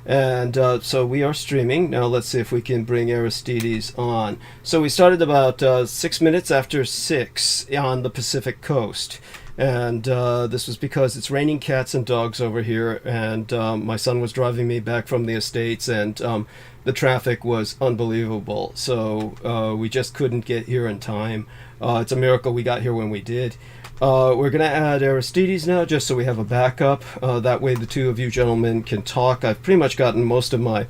And so we are streaming. Now let's see if we can bring Aristides on. So we started about 6 minutes after 6 on the Pacific coast. And this was because it's raining cats and dogs over here. And my son was driving me back from the estates, and the traffic was unbelievable. So we just couldn't get here in time. It's a miracle we got here when we did. We're going to add Aristides now, just so we have a backup. That way the two of you gentlemen can talk. I've pretty much gotten most of my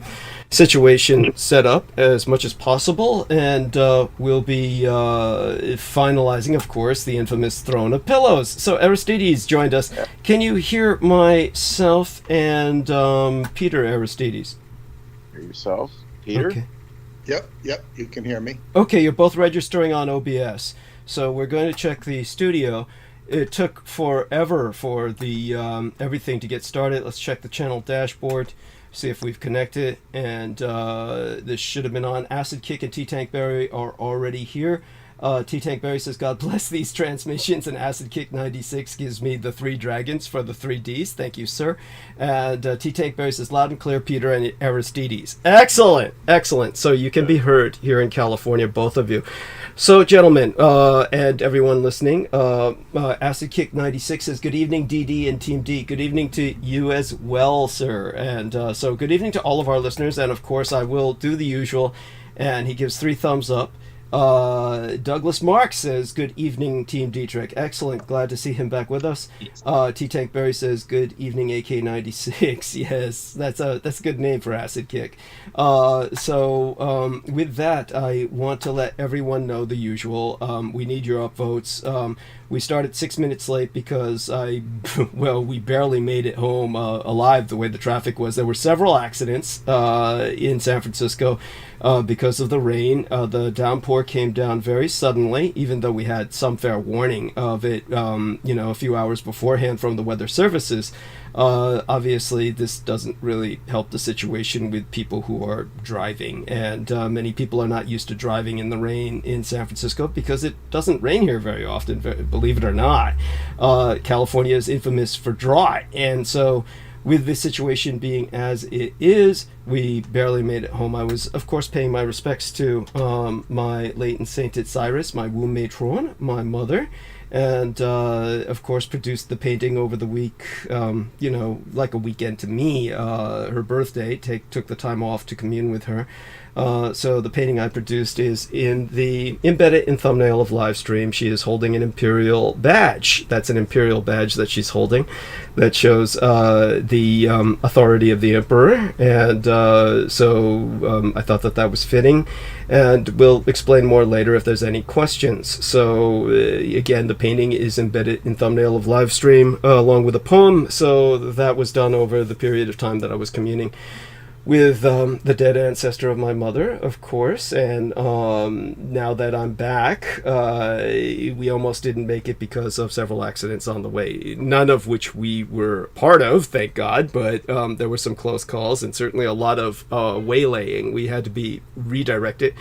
situation set up as much as possible, and we'll be finalizing, of course, the infamous throne of pillows. So Aristides joined us. Can you hear myself and Peter Aristides? Hear yourself, Peter? Okay. Yep, you can hear me. Okay, you're both registering on OBS. So we're going to check the studio. It took forever for the everything to get started. Let's check the channel dashboard, see if we've connected. And this should have been on. Acid Kick and T-Tank Berry are already here. T-Tank Berry says, God bless these transmissions, and Acid Kick 96 gives me the 3 dragons for the 3Ds. Thank you, sir. And T-Tank Berry says, loud and clear, Peter and Aristides. Excellent, excellent. So you can be heard here in California, both of you. So, gentlemen, and everyone listening, Acid Kick 96 says, good evening, DD and Team D. Good evening to you as well, sir. And so good evening to all of our listeners. And, of course, I will do the usual. And he gives 3 thumbs up. Douglas Mark says, good evening, Team Dietrich. Excellent. Glad to see him back with us. T-Tank Berry says, good evening, AK96. Yes, that's a good name for Acid Kick. So with that, I want to let everyone know the usual. We need your upvotes. We started 6 minutes late because we barely made it home alive the way the traffic was. There were several accidents in San Francisco because of the rain. The downpour came down very suddenly, even though we had some fair warning of it, a few hours beforehand from the weather services. Obviously, this doesn't really help the situation with people who are driving, and many people are not used to driving in the rain in San Francisco because it doesn't rain here very often, believe it or not. California is infamous for dry, and so with the situation being as it is, we barely made it home. I was, of course, paying my respects to my late and sainted Cyrus, my womb matron, my mother, and of course produced the painting over the week, like a weekend to me. Her birthday, took the time off to commune with her. So the painting I produced is embedded in thumbnail of live stream. She is holding an imperial badge. That's an imperial badge that she's holding that shows the authority of the emperor. And so I thought that was fitting. And we'll explain more later if there's any questions. So again, the painting is embedded in thumbnail of live stream along with a poem. So that was done over the period of time that I was communing with the dead ancestor of my mother, of course. And now that I'm back, we almost didn't make it because of several accidents on the way, none of which we were part of, thank God, but there were some close calls and certainly a lot of waylaying. We had to be redirected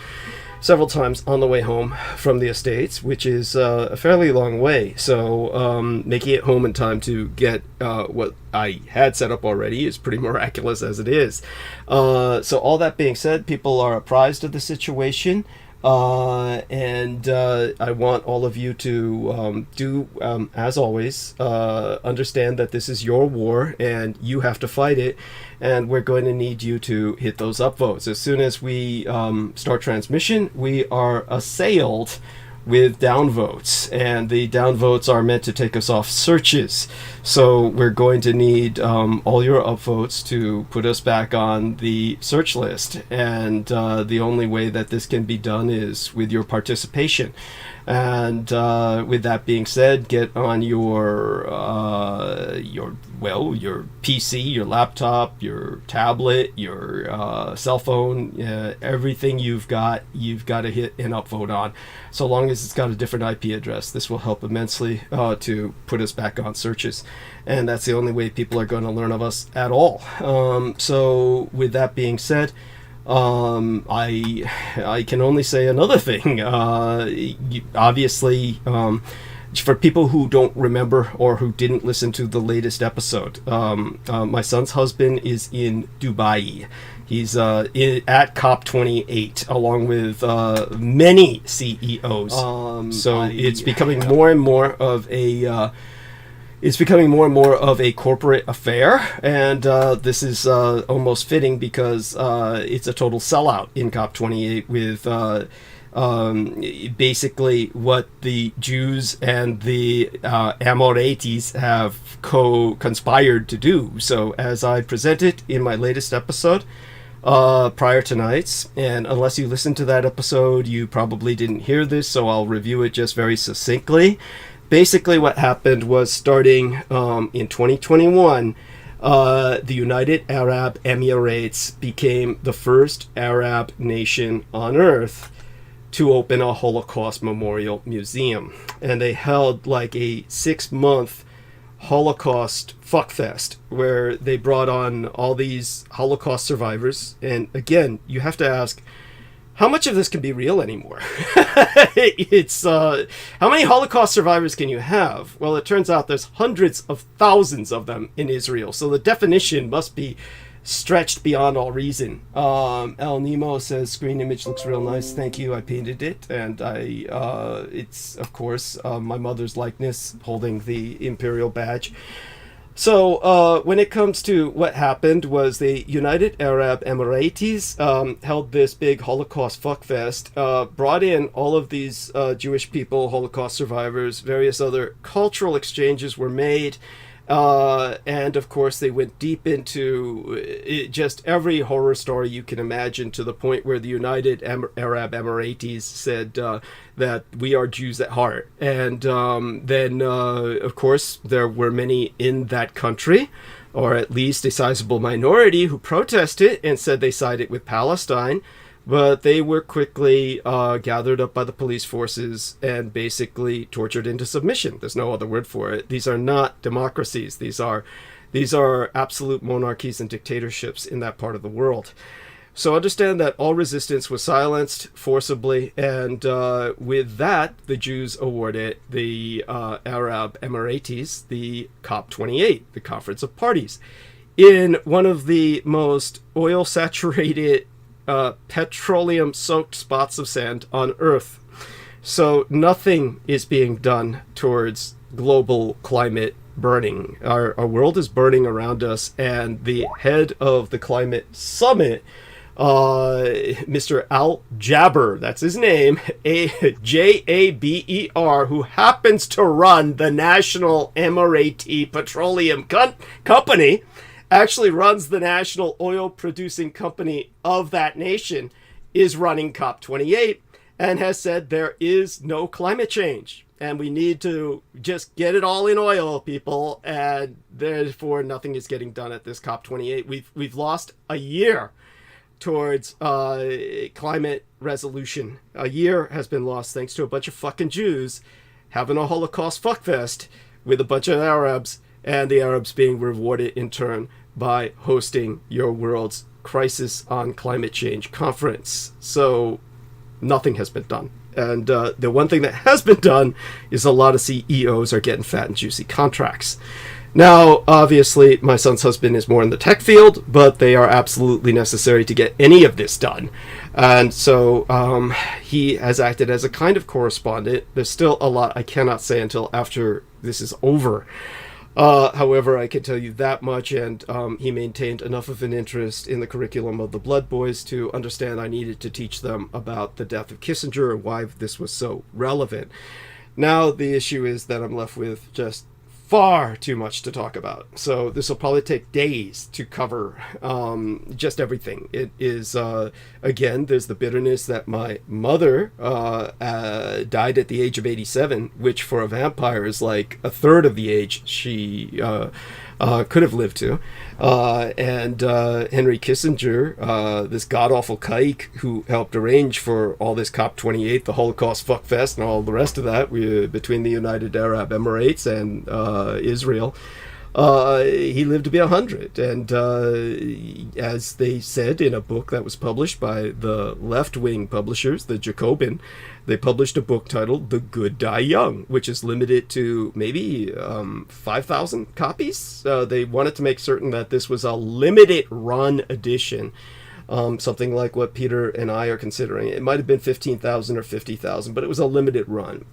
several times on the way home from the estates, which is a fairly long way. So making it home in time to get what I had set up already is pretty miraculous as it is. So all that being said, people are apprised of the situation. And I want all of you to do, as always, understand that this is your war and you have to fight it, and we're going to need you to hit those upvotes. As soon as we start transmission, we are assailed with downvotes, and the downvotes are meant to take us off searches. So we're going to need all your upvotes to put us back on the search list, and the only way that this can be done is with your participation. And with that being said, get on your PC, your laptop, your tablet, your cell phone, everything you've got to hit an upvote on. So long as it's got a different IP address, this will help immensely to put us back on searches. And that's the only way people are going to learn of us at all. So with that being said, I can only say another thing. Obviously, for people who don't remember or who didn't listen to the latest episode, my son's husband is in Dubai. He's at COP28 along with many CEOs. It's becoming more and more of a corporate affair, and this is almost fitting because it's a total sellout in COP28 with basically what the Jews and the Amoretes have conspired to do. So as I presented in my latest episode, prior to tonight's, and unless you listened to that episode, you probably didn't hear this, so I'll review it just very succinctly. Basically what happened was, starting in 2021, the United Arab Emirates became the first Arab nation on earth to open a Holocaust Memorial Museum. And they held like a 6-month Holocaust fuckfest where they brought on all these Holocaust survivors. And again, you have to ask, how much of this can be real anymore? It's how many Holocaust survivors can you have? Well, it turns out there's hundreds of thousands of them in Israel, so the definition must be stretched beyond all reason. El Nemo says screen image looks real nice. Thank you. I painted it, and it's of course my mother's likeness holding the imperial badge. So when it comes to what happened was, the United Arab Emirates held this big Holocaust fuckfest, brought in all of these Jewish people, Holocaust survivors, various other cultural exchanges were made, and of course they went deep into just every horror story you can imagine, to the point where the United Arab Emirates said that we are Jews at heart. And then, of course, there were many in that country, or at least a sizable minority, who protested and said they sided with Palestine. But they were quickly gathered up by the police forces and basically tortured into submission. There's no other word for it. These are not democracies. These are absolute monarchies and dictatorships in that part of the world. So understand that all resistance was silenced forcibly, and with that, the Jews awarded the Arab Emirates the COP28, the Conference of Parties, in one of the most oil-saturated, petroleum-soaked spots of sand on Earth. So nothing is being done towards global climate burning. Our world is burning around us, and the head of the climate summit, Mr. Al-Jaber, that's his name, Jaber, who happens to run the National Emirati Petroleum Company, actually runs the national oil producing company of that nation, is running COP28 and has said there is no climate change and we need to just get it all in oil, people, and therefore nothing is getting done at this COP28. We've lost a year towards climate resolution. A year has been lost thanks to a bunch of fucking Jews having a Holocaust fuckfest with a bunch of Arabs, and the Arabs being rewarded in turn by hosting your world's Crisis on Climate Change conference. So nothing has been done. And the one thing that has been done is a lot of CEOs are getting fat and juicy contracts. Now, obviously, my son's husband is more in the tech field, but they are absolutely necessary to get any of this done. And so he has acted as a kind of correspondent. There's still a lot I cannot say until after this is over. However, I can tell you that much, and he maintained enough of an interest in the curriculum of the Blood Boys to understand I needed to teach them about the death of Kissinger and why this was so relevant. Now, the issue is that I'm left with just far too much to talk about. So this will probably take days to cover just everything. It is, again, there's the bitterness that my mother died at the age of 87, which for a vampire is like a third of the age she could have lived to. And Henry Kissinger, this god-awful kike who helped arrange for all this COP28, the Holocaust fuckfest, and all the rest of that between the United Arab Emirates and Israel, He lived to be 100, and as they said in a book that was published by the left-wing publishers, the Jacobin, they published a book titled The Good Die Young, which is limited to maybe 5,000 copies. They wanted to make certain that this was a limited run edition. Something like what Peter and I are considering. It might have been 15,000 or 50,000, but it was a limited run.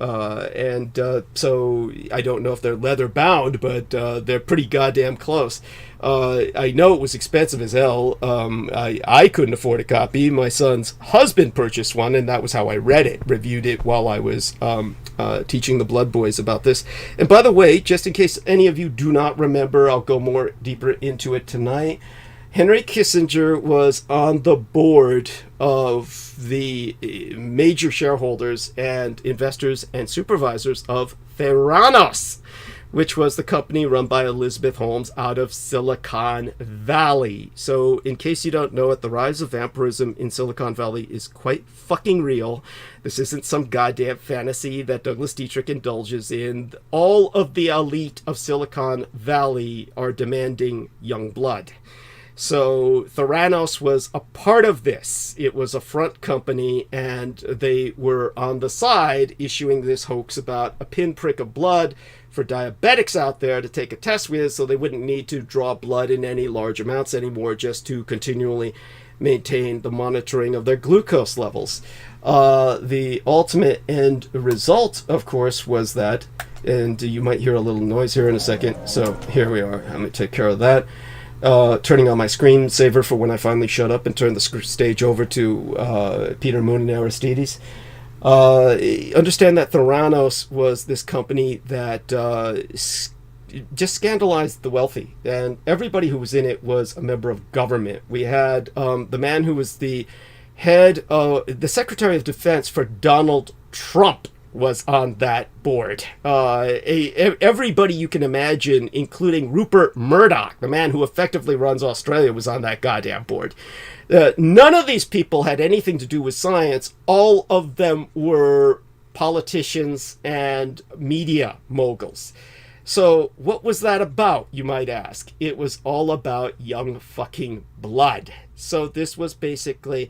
So I don't know if they're leather bound, but they're pretty goddamn close. I know it was expensive as hell. I couldn't afford a copy. My son's husband purchased one, and that was how I read it, reviewed it while I was teaching the Blood Boys about this. And by the way, just in case any of you do not remember, I'll go more deeper into it tonight. Henry Kissinger was on the board of the major shareholders and investors and supervisors of Theranos, which was the company run by Elizabeth Holmes out of Silicon Valley. So in case you don't know it, the rise of vampirism in Silicon Valley is quite fucking real. This isn't some goddamn fantasy that Douglas Dietrich indulges in. All of the elite of Silicon Valley are demanding young blood. So Theranos was a part of this. It was a front company, and they were on the side issuing this hoax about a pinprick of blood for diabetics out there to take a test with, so they wouldn't need to draw blood in any large amounts anymore, just to continually maintain the monitoring of their glucose levels. The ultimate end result, of course, was that, and you might hear a little noise here in a second, so here we are. I'm going to take care of that. Turning on my screensaver for when I finally shut up and turn the stage over to Peter Moon and Aristides. Understand that Theranos was this company that just scandalized the wealthy, and everybody who was in it was a member of government. We had the man who was the head of the Secretary of Defense for Donald Trump was on that board. Everybody you can imagine, including Rupert Murdoch, the man who effectively runs Australia, was on that goddamn board. None of these people had anything to do with science. All of them were politicians and media moguls. So what was that about, you might ask? It was all about young fucking blood. So this was basically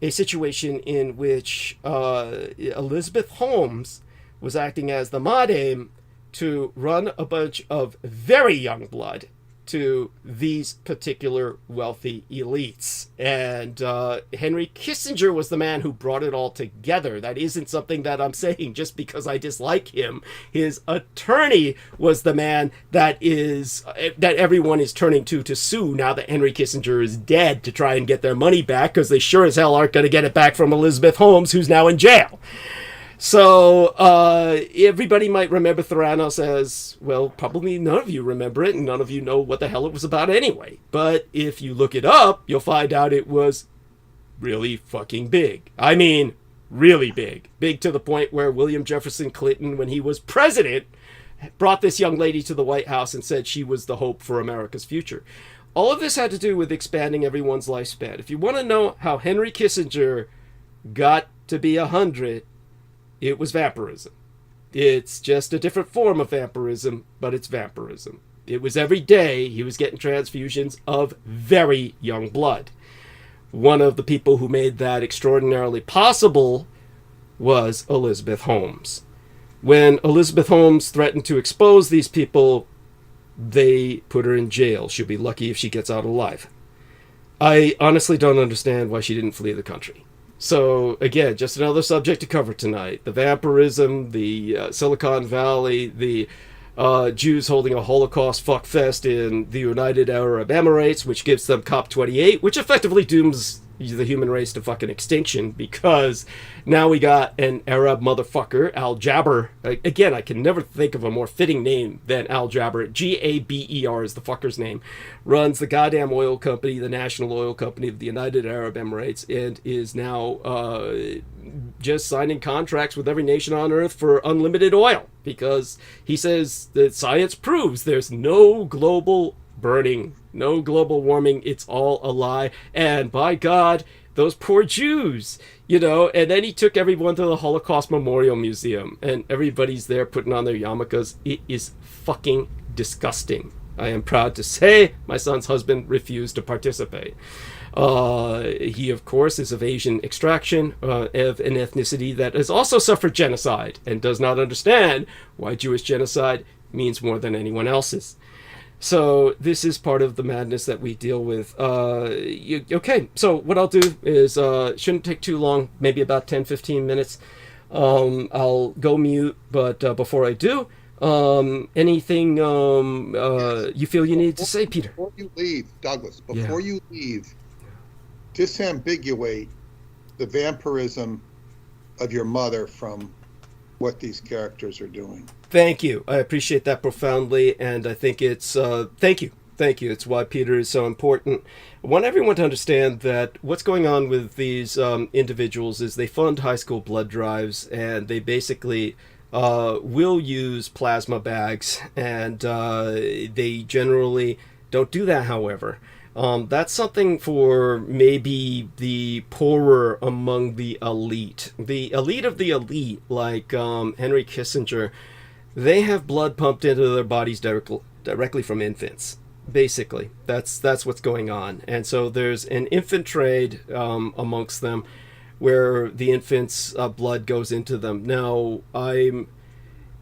a situation in which Elizabeth Holmes was acting as the madame to run a bunch of very young blood to these particular wealthy elites. And Henry Kissinger was the man who brought it all together. That isn't something that I'm saying just because I dislike him. His attorney was the man that everyone is turning to sue now that Henry Kissinger is dead, to try and get their money back, because they sure as hell aren't going to get it back from Elizabeth Holmes, who's now in jail. So everybody might remember Theranos as, well, probably none of you remember it, and none of you know what the hell it was about anyway. But if you look it up, you'll find out it was really fucking big. I mean, really big. Big to the point where William Jefferson Clinton, when he was president, brought this young lady to the White House and said she was the hope for America's future. All of this had to do with expanding everyone's lifespan. If you want to know how Henry Kissinger got to be 100, it was vampirism. It's just a different form of vampirism, but it's vampirism. It was every day he was getting transfusions of very young blood. One of the people who made that extraordinarily possible was Elizabeth Holmes. When Elizabeth Holmes threatened to expose these people, they put her in jail. She'll be lucky if she gets out alive. I honestly don't understand why she didn't flee the country. So, again, just another subject to cover tonight. The vampirism, the Silicon Valley, the Jews holding a Holocaust fuckfest in the United Arab Emirates, which gives them COP28, which effectively dooms the human race to fucking extinction, because now we got an Arab motherfucker, Al Jaber. Again, I can never think of a more fitting name than Al Jaber. Gaber is the fucker's name. Runs the goddamn oil company, the National Oil Company of the United Arab Emirates, and is now just signing contracts with every nation on earth for unlimited oil, because he says that science proves there's no global burning, no global warming, it's all a lie. And by God, those poor Jews, you know. And then he took everyone to the Holocaust Memorial Museum, and everybody's there putting on their yarmulkes. It is fucking disgusting. I am proud to say my son's husband refused to participate. He, of course, is of Asian extraction, of an ethnicity that has also suffered genocide and does not understand why Jewish genocide means more than anyone else's. So this is part of the madness that we deal with. Okay, so what I'll do is, shouldn't take too long, maybe about 10-15 minutes. I'll go mute, but before I do, anything you feel you need to say, Peter? Before you leave, Douglas, before you leave, disambiguate the vampirism of your mother from what these characters are doing. Thank you. I appreciate that profoundly, and I think it's thank you. It's why Peter is so important. I want everyone to understand that what's going on with these individuals is they fund high school blood drives, and they basically will use plasma bags, and they generally don't do that, however. That's something for maybe the poorer among the elite. The elite of the elite, like Henry Kissinger, they have blood pumped into their bodies directly from infants. Basically, that's what's going on. And so there's an infant trade amongst them where the infants' blood goes into them. Now,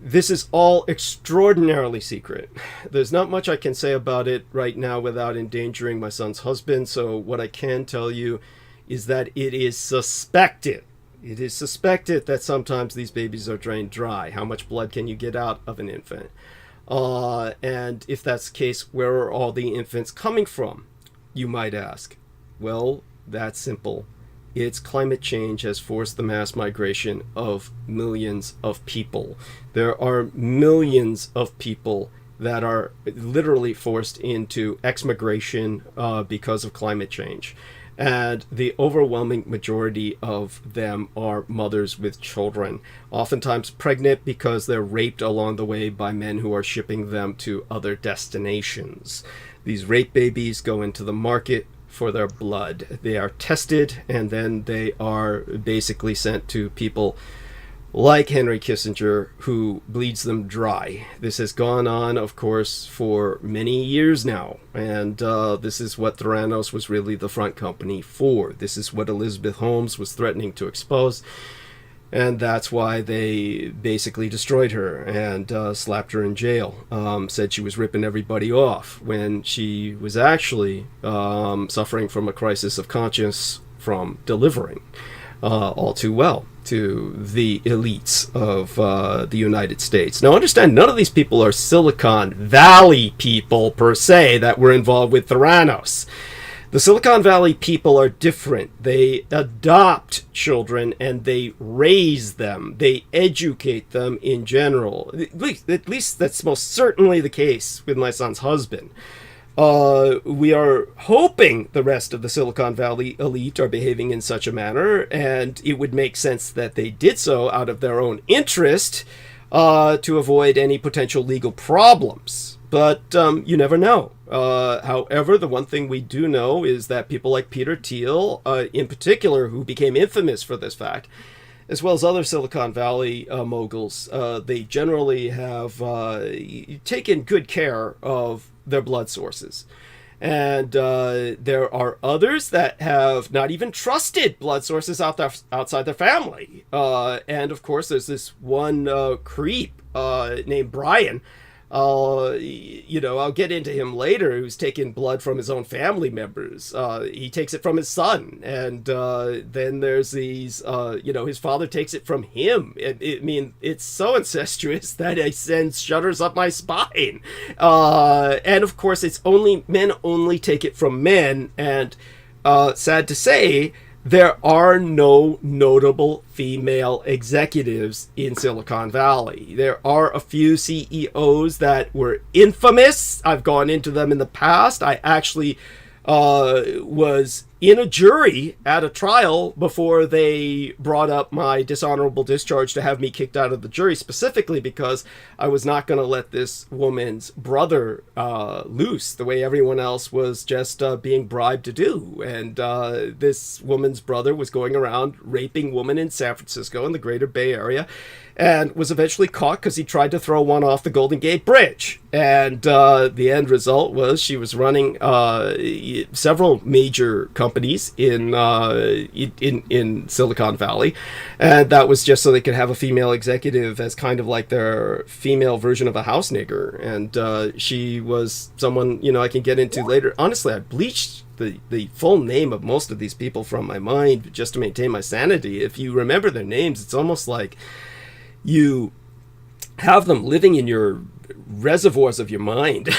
this is all extraordinarily secret. There's not much I can say about it right now without endangering my son's husband. So what I can tell you is that it is suspected. It is suspected that sometimes these babies are drained dry. How much blood can you get out of an infant? And if that's the case, where are all the infants coming from, you might ask? Well, that's simple. It's climate change has forced the mass migration of millions of people. There are millions of people that are literally forced into exmigration because of climate change. And the overwhelming majority of them are mothers with children, oftentimes pregnant because they're raped along the way by men who are shipping them to other destinations. These rape babies go into the market for their blood. They are tested, and then they are basically sent to people like Henry Kissinger, who bleeds them dry. This has gone on, of course, for many years now, and this is what Theranos was really the front company for. This is what Elizabeth Holmes was threatening to expose, and that's why they basically destroyed her and slapped her in jail. Said she was ripping everybody off when she was actually suffering from a crisis of conscience from delivering all too well to the elites of the United States. Now understand, none of these people are Silicon Valley people per se that were involved with Theranos. The Silicon Valley people are different. They adopt children and they raise them. They educate them in general. At least that's most certainly the case with my son's husband. We are hoping the rest of the Silicon Valley elite are behaving in such a manner, and it would make sense that they did so out of their own interest to avoid any potential legal problems. But you never know. However, the one thing we do know is that people like Peter Thiel, in particular, who became infamous for this fact, as well as other Silicon Valley moguls, they generally have taken good care of their blood sources. And there are others that have not even trusted blood sources outside their family. And of course, there's this one creep named Brian. I'll get into him later, who's taken blood from his own family members. He takes it from his son. And then there's these, his father takes it from him. It's so incestuous that it sends shudders up my spine. And of course, men only take it from men. And sad to say, there are no notable female executives in Silicon Valley. There are a few CEOs that were infamous. I've gone into them in the past. I actually was in a jury at a trial before they brought up my dishonorable discharge to have me kicked out of the jury, specifically because I was not going to let this woman's brother loose the way everyone else was just being bribed to do. And this woman's brother was going around raping women in San Francisco in the greater Bay Area, and was eventually caught because he tried to throw one off the Golden Gate Bridge. And the end result was she was running several major companies in Silicon Valley, and that was just so they could have a female executive as kind of like their female version of a house nigger. And she was someone, you know, I can get into later. Honestly, I bleached the full name of most of these people from my mind just to maintain my sanity. If you remember their names, it's almost like you have them living in your reservoirs of your mind.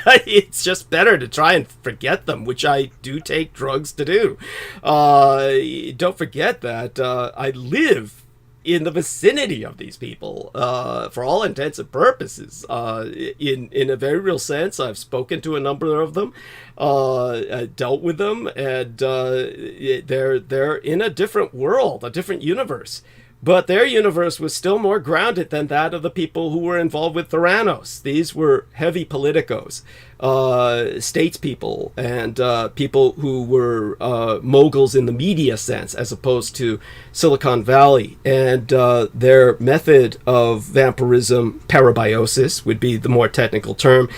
It's just better to try and forget them, which I do take drugs to do. Don't forget that I live in the vicinity of these people, for all intents and purposes. In a very real sense, I've spoken to a number of them, dealt with them, and they're in a different world, a different universe. But their universe was still more grounded than that of the people who were involved with Theranos. These were heavy politicos, statespeople, and people who were moguls in the media sense, as opposed to Silicon Valley. And their method of vampirism, parabiosis, would be the more technical term.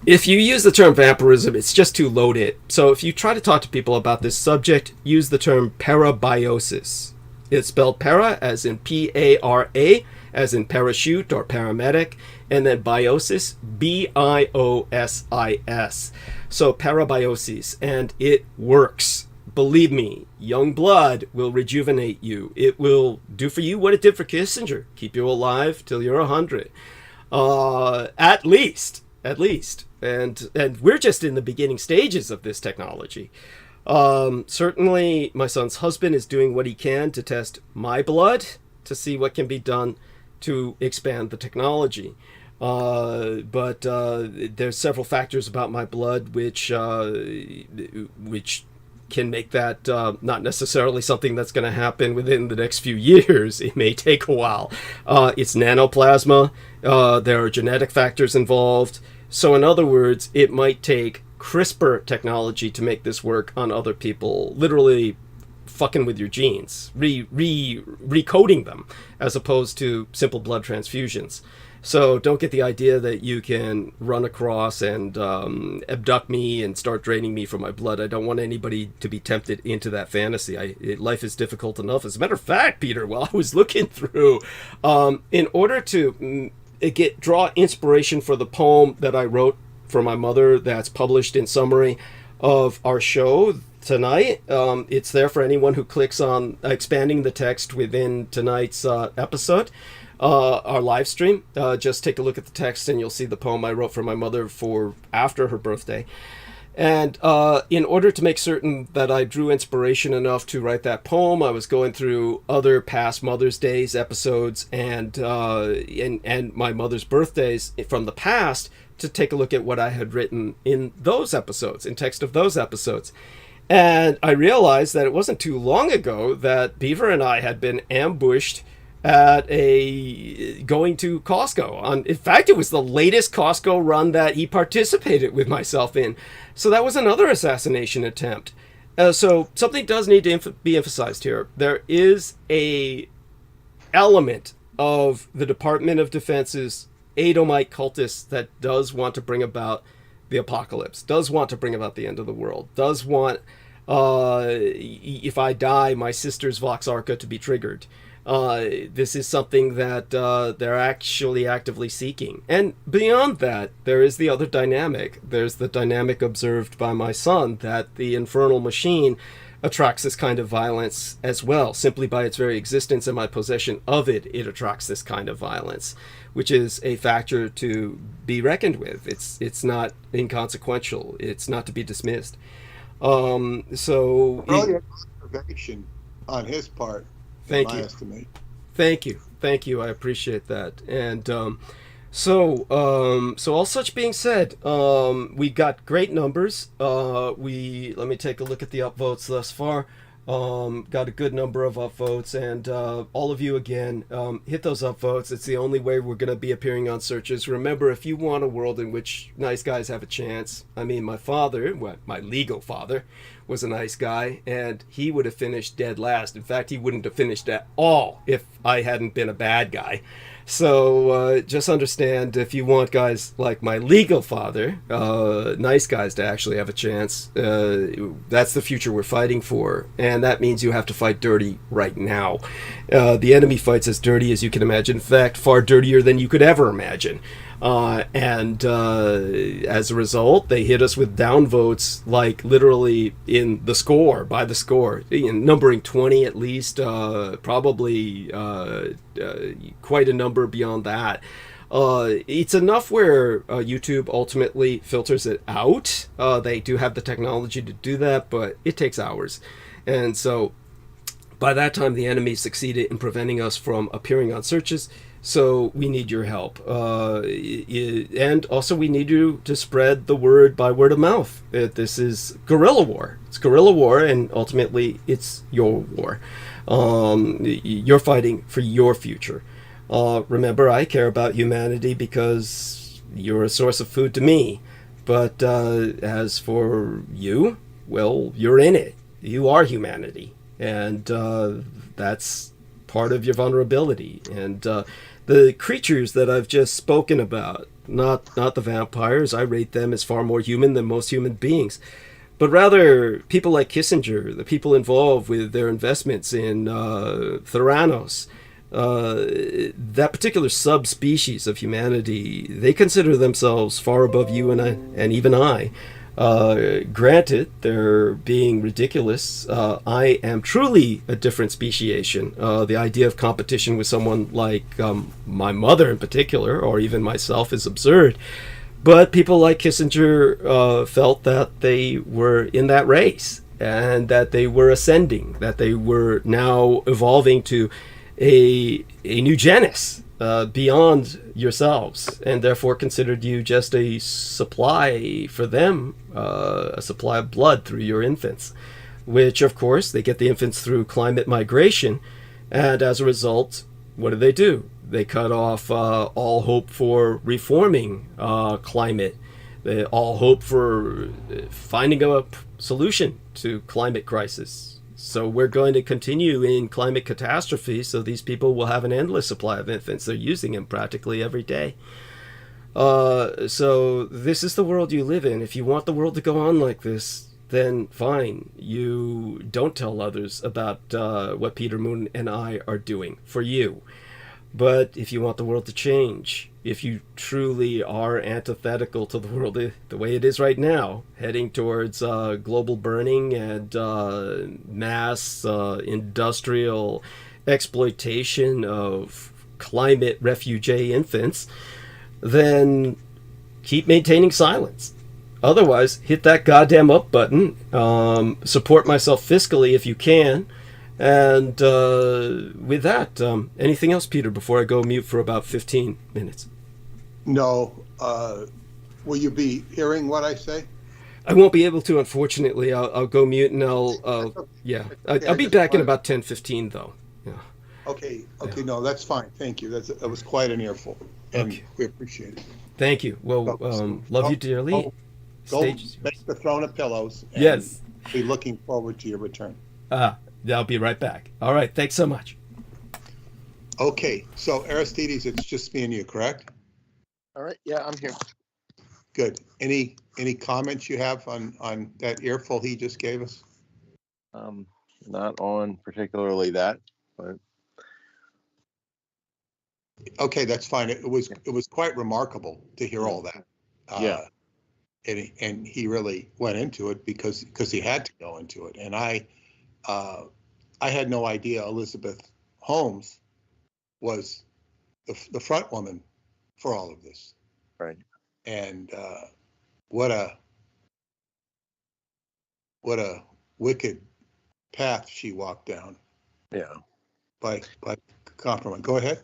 If you use the term vampirism, it's just too loaded. So if you try to talk to people about this subject, use the term parabiosis. It's spelled para, as in P-A-R-A, as in parachute or paramedic, and then biosis, B-I-O-S-I-S. So parabiosis, and it works. Believe me, young blood will rejuvenate you. It will do for you what it did for Kissinger, keep you alive till you're 100. At least. And we're just in the beginning stages of this technology. Certainly my son's husband is doing what he can to test my blood to see what can be done to expand the technology. But there's several factors about my blood which can make that not necessarily something that's going to happen within the next few years. It may take a while. It's nanoplasma. There are genetic factors involved. So in other words, it might take CRISPR technology to make this work on other people, literally fucking with your genes, recoding them, as opposed to simple blood transfusions. So don't get the idea that you can run across and abduct me and start draining me from my blood. I don't want anybody to be tempted into that fantasy. Life is difficult enough. As a matter of fact, Peter, while I was looking through, in order to draw inspiration for the poem that I wrote for my mother that's published in summary of our show tonight. It's there for anyone who clicks on expanding the text within tonight's episode, our live stream. Just take a look at the text and you'll see the poem I wrote for my mother for after her birthday. And in order to make certain that I drew inspiration enough to write that poem, I was going through other past Mother's Days episodes and my mother's birthdays from the past to take a look at what I had written in those episodes, in text of those episodes. And I realized that it wasn't too long ago that Beaver and I had been ambushed at going to Costco. In fact, it was the latest Costco run that he participated with myself in. So that was another assassination attempt. So something does need to be emphasized here. There is a element of the Department of Defense's Edomite cultists that does want to bring about the apocalypse, does want to bring about the end of the world, does want, if I die, my sister's Vox Arca to be triggered. This is something that they're actually actively seeking. And beyond that, there is the other dynamic. There's the dynamic observed by my son that the infernal machine attracts this kind of violence as well. Simply by its very existence and my possession of it, it attracts this kind of violence, which is a factor to be reckoned with. It's not inconsequential. It's not to be dismissed. Brilliant observation on his part. Thank you. Thank you. I appreciate that. And So all such being said, we got great numbers. Let me take a look at the upvotes thus far. Got a good number of upvotes, and all of you again, hit those upvotes. It's the only way we're going to be appearing on searches. Remember, if you want a world in which nice guys have a chance, I mean, my father, well, my legal father, was a nice guy, and he would have finished dead last. In fact, he wouldn't have finished at all if I hadn't been a bad guy. So just understand, if you want guys like my legal father, nice guys, to actually have a chance, that's the future we're fighting for. And that means you have to fight dirty right now. The enemy fights as dirty as you can imagine. In fact, far dirtier than you could ever imagine. And as a result, they hit us with downvotes, like literally in the score, by the score, numbering 20 at least, probably quite a number beyond that. It's enough where YouTube ultimately filters it out. They do have the technology to do that, but it takes hours. And so by that time, the enemy succeeded in preventing us from appearing on searches. So we need your help. And also we need you to spread the word by word of mouth. This is guerrilla war. It's guerrilla war, and ultimately it's your war. You're fighting for your future. Remember, I care about humanity because you're a source of food to me. But as for you, well, you're in it. You are humanity. And that's part of your vulnerability. And the creatures that I've just spoken about, not the vampires, I rate them as far more human than most human beings, but rather people like Kissinger, the people involved with their investments in Theranos, that particular subspecies of humanity, they consider themselves far above you and even I. Granted, they're being ridiculous. I am truly a different speciation. The idea of competition with someone like my mother in particular, or even myself, is absurd. But people like Kissinger felt that they were in that race, and that they were ascending, that they were now evolving to a new genus. Beyond yourselves, and therefore considered you just a supply for them, a supply of blood through your infants, which of course they get the infants through climate migration, and as a result, what do? They cut off all hope for reforming climate, all hope for finding a solution to climate crisis. So we're going to continue in climate catastrophe, so these people will have an endless supply of infants. They're using them practically every day. So this is the world you live in. If you want the world to go on like this, then fine. You don't tell others about what Peter Moon and I are doing for you. But if you want the world to change, if you truly are antithetical to the world the way it is right now, heading towards global burning and mass industrial exploitation of climate refugee infants, then keep maintaining silence. Otherwise, hit that goddamn up button. Support myself fiscally if you can. And with that, anything else, Peter, before I go mute for about 15 minutes? No. Will you be hearing what I say? I won't be able to, unfortunately. I'll go mute, and I'll be back in about 10-15, though. Yeah. Okay. No, that's fine. Thank you. That was quite an earful, and Okay. we appreciate it. Thank you. Well, love you dearly. Go make the throne of pillows. And Yes. be looking forward to your return. I'll be right back. All right. Thanks so much. Okay. So Aristides, it's just me and you, correct? All right. Yeah, I'm here. Good. Any comments you have on that earful he just gave us? Not on particularly that, but Okay, that's fine. It was quite remarkable to hear all that. Yeah. And he really went into it because he had to go into it. And I had no idea Elizabeth Holmes was the front woman for all of this. Right. And what a wicked path she walked down. Yeah. By compromise. Go ahead.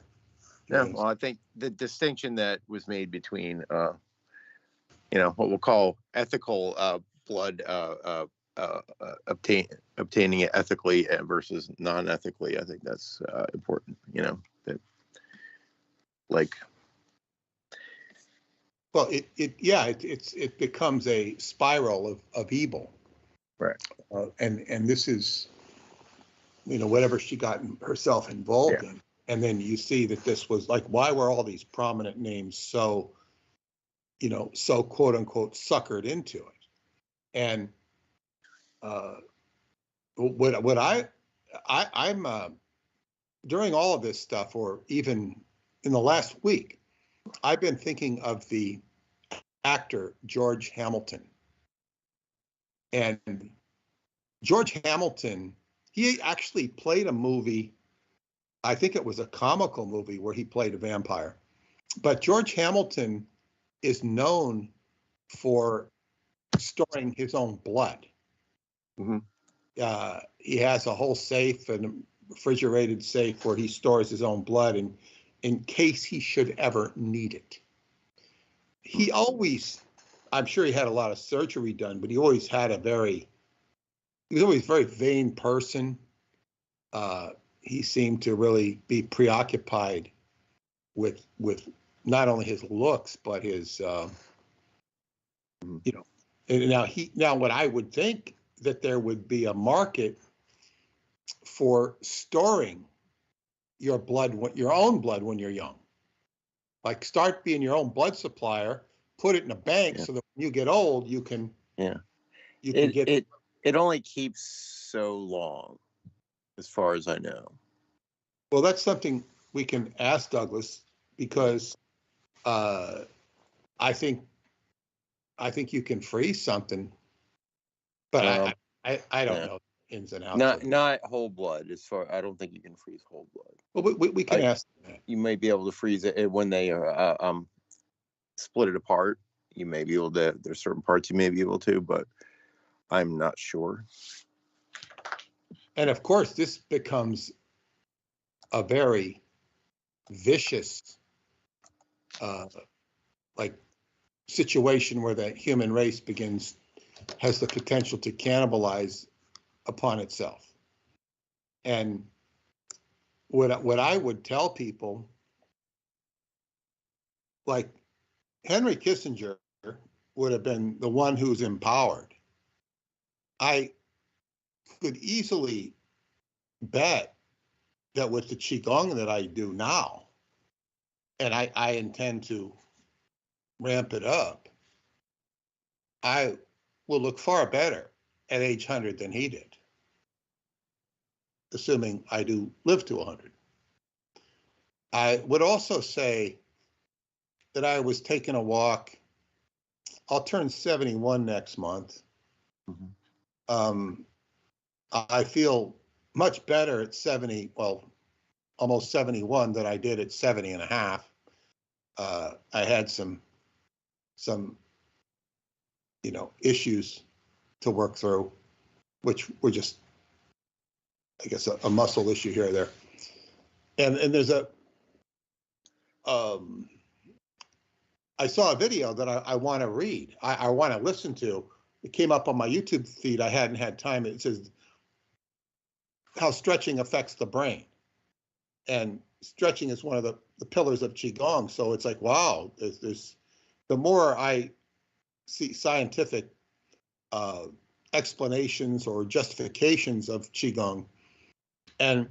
Yeah, names. well, I think the distinction that was made between, what we'll call ethical blood obtaining it ethically versus non-ethically, I think that's important. That like. Well, it becomes a spiral of evil, Right. And this is, whatever she got herself involved in, and then you see that this was like, why were all these prominent names so quote unquote suckered into it? And what I'm during all of this stuff, or even in the last week, I've been thinking of the actor George Hamilton. And George Hamilton, he actually played a movie, I think it was a comical movie where he played a vampire. But George Hamilton is known for storing his own blood. Mm-hmm. He has a whole safe, and a refrigerated safe, where he stores his own blood in case he should ever need it. He always, I'm sure he had a lot of surgery done, but he was always a very vain person. He seemed to really be preoccupied with not only his looks, but his, and now what I would think that there would be a market for storing your blood, your own blood, when you're young. Like, start being your own blood supplier, put it in a bank, so that when you get old, you can get it only keeps so long, as far as I know. Well, that's something we can ask Douglas, because I think you can freeze something, but I don't know ins and outs. Not whole blood. I don't think you can freeze whole blood. Well, we can ask that. You may be able to freeze it when they split it apart. You may be able to. There's certain parts you may be able to, but I'm not sure. And of course, this becomes a very vicious, situation where the human race has the potential to cannibalize upon itself. And what I would tell people, like, Henry Kissinger would have been the one who's empowered. I could easily bet that with the Qigong that I do now, and I intend to ramp it up, I will look far better at age 100 than he did, assuming I do live to 100. I would also say that I was taking a walk. I'll turn 71 next month. Mm-hmm. I feel much better at 70, well, almost 71, than I did at 70 and a half. I had some issues to work through, which were just, I guess, a muscle issue here or there. And there's I saw a video that I want to read. I want to listen to. It came up on my YouTube feed. I hadn't had time. It says how stretching affects the brain. And stretching is one of the pillars of Qigong. So it's like, wow, there's the more I see scientific explanations or justifications of Qigong. And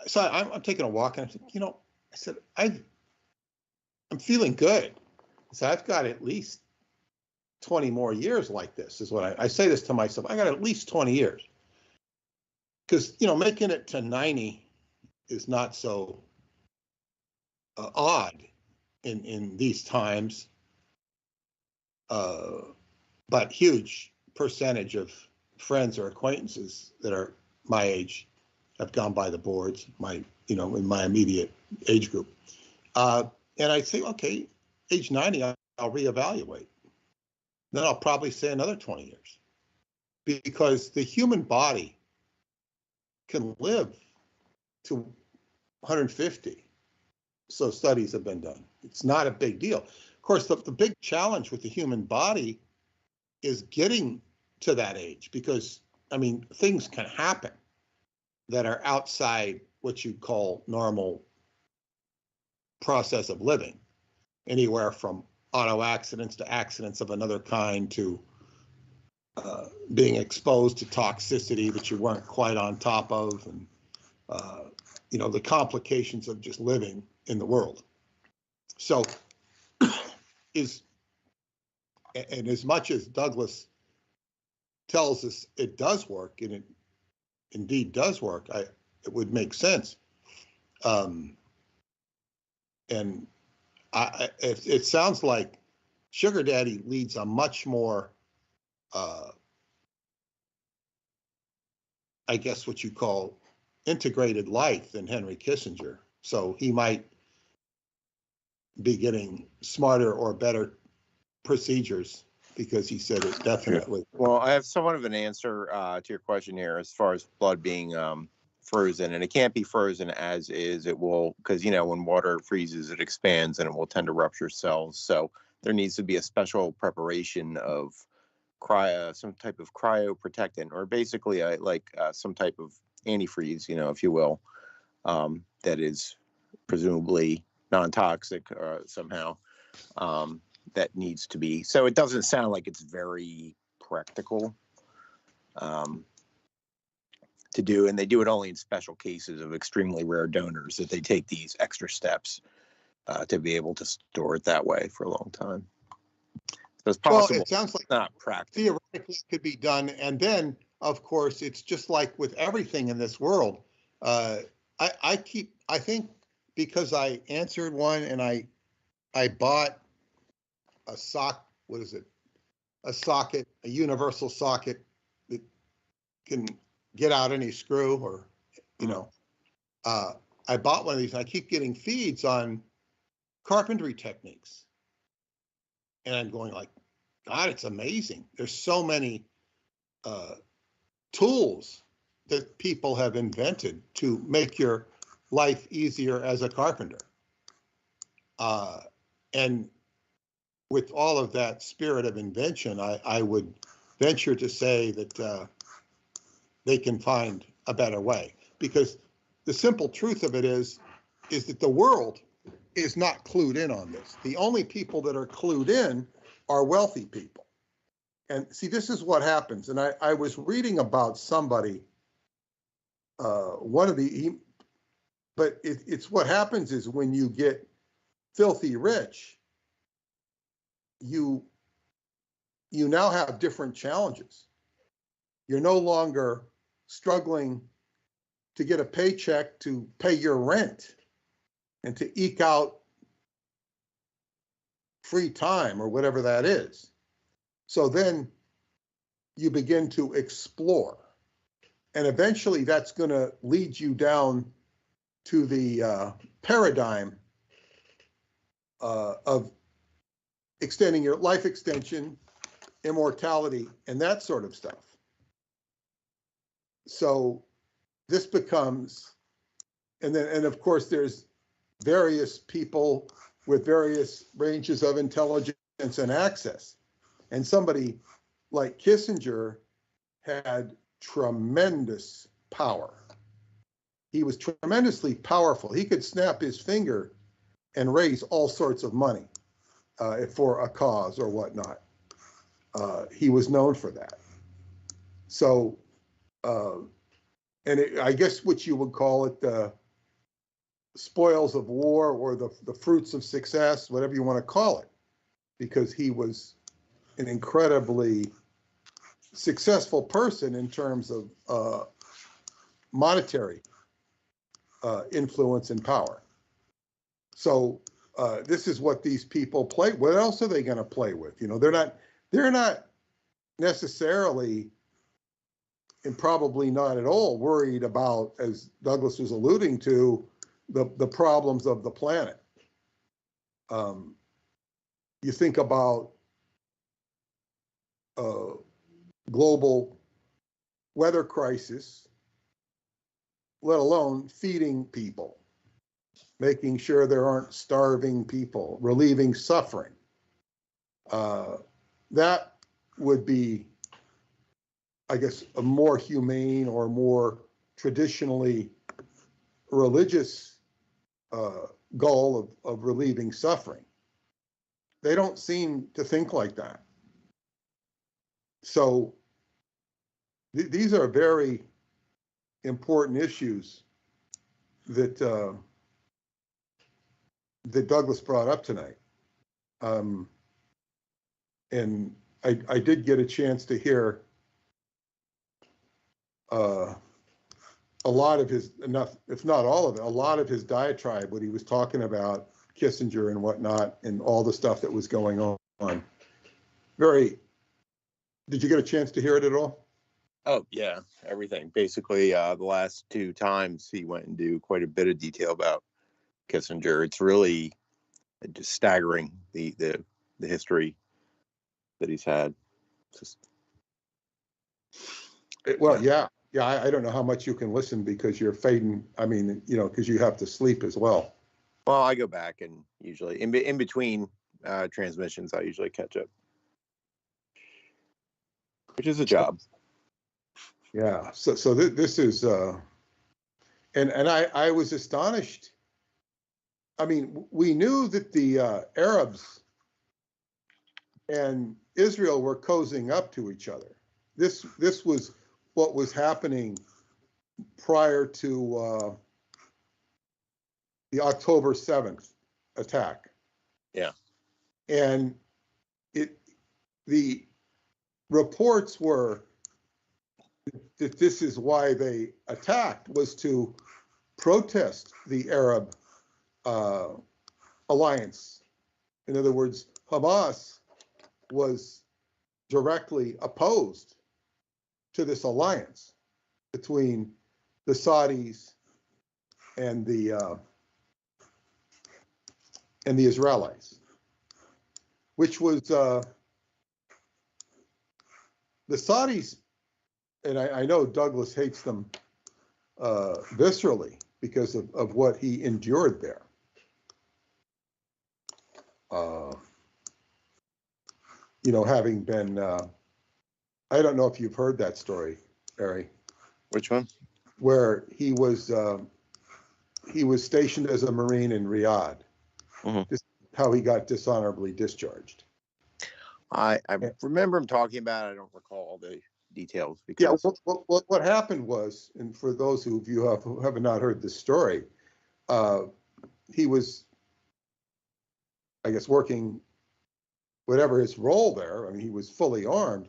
so I'm taking a walk, and I said, I'm feeling good. So I've got at least 20 more years like this, is what I say this to myself. I got at least 20 years. Because, making it to 90 is not so odd in these times. But huge percentage of friends or acquaintances that are my age have gone by the boards, in my immediate age group. And I think, okay, age 90, I'll reevaluate. Then I'll probably say another 20 years. Because the human body can live to 150. So studies have been done. It's not a big deal. Of course, the big challenge with the human body is getting to that age, because, I mean, things can happen that are outside what you call normal process of living, anywhere from auto accidents to accidents of another kind to being exposed to toxicity that you weren't quite on top of, and you know, the complications of just living in the world. So and as much as Douglas tells us it does work, and it indeed does work, it would make sense. And it sounds like Sugar Daddy leads a much more, I guess what you call integrated life than Henry Kissinger. So he might be getting smarter or better procedures, because he said it definitely. Well, I have somewhat of an answer to your question here as far as blood being frozen, and it can't be frozen as is. It will, because, you know, when water freezes, it expands and it will tend to rupture cells. So there needs to be a special preparation of some type of cryoprotectant, or basically some type of antifreeze, you know, if you will, that is presumably non-toxic somehow. That needs to be, so it doesn't sound like it's very practical to do, and they do it only in special cases of extremely rare donors, that they take these extra steps to be able to store it that way for a long time. So it's possible. Well, it sounds like not practical. Theoretically it could be done, and then of course it's just like with everything in this world. I think because I answered one and I bought a socket, a universal socket that can get out any screw, or, you know, I bought one of these, and I keep getting feeds on carpentry techniques. And I'm going like, God, it's amazing. There's so many tools that people have invented to make your life easier as a carpenter. And with all of that spirit of invention, I would venture to say that they can find a better way, because the simple truth of it is that the world is not clued in on this. The only people that are clued in are wealthy people. And see, this is what happens. And I was reading about somebody, but it's what happens is when you get filthy rich, you now have different challenges. You're no longer struggling to get a paycheck to pay your rent and to eke out free time or whatever that is. So then you begin to explore. And eventually that's going to lead you down to the paradigm of extending your life extension, immortality, and that sort of stuff. So this becomes, and of course there's various people with various ranges of intelligence and access. And somebody like Kissinger had tremendous power. He was tremendously powerful. He could snap his finger and raise all sorts of money for a cause or whatnot. He was known for that. So, I guess what you would call it, the spoils of war, or the fruits of success, whatever you want to call it, because he was an incredibly successful person in terms of monetary influence and power. So this is what these people play. What else are they going to play with? You know, they're not necessarily, and probably not at all, worried about, as Douglas was alluding to, the problems of the planet. You think about global weather crisis, let alone feeding people. making sure there aren't starving people, relieving suffering. That would be, I guess, a more humane or more traditionally religious goal of relieving suffering. They don't seem to think like that. So these are very important issues that that Douglas brought up tonight. And I did get a chance to hear a lot of his, enough, if not all of it, a lot of his diatribe, what he was talking about Kissinger and whatnot, and all the stuff that was going on. Very, did you get a chance to hear it at all? Oh yeah, everything. Basically, the last two times he went into quite a bit of detail about Kissinger. It's really just staggering the history that he's had. Just Well, yeah. I don't know how much you can listen because you're fading. I mean, you know, because you have to sleep as well. Well, I go back and usually in between transmissions, I usually catch up, which is a job. Yeah. So this is, and I was astonished. I mean, we knew that the Arabs and Israel were cozying up to each other. This was what was happening prior to the October 7th attack. Yeah. And the reports were that this is why they attacked, was to protest the Arab alliance. In other words, Hamas was directly opposed to this alliance between the Saudis and the Israelis, which was the Saudis. And I know Douglas hates them viscerally because of what he endured there. You know, having been, I don't know if you've heard that story, Barry. Which one? Where he was stationed as a Marine in Riyadh. Mm-hmm. This is how he got dishonorably discharged. I remember him talking about it. I don't recall the details. Because what happened was, and for those of you who have not heard this story, he was, I guess, working whatever his role there. I mean, he was fully armed,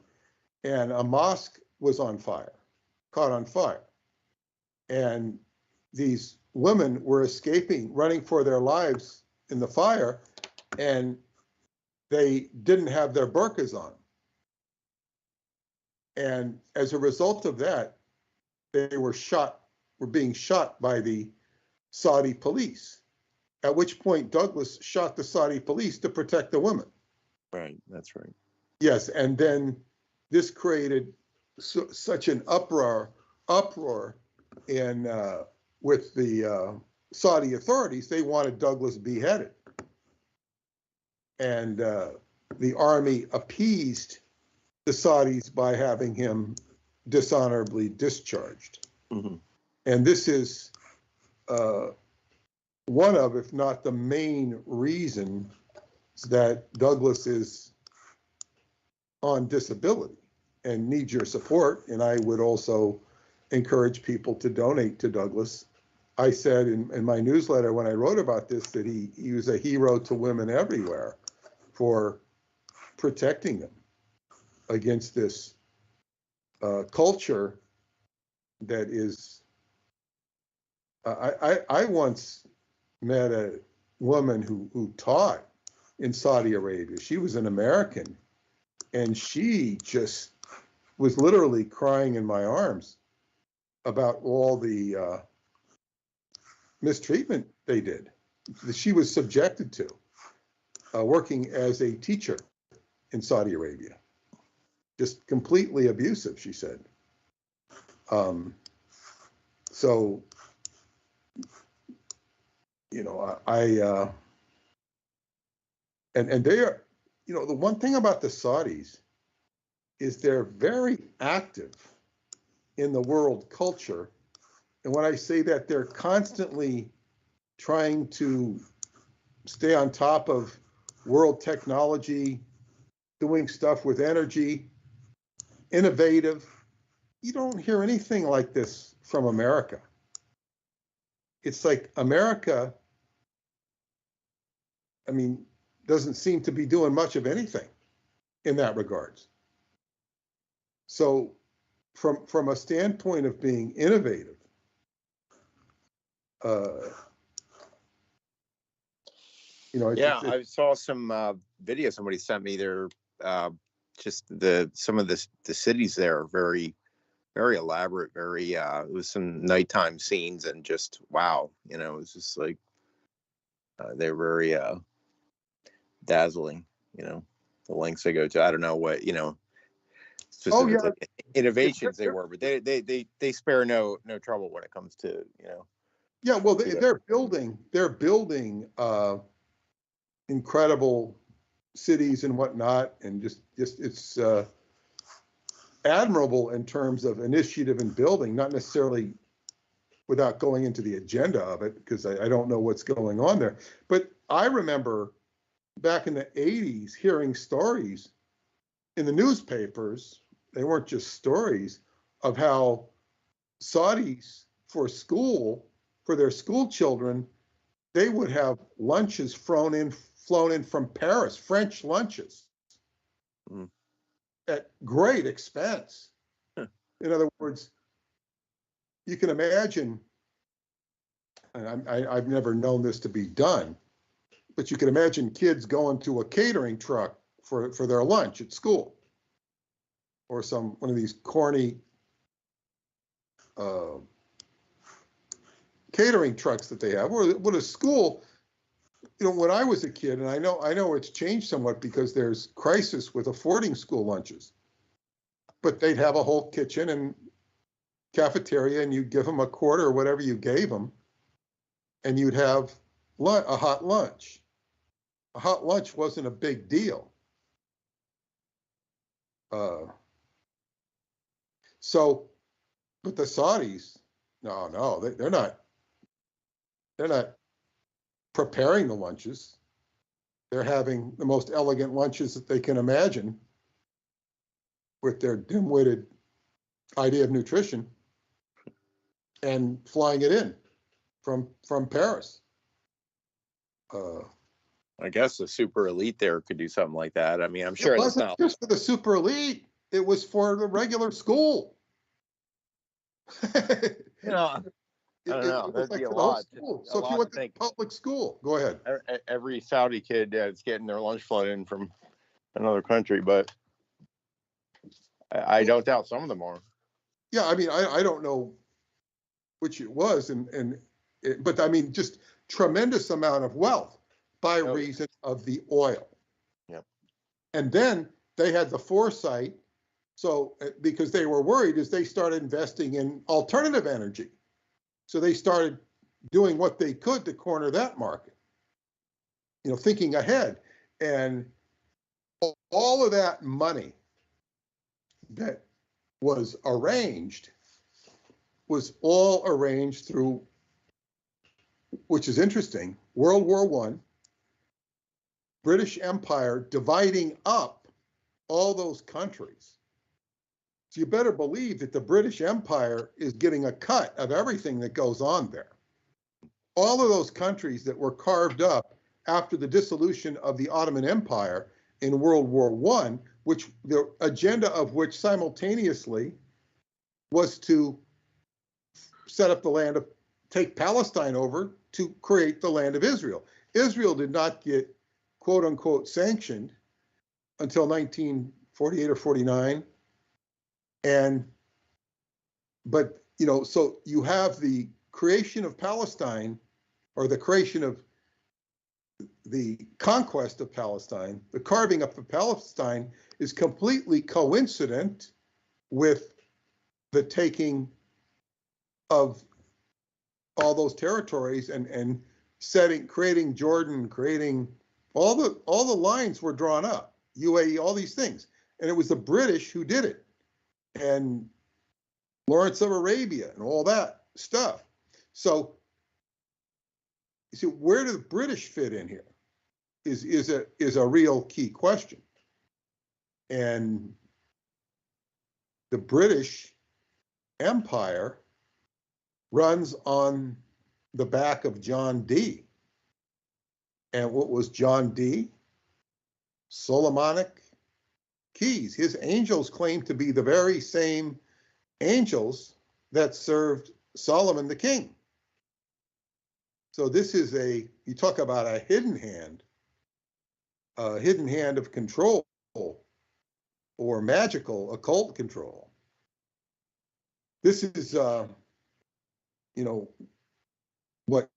and a mosque was on fire, caught on fire. And these women were escaping, running for their lives in the fire, and they didn't have their burqas on. And as a result of that, they were being shot by the Saudi police, at which point Douglas shot the Saudi police to protect the women. Right, that's right. Yes, and then this created such an uproar in with the Saudi authorities. They wanted Douglas beheaded, and the army appeased the Saudis by having him dishonorably discharged. Mm-hmm. And this is one of, if not the main reason that Douglas is on disability and needs your support. And I would also encourage people to donate to Douglas. I said in my newsletter when I wrote about this that he was a hero to women everywhere for protecting them against this culture that is. I once met a woman who taught in Saudi Arabia. She was an American, and she just was literally crying in my arms about all the mistreatment they did, that she was subjected to, working as a teacher in Saudi Arabia. Just completely abusive, she said. So you know, and they are, you know, the one thing about the Saudis is they're very active in the world culture. And when I say that, they're constantly trying to stay on top of world technology, doing stuff with energy, innovative. You don't hear anything like this from America. It's like America, I mean, doesn't seem to be doing much of anything in that regards. So from a standpoint of being innovative, you know, I saw some video somebody sent me. There, just some of the cities there are very, very elaborate. Very, it was some nighttime scenes and just wow, you know, it was just like they're very dazzling. You know, the lengths they go to. I don't know what, you know, specifically innovations they were, but they spare no trouble when it comes to, you know. Yeah, well, they're building incredible cities and whatnot, and just it's admirable in terms of initiative and building, not necessarily without going into the agenda of it, because I don't know what's going on there. But I remember back in the 80s hearing stories in the newspapers, they weren't just stories, of how Saudis for their school children, they would have lunches flown in from Paris, French lunches, at great expense. In other words, you can imagine, and I've never known this to be done, but you can imagine kids going to a catering truck for their lunch at school, or one of these corny catering trucks that they have, or what a school. You know, when I was a kid, and I know it's changed somewhat because there's crisis with affording school lunches, but they'd have a whole kitchen and cafeteria, and you'd give them a quarter or whatever you gave them, and you'd have a hot lunch. A hot lunch wasn't a big deal. So, but the Saudis, no, they're not preparing the lunches. They're having the most elegant lunches that they can imagine with their dim-witted idea of nutrition, and flying it in from Paris. I guess the super elite there could do something like that. I mean, I'm sure it that's wasn't not just for the super elite. It was for the regular school. you know. I don't know. That'd be a lot. So if you went to public school, go ahead. Every Saudi kid is getting their lunch flown in from another country, but I don't doubt some of them are. Yeah, I mean, I don't know which it was, but I mean, just tremendous amount of wealth by reason of the oil. Yep. And then they had the foresight, so because they were worried, as they started investing in alternative energy. So they started doing what they could to corner that market, you know, thinking ahead. And all of that money that was all arranged through, which is interesting, World War I, British Empire dividing up all those countries. So you better believe that the British Empire is getting a cut of everything that goes on there. All of those countries that were carved up after the dissolution of the Ottoman Empire in World War I, which the agenda of which simultaneously was to set up the land of, take Palestine over to create the land of Israel. Israel did not get quote unquote sanctioned until 1948 or 49. But you know, so you have the creation of Palestine, or the creation of the conquest of Palestine, the carving up of Palestine is completely coincident with the taking of all those territories and creating Jordan, creating all the lines were drawn up, UAE, all these things. And it was the British who did it. And Lawrence of Arabia and all that stuff. So you see, where do the British fit in here is a real key question. And the British Empire runs on the back of John Dee. And what was John Dee? Solomonic keys. His angels claim to be the very same angels that served Solomon the king. So this is you talk about a hidden hand of control or magical occult control. This is, what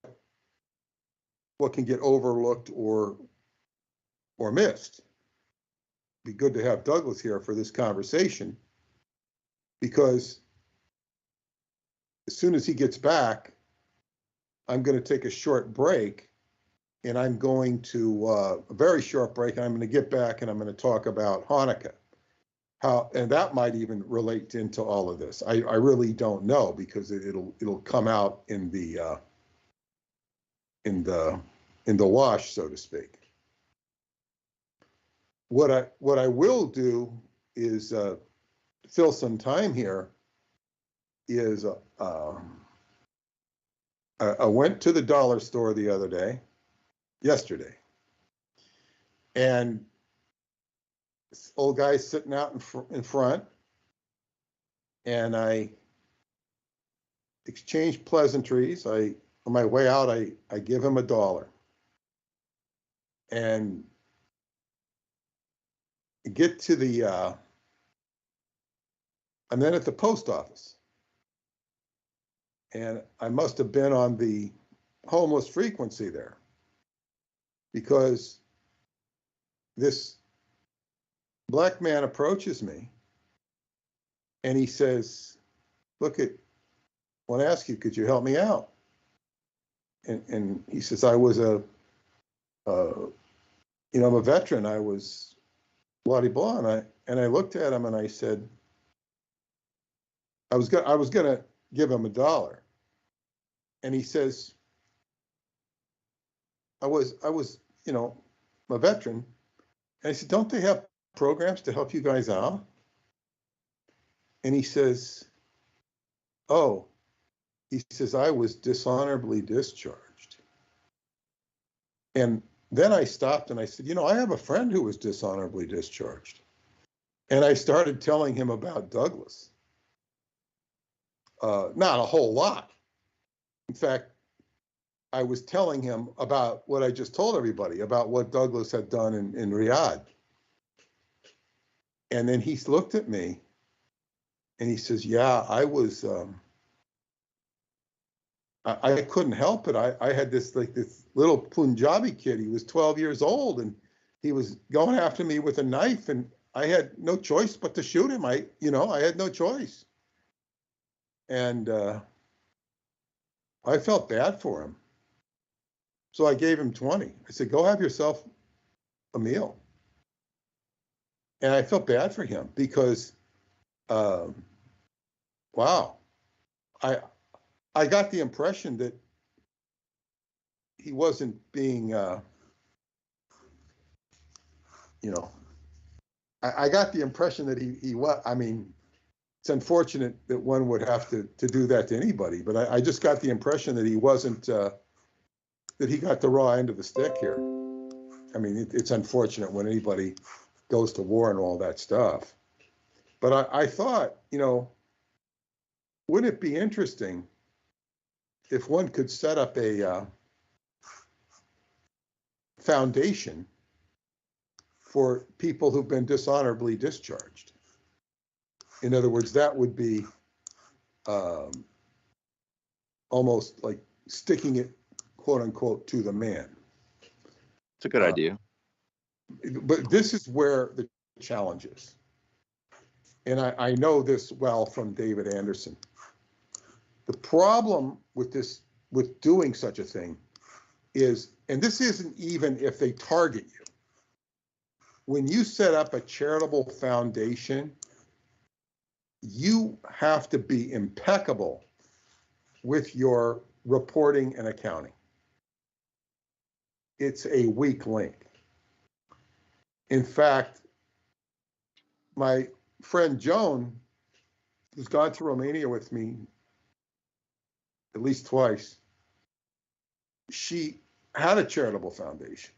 can get overlooked or missed. Be good to have Douglas here for this conversation, because as soon as he gets back, I'm going to take a short break, and I'm going to a very short break. And I'm going to get back and I'm going to talk about Hanukkah, and that might even relate into all of this. I really don't know, because it'll come out in the wash, so to speak. What I will do is fill some time here. Is I went to the dollar store the other day, yesterday, and this old guy's sitting out in front, and I exchanged pleasantries. On my way out, I give him $1, and get to the I'm then at the post office, and I must have been on the homeless frequency there, because this black man approaches me and he says, "Look, I want to ask you, could you help me out?" And he says, "I was I'm a veteran. I was blah blah." And I looked at him and I said, I was gonna give him $1, and he says, I was a veteran. And I said, "Don't they have programs to help you guys out?" And he says, "Oh," he says, "I was dishonorably discharged." And then I stopped and I said, "I have a friend who was dishonorably discharged." And I started telling him about Douglas. Not a whole lot. In fact, I was telling him about what I just told everybody about what Douglas had done in Riyadh. And then he looked at me and he says, "Yeah, I was, I couldn't help it. I had this little Punjabi kid. He was 12 years old, and he was going after me with a knife, and I had no choice but to shoot him. I had no choice." And I felt bad for him. So I gave him 20. I said, "Go have yourself a meal." And I felt bad for him because, wow, I got the impression that he wasn't being, I got the impression that he was, it's unfortunate that one would have to do that to anybody, but I just got the impression that he wasn't, that he got the raw end of the stick here. It's unfortunate when anybody goes to war and all that stuff. But I thought, wouldn't it be interesting if one could set up a foundation for people who've been dishonorably discharged? In other words, that would be almost like sticking it, quote unquote, to the man. It's a good idea. But this is where the challenge is. And I know this well from David Anderson. The problem with doing such a thing is, and this isn't even if they target you. When you set up a charitable foundation, you have to be impeccable with your reporting and accounting. It's a weak link. In fact, my friend Joan, who's gone to Romania with me at least twice, she had a charitable foundation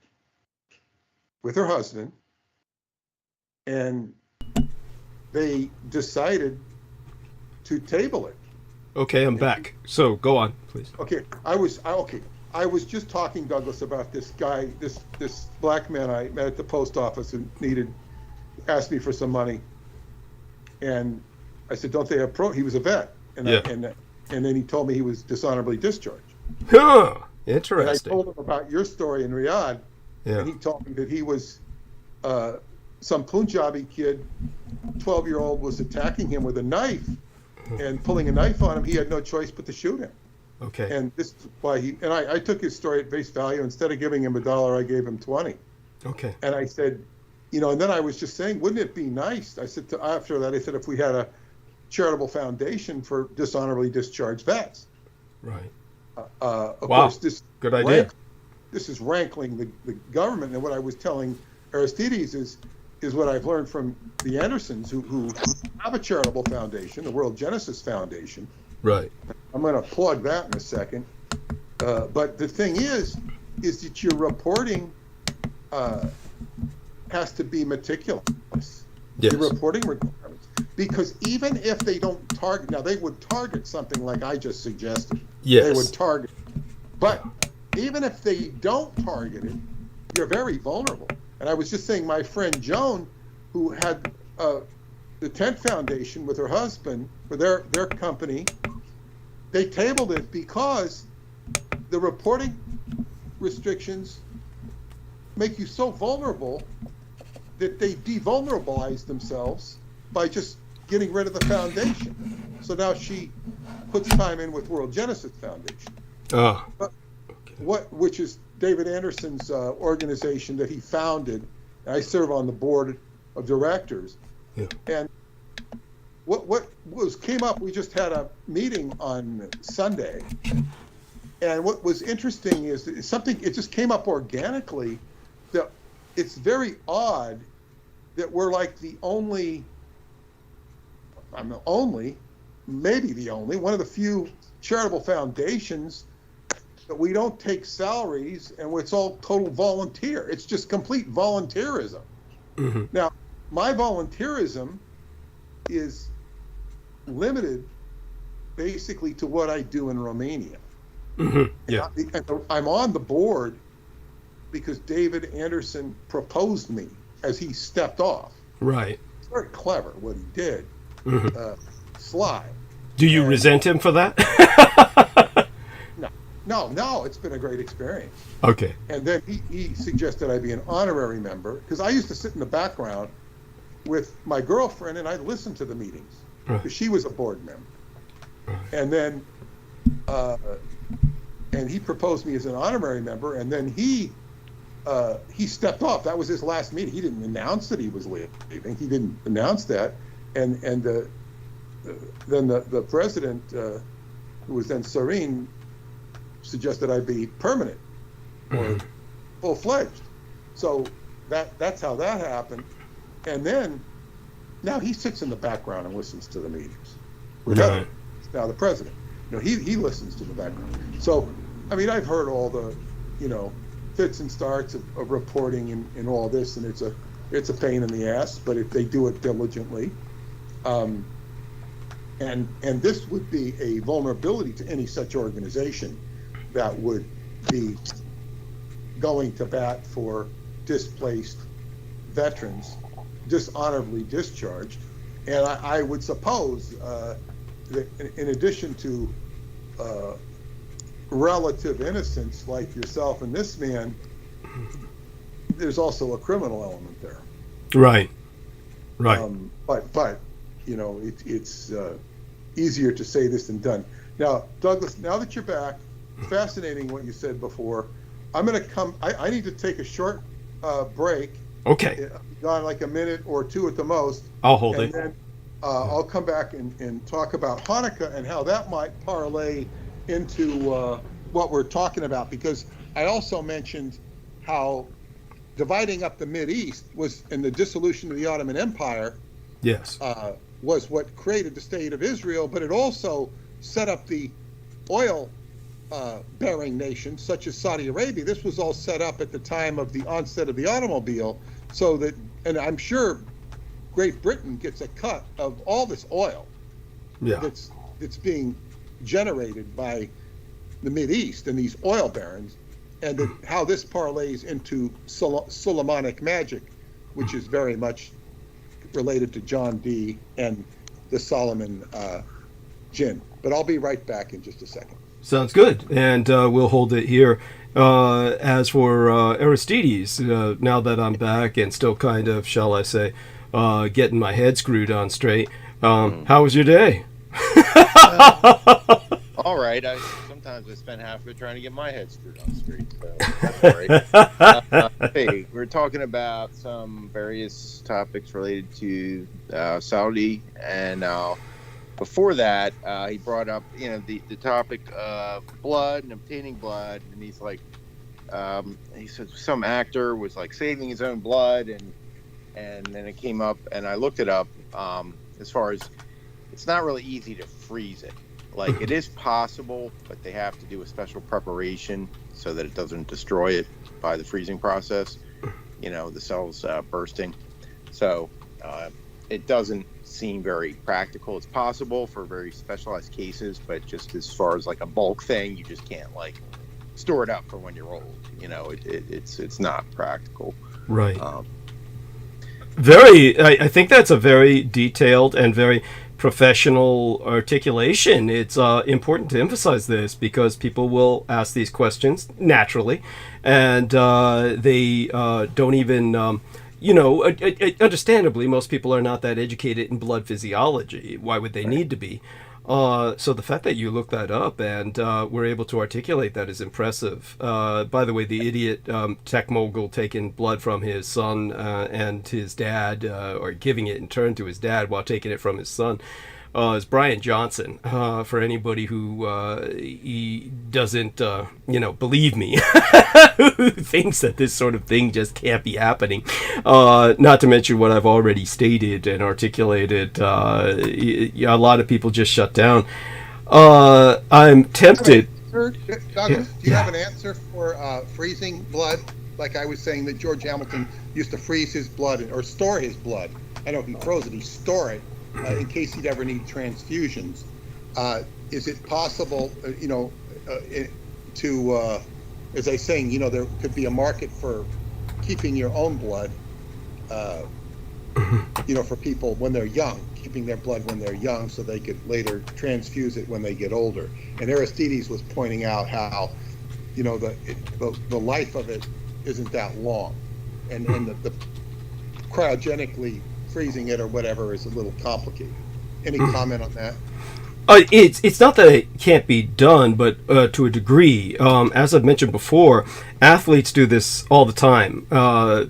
with her husband, and they decided to table it. Okay, I'm back. So go on, please. Okay, I was just talking, Douglas, about this guy, this black man I met at the post office who asked me for some money, and I said, "Don't they have he was a vet, and Yeah. and then he told me he was dishonorably discharged. Huh. And I Interesting. told him about your story in Riyadh, Yeah. and he told me that he was some Punjabi kid, 12-year-old, was attacking him with a knife and pulling a knife on him. He had no choice but to shoot him. Okay. And this is why I took his story at face value. Instead of giving him $1, I gave him 20. Okay. And I said, and then I was just saying, wouldn't it be nice? I said, after that, I said, if we had a charitable foundation for dishonorably discharged vets. Right. Of Wow. course, this Good idea. This is rankling the government. And what I was telling Aristides is what I've learned from the Andersons, who have a charitable foundation, the World Genesis Foundation. Right. I'm going to plug that in a second. But the thing is that your reporting has to be meticulous. Yes. Your reporting requirements. Because even if they don't target, now they would target something like I just suggested. Yes. They would target. But even if they don't target it, you're very vulnerable. And I was just saying, my friend Joan, who had the Tent Foundation with her husband for their company, they tabled it because the reporting restrictions make you so vulnerable that they devulnerabilize themselves by just getting rid of the foundation. So now she puts time in with World Genesis Foundation. Ah. Which is David Anderson's organization that he founded. I serve on the board of directors. Yeah. And what came up, we just had a meeting on Sunday, and what was interesting is that it just came up organically, that it's very odd that we're like maybe the only, one of the few charitable foundations that we don't take salaries, and it's all total volunteer. It's just complete volunteerism. Mm-hmm. Now, my volunteerism is limited basically to what I do in Romania. Mm-hmm. Yeah. I'm on the board because David Anderson proposed me as he stepped off. Right. It's very clever what he did. Mm-hmm. Sly. Do you resent him for that? No, it's been a great experience. Okay. And then he suggested I be an honorary member, because I used to sit in the background with my girlfriend and I'd listen to the meetings, because she was a board member. And then and he proposed me as an honorary member, and then he stepped off. That was his last meeting. He didn't announce that he was leaving. He didn't announce that. And then the president, who was then Serene, suggested I be permanent or full-fledged. So that's how that happened. And then now he sits in the background and listens to the meetings. Right. Now the president, he listens to the background. So, I mean, I've heard all the, fits and starts of reporting and all this, and it's a pain in the ass, but if they do it diligently, and this would be a vulnerability to any such organization that would be going to bat for displaced veterans, dishonorably discharged. And I would suppose that in addition to relative innocence like yourself and this man, there's also a criminal element there. Right. But it's easier to say this than done. Now, Douglas, now that you're back, fascinating what you said before. I'm going to come. I need to take a short break. Okay. Gone like a minute or two at the most. I'll hold and it. Then I'll come back and talk about Hanukkah and how that might parlay into what we're talking about. Because I also mentioned how dividing up the Mideast was, in the dissolution of the Ottoman Empire, Yes. was what created the state of Israel, but it also set up the oil bearing nations such as Saudi Arabia. This was all set up at the time of the onset of the automobile, so that, and I'm sure Great Britain gets a cut of all this oil that's being generated by the Mideast and these oil barons, and how this parlays into Solomonic magic, which is very much related to John Dee and the Solomon Jinn. But I'll be right back in just a second. Sounds good, and we'll hold it here. As for Aristides, now that I'm back and still kind of, shall I say, getting my head screwed on straight, how was your day? All right. Sometimes I spend half of it trying to get my head screwed on straight. So that's all right. Hey, we're talking about some various topics related to Saudi, and before that, he brought up, the topic of blood and obtaining blood, and he's like, he said some actor was like saving his own blood, and then it came up, and I looked it up. As far as, it's not really easy to freeze it. Like, it is possible, but they have to do a special preparation so that it doesn't destroy it by the freezing process. The cells bursting. So it doesn't seem very practical. It's possible for very specialized cases, but just as far as like a bulk thing, you just can't like store it up for when you're old. It's not practical. Right. I think that's a very detailed and very professional articulation. It's important to emphasize this because people will ask these questions naturally, and they don't even, understandably, most people are not that educated in blood physiology. Why would they need to be? So the fact that you looked that up and were able to articulate that is impressive. By the way, the idiot tech mogul taking blood from his son and his dad, or giving it in turn to his dad while taking it from his son, is Brian Johnson. For anybody who he doesn't, believe me, who thinks that this sort of thing just can't be happening. Not to mention what I've already stated and articulated. A lot of people just shut down. I'm tempted. Douglas, do you have an answer for freezing blood? Like I was saying that George Hamilton used to freeze his blood or store his blood. I know he froze it, he store it in case he'd ever need transfusions. Is it possible, to, as I was saying, there could be a market for keeping your own blood, for people when they're young, keeping their blood when they're young so they could later transfuse it when they get older. And Aristides was pointing out how, the life of it isn't that long, and the cryogenically freezing it or whatever is a little complicated. Any comment on that? It's not that it can't be done, but to a degree. As I've mentioned before, athletes do this all the time.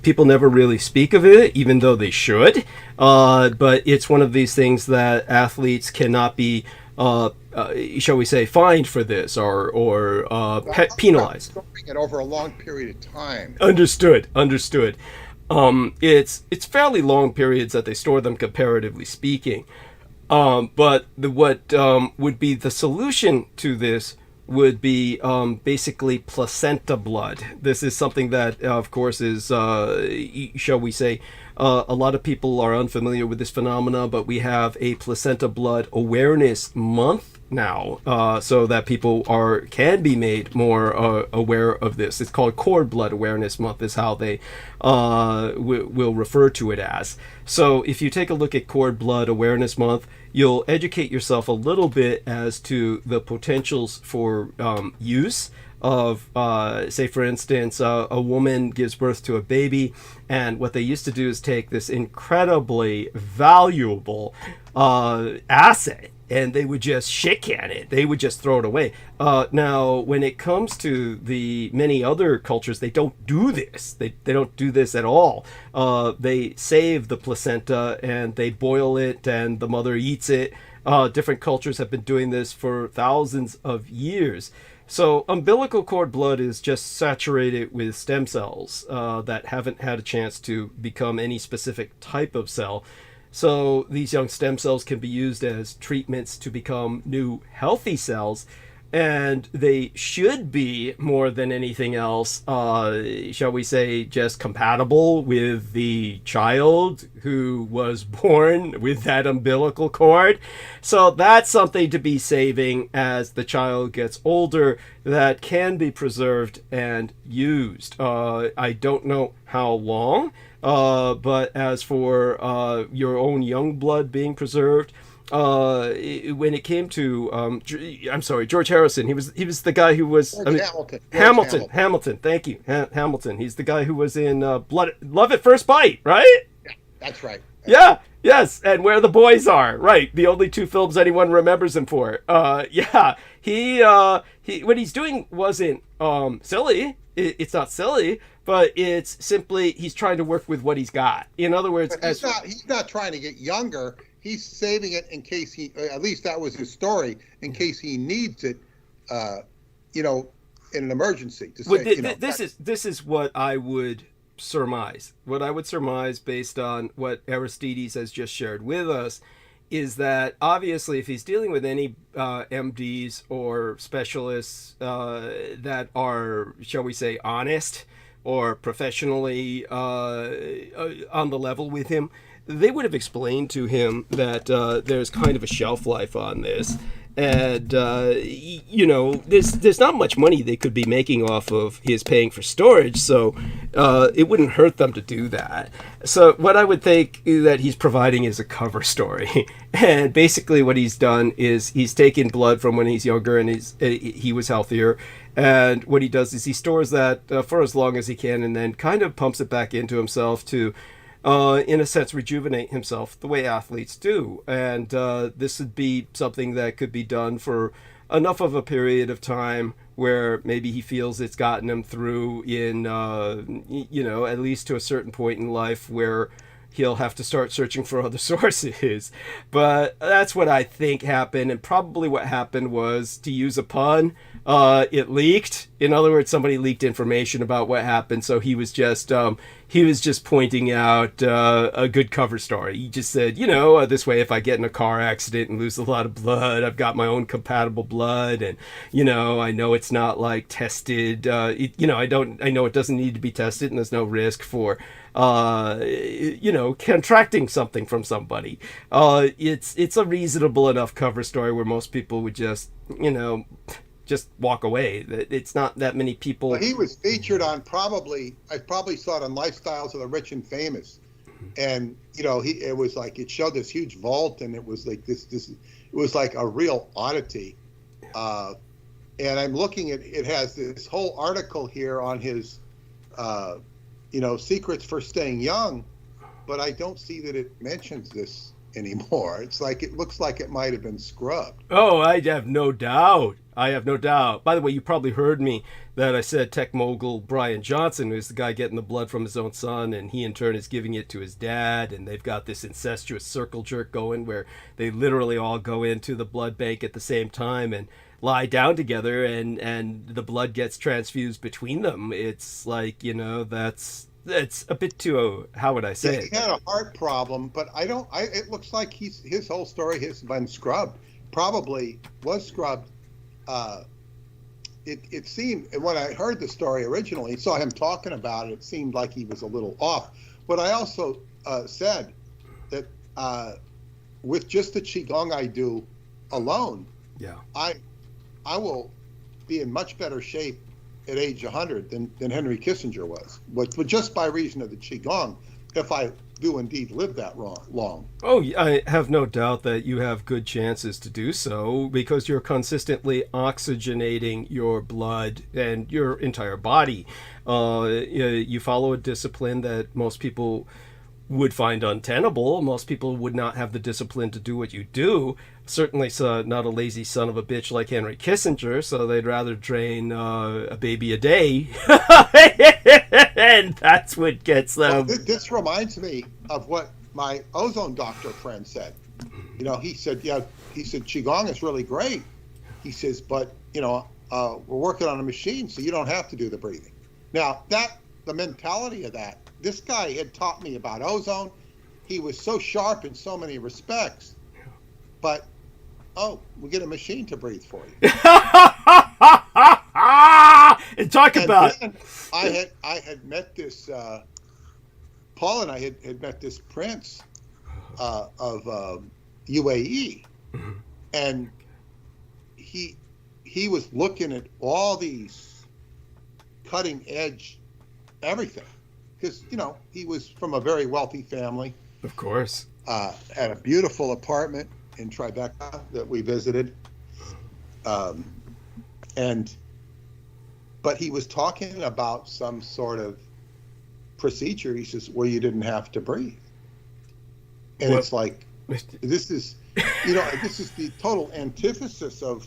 People never really speak of it, even though they should. But it's one of these things that athletes cannot be, shall we say, fined for this or penalized. Storing it over a long period of time. Understood. It's fairly long periods that they store them, comparatively speaking. But what would be the solution to this would be basically placenta blood. This is something that, of course, is, shall we say, a lot of people are unfamiliar with this phenomena, but we have a placenta blood awareness month now, so that people can be made more aware of this. It's called Cord Blood Awareness Month, is how they will refer to it as. So if you take a look at Cord Blood Awareness Month, you'll educate yourself a little bit as to the potentials for use of, say, for instance, a woman gives birth to a baby, and what they used to do is take this incredibly valuable asset and they would just shit can it. They would just throw it away. Now, when it comes to the many other cultures, they don't do this. They don't do this at all. They save the placenta and they boil it and the mother eats it. Different cultures have been doing this for thousands of years. So umbilical cord blood is just saturated with stem cells that haven't had a chance to become any specific type of cell. So these young stem cells can be used as treatments to become new healthy cells. And they should be, more than anything else, shall we say, just compatible with the child who was born with that umbilical cord. So that's something to be saving as the child gets older that can be preserved and used. I don't know how long, but as for your own young blood being preserved, when it came to I'm sorry, George Harrison, he was the guy who was Hamilton, thank you, Hamilton. He's the guy who was in Love at First Bite, right? Yeah, that's right. Yeah, yes, and Where the Boys Are, right? The only two films anyone remembers him for. Yeah, he what he's doing wasn't silly. It's not silly, but it's simply he's trying to work with what he's got. In other words, he's not trying to get younger. He's saving it in case he, at least that was his story, in case he needs it, in an emergency. This is what I would surmise. What I would surmise based on what Aristides has just shared with us is that obviously if he's dealing with any MDs or specialists that are, shall we say, honest or professionally on the level with him, they would have explained to him that there's kind of a shelf life on this. And, there's not much money they could be making off of his paying for storage, so it wouldn't hurt them to do that. So what I would think that he's providing is a cover story. And basically what he's done is he's taken blood from when he's younger and he was healthier. And what he does is he stores that for as long as he can and then kind of pumps it back into himself to in a sense, rejuvenate himself the way athletes do. And this would be something that could be done for enough of a period of time where maybe he feels it's gotten him through in, at least to a certain point in life where he'll have to start searching for other sources. But that's what I think happened. And probably what happened was, to use a pun, it leaked. In other words, somebody leaked information about what happened. So he was just pointing out a good cover story. He just said, this way, if I get in a car accident and lose a lot of blood, I've got my own compatible blood. And, I know it's not like tested. I know it doesn't need to be tested and there's no risk for, contracting something from somebody. It's a reasonable enough cover story where most people would just walk away. It's not that many people. Well, he was featured on I probably saw it on Lifestyles of the Rich and Famous. And, it was like, it showed this huge vault and it was like this, it was like a real oddity. And I'm looking at, it has this whole article here on his, secrets for staying young, but I don't see that it mentions this anymore. It's like, it looks like it might have been scrubbed. Oh, I have no doubt. By the way, you probably heard me that I said tech mogul Brian Johnson is the guy getting the blood from his own son, and he in turn is giving it to his dad, and they've got this incestuous circle jerk going where they literally all go into the blood bank at the same time and lie down together, and the blood gets transfused between them. It's like, that's a bit too, how would I say it? He had a heart problem, but it looks like his whole story has been scrubbed. Probably was scrubbed. It seemed, when I heard the story originally, saw him talking about it, it seemed like he was a little off. But I also said that with just the Qigong I do alone, yeah, I will be in much better shape at age 100 than Henry Kissinger was, but just by reason of the Qigong, if I do indeed live that long. Oh, I have no doubt that you have good chances to do so because you're consistently oxygenating your blood and your entire body. You follow a discipline that most people would find untenable. Most people would not have the discipline to do what you do. Certainly not a lazy son of a bitch like Henry Kissinger, so they'd rather drain a baby a day. And that's what gets them. Well, this reminds me of what my ozone doctor friend said. You know, he said Qigong is really great. He says, but, you know, we're working on a machine, so you don't have to do the breathing. Now, the mentality of that, this guy had taught me about ozone. He was so sharp in so many respects. But, we get a machine to breathe for you. And talk about... I had met this, Paul and I had met this prince of UAE. And he was looking at all these cutting edge everything, because, you know, he was from a very wealthy family, of course, had a beautiful apartment in Tribeca that we visited, but he was talking about some sort of procedure, he says, where you didn't have to breathe. And it's like, this is the total antithesis of,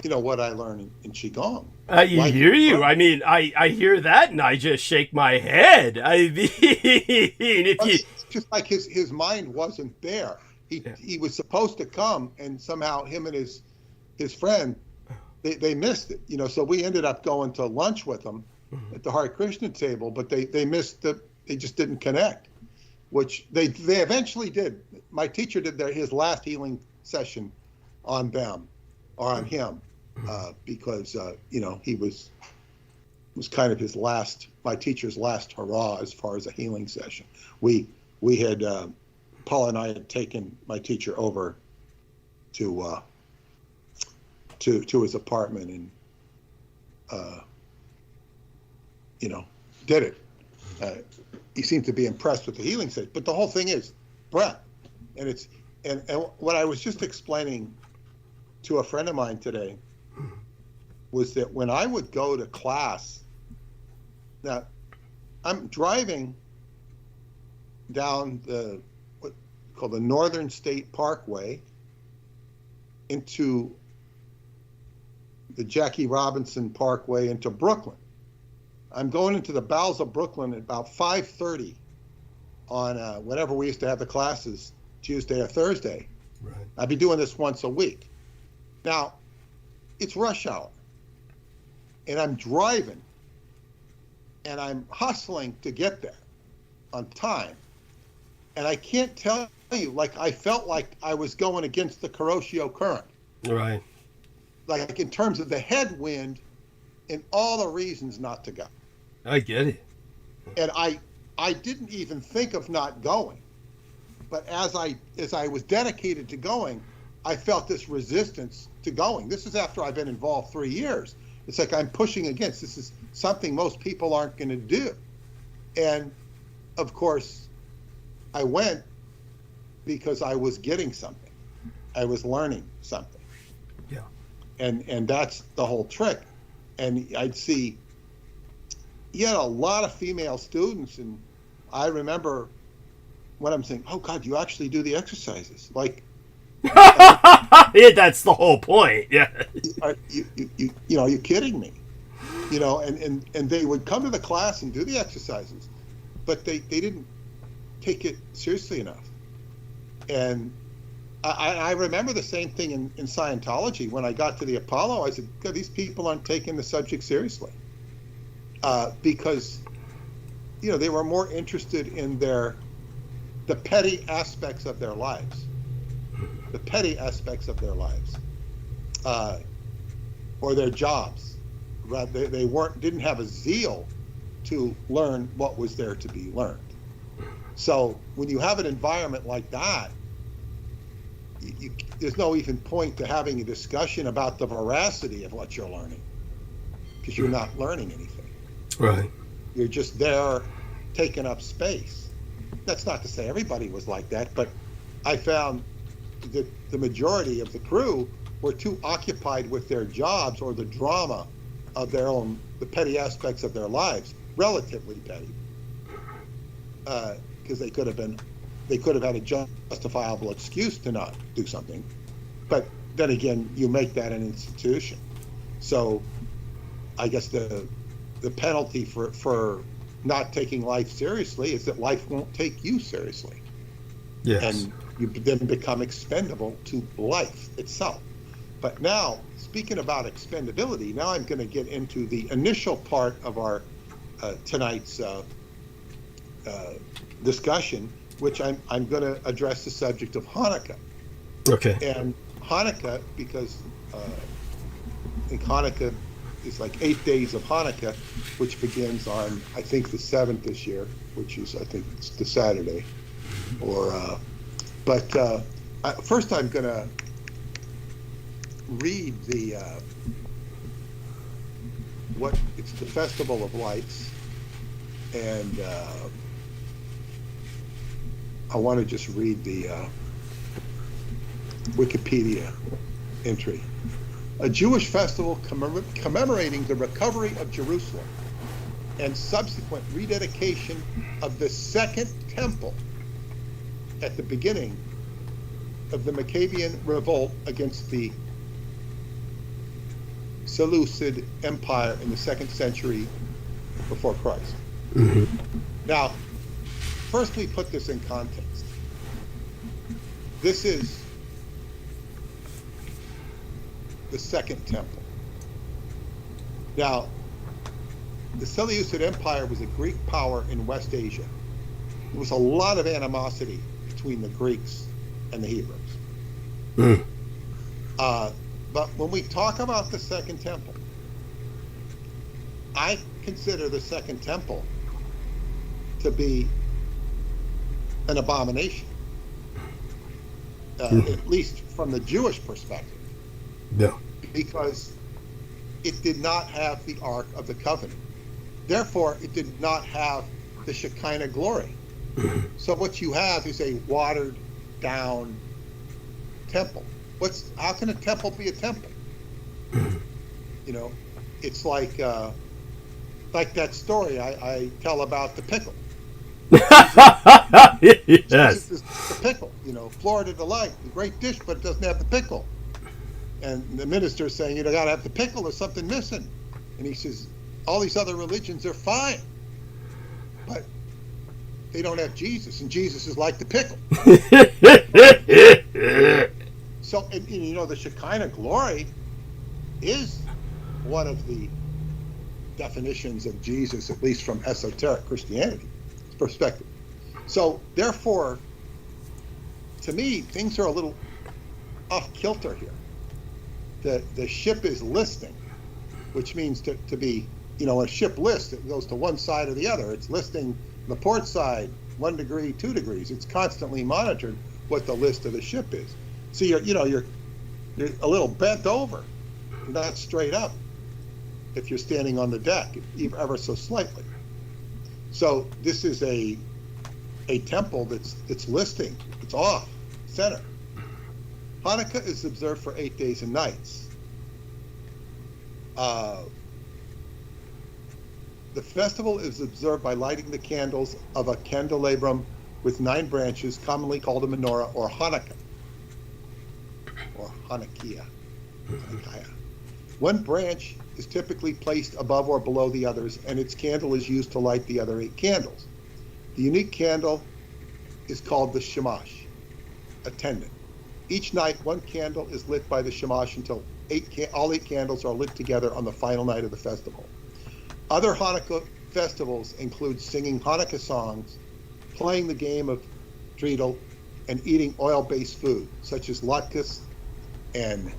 you know, what I learned in Qigong. Hear you. I mean, I hear that and I just shake my head. I mean, it's just like his mind wasn't there. He was supposed to come, and somehow him and his friend, they missed it. You know, so we ended up going to lunch with them at the Hare Krishna table, but they missed they just didn't connect, which they eventually did. My teacher did his last healing session on them, or on him. Because you know, he was kind of my teacher's last hurrah as far as a healing session. We had Paul and I had taken my teacher over to his apartment and you know, did it. He seemed to be impressed with the healing session, but the whole thing is breath, and what I was just explaining to a friend of mine today was that when I would go to class, now I'm driving down what called the Northern State Parkway into the Jackie Robinson Parkway into Brooklyn. I'm going into the bowels of Brooklyn at about 5:30 on whenever we used to have the classes, Tuesday or Thursday. Right. I'd be doing this once a week. Now, it's rush hour, and I'm driving, and I'm hustling to get there on time. And I can't tell you, like, I felt like I was going against the Kuroshio current. Right. Like, in terms of the headwind and all the reasons not to go. I get it. And I didn't even think of not going. But as I was dedicated to going, I felt this resistance to going. This is after I've been involved 3 years. It's like I'm pushing against. This is something most people aren't going to do. And of course, I went because I was getting something. I was learning something. Yeah. And that's the whole trick. And I'd see, you had a lot of female students, and I remember when I'm saying, oh God, you actually do the exercises. Like, yeah, that's the whole point. Yeah. You know, are you kidding me? You know, and they would come to the class and do the exercises, but they didn't take it seriously enough. And I remember the same thing in Scientology. When I got to the Apollo, I said, God, these people aren't taking the subject seriously. Because, you know, they were more interested in the petty aspects of their lives. The petty aspects of their lives, or their jobs. They didn't have a zeal to learn what was there to be learned. So when you have an environment like that, there's no even point to having a discussion about the veracity of what you're learning, because you're not learning anything. Right. You're just there taking up space. That's not to say everybody was like that, but I found that the majority of the crew were too occupied with their jobs or the drama of their own, the petty aspects of their lives, relatively petty, because they could have had a justifiable excuse to not do something. But then again, you make that an institution. So I guess the penalty for not taking life seriously is that life won't take you seriously. Yes. And you then become expendable to life itself. But now, speaking about expendability, now I'm going to get into the initial part of our tonight's discussion, which I'm going to address the subject of Hanukkah. Okay. And Hanukkah, because I think Hanukkah is like 8 days of Hanukkah, which begins on, I think, the 7th this year, which is, I think, it's the Saturday. But first I'm going to read it's the Festival of Lights, and I want to just read the Wikipedia entry. A Jewish festival commemorating the recovery of Jerusalem and subsequent rededication of the Second Temple at the beginning of the Maccabean revolt against the Seleucid Empire in the 2nd century before Christ. Mm-hmm. Now, first we put this in context. This is the Second Temple. Now, the Seleucid Empire was a Greek power in West Asia. There was a lot of animosity between the Greeks and the Hebrews. Mm. But when we talk about the Second Temple, I consider the Second Temple to be an abomination, at least from the Jewish perspective. No. Because it did not have the Ark of the Covenant. Therefore, it did not have the Shekinah glory. So what you have is a watered down temple. How can a temple be a temple? You know, it's like that story I tell about the pickle. Yes. The pickle, you know, Florida Delight, the great dish, but it doesn't have the pickle. And the minister is saying, you know, got to have the pickle, there's something missing. And he says, all these other religions are fine, but they don't have Jesus, and Jesus is like the pickle. So, and, you know, the Shekinah glory is one of the definitions of Jesus, at least from esoteric Christianity perspective. So, therefore, to me, things are a little off kilter here. The ship is listing, which means to be, you know, a ship lists, it goes to one side or the other. It's listing the port side, 1 degree, 2 degrees. It's constantly monitored what the list of the ship is. So you're a little bent over. You're not straight up if you're standing on the deck, ever so slightly. So this is a temple that's listing. It's off center. Hanukkah is observed for 8 days and nights. The festival is observed by lighting the candles of a candelabrum with 9 branches, commonly called a menorah or Hanukkah, or Hanukkah. One branch is typically placed above or below the others, and its candle is used to light the other 8 candles. The unique candle is called the shamash, attendant. Each night, 1 candle is lit by the shamash until all 8 candles are lit together on the final night of the festival. Other Hanukkah festivals include singing Hanukkah songs, playing the game of dreidel, and eating oil-based food, such as latkes and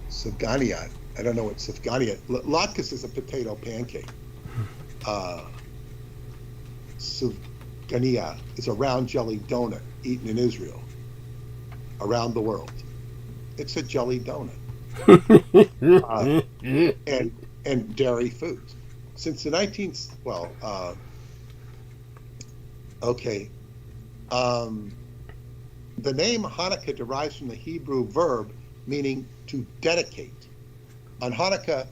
sufganiyat. I don't know what sufganiyat. Latkes is a potato pancake. Sufganiyat is a round jelly donut eaten in Israel, around the world. It's a jelly donut. And dairy foods. Since the 19th, the name Hanukkah derives from the Hebrew verb meaning to dedicate. On Hanukkah,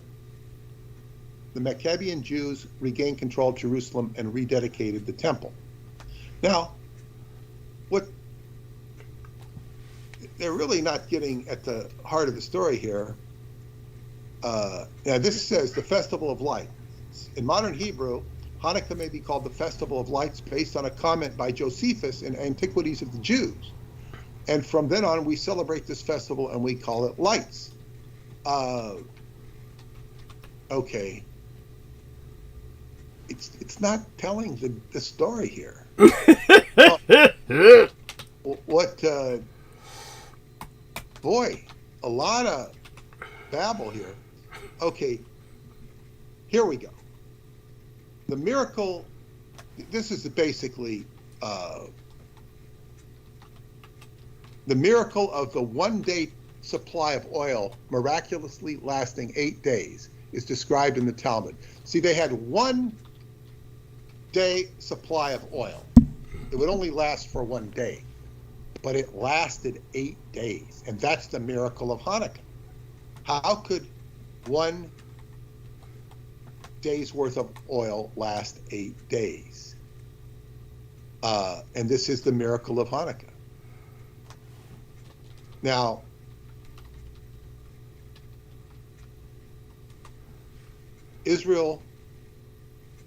the Maccabean Jews regained control of Jerusalem and rededicated the temple. Now, what they're really not getting at the heart of the story here. Now, this says the Festival of Lights. In modern Hebrew, Hanukkah may be called the Festival of Lights based on a comment by Josephus in Antiquities of the Jews. And from then on, we celebrate this festival and we call it lights. Okay. It's not telling the story here. Boy, a lot of babble here. Okay, here we go. The miracle, this is basically the miracle of the 1 day supply of oil miraculously lasting 8 days is described in the Talmud. See, they had 1 day supply of oil. It would only last for 1 day, but it lasted 8 days. And that's the miracle of Hanukkah. How could 1 day's worth of oil last 8 days? And this is the miracle of Hanukkah. Now, Israel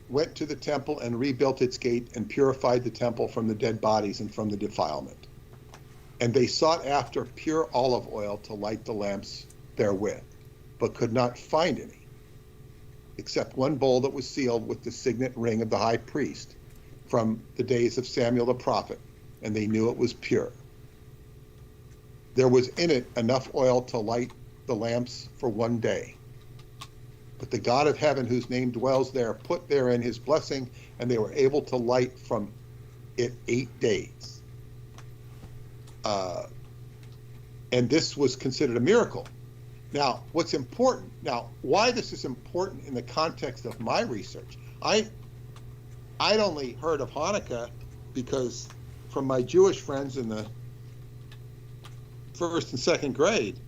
went to the temple and rebuilt its gate and purified the temple from the dead bodies and from the defilement. And they sought after pure olive oil to light the lamps therewith, but could not find any, except 1 bowl that was sealed with the signet ring of the high priest from the days of Samuel the prophet, and they knew it was pure. There was in it enough oil to light the lamps for 1 day. But the God of heaven, whose name dwells there, put therein his blessing, and they were able to light from it 8 days. And this was considered a miracle. Now, what's important, why this is important in the context of my research, I'd only heard of Hanukkah because from my Jewish friends in the 1st and 2nd grade,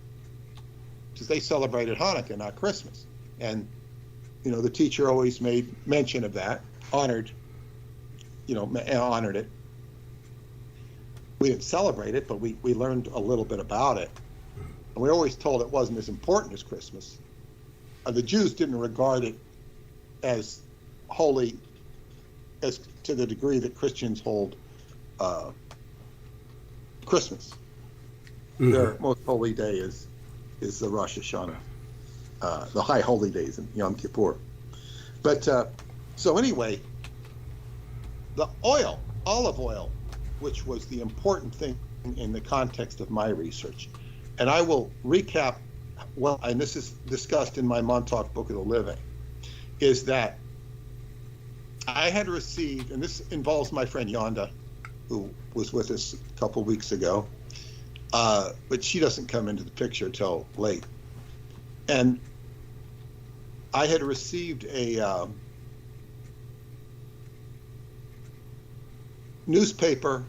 because they celebrated Hanukkah, not Christmas. And, the teacher always made mention of that, honored it. We didn't celebrate it, but we learned a little bit about it. And we were always told it wasn't as important as Christmas. The Jews didn't regard it as holy as to the degree that Christians hold Christmas. Mm-hmm. Their most holy day is the Rosh Hashanah, the high holy days in Yom Kippur. But so anyway, the olive oil, which was the important thing in the context of my research. And I will recap, and this is discussed in my Montauk Book of the Living, is that I had received, and this involves my friend Yonder, who was with us a couple weeks ago, but she doesn't come into the picture till late. And I had received a newspaper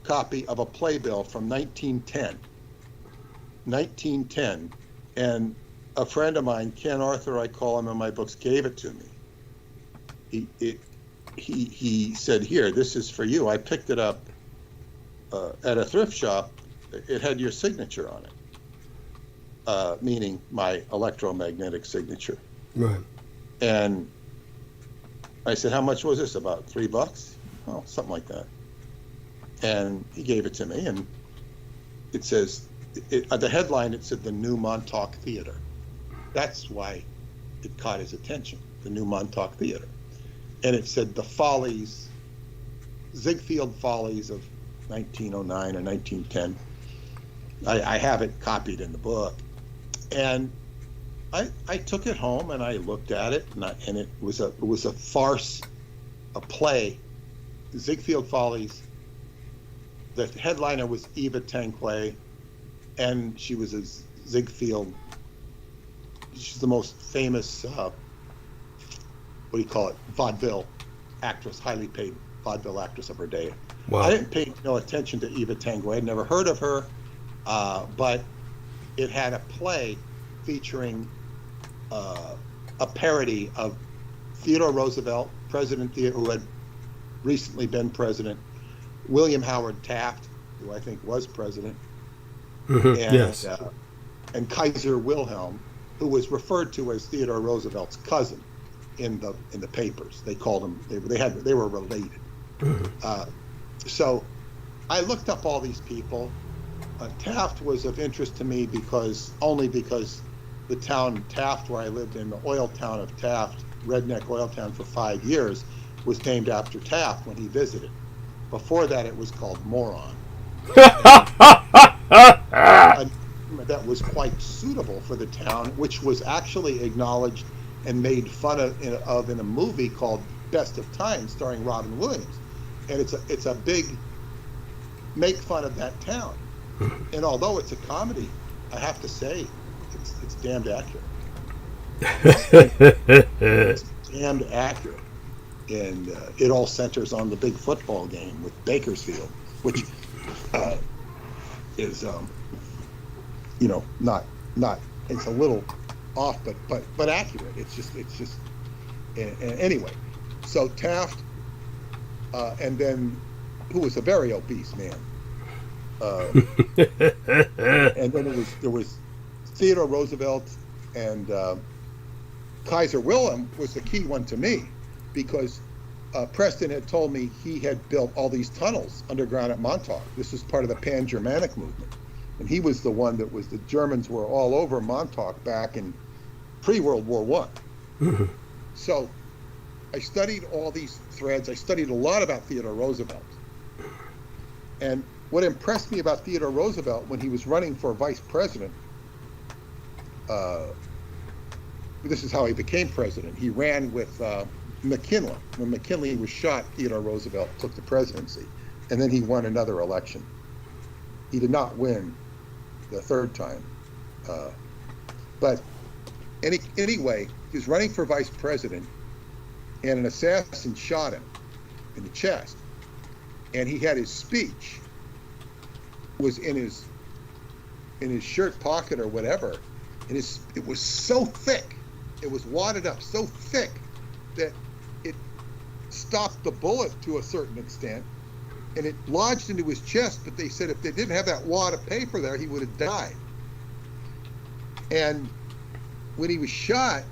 copy of a playbill from 1910, and a friend of mine, Ken Arthur, I call him in my books, gave it to me. He said, "Here, this is for you." I picked it up at a thrift shop. It had your signature on it, meaning my electromagnetic signature. Right. And I said, "How much was this? About $3?" Oh, something like that. And he gave it to me, and it says, at the headline, it said the New Montauk Theater. That's why it caught his attention, the New Montauk Theater. And it said the Follies, Ziegfeld Follies of 1909 or 1910. I have it copied in the book. And I took it home and I looked at it, and it was a farce, a play, Ziegfeld Follies. The headliner was Eva Tanquay, and she was a Ziegfeld. She's the most famous, vaudeville actress, highly paid vaudeville actress of her day. Wow. I didn't pay no attention to Eva Tanquay. I'd never heard of her, but it had a play featuring a parody of Theodore Roosevelt, President Theodore, who had recently been president, William Howard Taft, who I think was president, and, Yes. And Kaiser Wilhelm, who was referred to as Theodore Roosevelt's cousin in the papers. They called him, they were related. So I looked up all these people. Taft was of interest to me because the town Taft, where I lived in, the oil town of Taft, redneck oil town for 5 years, was named after Taft when he visited. Before that, it was called Moron. That was quite suitable for the town, which was actually acknowledged and made fun of in a movie called Best of Times, starring Robin Williams. And it's a big make fun of that town. And although it's a comedy, I have to say it's damned accurate. It's damned accurate. And it all centers on the big football game with Bakersfield, which is not it's a little off, but accurate. It's just anyway. So Taft, and then who was a very obese man, and then there was Theodore Roosevelt, and Kaiser Wilhelm was the key one to me, because Preston had told me he had built all these tunnels underground at Montauk. This was part of the Pan-Germanic movement. And he was the one the Germans were all over Montauk back in pre-World War I. So I studied all these threads. I studied a lot about Theodore Roosevelt. And what impressed me about Theodore Roosevelt when he was running for vice president, this is how he became president. He ran with McKinley. When McKinley was shot, Theodore Roosevelt took the presidency, and then he won another election. He did not win the third time. But anyway, he was running for vice president, and an assassin shot him in the chest. And he had his speech was in his shirt pocket or whatever, and it was so thick, it was wadded up so thick that it stopped the bullet to a certain extent, and it lodged into his chest. But they said if they didn't have that wad of paper there, he would have died. And when he was shot,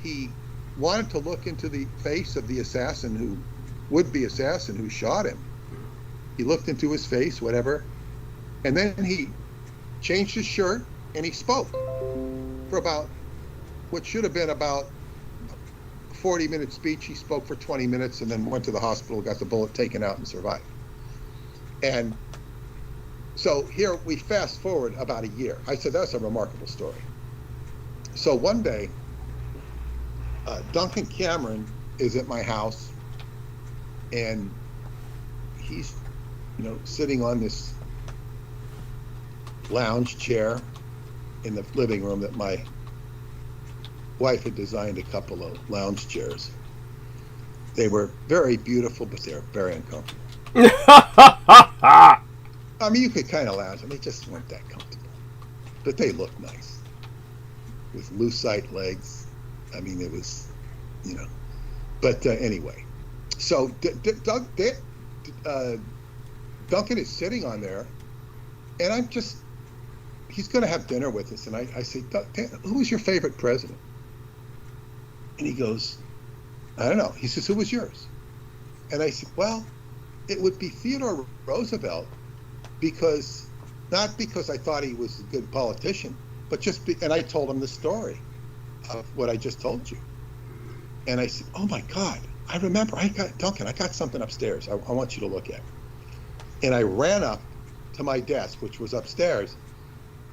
he wanted to look into the face of the would-be assassin who shot him. He looked into his face, whatever, and then he changed his shirt and he spoke for about what should have been about 40-minute speech. He spoke for 20 minutes and then went to the hospital, got the bullet taken out, and survived. And so here we fast forward about a year. I said, that's a remarkable story. So one day, Duncan Cameron is at my house, and he's, sitting on this lounge chair in the living room that my wife had designed a couple of lounge chairs. They were very beautiful, but they were very uncomfortable. I mean, you could kind of lounge them. They just weren't that comfortable, but they looked nice with lucite legs. I mean, it was, But anyway, so Duncan is sitting on there, and he's going to have dinner with us. And I say, who was your favorite president? And he goes, I don't know. He says, who was yours? And I said, well, it would be Theodore Roosevelt, not because I thought he was a good politician, but and I told him the story of what I just told you. And I said, oh my God, I remember, Duncan, I got something upstairs I want you to look at. And I ran up to my desk, which was upstairs,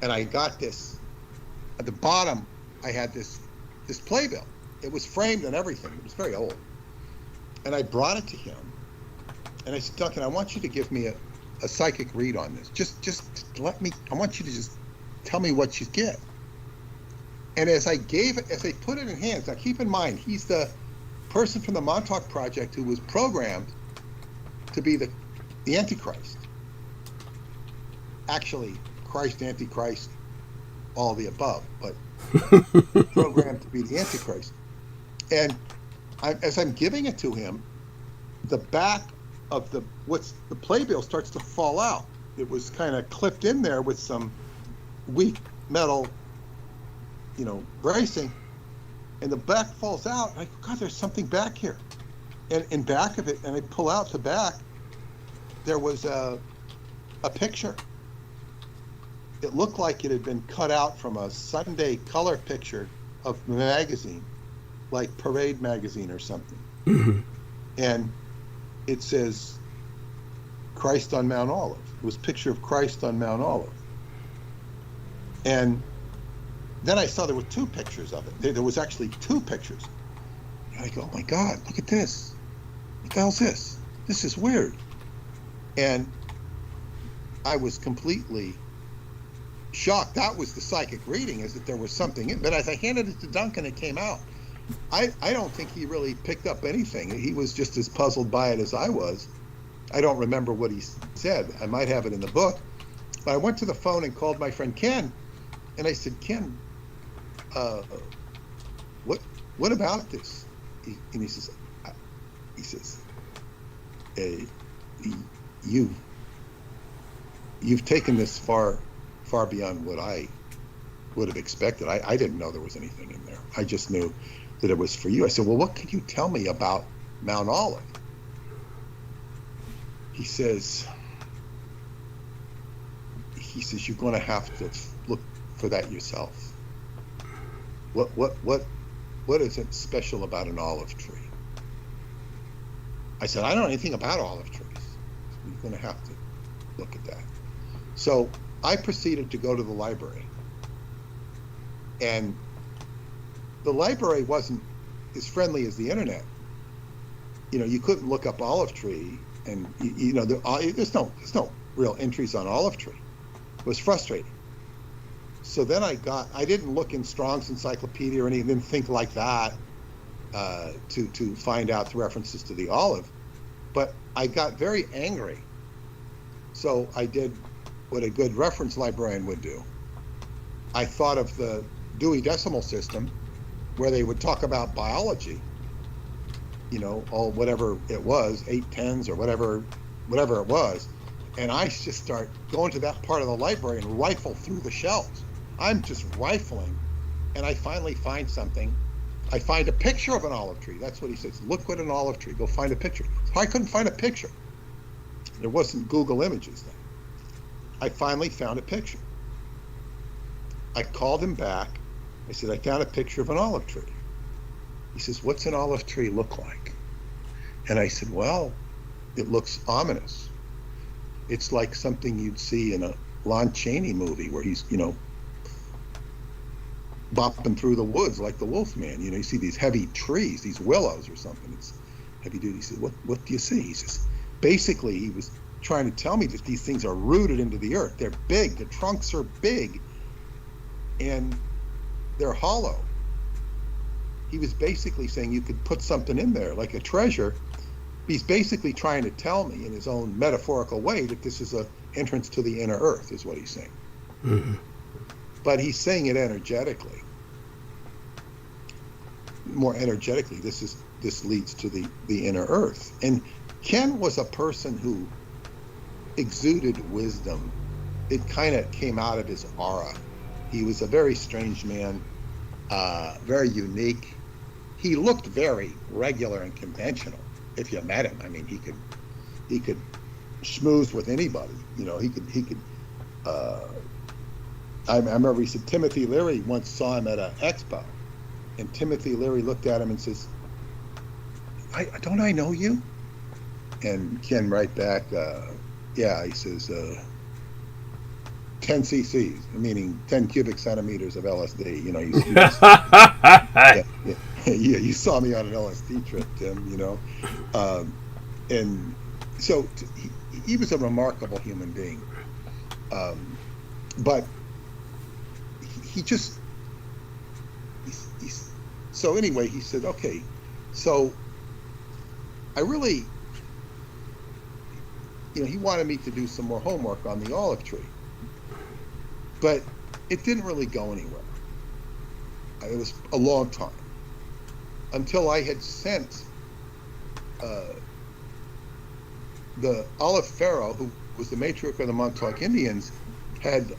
and I got this. At the bottom, I had this playbill. It was framed and everything. It was very old. And I brought it to him, and I said, Duncan, I want you to give me a psychic read on this. Just I want you to just tell me what you get. And as I put it in hands, now keep in mind, he's the person from the Montauk Project who was programmed to be the Antichrist. Actually, Christ, Antichrist, all the above, but programmed to be the Antichrist. And as I'm giving it to him, the back of the playbill starts to fall out. It was kind of clipped in there with some weak metal, bracing, and the back falls out. And I go, God, there's something back here. And in back of it, and I pull out the back, there was a picture. It looked like it had been cut out from a Sunday color picture of a magazine, like Parade magazine or something. Mm-hmm. And it says Christ on Mount Olive. It was a picture of Christ on Mount Olive. And then I saw there were two pictures of it. There was actually two pictures. And I go, oh my God, look at this. What the hell's this? This is weird. And I was completely shocked. That was the psychic reading, is that there was something in. But as I handed it to Duncan, it came out. I don't think he really picked up anything. He was just as puzzled by it as I was. I don't remember what he said. I might have it in the book. But I went to the phone and called my friend Ken, and I said, Ken, what about this? And he says, you've taken this far beyond what I would have expected. I didn't know there was anything in there. I just knew that it was for you. I said, well, what can you tell me about Mount Olive? He says, you're going to have to look for that yourself. What is it special about an olive tree? I said, I don't know anything about olive trees. You're going to have to look at that. So I proceeded to go to the library. And the library wasn't as friendly as the internet. You couldn't look up olive tree, and there's no real entries on olive tree. It was frustrating. So then I didn't look in Strong's Encyclopedia or anything, didn't think like that to find out the references to the olive. But I got very angry. So I did what a good reference librarian would do. I thought of the Dewey Decimal System, where they would talk about biology, all whatever it was, 8 tens or whatever it was. And I just start going to that part of the library and rifle through the shelves. I'm just rifling, and I finally find something. I find a picture of an olive tree. That's what he says. Look at an olive tree. Go find a picture. So I couldn't find a picture. There wasn't Google Images then. I finally found a picture. I called him back. I said, I found a picture of an olive tree. He says, what's an olive tree look like? And I said, well, it looks ominous. It's like something you'd see in a Lon Chaney movie where he's, bopping through the woods like the Wolfman. You see these heavy trees, these willows or something. It's heavy duty. He said, what do you see? He says, basically, he was trying to tell me that these things are rooted into the earth. They're big. The trunks are big, and they're hollow. He was basically saying you could put something in there, like a treasure. He's basically trying to tell me in his own metaphorical way that this is an entrance to the inner earth, is what he's saying. Mm-hmm. But he's saying it energetically. More energetically, this leads to the inner earth. And Ken was a person who exuded wisdom. It kind of came out of his aura. He was a very strange man, very unique. He looked very regular and conventional. If you met him, I mean, he could schmooze with anybody. He could. I remember he said Timothy Leary once saw him at an expo, and Timothy Leary looked at him and says, "Don't I know you?" And Ken right back, "Yeah." He says, 10 cc's, meaning 10 cubic centimeters of LSD. Yeah, you saw me on an LSD trip, Tim. And so he was a remarkable human being, but he's so anyway, he said, okay, so I really, he wanted me to do some more homework on the olive tree, but it didn't really go anywhere. It was a long time. until I had sent the Olive Pharaoh, who was the matriarch of the Montauk Indians, had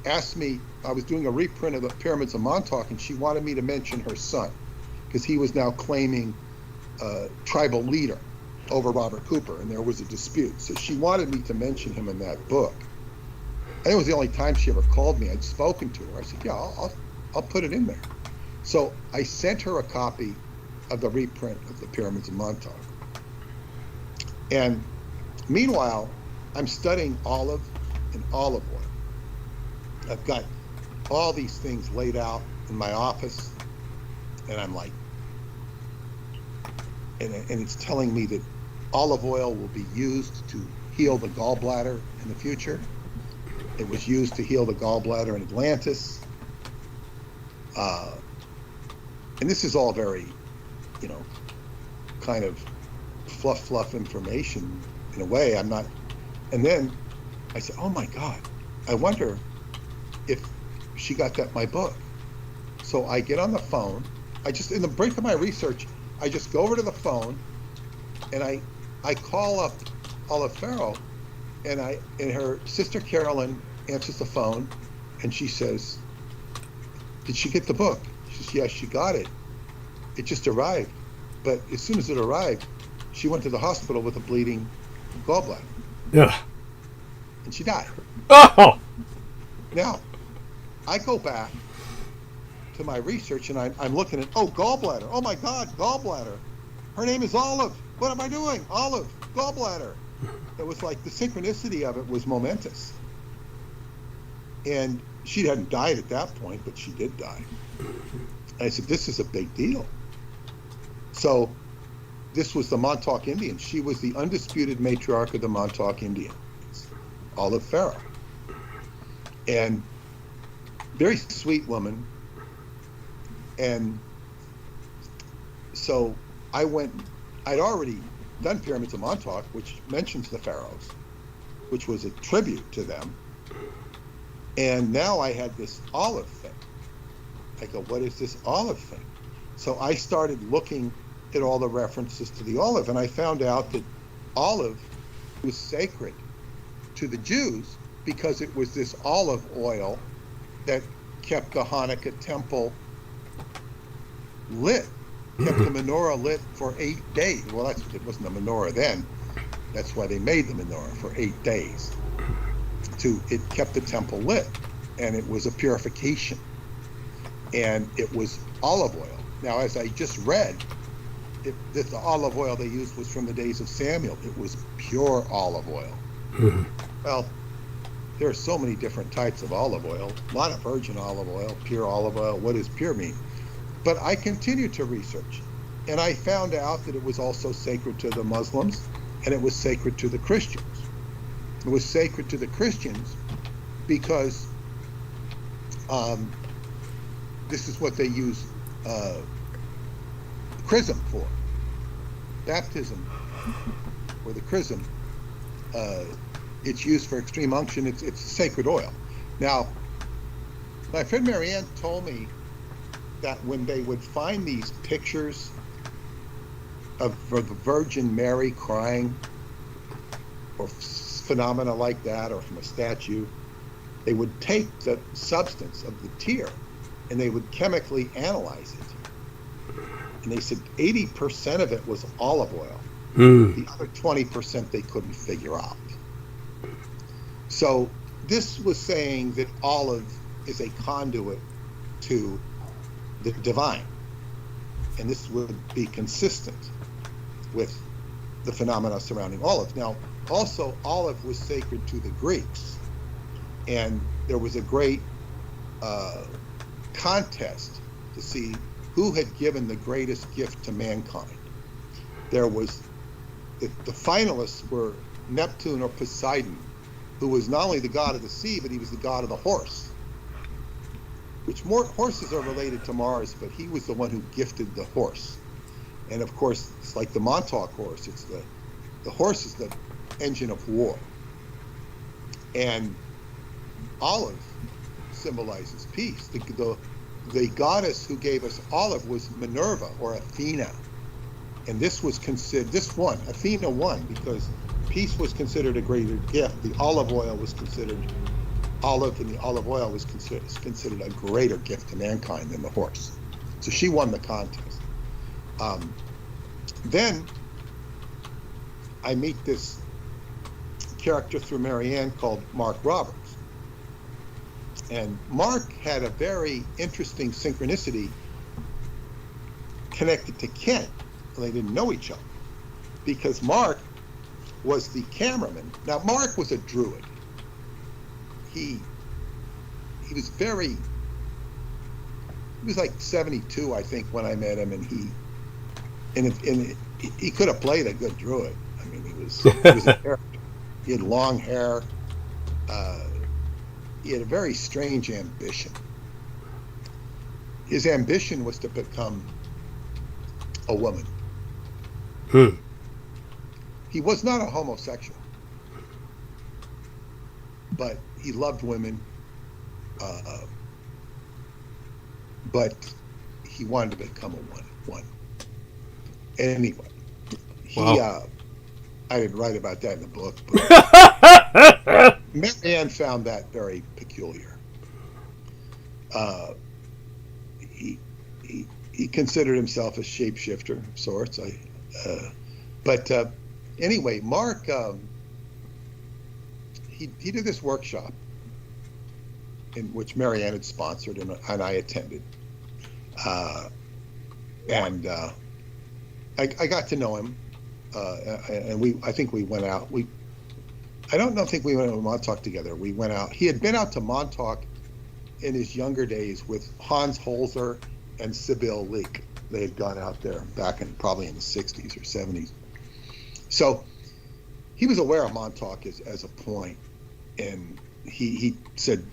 asked me. I was doing a reprint of the Pyramids of Montauk, and she wanted me to mention her son, because he was now claiming tribal leader over Robert Cooper, and there was a dispute. So she wanted me to mention him in that book. And it was the only time she ever called me. I'd spoken to her. I said, yeah, I'll put it in there. So I sent her a copy of the reprint of the Pyramids of Montauk. And meanwhile, I'm studying olive and olive oil. I've got all these things laid out in my office, and I'm like, and it's telling me that olive oil will be used to heal the gallbladder in the future. It was used to heal the gallbladder in Atlantis. And this is all very, kind of fluff information in a way. I'm not. And then I said, oh my God, I wonder if she got my book. So I get on the phone. In the break of my research, I just go over to the phone and I call up Olive Pharaoh, and her sister Carolyn answers the phone, and she says, did she get the book? She says, yes, she got it. It just arrived. But as soon as it arrived, she went to the hospital with a bleeding gallbladder. Yeah. And she died. Oh! Now, I go back to my research, and I'm looking at, gallbladder. Oh my God, gallbladder. Her name is Olive. What am I doing? Olive, gallbladder. It was like the synchronicity of it was momentous. And she hadn't died at that point, but she did die. And I said, this is a big deal. So this was the Montauk Indians. She was the undisputed matriarch of the Montauk Indians, Olive Pharaoh. And very sweet woman. And so I'd already done Pyramids of Montauk, which mentions the pharaohs, which was a tribute to them. And now I had this olive thing. I go, what is this olive thing? So I started looking at all the references to the olive, and I found out that olive was sacred to the Jews because it was this olive oil that kept the Hanukkah temple lit, kept the menorah lit for 8 days. Well, it wasn't a menorah then. That's why they made the menorah for 8 days. It kept the temple lit, and it was a purification. And it was olive oil. Now, as I just read, the olive oil they used was from the days of Samuel. It was pure olive oil. Mm-hmm. Well, there are so many different types of olive oil. A lot of virgin olive oil, pure olive oil. What does pure mean? But I continued to research, and I found out that it was also sacred to the Muslims, and it was sacred to the Christians. It was sacred to the Christians because this is what they use chrism for. Baptism, or the chrism, it's used for extreme unction. It's sacred oil. Now, my friend Marianne told me that when they would find these pictures of the Virgin Mary crying, or phenomena like that, or from a statue, they would take the substance of the tear and they would chemically analyze it. And they said 80% of it was olive oil. The other 20% they couldn't figure out. So this was saying that olive is a conduit to the divine. And this would be consistent with the phenomena surrounding olive. Now, also, olive was sacred to the Greeks. And there was a great contest to see who had given the greatest gift to mankind. There was, the finalists were Neptune or Poseidon, who was not only the god of the sea, but he was the god of the horse. Which horses are related to Mars, but he was the one who gifted the horse. And of course, it's like the Montauk horse. It's the horse is the engine of war. And olive symbolizes peace. The the goddess who gave us olive was Minerva or Athena. And this was considered, Athena won because peace was considered a greater gift. The olive oil was considered, olive and the olive oil was considered a greater gift to mankind than the horse. So she won the contest. Then I meet this character through Marianne called Mark Roberts. And Mark had a very interesting synchronicity connected to Ken. They didn't know each other because Mark was the cameraman. Now, Mark was a druid. He was like 72, I think, when I met him, and he could have played a good druid. I mean, he was a character. He had long hair. He had a very strange ambition. His ambition was to become a woman. He was not a homosexual, but he loved women. But he wanted to become a one. Anyway, Wow. I didn't write about that in the book, but Marianne found that very peculiar. He considered himself a shapeshifter of sorts. But anyway, Mark, he did this workshop in which Marianne had sponsored and I attended. And I got to know him, and I think we went out. I don't think we went to Montauk together. We went out. He had been out to Montauk in his younger days with Hans Holzer and Sybil Leek. They had gone out there back probably in the 60s or 70s. So he was aware of Montauk as a point, and he said,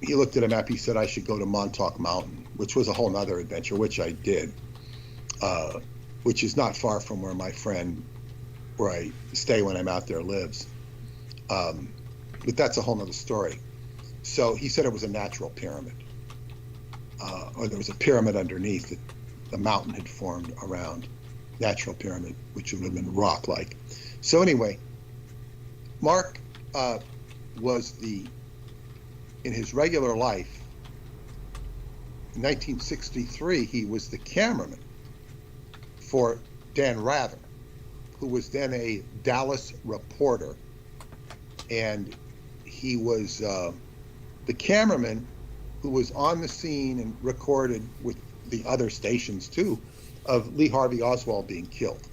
he looked at a map, he said I should go to Montauk Mountain, which was a whole nother adventure, which I did, which is not far from where my friend, where I stay when I'm out there, lives. But that's a whole nother story. So he said it was a natural pyramid, or there was a pyramid underneath that the mountain had formed around. Natural pyramid, which would have been rock-like. So anyway, Mark was in his regular life, in 1963, he was the cameraman for Dan Rather, who was then a Dallas reporter. And he was the cameraman who was on the scene and recorded with the other stations too, of Lee Harvey Oswald being killed.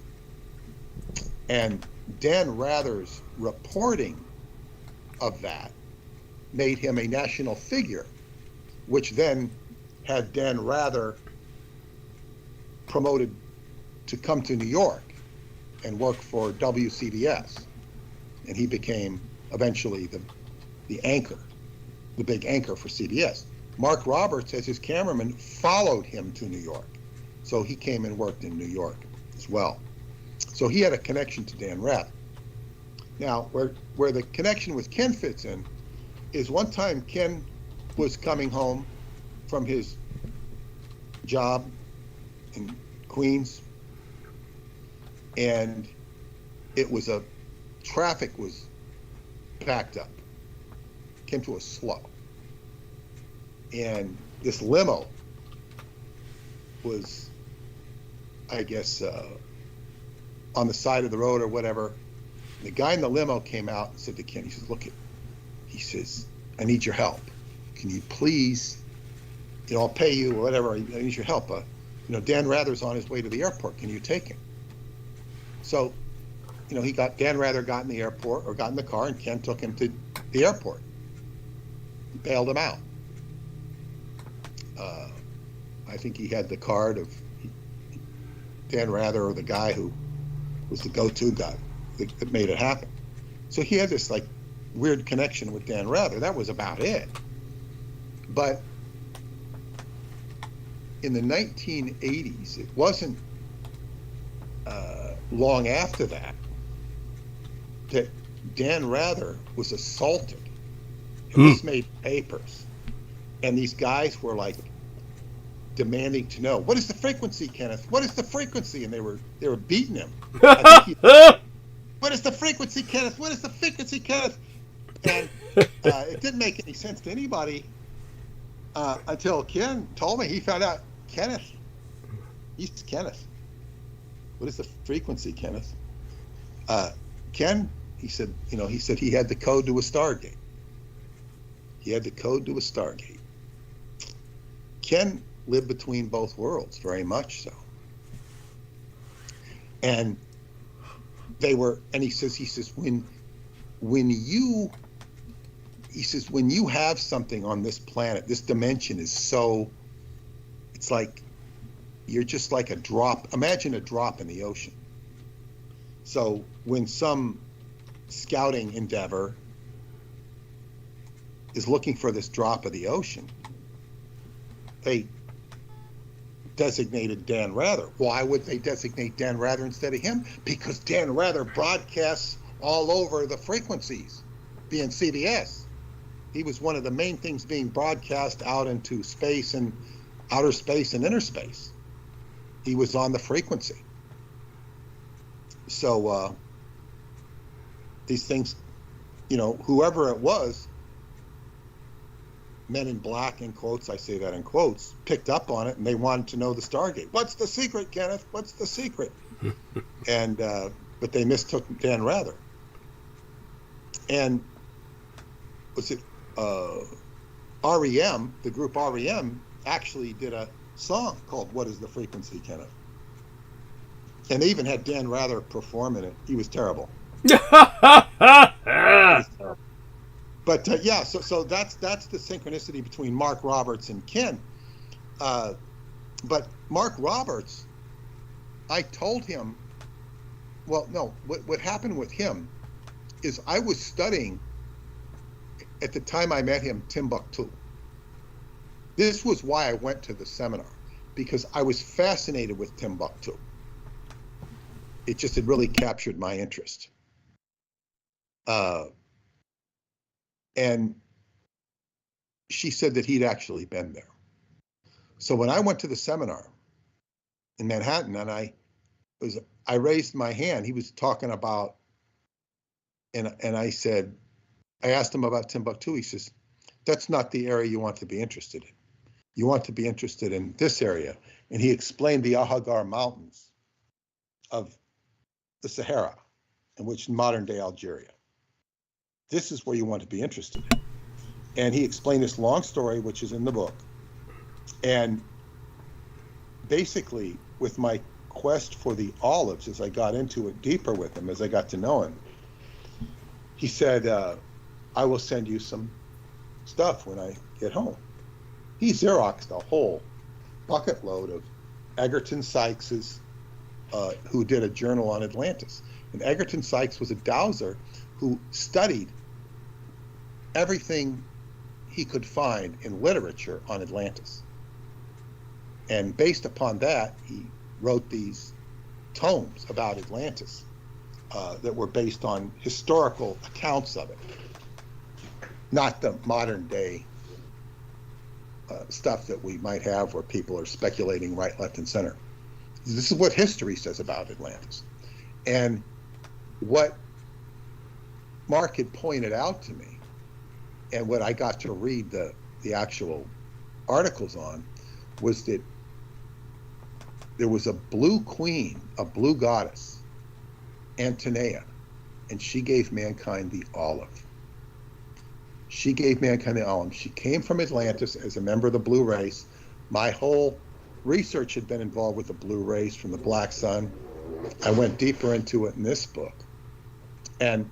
And Dan Rather's reporting of that made him a national figure, which then had Dan Rather promoted to come to New York and work for WCBS. And he became eventually the anchor, the big anchor for CBS. Mark Roberts, as his cameraman, followed him to New York. So he came and worked in New York as well. So he had a connection to Dan Rather. Now, where the connection with Ken fits in is one time Ken was coming home from his job in Queens, and traffic was backed up, came to a slow. And this limo was, I guess, on the side of the road or whatever. The guy in the limo came out and said to Ken, he says, look, he says, I need your help. Can you please, I'll pay you or whatever, I need your help. Dan Rather's on his way to the airport. Can you take him? So, Dan Rather got in the airport, or got in the car, and Ken took him to the airport. He bailed him out. I think he had the card of Dan Rather, or the guy who was the go-to guy that made it happen. So he had this weird connection with Dan Rather. That was about it. But in the 1980s, it wasn't long after that Dan Rather was assaulted. And this made papers. And these guys were demanding to know, what is the frequency, Kenneth? What is the frequency? And they were beating him. I think what is the frequency, Kenneth? What is the frequency, Kenneth? And it didn't make any sense to anybody until Ken told me. He found out, Kenneth. He's Kenneth. What is the frequency, Kenneth? Ken, he said he had the code to a Stargate. He had the code to a Stargate. Ken lived between both worlds, very much so. And they were, and he says, when you have something on this planet, this dimension is so, it's like, you're just like a drop. Imagine a drop in the ocean. So when some scouting endeavor is looking for this drop of the ocean, they designated Dan Rather. Why would they designate Dan Rather instead of him? Because Dan Rather broadcasts all over the frequencies, being CBS. He was one of the main things being broadcast out into space and outer space and inner space. He was on the frequency. So these things, whoever it was, Men in Black, in quotes, I say that in quotes, picked up on it, and they wanted to know the Stargate. What's the secret, Kenneth? What's the secret? And but they mistook Dan Rather. And was it REM? The group REM actually did a song called "What Is the Frequency, Kenneth?" And they even had Dan Rather perform in it. He was terrible. But yeah, so that's the synchronicity between Mark Roberts and Ken. But Mark Roberts, I told him, well, no, what happened with him is I was studying, at the time I met him, Timbuktu. This was why I went to the seminar, because I was fascinated with Timbuktu. It just had really captured my interest. And she said that he'd actually been there. So when I went to the seminar in Manhattan, and I raised my hand, he was talking about, and I asked him about Timbuktu. He says, that's not the area you want to be interested in. You want to be interested in this area. And he explained the Ahaggar Mountains of the Sahara, in which modern day Algeria. This is where you want to be interested in. And he explained this long story, which is in the book. And basically, with my quest for the olives, as I got into it deeper with him, as I got to know him, he said, I will send you some stuff when I get home. He Xeroxed a whole bucket load of Egerton Sykes's, who did a journal on Atlantis. And Egerton Sykes was a dowser who studied everything he could find in literature on Atlantis. And based upon that, he wrote these tomes about Atlantis that were based on historical accounts of it, not the modern day stuff that we might have where people are speculating right, left, and center. This is what history says about Atlantis. And what Mark had pointed out to me, and what I got to read the actual articles on, was that there was a blue queen, a blue goddess, Antenea, and she gave mankind the olive. She gave mankind the olive. She came from Atlantis as a member of the blue race. My whole research had been involved with the blue race from the Black Sun. I went deeper into it in this book. And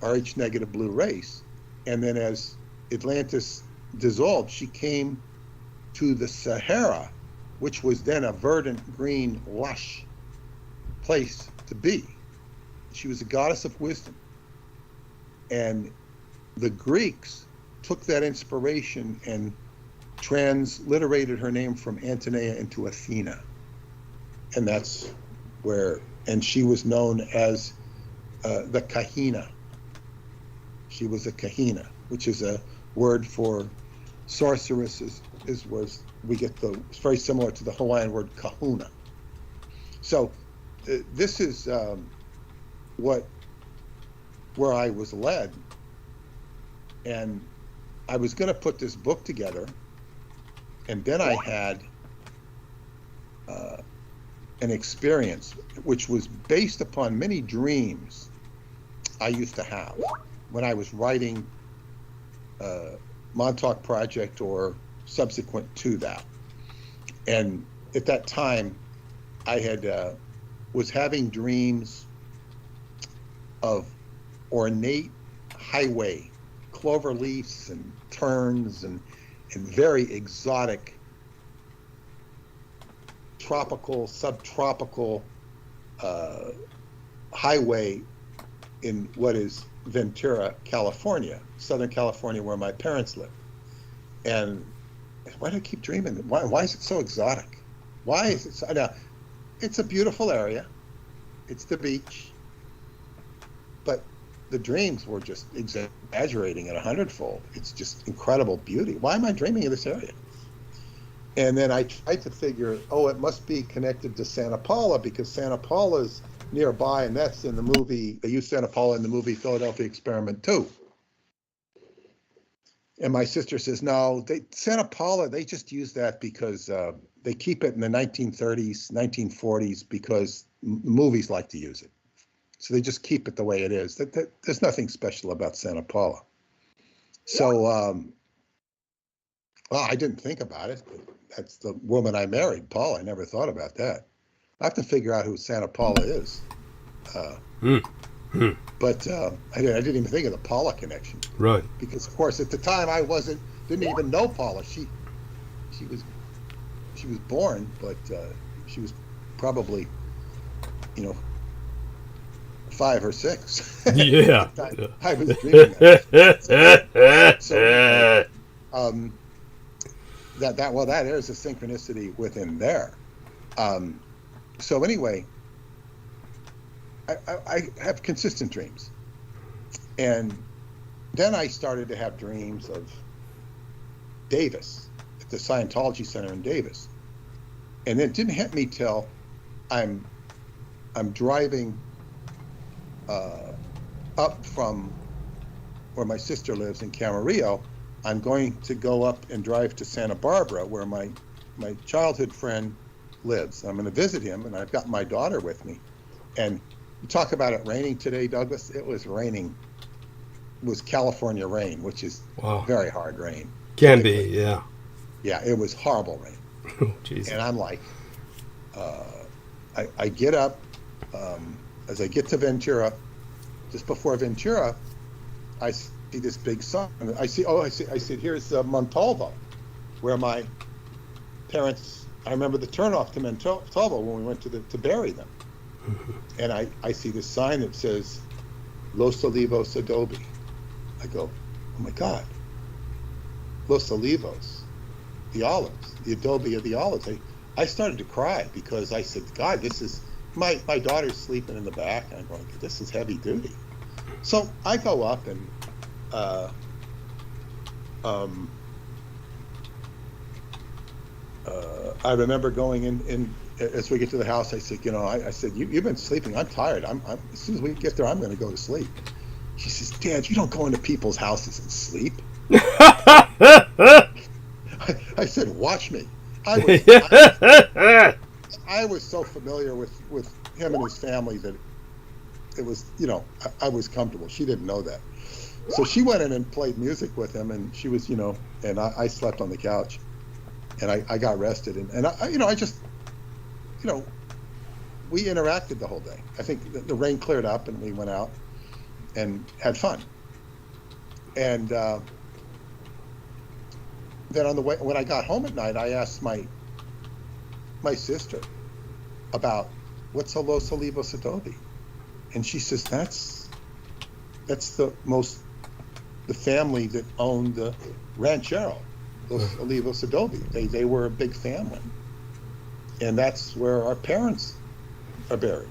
Rh negative blue race. And then as Atlantis dissolved, she came to the Sahara, which was then a verdant, green, lush place to be. She was a goddess of wisdom. And the Greeks took that inspiration and transliterated her name from Antenea into Athena. And that's where, and she was known as the Kahina. She was a Kahina, which is a word for sorceress was we get it's very similar to the Hawaiian word kahuna. So this is where I was led, and I was going to put this book together, and then I had an experience which was based upon many dreams I used to have when I was writing Montauk Project or subsequent to that. And at that time, I had was having dreams of ornate highway, clover leaves and terns and very exotic tropical, subtropical highway in what is Ventura, California, Southern California, where my parents live. And why do I keep dreaming? Why is it so exotic? Why is it so? Now, it's a beautiful area. It's the beach. But the dreams were just exaggerating it 100-fold. It's just incredible beauty. Why am I dreaming of this area? And then I tried to figure, it must be connected to Santa Paula because Santa Paula's nearby, and that's in the movie. They use Santa Paula in the movie Philadelphia Experiment 2. And my sister says, no, Santa Paula, they just use that because they keep it in the 1930s, 1940s because movies like to use it. So they just keep it the way it is. There's nothing special about Santa Paula. So, I didn't think about it. But that's the woman I married, Paula. I never thought about that. I have to figure out who Santa Paula is. But I didn't even think of the Paula connection. Right. Because, of course, at the time I didn't even know Paula. She was born, but she was probably, 5 or 6. Yeah. I was dreaming that. So that is a synchronicity within there. So anyway, I have consistent dreams, and then I started to have dreams of Davis at the Scientology Center in Davis, and it didn't hit me till I'm driving up from where my sister lives in Camarillo. I'm going to go up and drive to Santa Barbara, where my childhood friend lives. I'm going to visit him, and I've got my daughter with me. And you talk about it raining today, Douglas. It was raining. It was California rain, which is very hard rain. Can be, yeah. Yeah, it was horrible rain. Oh, jeez. And I'm like, I get up, as I get to Ventura, just before Ventura, I see this big sign. I said, here's Montalvo, where my parents, I remember the turnoff to Montalvo when we went to bury them. And I see this sign that says, Los Olivos Adobe. I go, oh my God, Los Olivos, the olives, the adobe of the olives. I started to cry because I said, God, this is, my daughter's sleeping in the back, and I'm going, this is heavy duty. So I go up and I remember going in as we get to the house. I said, I said, you've been sleeping. I'm tired. As soon as we get there, I'm going to go to sleep. She says, Dad, you don't go into people's houses and sleep. I said, watch me. I was so familiar with him and his family that it was, I was comfortable. She didn't know that. So she went in and played music with him, and she was, and I slept on the couch, and I got rested. And I just, we interacted the whole day. I think the rain cleared up, and we went out and had fun. And then on the way, when I got home at night, I asked my sister about what's a Los Olivos Adobe, and she says that's the family that owned the ranchero, Los Olivos Adobe. They were a big family, and that's where our parents are buried.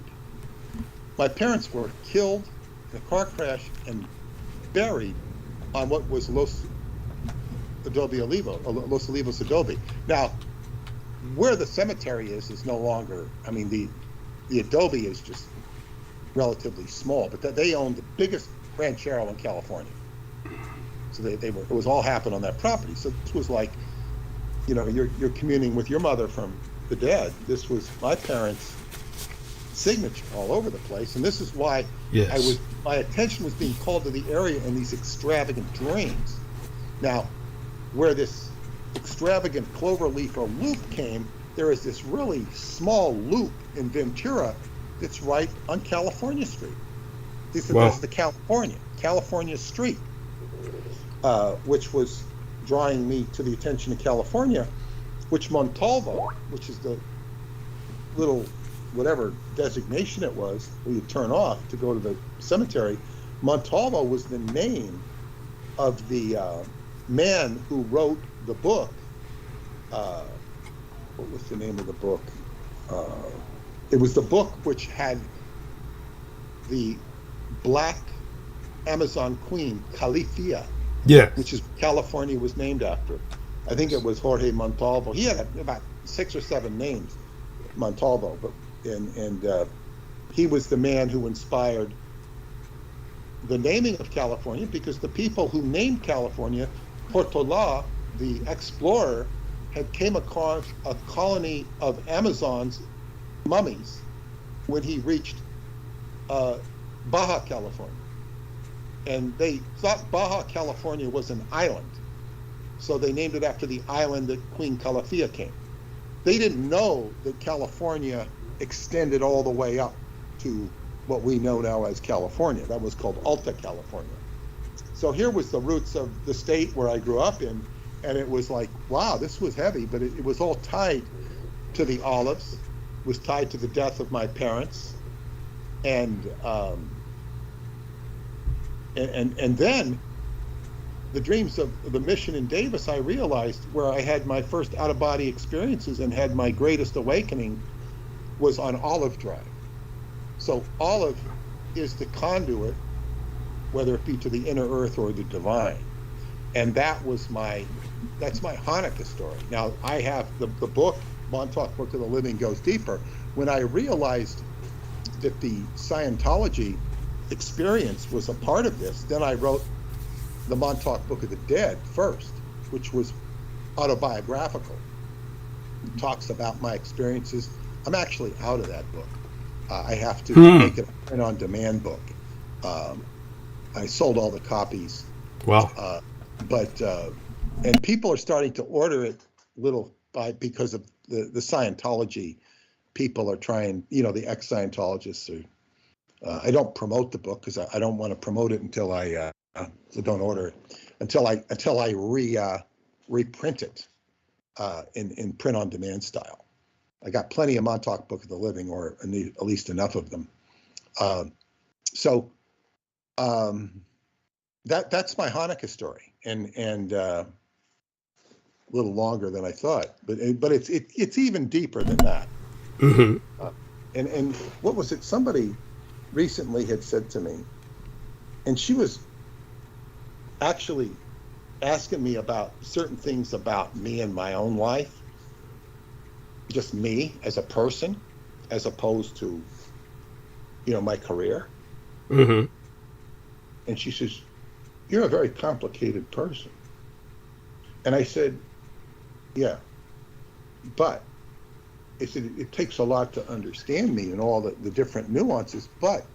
My parents were killed in a car crash and buried on what was Adobe Olivo, Los Olivos Adobe. Now, where the cemetery is no longer, I mean, the adobe is just relatively small, but they owned the biggest ranchero in California. So it was all happened on that property. So this was like, you know, you're communing with your mother from the dead. This was my parents' signature all over the place. And this is why my attention was being called to the area in these extravagant dreams. Now, where this extravagant clover leaf or loop came, there is this really small loop in Ventura that's right on California Street. That's the California Street, which was drawing me to the attention of California, which Montalvo, which is the little whatever designation it was where you turn off to go to the cemetery, Montalvo was the name of the man who wrote the book. What was the name of the book? It was the book which had the black Amazon queen, Califia, which is California was named after. I think it was Jorge Montalvo. He had about 6 or 7 names, Montalvo, but he was the man who inspired the naming of California, because the people who named California, Portola, the explorer, had came across a colony of Amazons mummies when he reached Baja California. And they thought Baja California was an island, so they named it after the island that Queen Calafia came. They didn't know that California extended all the way up to what we know now as California. That was called Alta California. So here was the roots of the state where I grew up in, and it was like, wow, this was heavy, but it was all tied to the olives, it was tied to the death of my parents, and then the dreams of the mission in Davis, I realized, where I had my first out-of-body experiences and had my greatest awakening, was on Olive Drive. So Olive is the conduit, whether it be to the inner earth or the divine. And that's my Hanukkah story. Now, I have the book, Montauk Book of the Living, goes deeper. When I realized that the Scientology experience was a part of this, then I wrote the Montauk Book of the Dead first, which was autobiographical. It talks about my experiences. I'm actually out of that book. I have to make it a print-on-demand book. I sold all the copies. Wow. And people are starting to order it because of the Scientology. People are trying, the ex-Scientologists are. I don't promote the book because I don't want to promote it until so don't order it until I reprint it in print-on-demand style. I got plenty of Montauk Book of the Living, or at least enough of them. That's my Hanukkah story, and a little longer than I thought, but it's even deeper than that. Mm-hmm. And what was it? Somebody recently had said to me, and she was actually asking me about certain things about me and my own life, just me as a person, as opposed to, my career. Mm-hmm. And she says, "You're a very complicated person." And I said, "Yeah, but," I said, "it takes a lot to understand me and all the different nuances, but,"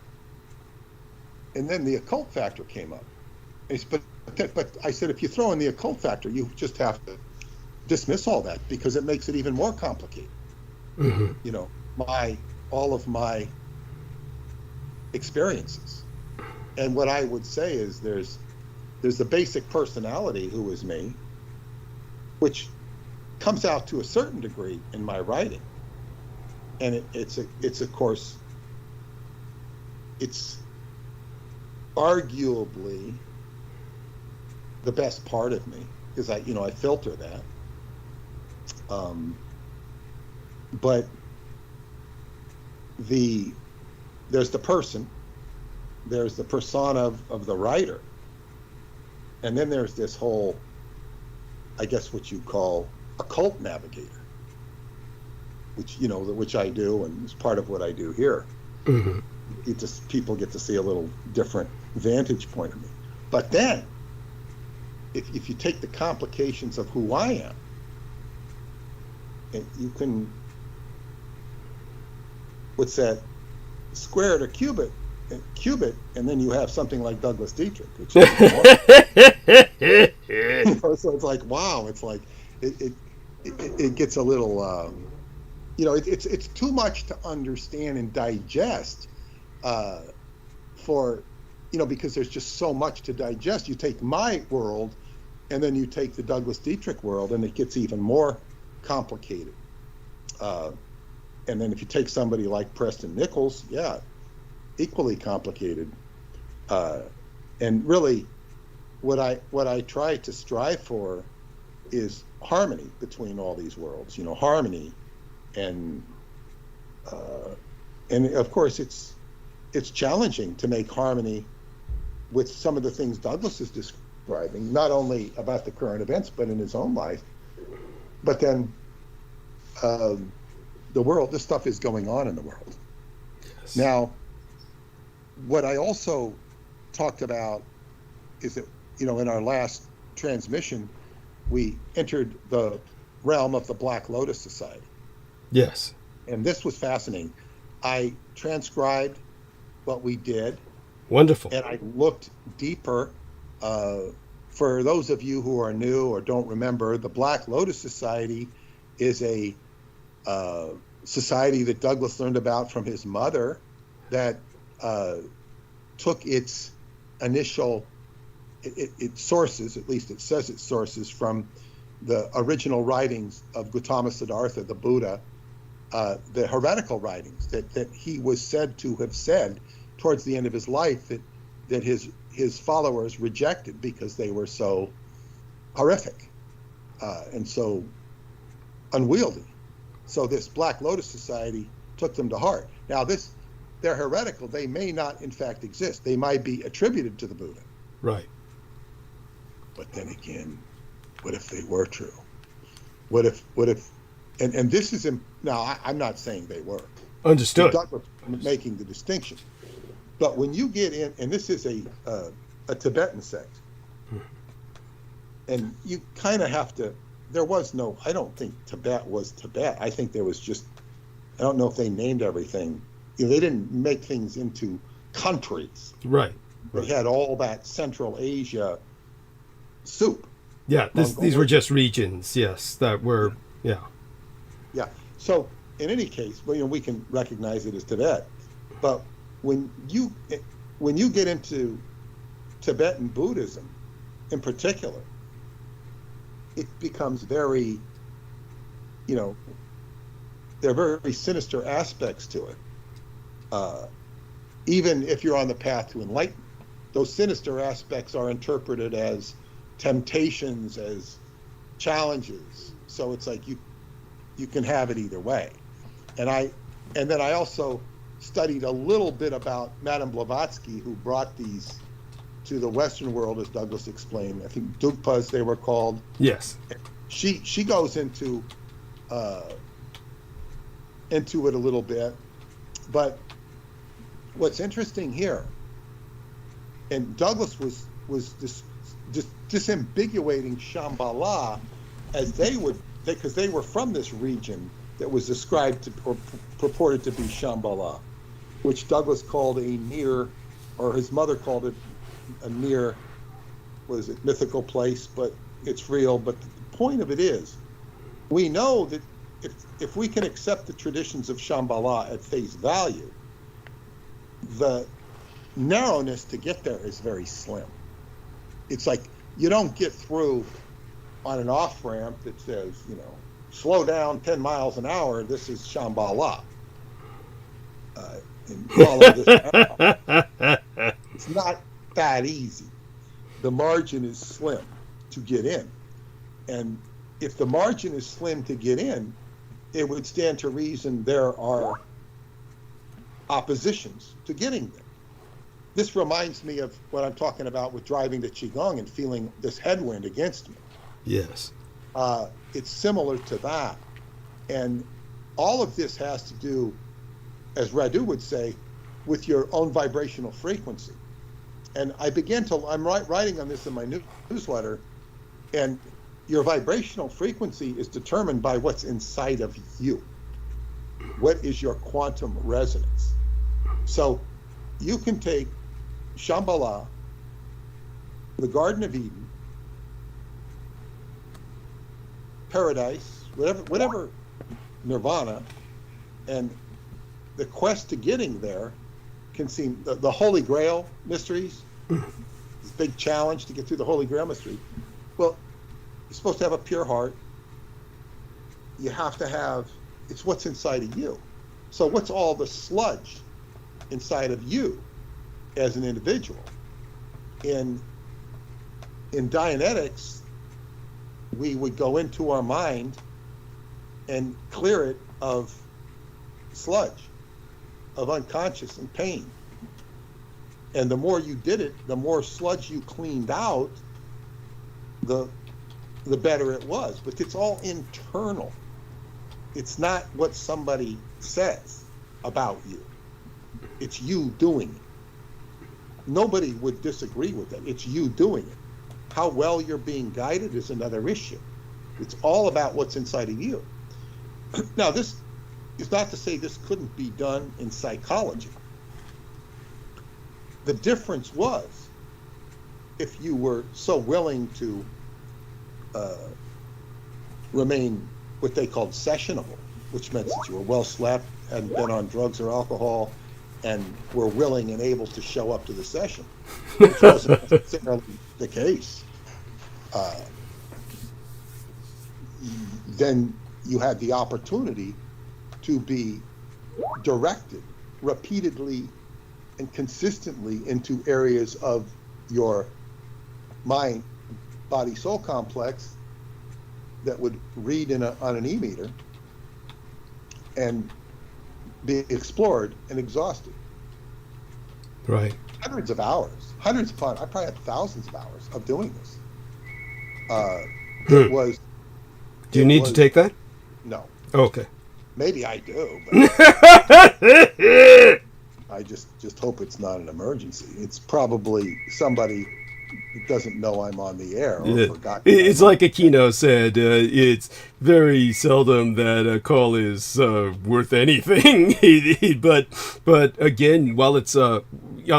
and then the occult factor came up. But I said, if you throw in the occult factor, you just have to dismiss all that, because it makes it even more complicated. Mm-hmm. All of my experiences. And what I would say is there's the basic personality, who is me, which comes out to a certain degree in my writing. And it's of course, it's arguably the best part of me, because I filter that. But there's the person, there's the persona of the writer, and then there's this whole I guess what you call occult navigator, which I do, and is part of what I do here. Mm-hmm. People get to see a little different vantage point of me. But then, if you take the complications of who I am, and you can, what's that, square it or cube it, and then you have something like Douglas Dietrich, which is so it's like, wow, it's like it gets a little it's too much to understand and digest for because there's just so much to digest. You take my world and then you take the Douglas Dietrich world, and it gets even more complicated. And then if you take somebody like Preston Nichols, yeah, equally complicated. And really, what I try to strive for is harmony between all these worlds. Harmony, and of course it's challenging to make harmony with some of the things Douglas is describing, not only about the current events but in his own life. But then the world, this stuff is going on in the world. Yes. Now, what I also talked about is that, in our last transmission, we entered the realm of the Black Lotus Society. Yes. And this was fascinating. I transcribed what we did. Wonderful. And I looked deeper. For those of you who are new or don't remember, the Black Lotus Society is a society that Douglas learned about from his mother, that took its initial its sources, at least it says its sources, from the original writings of Gautama Siddhartha, the Buddha, the heretical writings that he was said to have said towards the end of his life that his followers rejected because they were so horrific and so unwieldy. So this Black Lotus Society took them to heart. Now they're heretical. They may not in fact exist. They might be attributed to the Buddha. Right. But then again, what if they were true? What if and this is now I'm not saying they were. Understood. Douglas making the distinction. But when you get in, and this is a Tibetan sect, and you kind of have to, I don't think Tibet was Tibet. I think there was just, I don't know if they named everything. They didn't make things into countries. Right. They had all that Central Asia soup. Yeah, these were just regions, yes, that were, yeah. Yeah. So in any case, we can recognize it as Tibet. But when you get into Tibetan Buddhism in particular, it becomes very, there are very sinister aspects to it. Even if you're on the path to enlightenment, those sinister aspects are interpreted as temptations, as challenges. So it's like you can have it either way. And then I also studied a little bit about Madame Blavatsky, who brought these to the Western world, as Douglas explained. I think Dugpas they were called. Yes. She goes into it a little bit, but what's interesting here, and Douglas was disambiguating Shambhala as because they were from this region that was described to or purported to be Shambhala, which Douglas called a near, or his mother called it a near, mythical place, but it's real. But the point of it is, we know that if we can accept the traditions of Shambhala at face value, the narrowness to get there is very slim. It's like you don't get through on an off-ramp that says, slow down 10 miles an hour, this is Shambhala. And follow this around. It's not that easy. The margin is slim to get in. And if the margin is slim to get in, it would stand to reason there are oppositions to getting there. This reminds me of what I'm talking about with driving the Qigong and feeling this headwind against me. Yes. It's similar to that. And all of this has to do, as Radu would say, with your own vibrational frequency. And I'm writing on this in my newsletter, and your vibrational frequency is determined by what's inside of you. What is your quantum resonance? So you can take Shambhala, the Garden of Eden, paradise, whatever nirvana, and the quest to getting there can seem, the Holy Grail mysteries, this big challenge to get through the Holy Grail mystery. Well, you're supposed to have a pure heart. You have to have, it's what's inside of you. So what's all the sludge inside of you as an individual? In Dianetics, we would go into our mind and clear it of sludge, of unconscious and pain. And the more you did it, the more sludge you cleaned out, the better it was. But it's all internal. It's not what somebody says about you. It's you doing it. Nobody would disagree with that. It's you doing it. How well you're being guided is another issue. It's all about what's inside of you. Now, this is not to say this couldn't be done in psychology. The difference was, if you were so willing to remain what they called sessionable, which meant that you were well slept, hadn't been on drugs or alcohol, and were willing and able to show up to the session, which wasn't necessarily the case. Then you had the opportunity to be directed repeatedly and consistently into areas of your mind, body, soul complex that would read on an e-meter and be explored and exhausted. Right. Hundreds of hours, I probably had thousands of hours of doing this. It was. Do you need to take that? No. Okay. Maybe I do, but I just hope it's not an emergency. It's probably somebody who doesn't know I'm on the air or forgot. It's like Aquino said, it's very seldom that a call is worth anything. but again, while it's on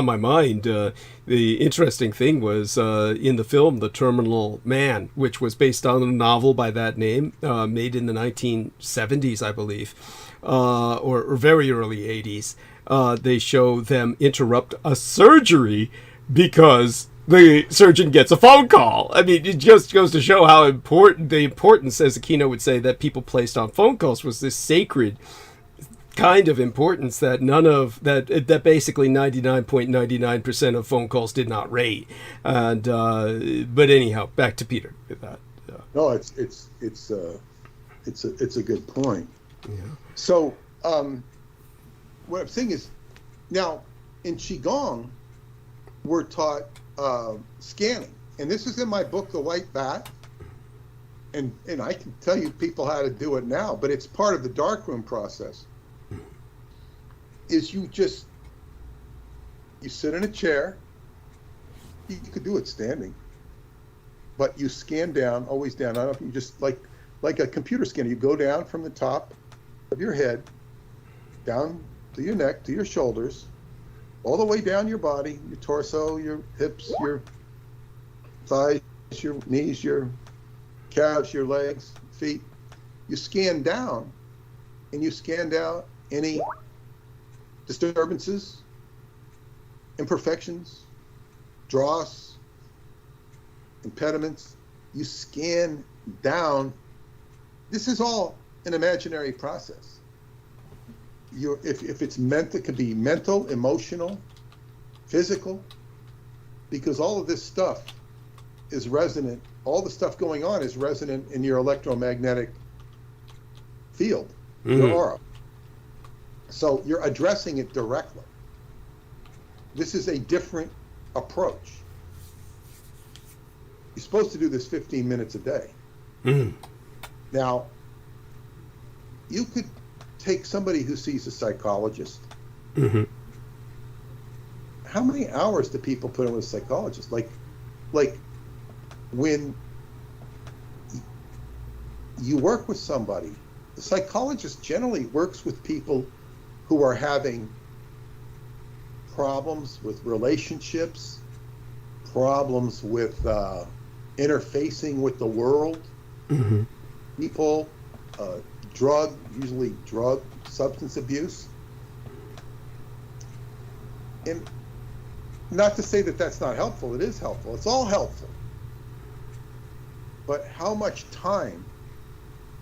my mind, the interesting thing was in the film The Terminal Man, which was based on a novel by that name, made in the 1970s, I believe, or very early 80s. They show them interrupt a surgery because the surgeon gets a phone call. I mean, it just goes to show how important the importance, as Aquino would say, that people placed on phone calls was this sacred kind of importance that that basically 99.99% of phone calls did not rate. And but anyhow, back to Peter with that. No, it's a good point. Yeah. So what I'm saying is, now in Qigong, we're taught scanning, and this is in my book, The White Bat, and I can tell you people how to do it now, but it's part of the darkroom process. Is you sit in a chair, you could do it standing, but you scan down, always down. I don't know if you just like a computer scanner, you go down from the top of your head, down to your neck, to your shoulders, all the way down your body, your torso, your hips, your thighs, your knees, your calves, your legs, feet. You scan down, and you scan down any disturbances, imperfections, dross, impediments. You scan down. This is all an imaginary process. If it's meant, it could be mental, emotional, physical, because all of this stuff is resonant. All the stuff going on is resonant in your electromagnetic field, your aura. So you're addressing it directly. This is a different approach. You're supposed to do this 15 minutes a day. Mm. Now, you could take somebody who sees a psychologist. Mm-hmm. How many hours do people put in with a psychologist? Like when you work with somebody, the psychologist generally works with people who are having problems with relationships, problems with interfacing with the world, Mm-hmm. people, usually drug, substance abuse. And not to say that that's not helpful, it is helpful. It's all helpful. But how much time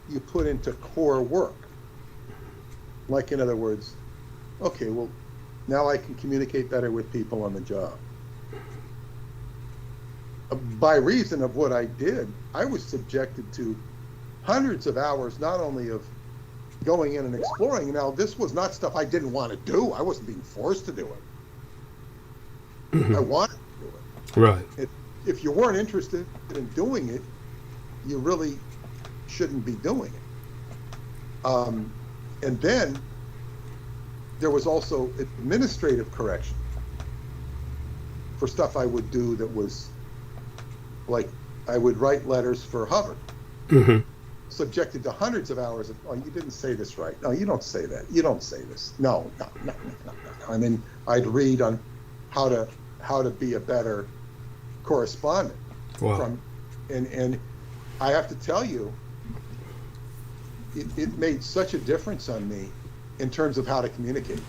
you put into core work? Like, in other words, okay, well, now I can communicate better with people on the job. By reason of what I did, I was subjected to hundreds of hours, not only of going in and exploring. Now, this was not stuff I didn't want to do. I wasn't being forced to do it. Mm-hmm. I wanted to do it. Right. If you weren't interested in doing it, you really shouldn't be doing it. And then there was also administrative correction for stuff I would do that was like, I would write letters for Hubbard, Mm-hmm. subjected to hundreds of hours of, oh, you didn't say this right. No, you don't say that. You don't say this. No. And then I'd read on how to be a better correspondent. Wow. And I have to tell you, it made such a difference on me in terms of how to communicate.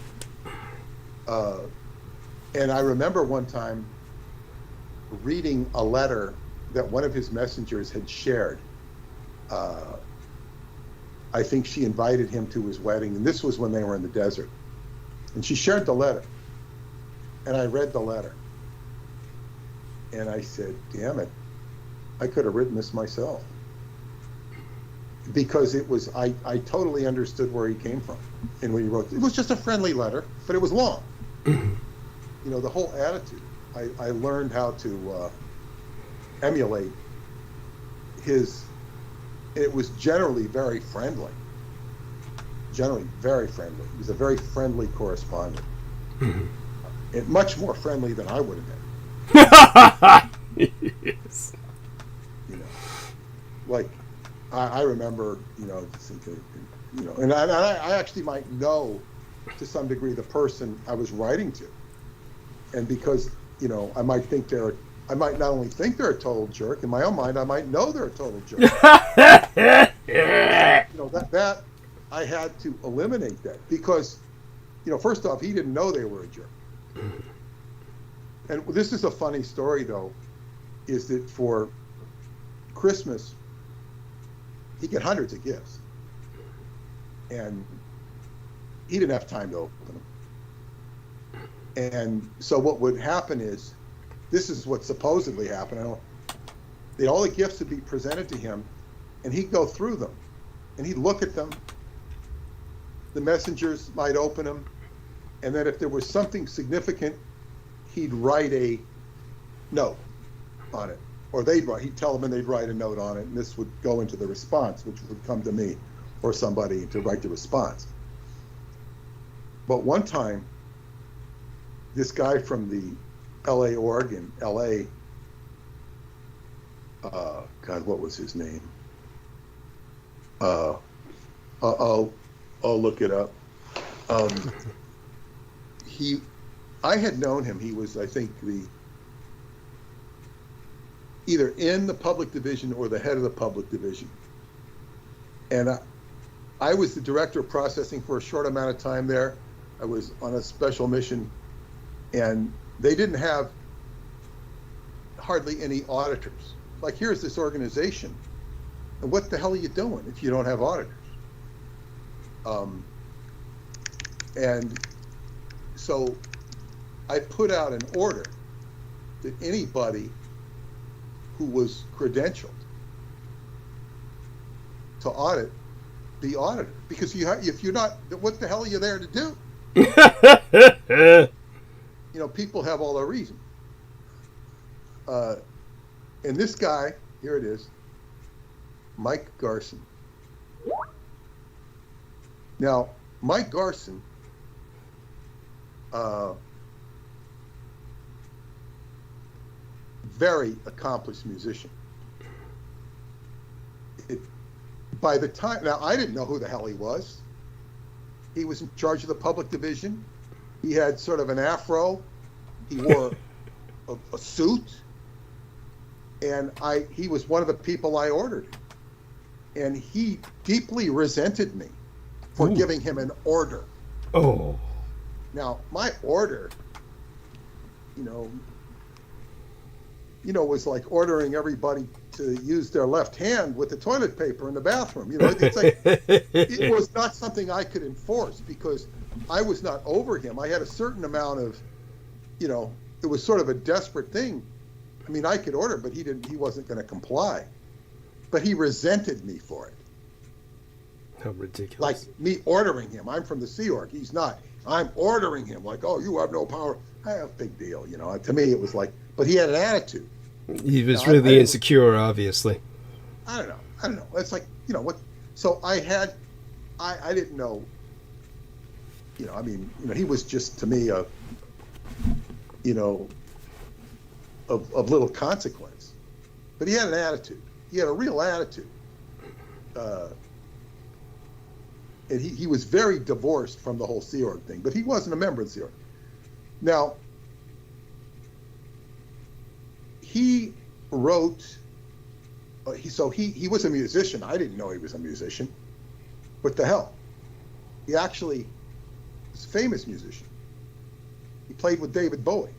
And I remember one time reading a letter that one of his messengers had shared. I think she invited him to his wedding, and this was when they were in the desert. And she shared the letter. And I read the letter. And I said, damn it, I could have written this myself. Because it was, I totally understood where he came from. And when he wrote, it was just a friendly letter, but it was long. Mm-hmm. You know, the whole attitude. I learned how to emulate his, it was generally very friendly. Generally very friendly. He was a very friendly correspondent. Mm-hmm. And much more friendly than I would have been. Yes. You know, like, I remember, and I actually might know to some degree the person I was writing to. And because, I might not only think they're a total jerk, in my own mind, I might know they're a total jerk. That I had to eliminate that because, first off, he didn't know they were a jerk. And this is a funny story, though, is that for Christmas, he get hundreds of gifts. And he didn't have time to open them. And so what would happen is, this is what supposedly happened. All the gifts would be presented to him, and he'd go through them, and he'd look at them. The messengers might open them, and then if there was something significant, he'd write a note on it, or he'd tell them and they'd write a note on it, and this would go into the response, which would come to me or somebody to write the response. But one time, this guy from the LA, Oregon, LA, God, what was his name? I'll look it up. I had known him. He was, I think, either in the public division or the head of the public division. And I was the director of processing for a short amount of time there. I was on a special mission, and they didn't have hardly any auditors. Like, here's this organization, and what the hell are you doing if you don't have auditors? And so I put out an order that anybody who was credentialed to audit be audited, because if you're not, what the hell are you there to do? People have all their reason. And this guy, here it is, Mike Garson. Now, Mike Garson, very accomplished musician. By the time, now I didn't know who the hell he was. He was in charge of the public division. He had sort of an afro. He wore a suit. And he was one of the people I ordered. And he deeply resented me for giving him an order. Oh. Now, my order, was like ordering everybody to use their left hand with the toilet paper in the bathroom. It's like, it was not something I could enforce because I was not over him. I had a certain amount of, it was sort of a desperate thing. I mean, I could order, but he wasn't going to comply. But he resented me for it. How ridiculous. Like me ordering him. I'm from the Sea Org. He's not. I'm ordering him. Like, oh, you have no power. Big deal. To me, it was like, but he had an attitude. He was really insecure, obviously. I don't know. It's like, what? So I didn't know, he was just to me of little consequence. But he had an attitude. He had a real attitude. And he was very divorced from the whole Sea Org thing, but he wasn't a member of the Sea Org. Now, he wrote, he was a musician. I didn't know he was a musician. What the hell? He actually was a famous musician. He played with David Bowie.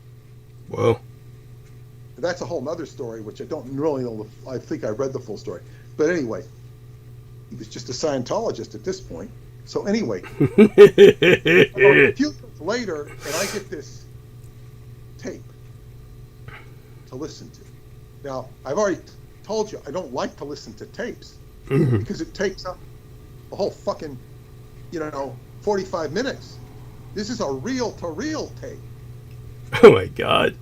Whoa. That's a whole nother story, which I don't really know. I think I read the full story. But anyway, he was just a Scientologist at this point. So anyway, a few months later, and I get this tape to listen to. Now, I've already told you, I don't like to listen to tapes because it takes up a whole fucking, 45 minutes. This is a reel-to-reel tape. Oh, my God.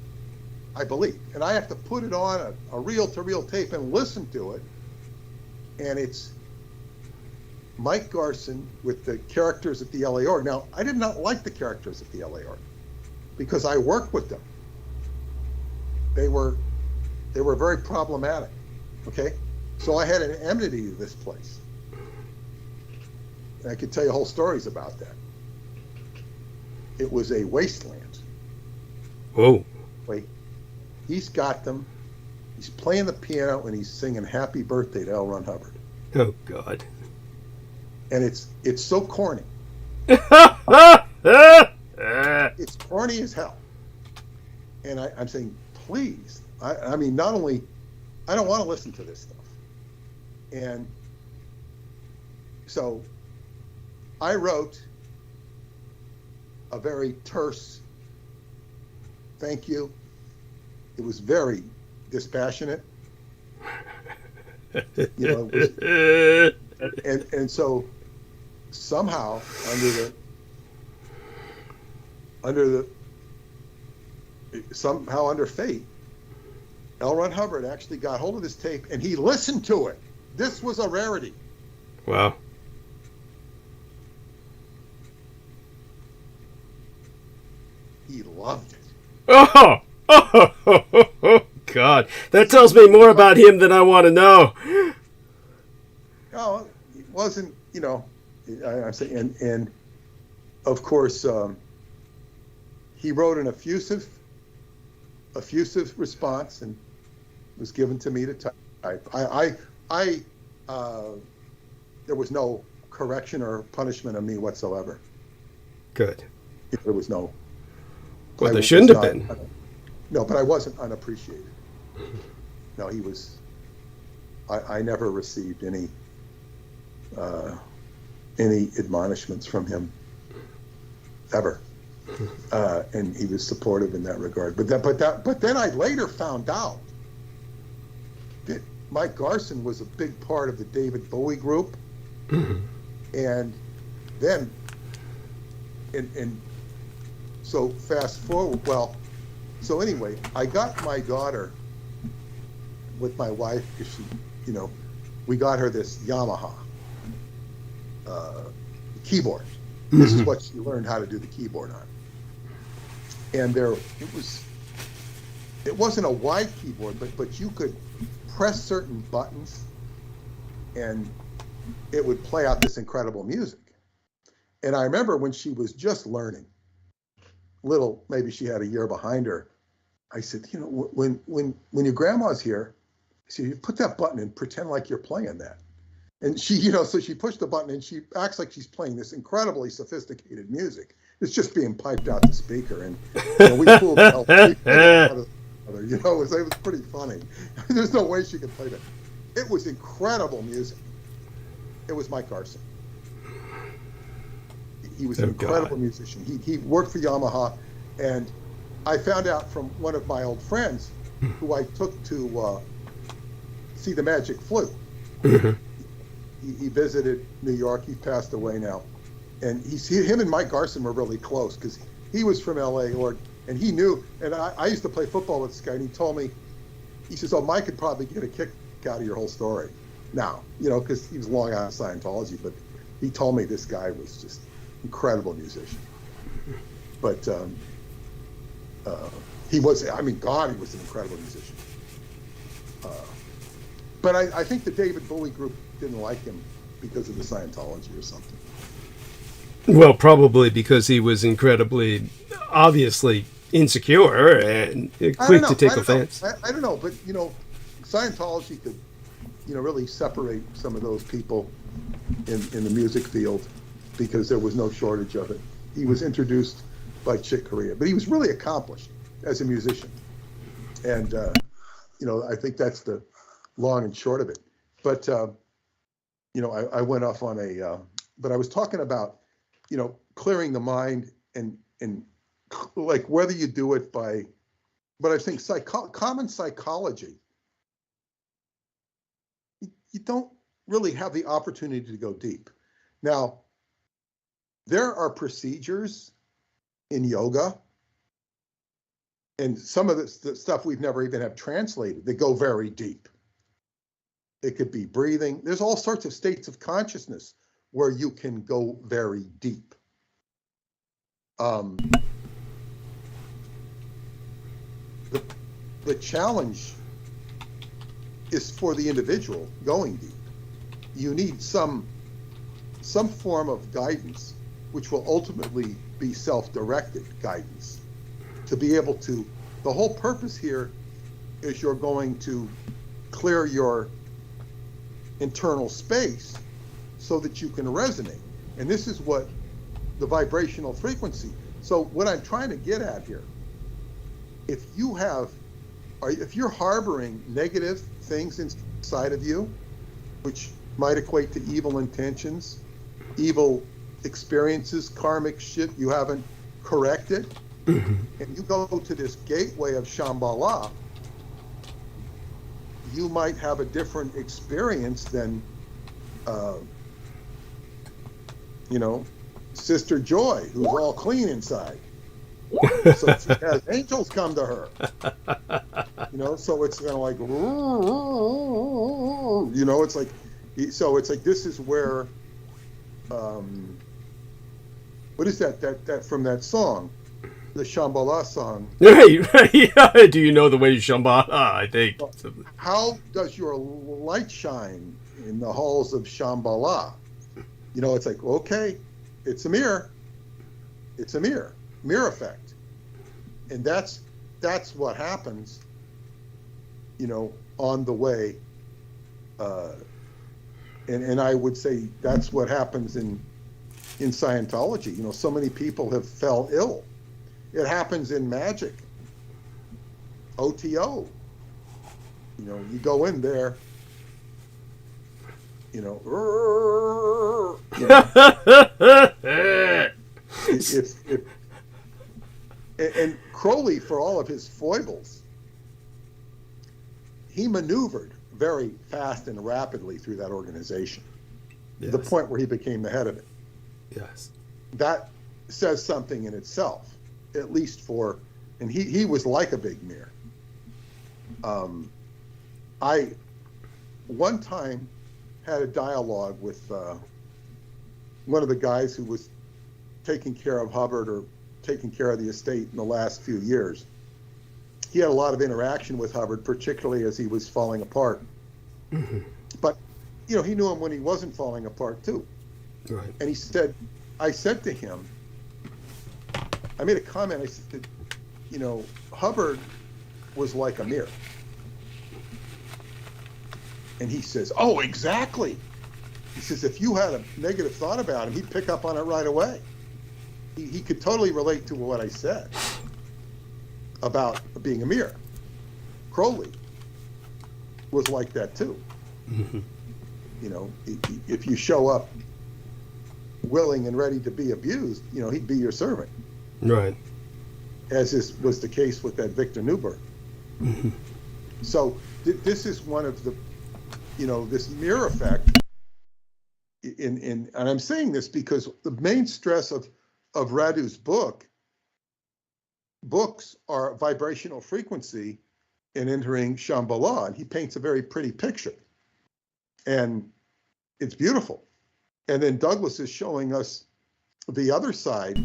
I believe. And I have to put it on a reel-to-reel tape and listen to it. And it's Mike Garson with the characters at the LA Org. Now, I did not like the characters at the LA Org because I worked with them. They were very problematic. Okay? So I had an enmity to this place. And I could tell you whole stories about that. It was a wasteland. Whoa. Wait. He's got them. He's playing the piano and he's singing Happy Birthday to L. Ron Hubbard. Oh, God. And it's so corny. It's corny as hell. And I'm saying, please. I mean, not only, I don't want to listen to this stuff. And so I wrote a very terse thank you. It was very dispassionate. And so somehow under fate, L. Ron Hubbard actually got hold of this tape and he listened to it. This was a rarity. Wow. He loved it. Oh, God. That tells me more about him than I want to know. No, it wasn't, I'm saying, and of course, he wrote an effusive response and was given to me to type. There was no correction or punishment of me whatsoever. Good. There was no. Well, there shouldn't have been. No, but I wasn't unappreciated. No, he was. I never received any admonishments from him ever, and he was supportive in that regard. But then I later found out that Mike Garson was a big part of the David Bowie group, and then and so fast forward. Well, so anyway, I got my daughter with my wife because she, we got her this Yamaha keyboard. This is what she learned how to do the keyboard on. And it wasn't a wide keyboard, but you could press certain buttons and it would play out this incredible music. And I remember when she was just learning, maybe she had a year behind her, I said, you know, when your grandma's here, I said, you put that button and pretend like you're playing that. And she, you know, so she pushed the button and she acts like she's playing this incredibly sophisticated music. It's just being piped out the speaker. And you know, we fooled the hell out of other. You know, it was pretty funny. There's no way she could play that. It was incredible music. It was Mike Garson. He was an incredible musician. He worked for Yamaha, and I found out from one of my old friends who I took to see the Magic Flute. He visited New York. He's passed away now. And him and Mike Garson were really close because he was from L.A. and he knew. And I used to play football with this guy, and he told me, he says, "Oh, Mike could probably get a kick out of your whole story." Now, you know, because he was long out of Scientology, but he told me this guy was just incredible musician. But he was, I mean, God, he was an incredible musician. But I think the David Bowie group didn't like him because of the Scientology or something. Well, probably because he was incredibly, obviously insecure and quick to take offense. I don't know, but, you know, Scientology could, you know, really separate some of those people in the music field because there was no shortage of it. He was introduced by Chick Corea, but he was really accomplished as a musician. And, you know, I think that's the long and short of it. But, you know, I went off on but I was talking about, you know, clearing the mind and like whether you do it by, but I think common psychology, you don't really have the opportunity to go deep. Now, there are procedures in yoga and some of the stuff we've never even have translated that go very deep. It could be breathing. There's all sorts of states of consciousness where you can go very deep. The challenge is for the individual going deep. You need some form of guidance, which will ultimately be self-directed guidance, to be able to, the whole purpose here is you're going to clear your internal space so that you can resonate. And this is what the vibrational frequency. So what I'm trying to get at here, if you're harboring negative things inside of you, which might equate to evil intentions, evil experiences, karmic shit you haven't corrected, and you go to this gateway of Shambhala, you might have a different experience than, you know, Sister Joy, who's all clean inside. So she has angels come to her. You know, so it's kind of like, you know, it's like, so it's like, this is where, what is that from that song? The Shambhala song. Right. Yeah. Do you know the way Shambhala? I think. How does your light shine in the halls of Shambhala? You know, it's like, okay, it's a mirror. It's a mirror effect. And that's what happens, you know, on the way. And I would say that's what happens in Scientology. You know, so many people have fell ill. It happens in magic, OTO. You know, you go in there, you know, and Crowley, for all of his foibles, he maneuvered very fast and rapidly through that organization, to the point where he became the head of it. Yes. That says something in itself, at least for, and he was like a big mirror. One time had a dialogue with one of the guys who was taking care of Hubbard or taking care of the estate in the last few years. He had a lot of interaction with Hubbard, particularly as he was falling apart. Mm-hmm. But, you know, he knew him when he wasn't falling apart too. Right. And he said, I said to him, I made a comment, I said, you know, Hubbard was like a mirror. And he says, oh, exactly. He says, if you had a negative thought about him, he'd pick up on it right away. He could totally relate to what I said about being a mirror. Crowley was like that too. Mm-hmm. You know, if you show up willing and ready to be abused, you know, he'd be your servant. Right. As was the case with that Victor Newberg. Mm-hmm. So this is one of the, you know, this mirror effect. And I'm saying this because the main stress of Radu's books are vibrational frequency and entering Shambhala, and he paints a very pretty picture, and it's beautiful. And then Douglas is showing us the other side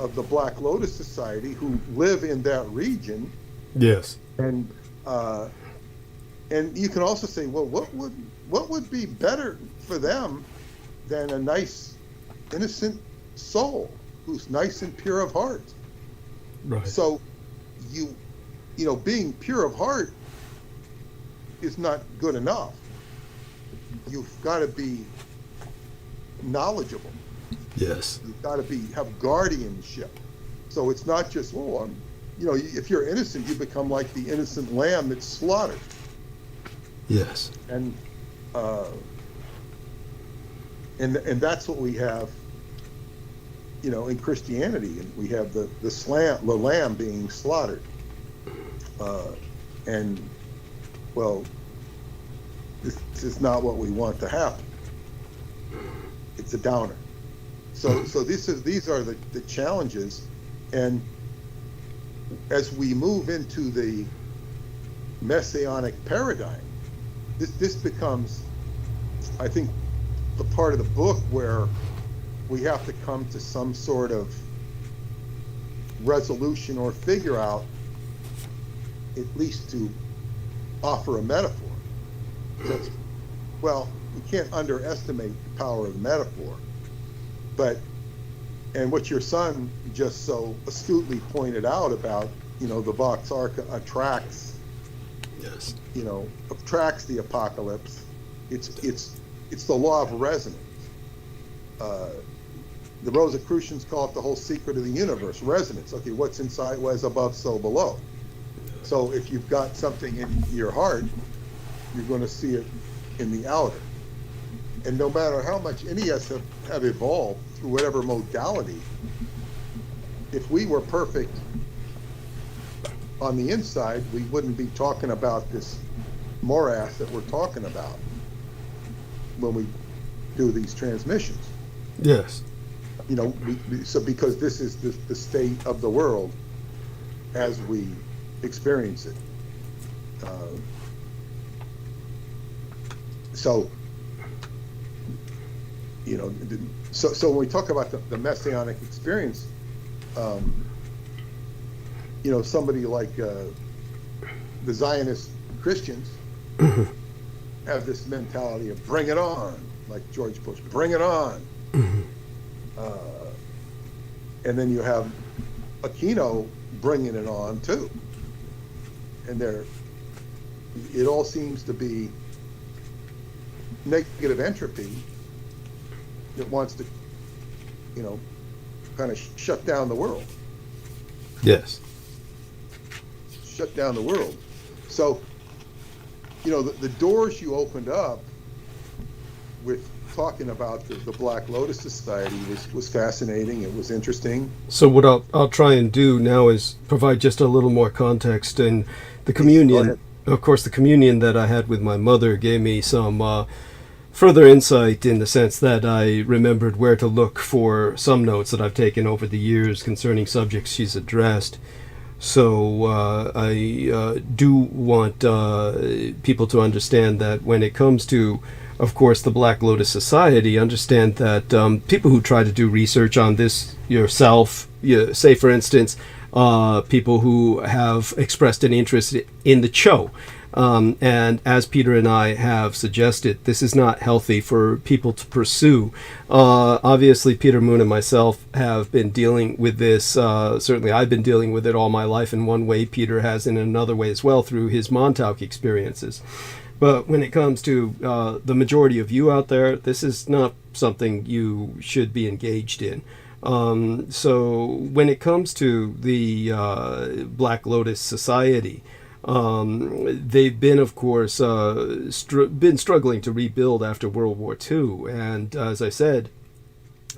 of the Black Lotus Society, who live in that region. Yes. And you can also say, well, what would be better for them than a nice, innocent soul who's nice and pure of heart? Right. So you know, being pure of heart is not good enough. You've got to be knowledgeable. Yes. You've got to have guardianship. So it's not just, you know, if you're innocent, you become like the innocent lamb that's slaughtered. Yes. And that's what we have, you know, in Christianity. And we have the lamb being slaughtered. And well, this is not what we want to happen. It's a downer. So these are the challenges, and as we move into the messianic paradigm, this becomes, I think, the part of the book where we have to come to some sort of resolution or figure out, at least to offer a metaphor. Well, we can't underestimate the power of metaphor. And what your son just so astutely pointed out about, you know, the Vox Arca attracts, Yes. you know, attracts the apocalypse. It's the law of resonance. The Rosicrucians call it the whole secret of the universe, resonance. Okay, what's inside, what's above, so below. So if you've got something in your heart, you're going to see it in the outer. And no matter how much any of us have evolved through whatever modality, if we were perfect on the inside, we wouldn't be talking about this morass that we're talking about when we do these transmissions. Yes. You know, so because this is the state of the world as we experience it. So, you know, so when we talk about the messianic experience, you know, somebody like the Zionist Christians have this mentality of bring it on, like George Bush, bring it on. And then you have Aquino bringing it on too. And it all seems to be negative entropy that wants to, you know, kind of shut down the world. Yes. Shut down the world. So, you know, the doors you opened up with talking about the Black Lotus Society was fascinating. It was interesting. So what I'll try and do now is provide just a little more context. And the communion, of course, the communion that I had with my mother gave me some further insight in the sense that I remembered where to look for some notes that I've taken over the years concerning subjects she's addressed. So I do want people to understand that when it comes to of course, the Black Lotus Society, understand that people who try to do research on this yourself, say for instance, people who have expressed an interest in the Cho. And as Peter and I have suggested, this is not healthy for people to pursue. Obviously, Peter Moon and myself have been dealing with this. Certainly, I've been dealing with it all my life in one way. Peter has in another way as well through his Montauk experiences. But when it comes to the majority of you out there, this is not something you should be engaged in. So when it comes to the Black Lotus Society, they've been, of course, been struggling to rebuild after World War II. And as I said,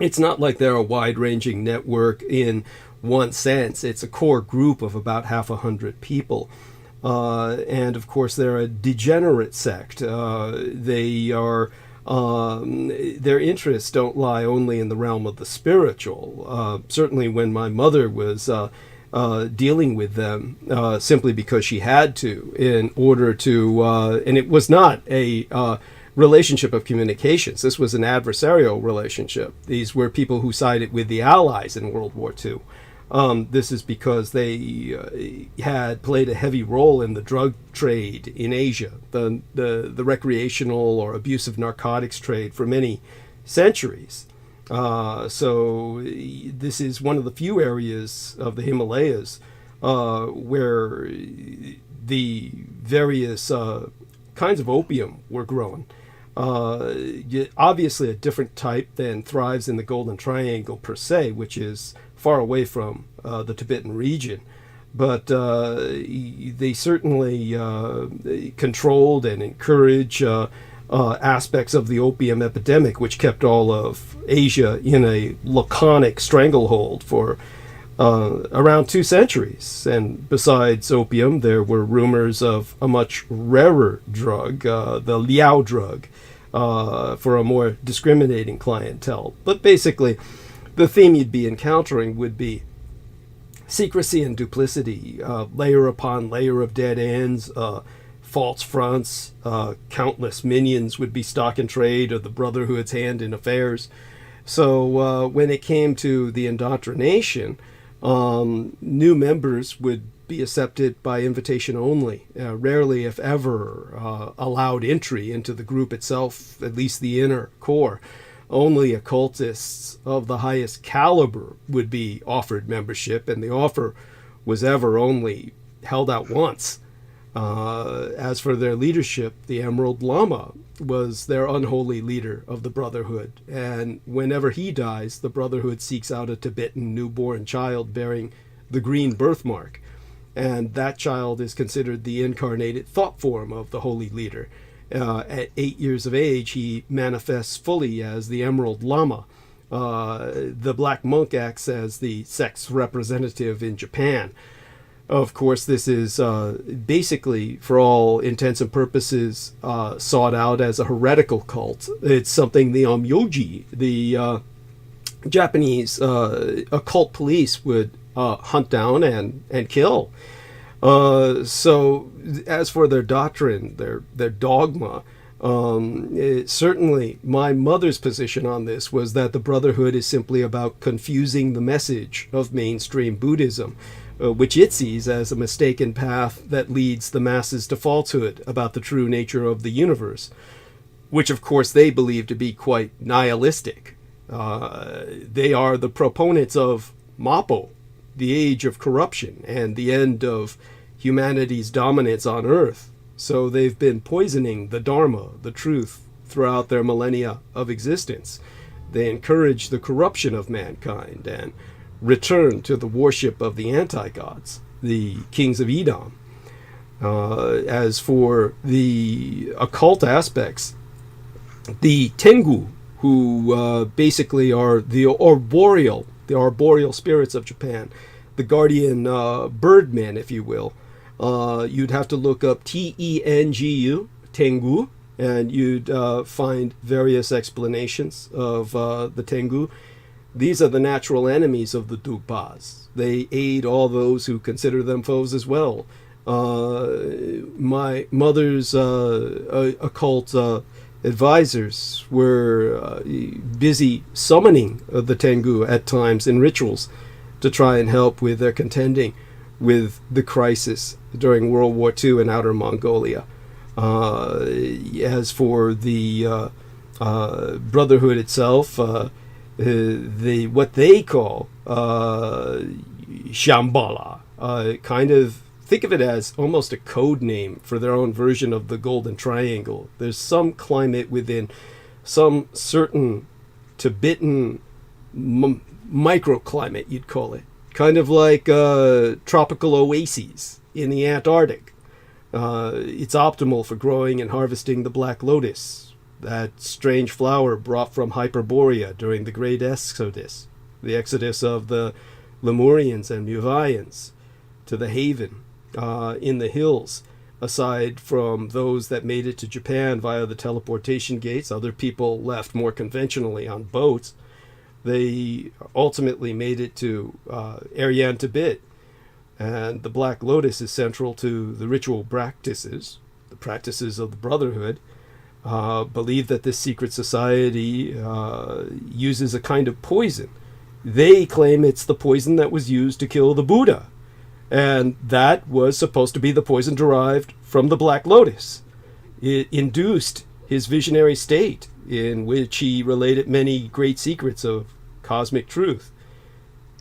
it's not like they're a wide-ranging network in one sense. It's a core group of about 100 people. And of course, they're a degenerate sect. They are their interests don't lie only in the realm of the spiritual. Certainly, when my mother was dealing with them, simply because she had to, in order to, and it was not a relationship of communications. This was an adversarial relationship. These were people who sided with the Allies in World War II. This is because they had played a heavy role in the drug trade in Asia, the recreational or abusive narcotics trade for many centuries. So this is one of the few areas of the Himalayas where the various kinds of opium were grown. Obviously a different type than thrives in the Golden Triangle per se, which is far away from the Tibetan region, but they certainly controlled and encouraged aspects of the opium epidemic, which kept all of Asia in a laconic stranglehold for around 2 centuries. And besides opium, there were rumors of a much rarer drug, the Liao drug, for a more discriminating clientele. But basically, the theme you'd be encountering would be secrecy and duplicity, layer upon layer of dead ends, false fronts, countless minions would be stock in trade of the Brotherhood's hand in affairs. So when it came to the indoctrination, new members would be accepted by invitation only, rarely if ever allowed entry into the group itself, at least the inner core. Only occultists of the highest caliber would be offered membership, and the offer was ever only held out once. As for their leadership, the Emerald Lama was their unholy leader of the Brotherhood, and whenever he dies, the Brotherhood seeks out a Tibetan newborn child bearing the green birthmark, and that child is considered the incarnated thought form of the holy leader. At 8 years of age, he manifests fully as the Emerald Lama. The black monk acts as the sect's representative in Japan. Of course, this is basically, for all intents and purposes, sought out as a heretical cult. It's something the Onmyoji, the Japanese occult police, would hunt down and kill. So as for their doctrine, their dogma, certainly my mother's position on this was that the Brotherhood is simply about confusing the message of mainstream Buddhism, which it sees as a mistaken path that leads the masses to falsehood about the true nature of the universe, which of course they believe to be quite nihilistic. They are the proponents of Mappo, the age of corruption and the end of humanity's dominance on Earth. So they've been poisoning the Dharma, the truth, throughout their millennia of existence. They encourage the corruption of mankind and return to the worship of the anti-gods, the kings of Edom. As for the occult aspects, the Tengu, who basically are the arboreal spirits of Japan, the guardian birdmen, if you will. You'd have to look up Tengu, Tengu, and you'd find various explanations of the Tengu. These are the natural enemies of the Dugpas. They aid all those who consider them foes as well. My mother's occult advisors were busy summoning the Tengu at times in rituals to try and help with their contending with the crisis during World War II in Outer Mongolia. As for the Brotherhood itself, what they call Shambhala, kind of think of it as almost a code name for their own version of the Golden Triangle. There's some climate within some certain Tibetan microclimate, you'd call it. Kind of like tropical oases in the Antarctic. It's optimal for growing and harvesting the black lotus, that strange flower brought from Hyperborea during the Great Exodus, the exodus of the Lemurians and Mǔqīns to the haven in the hills. Aside from those that made it to Japan via the teleportation gates, other people left more conventionally on boats. They ultimately made it to Aryan Tibet, and the Black Lotus is central to the ritual practices, the practices of the Brotherhood. Believe that this secret society uses a kind of poison. They claim it's the poison that was used to kill the Buddha, and that was supposed to be the poison derived from the Black Lotus. It induced his visionary state, in which he related many great secrets of cosmic truth.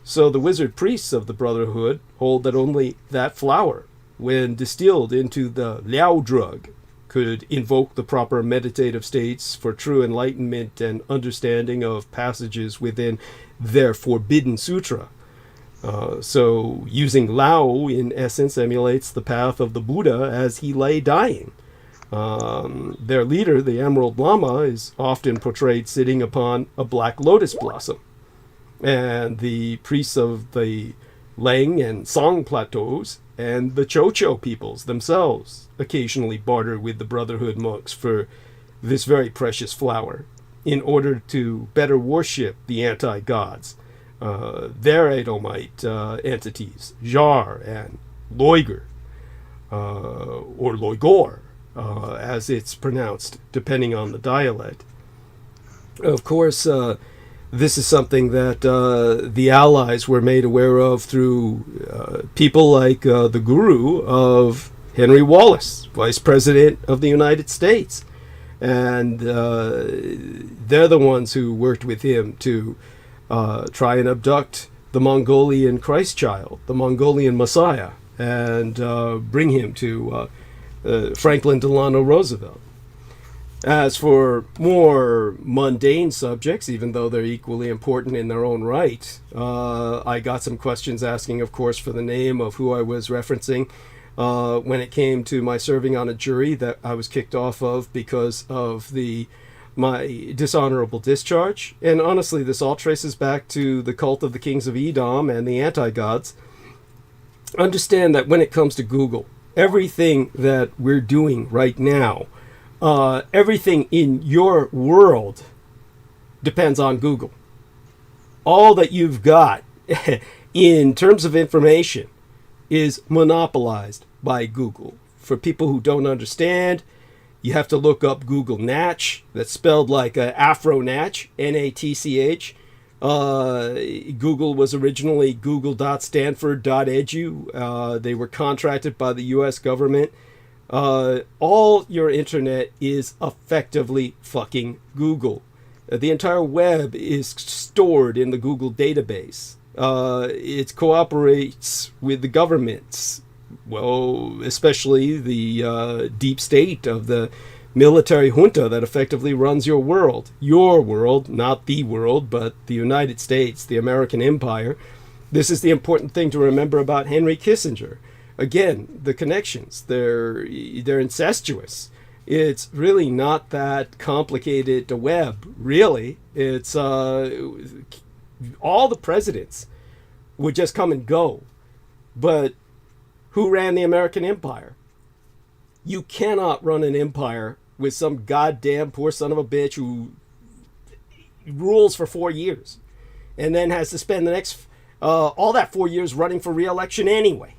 So the wizard priests of the Brotherhood hold that only that flower, when distilled into the Liao drug, could invoke the proper meditative states for true enlightenment and understanding of passages within their forbidden sutra. So using Lao, in essence, emulates the path of the Buddha as he lay dying. Their leader, the Emerald Lama, is often portrayed sitting upon a black lotus blossom. And the priests of the Leng and Song plateaus and the Chocho peoples themselves occasionally barter with the Brotherhood monks for this very precious flower in order to better worship the anti-gods, their Edomite entities, Jar and Loiger, or Loigor, as it's pronounced, depending on the dialect. Of course, this is something that the Allies were made aware of through people like the guru of Henry Wallace, Vice President of the United States. And they're the ones who worked with him to try and abduct the Mongolian Christ child, the Mongolian Messiah, and bring him to Franklin Delano Roosevelt. As for more mundane subjects, even though they're equally important in their own right, I got some questions asking, of course, for the name of who I was referencing when it came to my serving on a jury that I was kicked off of because of my dishonorable discharge. And honestly, this all traces back to the cult of the kings of Edom and the anti-gods. Understand that when it comes to Google, everything that we're doing right now, everything in your world depends on Google. All that you've got in terms of information is monopolized by Google. For people who don't understand, you have to look up Google Natch. That's spelled like Afro Natch, N-A-T-C-H. Google was originally google.stanford.edu. They were contracted by the U.S. government. All your internet is effectively fucking Google. The entire web is stored in the Google database. It cooperates with the governments, well, especially the deep state of the military junta that effectively runs your world. Your world, not the world, but the United States, the American empire. This is the important thing to remember about Henry Kissinger. Again, the connections, they're incestuous. It's really not that complicated to web, really. It's all the presidents would just come and go. But who ran the American empire? You cannot run an empire with some goddamn poor son of a bitch who rules for 4 years and then has to spend the next all that 4 years running for re-election anyway.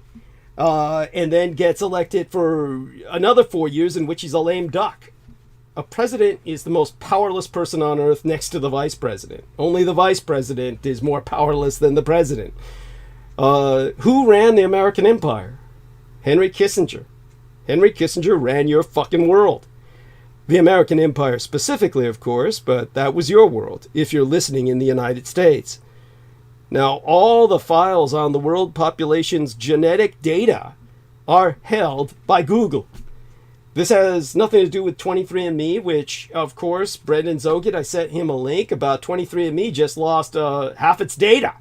And then gets elected for another 4 years in which he's a lame duck. a president is the most powerless person on earth next to the vice president. Only the vice president is more powerless than the president. Who ran the American empire? Henry Kissinger. Henry Kissinger ran your fucking world. The American empire specifically, of course, but that was your world, if you're listening in the United States. Now, all the files on the world population's genetic data are held by Google. This has nothing to do with 23andMe, which, of course, Brendan Zoget, I sent him a link about 23andMe, just lost half its data,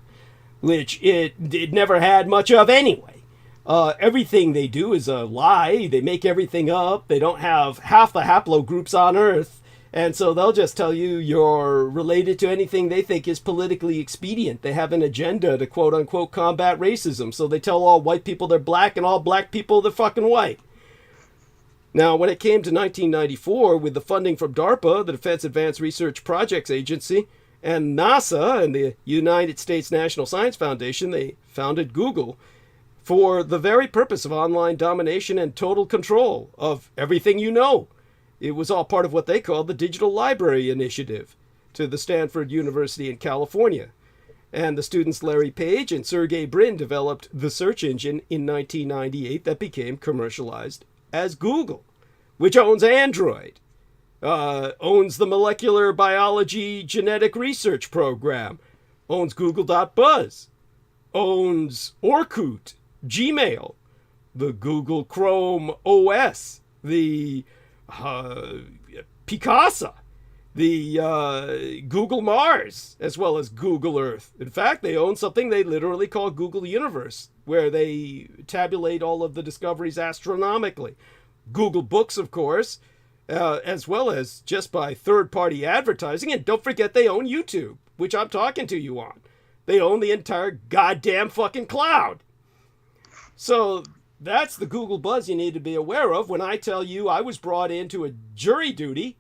which it never had much of anyway. Everything they do is a lie. They make everything up. They don't have half the haplogroups on Earth. And so they'll just tell you you're related to anything they think is politically expedient. They have an agenda to quote-unquote combat racism. So they tell all white people they're black and all black people they're fucking white. Now, when it came to 1994, with the funding from DARPA, the Defense Advanced Research Projects Agency, and NASA and the United States National Science Foundation, they founded Google for the very purpose of online domination and total control of everything you know. It was all part of what they called the Digital Library Initiative to the Stanford University in California. And the students Larry Page and Sergey Brin developed the search engine in 1998 that became commercialized as Google, which owns Android, owns the molecular biology genetic research program, owns Google.Buzz, owns Orkut, Gmail, the Google Chrome OS, the Picasa, the Google Mars, as well as Google Earth. In fact, they own something they literally call Google Universe, where they tabulate all of the discoveries astronomically. Google Books, of course, as well as just by third-party advertising. And don't forget they own YouTube, which I'm talking to you on. They own the entire goddamn fucking cloud. So that's the Google buzz you need to be aware of when I tell you I was brought into a jury duty,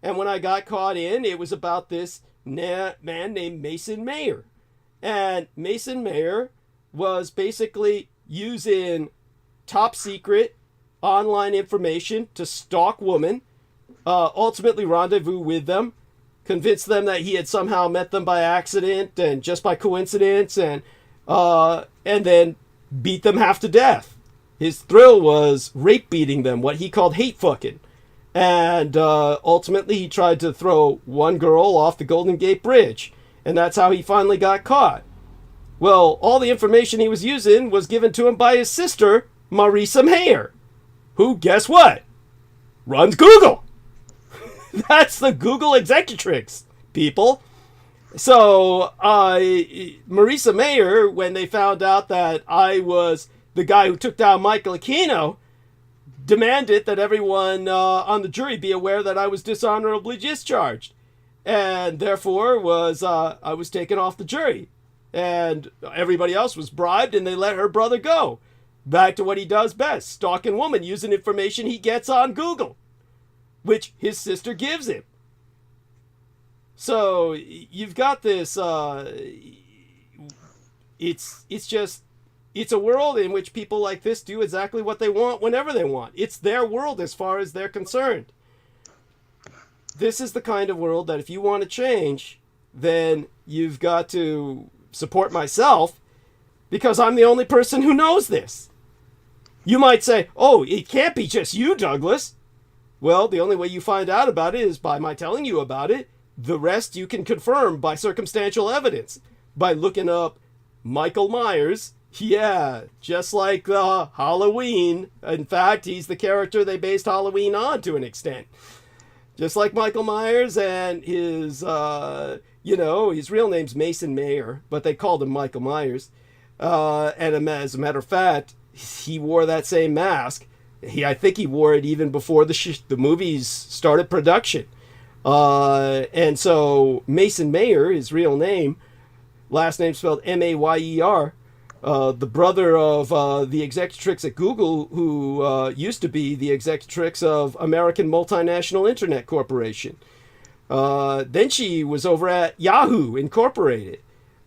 and when I got caught in, it was about this man named Mason Mayer. And Mason Mayer was basically using top secret online information to stalk women, ultimately rendezvous with them, convince them that he had somehow met them by accident and just by coincidence, and then beat them half to death. His thrill was rape beating them, what he called hate fucking. And ultimately he tried to throw one girl off the Golden Gate Bridge. And that's how he finally got caught. Well, all the information he was using was given to him by his sister, Marisa Mayer, who, guess what? Runs Google. That's the Google executrix, people. So, Marisa Mayer, when they found out that I was the guy who took down Michael Aquino, demanded that everyone on the jury be aware that I was dishonorably discharged. And therefore, I was taken off the jury. And everybody else was bribed, and they let her brother go. Back to what he does best, stalking women using information he gets on Google, which his sister gives him. So you've got this, it's a world in which people like this do exactly what they want whenever they want. It's their world as far as they're concerned. This is the kind of world that if you want to change, then you've got to support myself, because I'm the only person who knows this. You might say, oh, it can't be just you, Douglas. Well, the only way you find out about it is by my telling you about it. The rest you can confirm by circumstantial evidence, by looking up Michael Myers. Yeah, just like Halloween. In fact, he's the character they based Halloween on to an extent. Just like Michael Myers, and his, his real name's Mason Mayer, but they called him Michael Myers. And as a matter of fact, he wore that same mask. I think he wore it even before the movies started production. And so Mason Mayer, his real name, last name spelled M-A-Y-E-R, the brother of the executrix at Google, who used to be the executrix of American Multinational Internet Corporation. Then she was over at Yahoo Incorporated.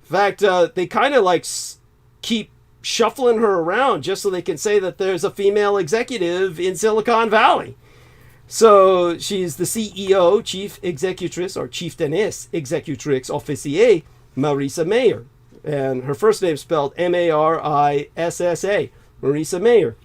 In fact, they kind of like keep shuffling her around just so they can say that there's a female executive in Silicon Valley. So she's the CEO, Chief Executrix, or Chieftainess Executrix Officier, Marissa Mayer. And her first name is spelled Marissa, Marissa Mayer.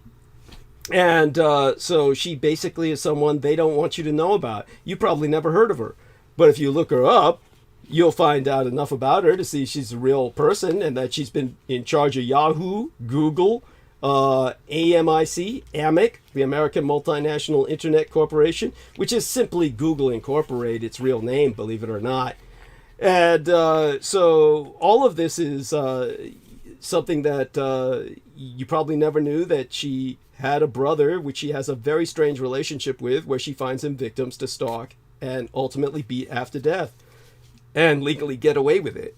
And so she basically is someone they don't want you to know about. You probably never heard of her. But if you look her up, you'll find out enough about her to see she's a real person and that she's been in charge of Yahoo, Google, AMIC, the American Multinational Internet Corporation, which is simply Google Incorporated, its real name, believe it or not. And so all of this is something that you probably never knew, that she had a brother, which she has a very strange relationship with, where she finds him victims to stalk and ultimately beat after death and legally get away with it.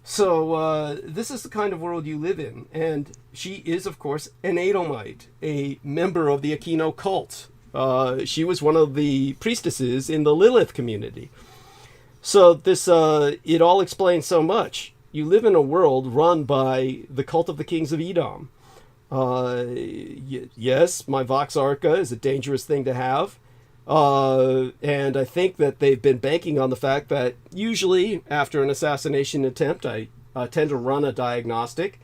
So this is the kind of world you live in. And she is, of course, an Edomite, a member of the Aquino cult. She was one of the priestesses in the Lilith community. So this, it all explains so much. You live in a world run by the cult of the kings of Edom. Yes, my Vox Arca is a dangerous thing to have. And I think that they've been banking on the fact that usually after an assassination attempt, I tend to run a diagnostic.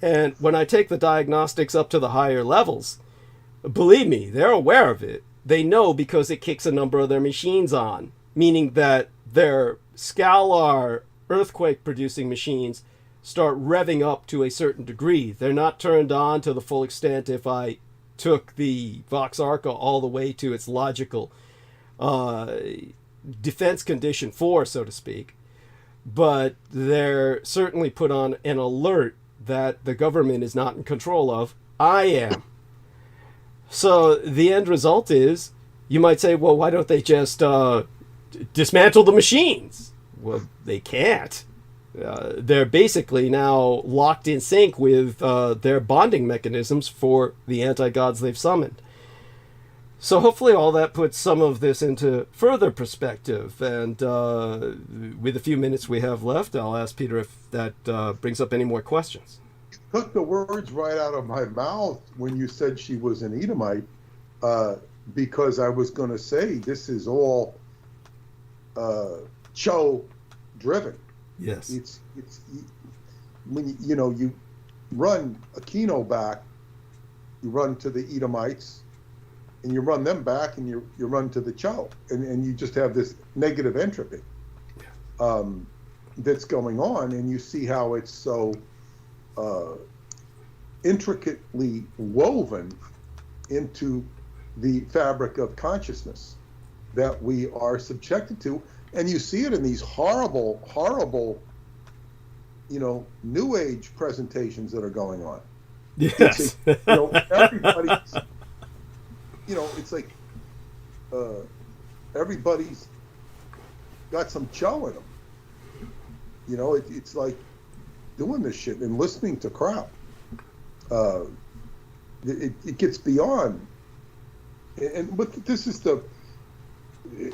And when I take the diagnostics up to the higher levels, believe me, they're aware of it. They know because it kicks a number of their machines on, meaning that their scalar earthquake-producing machines start revving up to a certain degree. They're not turned on to the full extent if I took the Vox Arca all the way to its logical defense condition 4, so to speak. But they're certainly put on an alert that the government is not in control of. I am. So the end result is, you might say, well, why don't they just dismantle the machines? Well, they can't. They're basically now locked in sync with their bonding mechanisms for the anti-gods they've summoned. So hopefully all that puts some of this into further perspective. And with the few minutes we have left, I'll ask Peter if that brings up any more questions. You took the words right out of my mouth when you said she was an Edomite, because I was going to say this is all Cho driven. Yes. It's when you run Aquino back, you run to the Edomites, and you run them back, and you run to the Cho, and you just have this negative entropy that's going on, and you see how it's so intricately woven into the fabric of consciousness that we are subjected to. And you see it in these horrible, New Age presentations that are going on. Yes. Everybody's, it's like everybody's got some Cho in them. It's like doing this shit and listening to crap. It gets beyond. But this is the...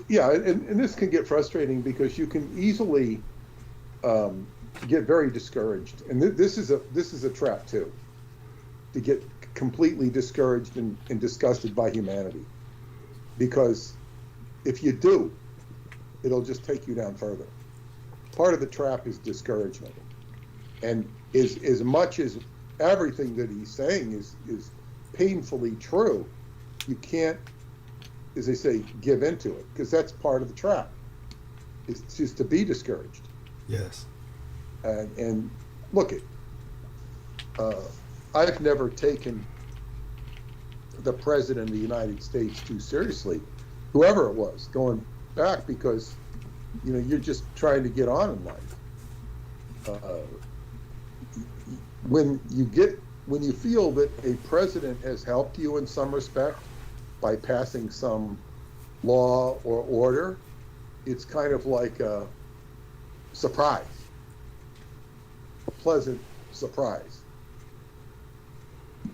Yeah, and this can get frustrating because you can easily get very discouraged, and this is a trap too, to get completely discouraged and disgusted by humanity, because if you do, it'll just take you down further. Part of the trap is discouragement, and as much as everything that he's saying is painfully true, you can't, as they say, give into it, because that's part of the trap. It's just to be discouraged. Yes. And look, I've never taken the president of the United States too seriously, whoever it was, going back, because you're just trying to get on in life. When you feel that a president has helped you in some respect by passing some law or order, it's kind of like a surprise, a pleasant surprise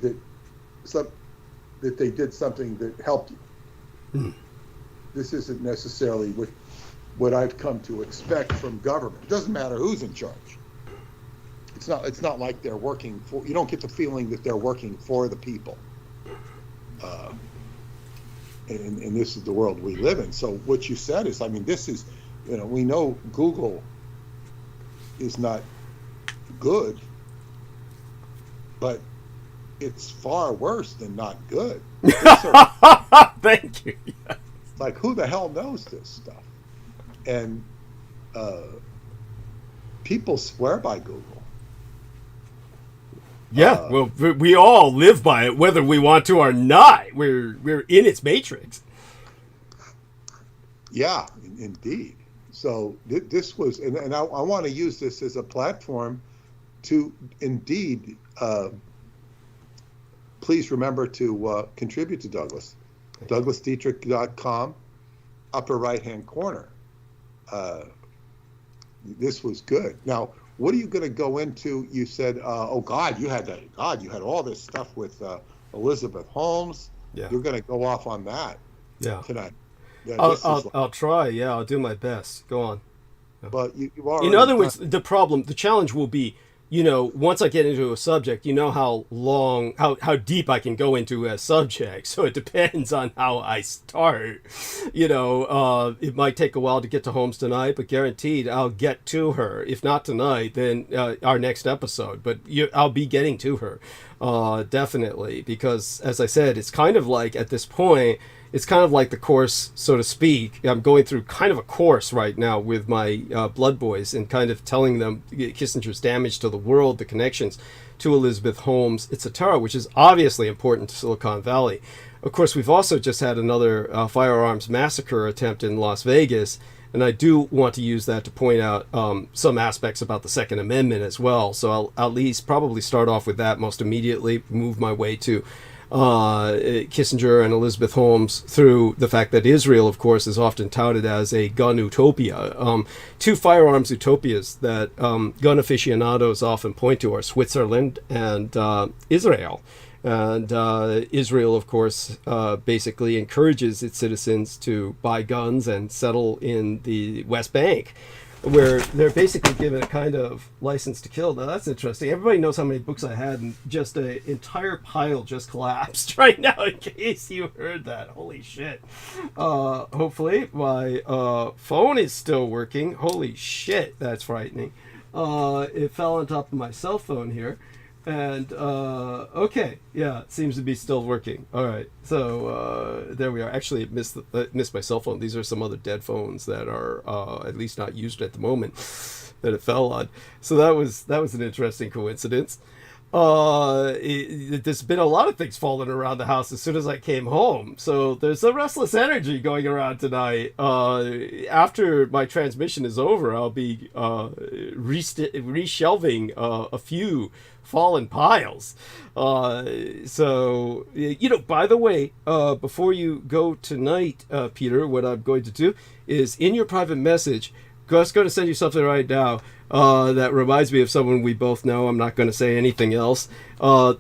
that they did something that helped you. This isn't necessarily what I've come to expect from government. It doesn't matter who's in charge. It's not like they're working for, you don't get the feeling that they're working for the people. and this is the world we live in. So what you said is, I mean, this is, we know Google is not good, but it's far worse than not good. Thank you. It's like, who the hell knows this stuff? And people swear by Google. Yeah, well, we all live by it, whether we want to or not. We're in its matrix. Yeah, indeed. So this was, and I want to use this as a platform to indeed, please remember to contribute to Douglas. DouglasDietrich.com, upper right-hand corner. This was good. Now, what are you going to go into? You said, oh God, you had all this stuff with Elizabeth Holmes. Yeah. You're going to go off on that tonight. Yeah, I'll try. Yeah, I'll do my best. Go on. But you've already in other words, the challenge will be, once I get into a subject, how deep I can go into a subject. So it depends on how I start. It might take a while to get to Holmes tonight, but guaranteed I'll get to her. If not tonight, then our next episode. But I'll be getting to her, definitely, because as I said, it's kind of like at this point. It's kind of like the course, so to speak. I'm going through kind of a course right now with my blood boys and kind of telling them Kissinger's damage to the world, the connections to Elizabeth Holmes, etc., which is obviously important to Silicon Valley. Of course, we've also just had another firearms massacre attempt in Las Vegas, and I do want to use that to point out some aspects about the Second Amendment as well. So I'll at least probably start off with that most immediately, move my way to Kissinger and Elizabeth Holmes through the fact that Israel, of course, is often touted as a gun utopia. Two firearms utopias that gun aficionados often point to are Switzerland and Israel. And Israel, of course, basically encourages its citizens to buy guns and settle in the West Bank, where they're basically given a kind of license to kill. Now that's interesting. Everybody knows how many books I had, and just an entire pile just collapsed right now, in case you heard that. Holy shit. Hopefully my phone is still working. Holy shit, that's frightening. It fell on top of my cell phone here. And okay, yeah, it seems to be still working. All right, so there we are. Actually, it missed my cell phone. These are some other dead phones that are at least not used at the moment that it fell on. So that was an interesting coincidence. There's been a lot of things falling around the house as soon as I came home. So there's a restless energy going around tonight. After my transmission is over, I'll be reshelving a few fallen piles. So, by the way, before you go tonight, Peter, what I'm going to do is in your private message, Gus going to send you something right now that reminds me of someone we both know. I'm not going to say anything else. I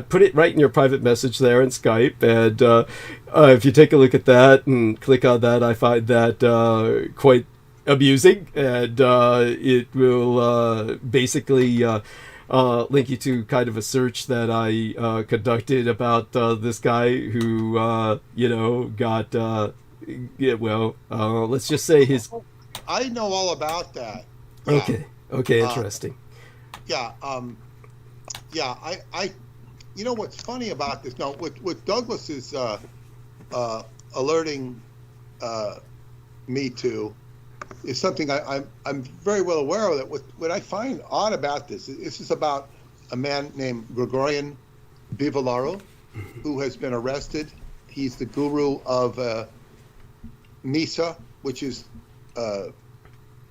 put it right in your private message there in Skype, and if you take a look at that and click on that, I find that quite amusing, and it will basically link you to kind of a search that I conducted about this guy who got let's just say his. I know all about that. Yeah. Okay, interesting. I what's funny about this? No, what Douglas is alerting me to is something I'm very well aware of. That what I find odd about this is about a man named Gregorian Bivolaru, who has been arrested. He's the guru of MISA, which is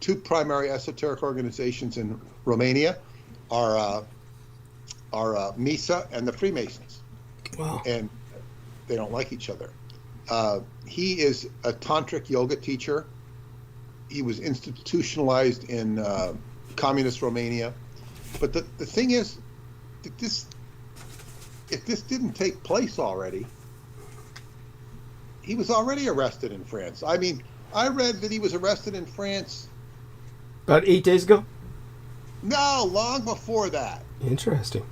two primary esoteric organizations in Romania are MISA and the Freemasons. Wow. And they don't like each other. He is a tantric yoga teacher. He was institutionalized in communist Romania. But the thing is, that if this didn't take place already, he was already arrested in France. I mean, I read that he was arrested in France about 8 days ago? No, long before that. Interesting.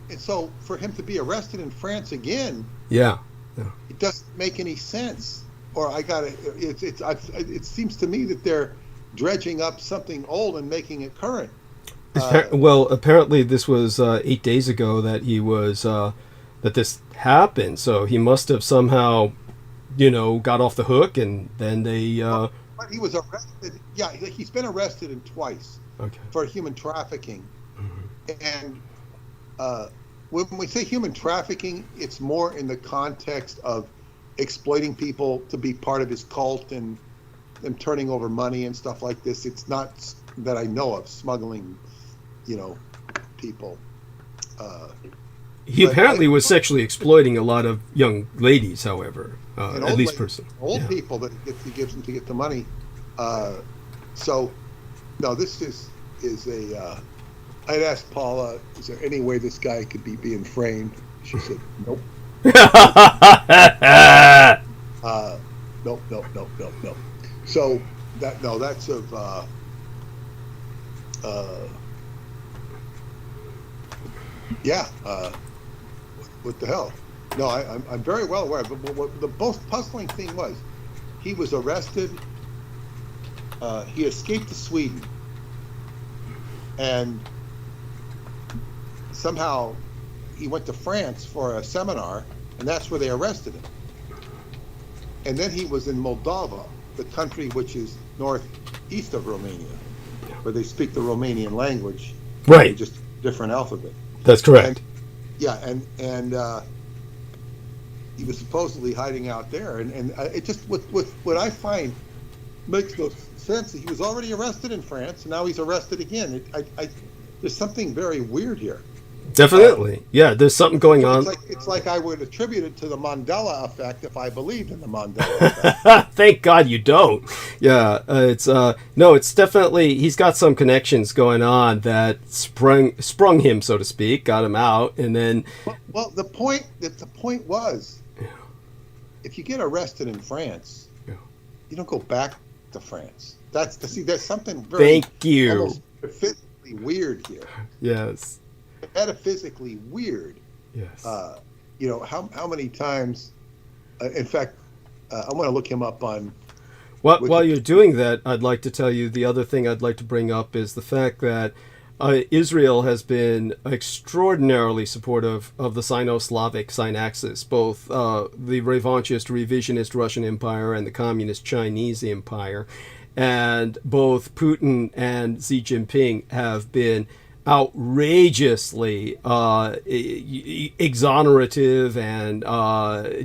And so for him to be arrested in France again, yeah, Yeah. It doesn't make any sense. Or it seems to me that they're dredging up something old and making it current. Well, apparently this was 8 days ago that he was that this happened. So he must have somehow, got off the hook, and then they. But he was arrested. Yeah, he's been arrested twice for human trafficking. And when we say human trafficking, it's more in the context of exploiting people to be part of his cult and them turning over money and stuff like this. It's not that I know of smuggling, people. He apparently was sexually exploiting a lot of young ladies, however, at least person. Old people that he gives them to get the money. So, no, this is a. I'd asked Paula, is there any way this guy could be being framed? She said, nope. Nope. So that's of. What the hell? No, I'm very well aware. But what the most puzzling thing was, he was arrested. He escaped to Sweden, and somehow he went to France for a seminar, and that's where they arrested him. And then he was in Moldova, the country which is northeast of Romania, where they speak the Romanian language, right? Just different alphabet. That's correct. And he was supposedly hiding out there, and it just with what I find makes no sense. He was already arrested in France, and now he's arrested again. There's something very weird here. Definitely, yeah. There's something going on. It's like I would attribute it to the Mandela effect if I believed in the Mandela effect. Thank God you don't. Yeah, it's definitely, he's got some connections going on that sprung him, so to speak, got him out, and then. Well, the point was, if you get arrested in France, you don't go back to France. That's something very. Thank you. Almost metaphysically weird here. Yes. Metaphysically weird. Yes. How many times? In fact, I want to look him up on. While you're doing that, I'd like to tell you the other thing I'd like to bring up is the fact that Israel has been extraordinarily supportive of the Sino-Slavic Synaxis, both the revanchist, revisionist Russian Empire and the communist Chinese Empire, and both Putin and Xi Jinping have been outrageously exonerative and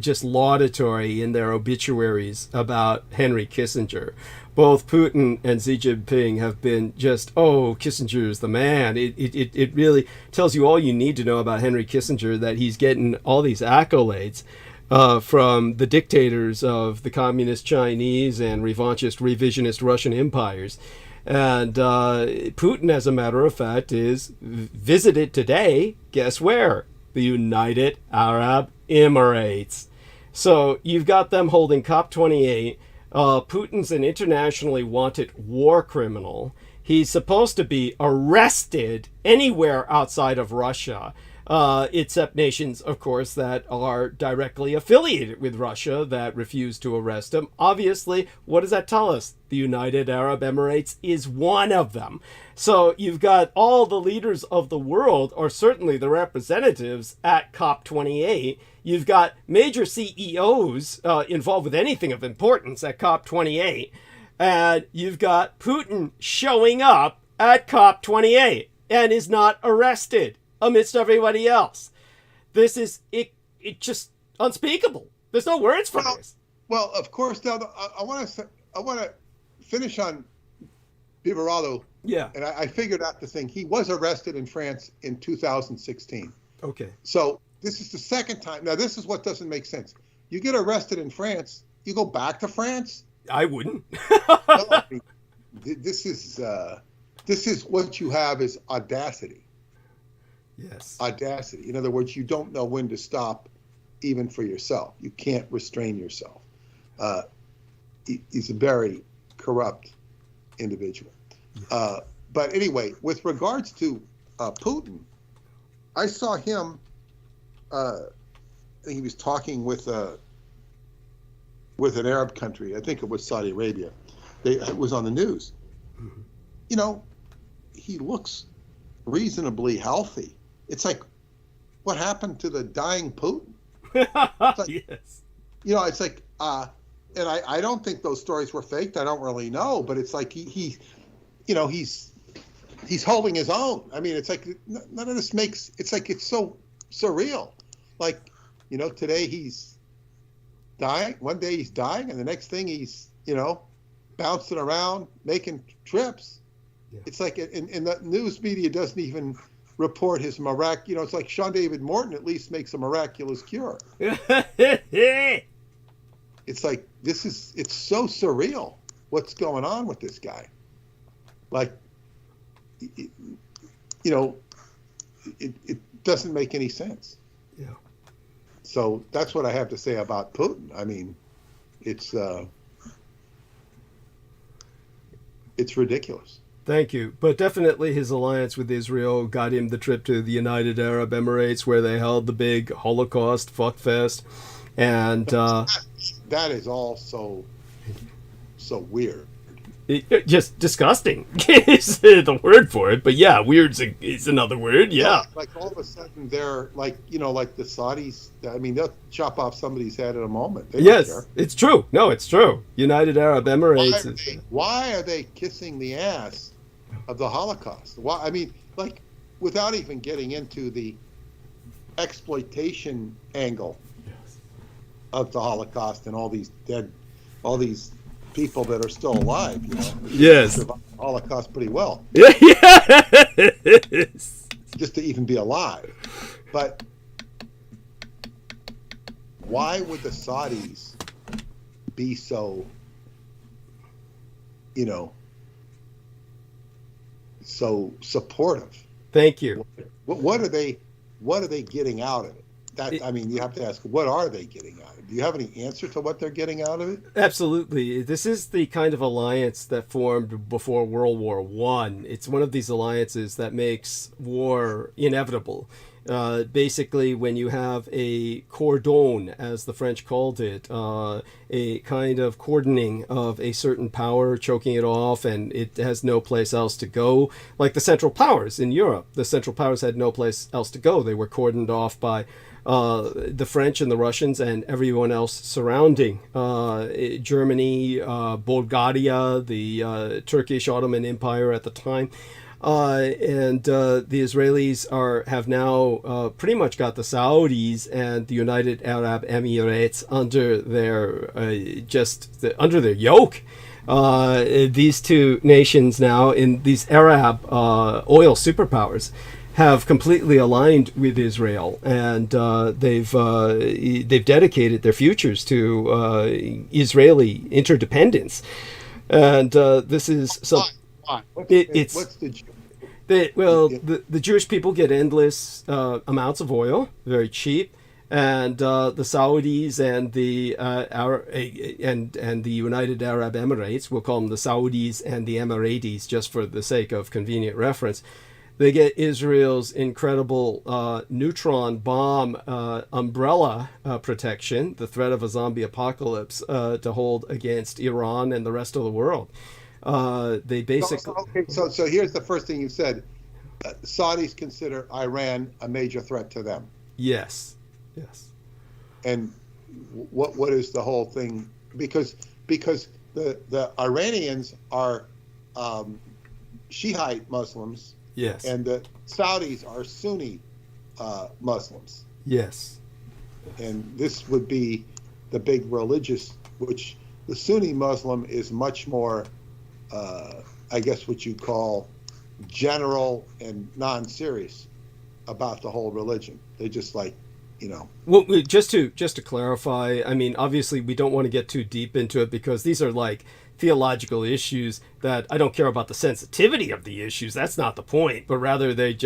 just laudatory in their obituaries about Henry Kissinger. Both Putin and Xi Jinping have been just, Kissinger's the man. It really tells you all you need to know about Henry Kissinger, that he's getting all these accolades from the dictators of the communist Chinese and revanchist, revisionist Russian empires. And Putin, as a matter of fact, is visited today, guess where? The United Arab Emirates. So you've got them holding COP28. Putin's an internationally wanted war criminal. He's supposed to be arrested anywhere outside of Russia, except nations, of course, that are directly affiliated with Russia that refuse to arrest him. Obviously, what does that tell us? The United Arab Emirates is one of them. So you've got all the leaders of the world, or certainly the representatives at COP28. You've got major CEOs involved with anything of importance at COP28. And you've got Putin showing up at COP28 and is not arrested amidst everybody else. This is it just unspeakable. There's no words for this. Well, of course. Now I want to finish on Biberado. Yeah. And I figured out the thing. He was arrested in France in 2016. Okay. So this is the second time. Now this is what doesn't make sense. You get arrested in France, you go back to France? I wouldn't. No, I mean, this is what you have is audacity. Yes. Audacity. In other words, you don't know when to stop, even for yourself. You can't restrain yourself. He's a very corrupt individual. But anyway, with regards to Putin, I saw him he was talking with an Arab country. I think it was Saudi Arabia. It was on the news. You know, he looks reasonably healthy. It's like, what happened to the dying Putin? Like, Yes. You know, it's like, and I don't think those stories were faked. I don't really know, but it's like he you know, he's holding his own. I mean, it's like none of this makes. It's like it's so surreal. Like, you know, today he's dying. One day he's dying, and the next thing he's, you know, bouncing around, making trips. Yeah. It's like, and the news media doesn't even report his you know, it's like Sean David Morton at least makes a miraculous cure. It's like, it's so surreal what's going on with this guy. Like, you know, it doesn't make any sense. Yeah. So that's what I have to say about Putin. I mean, it's ridiculous. Thank you. But definitely his alliance with Israel got him the trip to the United Arab Emirates, where they held the big Holocaust fuckfest. And that is all so weird. Just disgusting is the word for it. But yeah, weird's is another word. Yeah. Like all of a sudden they're like, you know, like the Saudis, I mean, they'll chop off somebody's head in a moment. Yes, it's true. No, it's true. United Arab Emirates. Why are they kissing the ass of the Holocaust? Why? I mean, like, without even getting into the exploitation angle of the Holocaust and all these people that are still alive, you know. Yes. Survived the Holocaust pretty well. Yes. Just to even be alive. But why would the Saudis be so, you know, so supportive? Thank you. What are they getting out of it? I mean, you have to ask, what are they getting out of it? Do you have any answer to what they're getting out of it? Absolutely. This is the kind of alliance that formed before World War I. It's one of these alliances that makes war inevitable. Basically, when you have a cordon, as the French called it, a kind of cordoning of a certain power, choking it off, and it has no place else to go. Like the Central Powers in Europe. The Central Powers had no place else to go. They were cordoned off by the French and the Russians and everyone else surrounding Germany, Bulgaria, the Turkish Ottoman Empire at the time. And the Israelis have now pretty much got the Saudis and the United Arab Emirates under their under their yoke. These two nations now, in these Arab oil superpowers, have completely aligned with Israel, and they've dedicated their futures to Israeli interdependence. And this is so. What's the the Jewish people get endless amounts of oil, very cheap, and the Saudis and the and the United Arab Emirates, we'll call them the Saudis and the Emiratis just for the sake of convenient reference. They get Israel's incredible neutron bomb umbrella protection, the threat of a zombie apocalypse, to hold against Iran and the rest of the world. They basically. So here's the first thing you said. Saudis consider Iran a major threat to them. Yes. And what is the whole thing? Because the Iranians are Shiite Muslims. Yes. And the Saudis are Sunni Muslims. Yes. And this would be the big religious, which the Sunni Muslim is much more, I guess what you call general and non-serious about the whole religion. They just like, you know. Well, just to clarify, I mean, obviously we don't want to get too deep into it because these are like theological issues that I don't care about the sensitivity of the issues. That's not the point, but rather they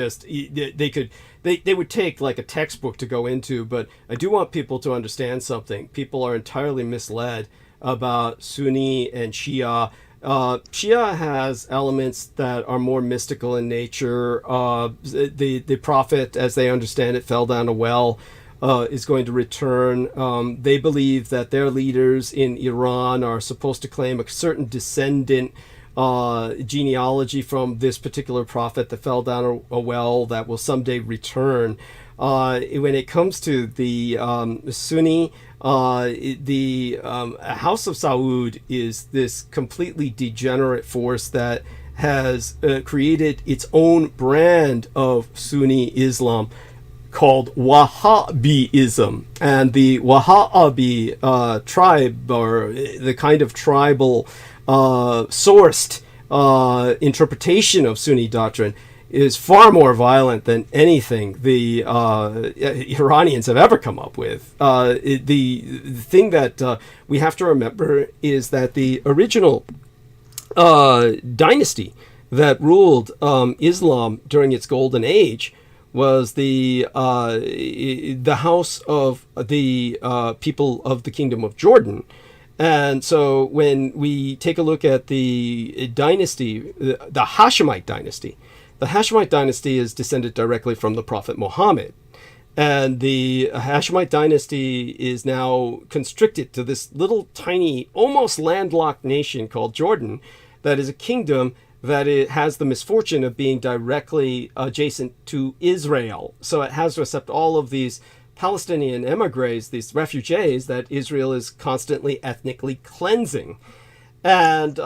would take like a textbook to go into. But I do want people to understand something. People are entirely misled about Sunni and Shia. Shia has elements that are more mystical in nature. The prophet, as they understand it, fell down a well. is going to return. They believe that their leaders in Iran are supposed to claim a certain descendant genealogy from this particular prophet that fell down a well that will someday return. When it comes to the Sunni, the House of Saud is this completely degenerate force that has created its own brand of Sunni Islam called Wahhabism. And the Wahhabi tribe, or the kind of tribal sourced interpretation of Sunni doctrine, is far more violent than anything the Iranians have ever come up with. The thing that we have to remember is that the original dynasty that ruled Islam during its golden age was the house of the people of the Kingdom of Jordan. And so when we take a look at the dynasty, the Hashemite dynasty, the Hashemite dynasty is descended directly from the Prophet Muhammad. And the Hashemite dynasty is now constricted to this little tiny, almost landlocked nation called Jordan, that is a kingdom that it has the misfortune of being directly adjacent to Israel. So it has to accept all of these Palestinian emigres, these refugees that Israel is constantly ethnically cleansing. And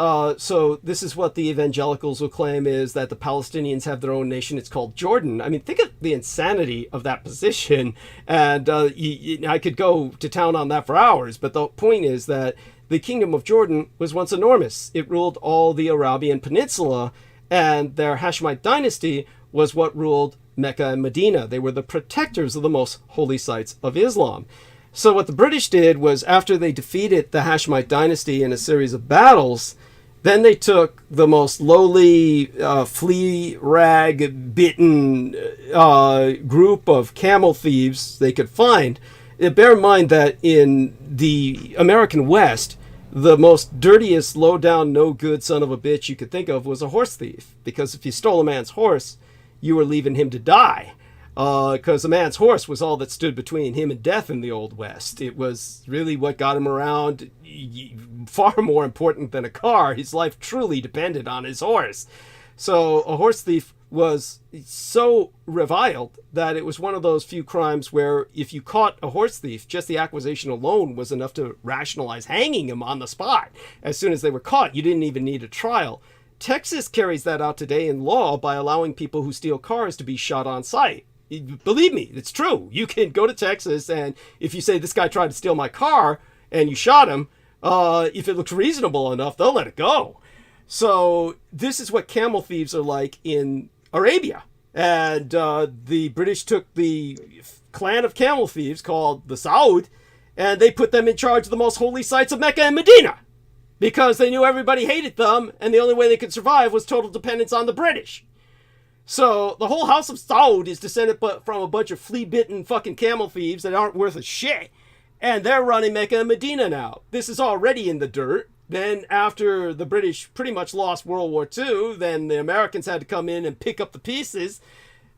so this is what the evangelicals will claim, is that the Palestinians have their own nation. It's called Jordan. I mean, think of the insanity of that position. And I could go to town on that for hours. But the point is that the Kingdom of Jordan was once enormous. It ruled all the Arabian Peninsula. And their Hashemite dynasty was what ruled Mecca and Medina. They were the protectors of the most holy sites of Islam. So what the British did was, after they defeated the Hashemite dynasty in a series of battles, then they took the most lowly, flea rag bitten group of camel thieves they could find. Bear in mind that in the American West, the most dirtiest, low-down, no-good son of a bitch you could think of was a horse thief. Because if you stole a man's horse, you were leaving him to die. Because a man's horse was all that stood between him and death in the Old West. It was really what got him around. Far more important than a car. His life truly depended on his horse. So a horse thief was so reviled that it was one of those few crimes where if you caught a horse thief, just the accusation alone was enough to rationalize hanging him on the spot. As soon as they were caught, you didn't even need a trial. Texas carries that out today in law by allowing people who steal cars to be shot on sight. Believe me, it's true. You can go to Texas, and if you say, this guy tried to steal my car, and you shot him, if it looks reasonable enough, they'll let it go. So this is what camel thieves are like in Arabia. And the British took the clan of camel thieves called the Saud, and they put them in charge of the most holy sites of Mecca and Medina, because they knew everybody hated them, and the only way they could survive was total dependence on the British. So the whole House of Saud is descended from a bunch of flea-bitten fucking camel thieves that aren't worth a shit. And they're running Mecca and Medina now. This is already in the dirt. Then after the British pretty much lost World War II, then the Americans had to come in and pick up the pieces.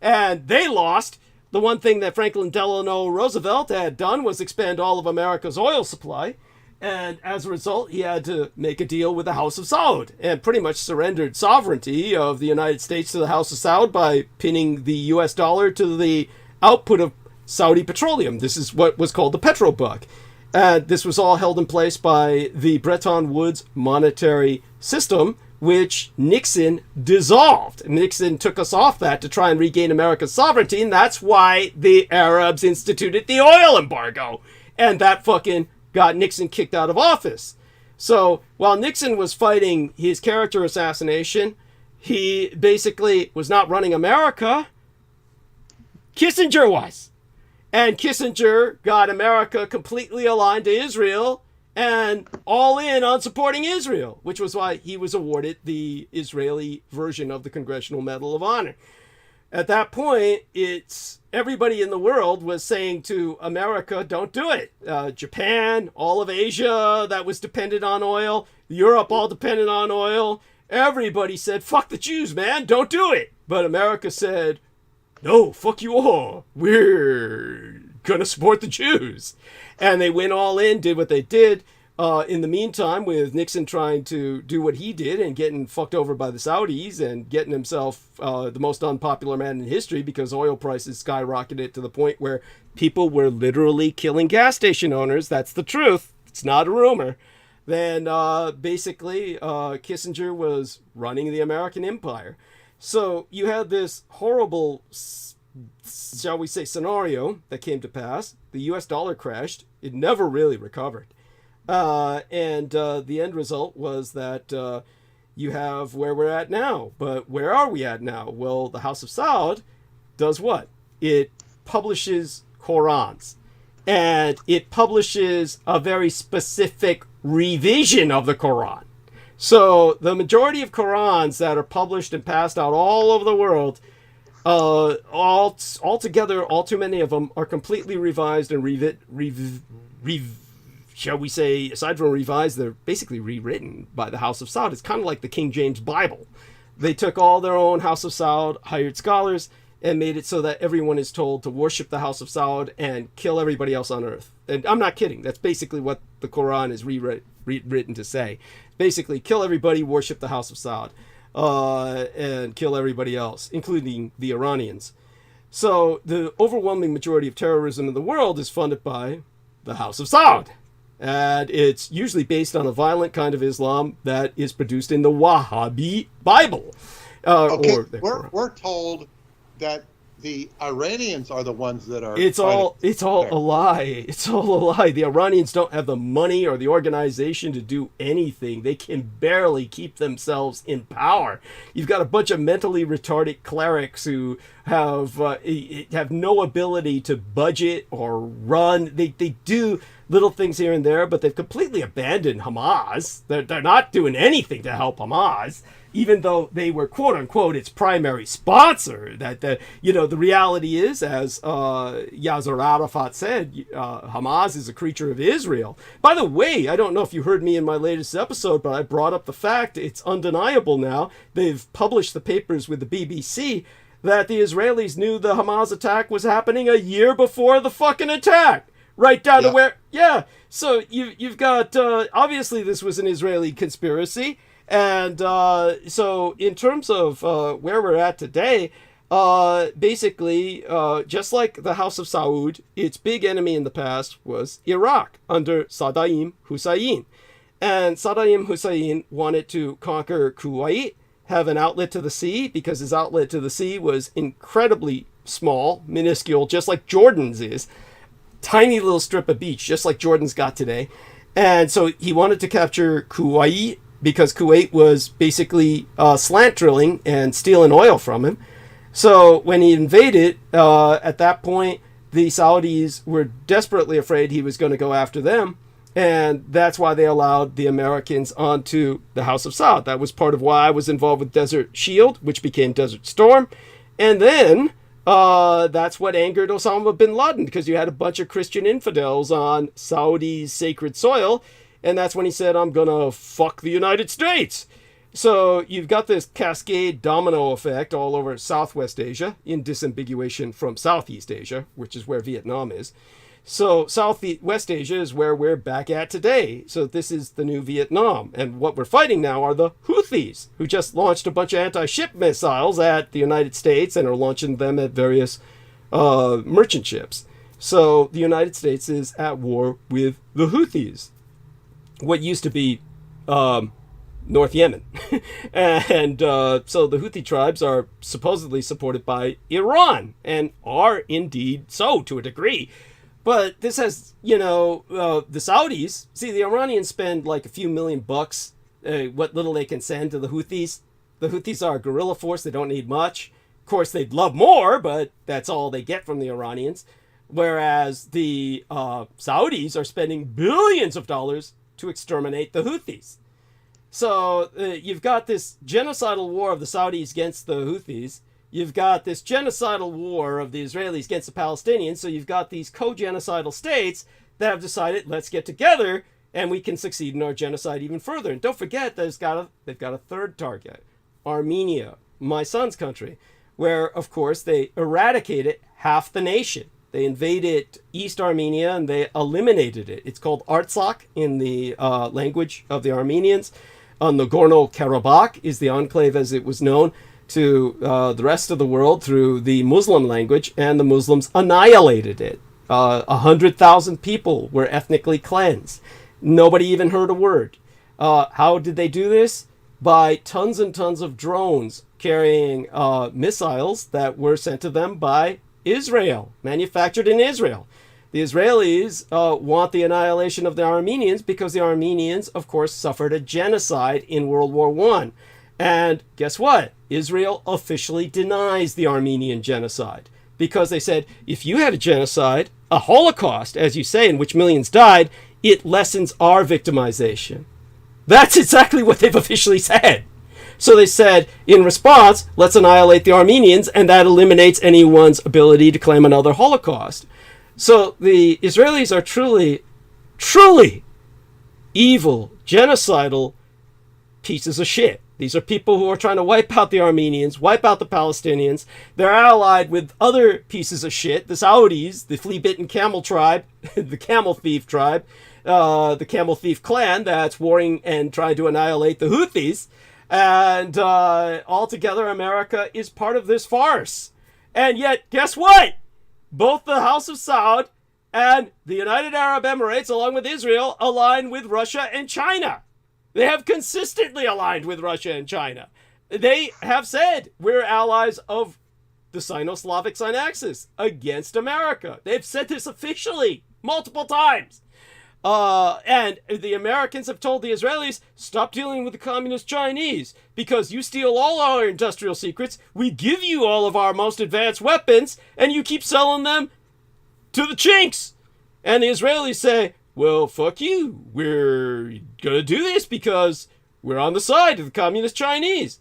And they lost. The one thing that Franklin Delano Roosevelt had done was expand all of America's oil supply. And as a result, he had to make a deal with the House of Saud and pretty much surrendered sovereignty of the United States to the House of Saud by pinning the US dollar to the output of Saudi petroleum. This is what was called the petrobuck. And this was all held in place by the Bretton Woods monetary system, which Nixon dissolved. Nixon took us off that to try and regain America's sovereignty, and that's why the Arabs instituted the oil embargo. And that fucking got Nixon kicked out of office. So while Nixon was fighting his character assassination, he basically was not running America. Kissinger was. And Kissinger got America completely aligned to Israel and all in on supporting Israel, which was why he was awarded the Israeli version of the Congressional Medal of Honor. At that point, it's everybody in the world was saying to America, don't do it. Japan, all of Asia that was dependent on oil, Europe all dependent on oil. Everybody said, fuck the Jews, man, don't do it. But America said, no, fuck you all. We're going to support the Jews. And they went all in, did what they did. In the meantime, with Nixon trying to do what he did and getting fucked over by the Saudis and getting himself the most unpopular man in history because oil prices skyrocketed to the point where people were literally killing gas station owners. That's the truth. It's not a rumor. Then basically Kissinger was running the American empire. So you had this horrible, shall we say, scenario that came to pass. The US dollar crashed. It never really recovered. And the end result was that you have where we're at now. But where are we at now? Well, the House of Saud does what? It publishes Qurans. And it publishes a very specific revision of the Quran. So the majority of Qurans that are published and passed out all over the world, altogether, all too many of them are completely revised and shall we say, aside from revised, they're basically rewritten by the House of Saud. It's kind of like the King James Bible. They took all their own House of Saud, hired scholars, and made it so that everyone is told to worship the House of Saud and kill everybody else on earth. And I'm not kidding. That's basically what the Quran is rewritten to say. Basically, kill everybody, worship the House of Saud, and kill everybody else, including the Iranians. So the overwhelming majority of terrorism in the world is funded by the House of Saud. And it's usually based on a violent kind of Islam that is produced in the Wahhabi Bible. We're told that the Iranians are the ones that are. It's all a lie. It's all a lie. The Iranians don't have the money or the organization to do anything. They can barely keep themselves in power. You've got a bunch of mentally retarded clerics who have no ability to budget or run. They do little things here and there, but they've completely abandoned Hamas. They're not doing anything to help Hamas, even though they were, quote unquote, its primary sponsor. The reality is, as Yasser Arafat said, Hamas is a creature of Israel. By the way, I don't know if you heard me in my latest episode, but I brought up the fact, it's undeniable now, they've published the papers with the BBC, that the Israelis knew the Hamas attack was happening a year before the fucking attack. Right down to where, so you've got, obviously this was an Israeli conspiracy. And so in terms of where we're at today, basically, just like the House of Saud, its big enemy in the past was Iraq under Saddam Hussein. And Saddam Hussein wanted to conquer Kuwait, have an outlet to the sea, because his outlet to the sea was incredibly small, minuscule, just like Jordan's is. Tiny little strip of beach, just like Jordan's got today. And so he wanted to capture Kuwait, because Kuwait was basically slant drilling and stealing oil from him. So when he invaded, at that point, the Saudis were desperately afraid he was going to go after them. And that's why they allowed the Americans onto the House of Saud. That was part of why I was involved with Desert Shield, which became Desert Storm. And then that's what angered Osama bin Laden, because you had a bunch of Christian infidels on Saudi's sacred soil. And that's when he said, I'm going to fuck the United States. So you've got this cascade domino effect all over Southwest Asia, in disambiguation from Southeast Asia, which is where Vietnam is. So Southwest Asia is where we're back at today. So this is the new Vietnam. And what we're fighting now are the Houthis, who just launched a bunch of anti-ship missiles at the United States and are launching them at various merchant ships. So the United States is at war with the Houthis, what used to be North Yemen. And so the Houthi tribes are supposedly supported by Iran, and are indeed so to a degree. But this has, the Saudis, see, the Iranians spend like a few $1 million, what little they can send to the Houthis. The Houthis are a guerrilla force. They don't need much. Of course, they'd love more, but that's all they get from the Iranians. Whereas the Saudis are spending billions of dollars to exterminate the Houthis. So you've got this genocidal war of the Saudis against the Houthis. You've got this genocidal war of the Israelis against the Palestinians. So you've got these co-genocidal states that have decided, let's get together and we can succeed in our genocide even further. And don't forget, they've got a third target, Armenia, my son's country, where, of course, they eradicated half the nation. They invaded East Armenia and they eliminated it. It's called Artsakh in the language of the Armenians. Nagorno-Karabakh is the enclave as it was known to the rest of the world through the Muslim language, and the Muslims annihilated it. 100,000 people were ethnically cleansed. Nobody even heard a word. How did they do this? By tons and tons of drones carrying missiles that were sent to them by Israel, manufactured in Israel. The Israelis want the annihilation of the Armenians because the Armenians, of course, suffered a genocide in World War I. And guess what? Israel officially denies the Armenian genocide because they said, if you had a genocide, a Holocaust, as you say, in which millions died, it lessens our victimization. That's exactly what they've officially said. So they said, in response, let's annihilate the Armenians, and that eliminates anyone's ability to claim another Holocaust. So the Israelis are truly, truly evil, genocidal pieces of shit. These are people who are trying to wipe out the Armenians, wipe out the Palestinians. They're allied with other pieces of shit, the Saudis, the flea-bitten camel tribe, the camel thief tribe, the camel thief clan that's warring and trying to annihilate the Houthis. And altogether, America is part of this farce. And yet, guess what? Both the House of Saud and the United Arab Emirates, along with Israel, align with Russia and China. They have consistently aligned with Russia and China. They have said, we're allies of the Sino-Slavic Synaxis against America. They've said this officially multiple times. And the Americans have told the Israelis, stop dealing with the communist Chinese because you steal all our industrial secrets. We give you all of our most advanced weapons and you keep selling them to the chinks. And the Israelis say, well, fuck you. We're going to do this because we're on the side of the communist Chinese.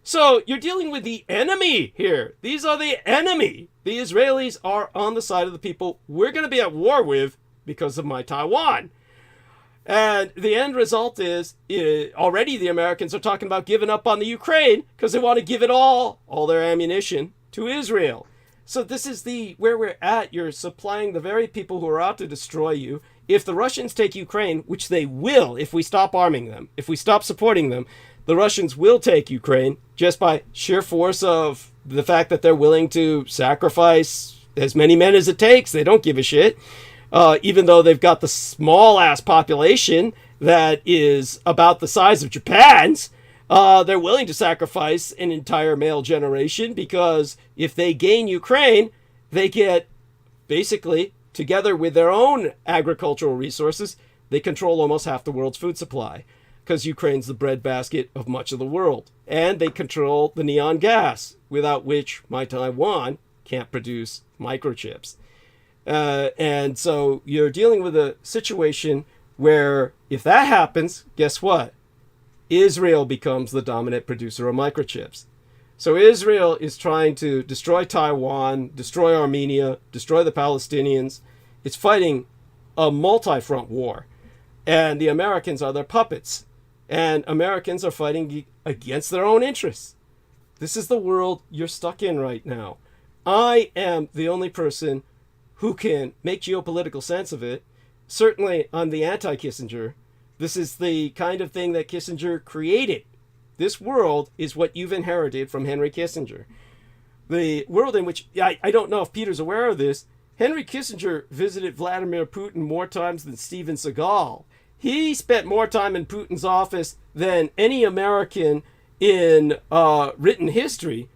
So you're dealing with the enemy here. These are the enemy. The Israelis are on the side of the people we're going to be at war with because of my Taiwan. And the end result is already the Americans are talking about giving up on the Ukraine because they want to give it all their ammunition to Israel. So this is where we're at. You're supplying the very people who are out to destroy you. If the Russians take Ukraine, which they will if we stop arming them, if we stop supporting them, the Russians will take Ukraine just by sheer force of the fact that they're willing to sacrifice as many men as it takes. They don't give a shit. Even though they've got the small-ass population that is about the size of Japan's, they're willing to sacrifice an entire male generation because if they gain Ukraine, they get, basically, together with their own agricultural resources, they control almost half the world's food supply because Ukraine's the breadbasket of much of the world. And they control the neon gas, without which my Taiwan can't produce microchips. And so you're dealing with a situation where if that happens, guess what? Israel becomes the dominant producer of microchips. So Israel is trying to destroy Taiwan, destroy Armenia, destroy the Palestinians. It's fighting a multi-front war. And the Americans are their puppets. And Americans are fighting against their own interests. This is the world you're stuck in right now. I am the only person who can make geopolitical sense of it. Certainly, I'm the anti-Kissinger. This is the kind of thing that Kissinger created. This world is what you've inherited from Henry Kissinger. The world in which, I don't know if Peter's aware of this, Henry Kissinger visited Vladimir Putin more times than Steven Seagal. He spent more time in Putin's office than any American in written history.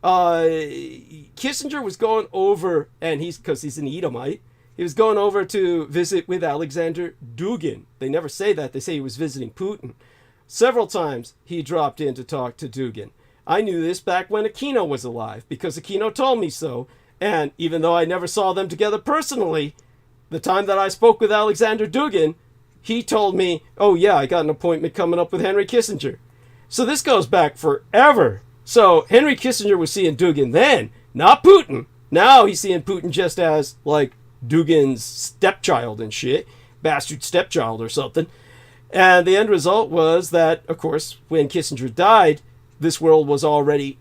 Kissinger was going over, and because he's an Edomite, he was going over to visit with Alexander Dugin. They never say that. They say he was visiting Putin. Several times he dropped in to talk to Dugin. I knew this back when Aquino was alive because Aquino told me so. And even though I never saw them together personally, the time that I spoke with Alexander Dugin, he told me, oh yeah, I got an appointment coming up with Henry Kissinger. So this goes back forever. So Henry Kissinger was seeing Dugin then, not Putin. Now he's seeing Putin just as like Dugin's stepchild and shit, bastard stepchild or something. And the end result was that, of course, when Kissinger died, this world was already,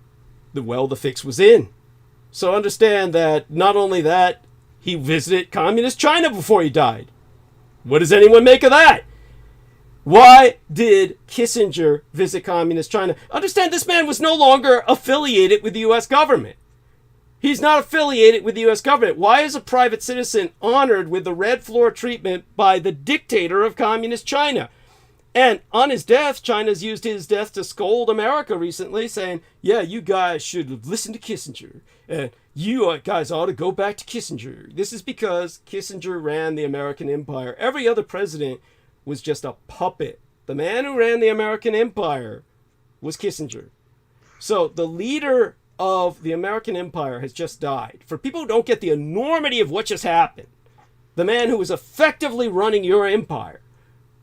the fix was in. So understand that not only that, he visited communist China before he died. What does anyone make of that? Why did Kissinger visit communist China? Understand, this man was no longer affiliated with the U.S. government. He's not affiliated with the U.S. government. Why is a private citizen honored with the red floor treatment by the dictator of communist China? And on his death, China's used his death to scold America recently, saying, yeah, you guys should listen to Kissinger. And you guys ought to go back to Kissinger. This is because Kissinger ran the American empire. Every other president was just a puppet. The man who ran the American empire was Kissinger. So the leader of the American empire has just died. For people who don't get the enormity of what just happened, the man who was effectively running your empire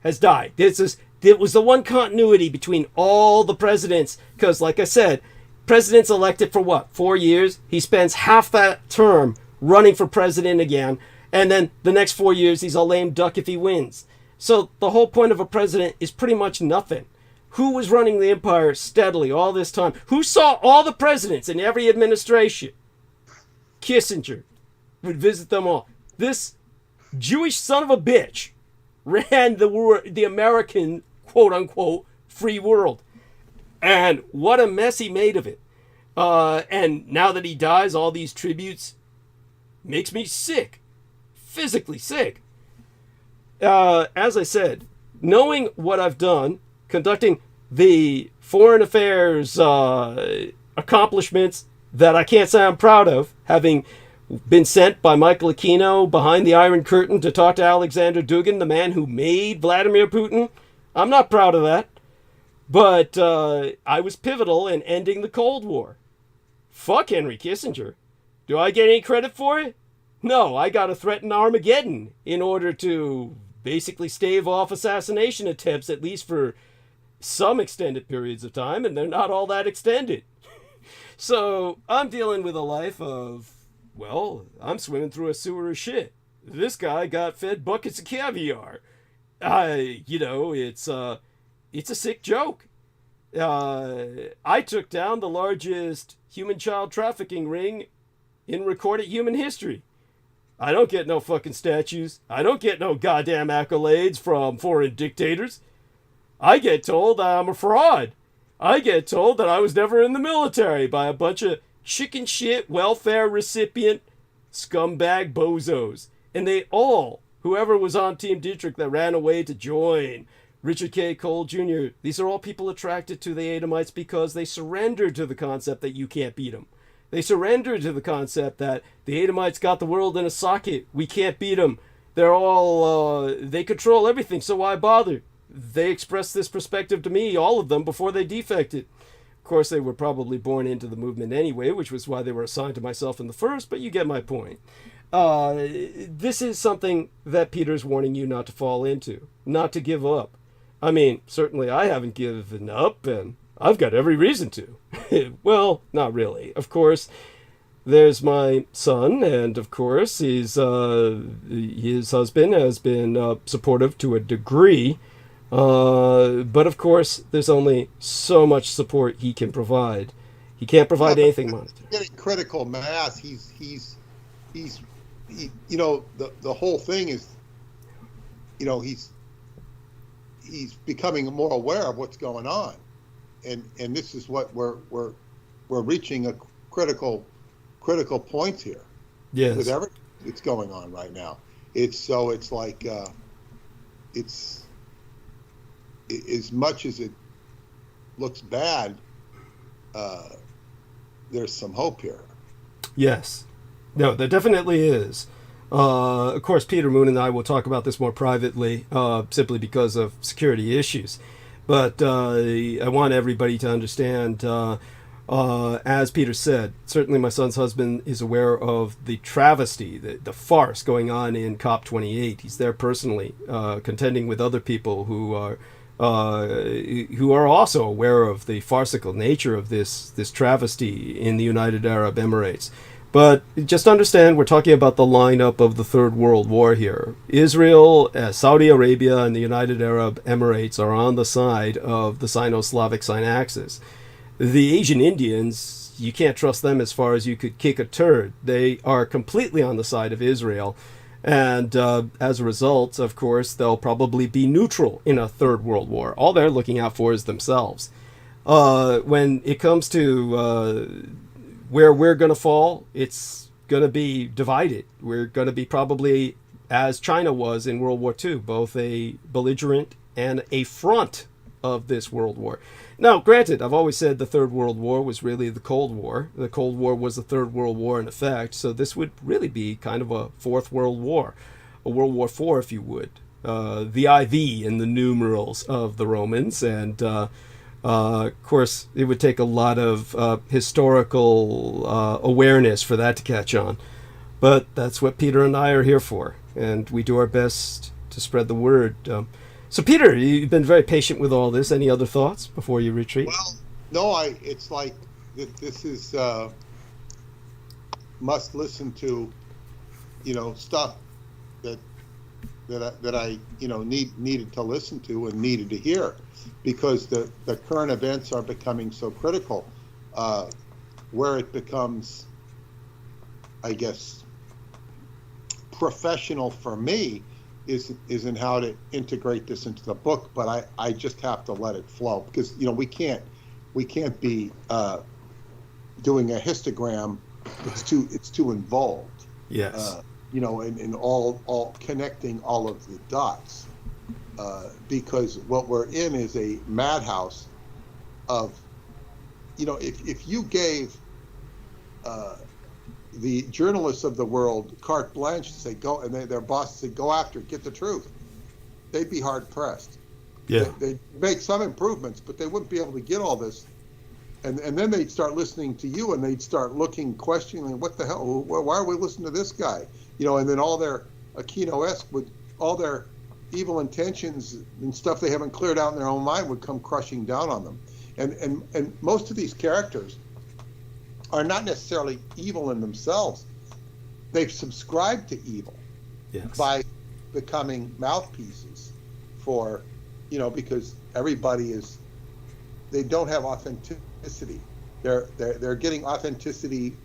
has died. It was the one continuity between all the presidents, because like I said, president's elected for what, 4 years? He spends half that term running for president again, and then the next 4 years he's a lame duck if he wins. So the whole point of a president is pretty much nothing. Who was running the empire steadily all this time? Who saw all the presidents in every administration? Kissinger would visit them all. This Jewish son of a bitch ran the American, quote-unquote, free world. And what a mess he made of it. And now that he dies, all these tributes makes me sick. Physically sick. As I said, knowing what I've done, conducting the foreign affairs accomplishments that I can't say I'm proud of, having been sent by Michael Aquino behind the Iron Curtain to talk to Alexander Dugin, the man who made Vladimir Putin. I'm not proud of that. But I was pivotal in ending the Cold War. Fuck Henry Kissinger. Do I get any credit for it? No, I got to threaten Armageddon in order to basically stave off assassination attempts, at least for some extended periods of time, and they're not all that extended. So I'm dealing with a life of, well, I'm swimming through a sewer of shit. This guy got fed buckets of caviar. It's a sick joke. I took down the largest human child trafficking ring in recorded human history. I don't get no fucking statues. I don't get no goddamn accolades from foreign dictators. I get told I'm a fraud. I get told that I was never in the military by a bunch of chicken shit welfare recipient scumbag bozos. And they all, whoever was on Team Dietrich that ran away to join Richard K. Cole Jr., these are all people attracted to the Edomites because they surrendered to the concept that you can't beat them. They surrendered to the concept that the Edomites got the world in a socket. We can't beat them. They're all, they control everything, so why bother? They expressed this perspective to me, all of them, before they defected. Of course, they were probably born into the movement anyway, which was why they were assigned to myself in the first, but you get my point. This is something that Peter's warning you not to fall into, not to give up. I mean, certainly I haven't given up, and I've got every reason to. Well, not really. Of course, there's my son, and of course, his husband has been supportive to a degree. But of course, there's only so much support he can provide. He can't provide anything monetary. Getting critical mass. He's the whole thing is, he's becoming more aware of what's going on, and this is what we're reaching a critical point here. Yes. With everything that's going on right now, it's like it's as much as it looks bad, there's some hope here. Yes. No, there definitely is. Of course, Peter Moon and I will talk about this more privately, simply because of security issues. But I want everybody to understand, as Peter said, certainly my son's husband is aware of the travesty, the farce going on in COP28. He's there personally, contending with other people who are also aware of the farcical nature of this travesty in the United Arab Emirates. But just understand, we're talking about the lineup of the Third World War here. Israel, Saudi Arabia, and the United Arab Emirates are on the side of the Sino-Slavic Synaxis. The Asian Indians, you can't trust them as far as you could kick a turd. They are completely on the side of Israel. And as a result, of course, they'll probably be neutral in a third world war. All they're looking out for is themselves. When it comes to where we're going to fall, it's going to be divided. We're going to be probably, as China was in World War II, both a belligerent and a front of this World War. Now, granted, I've always said the Third World War was really the Cold War. The Cold War was the Third World War in effect, so this would really be kind of a Fourth World War, a World War IV, if you would. The IV in the numerals of the Romans, and of course, it would take a lot of historical awareness for that to catch on. But that's what Peter and I are here for, and we do our best to spread the word. So, Peter, you've been very patient with all this. Any other thoughts before you retreat? Well, no, it's like this is must listen to, stuff that I needed to listen to and needed to hear, because the current events are becoming so critical, where it becomes, I guess, professional for me is in how to integrate this into the book, but I just have to let it flow, because we can't be doing a histogram. It's too involved. Yes. And all connecting all of the dots, because what we're in is a madhouse of, if you gave the journalists of the world carte blanche to say go, and their boss said go after it, get the truth, they'd be hard pressed. Yeah. They'd make some improvements, but they wouldn't be able to get all this. And then they'd start listening to you, and they'd start looking, questioning, what the hell? Why are we listening to this guy? And then all their Aquino-esque would, all their evil intentions and stuff they haven't cleared out in their own mind would come crushing down on them. And most of these characters are not necessarily evil in themselves. They've subscribed to evil, yes, by becoming mouthpieces for, because everybody they don't have authenticity. They're getting authenticity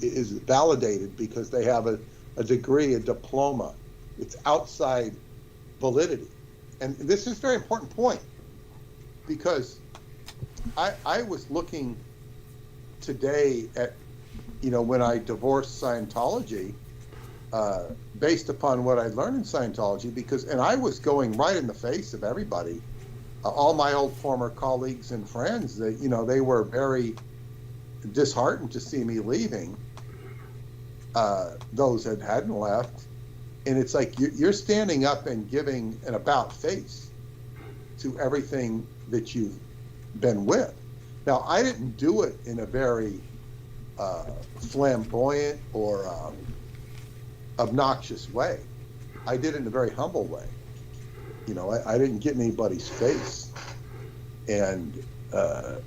is validated because they have a degree, a diploma. It's outside validity. And this is a very important point, because I was looking today at, when I divorced Scientology, based upon what I learned in Scientology, and I was going right in the face of everybody. All my old former colleagues and friends, they were very disheartened to see me leaving. Those that hadn't left, and it's like you're standing up and giving an about face to everything that you've been with. Now, I didn't do it in a very flamboyant or obnoxious way. I did it in a very humble way. I didn't get in anybody's face, and I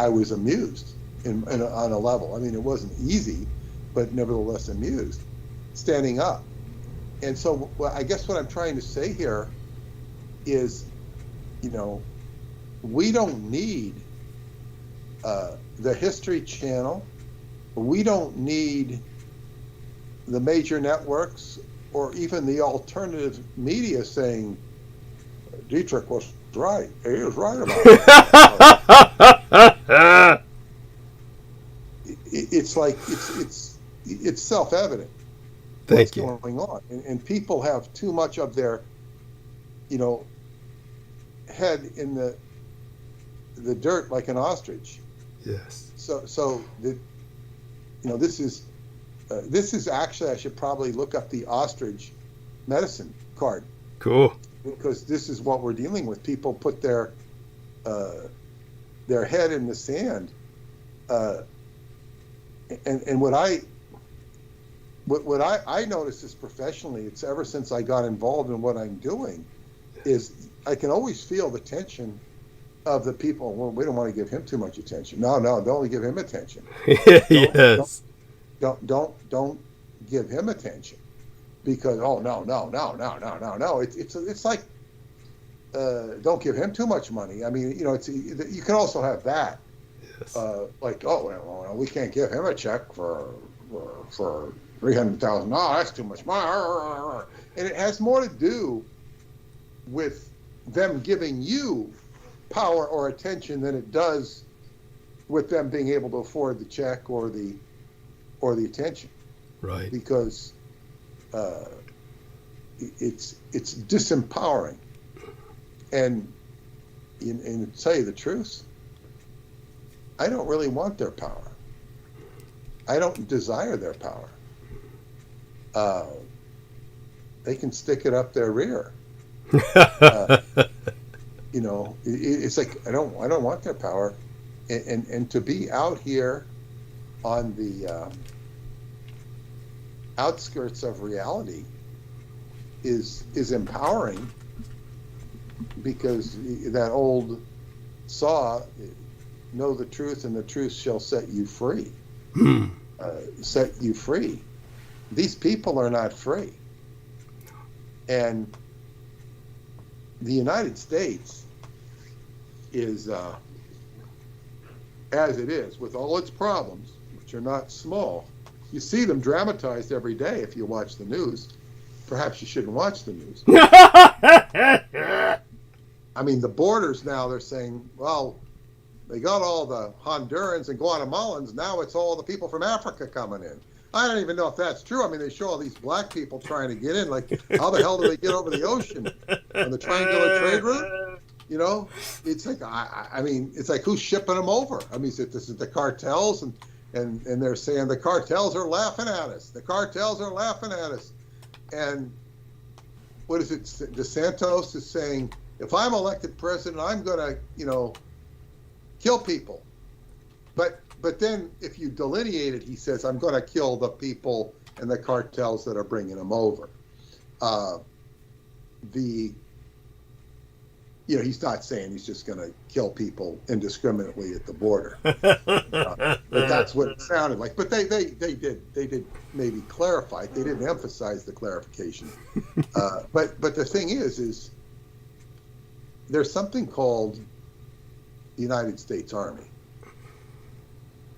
was amused on a level. I mean, it wasn't easy, but nevertheless amused, standing up. And so, I guess what I'm trying to say here is, we don't need the History Channel. We don't need the major networks or even the alternative media saying Dietrich was right. He was right about it. It's like it's self-evident what's going on, and people have too much of their head in the dirt like an ostrich. Yes. So this is actually, I should probably look up the ostrich medicine card. Cool. Because this is what we're dealing with. People put their head in the sand, and what I noticed is professionally, it's ever since I got involved in what I'm doing, is I can always feel the tension of the people. Well, we don't want to give him too much attention. No, don't give him attention. Yes. Don't give him attention, because no. It's like don't give him too much money. I mean, you can also have that, Yes. Like, oh, well, we can't give him a check for $300,000. That's too much money. And it has more to do with them giving you power or attention than it does with them being able to afford the check or the attention. Right. Because it's disempowering. And to tell you the truth, I don't really want their power. I don't desire their power. They can stick it up their rear. It's like I don't want their power, and to be out here on the outskirts of reality is empowering, because that old saw, know the truth and the truth shall set you free. Set you free. These people are not free. And the United States is, as it is, with all its problems, which are not small. You see them dramatized every day if you watch the news. Perhaps you shouldn't watch the news. I mean, the borders now, they're saying, well, they got all the Hondurans and Guatemalans, now it's all the people from Africa coming in. I don't even know if that's true. I mean, they show all these black people trying to get in. Like, how the hell do they get over the ocean on the triangular trade route? It's like, I mean, it's like, who's shipping them over? I mean, this is the cartels, and they're saying the cartels are laughing at us. The cartels are laughing at us. And what is it? DeSantis is saying, if I'm elected president, I'm going to, kill people. But then if you delineate it, he says, I'm going to kill the people and the cartels that are bringing them over. He's not saying he's just going to kill people indiscriminately at the border. But that's what it sounded like. But they did maybe clarify it. They didn't emphasize the clarification. But the thing is there's something called the United States Army.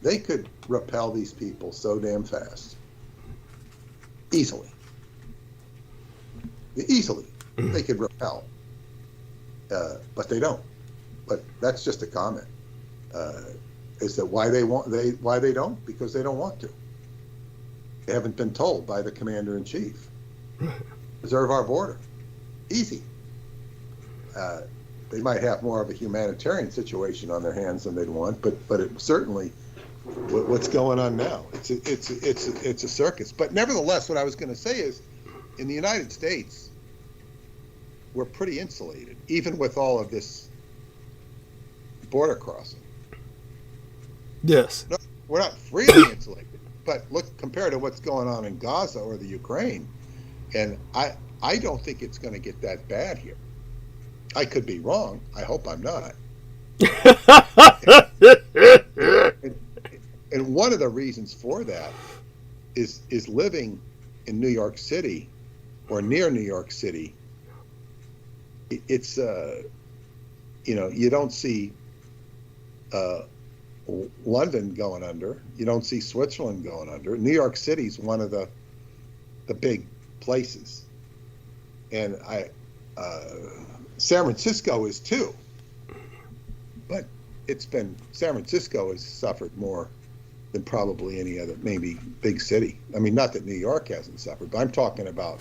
They could repel these people so damn fast. Easily. They could repel. But they don't. But that's just a comment. Is that why they don't? Because they don't want to. They haven't been told by the commander in chief. Preserve our border. Easy. They might have more of a humanitarian situation on their hands than they'd want, but it certainly, what's going on now? It's a circus. But nevertheless, what I was going to say is, in the United States, we're pretty insulated, even with all of this border crossing. Yes. No, we're not freely insulated, but look, compared to what's going on in Gaza or the Ukraine, and I don't think it's going to get that bad here. I could be wrong. I hope I'm not. And one of the reasons for that is living in New York City or near New York City. It's you don't see London going under. You don't see Switzerland going under. New York City's one of the big places, and San Francisco is too. But San Francisco has suffered more than probably any other, maybe big city. I mean, not that New York hasn't suffered, but I'm talking about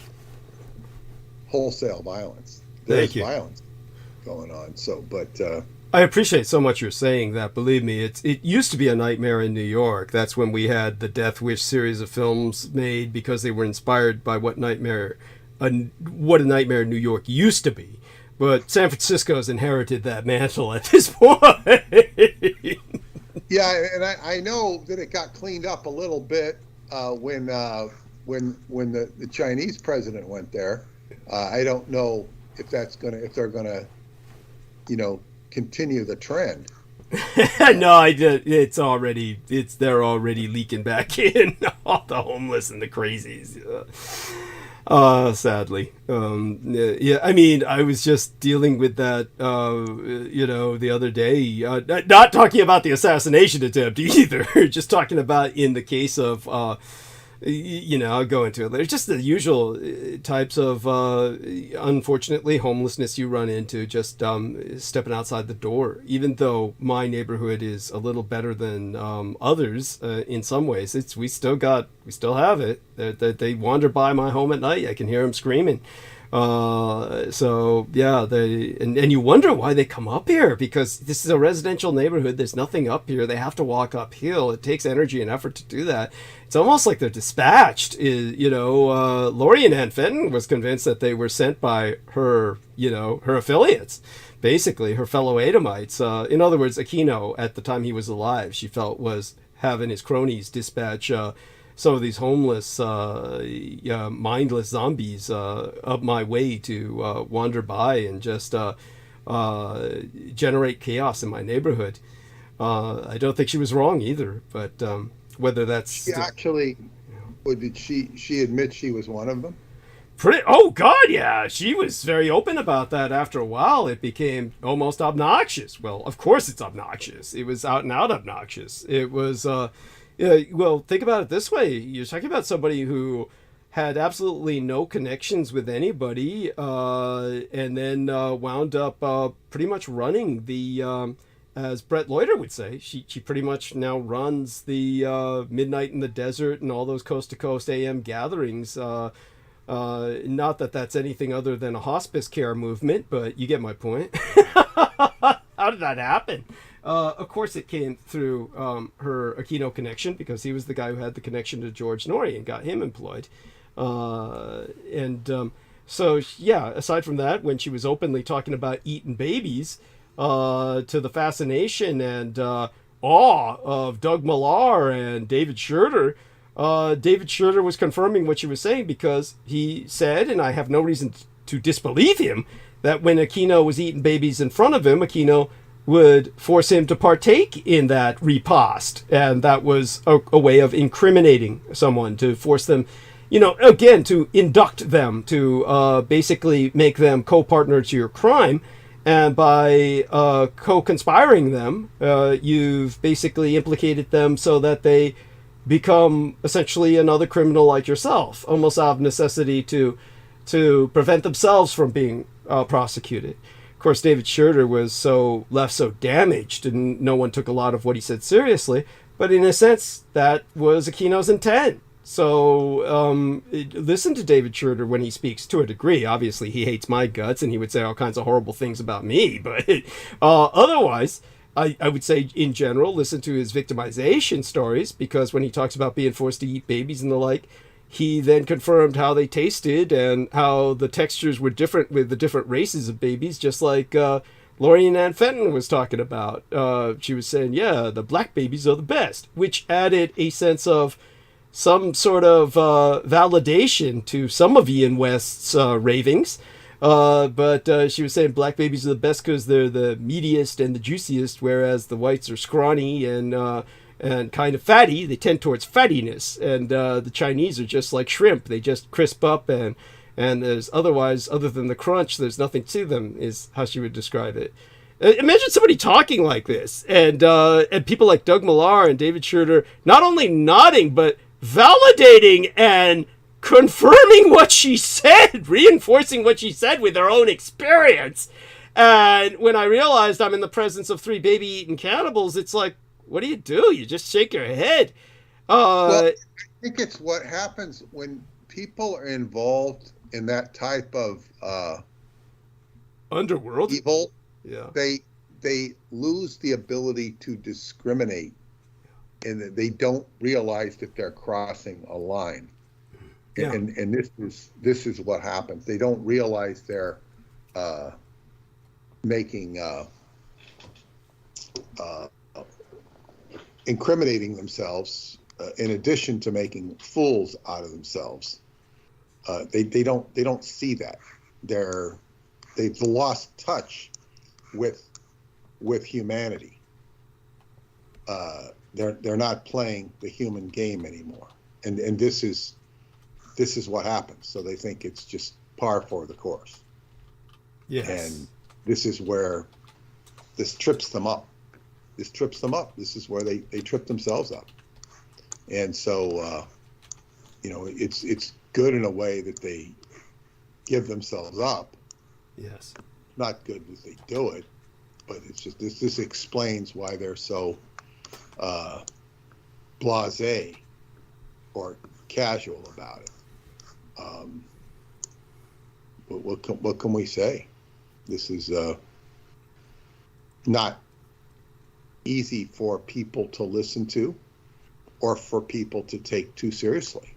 wholesale violence. There's violence going on. So, but I appreciate so much you're saying that. Believe me, it used to be a nightmare in New York. That's when we had the Death Wish series of films made, because they were inspired by what a nightmare New York used to be. But San Francisco's inherited that mantle at this point. Yeah, and I know that it got cleaned up a little bit when the Chinese president went there. I don't know if they're gonna, continue the trend. No, I did. They're already leaking back in, all the homeless and the crazies. Sadly. Yeah, I mean, I was just dealing with that, the other day. Not talking about the assassination attempt either, just talking about in the case of, I'll go into it later. Just the usual types of, unfortunately, homelessness you run into just stepping outside the door. Even though my neighborhood is a little better than others in some ways, we still have it. They wander by my home at night. I can hear them screaming. So yeah, and you wonder why they come up here, because this is a residential neighborhood. There's nothing up here. They have to walk uphill. It takes energy and effort to do that. It's almost like they're dispatched. Lori and Ann Fenton was convinced that they were sent by her affiliates, basically her fellow Adamites. In other words, Aquino, at the time he was alive, she felt was having his cronies dispatch some of these homeless, mindless zombies up my way to wander by and just generate chaos in my neighborhood. I don't think she was wrong either, but whether that's she actually, or did she admit she was one of them? Oh God, yeah, she was very open about that. After a while, it became almost obnoxious. Well, of course it's obnoxious. It was out and out obnoxious. It was. Yeah, well, think about it this way. You're talking about somebody who had absolutely no connections with anybody, and then wound up pretty much running the, as Brett Loiter would say, she pretty much now runs the Midnight in the Desert and all those coast-to-coast AM gatherings. Not that that's anything other than a hospice care movement, but you get my point. How did that happen? Of course, it came through her Aquino connection, because he was the guy who had the connection to George Norrie and got him employed. So, yeah, aside from that, when she was openly talking about eating babies, to the fascination and awe of Doug Millar and David Schroeder, David Schroeder was confirming what she was saying, because he said, and I have no reason to disbelieve him, that when Aquino was eating babies in front of him, Aquino would force him to partake in that repast. And that was a way of incriminating someone, to force them, again, to induct them, to basically make them co-partner to your crime. And by co-conspiring them, you've basically implicated them so that they become essentially another criminal like yourself, almost out of necessity to prevent themselves from being prosecuted. Of course, David Schroeder was left so damaged, and no one took a lot of what he said seriously. But in a sense, that was Aquino's intent. So listen to David Schroeder when he speaks, to a degree. Obviously, he hates my guts, and he would say all kinds of horrible things about me. But otherwise, I would say, in general, listen to his victimization stories, because when he talks about being forced to eat babies and the like, he then confirmed how they tasted and how the textures were different with the different races of babies, just like Lori and Ann Fenton was talking about. She was saying, yeah, the black babies are the best, which added a sense of some sort of validation to some of Ian West's ravings. But she was saying black babies are the best because they're the meatiest and the juiciest, whereas the whites are scrawny and kind of fatty. They tend towards fattiness, and the Chinese are just like shrimp. They just crisp up, and there's otherwise, other than the crunch, there's nothing to them, is how she would describe it. Imagine somebody talking like this, and people like Doug Millar and David Schroeder not only nodding, but validating and confirming what she said, reinforcing what she said with their own experience. And when I realized I'm in the presence of three baby-eating cannibals, it's like, what do? You just shake your head. Well, I think it's what happens when people are involved in that type of underworld evil. Yeah, they lose the ability to discriminate, and they don't realize that they're crossing a line. Yeah. And this is what happens. They don't realize they're making incriminating themselves, in addition to making fools out of themselves. They don't see that. They've lost touch with humanity. They're not playing the human game anymore. And this is this is what happens. So they think it's just par for the course. Yes. And this is where this trips them up. This is where they trip themselves up. And so, it's good in a way that they give themselves up. Yes. Not good that they do it, but it's just this explains why they're so blasé or casual about it. But what can we say? This is not easy for people to listen to or for people to take too seriously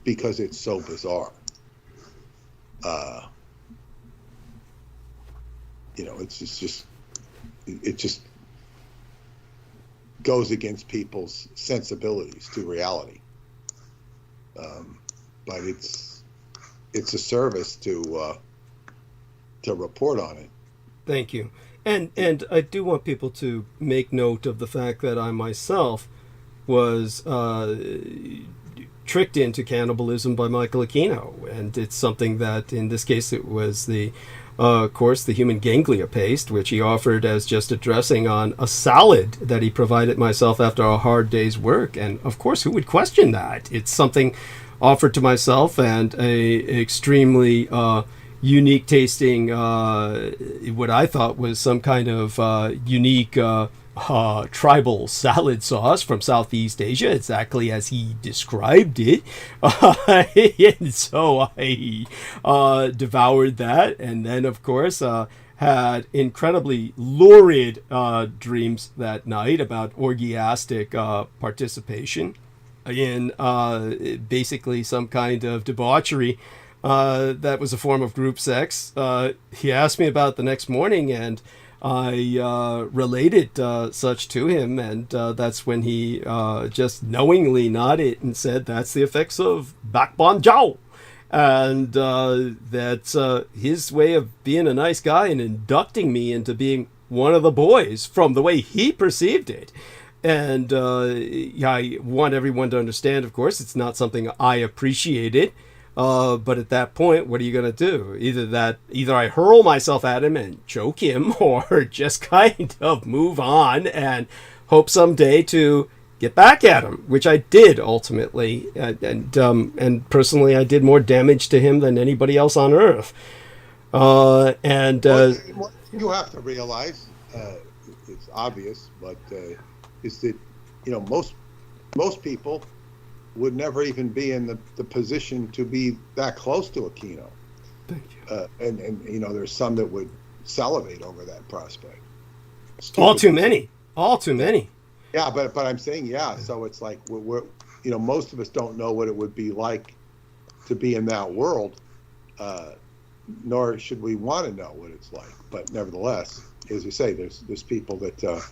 because it's so bizarre. It just goes against people's sensibilities to reality. But it's a service to report on it. Thank you. And I do want people to make note of the fact that I myself was tricked into cannibalism by Michael Aquino, and it's something that, in this case, it was of course, the human ganglia paste, which he offered as just a dressing on a salad that he provided myself after a hard day's work. And of course, who would question that? It's something offered to myself, and a extremely unique tasting, what I thought was some kind of unique tribal salad sauce from Southeast Asia, exactly as he described it. And so I devoured that, and then, of course, had incredibly lurid dreams that night about orgiastic participation in basically some kind of debauchery that was a form of group sex. He asked me about the next morning, and I related such to him, and that's when he just knowingly nodded and said, "That's the effects of Bakban Jiao." And that's his way of being a nice guy and inducting me into being one of the boys from the way he perceived it. And I want everyone to understand, of course, it's not something I appreciated. But at that point, what are you going to do? Either I hurl myself at him and choke him, or just kind of move on and hope someday to get back at him, which I did ultimately. And personally, I did more damage to him than anybody else on Earth. What you have to realize, it's obvious, but is that most people would never even be in the position to be that close to Aquino. Thank you. And there's some that would salivate over that prospect. All too many. Yeah, but I'm saying, yeah. So it's like we're most of us don't know what it would be like to be in that world, nor should we want to know what it's like. But nevertheless, as you say, there's people that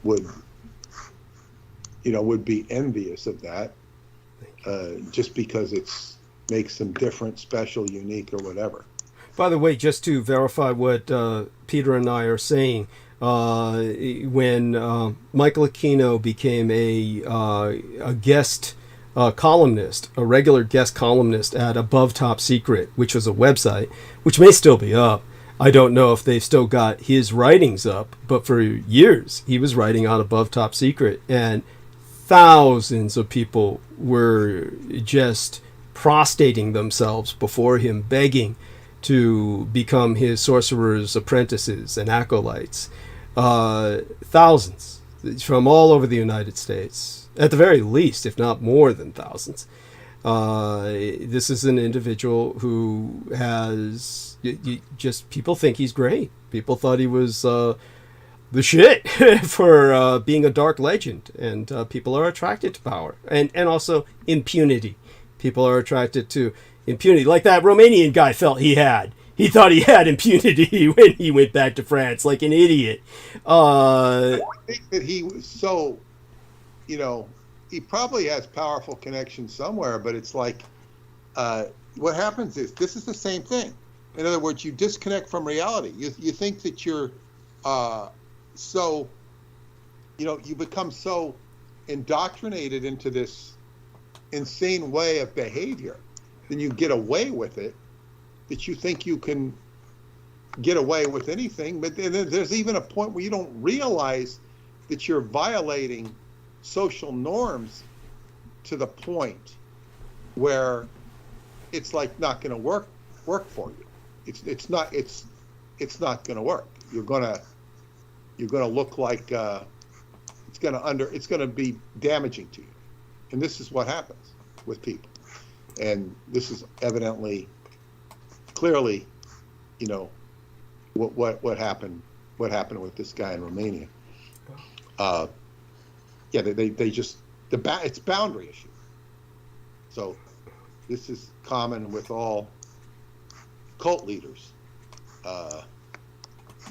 would be envious of that, just because makes them different, special, unique, or whatever. By the way, just to verify what Peter and I are saying, when Michael Aquino became a guest columnist, a regular guest columnist at Above Top Secret, which was a website, which may still be up. I don't know if they've still got his writings up, but for years he was writing on Above Top Secret, and thousands of people were just prostrating themselves before him, begging to become his sorcerer's apprentices and acolytes. Thousands from all over the United States, at the very least, if not more than thousands. This is an individual who has just, people think he's great. People thought he was the shit for being a dark legend, and people are attracted to power and also impunity. People are attracted to impunity, like that Romanian guy felt he had. He thought he had impunity when he went back to France, like an idiot. I think that he was so, he probably has powerful connections somewhere, but it's like, what happens is, this is the same thing. In other words, you disconnect from reality. You think that you're you become so indoctrinated into this insane way of behavior, then you get away with it, that you think you can get away with anything. But then there's even a point where you don't realize that you're violating social norms to the point where it's like not going to work for you. It's not going to work. You're going to look like it's going to be damaging to you. And this is what happens with people. And this is clearly, what happened with this guy in Romania. They just, it's boundary issue. So this is common with all cult leaders.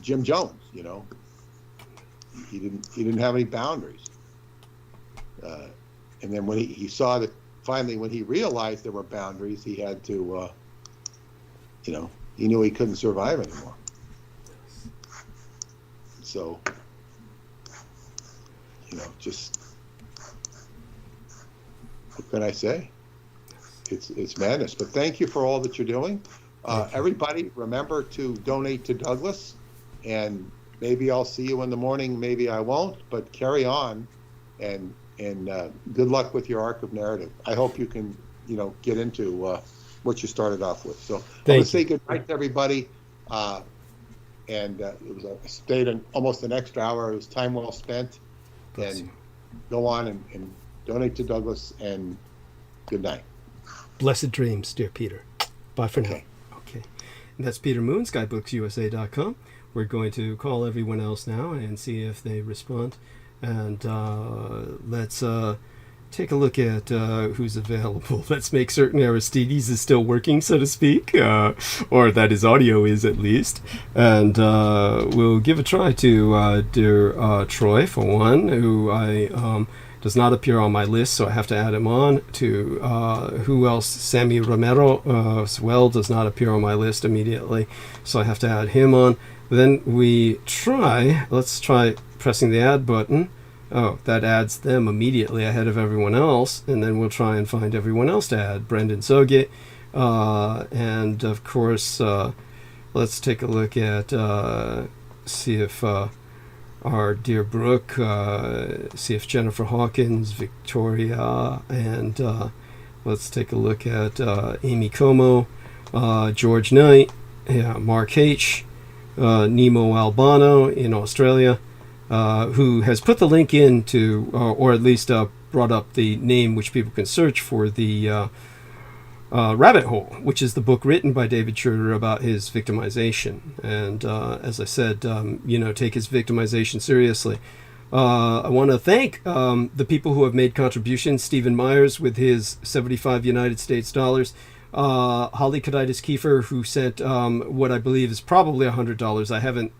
Jim Jones, he didn't have any boundaries. And then when he saw that, finally, when he realized there were boundaries, he had to, he knew he couldn't survive anymore. So, just, what can I say? It's madness. But thank you for all that you're doing. Everybody, remember to donate to Douglas, and maybe I'll see you in the morning, maybe I won't, but carry on, and good luck with your arc of narrative. I hope you can, get into what you started off with. So I'm going to say good night to everybody. And it stayed almost an extra hour. It was time well spent. And go on and donate to Douglas, and good night. Blessed dreams, dear Peter. Bye for now. Okay. And that's Peter Moon, skybooks.usa.com. We're going to call everyone else now and see if they respond. And let's take a look at who's available. Let's make certain Aristides is still working, so to speak, or that his audio is at least. And we'll give a try to dear Troy, for one, who does not appear on my list, so I have to add him on. To who else? Sammy Romero as well does not appear on my list immediately, so I have to add him on. Then let's try pressing the add button. Oh, that adds them immediately ahead of everyone else, and then we'll try and find everyone else to add. Brendan Zogit, and of course, let's take a look at, see if our dear Brooke, see if Jennifer Hawkins, Victoria, and let's take a look at Amy Como, George Knight, Mark H., Nemo Albano in Australia, who has put the link into, or at least brought up the name which people can search for, the Rabbit Hole, which is the book written by David Schroeder about his victimization. And as I said, take his victimization seriously. I want to thank the people who have made contributions. Stephen Myers with his 75 United States dollars. Holly Kaditis Kiefer, who sent what I believe is probably $100. I haven't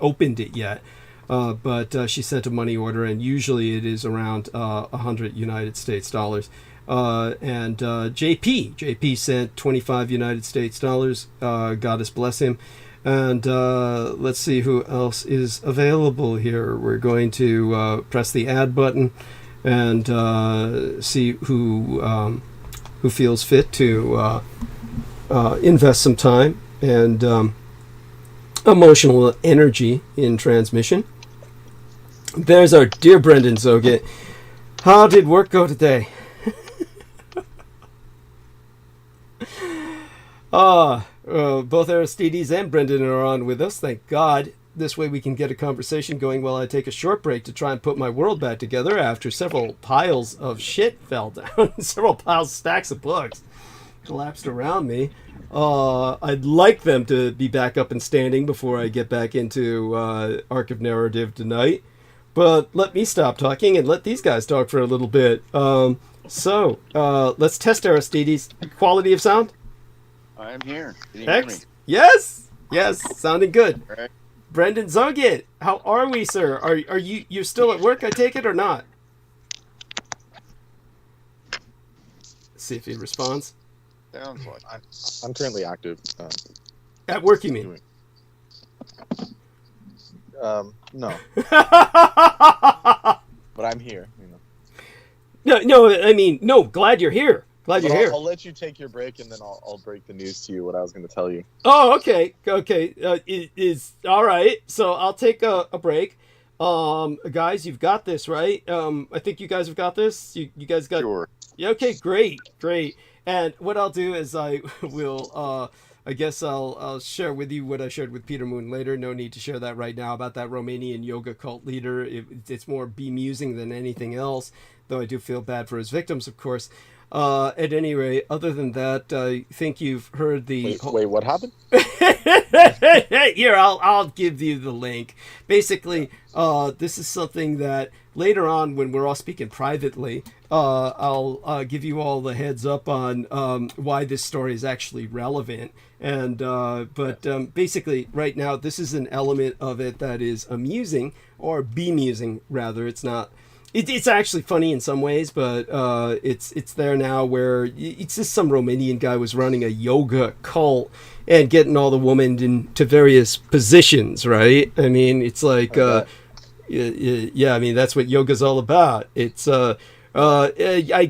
opened it yet. But she sent a money order, and usually it is around 100 United States dollars. And JP sent 25 United States dollars. Goddess bless him. And let's see who else is available here. We're going to press the add button and see who feels fit to invest some time and emotional energy in transmission. There's our dear Brendan Zogit. How did work go today? Both Aristides and Brendan are on with us, thank God. This way we can get a conversation going while I take a short break to try and put my world back together after several piles of shit fell down. Stacks of books collapsed around me. I'd like them to be back up and standing before I get back into Arc of Narrative tonight. But let me stop talking and let these guys talk for a little bit. So let's test Aristides. Quality of sound? I am here. Can you hear me? Yes, sounding good. All right. Brendan Zogit, how are we, sir? Are you still at work, I take it, or not? See if he responds. Sounds like I'm currently active. At work, you mean? No. But I'm here. No. I mean, no. Glad you're here. Glad you're here. I'll let you take your break, and then I'll break the news to you. What I was going to tell you. Oh, okay. Is all right. So I'll take a break. Guys, you've got this, right? I think you guys have got this. You guys got. Sure. Yeah. Okay. Great. And what I'll do is I will. I guess I'll share with you what I shared with Peter Moon later. No need to share that right now about that Romanian yoga cult leader. It's more bemusing than anything else, though I do feel bad for his victims, of course. At any rate, other than that, I think you've heard the... Wait, what happened? Here, I'll give you the link. Basically, this is something that later on, when we're all speaking privately, I'll give you all the heads up on why this story is actually relevant. And but basically, right now, this is an element of it that is amusing, or bemusing, rather. It's not... It's actually funny in some ways, but it's there now where it's just some Romanian guy was running a yoga cult and getting all the women into various positions, right? I mean, it's like, yeah, I mean, that's what yoga's all about. It's, I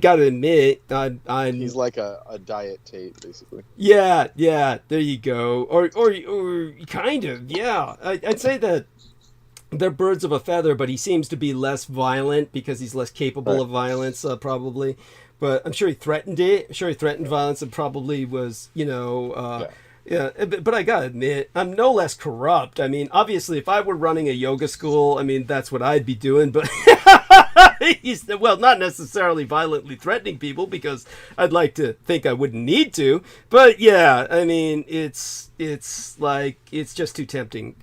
gotta admit, He's like a diet Tate, basically. Yeah, there you go. Or kind of, yeah. I'd say that they're birds of a feather, but he seems to be less violent because he's less capable of violence, probably. But I'm sure he threatened it. I'm sure he threatened violence and probably was, yeah. But I gotta admit, I'm no less corrupt. I mean, obviously, if I were running a yoga school, I mean, that's what I'd be doing. But well, not necessarily violently threatening people, because I'd like to think I wouldn't need to. But yeah, I mean, it's like, it's just too tempting.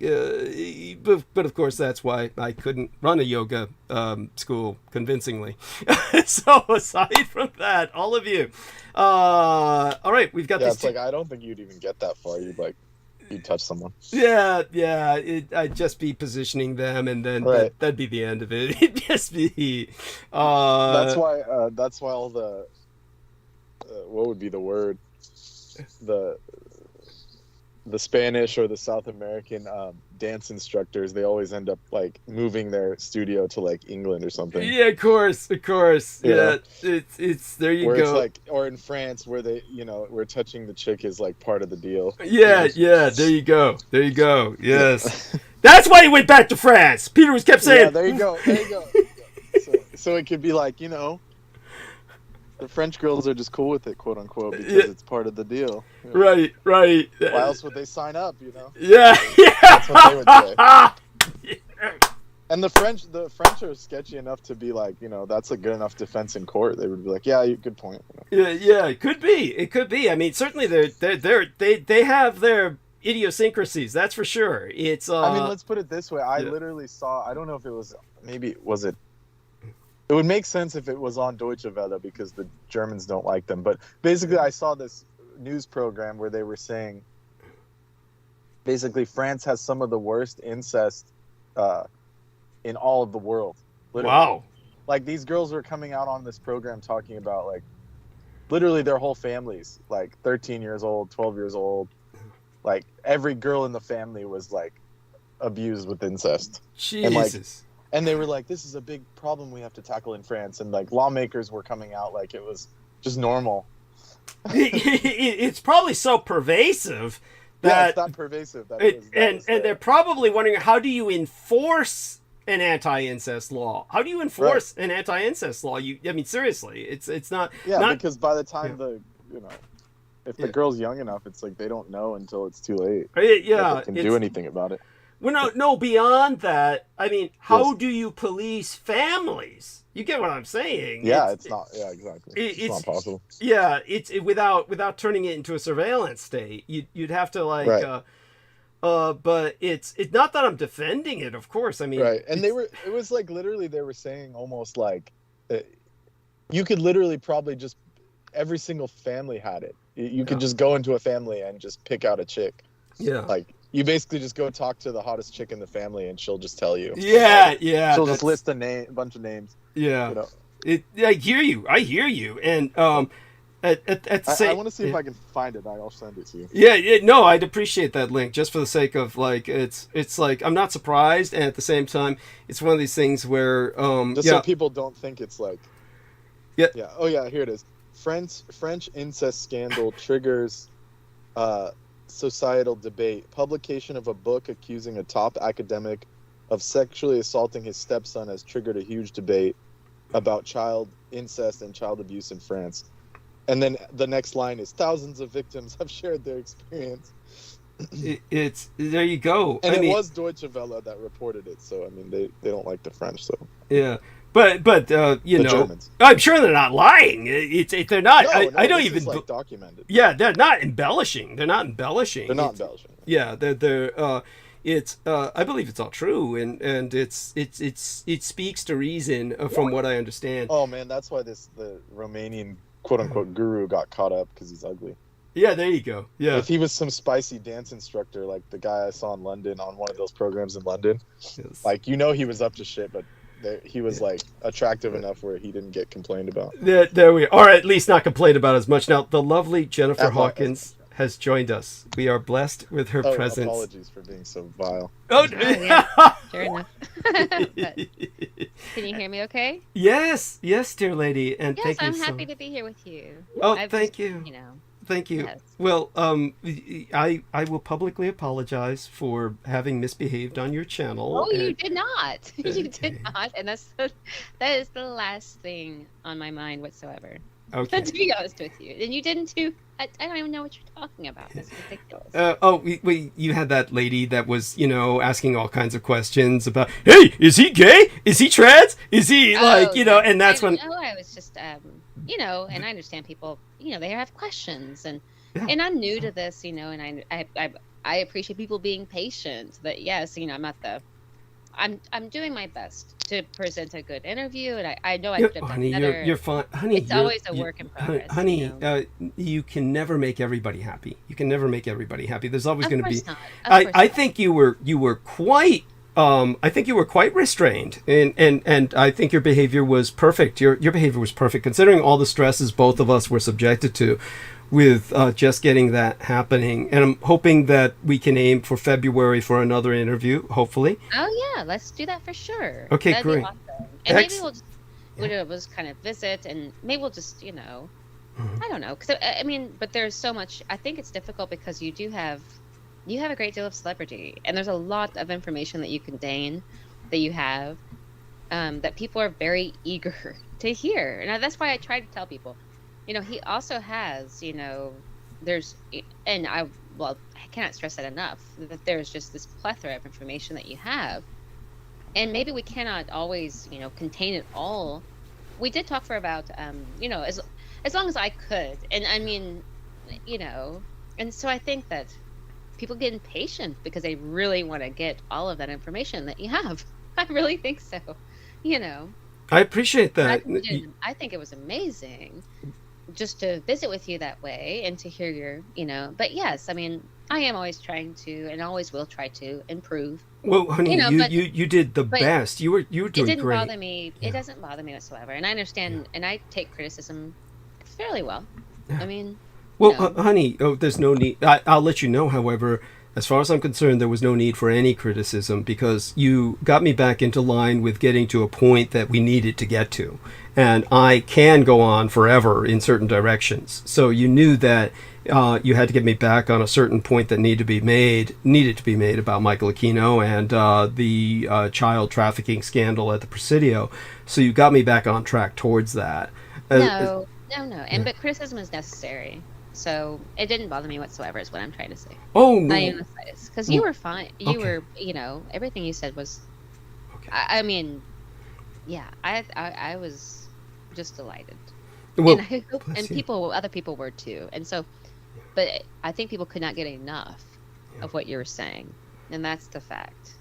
But of course, that's why I couldn't run a yoga school convincingly. So aside from that, all of you. All right, we've got this. Yeah, it's like, I don't think you'd even get that far. You'd touch someone. Yeah. I'd just be positioning them, and then that'd be the end of it. It'd just be. That's why all the what would be the word? The Spanish or the South American dance instructors, they always end up like moving their studio to like England or something. Yeah, of course. Yeah, it's there you where go. It's like, or in France where they, where touching the chick is like part of the deal. Yeah, there you go. Yes. That's why he went back to France. Peter was kept saying. Yeah, there you go. So it could be like, the French girls are just cool with it, quote unquote, because it's part of the deal. Right. Why else would they sign up? Yeah. That's what they would say. And the French are sketchy enough to be like, that's a good enough defense in court. They would be like, yeah, good point. Yeah, it could be. I mean, certainly they have their idiosyncrasies. That's for sure. It's. I mean, let's put it this way. I literally saw. I don't know if it was. Maybe was it. It would make sense if it was on Deutsche Welle, because the Germans don't like them. But basically, I saw this news program where they were saying, basically, France has some of the worst incest in all of the world. Literally. Wow. Like, these girls were coming out on this program talking about, like, literally their whole families, like 13 years old, 12 years old. Like, every girl in the family was, like, abused with incest. Jesus. And they were like, this is a big problem we have to tackle in France. And like, lawmakers were coming out like it was just normal. It's probably so pervasive that it's that pervasive. And they're probably wondering, how do you enforce an anti-incest law? How do you enforce an anti-incest law? I mean, seriously, it's not. Yeah, because by the time if the girl's young enough, it's like they don't know until it's too late. Yeah, they can do anything about it. Well, no, beyond that, I mean, how do you police families? You get what I'm saying? Yeah, it's not. Yeah, exactly. It's not possible. Yeah, it's without turning it into a surveillance state. You'd have to like. But it's not that I'm defending it, of course. I mean, and it was like literally they were saying almost like, you could literally probably just every single family had it. You could just go into a family and just pick out a chick. Yeah. Like, you basically just go talk to the hottest chick in the family, and she'll just tell you. Yeah. She'll just list a bunch of names. Yeah. I hear you. And at the same, I want to see if I can find it. I'll send it to you. Yeah. No, I'd appreciate that link just for the sake of like it's like I'm not surprised, and at the same time, it's one of these things where so people don't think it's like. Yeah. Yeah. Oh yeah, here it is. French incest scandal triggers societal debate. Publication of a book accusing a top academic of sexually assaulting his stepson has triggered a huge debate about child incest and child abuse in France. And then the next line is thousands of victims have shared their experience. It's there you go. And I mean, was Deutsche Welle that reported it, so I mean they don't like the French, so yeah. But you the know, Germans. I'm sure they're not lying. They're not. No, I don't this even is, like, documented. Yeah, they're not embellishing. They're not embellishing. They're not embellishing. Yeah, they're it's I believe it's all true, and it speaks to reason from what I understand. Oh man, that's why the Romanian quote unquote guru got caught up, because he's ugly. Yeah, there you go. Yeah, If he was some spicy dance instructor like the guy I saw in London on one of those programs in London, yes. like, you know, he was up to shit, but he was like attractive enough where he didn't get complained about. There we are, or at least not complained about as much. Now, the lovely Jennifer At my- Hawkins has joined us. We are blessed with her presence. Apologies for being so vile. Oh, yeah. Sure enough. But can you hear me okay? yes, dear lady, and Yes, thank you I'm so happy to be here with you. Oh, I've thank just, you. You know, Thank you. Yes. Well, I will publicly apologize for having misbehaved on your channel. oh, you and- did not. You Okay. did not, and that is the last thing on my mind whatsoever. Okay. To be honest with you, and you didn't too. I don't even know what you're talking about. That's ridiculous. You had that lady that was, asking all kinds of questions about, hey, is he gay? Is he trans? Is he and that's when. No, I was just, and I understand people, they have questions, and Yeah. and I'm new to this, and I appreciate people being patient. That yes, I'm not I'm doing my best to present a good interview, and I know I could have done Honey, better. you're fine. Honey, It's always a work in progress. Honey, you can never make everybody happy. You can never make everybody happy. There's always Of going to be. course not. I think you were quite. I think you were quite restrained, and I think your behavior was perfect. Your behavior was perfect, considering all the stresses both of us were subjected to, with just getting that happening. And I'm hoping that we can aim for February for another interview, hopefully. Oh yeah, let's do that for sure. Okay, That'd great. Be awesome. And maybe Excellent. we'll just kind of visit, and maybe we'll just Mhm. I don't know, because I mean, but there's so much. I think it's difficult because you have a great deal of celebrity, and there's a lot of information that you contain, that you have, that people are very eager to hear, and that's why I try to tell people. He also has, there's, and I cannot stress that enough, that there's just this plethora of information that you have. And maybe we cannot always, contain it all. We did talk for about, as long as I could. And I mean, and so I think that people get impatient because they really want to get all of that information that you have. I really think so, I appreciate that. I think it was amazing just to visit with you that way and to hear your, but yes, I mean, I am always trying to, and always will try to improve. Well, honey, but- you did the but best. You were doing It didn't great. bother me. Yeah. It doesn't bother me whatsoever. And I understand, and I take criticism fairly well. Yeah. I mean, Well, No. honey, there's no need. I'll let you know, however, as far as I'm concerned, there was no need for any criticism, because you got me back into line with getting to a point that we needed to get to. And I can go on forever in certain directions. So you knew that you had to get me back on a certain point that needed to be made about Michael Aquino and the child trafficking scandal at the Presidio. So you got me back on track towards that. no. But criticism is necessary. So it didn't bother me whatsoever, is what I'm trying to say. Oh, Not no. even the slightest. Because you were fine. You Okay. were, everything you said was, Okay. I mean, yeah, I was just delighted. Well, And I hope, bless and you. other people were too. And so, but I think people could not get enough of what you were saying. And that's the fact,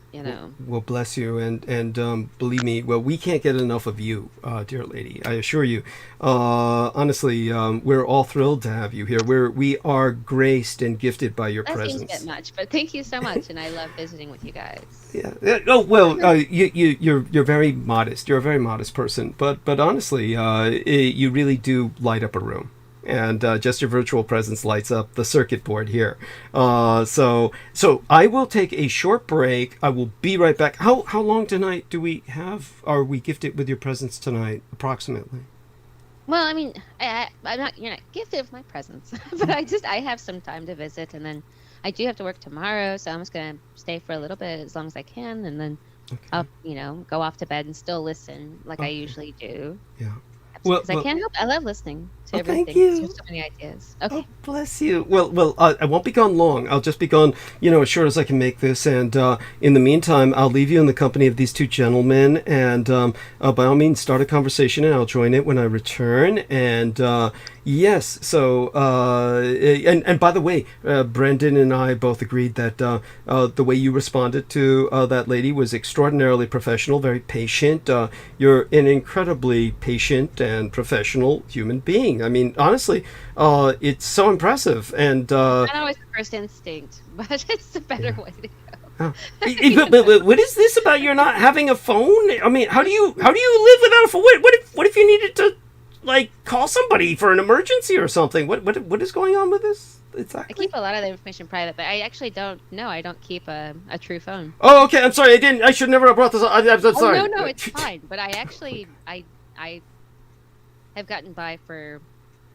Well, bless you, and believe me, well, we can't get enough of you, dear lady. I assure you. Honestly, we're all thrilled to have you here. We are graced and gifted by your That seems presence. a bit much, but thank you so much, and I love visiting with you guys. Yeah. Oh well, you're very modest. You're a very modest person, but honestly, you really do light up a room. And just your virtual presence lights up the circuit board here. So I will take a short break. I will be right back. How long tonight do we have? Are we gifted with your presence tonight, approximately? Well, I mean, I'm not. You're not gifted with my presence, but I have some time to visit, and then I do have to work tomorrow, so I'm just gonna stay for a little bit as long as I can, and then Okay. I'll go off to bed and still listen like I Okay. usually do. Yeah. Well, Because I can't help. I love listening to oh, thank everything. 'Cause you. there's so many ideas. Oh, Okay. bless you. Well, I won't be gone long. I'll just be gone, as short as I can make this. And in the meantime, I'll leave you in the company of these two gentlemen. And by all means, start a conversation, and I'll join it when I return. And yes, so and by the way, Brendan and I both agreed that the way you responded to that lady was extraordinarily professional, very patient. You're an incredibly patient and professional human being. I mean, honestly, it's so impressive. And Not always the first instinct, but it's the better way to go. but what is this about you're not having a phone? I mean, how do you live without a phone? What if you needed to like call somebody for an emergency or something? What is going on with this I exactly? keep a lot of the information private, but I actually don't know. I don't keep a true phone. Oh, okay. I'm sorry. I should never have brought this up. I'm Oh sorry. no, it's fine. But I actually I have gotten by for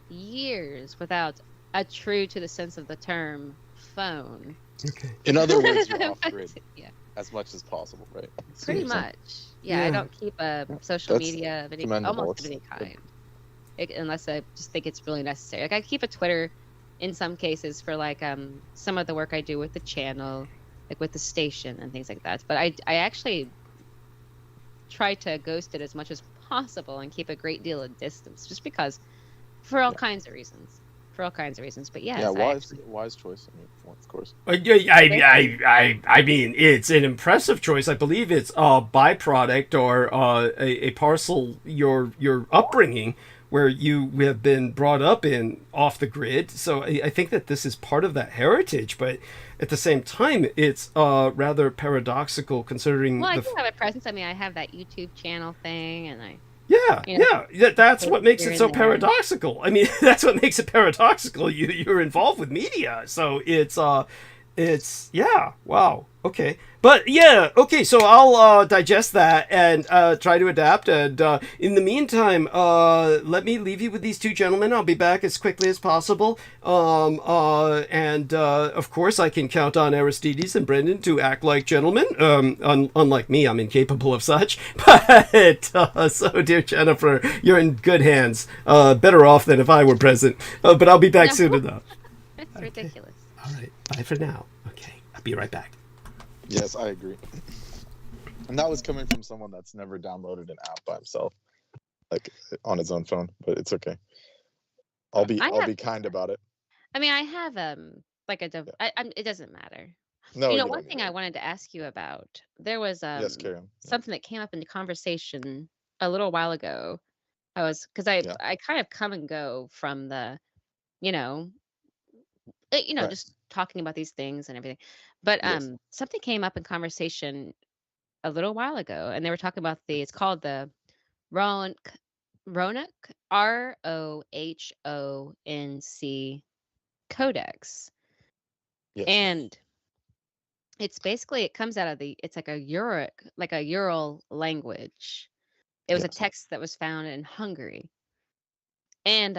years without a true to the sense of the term phone. Okay. In other words, you're off grid Yeah, as much as possible, right? pretty much. Yeah, I Yeah. don't keep a social That's media of any commendable. almost of any kind, unless I just think it's really necessary. Like I keep a Twitter in some cases for like some of the work I do with the channel, like with the station and things like that. But I actually try to ghost it as much as possible and keep a great deal of distance, just because, for all kinds of reasons. For all kinds of reasons. But yes, Yeah, I wise choice. I mean, well, of course. I mean, it's an impressive choice. I believe it's a byproduct or a parcel your upbringing, where you have been brought up in off the grid. So I think that this is part of that heritage, but at the same time, it's rather paradoxical considering well, I the. do have a presence. I mean, I have that YouTube channel thing, and I, Yeah, you know, yeah. That's post what makes here it and so there. paradoxical. I mean, that's what makes it paradoxical. You're involved with media, so it's yeah. Wow. Okay. But yeah. Okay. So I'll digest that and try to adapt. And in the meantime, let me leave you with these two gentlemen. I'll be back as quickly as possible. And of course, I can count on Aristides and Brendan to act like gentlemen. Unlike me, I'm incapable of such. But so, dear Jennifer, you're in good hands. Better off than if I were present. But I'll be back soon enough. It's ridiculous. All right. Bye for now. Okay. I'll be right back. Yes, I agree. And that was coming from someone that's never downloaded an app by himself, like on his own phone. But it's okay. I'll be kind about it. I mean, I have like a it doesn't matter. No, you One don't thing need I it. wanted to ask you about, there was Yes, carry on. Yeah. something that came up in the conversation a little while ago. Because Yeah. I kind of come and go from the, you know, Right. just talking about these things and everything. But Yes. something came up in conversation a little while ago, and they were talking about it's called the Ronc ROHONC Codex. Yes. And it's basically, it comes out of it's like a Ural language. It was a Yes. text that was found in Hungary. And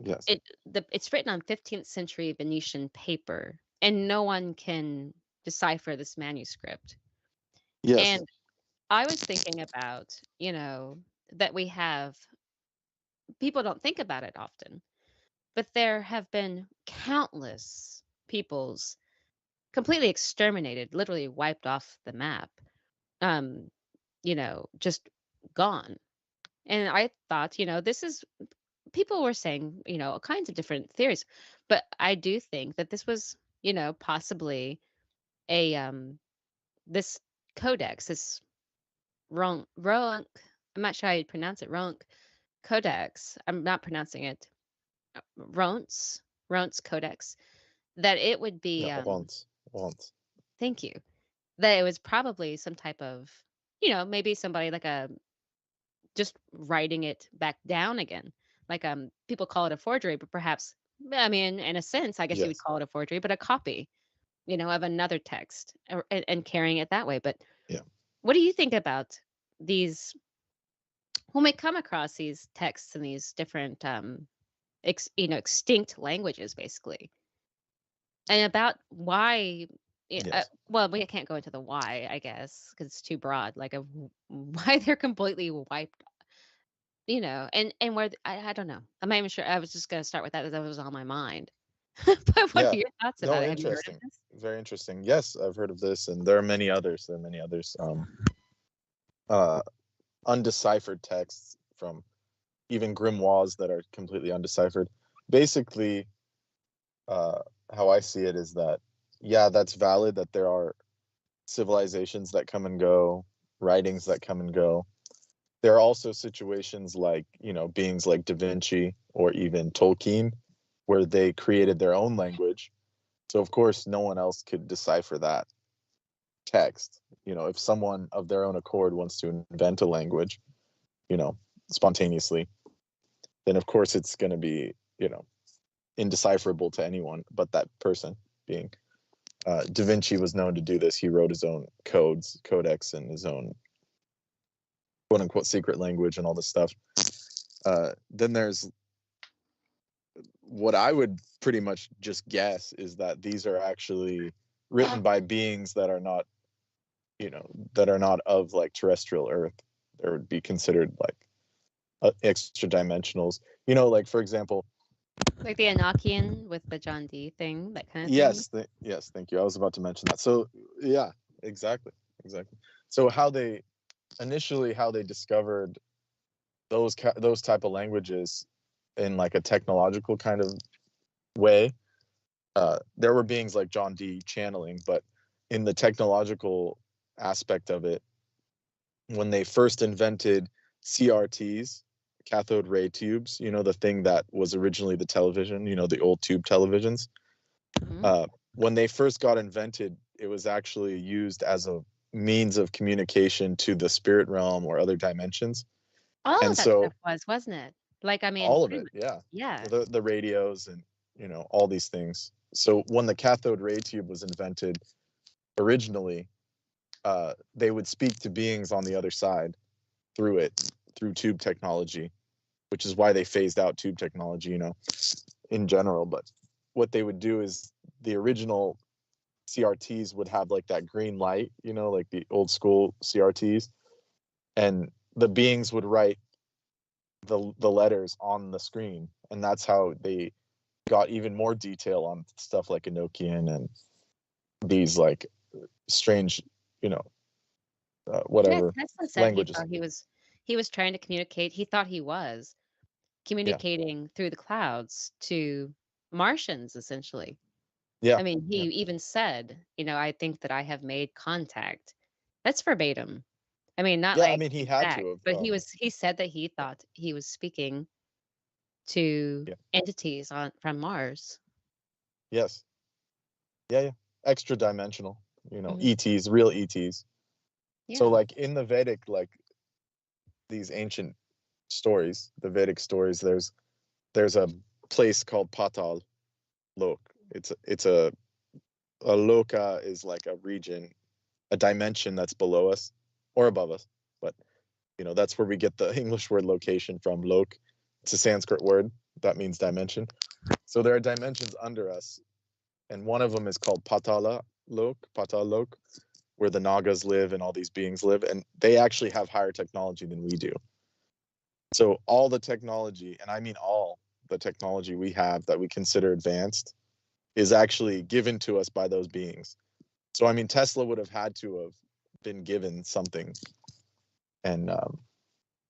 Yes. it's written on 15th century Venetian paper, and no one can decipher this manuscript. Yes. And I was thinking about, that people don't think about it often, but there have been countless peoples completely exterminated, literally wiped off the map, just gone. And I thought, this is, people were saying, all kinds of different theories, but I do think that this was, possibly a, this codex, this Ronk, I'm not sure how you pronounce it, Ronk Codex. I'm not pronouncing it. Ronce Codex. That it would be, Yeah. Once. thank you. That it was probably some type of, maybe somebody like just writing it back down again. Like people call it a forgery, but perhaps, I mean, in a sense, I guess you would Yes. call it a forgery, but a copy, of another text, and carrying it that way. But Yeah. what do you think about these when we come across these texts and these different extinct languages, basically, and about why Yes. well, we can't go into the why, I guess, because it's too broad, like of why they're completely wiped, and where I don't know. I'm not even sure. I was just gonna start with that. That was on my mind. But what are Yeah. your thoughts No, about it? Have you heard of interesting. this? Very interesting. Yes, I've heard of this, and there are many others. Uh, undeciphered texts from even grimoires that are completely undeciphered. Basically, how I see it is that, yeah, that's valid that there are civilizations that come and go, writings that come and go. There are also situations like, beings like Da Vinci or even Tolkien, where they created their own language. So, of course, no one else could decipher that text. If someone of their own accord wants to invent a language, spontaneously, then of course it's going to be, indecipherable to anyone but that person being. Da Vinci was known to do this. He wrote his own codex, and his own quote unquote secret language and all this stuff. Then there's what I would pretty much just guess is that these are actually written by beings that are not, of like terrestrial Earth. There would be considered like extra dimensionals. Like for example, Like the Enochian with the John Dee thing, that kind of yes, thing. yes, thank you. I was about to mention that. So yeah, exactly. So how they discovered those type of languages in like a technological kind of way. There were beings like John Dee channeling, but in the technological aspect of it, when they first invented CRTs, cathode ray tubes, the thing that was originally the television, the old tube televisions. Mhm. When they first got invented, it was actually used as a means of communication to the spirit realm or other dimensions. All And of that so stuff was, wasn't it? Like, I mean, all of pretty it, much. yeah, Yeah. the radios and all these things. So when the cathode ray tube was invented originally, they would speak to beings on the other side through tube technology, which is why they phased out tube technology, in general. But what they would do is the original CRTs would have like that green light, like the old school CRTs, and the beings would write the letters on the screen, and that's how they got even more detail on stuff like Enochian and these like strange, Yeah, whatever Tesla said he languages. thought he was trying to communicate. He thought he was Yeah, communicating through the clouds to Martians, essentially. yeah, I mean, he yeah, even said, I think that I have made contact. That's verbatim. I mean, not yeah. I like mean, he had exact, to have. but he said that he thought he was speaking to Yeah. entities on from Mars. Yes. Yeah, yeah. Extra dimensional. Hmm. ETs, real ETs. So, Yeah. like in the Vedic, like these ancient stories, the Vedic stories, there's a place called Patal Lok. It's a loka is like a region, a dimension that's below us or above us. But that's where we get the English word location from. Lok. It's a Sanskrit word that means dimension. So there are dimensions under us, and one of them is called Patal Lok, where the Nagas live and all these beings live, and they actually have higher technology than we do. So all the technology, and I mean all the technology we have that we consider advanced, is actually given to us by those beings. So I mean, Tesla would have had to have been given something, and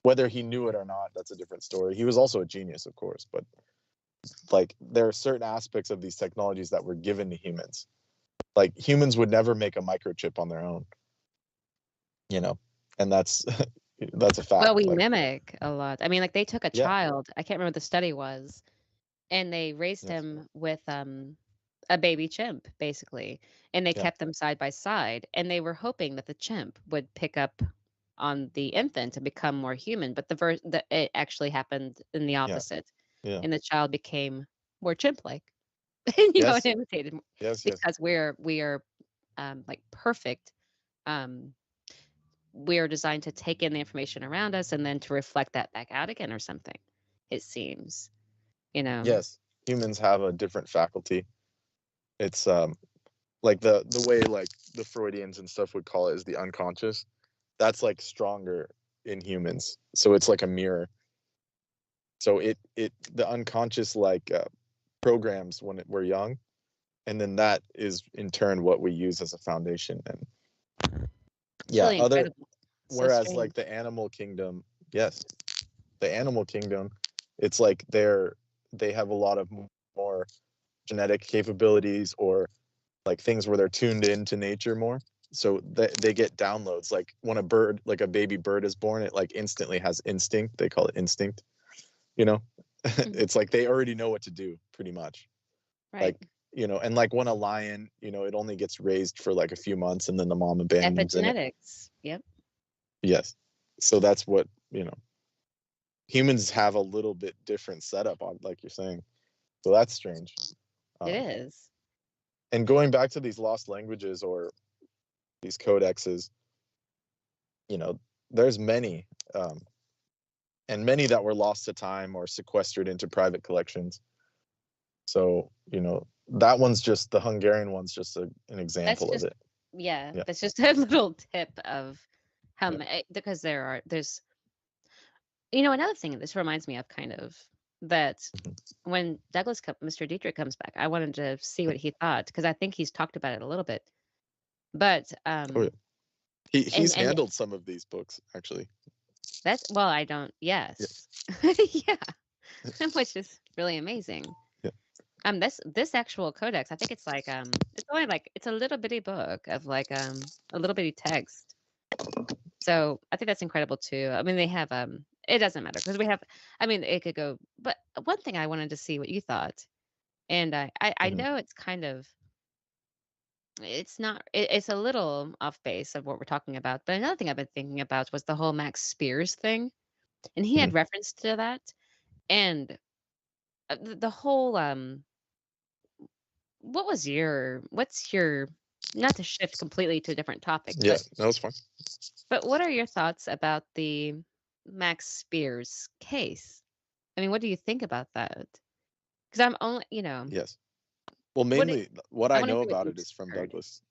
whether he knew it or not, that's a different story. He was also a genius, of course, but like there are certain aspects of these technologies that were given to humans. Like humans would never make a microchip on their own, and that's that's a Well, fact. we Like, mimic a lot. I mean, like they took a yeah, child, I can't remember what the study was, and they raised yes, him with a baby chimp, basically. And they yeah, kept them side by side, and they were hoping that the chimp would pick up on the infant and become more human, but it actually happened in the yeah, opposite. yeah, And the child became more chimp-like. And and yes, imitated yes, yes, because we are like perfect um we're designed to take in the information around us and then to reflect that back out again or something, it seems, you know. Yes, humans have a different faculty. It's like the way like the Freudians and stuff would call it is the unconscious. That's like stronger in humans. So it's like a mirror. So the unconscious like programs when we're young, and then that is in turn what we use as a foundation. And It's yeah, really incredible. So whereas strange. like the animal kingdom, yes, the animal kingdom, it's like they have a lot of more genetic capabilities or like things where they're tuned into nature more. So they get downloads. Like when a bird, like a baby bird is born, it like instantly has instinct. They call it instinct, you know. It's like they already know what to do pretty much. Right. Like, you know, and like when a lion, you know, it only gets raised for like a few months and then the mom abandons it. Epigenetics. Yep. Yes. So that's what, you know, humans have a little bit different setup on, like you're saying. So that's strange. It is. And going back to these lost languages or these codexes, you know, there's many, and many that were lost to time or sequestered into private collections. So, you know, that one's just, the Hungarian one's just an example of it. Yeah, Yeah. that's just a little tip of how many, because there's, you know, another thing this reminds me of kind of that when Mr. Dietrich comes back, I wanted to see what he thought because I think he's talked about it a little bit. But Oh, yeah. He's and handled some of these books actually. that's, well, I don't, yes. Yeah. Which is really amazing. Yeah. This actual codex, I think it's like it's only like, it's a little bitty book of like a little bitty text. So I think that's incredible too. I mean, they have it doesn't matter because we have, I mean, it could go, but one thing I wanted to see what you thought, and I know it's kind of, it's not, it's a little off base of what we're talking about, but another thing I've been thinking about was the whole Max Spears thing, and he had reference to that, and the whole what's your, not to shift completely to a different topic, Yeah, that was fun. but what are your thoughts about the Max Spears case? I mean, what do you think about that? Because I'm only, you know. Yes. Well, mainly what I wanna know hear what about you it is from heard. Douglas.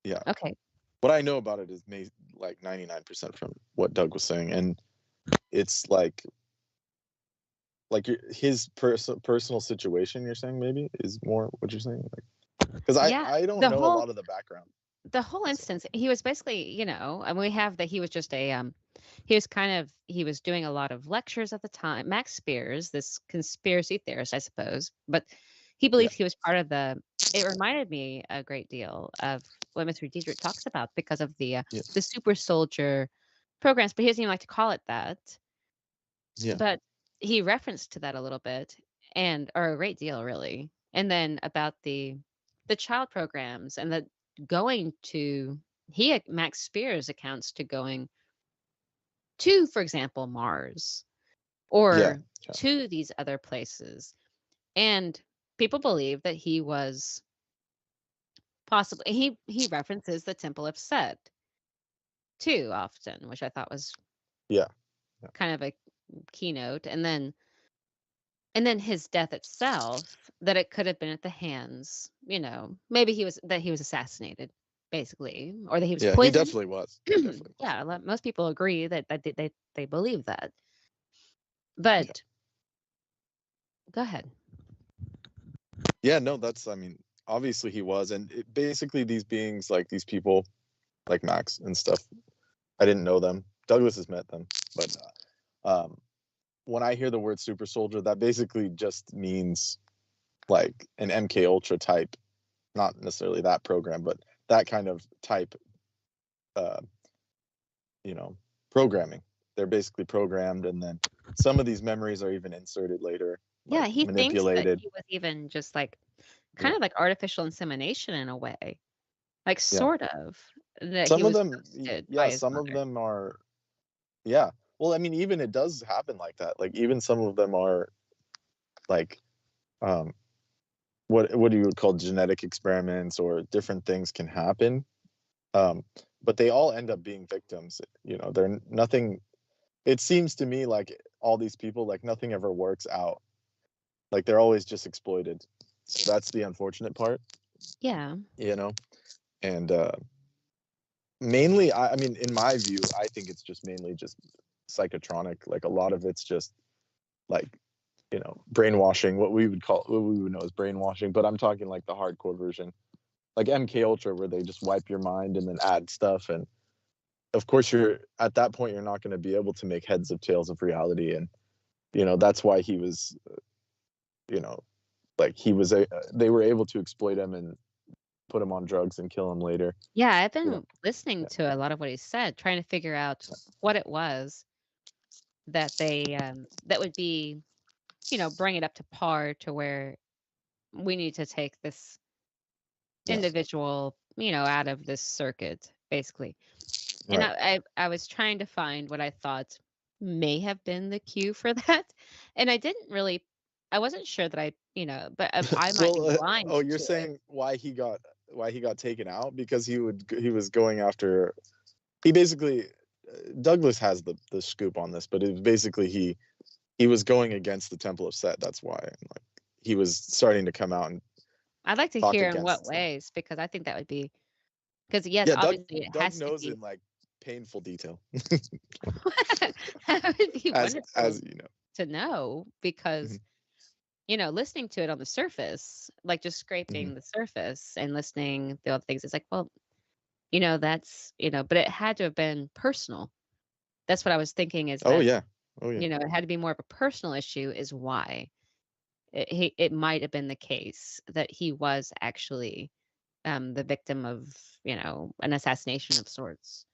Yeah. Okay. What I know about it is like 99% from what Doug was saying, and it's like his personal situation. You're saying maybe is more what you're saying, like, because Yeah, I don't the know a whole lot of the background. the whole instance, he was basically, you know, and we have that he was just a he was doing a lot of lectures at the time. Max Spears, this conspiracy theorist, I suppose, but he believed he was part of the. It reminded me a great deal of what Mr. Dietrich talks about because of the super soldier programs, but he doesn't even like to call it that. Yeah. But he referenced to that a little bit, or a great deal, really. And then about the child programs and the going to, Max Spears accounts to going to, for example, Mars or to these other places. And people believe that he was possibly, he references the Temple of Set too often, which I thought was kind of a keynote. And then his death itself, that it could have been at the hands, you know, maybe he was assassinated, basically, or that he was poisoned. He definitely was. Yeah, most people agree that they believe that. But go ahead. Yeah, no, that's, I mean, obviously he was, and basically these beings, like these people, like Max and stuff, I didn't know them. Douglas has met them, but when I hear the word super soldier, that basically just means like an MK Ultra type, not necessarily that program, but that kind of type, you know, programming. They're basically programmed, and then some of these memories are even inserted later. Yeah, like he manipulated. thinks that he was even just like kind of like artificial insemination in a way, like sort of. That Some he of was them, by his some mother. of them are, well, I mean, even it does happen like that. Like even some of them are like, what do you call genetic experiments, or different things can happen. But they all end up being victims. You know, they're nothing. It seems to me like all these people, like nothing ever works out. Like they're always just exploited. So that's the unfortunate part, Yeah. you know. And mainly, I mean, in my view, I think it's just mainly just psychotronic. Like a lot of it's just like, you know, brainwashing, what we would know as brainwashing. But I'm talking like the hardcore version, like MK Ultra, where they just wipe your mind and then add stuff. And of course, you're at that point, you're not going to be able to make heads of tails of reality. And you know, that's why he was, you know, like they were able to exploit him and put him on drugs and kill him later. Yeah, I've You been know, listening to a lot of what he said, trying to figure out what it was that they that would be, you know, bring it up to par to where we need to take this yeah, individual, you know, out of this circuit, basically. And right. I was trying to find what I thought may have been the cue for that, and I wasn't sure that I, you know, but I might be Well, blind oh, you're to it. saying why he got taken out because he was going after, he basically, Douglas has the scoop on this, but it was basically he was going against the Temple of Set. That's why, and like he was starting to come out and I'd like to talk hear in what against. ways, because I think that would be, because yes, Yeah, obviously it Doug has to knows be. in like painful detail, That would be as wonderful you know. to know, because Mhm, you know, listening to it on the surface, like just mhm. scraping the surface and listening to other things, it's like, well, you know, that's, you know, but it had to have been personal. That's what I was thinking, is Oh that, yeah, oh yeah. you know, it had to be more of a personal issue, is why it might have been the case that he was actually the victim of, you know, an assassination of sorts,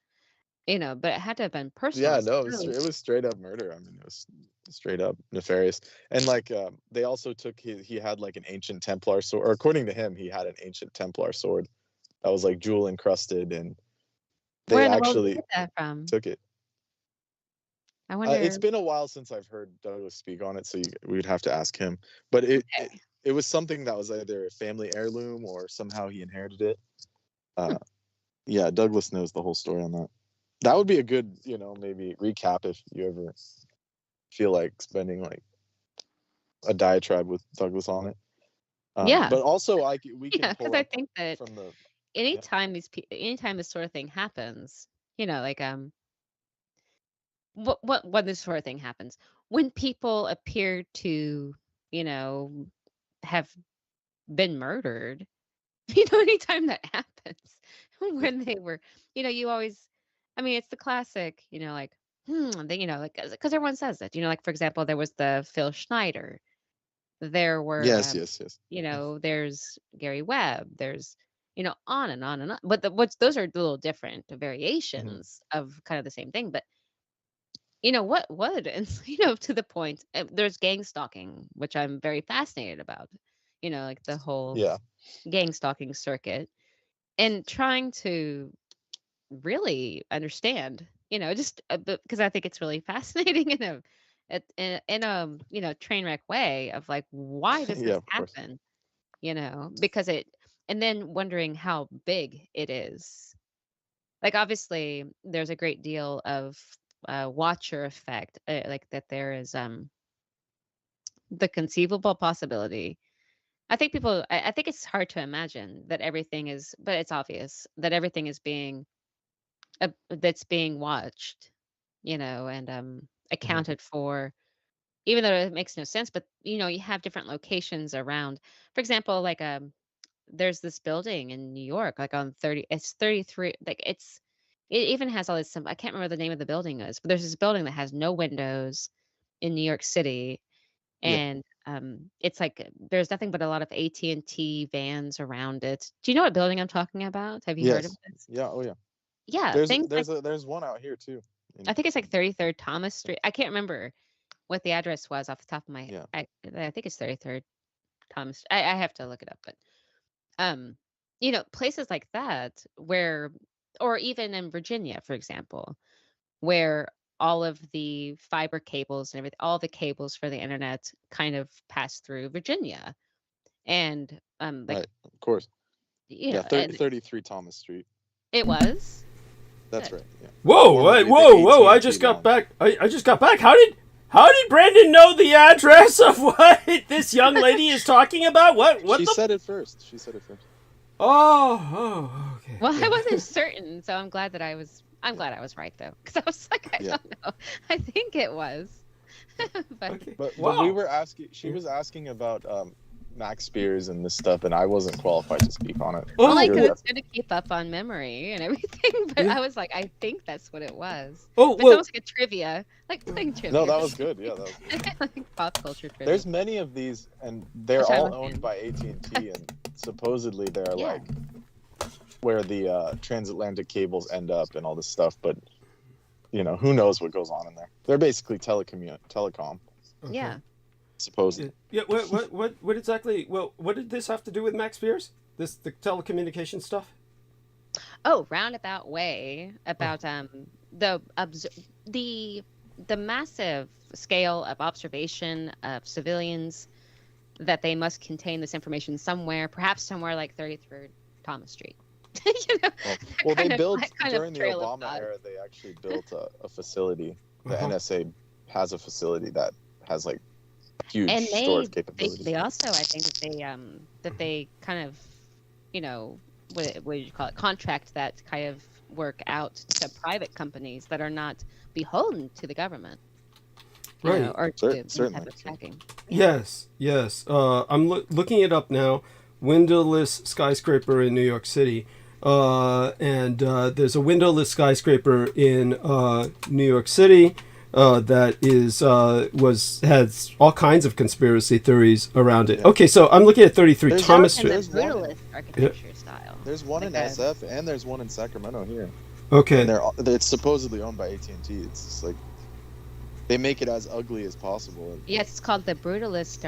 you know, but it had to have been personal. Yeah, So no, really, it was straight up murder. I mean, it was straight up nefarious. And like, they also took he had like an ancient Templar sword, or according to him, he had an ancient Templar sword that was like jewel encrusted, and where they in the world did you actually get that from? took it. I It's wonder. been a while since I've heard Douglas speak on it, so we would have to ask him. But Okay. it was something that was either a family heirloom or somehow he inherited it. Uh, yeah, Douglas knows the whole story on that. That would be a good, you know, maybe recap if you ever feel like spending like a diatribe with Douglas on it. Yeah. But also, we can Yeah, because pull I up think that from the yeah. anytime this sort of thing happens, you know, like when this sort of thing happens, when people appear to, you know, have been murdered, you know, anytime that happens, Yeah. when they were, you know, you always, I mean, it's the classic, you know, like, they, you know, like, because everyone says it, you know, like, for example, there was the Phil Schneider, there were, Yes, yes, yes. you know, there's Gary Webb, there's, you know, on and on and on. But what's those are little different Hmm. variations of kind of the same thing. But you know what would, and you know, to the point, there's gang stalking, which I'm very fascinated about. You know, like the whole Yeah. gang stalking circuit, and trying to really understand, you know, just because I think it's really fascinating in a, you know, train wreck way of like, why does Yeah, this of course. happen? You know, because and then wondering how big it is. Like, obviously, there's a great deal of watcher effect, like that there is the conceivable possibility. I think it's hard to imagine that everything is, but it's obvious that everything is being that's being watched, you know, and Hmm. accounted for, even though it makes no sense. But you know, you have different locations around. For example, like there's this building in New York, like on 30, it's 33, like it even has all this, I can't remember the name of the building is, but there's this building that has no windows in New York City, Yeah. and it's like there's nothing but a lot of AT&T vans around it. Do you know what building I'm talking about? Have you heard of Yes. this? Yeah. Oh yeah. Yeah, things like, There's one out here too. I In, think it's like 33rd Thomas Street. I can't remember what the address was off the top of my yeah. I think it's 33rd Thomas. I have to look it up, but um you know, places like that where, or even in Virginia, for example, where all of the fiber cables and everything, all the cables for the internet kind of pass through Virginia, and like, Right. Of course. you Yeah. know, and 33 Thomas Street. It was. That's right. Yeah. Whoa! Formerly the Whoa! I AT&T just got line. back. I just got back. How did Brandon know the address of what this young lady is talking about? What She the? said it first. She said it first. Oh, okay. Well, I wasn't certain, so I'm glad I was right though, because I was like, I Yeah. don't know. I think it was. But Okay. But Wow. we were asking. She was asking about Max Spears and this stuff, and I wasn't qualified to speak on it. Oh, only Sure, because that's- it's good to keep up on memory and everything. But Yeah. I was like, I think that's what it was. Oh, It's well, almost like a trivia, like playing trivia. No, that was good. Yeah, that was good. like pop culture trivia. There's many of these, and they're Which I all looked owned in. by AT&T, and supposedly they're Yeah. like where the transatlantic cables end up and all this stuff. But who knows what goes on in there? They're basically telecom, okay. Yeah. supposedly. Yeah. What exactly? Well, what did this have to do with Max Spears? The telecommunication stuff? Oh, roundabout way about the massive scale of observation of civilians that they must contain this information somewhere, perhaps somewhere like 33rd Thomas Street. Well, they kind of- built that kind of during the trail of Obama thought. era. They actually built a facility. The Uh-huh. NSA has a facility that has like huge And storage they capabilities. also, I think that they kind of, what would you call it, contract that kind of work out to private companies that are not beholden to the government, Right. or to any Certainly. type of tracking. Yes. I'm looking it up now. Windowless skyscraper in New York City. And there's a windowless skyscraper in New York City that has all kinds of conspiracy theories around it. Yeah. Okay, so I'm looking at 33 There's Thomas And the Street. There's one- brutalist architecture style. There's one in Like a- SF and there's one in Sacramento here. Okay. And it's supposedly owned by AT&T. It's just like they make it as ugly as possible. Yes, it's called the brutalist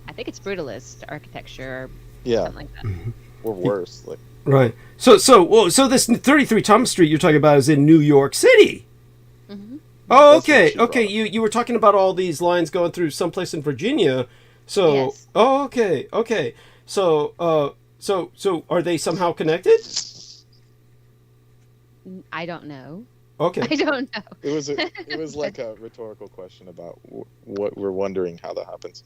I think it's brutalist architecture or Yeah, something like that. or worse. Like Right. So this 33 Thomas Street you're talking about is in New York City. Hmm. Oh, That's what okay. she Okay, brought. you were talking about all these lines going through someplace in Virginia. So, Yes. oh, okay. So, so are they somehow connected? I don't know. Okay. I don't know. it was like a rhetorical question about what we're wondering how that happens.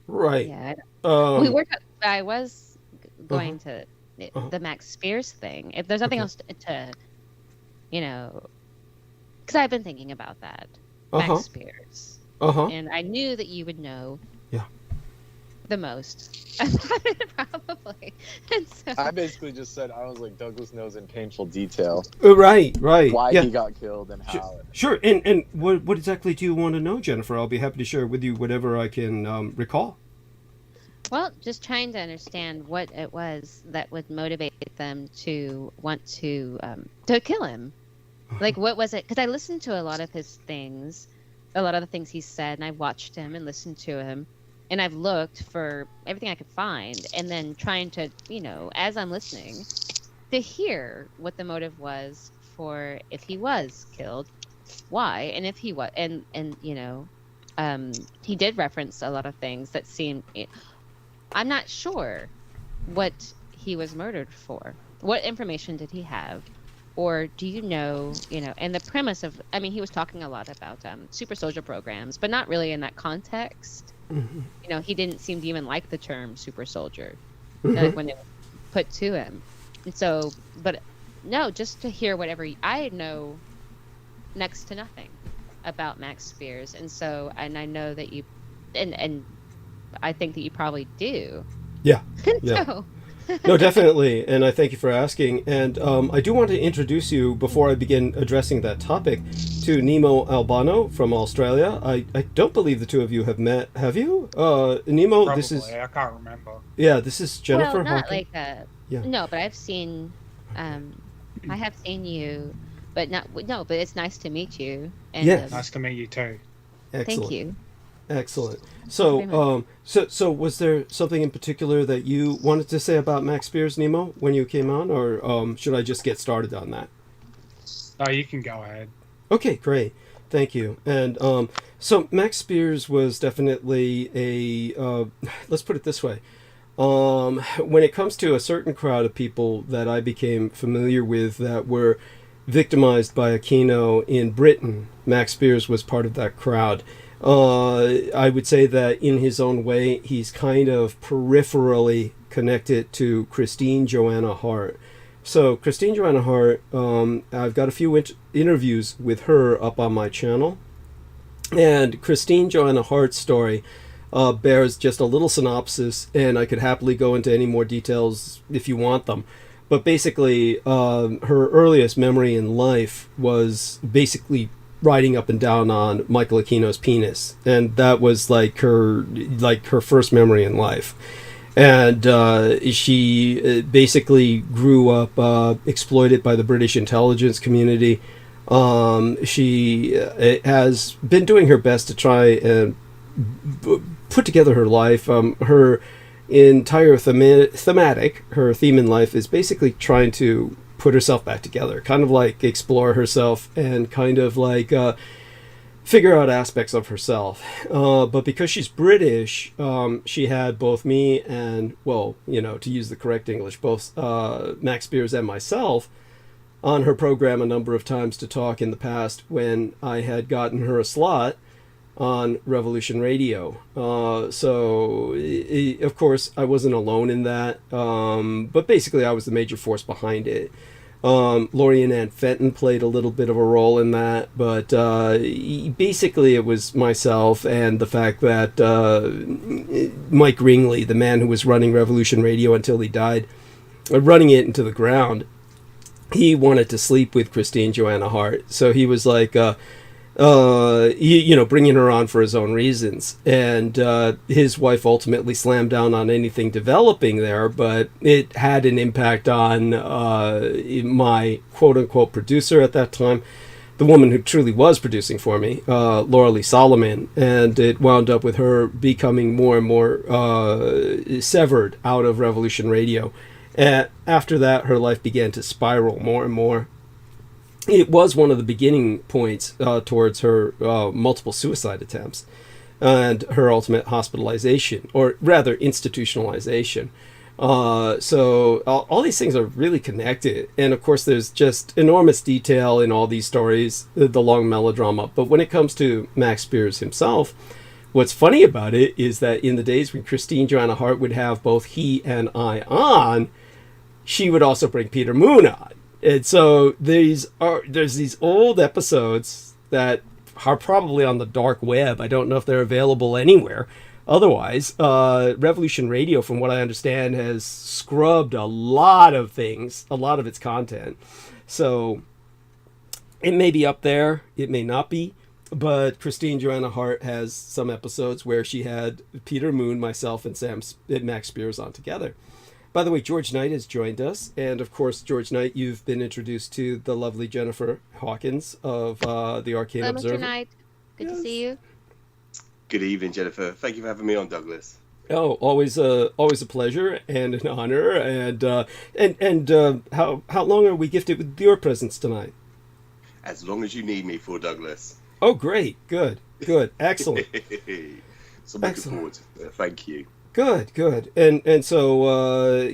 Right. Yeah, Um, I was going to the Max Spears thing. If there's nothing else to because I've been thinking about that. Uh-huh. Max Spears. Uh-huh. And I knew that you would know. Yeah. The most about it, probably. And so, I basically just said I was like Douglas knows in painful detail Right. why Yeah. he got killed and how. Sure. And what exactly do you want to know, Jennifer? I'll be happy to share with you whatever I can recall. well, just trying to understand what it was that would motivate them to want to kill him. Like, what was it? Because I listened to a lot of his things, a lot of the things he said, and I watched him and listened to him. And I've looked for everything I could find, and then trying to, as I'm listening, to hear what the motive was for if he was killed, why, and if he was, and he did reference a lot of things that seemed. I'm not sure what he was murdered for. What information did he have? Or do you know, and the premise of, he was talking a lot about super soldier programs, but not really in that context. Mm-hmm. He didn't seem to even like the term super soldier Mm-hmm. like when it was put to him. And so, but no, just to hear whatever I know next to nothing about Max Spears. And so, and I know that you, and I think that you probably do. Yeah. Yeah. So, No, definitely, and I thank you for asking. And I do want to introduce you, before I begin addressing that topic, to Nemo Albano from Australia. I don't believe the two of you have met, have you? Nemo, Probably, this is... I can't remember. Yeah, this is Jennifer. well, not Hawkins. like Yeah. no, but I've seen, I have seen you, but but it's nice to meet you. And, Yes. Nice to meet you too. Excellent. Thank you. Excellent. very So, so was there something in particular that you wanted to say about Max Spears, Nemo, when you came on, or should I just get started on that? Oh, you can go ahead. Okay, great. Thank you. And so Max Spears was definitely a, let's put it this way. When it comes to a certain crowd of people that I became familiar with that were victimized by Aquino in Britain, Max Spears was part of that crowd. I would say that in his own way, he's kind of peripherally connected to Christine Joanna Hart. So Christine Joanna Hart, I've got a few interviews with her up on my channel. And Christine Joanna Hart's story bears just a little synopsis, and I could happily go into any more details if you want them. But basically, her earliest memory in life was basically riding up and down on Michael Aquino's penis, and that was like her first memory in life. And she basically grew up exploited by the British intelligence community. She has been doing her best to try and put together her life. Her entire thematic, her theme in life is basically trying to put herself back together, kind of like explore herself and kind of like figure out aspects of herself. But because she's British, she had both me and, well, you know, to use the correct English, both Max Spears and myself on her program a number of times to talk in the past when I had gotten her a slot on Revolution Radio. So, of course, I wasn't alone in that, but basically I was the major force behind it. Laurie and Ann Fenton played a little bit of a role in that, but basically it was myself and the fact that Mike Ringley, the man who was running Revolution Radio until he died, running it into the ground, he wanted to sleep with Christine Joanna Hart. So he was like, bringing her on for his own reasons. And his wife ultimately slammed down on anything developing there, but it had an impact on my quote-unquote producer at that time, the woman who truly was producing for me, Laura Lee Solomon. And it wound up with her becoming more and more severed out of Revolution Radio. And after that, her life began to spiral more and more. It was one of the beginning points towards her multiple suicide attempts and her ultimate hospitalization, or rather institutionalization. So all these things are really connected. And of course, there's just enormous detail in all these stories, the long melodrama. But when it comes to Max Spears himself, what's funny about it is that in the days when Christine Joanna Hart would have both he and I on, she would also bring Peter Moon on. And so there's these old episodes that are probably on the dark web. I don't know if they're available anywhere. Otherwise, Revolution Radio, from what I understand, has scrubbed a lot of things, a lot of its content. So it may be up there, it may not be. But Christine Joanna Hart has some episodes where she had Peter Moon, myself, and Max Spears on together. By the way, George Knight has joined us. And of course, George Knight, you've been introduced to the lovely Jennifer Hawkins of the Arcane Hello, Observer. Mr. Knight. Good to see you. Good evening, Jennifer. Thank you for having me on, Douglas. Oh, always a pleasure and an honor. And how long are we gifted with your presence tonight? As long as you need me for, Douglas. Oh, great. Good. Excellent. So I'm looking forward to it. Thank you. Good. And so,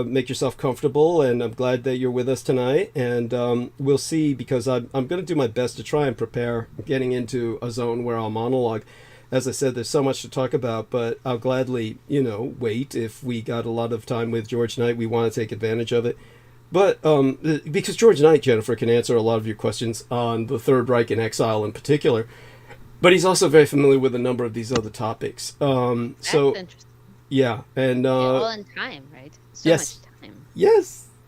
make yourself comfortable, and I'm glad that you're with us tonight. And we'll see, because I'm going to do my best to try and prepare getting into a zone where I'll monologue. As I said, there's so much to talk about, but I'll gladly, wait. If we got a lot of time with George Knight, we want to take advantage of it. But because George Knight, Jennifer, can answer a lot of your questions on the Third Reich and exile in particular. But he's also very familiar with a number of these other topics. That's interesting. Yeah, and all in time, right? So yes, much time.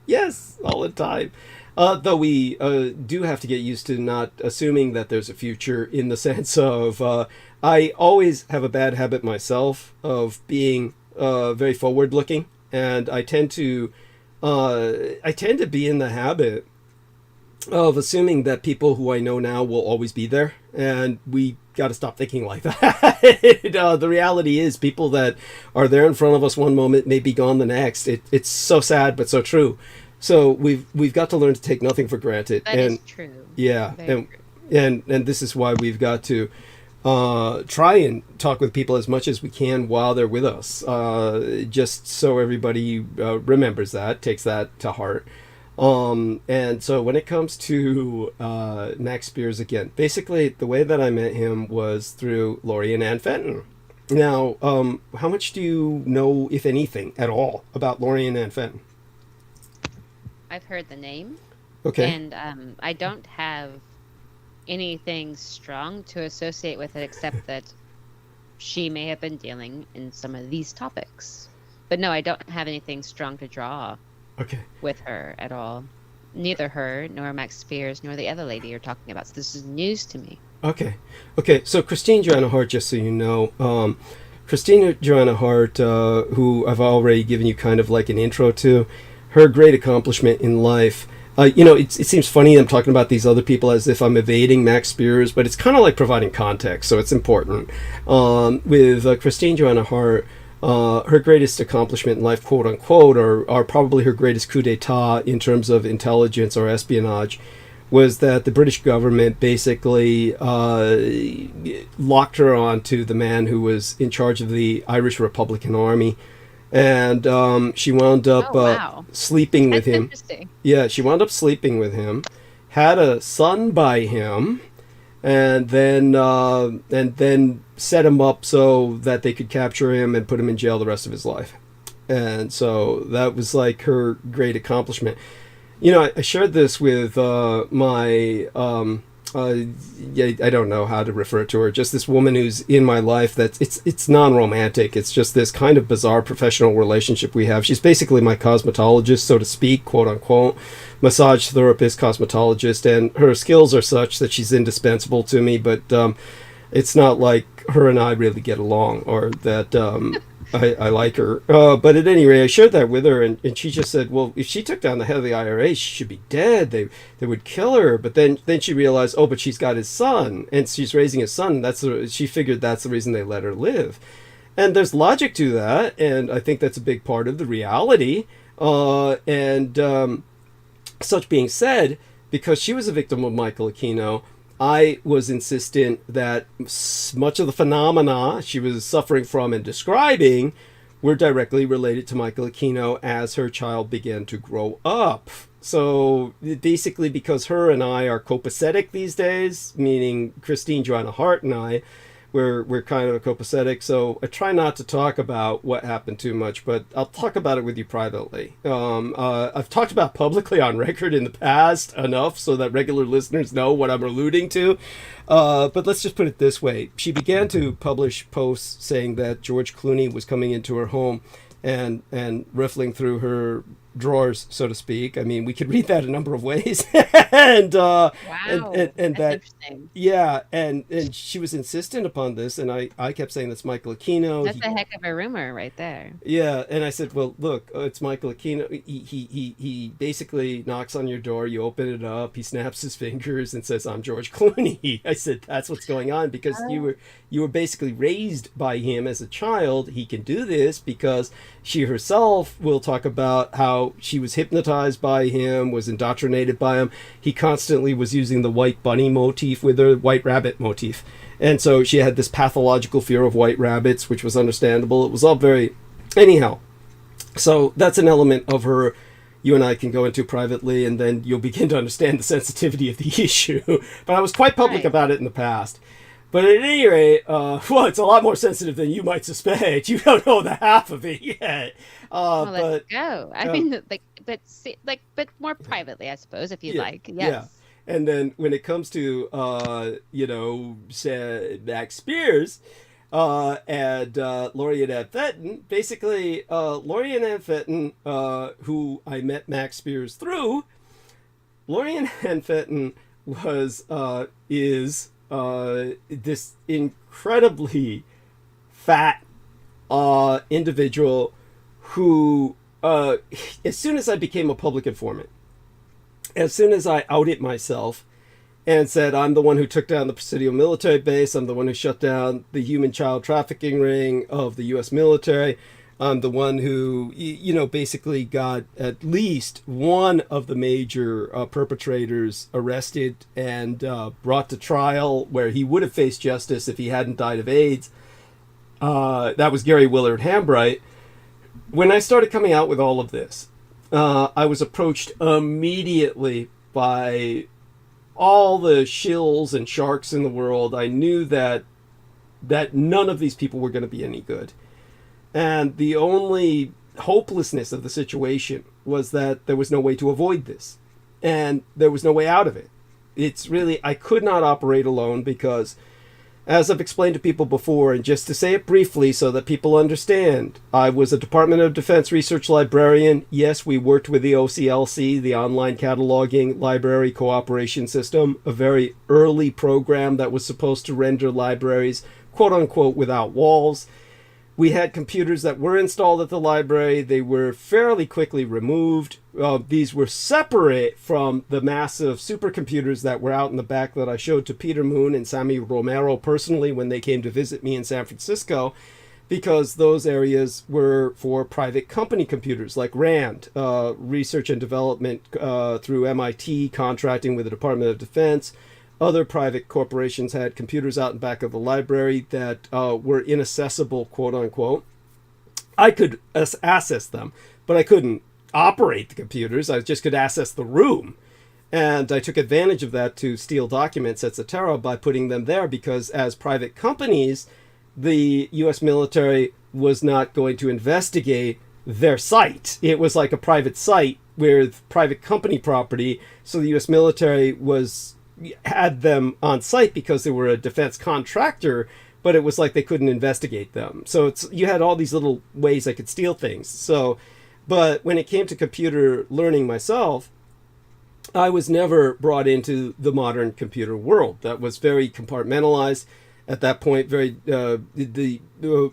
Yes, all in time. Though we do have to get used to not assuming that there's a future, in the sense of I always have a bad habit myself of being very forward-looking, and I tend to be in the habit of assuming that people who I know now will always be there, and we got to stop thinking like that. The reality is, people that are there in front of us one moment may be gone the next. It's so sad, but so true. So we've got to learn to take nothing for granted. That is true. Yeah, Very and this is why we've got to try and talk with people as much as we can while they're with us, just so everybody remembers that, takes that to heart. And so when it comes to Max Spiers, again, basically the way that I met him was through Laurie and Ann Fenton. Now, how much do you know, if anything, at all about Laurie and Ann Fenton? I've heard the name. Okay. And I don't have anything strong to associate with it except that she may have been dealing in some of these topics. But no, I don't have anything strong to draw with her at all. Neither her, nor Max Spiers, nor the other lady you're talking about. So this is news to me. Okay. So Christine Joanna Hart, just so you know, Christine Joanna Hart, who I've already given you kind of like an intro to, her great accomplishment in life. It seems funny I'm talking about these other people as if I'm evading Max Spiers, but it's kind of like providing context, so it's important. With Christine Joanna Hart, her greatest accomplishment in life, quote unquote, or probably her greatest coup d'etat in terms of intelligence or espionage, was that the British government basically locked her on to the man who was in charge of the Irish Republican Army. And she wound up sleeping with him. Interesting. Yeah, she wound up sleeping with him, had a son by him, and then set him up so that they could capture him and put him in jail the rest of his life. And so that was like her great accomplishment. I shared this with my I don't know how to refer to her, just this woman who's in my life that's it's non-romantic. It's just this kind of bizarre professional relationship we have. She's basically my cosmetologist, so to speak, quote unquote, massage therapist, cosmetologist, and her skills are such that she's indispensable to me, but it's not like her and I really get along, or that I like her. But at any rate, I shared that with her, and she just said, well, if she took down the head of the IRA, she should be dead. They would kill her. But then she realized, but she's got his son, and she's raising his son. She figured that's the reason they let her live. And there's logic to that, and I think that's a big part of the reality. Such being said, because she was a victim of Michael Aquino, I was insistent that much of the phenomena she was suffering from and describing were directly related to Michael Aquino as her child began to grow up. So basically, because her and I are copacetic these days, meaning Christine Joanna Hart and I, we're kind of copacetic, so I try not to talk about what happened too much, but I'll talk about it with you privately. I've talked about publicly on record in the past enough so that regular listeners know what I'm alluding to. But let's just put it this way. She began to publish posts saying that George Clooney was coming into her home and riffling through her drawers, so to speak. I mean, we could read that a number of ways. and Wow, and that, interesting. yeah, and she was insistent upon this, and I kept saying that's Michael Aquino. That's a heck of a rumor right there. Yeah, and I said, well, look, it's Michael Aquino. He basically knocks on your door, you open it up, he snaps his fingers and says, I'm George Clooney. I said, that's what's going on, because you were basically raised by him as a child. He can do this because she herself will talk about how she was hypnotized by him, was indoctrinated by him. He constantly was using the white bunny motif with her, white rabbit motif. And so she had this pathological fear of white rabbits, which was understandable. It was all very... Anyhow, so that's an element of her you and I can go into privately, and then you'll begin to understand the sensitivity of the issue. But I was quite public about it in the past. But at any rate, well, it's a lot more sensitive than you might suspect. You don't know the half of it yet. Well, let's go. I mean, but more privately, I suppose, if you'd like. Yes. Yeah. And then when it comes to, Max Spiers and Laurie and Ann Fenton, basically, Laurie and Ann Fenton, who I met Max Spiers through, Laurie and Ann Fenton is this incredibly fat individual who, as soon as I became a public informant, as soon as I outed myself and said, I'm the one who took down the Presidio military base, I'm the one who shut down the human child trafficking ring of the U.S. military, I'm the one who, basically got at least one of the major perpetrators arrested and brought to trial, where he would have faced justice if he hadn't died of AIDS. That was Gary Willard Hambright. When I started coming out with all of this, I was approached immediately by all the shills and sharks in the world. I knew that none of these people were going to be any good. And the only hopelessness of the situation was that there was no way to avoid this. And there was no way out of it. It's really, I could not operate alone because, as I've explained to people before, and just to say it briefly so that people understand, I was a Department of Defense research librarian. Yes, we worked with the OCLC, the Online Cataloging Library Cooperation System, a very early program that was supposed to render libraries, quote unquote, without walls. We had computers that were installed at the library. They were fairly quickly removed. These were separate from the massive supercomputers that were out in the back that I showed to Peter Moon and Sammy Romero personally when they came to visit me in San Francisco, because those areas were for private company computers like RAND, research and development through MIT, contracting with the Department of Defense. Other private corporations had computers out in back of the library that were inaccessible, quote unquote. I could access them, but I couldn't operate the computers. I just could access the room. And I took advantage of that to steal documents, etc., by putting them there, because as private companies, the U.S. military was not going to investigate their site. It was like a private site with private company property, so the U.S. military had them on site because they were a defense contractor, but it was like they couldn't investigate them. So you had all these little ways I could steal things. So, but when it came to computer learning myself, I was never brought into the modern computer world. That was very compartmentalized at that point. The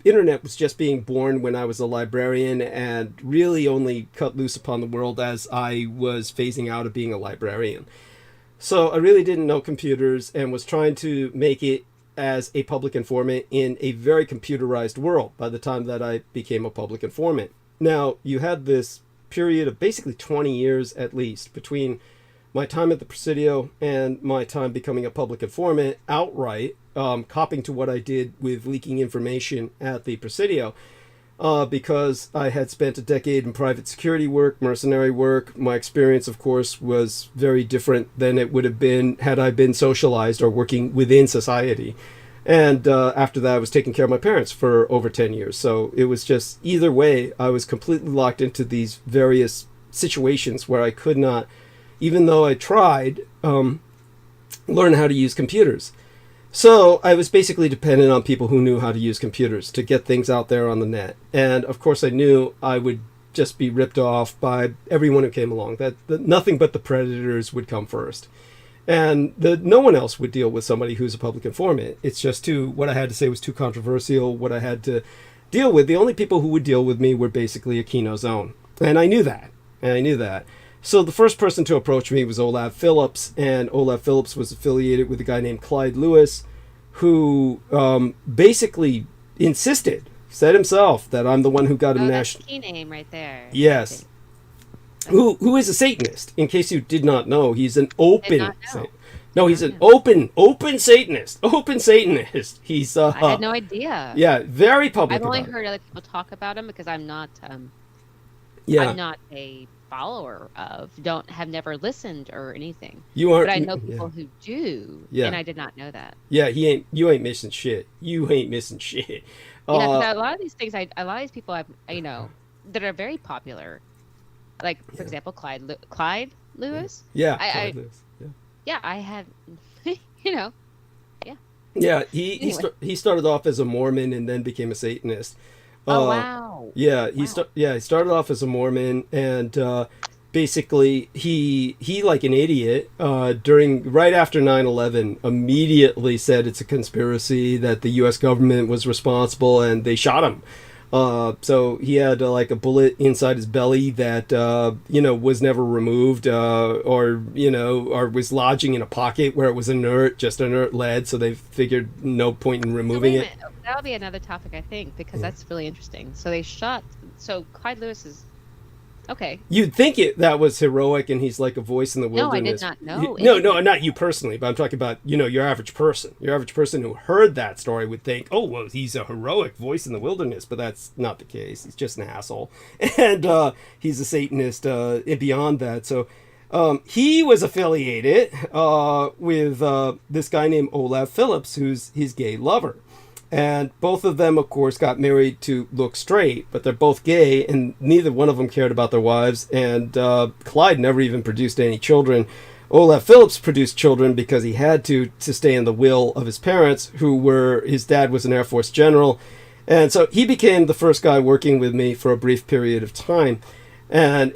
internet was just being born when I was a librarian, and really only cut loose upon the world as I was phasing out of being a librarian. So I really didn't know computers and was trying to make it as a public informant in a very computerized world by the time that I became a public informant. Now, you had this period of basically 20 years at least between my time at the Presidio and my time becoming a public informant outright, copying to what I did with leaking information at the Presidio. Because I had spent a decade in private security work, mercenary work. My experience, of course, was very different than it would have been had I been socialized or working within society. And after that, I was taking care of my parents for over 10 years. So it was just, either way, I was completely locked into these various situations where I could not, even though I tried, learn how to use computers. So I was basically dependent on people who knew how to use computers to get things out there on the net. And of course I knew I would just be ripped off by everyone who came along, that nothing but the predators would come first. And no one else would deal with somebody who's a public informant. It's just what I had to say was too controversial, what I had to deal with. The only people who would deal with me were basically Aquino's own. And I knew that. So the first person to approach me was Olaf Phillips, and Olaf Phillips was affiliated with a guy named Clyde Lewis, who basically said himself that I'm the one who got him national. That's a key name right there. Yes. Who is a Satanist? In case you did not know, he's an open. No, he's an open Satanist. Open Satanist. He's. I had no idea. Yeah, very public. I've only heard other people talk about him because I'm not. I'm not a follower of, have never listened or anything. You aren't, but I know people who do, and I did not know that. Yeah, you ain't missing shit. You ain't missing shit. A lot of these things, a lot of these people, that are very popular, like for example, Clyde Lewis. Yeah, Clyde Lewis. Yeah, I had, Yeah, he started off as a Mormon and then became a Satanist. Oh wow! Yeah, he started off as a Mormon, and basically he like an idiot right after 9/11 immediately said it's a conspiracy, that the U.S. government was responsible, and they shot him. So he had like a bullet inside his belly that was never removed, or was lodging in a pocket where it was inert, just inert lead. So they figured no point in removing it. That would be another topic, I think, because that's really interesting. So they shot. So Clyde Lewis is okay. You'd think that was heroic, and he's like a voice in the wilderness. No, I did not know. No, not you personally, but I'm talking about your average person. Your average person who heard that story would think, oh, well, he's a heroic voice in the wilderness, but that's not the case. He's just an asshole, and he's a Satanist. And beyond that, so he was affiliated with this guy named Olaf Phillips, who's his gay lover. And both of them, of course, got married to look straight, but they're both gay, and neither one of them cared about their wives. And Clyde never even produced any children. Olaf Phillips produced children because he had to stay in the will of his parents, his dad was an Air Force general. And so he became the first guy working with me for a brief period of time. And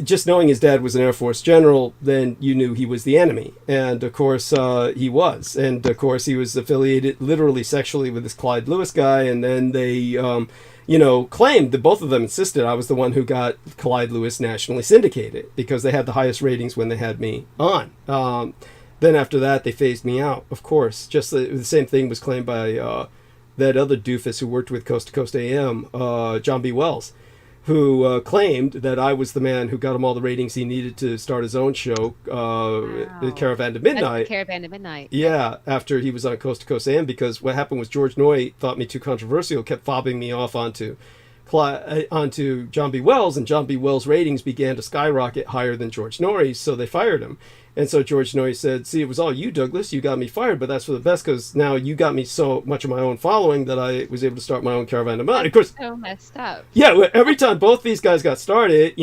just knowing his dad was an Air Force general, then you knew he was the enemy. And, of course, he was. And, of course, he was affiliated literally sexually with this Clyde Lewis guy. And then they, claimed that both of them insisted I was the one who got Clyde Lewis nationally syndicated because they had the highest ratings when they had me on. Then after that, they phased me out, of course. Just the same thing was claimed by that other doofus who worked with Coast to Coast AM, John B. Wells, who claimed that I was the man who got him all the ratings he needed to start his own show, Caravan to Midnight. Caravan to Midnight. Yeah, after he was on Coast to Coast AM, because what happened was George Noy thought me too controversial, kept fobbing me off onto John B. Wells, and John B. Wells' ratings began to skyrocket higher than George Noy's, so they fired him. And so George Noy said, see, it was all you, Douglas. You got me fired, but that's for the best, because now you got me so much of my own following that I was able to start my own Caravan to Midnight. Of course, so messed up. Yeah, every time both these guys got started,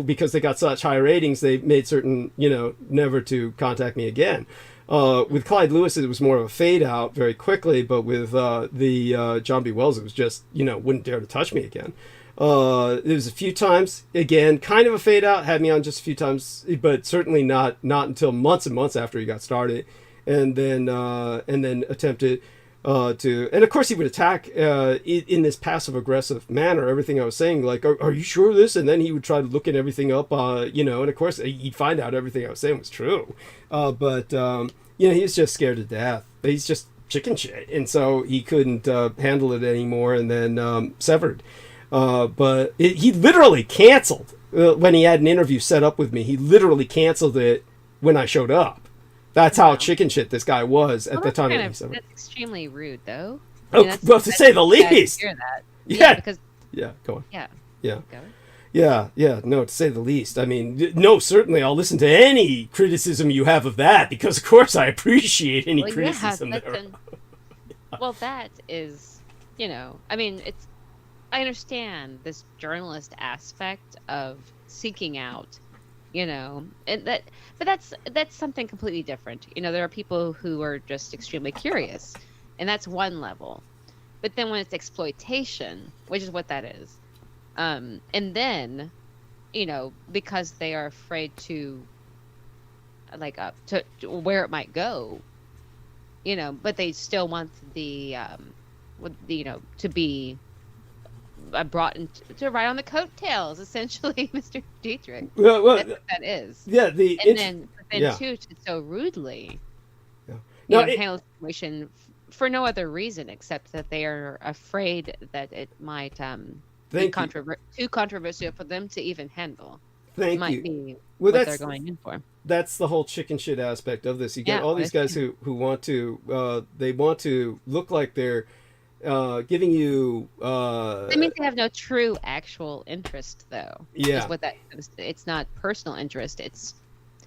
because they got such high ratings, they made certain, never to contact me again. With Clyde Lewis, it was more of a fade out very quickly, but with the John B. Wells, it was just, wouldn't dare to touch me again. There was a few times, again, kind of a fade out, had me on just a few times, but certainly not until months and months after he got started, and then attempted to, and of course he would attack in this passive aggressive manner everything I was saying, like, are you sure of this? And then he would try to look at everything up, and of course he'd find out everything I was saying was true, but he was just scared to death. He's just chicken shit, and so he couldn't handle it anymore, and then severed. But he literally canceled when he had an interview set up with me. He literally canceled it when I showed up. That's how chicken shit this guy was at the time. That's extremely rude, though. Well, to say the least. Hear that. Yeah. Because. Yeah. Go on. Yeah. Yeah. Yeah. No, to say the least. I mean, no, certainly I'll listen to any criticism you have of that, because of course I appreciate any criticism. Well, that is, I mean, I understand this journalist aspect of seeking out, and but that's something completely different. There are people who are just extremely curious, and that's one level. But then when it's exploitation, which is what that is, and then, because they are afraid to, like, to where it might go, but they still want the, to be brought in to ride on the coattails, essentially, Mr. Dietrich. Well, that's what that is. Yeah, then too, to so rudely, handle the situation for no other reason except that they are afraid that it might be too controversial for them to even handle. It might be what they're going in for. That's the whole chicken shit aspect of this. You get all these guys who want to they want to look like they're giving you that means they have no true actual interest, though. Yeah, is what that is. It's not personal interest.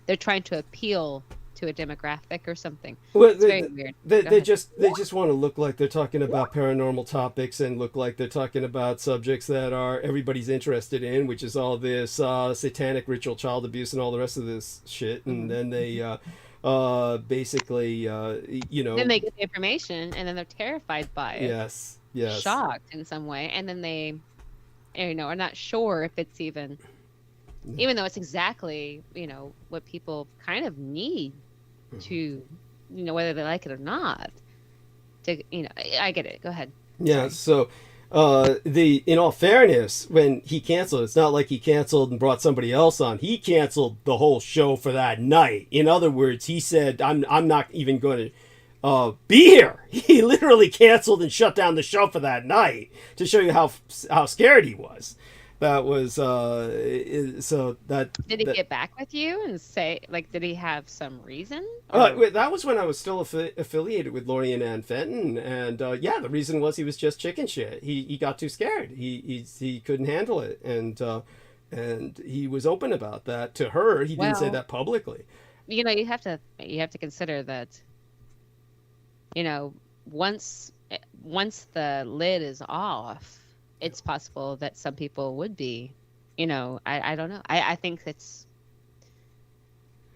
They're trying to appeal to a demographic or something. Well, it's very weird. They just want to look like they're talking about paranormal topics and look like they're talking about subjects that are everybody's interested in, which is all this satanic ritual child abuse and all the rest of this shit. And then they basically then they get the information and then they're terrified by it. Yes shocked in some way, and then they are not sure if it's even though it's exactly what people kind of need to whether they like it or not to I get it. Go ahead. Yeah. Sorry. In all fairness, when he canceled, it's not like he canceled and brought somebody else on. He canceled the whole show for that night. In other words, he said, I'm not even going to be here. He literally canceled and shut down the show for that night to show you how scared he was. That was so that. Did he get back with you and say, like, did he have some reason? That was when I was still affiliated with Laurie and Ann Fenton, and yeah, the reason was he was just chicken shit. He got too scared. He couldn't handle it, and he was open about that to her. He didn't say that publicly. You know, you have to consider that. You know, once the lid is off, it's possible that some people would be, you know, I don't know. I think it's.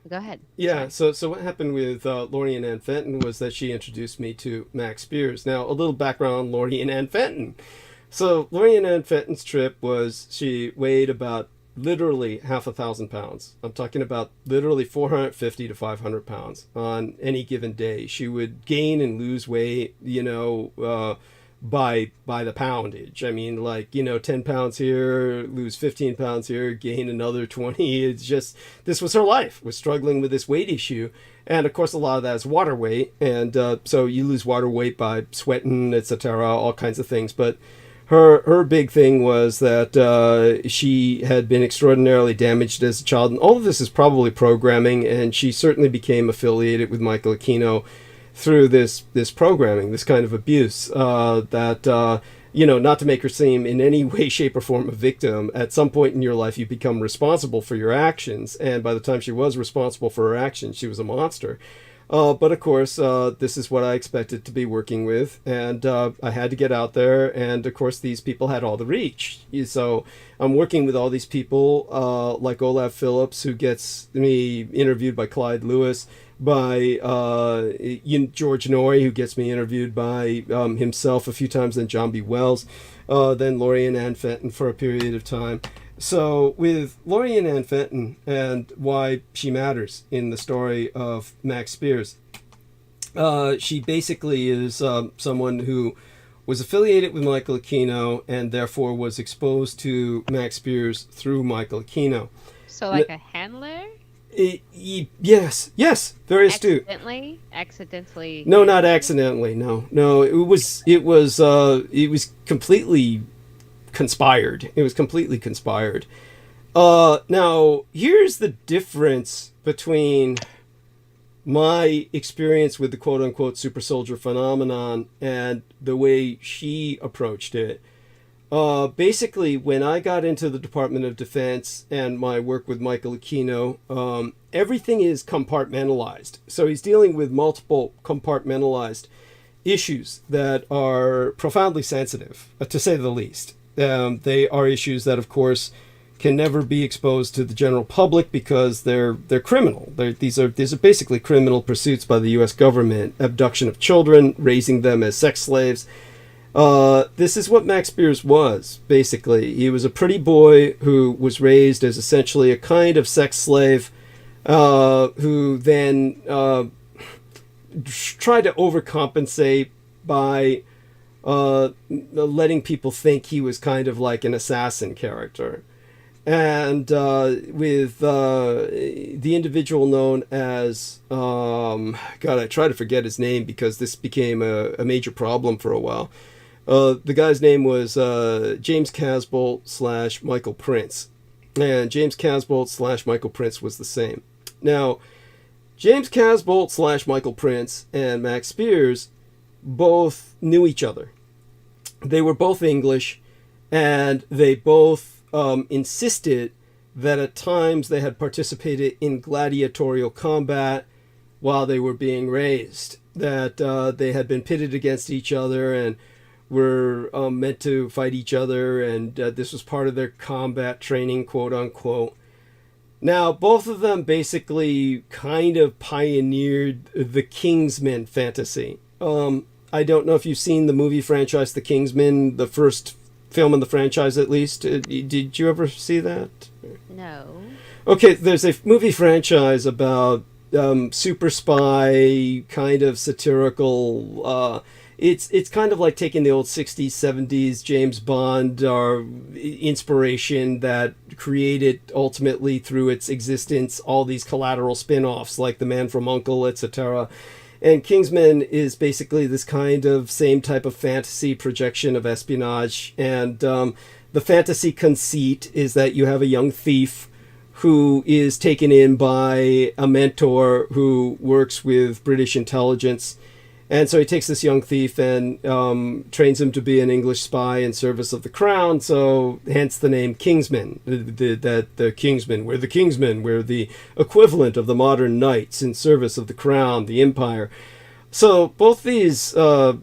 Go ahead. Yeah. So what happened with Laurie and Ann Fenton was that she introduced me to Max Spears. Now, a little background on Laurie and Ann Fenton. So Laurie and Ann Fenton's trip was she weighed about literally 1,000 pounds. I'm talking about literally 450 to 500 pounds on any given day. She would gain and lose weight, you know, by the poundage. I mean, like, you know, 10 pounds here, lose 15 pounds here, gain another 20. It's just, this was her life, was struggling with this weight issue. And of course, a lot of that is water weight. And so you lose water weight by sweating, etc., all kinds of things. But her big thing was that she had been extraordinarily damaged as a child. And all of this is probably programming. And she certainly became affiliated with Michael Aquino through this programming, this kind of abuse, that, you know, not to make her seem in any way, shape, or form a victim, at some point in your life you become responsible for your actions, and by the time she was responsible for her actions, she was a monster. But of course, this is what I expected to be working with, and I had to get out there, and of course these people had all the reach. So I'm working with all these people, like Olaf Phillips, who gets me interviewed by Clyde Lewis, by George Norrie, who gets me interviewed by himself a few times, then John B. Wells, then Laurie and Ann Fenton for a period of time. So with Laurie and Ann Fenton and why she matters in the story of Max Spears, she basically is someone who was affiliated with Michael Aquino and therefore was exposed to Max Spears through Michael Aquino. So like a handler? Yes, very astute. Accidentally. No, not accidentally. No. It was completely conspired. It was completely conspired. Now here's the difference between my experience with the quote-unquote super soldier phenomenon and the way she approached it. Basically, when I got into the Department of Defense and my work with Michael Aquino, everything is compartmentalized. So he's dealing with multiple compartmentalized issues that are profoundly sensitive, to say the least. They are issues that, of course, can never be exposed to the general public because they're criminal. These are basically criminal pursuits by the U.S. government: abduction of children, raising them as sex slaves. This is what Max Spears was, basically. He was a pretty boy who was raised as essentially a kind of sex slave, who then tried to overcompensate by letting people think he was kind of like an assassin character. And with the individual known as, I try to forget his name because this became a major problem for a while. The guy's name was James Casbolt / Michael Prince. And James Casbolt / Michael Prince was the same. Now, James Casbolt / Michael Prince and Max Spears both knew each other. They were both English, and they both insisted that at times they had participated in gladiatorial combat while they were being raised, that they had been pitted against each other and were meant to fight each other, and this was part of their combat training, quote unquote. Now, both of them basically kind of pioneered the Kingsman fantasy. I don't know if you've seen the movie franchise The Kingsman, the first film in the franchise at least. Did you ever see that? No. Okay, there's a movie franchise about super spy, kind of satirical. it's kind of like taking the old 60s, 70s James Bond inspiration that created ultimately through its existence all these collateral spin-offs like The Man from U.N.C.L.E., etc. And Kingsman is basically this kind of same type of fantasy projection of espionage. And the fantasy conceit is that you have a young thief who is taken in by a mentor who works with British intelligence. And so he takes this young thief and trains him to be an English spy in service of the crown. So hence the name Kingsman. The Kingsmen. We're the Kingsmen. We're the equivalent of the modern knights in service of the crown, the empire. So both these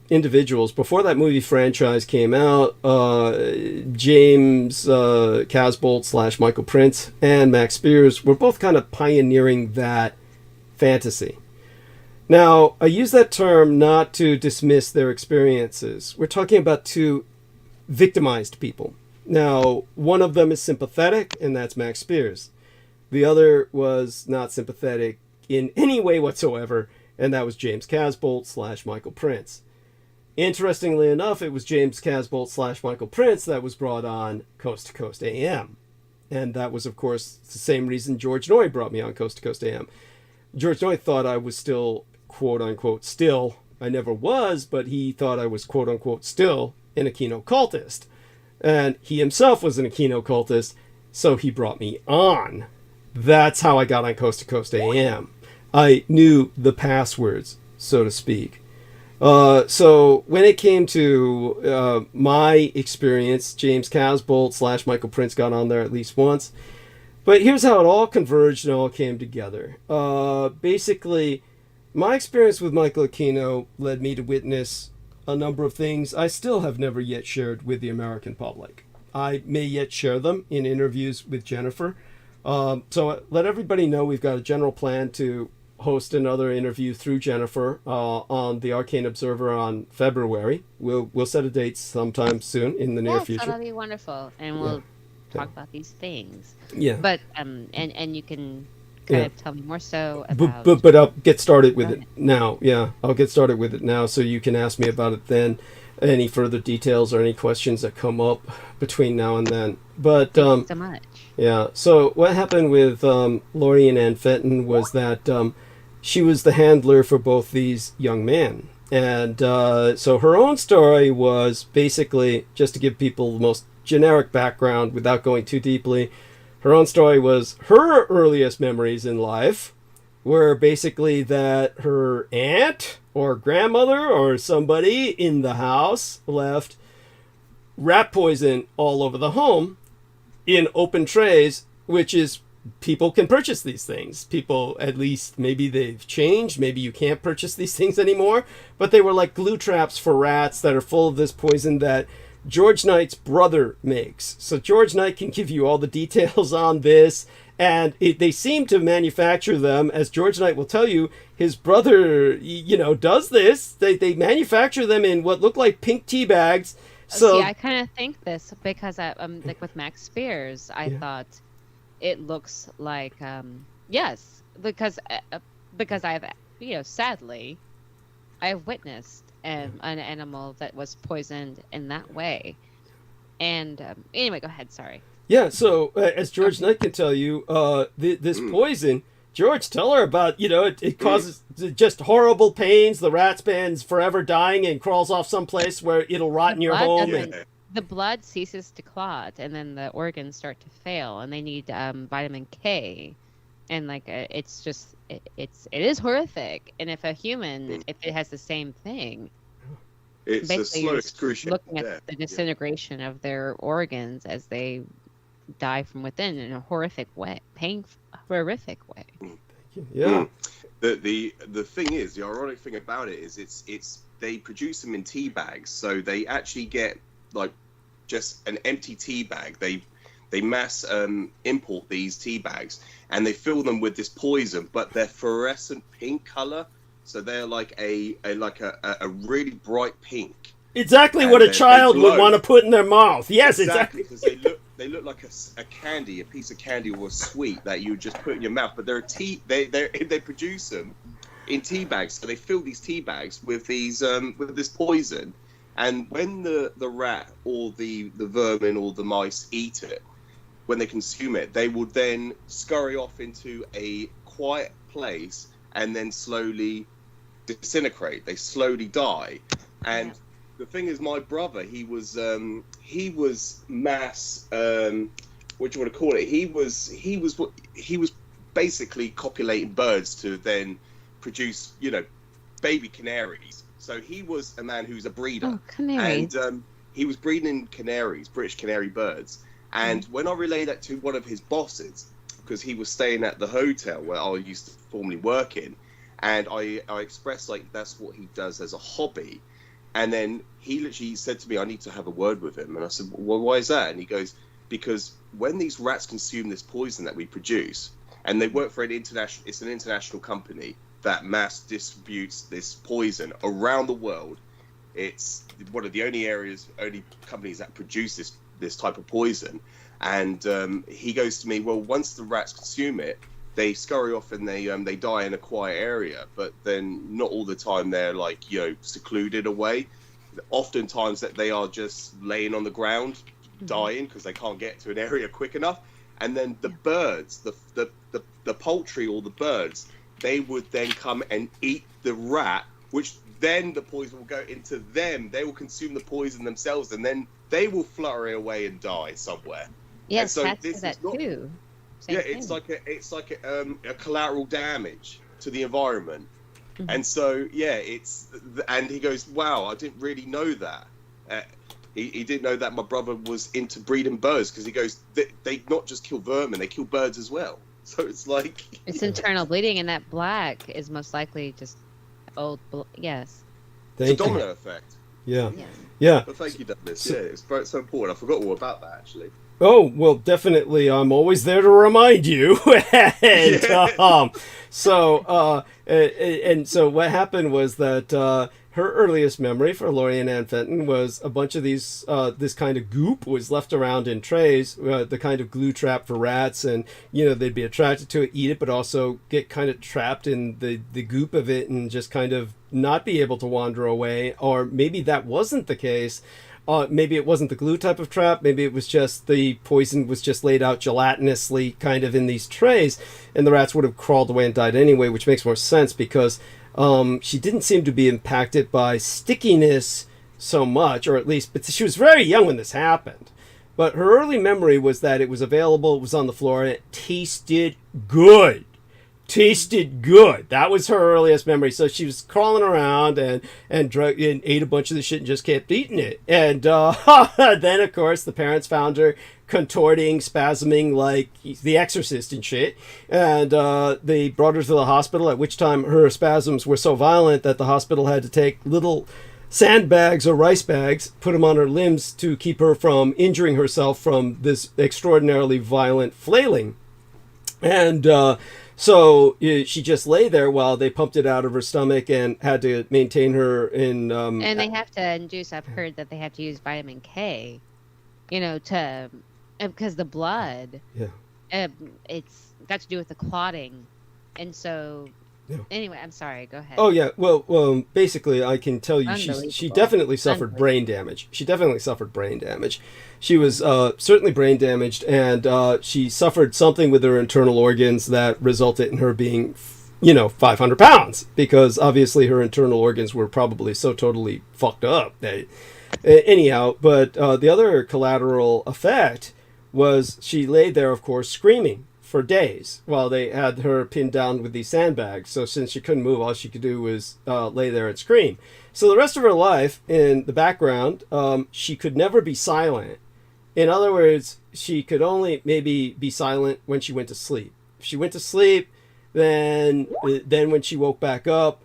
individuals, before that movie franchise came out, James Casbolt / Michael Prince and Max Spears were both kind of pioneering that fantasy. Now, I use that term not to dismiss their experiences. We're talking about two victimized people. Now, one of them is sympathetic, and that's Max Spears. The other was not sympathetic in any way whatsoever, and that was James Casbolt / Michael Prince. Interestingly enough, it was James Casbolt / Michael Prince that was brought on Coast to Coast AM. And that was, of course, the same reason George Noy brought me on Coast to Coast AM. George Noy thought I was still, quote-unquote, still. I never was, but he thought I was, quote-unquote, still an echino-cultist. And he himself was an echino-cultist, so he brought me on. That's how I got on Coast to Coast AM. I knew the passwords, so to speak. So when it came to my experience, James Casbolt / Michael Prince got on there at least once. But here's how it all converged and all came together. Basically, my experience with Michael Aquino led me to witness a number of things I still have never yet shared with the American public. I may yet share them in interviews with Jennifer. So let everybody know we've got a general plan to host another interview through Jennifer on the Arcane Observer on February. We'll set a date sometime soon in the near future. That'll be wonderful, and we'll talk about these things. Yeah. But and you can kind of tell me more so about. But I'll get started with it now. Yeah, I'll get started with it now, so you can ask me about it then. Any further details or any questions that come up between now and then. But Thanks so much. Yeah. So what happened with Lori and Ann Fenton was that she was the handler for both these young men. And so her own story was basically, just to give people the most generic background without going too deeply, her own story was her earliest memories in life were basically that her aunt or grandmother or somebody in the house left rat poison all over the home in open trays, which is, people can purchase these things. People, at least, maybe they've changed. Maybe you can't purchase these things anymore. But they were like glue traps for rats that are full of this poison that George Knight's brother makes. So George Knight can give you all the details on this. And they seem to manufacture them, as George Knight will tell you, his brother, does this. They manufacture them in what look like pink tea bags. So See, I kind of think this because like with Max Spears, I thought it looks like yes, because I have sadly I have witnessed an animal that was poisoned in that way. And anyway, go ahead. Sorry. Yeah, so as George Knight can tell you, this poison, George, tell her about, it causes just horrible pains. The rat spends forever dying and crawls off someplace where it'll rot in your home. The blood ceases to clot, and then the organs start to fail, and they need vitamin K. And it's just, it is horrific. And if a human, if it has the same thing, it's a slow excruciating looking at the disintegration of their organs as they die from within in a horrific way, horrific way. Yeah. The thing is, the ironic thing about it is it's they produce them in tea bags, so they actually get like just an empty tea bag. They mass import these tea bags and they fill them with this poison, but they're fluorescent pink color, so they're like a really bright pink. Exactly what a child would want to put in their mouth. Yes, exactly. Because they look like a piece of candy or a sweet that you just put in your mouth. But they're they produce them in tea bags. So they fill these tea bags with these with this poison, and when the rat or the vermin or the mice eat it, when they consume it, they will then scurry off into a quiet place and then slowly disintegrate. They slowly die. And the thing is, my brother, he was mass what do you want to call it? He was basically copulating birds to then produce, baby canaries. So he was a man who's a breeder. Oh, canaries. And he was breeding canaries, British canary birds. And when I relayed that to one of his bosses, because he was staying at the hotel where I used to formerly work in, and I expressed like that's what he does as a hobby. And then he literally said to me, I need to have a word with him. And I said, well, why is that? And he goes, because when these rats consume this poison that we produce, and they work for it's an international company that mass distributes this poison around the world. It's one of the only companies that produce this type of poison. And he goes to me, well, once the rats consume it, they scurry off and they die in a quiet area, but then not all the time they're secluded away. Oftentimes that they are just laying on the ground, dying because they can't get to an area quick enough. And then the birds, the poultry or the birds, they would then come and eat the rat, which then the poison will go into them. They will consume the poison themselves, and then they will flurry away and die somewhere. Yes, so cats do this that is not, too. Same yeah, thing. it's like a collateral damage to the environment. And so and he goes, wow, I didn't really know that. He didn't know that my brother was into breeding birds, because he goes, they not just kill vermin, they kill birds as well. So it's like It's internal bleeding, and that black is most likely just yes. it's a domino effect. Yeah. Yes. Yeah. But thank you, Douglas. Yeah, it's so important. I forgot all about that, actually. Oh, well, definitely. I'm always there to remind you. And so what happened was that her earliest memory for Lori Ann Fenton was a bunch of these, this kind of goop was left around in trays, the kind of glue trap for rats. And, they'd be attracted to it, eat it, but also get kind of trapped in the goop of it and just kind of not be able to wander away. Or maybe that wasn't the case. Maybe it wasn't the glue type of trap. Maybe it was just the poison was just laid out gelatinously kind of in these trays, and the rats would have crawled away and died anyway, which makes more sense because she didn't seem to be impacted by stickiness so much, or at least, but she was very young when this happened. But her early memory was that it was available, it was on the floor, and it tasted good. That was her earliest memory. So she was crawling around and ate a bunch of the shit and just kept eating it. And then, of course, the parents found her contorting, spasming like The Exorcist and shit. And they brought her to the hospital, at which time her spasms were so violent that the hospital had to take little sandbags or rice bags, put them on her limbs to keep her from injuring herself from this extraordinarily violent flailing. And so she just lay there while they pumped it out of her stomach and had to maintain her in. And they have to induce. I've heard that they have to use vitamin K, because the blood. Yeah. It's got to do with the clotting, and so. Yeah. Anyway, I'm sorry. Go ahead. Oh yeah. Well, basically, I can tell you, she definitely suffered brain damage. She was certainly brain damaged, and she suffered something with her internal organs that resulted in her being, 500 pounds, because obviously her internal organs were probably so totally fucked up. Anyhow, but the other collateral effect was she lay there, of course, screaming for days while they had her pinned down with these sandbags. So since she couldn't move, all she could do was lay there and scream. So the rest of her life, in the background, she could never be silent. In other words, she could only maybe be silent when she went to sleep. If she went to sleep, then when she woke back up,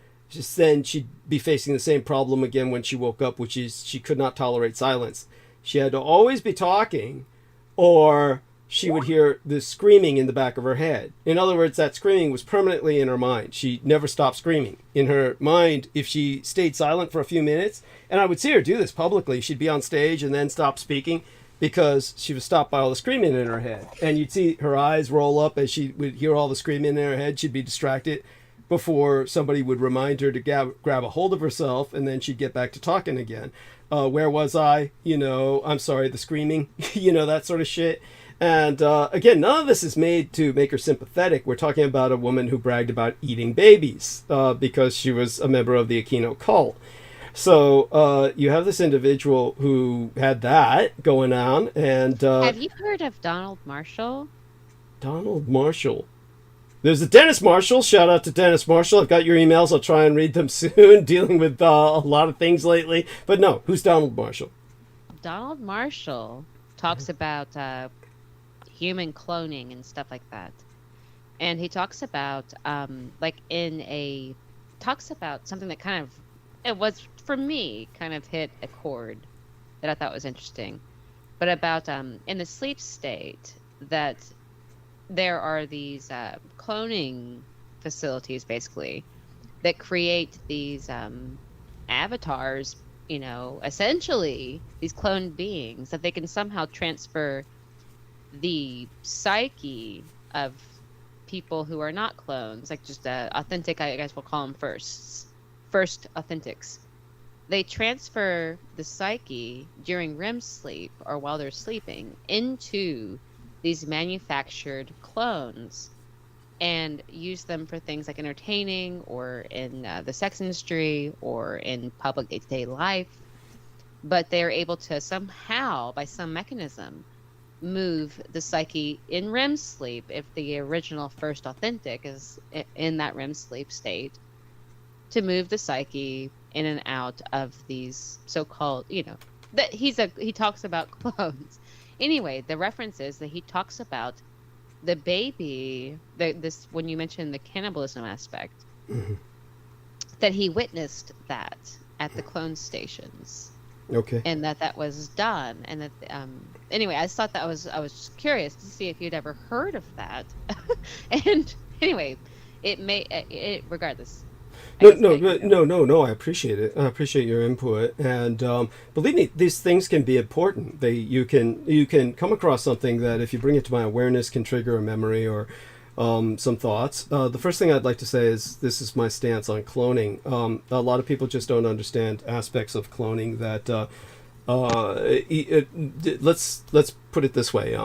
then she'd be facing the same problem again when she woke up, which is she could not tolerate silence. She had to always be talking, or she would hear the screaming in the back of her head. In other words, that screaming was permanently in her mind. She never stopped screaming. In her mind, if she stayed silent for a few minutes, and I would see her do this publicly, she'd be on stage and then stop speaking because she was stopped by all the screaming in her head. And you'd see her eyes roll up as she would hear all the screaming in her head. She'd be distracted. before somebody would remind her to grab a hold of herself, and then she'd get back to talking again. Where was I? I'm sorry, the screaming, that sort of shit. And again, none of this is made to make her sympathetic. We're talking about a woman who bragged about eating babies because she was a member of the Aquino cult. So you have this individual who had that going on. And Have you heard of Donald Marshall? Donald Marshall. There's a Dennis Marshall. Shout out to Dennis Marshall. I've got your emails. I'll try and read them soon. Dealing with a lot of things lately. But no, who's Donald Marshall? Donald Marshall talks about human cloning and stuff like that. And he talks about talks about something that kind of, it was for me, kind of hit a chord that I thought was interesting. But about in the sleep state, that there are these cloning facilities basically that create these avatars, essentially these cloned beings that they can somehow transfer the psyche of people who are not clones, like just authentic, I guess we'll call them first authentics. They transfer the psyche during REM sleep or while they're sleeping into these manufactured clones and use them for things like entertaining or in the sex industry or in public day-to-day life. But they're able to somehow, by some mechanism, move the psyche in REM sleep if the original first authentic is in that REM sleep state, to move the psyche in and out of these so-called, that he talks about clones. Anyway, the reference is that he talks about the baby, this when you mentioned the cannibalism aspect, that he witnessed that at the clone stations. Okay. And that was done, and that anyway, I just thought that I was just curious to see if you'd ever heard of that. And anyway, regardless. No. I appreciate it. I appreciate your input, and believe me, these things can be important. You can come across something that, if you bring it to my awareness, can trigger a memory or some thoughts. The first thing I'd like to say is this is my stance on cloning. A lot of people just don't understand aspects of cloning that. Let's put it this way.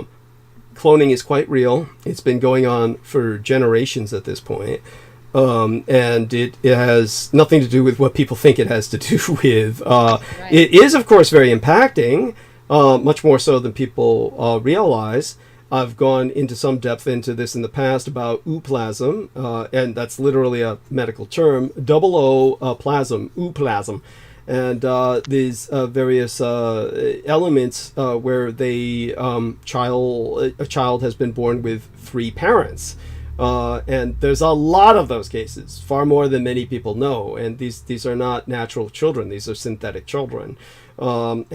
Cloning is quite real. It's been going on for generations at this point. And it has nothing to do with what people think it has to do with. Right. It is, of course, very impacting, much more so than people realize. I've gone into some depth into this in the past about ooplasm, and that's literally a medical term, plasm, ooplasm. And these various elements where a child has been born with three parents. And there's a lot of those cases, far more than many people know. And these are not natural children; these are synthetic children. So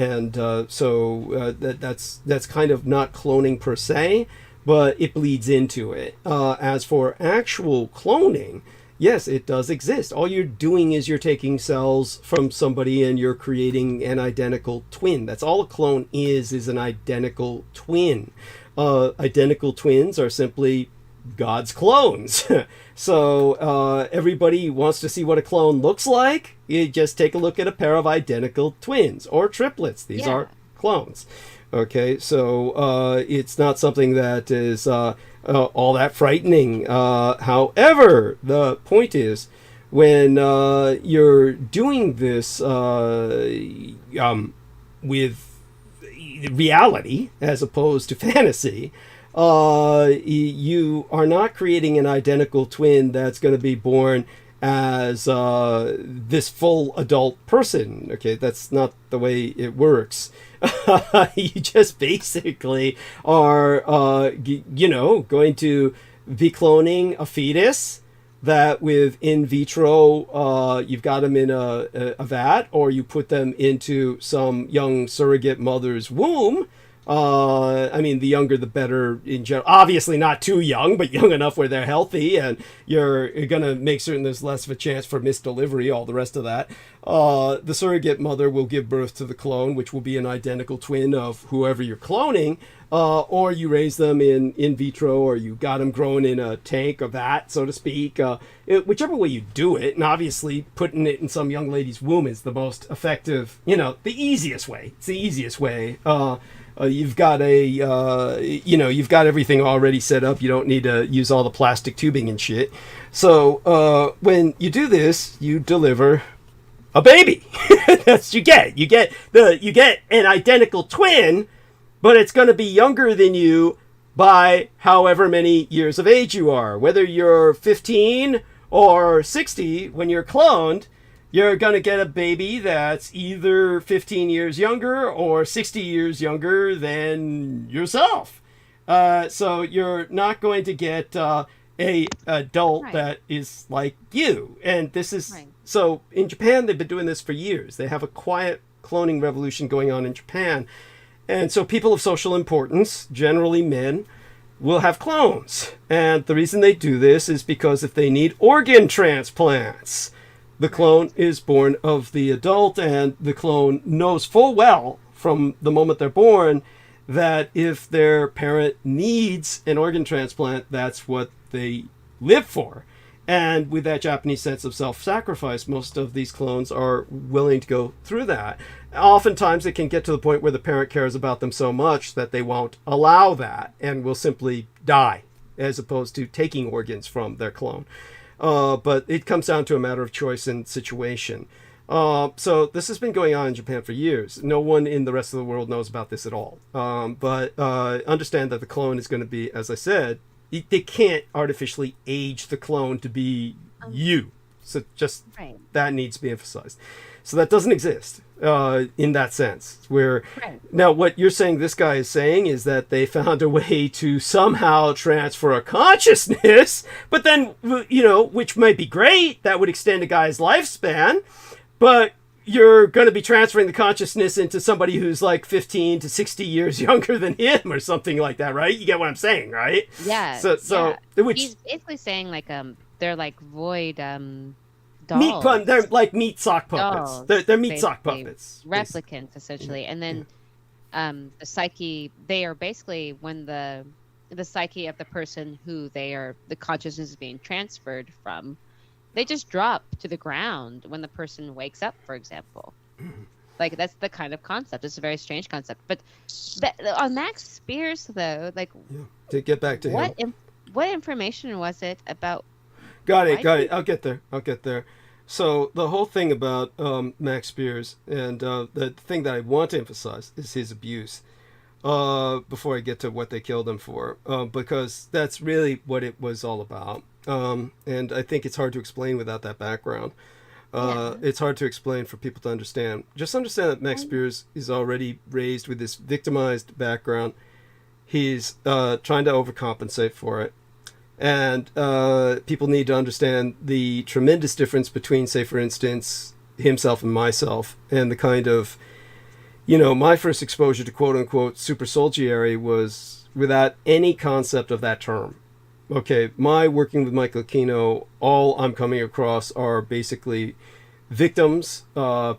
that's kind of not cloning per se, but it bleeds into it. As for actual cloning, yes, it does exist. All you're doing is you're taking cells from somebody and you're creating an identical twin. That's all a clone is an identical twin. Identical twins are simply God's clones. So everybody wants to see what a clone looks like. You just take a look at a pair of identical twins or triplets. These are clones. Okay, so it's not something that is all that frightening. However, the point is, when you're doing this with reality as opposed to fantasy, you are not creating an identical twin that's going to be born as this full adult person. Okay, that's not the way it works. You just basically are, going to be cloning a fetus that with in vitro, you've got them in a vat, or you put them into some young surrogate mother's womb. I mean, the younger the better in general. Obviously not too young, but young enough where they're healthy, and you're going to make certain there's less of a chance for misdelivery, all the rest of that. The surrogate mother will give birth to the clone, which will be an identical twin of whoever you're cloning, or you raise them in vitro, or you got them growing in a tank or vat, so to speak. Whichever way you do it, and obviously putting it in some young lady's womb is the most effective, the easiest way. It's the easiest way. You've got you've got everything already set up. You don't need to use all the plastic tubing and shit. So when you do this, you deliver a baby. That's what you get. You get an identical twin, but it's going to be younger than you by however many years of age you are. Whether you're 15 or 60 when you're cloned, you're going to get a baby that's either 15 years younger or 60 years younger than yourself. So you're not going to get a adult Right. that is like you. And this is... Right. So in Japan, they've been doing this for years. They have a quiet cloning revolution going on in Japan. And so people of social importance, generally men, will have clones. And the reason they do this is because if they need organ transplants, the clone is born of the adult, and the clone knows full well from the moment they're born that if their parent needs an organ transplant, that's what they live for. And with that Japanese sense of self-sacrifice, most of these clones are willing to go through that. Oftentimes it can get to the point where the parent cares about them so much that they won't allow that and will simply die, as opposed to taking organs from their clone. But it comes down to a matter of choice and situation. So this has been going on in Japan for years. No one in the rest of the world knows about this at all. But understand that the clone is going to be, as I said, they can't artificially age the clone to be you. So just Right. that needs to be emphasized. So that doesn't exist in that sense. Where Right. now what you're saying this guy is saying is that they found a way to somehow transfer a consciousness, but then, which might be great, that would extend a guy's lifespan, but you're going to be transferring the consciousness into somebody who's like 15 to 60 years younger than him or something like that, right? You get what I'm saying, right? Yeah. So yeah. which He's basically saying like they're like void meat they're like meat sock puppets. Dolls, They're meat sock basically. puppets. Replicants essentially, and then the psyche, they are basically when the psyche of the person who the consciousness is being transferred from, they just drop to the ground when the person wakes up, for example. Like that's the kind of concept. It's a very strange concept, but on Max Spears though, like To get back to him. what information was it about? Got it. Why- I'll get there. So the whole thing about Max Spears, and the thing that I want to emphasize is his abuse. Before I get to what they killed him for, because that's really what it was all about. And I think it's hard to explain without that background. It's hard to explain for people to understand. Just understand that Max Spears is already raised with this victimized background. He's trying to overcompensate for it. And people need to understand the tremendous difference between, say, for instance, himself and myself, and the kind of, my first exposure to quote-unquote super soldierry was without any concept of that term. Okay, my working with Michael Aquino, all I'm coming across are basically victims,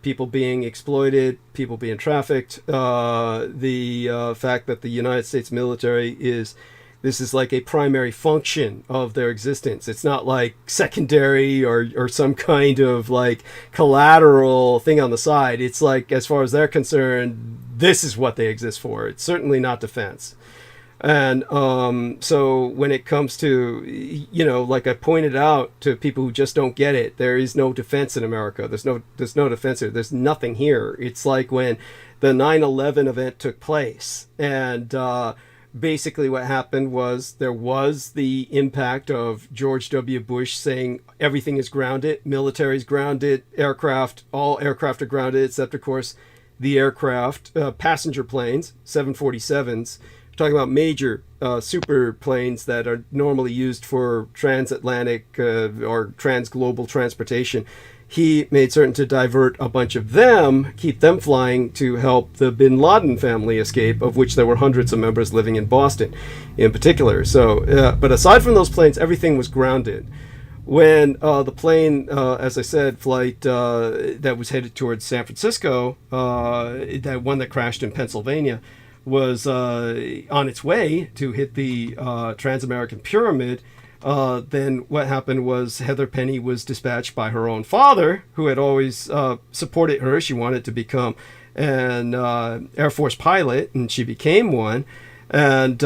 people being exploited, people being trafficked, the fact that the United States military this is like a primary function of their existence. It's not like secondary or some kind of like collateral thing on the side. It's like, as far as they're concerned, this is what they exist for. It's certainly not defense. And so when it comes to, like I pointed out to people who just don't get it, there is no defense in America. There's no defense here. There's nothing here. It's like when the 9/11 event took place, and basically what happened was there was the impact of George W. Bush saying everything is grounded, military's grounded, all aircraft are grounded, except of course the aircraft, passenger planes, 747s. Talking about major super planes that are normally used for transatlantic or transglobal transportation. he made certain to divert a bunch of them, keep them flying to help the Bin Laden family escape, of which there were hundreds of members living in Boston in particular. So, but aside from those planes, everything was grounded. When the plane, as I said, flight that was headed towards San Francisco, that one that crashed in Pennsylvania, was on its way to hit the Trans-American Pyramid, then what happened was Heather Penny was dispatched by her own father, who had always supported her. She wanted to become an Air Force pilot, and she became one. And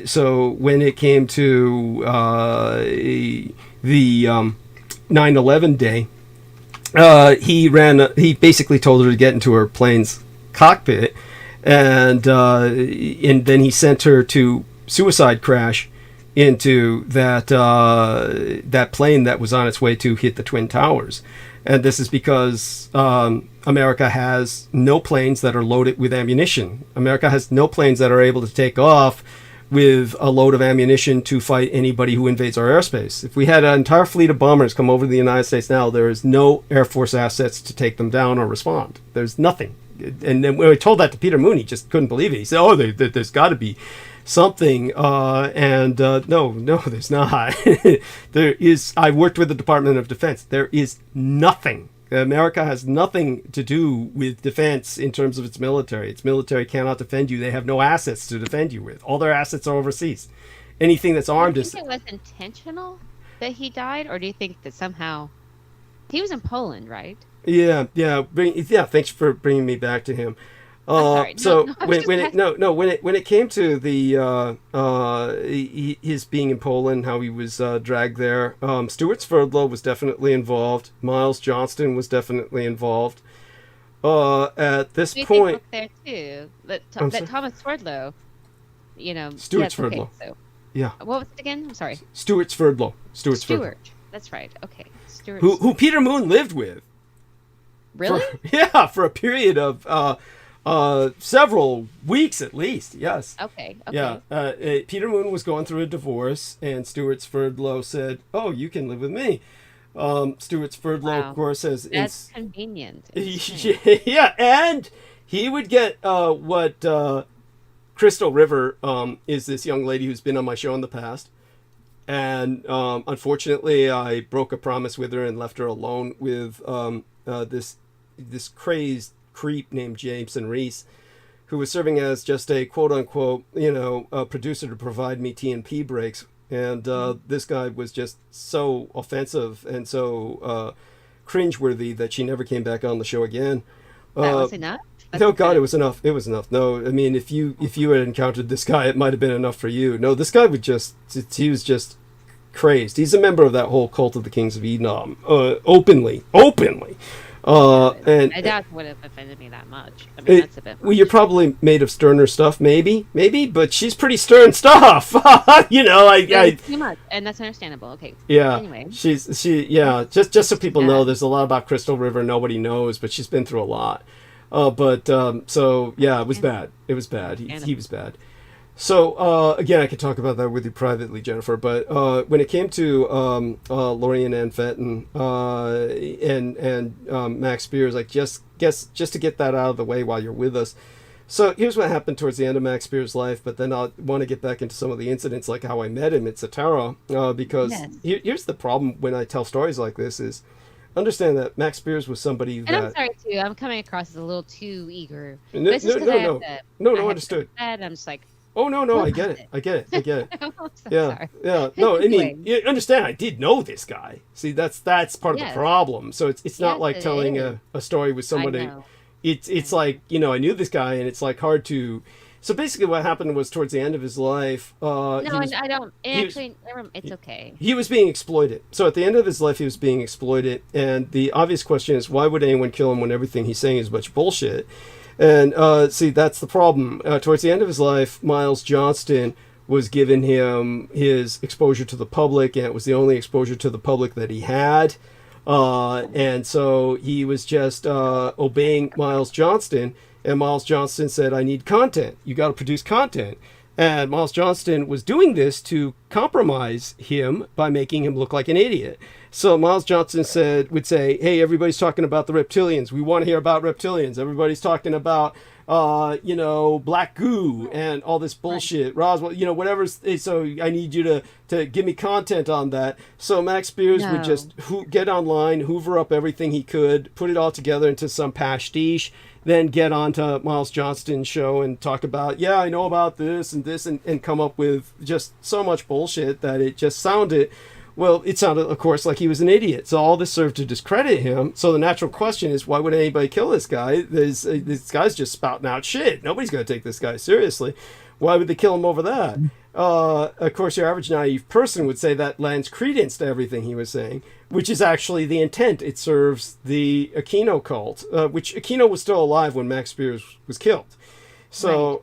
so when it came to the 9/11 day, he basically told her to get into her plane's cockpit, and then he sent her to suicide crash into that plane that was on its way to hit the Twin Towers. And this is because America has no planes that are loaded with ammunition. America has no planes that are able to take off with a load of ammunition to fight anybody who invades our airspace. If we had an entire fleet of bombers come over to the United States now, there is no Air Force assets to take them down or respond. There's nothing. And then when we told that to Peter Mooney, he just couldn't believe it. He said, "Oh, there's got to be something." No, there's not. There is. I worked with the Department of Defense. There is nothing. America has nothing to do with defense in terms of its military. Its military cannot defend you. They have no assets to defend you with. All their assets are overseas. Anything that's armed is. Do you think it was intentional that he died, or do you think that somehow he was in Poland, right? Yeah. Thanks for bringing me back to him. Sorry. So No, when it came to the his being in Poland, how he was dragged there, Stuart Sverdlow was definitely involved. Miles Johnston was definitely involved. At this point, there too. That Thomas Swerdlow, Stuart Sverdlow. Okay, so Yeah. what was it again? I'm sorry. Stuart Sverdlow. Stuart. That's right. Okay. Stuart. Who Peter Moon lived with. Really? For a period of several weeks at least. Yes. Okay. Yeah. Peter Moon was going through a divorce, and Stuart Sverdlow said, "Oh, you can live with me." Stuart Sverdlow, of course, has. That's convenient. Yeah, and he would get what Crystal River is this young lady who's been on my show in the past. And unfortunately, I broke a promise with her and left her alone with this crazed creep named Jameson Reese, who was serving as just a quote-unquote, producer to provide me T&P breaks. And this guy was just so offensive and so cringeworthy that she never came back on the show again. That was enough? Oh God, it was enough. It was enough. No, I mean, if you had encountered this guy, it might have been enough for you. No, this guy he was just crazed. He's a member of that whole cult of the Kings of Edom, openly. And I doubt it would have offended me that much. I mean, that's a bit much. Well, you're probably made of sterner stuff, maybe, but she's pretty stern stuff. Too much, and that's understandable. Okay. Yeah. Anyway. Just so people know, there's a lot about Crystal River nobody knows, but she's been through a lot. It was bad. It was bad. He was bad. So, again, I could talk about that with you privately, Jennifer, but when it came to Lori and Ann Fenton and Max Spears, just to get that out of the way while you're with us. So here's what happened towards the end of Max Spears' life, but then I want to get back into some of the incidents, like how I met him at Satara, because here's the problem when I tell stories like this is, understand that Max Spears was somebody that... And I'm sorry, too. I'm coming across as a little too eager. No, understood. I'm just like... Oh, no, I get it. I'm so Yeah. sorry. Yeah. No, I mean, you understand, I did know this guy. See, that's part of the problem. So it's not like telling a story with somebody. It's like, I knew this guy, and it's like hard to... So basically what happened was towards the end of his life... I don't... It's okay. He was being exploited. So at the end of his life, he was being exploited. And the obvious question is, why would anyone kill him when everything he's saying is much bullshit? And see, that's the problem. Towards the end of his life, Miles Johnston was giving him his exposure to the public, and it was the only exposure to the public that he had. And so he was just obeying Miles Johnston, and Miles Johnston said, "I need content. You got to produce content." And Miles Johnston was doing this to compromise him by making him look like an idiot. So Miles Johnston would say, hey, everybody's talking about the reptilians. We want to hear about reptilians. Everybody's talking about, black goo and all this bullshit. Roswell, whatever. So I need you to give me content on that. So Max Spears would just get online, hoover up everything he could, put it all together into some pastiche, then get onto Miles Johnston's show and talk about, yeah, I know about this, and come up with just so much bullshit that it just sounded, of course, like he was an idiot. So all this served to discredit him. So the natural question is, why would anybody kill this guy? This guy's just spouting out shit. Nobody's going to take this guy seriously. Why would they kill him over that? Of course, your average naive person would say that lends credence to everything he was saying, which is actually the intent. It serves the Aquino cult, which Aquino was still alive when Max Spears was killed. So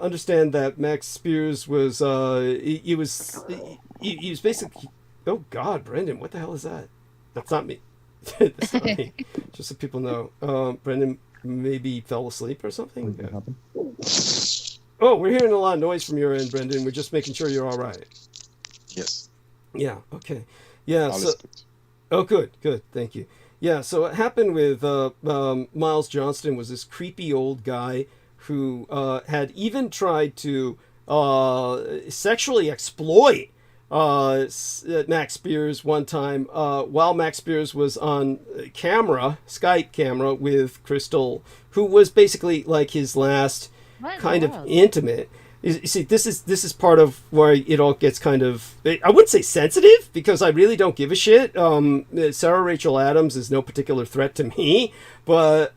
understand that Max Spears was he was basically. Oh God, Brendan, what the hell is that? That's not me. That's not me. Just so people know, Brendan maybe fell asleep or something. What happened? Oh, we're hearing a lot of noise from your end, Brendan. We're just making sure you're all right. Yes. Yeah. Okay. Yeah. I'll So. listen. Oh, good. Thank you. Yeah. So what happened with Miles Johnston was this creepy old guy who had even tried to sexually exploit Max Spears one time while Max Spears was on Skype camera with Crystal, who was basically like his last kind of intimate. You see, this is part of where it all gets kind of, I wouldn't say sensitive, because I really don't give a shit. Sarah Rachel Adams is no particular threat to me, but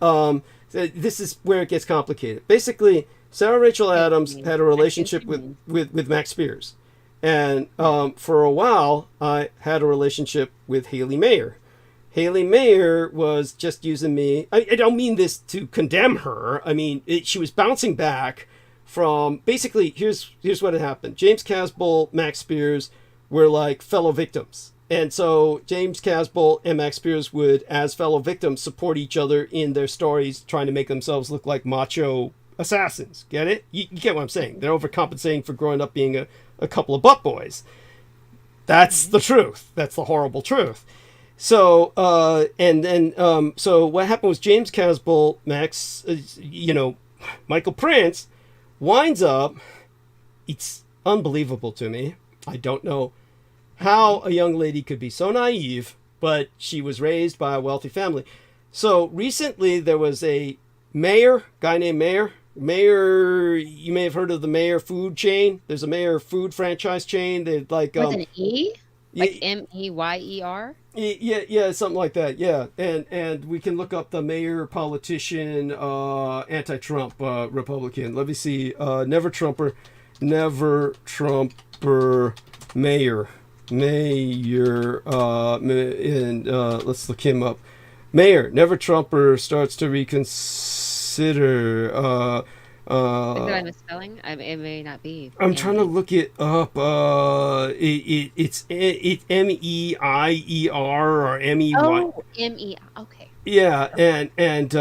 this is where it gets complicated. Basically, Sarah Rachel Adams had a relationship with Max Spears. And for a while, I had a relationship with Haley Mayer. Haley Mayer was just using me. I don't mean this to condemn her. I mean, she was bouncing back from, basically, here's what had happened. James Casbolt, Max Spears were like fellow victims. And so James Casbolt and Max Spears would, as fellow victims, support each other in their stories, trying to make themselves look like macho assassins. Get it? You get what I'm saying. They're overcompensating for growing up being a couple of butt boys. That's the truth. That's the horrible truth. So, so what happened was James Casbolt, Max, Michael Prince winds up, it's unbelievable to me. I don't know how a young lady could be so naive, but she was raised by a wealthy family. So recently there was a guy named Mayer, you may have heard of the Mayer food chain. There's a Mayer food franchise chain. They like with an E, like Meyer. Yeah, something like that. Yeah, and we can look up the Mayer politician, anti-Trump Republican. Let me see. Never Trumper, Mayer, and let's look him up. Mayer, Never Trumper starts to reconsider. Is that a misspelling? It may not be. I'm trying to look it up. It's Meier or Mey. Oh, Mei. Okay. Yeah, and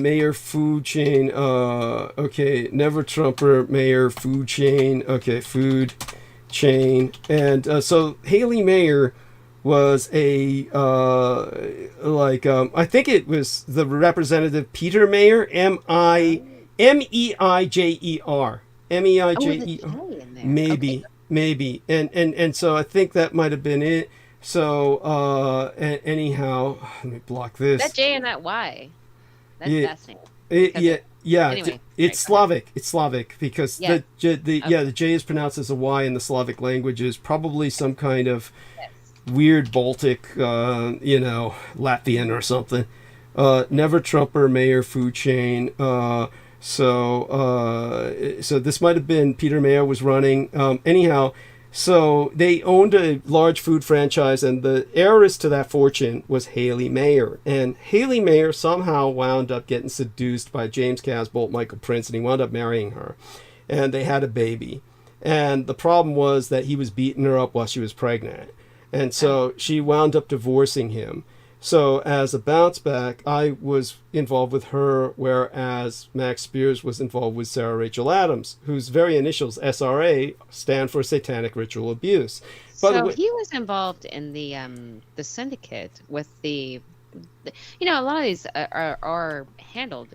Mayer food chain. Okay, Never Trumper Mayer food chain. Okay, food chain, and so Haley Mayer was a I think it was the representative Peter Mayer, Meijer. Maybe, and so I think that might have been it. So anyhow, let me block this. That J and that Y. That's fascinating. Anyway, it's Slavic. It's Slavic because the J is pronounced as a Y in the Slavic languages. Probably some kind of weird Baltic, Latvian or something. Never Trumper Mayer food chain. So this might have been Peter Mayer was running. Anyhow, so they owned a large food franchise, and the heiress to that fortune was Haley Mayer. And Haley Mayer somehow wound up getting seduced by James Casbolt, Michael Prince, and he wound up marrying her. And they had a baby. And the problem was that he was beating her up while she was pregnant. And so she wound up divorcing him. So as a bounce back, I was involved with her, whereas Max Spears was involved with Sarah Rachel Adams, whose very initials, SRA, stand for Satanic Ritual Abuse. By the So way, he was involved in the syndicate with you know, a lot of these are handled.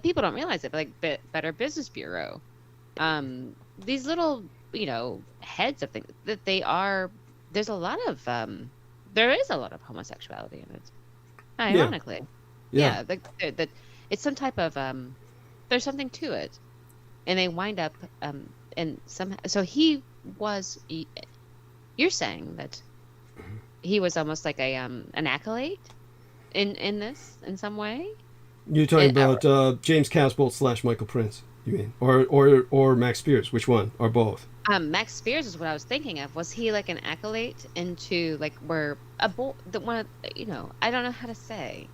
People don't realize it, but like Better Business Bureau, these little, you know, heads of things that they are. There's a lot of there is a lot of homosexuality in it. Ironically, yeah. that it's some type of there's something to it, and they wind up and somehow. So he was. You're saying that he was almost like a an acolyte in this in some way. You're talking about James Casbolt / Michael Prince, you mean, or Max Spears? Which one, or both? Max Spears is what I was thinking of. Was he like an acolyte into like where the one, you know, I don't know how to say.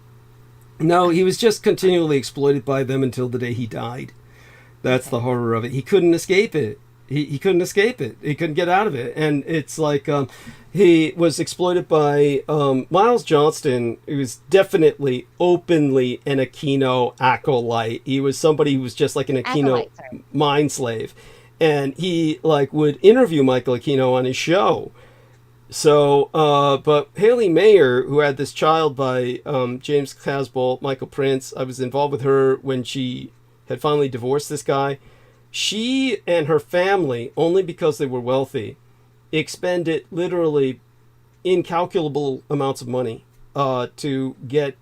No, he was just continually exploited by them until the day he died. That's the horror of it. He couldn't escape it. He couldn't escape it. He couldn't get out of it. And it's like he was exploited by Miles Johnston, who was definitely openly an Aquino acolyte. He was somebody who was just like an Aquino mind slave. And he like would interview Michael Aquino on his show. So, but Haley Mayer, who had this child by James Casbolt, Michael Prince, I was involved with her when she had finally divorced this guy. She and her family, only because they were wealthy, expended literally incalculable amounts of money to get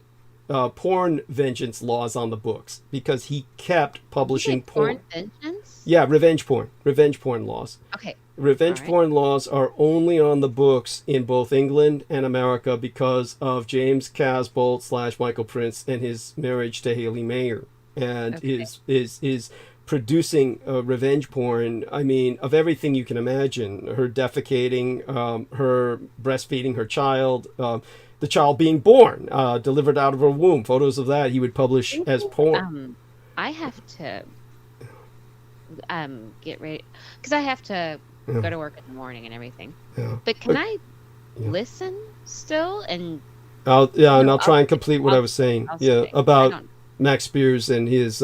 porn vengeance laws on the books, because he kept publishing porn. Vengeance? Yeah, revenge porn laws. Okay. Revenge porn laws are only on the books in both England and America because of James Casbolt / Michael Prince and his marriage to Haley Mayer, and his producing revenge porn. I mean, of everything you can imagine: her defecating, her breastfeeding her child, the child being born, delivered out of her womb. Photos of that he would publish as porn. I have to get ready because I have to go to work in the morning and everything. Yeah. But can I listen still? And I'll try and complete what I was saying. About Max Spears and his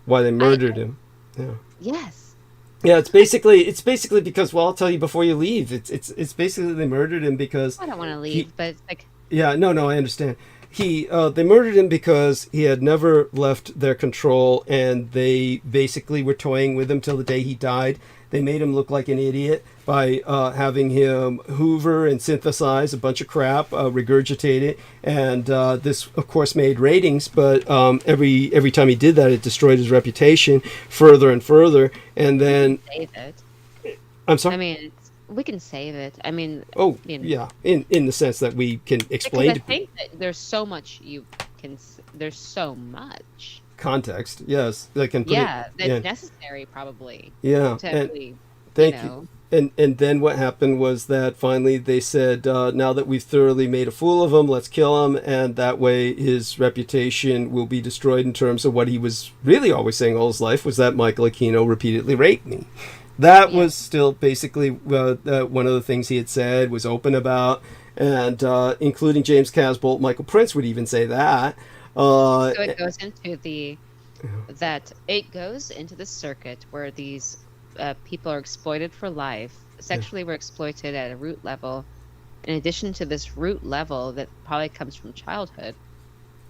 why they murdered him. Yeah. Yes. Yeah, it's basically because, well, I'll tell you before you leave. It's basically they murdered him because I don't want to leave, but it's like. Yeah, no, I understand. They murdered him because he had never left their control, and they basically were toying with him till the day he died. They made him look like an idiot by having him hoover and synthesize a bunch of crap, regurgitate it, and this, of course, made ratings. But every time he did that, it destroyed his reputation further and further. And then save it. I'm sorry. I mean, we can save it. I mean, yeah, in the sense that we can explain. Because I think that there's so much you can. There's so much context. Yes, that can. That's necessary, probably. Yeah, thank you. And then what happened was that finally they said, now that we've thoroughly made a fool of him, let's kill him, and that way his reputation will be destroyed in terms of what he was really always saying all his life, was that Michael Aquino repeatedly raped me. That was still basically one of the things he had said, was open about, and including James Casbolt, Michael Prince would even say that. So it goes into it goes into the circuit where these people are exploited for life, sexually were exploited at a root level. In addition to this root level that probably comes from childhood,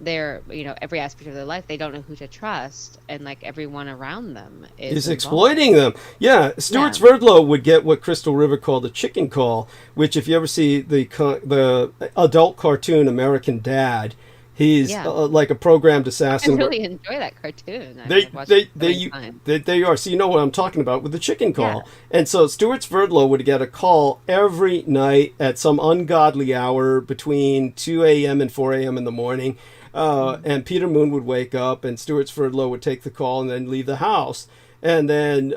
they're, every aspect of their life, they don't know who to trust, and like everyone around them is exploiting them. Yeah, Stuart Sverdlow would get what Crystal River called a chicken call, which if you ever see the adult cartoon American Dad, he's like a programmed assassin. I really enjoy that cartoon. They are. So you know what I'm talking about with the chicken call. Yeah. And so Stuart Sverdlow would get a call every night at some ungodly hour between 2 a.m. and 4 a.m. in the morning. And Peter Moon would wake up, and Stuart Sverdlow would take the call and then leave the house. And then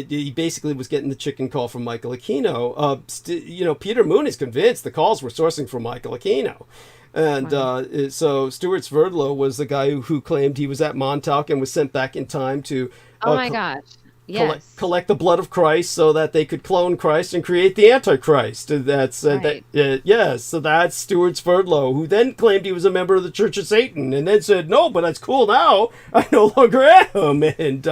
he basically was getting the chicken call from Michael Aquino. Peter Moon is convinced the calls were sourcing from Michael Aquino. And so Stuart Sverdlow was the guy who claimed he was at Montauk and was sent back in time to... Oh my gosh. Yes. collect the blood of Christ so that they could clone Christ and create the Antichrist. That's Right. yes. So that's Stuart Sverdlow, who then claimed he was a member of the Church of Satan, and then said, "No, but it's cool now. I no longer am." And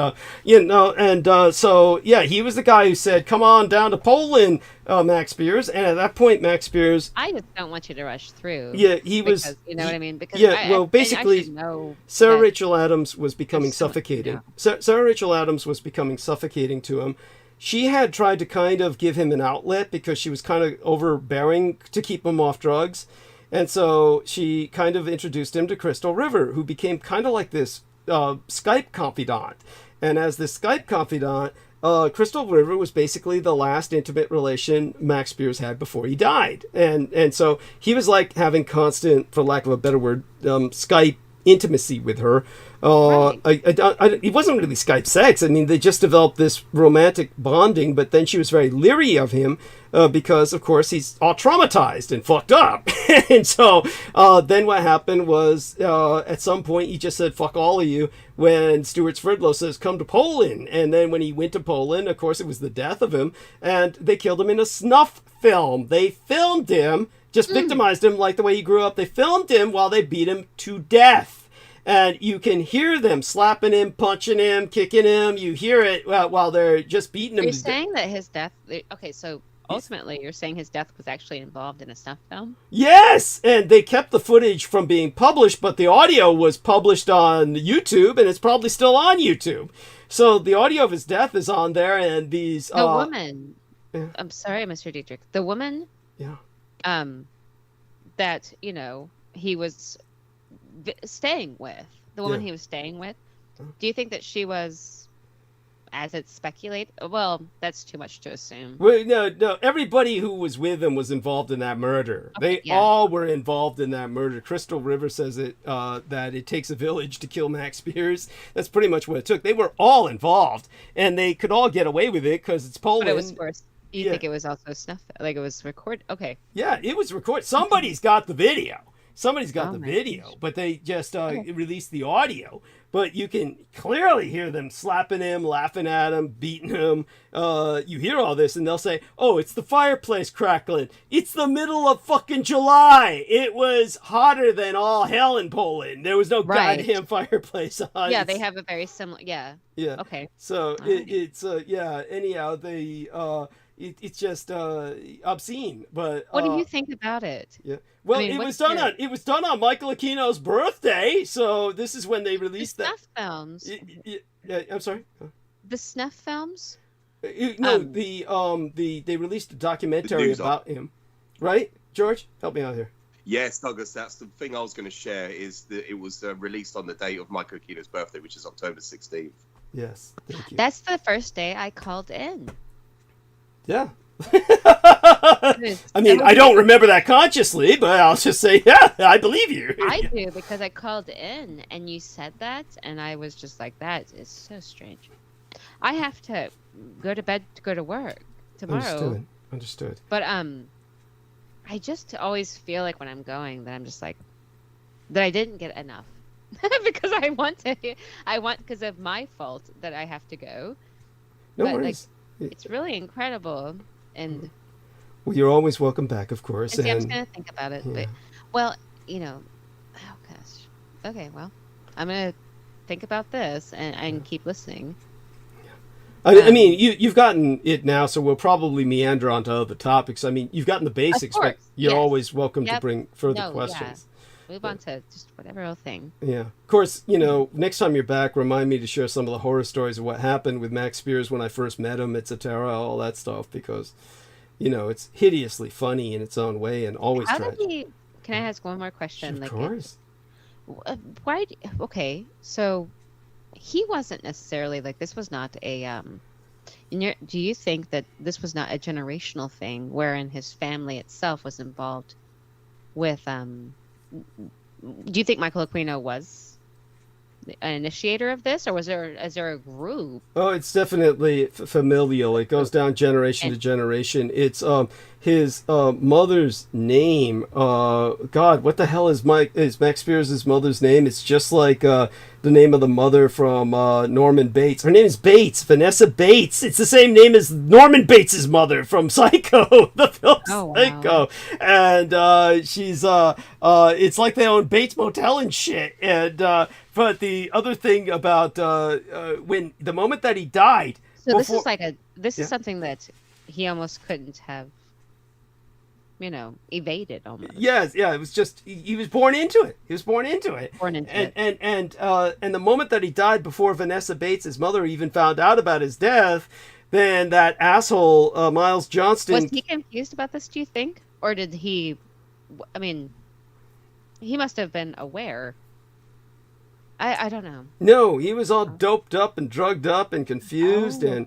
so yeah, he was the guy who said, "Come on down to Poland, Max Spears." And at that point, Max Spears, I just don't want you to rush through. yeah, he was. Because, you know what I mean? Because yeah, well, basically, I should know Sarah that Rachel Adams was becoming there's so much- suffocating. Sarah Rachel Adams was becoming suffocating to him. She had tried to kind of give him an outlet because she was kind of overbearing to keep him off drugs. And so she kind of introduced him to Crystal River, who became kind of like this Skype confidant. And as this Skype confidant, Crystal River was basically the last intimate relation Max Spears had before he died. And so he was like having constant, for lack of a better word, Skype intimacy with her. It wasn't really Skype sex. I mean, they just developed this romantic bonding, but then she was very leery of him because, of course, he's all traumatized and fucked up. And so then what happened was at some point he just said, "Fuck all of you," when Stuart Sverdlow says, "Come to Poland." And then when he went to Poland, of course, it was the death of him, and they killed him in a snuff film. They filmed him, just victimized him like the way he grew up. They filmed him while they beat him to death. And you can hear them slapping him, punching him, kicking him. You hear it while they're just beating him. You're saying that his death. Okay, so ultimately, you're saying his death was actually involved in a snuff film? Yes, and they kept the footage from being published, but the audio was published on YouTube, and it's probably still on YouTube. So the audio of his death is on there, and these The woman. yeah. I'm sorry, Mr. Dietrich. The woman. Yeah. That he was staying with. The woman Yeah. he was staying with. Do you think that she was, as it's speculated? Well, that's too much to assume. Well, no. Everybody who was with him was involved in that murder. Okay, They all were involved in that murder. Crystal River says that it takes a village to kill Max Spears. That's pretty much what it took. They were all involved, and they could all get away with it because it's Poland. But it was worse. You Yeah. think it was also snuff? Like it was recorded? Okay. Yeah, it was recorded. Somebody's got the video. Somebody's got Oh, the my video, gosh. but they just released the audio. But you can clearly hear them slapping him, laughing at him, beating him. You hear all this, and they'll say, "Oh, it's the fireplace crackling. It's the middle of fucking July. It was hotter than all hell in Poland. There was no Right. goddamn fireplace on." Yeah, they have a very similar. Yeah. Yeah. Okay. So Alright. it's yeah. Anyhow, it's just obscene. But What do you think about it? yeah. Well, I mean, it was what's done your- on Michael Aquino's birthday, so this is when they The released that. snuff films. I'm sorry. The snuff films. No, Um, they released a documentary news about him, right? George, help me out here. Yes, Douglas, that's the thing I was going to share. Is that it was released on the date of Michael Aquino's birthday, which is October 16th. Yes, thank you. That's the first day I called in. Yeah. It is I mean, so I don't remember that consciously, but I'll just say, yeah, I believe you. I do because I called in and you said that, and I was just like, that is so strange. I have to go to bed to go to work tomorrow. Understood. But I just always feel like when I'm going that I'm just like that I didn't get enough because I want because of my fault that I have to go. No But, worries. It's really incredible, and Well, you're always welcome back, of course. see, I'm just gonna think about it. yeah. But well, oh gosh. Okay, well, I'm gonna think about this and keep listening. I mean, you've gotten it now, so we'll probably meander onto other topics. I mean, you've gotten the basics, but course, you're yes. always welcome to Yep. bring further No, questions. Move on to just whatever other thing. Yeah. Of course, next time you're back, remind me to share some of the horror stories of what happened with Max Spears when I first met him, etc., all that stuff, because, it's hideously funny in its own way and always How tragic. did he? Can I ask one more question? Of course. Why? Okay, so he wasn't necessarily like this was not a do you think that this was not a generational thing wherein his family itself was involved with do you think Michael Aquino was an initiator of this, or is there a group? Oh, it's definitely familial. It goes down generation to generation. It's his mother's name. God, what the hell is Max Spears' mother's name? It's just like the name of the mother from Norman Bates. Her name is Bates, Vanessa Bates. It's the same name as Norman Bates' mother from Psycho, the film Psycho. And she's it's like they own Bates Motel and shit. And but the other thing about when the moment that he died. So this is like this is something that he almost couldn't have, evaded almost. Yes, yeah, it was just he was born into it. He was born into it. And the moment that he died before Vanessa Bates, his mother, even found out about his death, then that asshole Miles Johnston. Was he confused about this? Do you think, or did he? I mean, he must have been aware. I don't know. No, he was all doped up and drugged up and confused and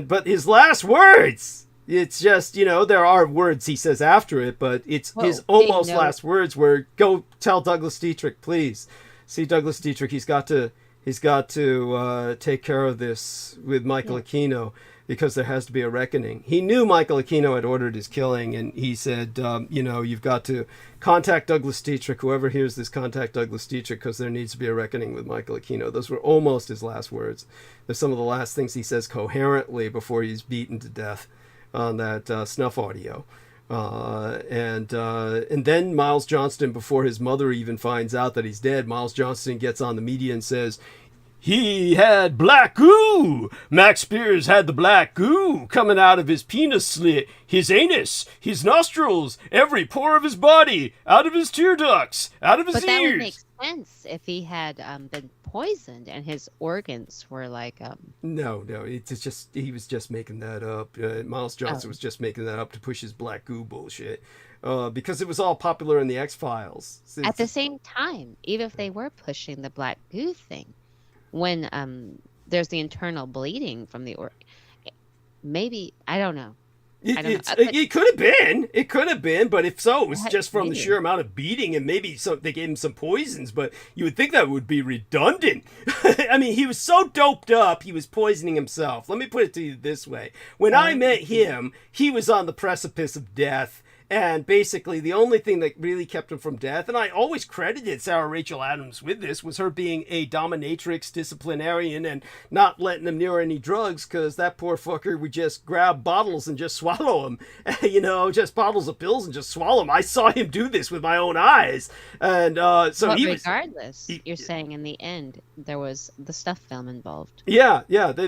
but his last words. It's just, there are words he says after it, but it's his almost last words were, "Go tell Douglas Dietrich, please. See Douglas Dietrich. He's got to take care of this with Michael Aquino because there has to be a reckoning." He knew Michael Aquino had ordered his killing, and he said, "You've got to contact Douglas Dietrich. Whoever hears this, contact Douglas Dietrich because there needs to be a reckoning with Michael Aquino." Those were almost his last words. They're some of the last things he says coherently before he's beaten to death on that snuff audio. And then Miles Johnston, before his mother even finds out that he's dead, Miles Johnston gets on the media and says, "He had black goo. Max Spears had the black goo coming out of his penis slit, his anus, his nostrils, every pore of his body, out of his tear ducts, out of his ears." But that would make sense if he had been poisoned and his organs were like. No, it's just he was just making that up. Miles Johnston was just making that up to push his black goo bullshit. Because it was all popular in the X-Files. At the same time, even if they were pushing the black goo thing, when there's the internal bleeding from the maybe I don't know. It could have been. It could have been, but if so, it was just from the sheer amount of beating, and maybe they gave him some poisons. But you would think that would be redundant. I mean, he was so doped up, he was poisoning himself. Let me put it to you this way: when I met him, he was on the precipice of death. And basically, the only thing that really kept him from death, and I always credited Sarah Rachel Adams with this, was her being a dominatrix disciplinarian and not letting him near any drugs, because that poor fucker would just grab bottles and just swallow them. Just bottles of pills and just swallow them. I saw him do this with my own eyes. And so regardless, you're saying in the end, there was the stuff film involved. Yeah,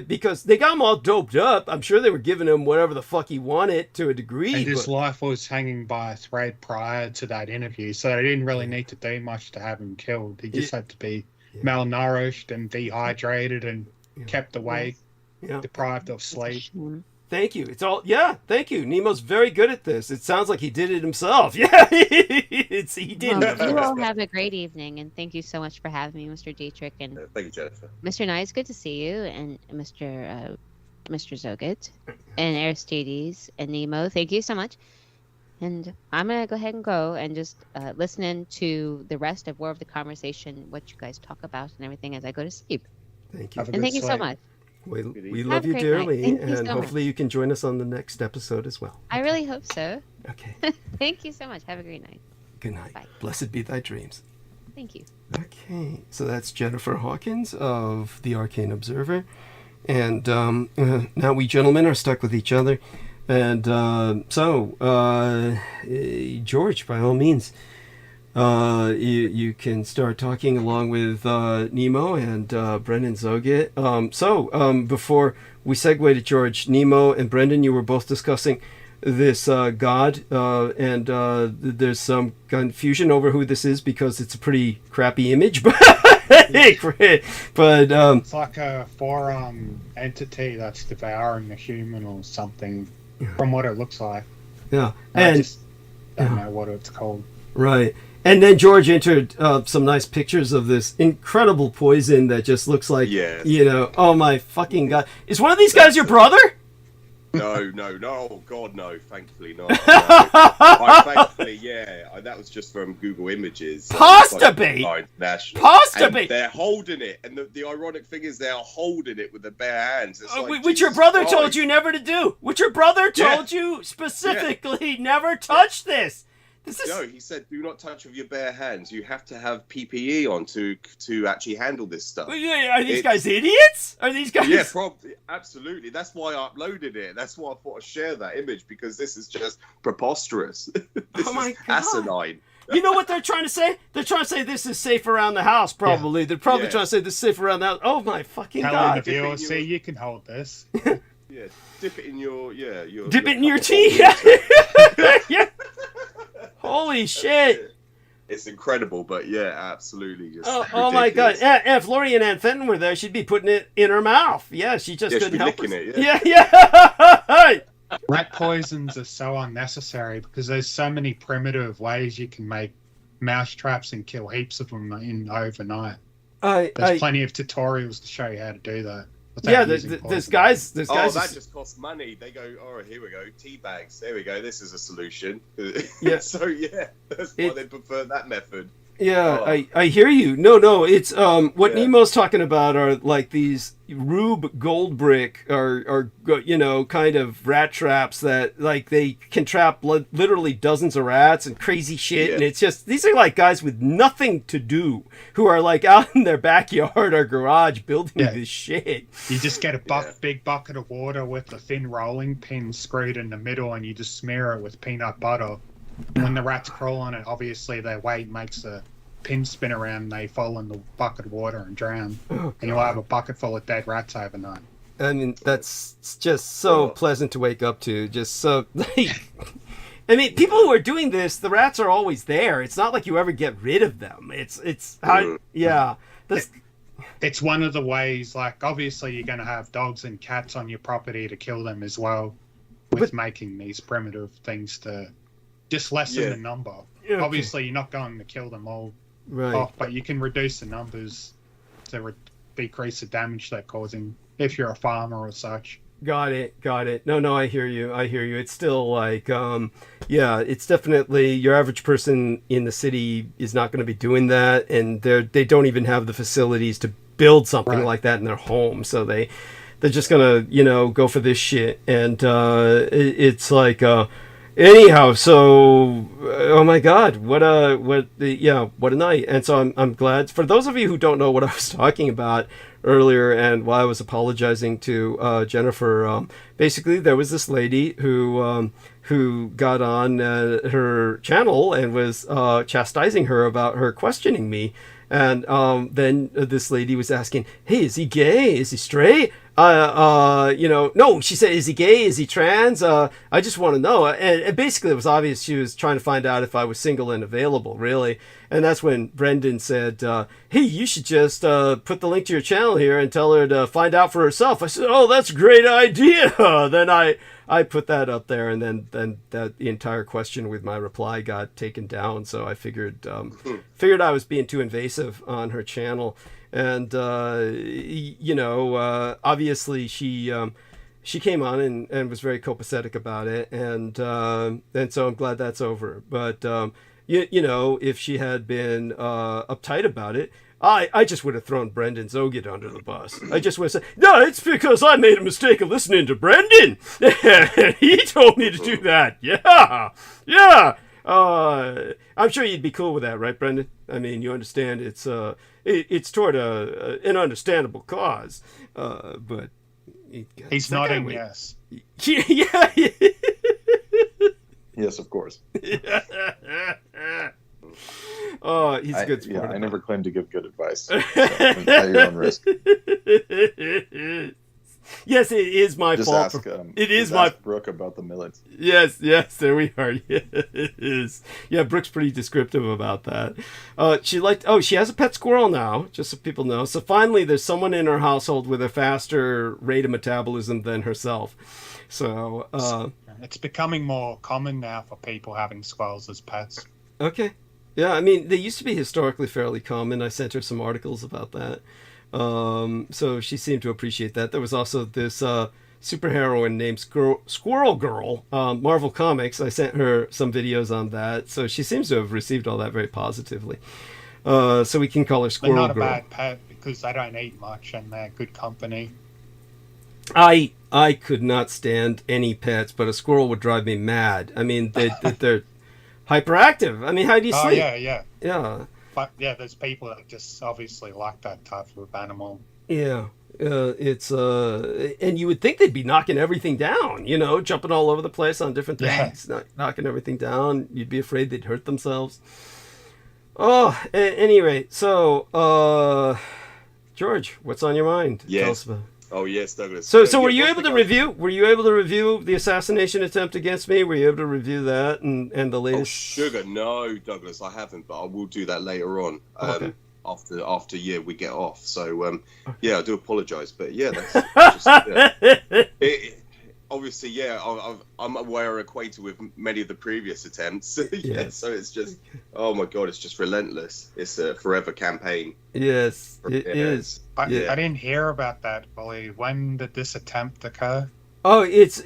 because they got him all doped up. I'm sure they were giving him whatever the fuck he wanted to a degree. And his life was hanging by a thread prior to that interview, so they didn't really need to do much to have him killed. He just had to be malnourished and dehydrated and kept awake, deprived of sleep. Thank you. Thank you. Nemo's very good at this. It sounds like he did it himself. Yeah, he did. Well, you all have a great evening, and thank you so much for having me, Mr. Dietrich. And thank you, Jennifer. Mr. Nye, it's good to see you, and Mr. Zoget, and Aristides, and Nemo. Thank you so much. And I'm going to go ahead and go and just listen in to the rest of more of the conversation, what you guys talk about and everything as I go to sleep. Thank you. And thank you so much. We love you dearly, and hopefully you can join us on the next episode as well. I really hope so. Okay. Thank you so much. Have a great night. Good night. Bye. Blessed be thy dreams. Thank you. Okay, so that's Jennifer Hawkins of the Arcane Observer. And now we gentlemen are stuck with each other. And George, by all means, you can start talking along with Nemo and Brendan Zoget. Before we segue to George, Nemo and Brendan, you were both discussing this god, and there's some confusion over who this is because it's a pretty crappy image, but it's like a forearm entity that's devouring a human or something. From what it looks like. Yeah. I just don't know what it's called. Right. And then George entered some nice pictures of this incredible poison that just looks like, oh my fucking God. Is one of these guys your brother? No. Oh, God, no. Thankfully not. Thankfully, that was just from Google Images. Possibly. They're holding it. And the ironic thing is they're holding it with their bare hands. It's which your brother told you never to do. Which your brother told you specifically never touch this. No, he said, do not touch with your bare hands. You have to have PPE on to actually handle this stuff. Are these guys idiots? Are these guys? Yeah, probably, absolutely. That's why I uploaded it. That's why I thought I'd share that image, because this is just preposterous. This Oh my is God. asinine. You know what they're trying to say? They're trying to say this is safe around the house, probably. Yeah. They're probably Yeah. trying to say this is safe around the house. Oh my fucking Telling God. the viewer, see, you can hold this. Yeah, dip it in your Dip it in your cup of tea. hot water. Yeah. Holy shit. It's incredible, but yeah, absolutely. Just Oh my God. ridiculous. Yeah, if Lori and Ann Fenton were there, she'd be putting it in her mouth. Yeah, she just Yeah, she'd couldn't be help licking herself. it, Yeah. Rat poisons are so unnecessary because there's so many primitive ways you can make mouse traps and kill heaps of them in overnight. There's plenty of tutorials to show you how to do that. Yeah, there's guys. Oh, that just costs money. They go, oh, here we go, tea bags. There we go. This is a solution. Yeah. So yeah, that's why they prefer that method. Yeah, Oh. I hear you. No, it's what Yeah. Nemo's talking about are like these Rube Goldbrick or kind of rat traps that like they can trap literally dozens of rats and crazy shit, Yeah. and it's just these are like guys with nothing to do who are like out in their backyard or garage building this shit. You just get a big bucket of water with a thin rolling pin screwed in the middle, and you just smear it with peanut butter. And when the rats crawl on it, obviously their weight makes the pin spin around, and they fall in the bucket of water and drown. And you'll have a bucket full of dead rats overnight. I mean, that's just so pleasant to wake up to. Just so, like, I mean, people who are doing this, the rats are always there. It's not like you ever get rid of them. It's how, yeah. It's one of the ways, like, obviously you're going to have dogs and cats on your property to kill them as well, with making these primitive things to just lessen the number. Yeah, okay. Obviously, you're not going to kill them all Right. off, but you can reduce the numbers to decrease the damage they're causing if you're a farmer or such. Got it. No, I hear you. It's still like, it's definitely your average person in the city is not going to be doing that, and they don't even have the facilities to build something like that in their home, so they're just gonna go for this shit, and it's like anyhow. So oh my God, what a night. And so I'm glad for those of you who don't know what I was talking about earlier and why I was apologizing to Jennifer. Basically, there was this lady who got on her channel and was chastising her about her questioning me. And then this lady was asking, hey, is he gay? Is he straight? No, she said, is he gay? Is he trans? I just want to know. And basically it was obvious she was trying to find out if I was single and available, really. And that's when Brendan said, hey, you should just put the link to your channel here and tell her to find out for herself. I said, oh, that's a great idea. Then I put that up there, and then that the entire question with my reply got taken down. So I figured I was being too invasive on her channel. And obviously she came on and was very copacetic about it, and so I'm glad that's over. But if she had been uptight about it, I just would have thrown Brendan Zogid under the bus. I just would have said, no, it's because I made a mistake of listening to Brendan. He told me to do that. Yeah. I'm sure you'd be cool with that, right, Brendan? I mean, you understand it's toward an understandable cause, but he's nodding yes. Yeah. Yes, of course. Oh, he's a good sport. Yeah, I never claim to give good advice. So, at your own risk. Yes, it is my Just fault. ask Brooke about the millets. Yes, there we are. Yes. Yeah, Brooke's pretty descriptive about that. She has a pet squirrel now, just so people know. So finally, there's someone in her household with a faster rate of metabolism than herself. So, it's becoming more common now for people having squirrels as pets. Okay. Yeah, I mean, they used to be historically fairly common. I sent her some articles about that. So she seemed to appreciate that. There was also this superheroine named Squirrel Girl, Marvel Comics. I sent her some videos on that. So she seems to have received all that very positively. So we can call her Squirrel Girl. They're not a bad pet because they don't eat much and they're good company. I could not stand any pets, but a squirrel would drive me mad. I mean, they're hyperactive. I mean, how do you Oh sleep? yeah. Yeah. But yeah, there's people that just obviously like that type of animal. Yeah. It's and you would think they'd be knocking everything down, jumping all over the place on different things, knocking everything down. You'd be afraid they'd hurt themselves. Oh, at any rate, so George, what's on your mind? Yes. Tell us about. Oh yes, Douglas. So were you able to review? Were you able to review the assassination attempt against me? Were you able to review that and the Oh latest? sugar, no, Douglas, I haven't, but I will do that later on. Okay. After we get off. So yeah, I do apologise, but yeah, that's just, obviously, yeah, I'm aware, acquainted with many of the previous attempts. Yeah, so it's just, oh my god, it's just relentless. It's a forever campaign. Yes, it is. I didn't hear about that, Billy. When did this attempt occur? Oh, it's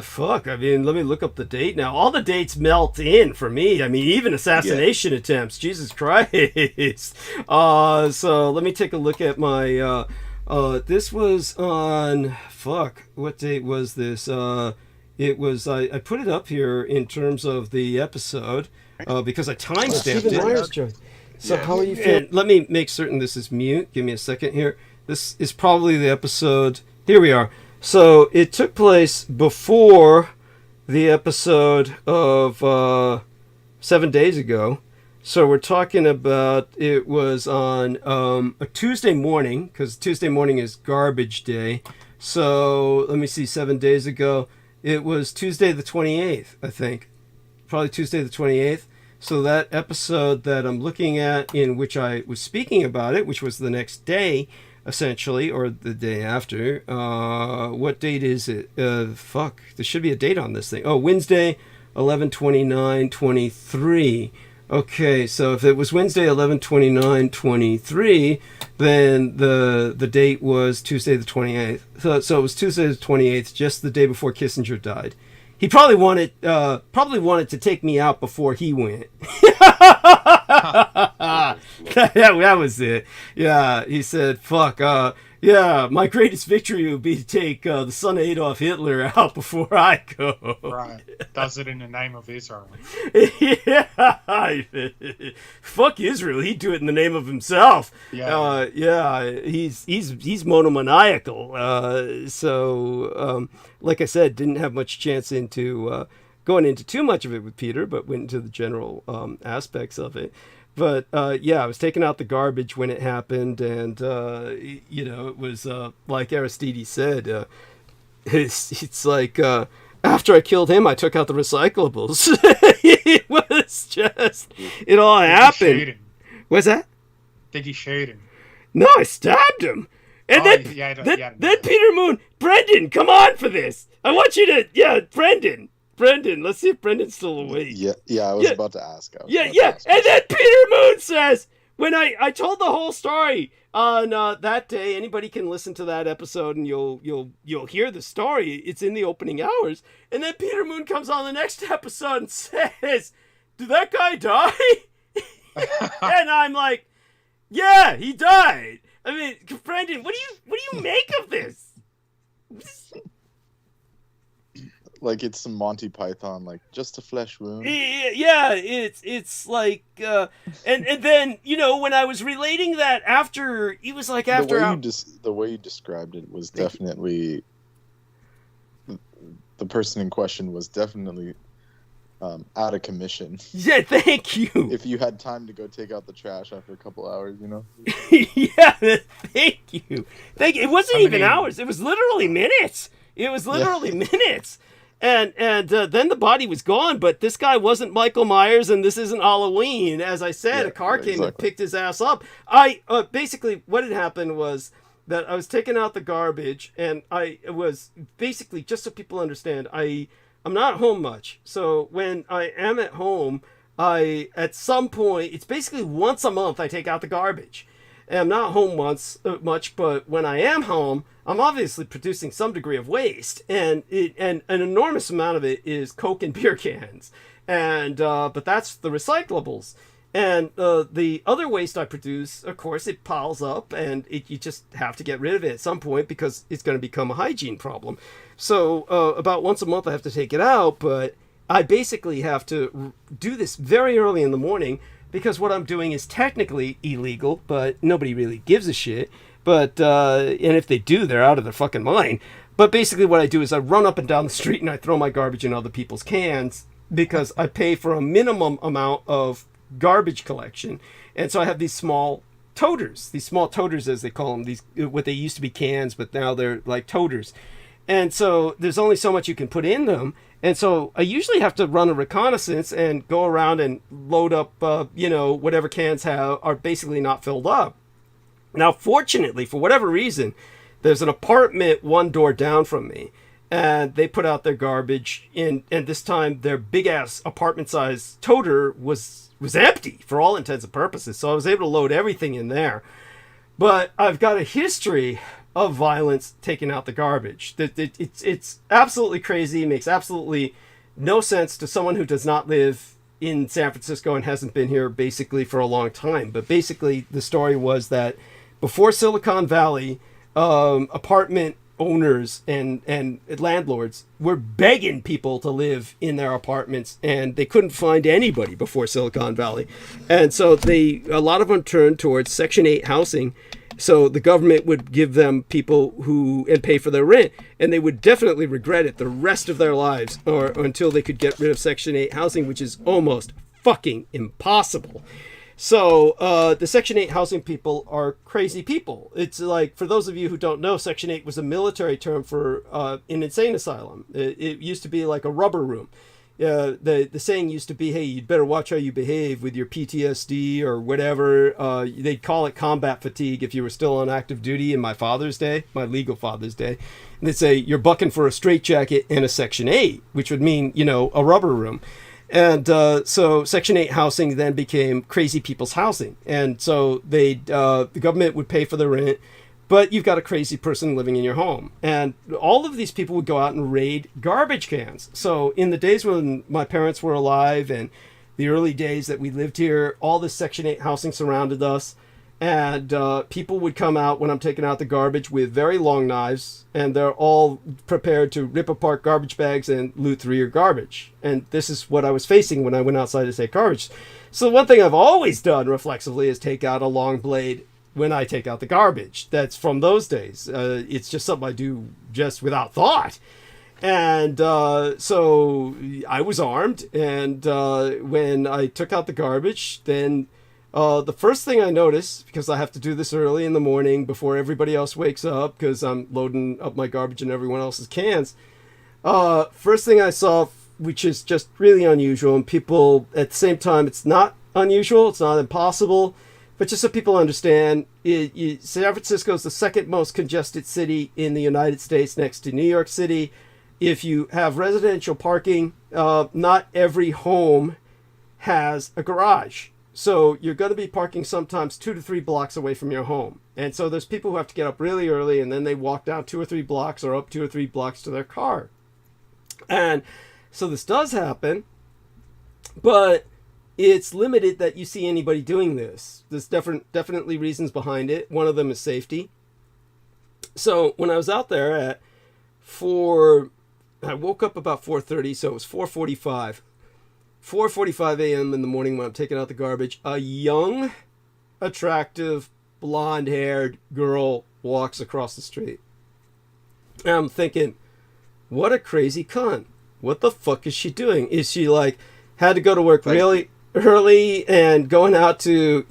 fuck. I mean, let me look up the date now. All the dates melt in for me. I mean, even assassination attempts. Jesus Christ. So let me take a look at my. This was on. Fuck. What date was this? It was. I put it up here in terms of the episode because I timestamped it. So how are you feeling? Let me make certain this is mute. Give me a second here. This is probably the episode. Here we are. So it took place before the episode of 7 days ago. So we're talking about, it was on a Tuesday morning, because Tuesday morning is garbage day. So let me see, 7 days ago. It was Tuesday the 28th, I think. Probably Tuesday the 28th. So that episode that I'm looking at, in which I was speaking about it, which was the next day, essentially, or the day after. What date is it? Fuck. There should be a date on this thing. Oh, Wednesday, 11/29/23. Okay, so if it was Wednesday, 11/29/23, then the date was Tuesday the 28th. So it was Tuesday the 28th, just the day before Kissinger died. He probably wanted to take me out before he went. that was it. Yeah, he said, "Fuck. Yeah, my greatest victory would be to take the son of Adolf Hitler out before I go." Right. Does it in the name of Israel. Yeah. Fuck Israel. He'd do it in the name of himself. Yeah. Yeah. He's monomaniacal. So like I said, didn't have much chance into going into too much of it with Peter, but went into the general aspects of it. But yeah, I was taking out the garbage when it happened, and it was like Aristides said, it's like after I killed him, I took out the recyclables. It was just, it all happened. What's that? Did you shoot him? No, I stabbed him. And then Peter Moon, Brendan, come on for this. I want you to, Brendan, let's see if Brendan's still awake. Yeah, I was about to ask. And then Peter Moon says, when I told the whole story on that day, anybody can listen to that episode and you'll hear the story. It's in the opening hours. And then Peter Moon comes on the next episode and says, "Did that guy die?" And I'm like, "Yeah, he died." I mean, Brendan, what do you make of this? Like it's some Monty Python, like just a flesh wound. Yeah, it's like, and then when I was relating that after, he was like after the way you described it was definitely, the person in question was definitely out of commission. Yeah, thank you. If you had time to go take out the trash after a couple hours, Yeah, thank you. It wasn't even hours. It was literally minutes. Minutes. And then the body was gone, but this guy wasn't Michael Myers, and this isn't Halloween. As I said, a car came and picked his ass up. Basically, what had happened was that I was taking out the garbage, and I was basically, just so people understand, I'm not home much. So when I am at home, at some point, it's basically once a month I take out the garbage. And I'm not home much, but when I am home, I'm obviously producing some degree of waste, and an enormous amount of it is Coke and beer cans, and but that's the recyclables. And the other waste I produce, of course, it piles up, and you just have to get rid of it at some point because it's going to become a hygiene problem. So about once a month I have to take it out, but I basically have to do this very early in the morning because what I'm doing is technically illegal, but nobody really gives a shit. But, and if they do, they're out of their fucking mind. But basically what I do is I run up and down the street and I throw my garbage in other people's cans because I pay for a minimum amount of garbage collection. And so I have these small toters as they call them, these what they used to be cans, but now they're like toters. And so there's only so much you can put in them. And so I usually have to run a reconnaissance and go around and load up, whatever cans are basically not filled up. Now, fortunately, for whatever reason, there's an apartment one door down from me, and they put out their garbage in, and this time their big-ass apartment-sized toter was empty for all intents and purposes, so I was able to load everything in there. But I've got a history of violence taking out the garbage. It's absolutely crazy. It makes absolutely no sense to someone who does not live in San Francisco and hasn't been here basically for a long time. But basically, the story was that before Silicon Valley, apartment owners and landlords were begging people to live in their apartments, and they couldn't find anybody before Silicon Valley. And so a lot of them turned towards Section 8 housing. So the government would give them people and pay for their rent, and they would definitely regret it the rest of their lives or until they could get rid of Section 8 housing, which is almost fucking impossible. So the Section 8 housing people are crazy people. It's like, for those of you who don't know, Section 8 was a military term for an insane asylum. It used to be like a rubber room. The saying used to be, hey, you'd better watch how you behave with your PTSD or whatever. They'd call it combat fatigue if you were still on active duty in my legal father's day. And they'd say, you're bucking for a straitjacket and a Section 8, which would mean, a rubber room. And so Section 8 housing then became crazy people's housing. And so the government would pay for the rent, but you've got a crazy person living in your home. And all of these people would go out and raid garbage cans. So in the days when my parents were alive and the early days that we lived here, all this Section 8 housing surrounded us. And people would come out when I'm taking out the garbage with very long knives, and they're all prepared to rip apart garbage bags and loot through your garbage. And this is what I was facing when I went outside to take garbage. So one thing I've always done reflexively is take out a long blade when I take out the garbage. That's from those days. It's just something I do just without thought. And so I was armed, and when I took out the garbage, then the first thing I noticed, because I have to do this early in the morning before everybody else wakes up, because I'm loading up my garbage in everyone else's cans, first thing I saw, which is just really unusual, and people, at the same time, it's not unusual, it's not impossible, but just so people understand, San Francisco is the second most congested city in the United States next to New York City. If you have residential parking, not every home has a garage. So you're going to be parking sometimes 2 to 3 blocks away from your home. And so there's people who have to get up really early, and then they walk down 2 or 3 blocks or up 2 or 3 blocks to their car. And so this does happen, but it's limited that you see anybody doing this. There's definitely reasons behind it. One of them is safety. So when I was out there I woke up about 4:30, so it was 4:45. 4:45 a.m. in the morning when I'm taking out the garbage, a young, attractive, blonde-haired girl walks across the street. And I'm thinking, what a crazy cunt. What the fuck is she doing? Is she had to go to work really early and going out to,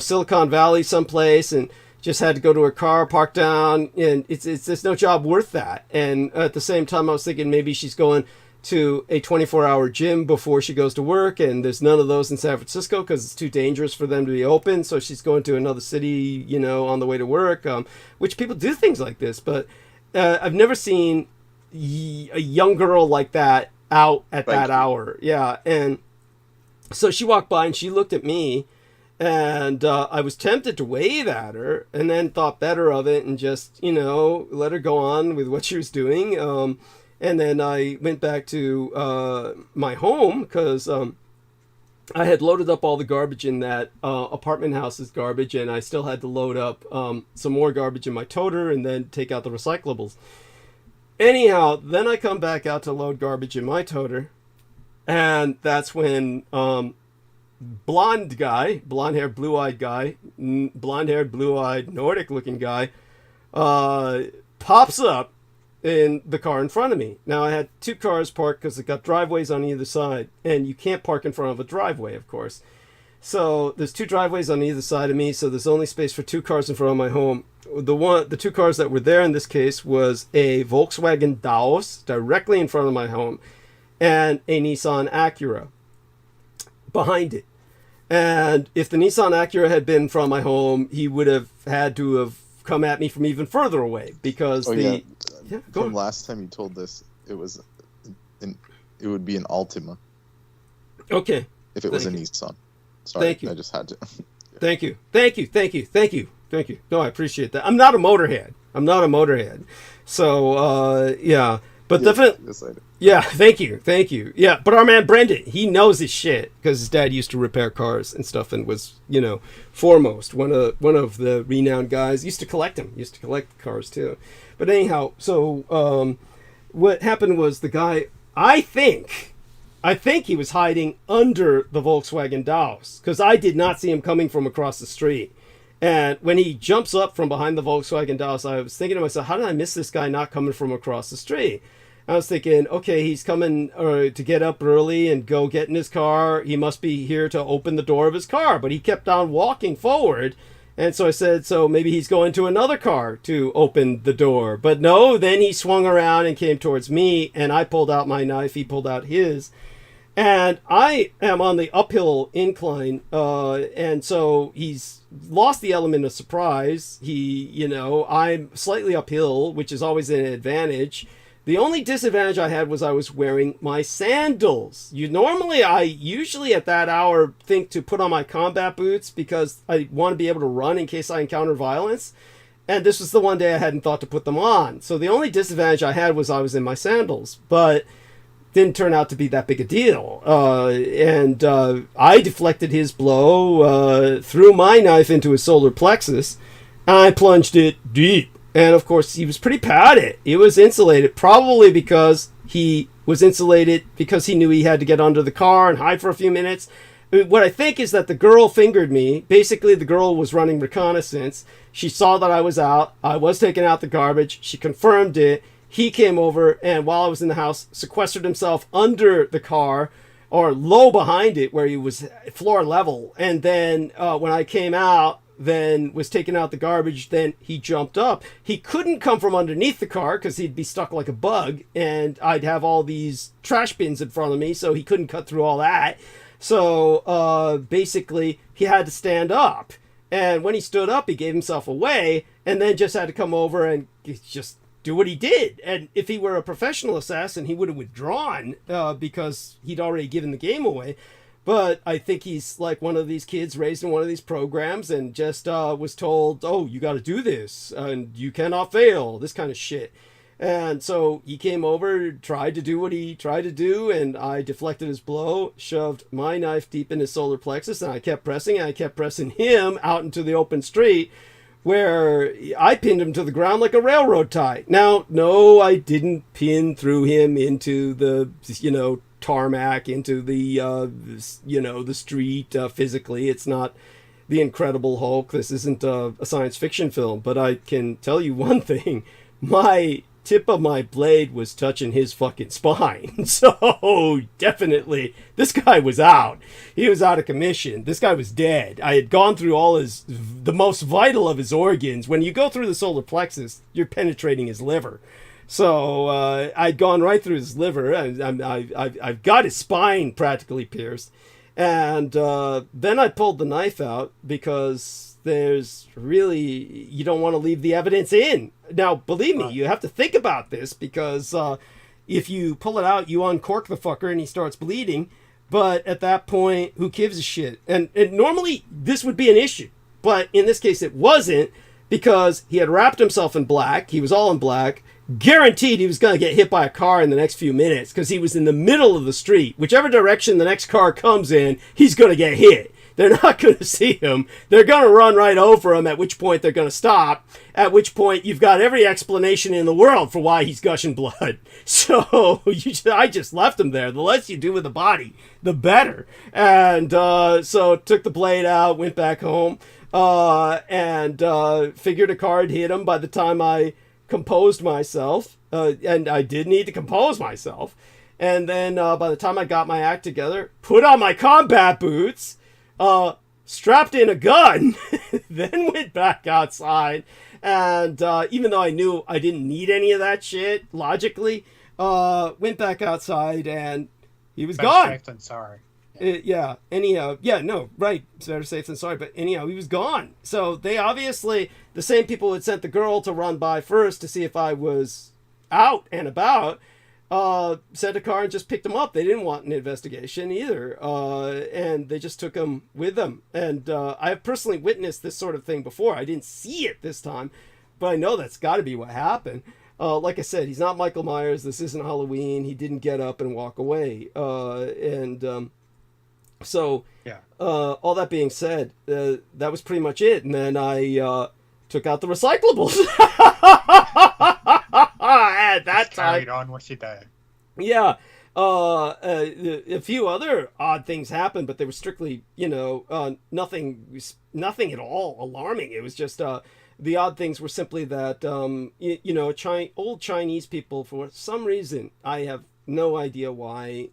Silicon Valley someplace, and just had to go to her car, park down, and there's no job worth that. And at the same time, I was thinking maybe she's going to a 24-hour gym before she goes to work, and there's none of those in San Francisco because it's too dangerous for them to be open, so she's going to another city, on the way to work, which people do things like this, but I've never seen a young girl like that out at that hour. Yeah, and so she walked by and she looked at me, and I was tempted to wave at her, and then thought better of it and just, let her go on with what she was doing. And then I went back to my home because I had loaded up all the garbage in that apartment house's garbage, and I still had to load up some more garbage in my toter and then take out the recyclables. anyhow, then I come back out to load garbage in my toter, and that's when blonde guy, blonde-haired, blue-eyed guy, blonde-haired, blue-eyed, Nordic-looking guy, pops up in the car in front of me. Now, I had two cars parked because it got driveways on either side, and you can't park in front of a driveway, of course. So there's two driveways on either side of me, so there's only space for two cars in front of my home. The two cars that were there in this case was a Volkswagen Taos directly in front of my home, and a Nissan Acura behind it. And if the Nissan Acura had been from my home, he would have had to have come at me from even further away because from last time you told this, it would be an Altima. Okay. If it was a Nissan. Sorry, Thank you. I just had to. Thank you. No, I appreciate that. I'm not a motorhead. So, yeah. But definitely. Yes, I do. Yeah, thank you. Yeah, but our man Brendan, he knows his shit because his dad used to repair cars and stuff and was, foremost. One of the renowned guys. Used to collect cars too. But anyhow, so what happened was the guy, I think he was hiding under the Volkswagen Taos because I did not see him coming from across the street. And when he jumps up from behind the Volkswagen Taos, I was thinking to myself, how did I miss this guy not coming from across the street? I was thinking, okay, he's coming to get up early and go get in his car. He must be here to open the door of his car. But he kept on walking forward. And so I said, so maybe he's going to another car to open the door. But no, then he swung around and came towards me. And I pulled out my knife. He pulled out his. And I am on the uphill incline. And so he's lost the element of surprise. I'm slightly uphill, which is always an advantage. The only disadvantage I had was I was wearing my sandals. I usually at that hour think to put on my combat boots because I want to be able to run in case I encounter violence. And this was the one day I hadn't thought to put them on. So the only disadvantage I had was I was in my sandals. But didn't turn out to be that big a deal. And I deflected his blow, threw my knife into his solar plexus, and I plunged it deep. And, of course, he was pretty padded. He was insulated, probably because he was insulated because he knew he had to get under the car and hide for a few minutes. What I think is that the girl fingered me. Basically, the girl was running reconnaissance. She saw that I was out. I was taking out the garbage. She confirmed it. He came over, and while I was in the house, sequestered himself under the car or low behind it where he was floor level. And then when I came out, then was taking out the garbage, then he jumped up. He couldn't come from underneath the car because he'd be stuck like a bug, and I'd have all these trash bins in front of me, so he couldn't cut through all that. So basically, he had to stand up. And when he stood up, he gave himself away, and then just had to come over and just do what he did. And if he were a professional assassin, he would have withdrawn because he'd already given the game away. But I think he's like one of these kids raised in one of these programs and just was told, oh, you got to do this and you cannot fail, this kind of shit. And so he came over, tried to do what he tried to do, and I deflected his blow, shoved my knife deep in his solar plexus, and I kept pressing him out into the open street where I pinned him to the ground like a railroad tie. Now, no, I didn't pin through him into the, tarmac, into the the street physically. It's not the Incredible Hulk. This isn't a science fiction film. But I can tell you one thing: my tip of my blade was touching his fucking spine. So definitely, this guy was out. He was out of commission. This guy was dead. I had gone through the most vital of his organs. When you go through the solar plexus, you're penetrating his liver. So I'd gone right through his liver. I've got his spine practically pierced. And then I pulled the knife out because you don't want to leave the evidence in. Now, believe me, you have to think about this because if you pull it out, you uncork the fucker and he starts bleeding. But at that point, who gives a shit? And normally this would be an issue. But in this case, it wasn't because he had wrapped himself in black. He was all in black. Guaranteed he was going to get hit by a car in the next few minutes because he was in the middle of the street. Whichever direction the next car comes in, he's going to get hit. They're not going to see him. They're going to run right over him, at which point they're going to stop, at which point you've got every explanation in the world for why he's gushing blood. So I just left him there. The less you do with the body, the better. And so took the blade out, went back home, and figured a car had hit him by the time I composed myself. And I did need to compose myself. And then by the time I got my act together, put on my combat boots, strapped in a gun, then went back outside. And even though I knew I didn't need any of that shit, logically, went back outside and he was gone. Safe than sorry. Yeah. Anyhow, yeah, no, right. It's better safe than sorry. But anyhow, he was gone. So they obviously, the same people had sent the girl to run by first to see if I was out and about, sent a car and just picked him up. They didn't want an investigation either. And they just took him with them. And I have personally witnessed this sort of thing before. I didn't see it this time, but I know that's got to be what happened. Like I said, he's not Michael Myers. This isn't Halloween. He didn't get up and walk away. So, yeah. All that being said, that was pretty much it. And then I took out the recyclables. At that time. Carried on with your day. Yeah. A few other odd things happened, but they were strictly, nothing at all alarming. It was just the odd things were simply that, old Chinese people, for some reason, I have no idea why,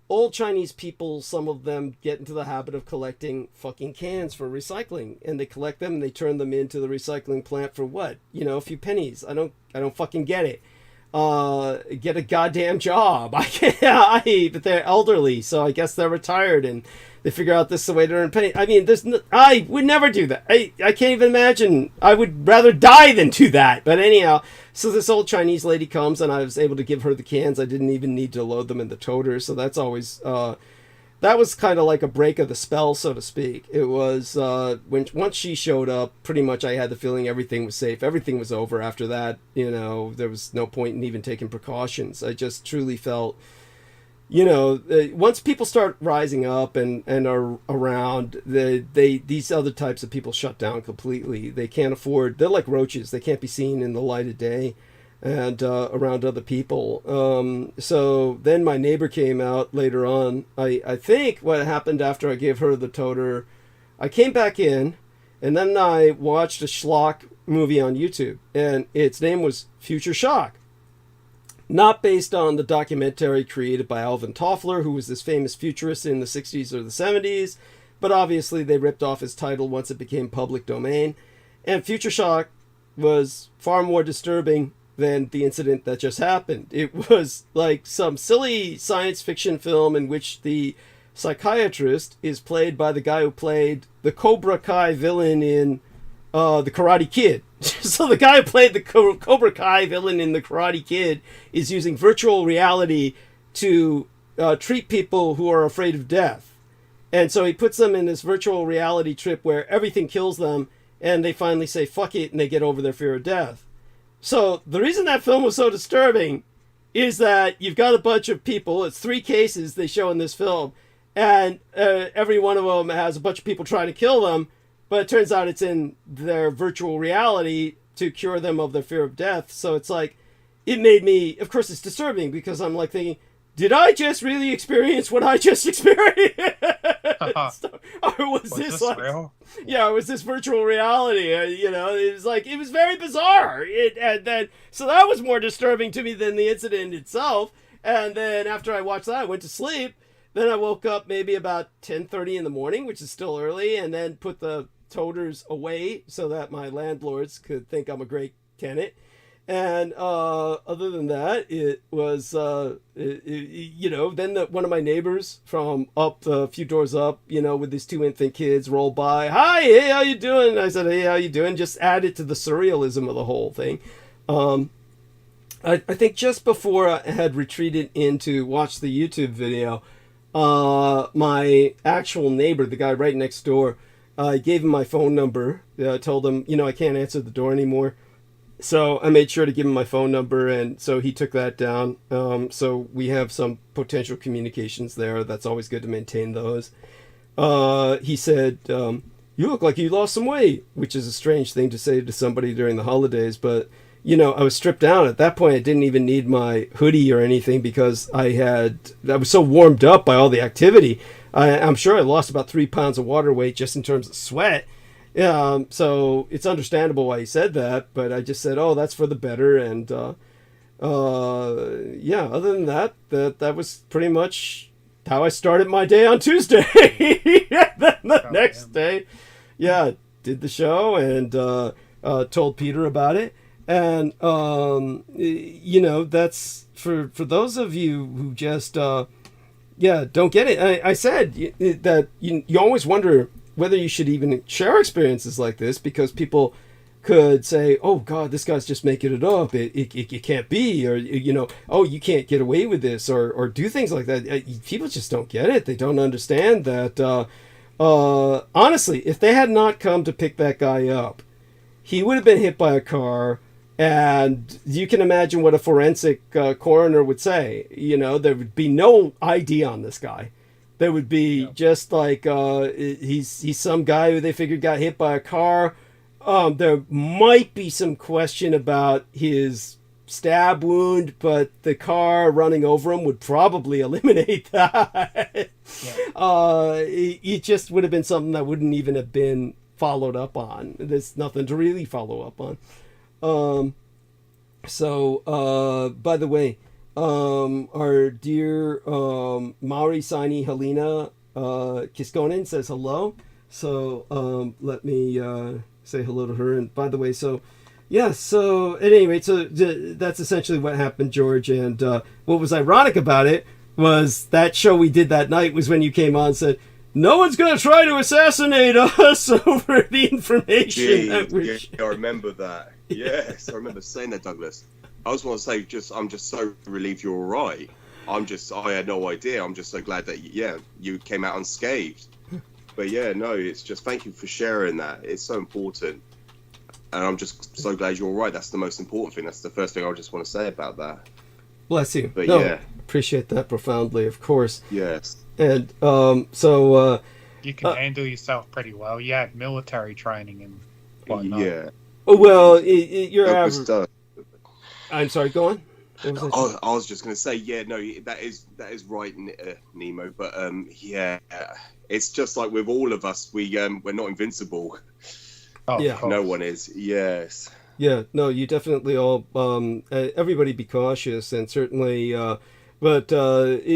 old Chinese people, some of them get into the habit of collecting fucking cans for recycling, and they collect them and they turn them into the recycling plant for what? A few pennies. I don't fucking get it. Get a goddamn job. But they're elderly, so I guess they're retired and they figure out this is the way to earn pennies. I mean, I would never do that. I can't even imagine. I would rather die than do that. But anyhow, so this old Chinese lady comes and I was able to give her the cans. I didn't even need to load them in the toter. So that's always, that was kind of like a break of the spell, so to speak. It was, once she showed up, pretty much I had the feeling everything was safe. Everything was over after that. There was no point in even taking precautions. I just truly felt, once people start rising up and are around, these other types of people shut down completely. They can't afford, they're like roaches. They can't be seen in the light of day and around other people. So then my neighbor came out later on. I think what happened after I gave her the toter, I came back in and then I watched a schlock movie on YouTube, and its name was Future Shock. Not based on the documentary created by Alvin Toffler, who was this famous futurist in the 60s or the 70s, but obviously they ripped off his title once it became public domain. And Future Shock was far more disturbing than the incident that just happened. It was like some silly science fiction film in which the psychiatrist is played by the guy who played the Cobra Kai villain in The Karate Kid. So the guy who played the Cobra Kai villain in The Karate Kid is using virtual reality to treat people who are afraid of death. And so he puts them in this virtual reality trip where everything kills them and they finally say fuck it and they get over their fear of death. So the reason that film was so disturbing is that you've got a bunch of people, it's 3 cases they show in this film, and every one of them has a bunch of people trying to kill them. But it turns out it's in their virtual reality to cure them of their fear of death. So it's like, it made me, of course it's disturbing because I'm like thinking, did I just really experience what I just experienced? Or was this like, real? Yeah, it was this virtual reality. It was like, it was very bizarre. So that was more disturbing to me than the incident itself. And then after I watched that, I went to sleep. Then I woke up maybe about 10:30 in the morning, which is still early, and then put the toters away so that my landlords could think I'm a great tenant. And other than that, it was, then one of my neighbors from up a few doors up, with these 2 infant kids rolled by. Hi, hey, how you doing? I said, hey, how you doing? Just added to the surrealism of the whole thing. I think just before I had retreated in to watch the YouTube video, my actual neighbor, the guy right next door, I gave him my phone number. Told him, I can't answer the door anymore. So I made sure to give him my phone number, and so he took that down. So we have some potential communications there. That's always good to maintain those. he said, you look like you lost some weight, which is a strange thing to say to somebody during the holidays. But, I was stripped down. At that point, I didn't even need my hoodie or anything because I was so warmed up by all the activity. I'm sure I lost about 3 pounds of water weight just in terms of sweat. So it's understandable why he said that, but I just said, oh, that's for the better. And, other than that, that was pretty much how I started my day on Tuesday. Then the next day, did the show and told Peter about it. And, that's for those of you who just, don't get it. I said that you always wonder whether you should even share experiences like this because people could say, oh, God, this guy's just making it up. It can't be. Or, oh, you can't get away with this or do things like that. People just don't get it. They don't understand that. Honestly, if they had not come to pick that guy up, he would have been hit by a car. And you can imagine what a forensic coroner would say. There would be no ID on this guy. There would be just like he's some guy who they figured got hit by a car. There might be some question about his stab wound, but the car running over him would probably eliminate that. It just would have been something that wouldn't even have been followed up on. There's nothing to really follow up on. By the way, our dear Maori Saini Helena Kiskonen says hello. So let me say hello to her. And by the way, so at any rate, that's essentially what happened, George. And what was ironic about it was that show we did that night was when you came on and said, no one's going to try to assassinate us over the information. I remember that. Yes, I remember saying that, Douglas. I just want to say, I'm just so relieved you're all right. I had no idea. I'm just so glad that, you came out unscathed. But it's just thank you for sharing that. It's so important. And I'm just so glad you're all right. That's the most important thing. That's the first thing I just want to say about that. Bless you. But appreciate that profoundly, of course. Yes. And you can handle yourself pretty well. You had military training and whatnot. Yeah. Well, you're average. I'm sorry. Go on. I was just going to say, that is right, Nemo. But it's just like with all of us, we're not invincible. Oh, yeah. No one is. Yes. Yeah. No, you definitely all. Everybody be cautious, and certainly. But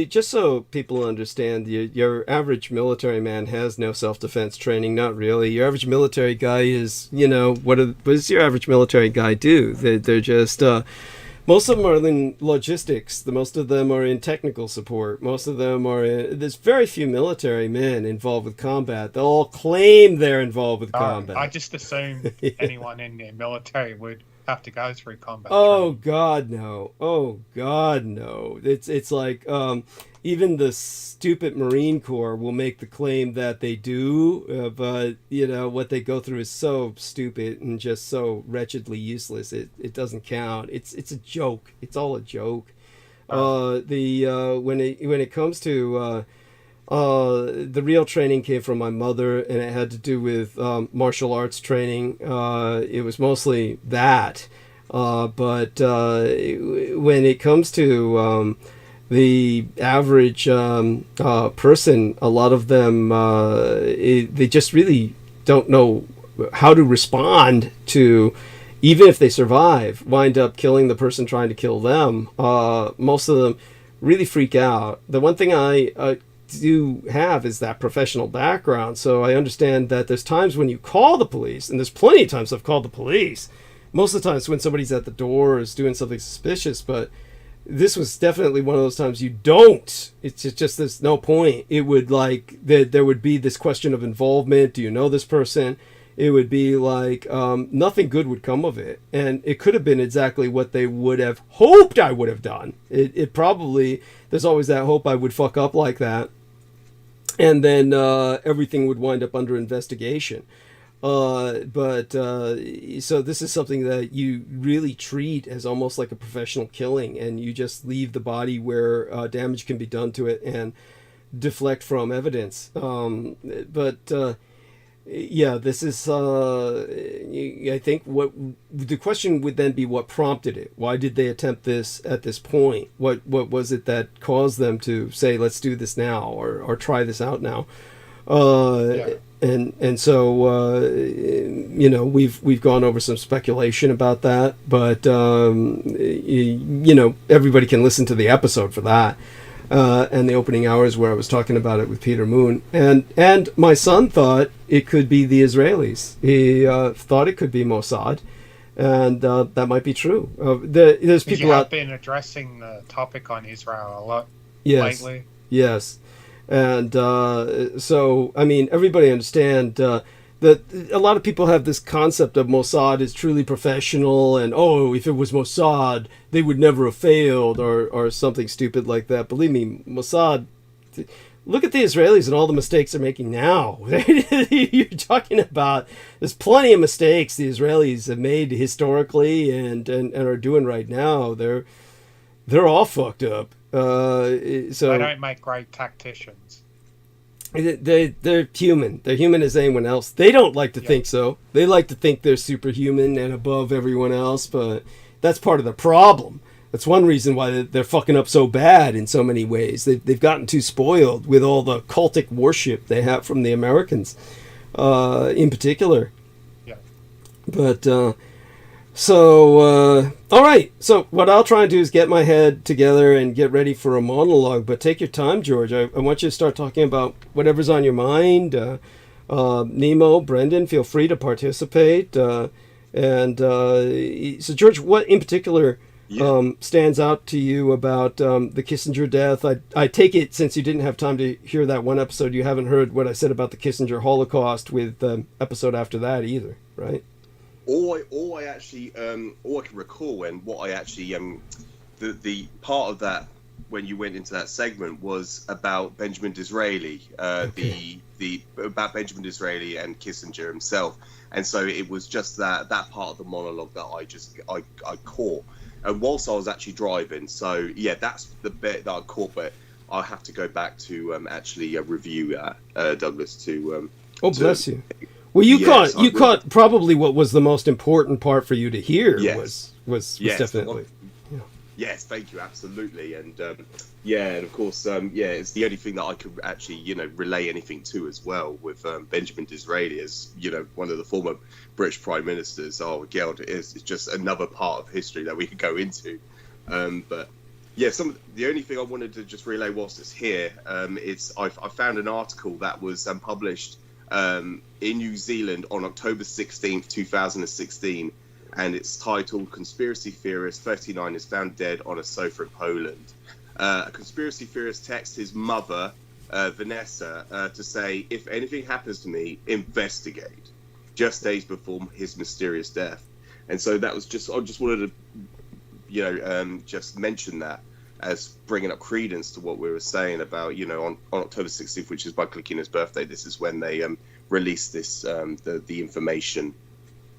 just so people understand, your average military man has no self-defense training. Not really. Your average military guy is, what does your average military guy do? They're just, most of them are in logistics. Most of them are in technical support. Most of them there's very few military men involved with combat. They'll all claim they're involved with combat. I just assumed anyone in the military would have to go through combat. Oh God, no! Oh God, no! It's like even the stupid Marine Corps will make the claim that they do, but what they go through is so stupid and just so wretchedly useless. It doesn't count. It's a joke. It's all a joke. When it comes to the real training came from my mother, and it had to do with martial arts training. It was mostly that. But when it comes to the average person, a lot of them, they just really don't know how to respond to, even if they survive, wind up killing the person trying to kill them. Most of them really freak out. The one thing I do have is that professional background, so I understand that there's times when you call the police, and there's plenty of times I've called the police. Most of the times when somebody's at the door or is doing something suspicious, but this was definitely one of those times you don't. It's just there's no point. It would there would be this question of involvement. Do you know this person? It would be like nothing good would come of it, and it could have been exactly what they would have hoped I would have done. It probably, there's always that hope I would fuck up like that, and then everything would wind up under investigation. So this is something that you really treat as almost like a professional killing, and you just leave the body where damage can be done to it. And deflect from evidence. Yeah, this is. I think what the question would then be: what prompted it? Why did they attempt this at this point? What was it that caused them to say, "Let's do this now," or "Try this out now"? And so we've gone over some speculation about that, but everybody can listen to the episode for that. And the opening hours where I was talking about it with Peter Moon. And my son thought it could be the Israelis. He thought it could be Mossad, and that might be true. There's people you have been addressing the topic on Israel a lot lately. Yes. And so, I mean, everybody understand that a lot of people have this concept of Mossad is truly professional, and if it was Mossad, they would never have failed, or something stupid like that. Believe me, Mossad. Look at the Israelis and all the mistakes they're making now. You're talking about there's plenty of mistakes the Israelis have made historically and are doing right now. They're all fucked up. So they don't make great tacticians. They're human. They're human as anyone else. They don't like to think so. They like to think they're superhuman and above everyone else, but that's part of the problem. That's one reason why they're fucking up so bad in so many ways. They've gotten too spoiled with all the cultic worship they have from the Americans, in particular. Yeah. But all right. So what I'll try and do is get my head together and get ready for a monologue. But take your time, George. I want you to start talking about whatever's on your mind. Nemo, Brendan, feel free to participate. So George, what in particular stands out to you about the Kissinger death? I take it, since you didn't have time to hear that one episode, you haven't heard what I said about the Kissinger Holocaust with the episode after that either, right? All I can recall, and what I actually the part of that when you went into that segment was about Benjamin Disraeli, about Benjamin Disraeli and Kissinger himself, and so it was just that part of the monologue that I caught, and whilst I was actually driving. So yeah, that's the bit that I caught, but I'll have to go back to actually review that, Douglas. Bless you. Well, you caught probably what was the most important part for you to hear. Yes. was definitely. Yes, thank you, absolutely, and and of course, it's the only thing that I could actually, relay anything to as well with Benjamin Disraeli, as one of the former British prime ministers. Oh, God, it's just another part of history that we could go into, but yeah, the only thing I wanted to just relay whilst it's here, I found an article that was published in New Zealand on October 16th, 2016, and it's titled "Conspiracy Theorist 39 is found dead on a sofa in Poland." A conspiracy theorist texts his mother, Vanessa, to say, "If anything happens to me, investigate," just days before his mysterious death. And so that was I just wanted to, just mention that as bringing up credence to what we were saying about, on October 16th, which is by clicking his birthday, this is when they released this, the information,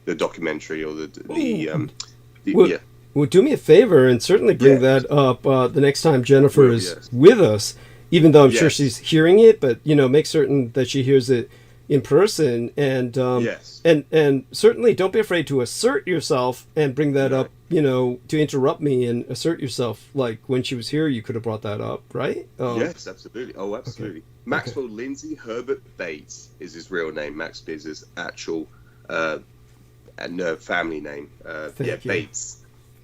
the documentary, or Well, do me a favor and certainly bring that up the next time Jennifer is with us, even though I'm sure she's hearing it, but, make certain that she hears it in person, and and certainly don't be afraid to assert yourself and bring that up, to interrupt me and assert yourself. Like when she was here, you could have brought that up, right? Yes, absolutely. Oh, absolutely. Okay. Maxwell Lindsay Herbert Bates is his real name. Max is his actual family name. Bates.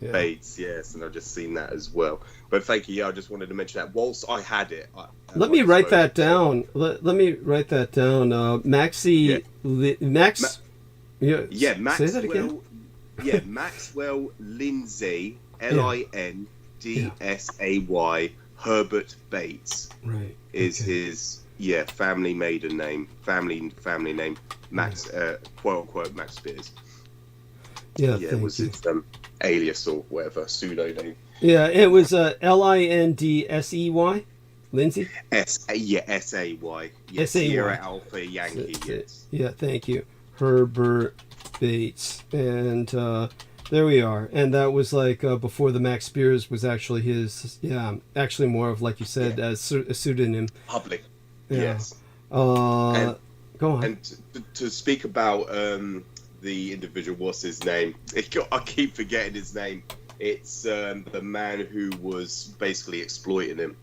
Yeah. Bates, yes, and I've just seen that as well. But thank you. Yeah, I just wanted to mention that. Whilst I had it, let me write that down. Let me write that down. Max. Say that again. Maxwell Lindsay, Lindsay Herbert Bates. Right. Is his family maiden name, family name, Max, quote unquote Max Spears. Yeah, it was his alias or whatever, pseudo name. Yeah, it was Lindsey. Lindsay? S-A-Y. Yes, Sierra Alpha Yankee, yes. Yeah, thank you. Herbert Bates. And the There we are. And that was like before the Max Spears was actually his, actually more of, like you said, a pseudonym. Public. Yeah. Yes. Go on. And to speak about the individual, what's his name? I keep forgetting his name. It's the man who was basically exploiting him.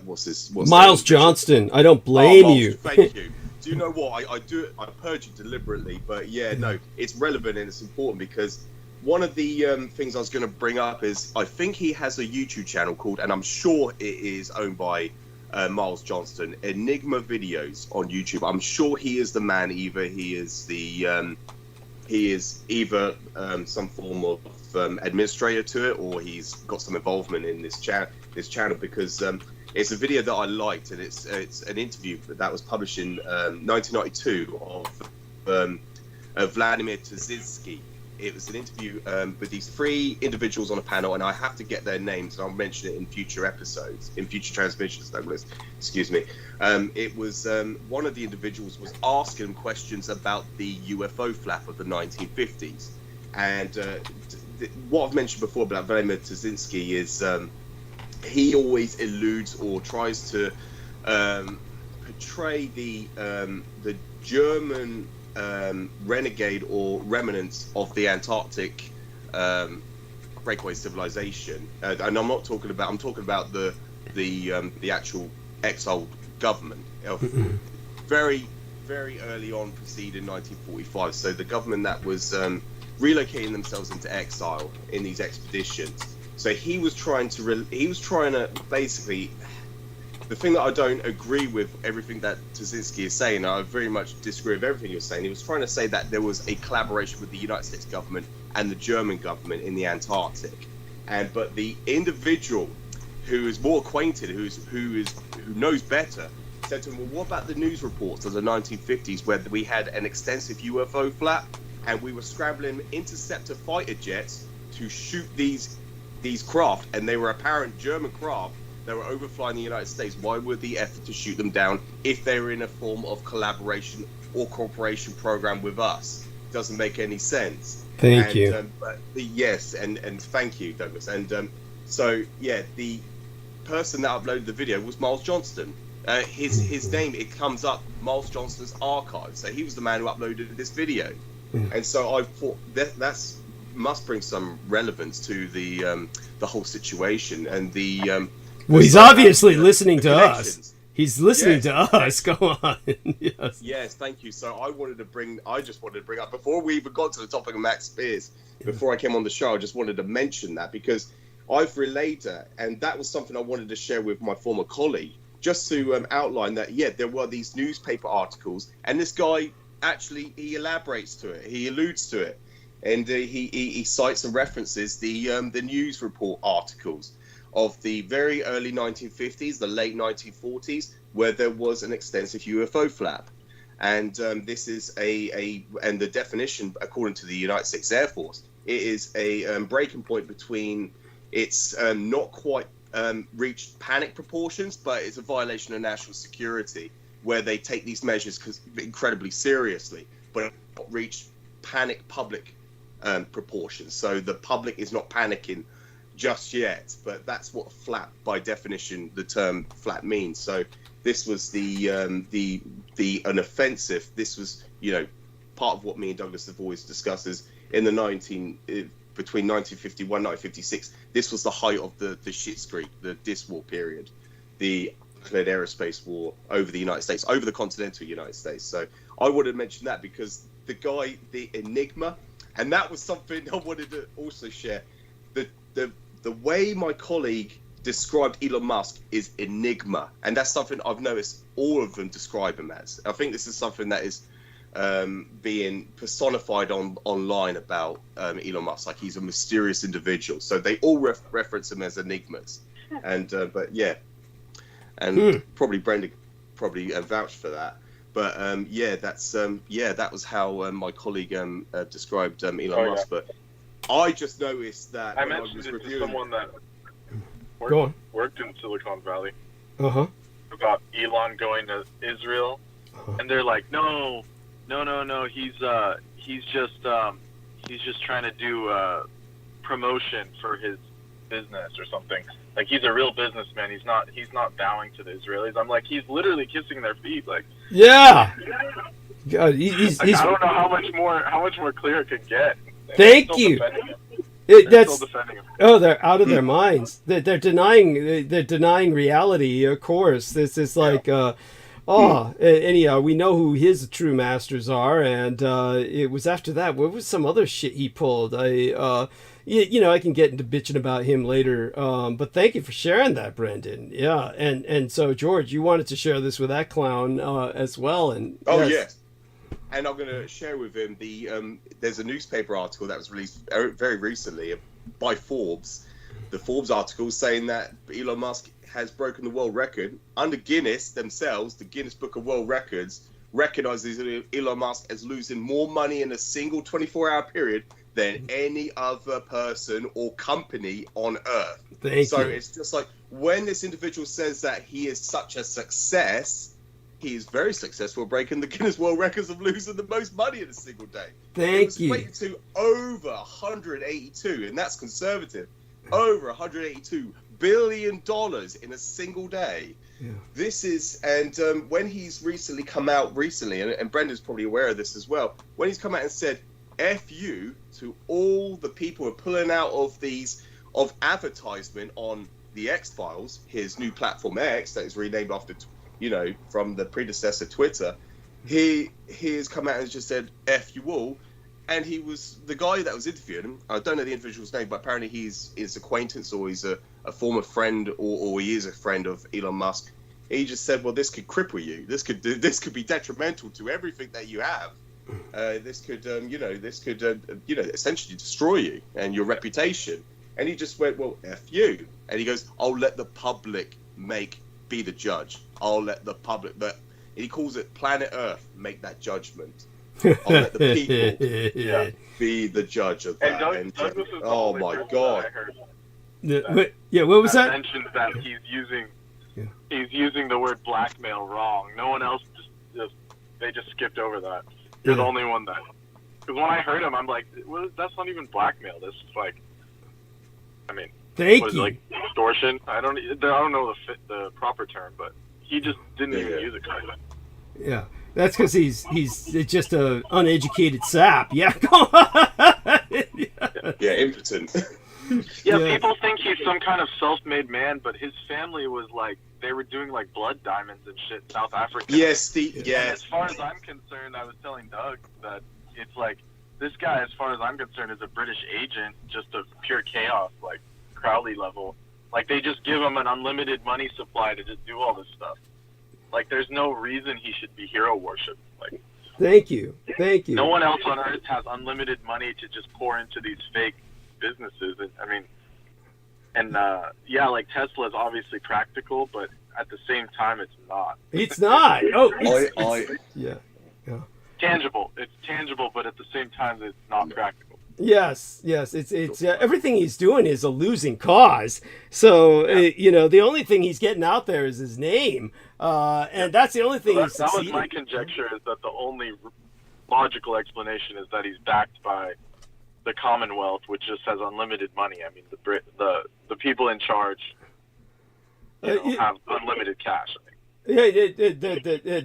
What's Miles Johnston. I don't blame you. Thank you. Do you know what? I do it. I purge it deliberately, but no, it's relevant and it's important because one of the things I was going to bring up is I think he has a YouTube channel called, and I'm sure it is owned by Miles Johnston, Enigma Videos on YouTube. I'm sure he is the man. Either he is either some form of administrator to it, or he's got some involvement in this channel because it's a video that I liked, and it's an interview that was published in 1992 of Vladimir Tazinski. It was an interview with these three individuals on a panel, and I have to get their names, and I'll mention it in future episodes, in future transmissions, Douglas. Excuse me. It was one of the individuals was asking questions about the UFO flap of the 1950s, and what I've mentioned before about Vladimir Tazinski is he always eludes or tries to portray the German renegade or remnants of the Antarctic breakaway civilization, and I'm talking about the actual exiled government very early on, preceding 1945. So the government that was relocating themselves into exile in these expeditions. So he was trying to basically, the thing that I don't agree with everything that Tazinski is saying, I very much disagree with everything you're saying. He was trying to say that there was a collaboration with the United States government and the German government in the Antarctic, but the individual who is more acquainted, who knows better, said to him, "Well, what about the news reports of the 1950s where we had an extensive UFO flap and we were scrambling interceptor fighter jets to shoot these craft, and they were apparent German craft that were overflying the United States? Why would the effort to shoot them down if they were in a form of collaboration or cooperation program with us? Doesn't make any sense." Thank you. Yes, and thank you, Douglas. And the person that uploaded the video was Miles Johnston. His name, it comes up, Miles Johnston's archive. So he was the man who uploaded this video. And so I thought that's must bring some relevance to the whole situation and the. Well, he's obviously listening to us. He's listening to us. Go on. Yes. Yes, thank you. So I just wanted to bring up, before we even got to the topic of Max Spears, before I came on the show, I just wanted to mention that because I've relayed that, and that was something I wanted to share with my former colleague, just to outline that, there were these newspaper articles, and this guy actually, he elaborates to it, he alludes to it, and he cites and references the news report articles of the very early 1950s, the late 1940s, where there was an extensive UFO flap. And this is and the definition, according to the United States Air Force, it is a breaking point between, it's not quite reached panic proportions, but it's a violation of national security, where they take these measures incredibly seriously, but it not reached panic public proportions. So the public is not panicking just yet, but that's what flap, by definition, the term flap means. So this was an offensive. This was, part of what me and Douglas have always discussed is in the between 1951 and 1956, this was the height of the shit streak, the Dis War period, the declared aerospace war over the United States, over the continental United States. So I wanted to mention that because the guy, the Enigma, and that was something I wanted to also share. The way my colleague described Elon Musk is Enigma, and that's something I've noticed all of them describe him as. I think this is something that is being personified online about Elon Musk, like he's a mysterious individual. So they all reference him as enigmas, and probably Brenda vouched for that. But that was how my colleague described Elon Musk. But I just noticed that I mentioned it to someone that worked in Silicon Valley about Elon going to Israel, and they're like, no, he's just trying to do promotion for his business or something. Like, he's a real businessman. He's not bowing to the Israelis. I'm like, he's literally kissing their feet. Like, yeah. God, he's I don't know how much more clear it could get. Thank you. Still defending him. Oh, they're out of their minds. They're denying reality. Of course, this is like, anyhow, we know who his true masters are, and it was after that. What was some other shit he pulled? I can get into bitching about him later. But thank you for sharing that, Brendan. Yeah, and so George, you wanted to share this with that clown as well, and yes. And I'm going to share with him there's a newspaper article that was released very recently by Forbes. The Forbes article saying that Elon Musk has broken the world record. Under Guinness themselves, the Guinness Book of World Records recognizes Elon Musk as losing more money in a single 24-hour period than any other person or company on Earth. Thank you. It's just like, when this individual says that he is such a success, he is very successful breaking the Guinness World Records of losing the most money in a single day. Thank you. It was equated to over 182, and that's conservative. Over $182 billion in a single day. Yeah. This is, and when he's recently come out and Brendan's probably aware of this as well, when he's come out and said, F you to all the people who are pulling out of advertisement on the X-Files, his new platform X, that is renamed after from the predecessor Twitter, he has come out and just said F you all. And he was the guy that was interviewing him. I don't know the individual's name, but apparently he's his acquaintance, or he's a former friend, or he is a friend of Elon Musk. He just said, well, this could cripple you. This could be detrimental to everything that you have. This could essentially destroy you and your reputation. And he just went, well, F you. And he goes, I'll let the public be the judge. I'll let the public, but he calls it planet Earth, make that judgment. I'll let the people be the judge of that. Oh my God! What was that? Mentioned that he's using the word blackmail wrong. No one else they just skipped over that. You're the only one that. Because when I heard him, I'm like, well, that's not even blackmail. This is like, thank you. Like extortion? I don't know the proper term, but he just didn't even use it. Kind of. Yeah. That's because he's just a uneducated sap. Yeah. Impotent. People think he's some kind of self-made man, but his family was like, they were doing like blood diamonds and shit in South Africa. Yes, And as far as I'm concerned, I was telling Doug that it's like, this guy, as far as I'm concerned, is a British agent, just of pure chaos, like Crowley level. Like, they just give him an unlimited money supply to just do all this stuff. Like, there's no reason he should be hero worshipped. Like, thank you. No one else on Earth has unlimited money to just pour into these fake businesses. Like Tesla is obviously practical, but at the same time, it's not. It's not. Yeah. Tangible. It's tangible, but at the same time, it's not practical. Yes, it's everything he's doing is a losing cause. So the only thing he's getting out there is his name, and that's the only thing he's succeeding. That was my conjecture, is that the only logical explanation is that he's backed by the Commonwealth, which just has unlimited money. I mean, the people in charge have unlimited cash. I think.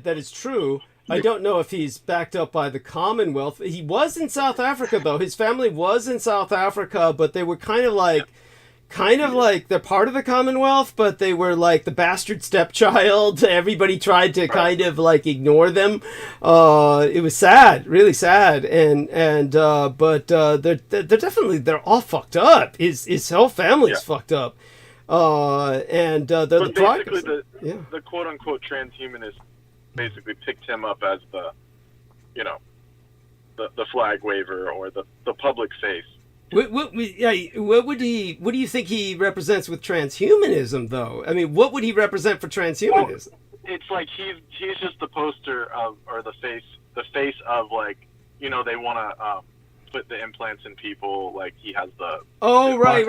That is true. I don't know if he's backed up by the Commonwealth. He was in South Africa, though. His family was in South Africa, but they were kind of like they're part of the Commonwealth, but they were like the bastard stepchild. Everybody tried to kind of like ignore them. It was sad, really sad, but they're all fucked up. His whole family's fucked up. The progress. The quote unquote transhumanists basically picked him up as the flag waver or the public face. What do you think he represents with transhumanism, though? I mean, what would he represent for transhumanism? Well, it's like he's just the poster of, or the face of, like, they want to put the implants in people. Like, he has the right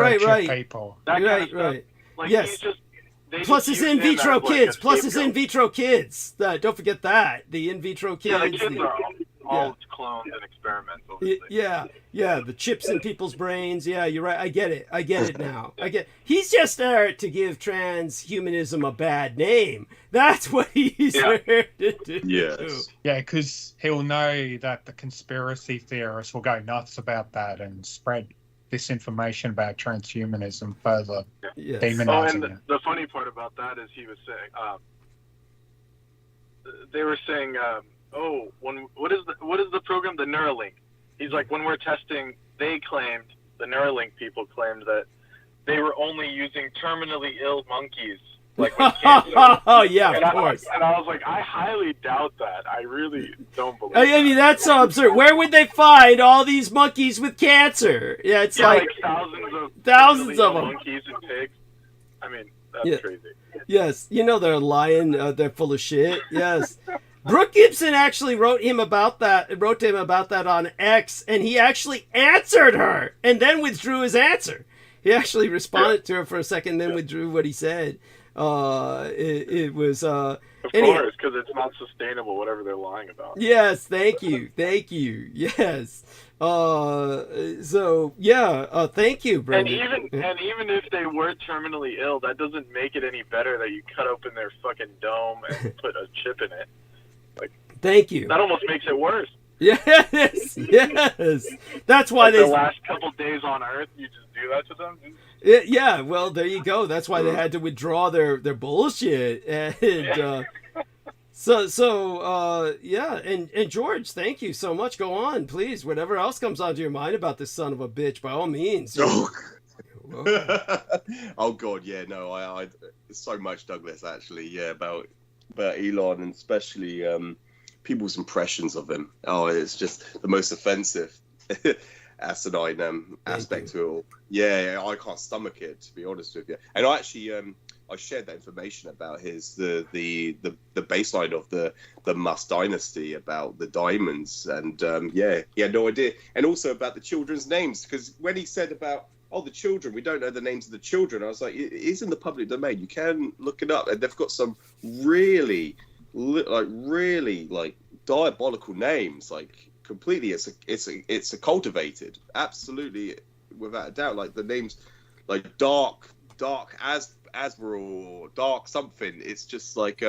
people. Right. Like, yes. He's just, plus his in vitro kids. Plus his in vitro kids. Don't forget that. The in vitro kids. Yeah, the kids are all clones and experiments. Obviously. Yeah, the chips in people's brains. Yeah, you're right. I get it now. He's just there to give transhumanism a bad name. That's what he's there to do. Yes. Yeah, because he'll know that the conspiracy theorists will go nuts about that and spread this information about transhumanism further, demonizing it. The funny part about that is he was saying, they were saying, what is the program? The Neuralink. He's like, when we're testing, the Neuralink people claimed that they were only using terminally ill monkeys, like with cancer. Oh yeah, of course. And I was like, I highly doubt that. I really don't believe. I mean, that's so absurd. Where would they find all these monkeys with cancer? Yeah, it's like thousands of them. Monkeys and pigs. I mean, that's crazy. Yes, they're lying. They're full of shit. Yes. Brooke Gibson actually wrote to him about that on X, and he actually answered her and then withdrew his answer. He actually responded to her for a second, then withdrew what he said. It was of course, because it's not sustainable, whatever they're lying about. Yes, thank you. Yes. Thank you, Brendan. And even if they were terminally ill, that doesn't make it any better that you cut open their fucking dome and put a chip in it. Like, thank you. That almost makes it worse. Yes. That's why the last couple days on Earth, you just do that to them. Yeah, well, there you go. That's why they had to withdraw their bullshit. And and George, thank you so much. Go on, please. Whatever else comes onto your mind about this son of a bitch, by all means. Oh God, yeah, no, I so much, Douglas, actually, yeah, about Elon, and especially people's impressions of him. Oh, it's just the most offensive asinine aspect to it all. Yeah, I can't stomach it, to be honest with you. And I actually I shared that information about the baseline of the Musk dynasty, about the diamonds, and he had no idea, and also about the children's names, because when he said about the children, we don't know the names of the children, I was like, it is in the public domain, you can look it up, and they've got some really diabolical names, like completely, it's a cultivated, absolutely, without a doubt, like the names like dark Asbro or dark something. It's just like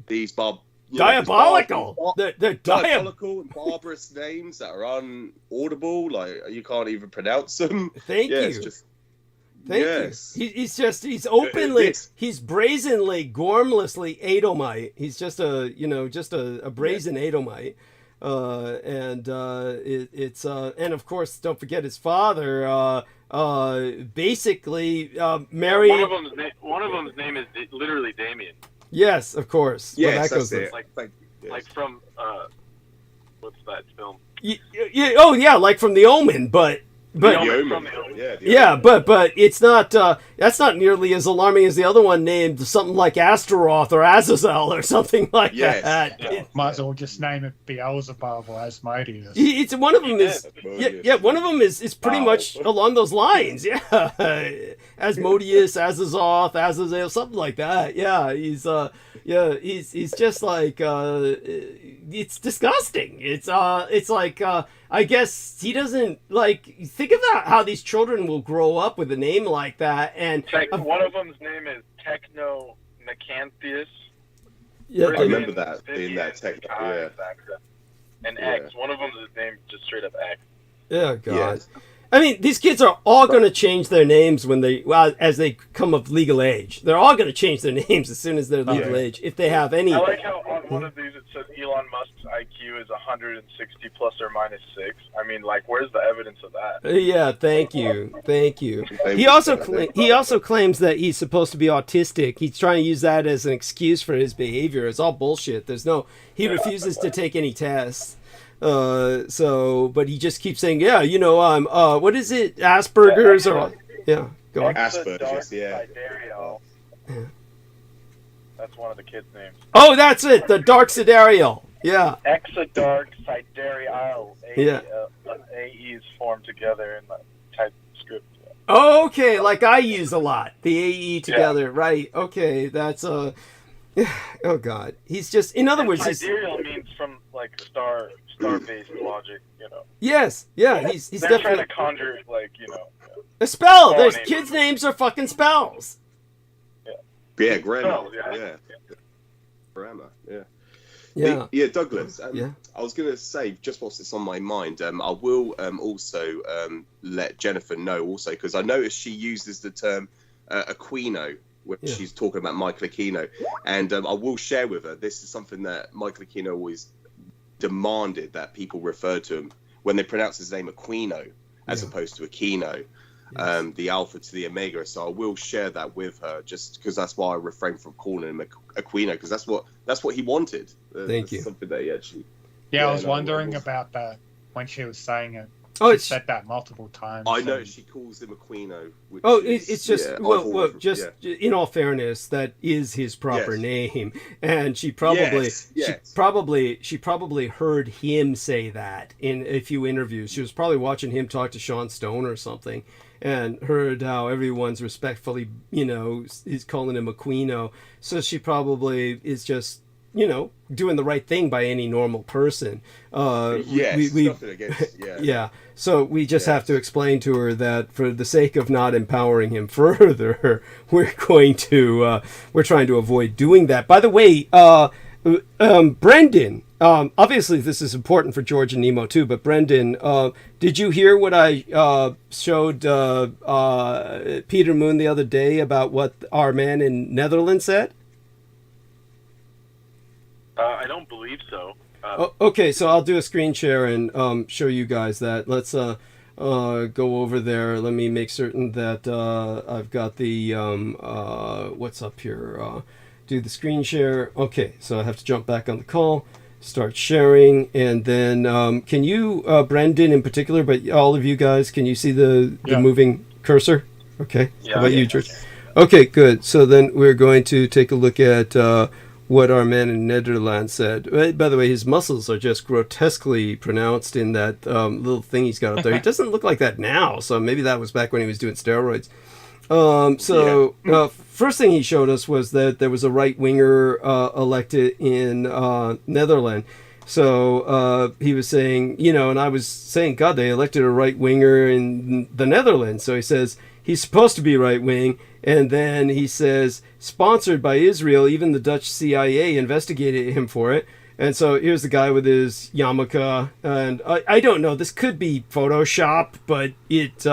these diabolical. They're diabolical and barbarous names that are unaudible. Like you can't even pronounce them. Thank you. Thank you. He's openly, he's brazenly, gormlessly Edomite. He's just a brazen Edomite. And of course, don't forget his father. Basically married. One of them's name is literally Damien. Yes, of course. Yes, well, that that's goes it. Like from what's that film? Like from The Omen, but But it's not. That's not nearly as alarming as the other one named something like Astaroth or Azazel or something like that. Yeah. Might as well just name it Beelzebub or Asmodeus. It's one of them is one of them is pretty much along those lines. Yeah, Asmodeus, Azazoth, Azazel, something like that. Yeah, he's just like it's disgusting. It's like I guess he doesn't think about how these children will grow up with a name like that. And one of them's name is Techno Nicanthius. Yeah, I remember that being that Techno. Yeah. And X. One of them is named just straight up X. Oh God. Yeah. I mean, these kids are all going to change their names as they come of legal age. They're all going to change their names as soon as they're legal age, if they have any. I like how on one of these it says Elon Musk's IQ is 160 plus or minus 6. I mean, where's the evidence of that? Yeah, thank you. He also claims that he's supposed to be autistic. He's trying to use that as an excuse for his behavior. It's all bullshit. He refuses to take any tests. But he just keeps saying, I'm what is it, Asperger's go on. Asperger's, yeah. That's one of the kids' names. Oh, that's it, the Dark Sidereal. Yeah. Exodark Sidereal. AEs formed together in the type script. Oh, okay, like I use a lot. The AE together, right. Okay, that's oh God. He's just, in other words, sidereal means from like star-based logic, you know. Yes, yeah, he's They're definitely trying to conjure, like, you know. a spell. Oh, There's name. kids' names are fucking spells. Yeah, grammar. Oh, yeah. Yeah. Grammar. Yeah. Yeah. Yeah, Douglas. Yeah. I was going to say, just whilst it's on my mind, I will also let Jennifer know also, because I noticed she uses the term Aquino when she's talking about Michael Aquino. And I will share with her, this is something that Michael Aquino always demanded that people refer to him when they pronounce his name Aquino as opposed to Aquino. Yes. The alpha to the omega, so I will share that with her, just because that's why I refrain from calling him Aquino, because that's what he wanted. Thank you. Something that he actually. Yeah, I was wondering about that when she was saying it. Oh, She said that multiple times. I know and- she calls him Aquino. Which It's just just in all fairness, that is his proper name, and she probably she probably heard him say that in a few interviews. She was probably watching him talk to Sean Stone or something, and heard how everyone's respectfully, is calling him Aquino. So she probably is just, doing the right thing by any normal person. Nothing against, yeah. So we just have to explain to her that for the sake of not empowering him further, we're trying to avoid doing that. By the way, Brendan, obviously this is important for George and Nemo too, but Brendan, did you hear what I showed Peter Moon the other day about what our man in Netherlands said? I don't believe so. Okay, so I'll do a screen share and show you guys that. Let's go over there. Let me make certain that I've got the what's up here. Do the screen share. Okay, so I have to jump back on the call, start sharing, and then can you, Brendan in particular, but all of you guys, can you see the moving cursor? Okay. Yeah, How about you, George? Okay, good. So then we're going to take a look at what our man in Netherlands said. By the way, his muscles are just grotesquely pronounced in that little thing he's got up there. He doesn't look like that now, so maybe that was back when he was doing steroids. First thing he showed us was that there was a right-winger elected in Netherlands. So he was saying, and I was saying, God, they elected a right-winger in the Netherlands. So he says, he's supposed to be right-wing. And then he says, sponsored by Israel, even the Dutch CIA investigated him for it. And so here's the guy with his yarmulke. And I don't know, this could be Photoshop, but it,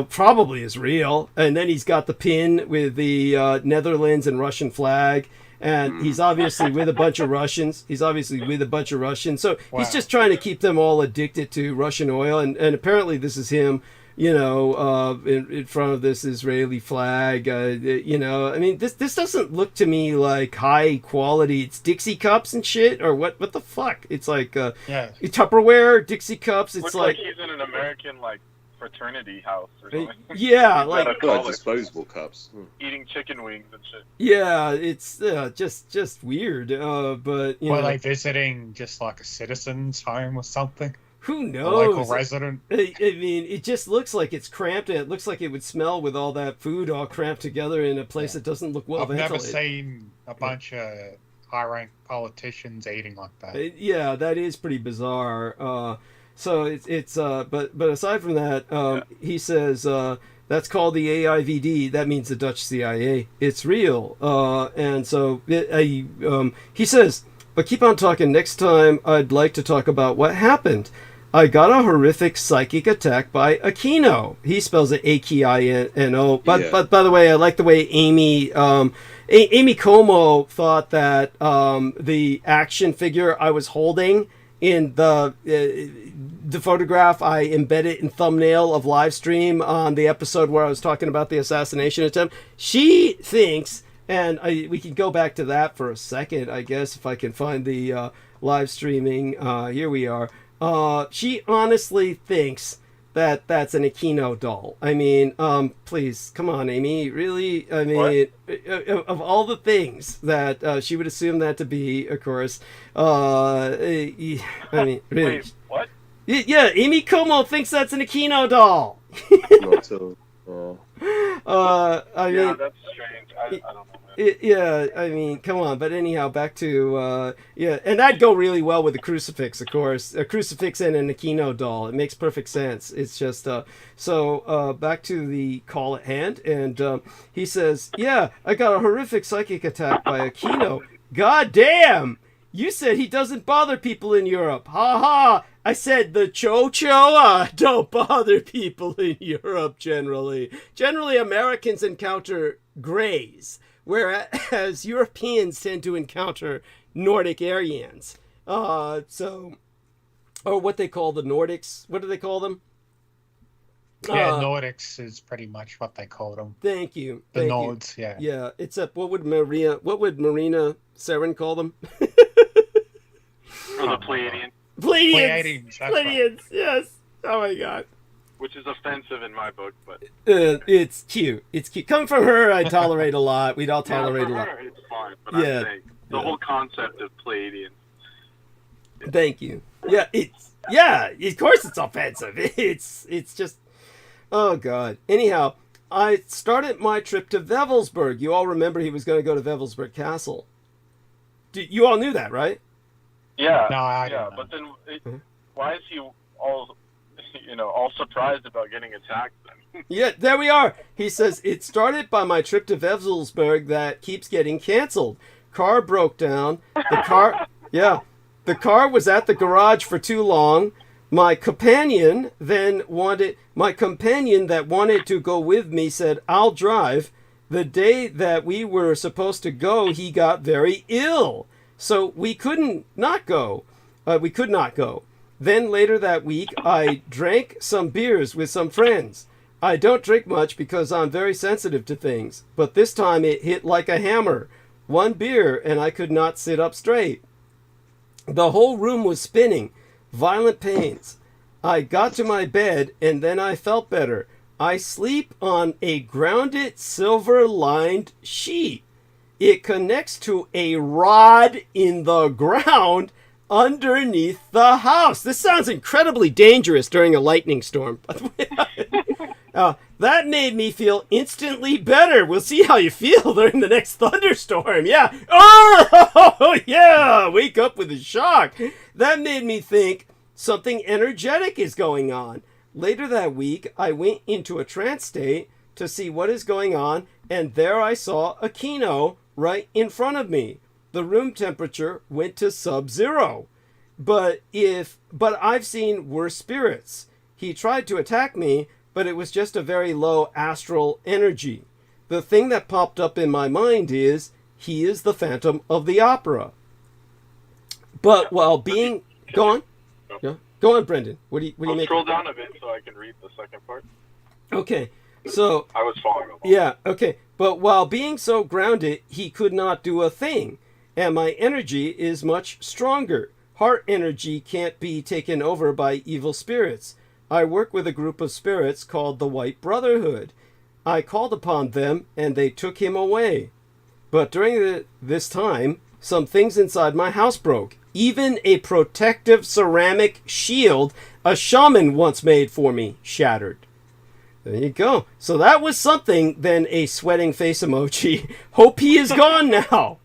probably is real. And then he's got the pin with the Netherlands and Russian flag. And he's obviously with a bunch of Russians. So he's just trying to keep them all addicted to Russian oil. And apparently this is him, in front of this Israeli flag. I mean, this doesn't look to me like high quality. It's Dixie cups and shit, or what the fuck? It's like Tupperware, Dixie cups. It's looks like he's in an American, fraternity house or something. Yeah, like disposable cups. Eating chicken wings and shit. Yeah, it's just weird. But were they visiting just like a citizen's home or something? Who knows? A local resident. I mean, it just looks like it's cramped, and it looks like it would smell with all that food all cramped together in a place that doesn't look well ventilated. I've never seen a bunch of high-ranked politicians eating like that. Yeah, that is pretty bizarre. So it's but aside from that, he says that's called the AIVD. That means the Dutch CIA. It's real. And so he says, but keep on talking. Next time, I'd like to talk about what happened. I got a horrific psychic attack by Aquino. He spells it A-K-I-N-O. But by the way, I like the way Amy Como thought that the action figure I was holding in the photograph I embedded in thumbnail of live stream on the episode where I was talking about the assassination attempt. She thinks, and we can go back to that for a second, I guess, if I can find the live streaming. Here we are. She honestly thinks that that's an Aquino doll. I mean, please, come on, Amy. Really? I mean, of all the things that she would assume that to be, of course. I mean, really. Wait, what? Yeah, Amy Como thinks that's an Aquino doll. Not at all. I mean, that's strange. I don't know, man. Yeah, I mean, come on. But anyhow, back to yeah, and that'd go really well with a crucifix, of course. A crucifix and an Aquino doll. It makes perfect sense. It's just so back to the call at hand, and he says, "Yeah, I got a horrific psychic attack by Aquino. God damn! You said he doesn't bother people in Europe. Ha ha! I said the Chochoa don't bother people in Europe generally. Generally, Americans encounter greys, whereas Europeans tend to encounter Nordic Aryans. So, or what they call the Nordics. What do they call them? Yeah, Nordics is pretty much what they call them. Thank you. The Thank Nords, you. yeah. Yeah, except what would Marina Seren call them? Or the Pleiadians, Pleiadians. That's right. Pleiadians, yes. Oh my god. which is offensive in my book, but It's cute. It's cute. Coming from her, I tolerate a lot. We'd all tolerate for a lot. her, it's fine. But Yeah, I'm saying the whole concept of Pleiadians. Thank you. Yeah, of course it's offensive. It's just, oh god. Anyhow, I started my trip to Wewelsburg. You all remember he was going to go to Wewelsburg Castle. You all knew that, right? Yeah, No, I yeah. don't know. But then, why is he all surprised about getting attacked? Then? Yeah, there we are. He says, it started by my trip to Wewelsburg that keeps getting canceled. Car broke down. The car was at the garage for too long. My companion that wanted to go with me said, I'll drive. The day that we were supposed to go, he got very ill. So we could not go. Then later that week, I drank some beers with some friends. I don't drink much because I'm very sensitive to things. But this time it hit like a hammer. One beer and I could not sit up straight. The whole room was spinning. Violent pains. I got to my bed and then I felt better. I sleep on a grounded silver-lined sheet. It connects to a rod in the ground underneath the house. This sounds incredibly dangerous during a lightning storm. That made me feel instantly better. We'll see how you feel during the next thunderstorm. Yeah. Oh, yeah. Wake up with a shock. That made me think something energetic is going on. Later that week, I went into a trance state to see what is going on, and there I saw Aquino right in front of me. The room temperature went to sub-zero. But I've seen worse spirits. He tried to attack me, but it was just a very low astral energy. The thing that popped up in my mind is, he is the Phantom of the Opera. But while being... Go on. Yeah. Go on, Brendan. What do you I'll make? scroll down a bit so I can read the second part. Okay. So... I was following along. Yeah, okay. But while being so grounded, he could not do a thing. And my energy is much stronger. Heart energy can't be taken over by evil spirits. I work with a group of spirits called the White Brotherhood. I called upon them, and they took him away. But during this time, some things inside my house broke. Even a protective ceramic shield a shaman once made for me shattered. There you go. So that was something than a sweating face emoji. Hope he is gone now.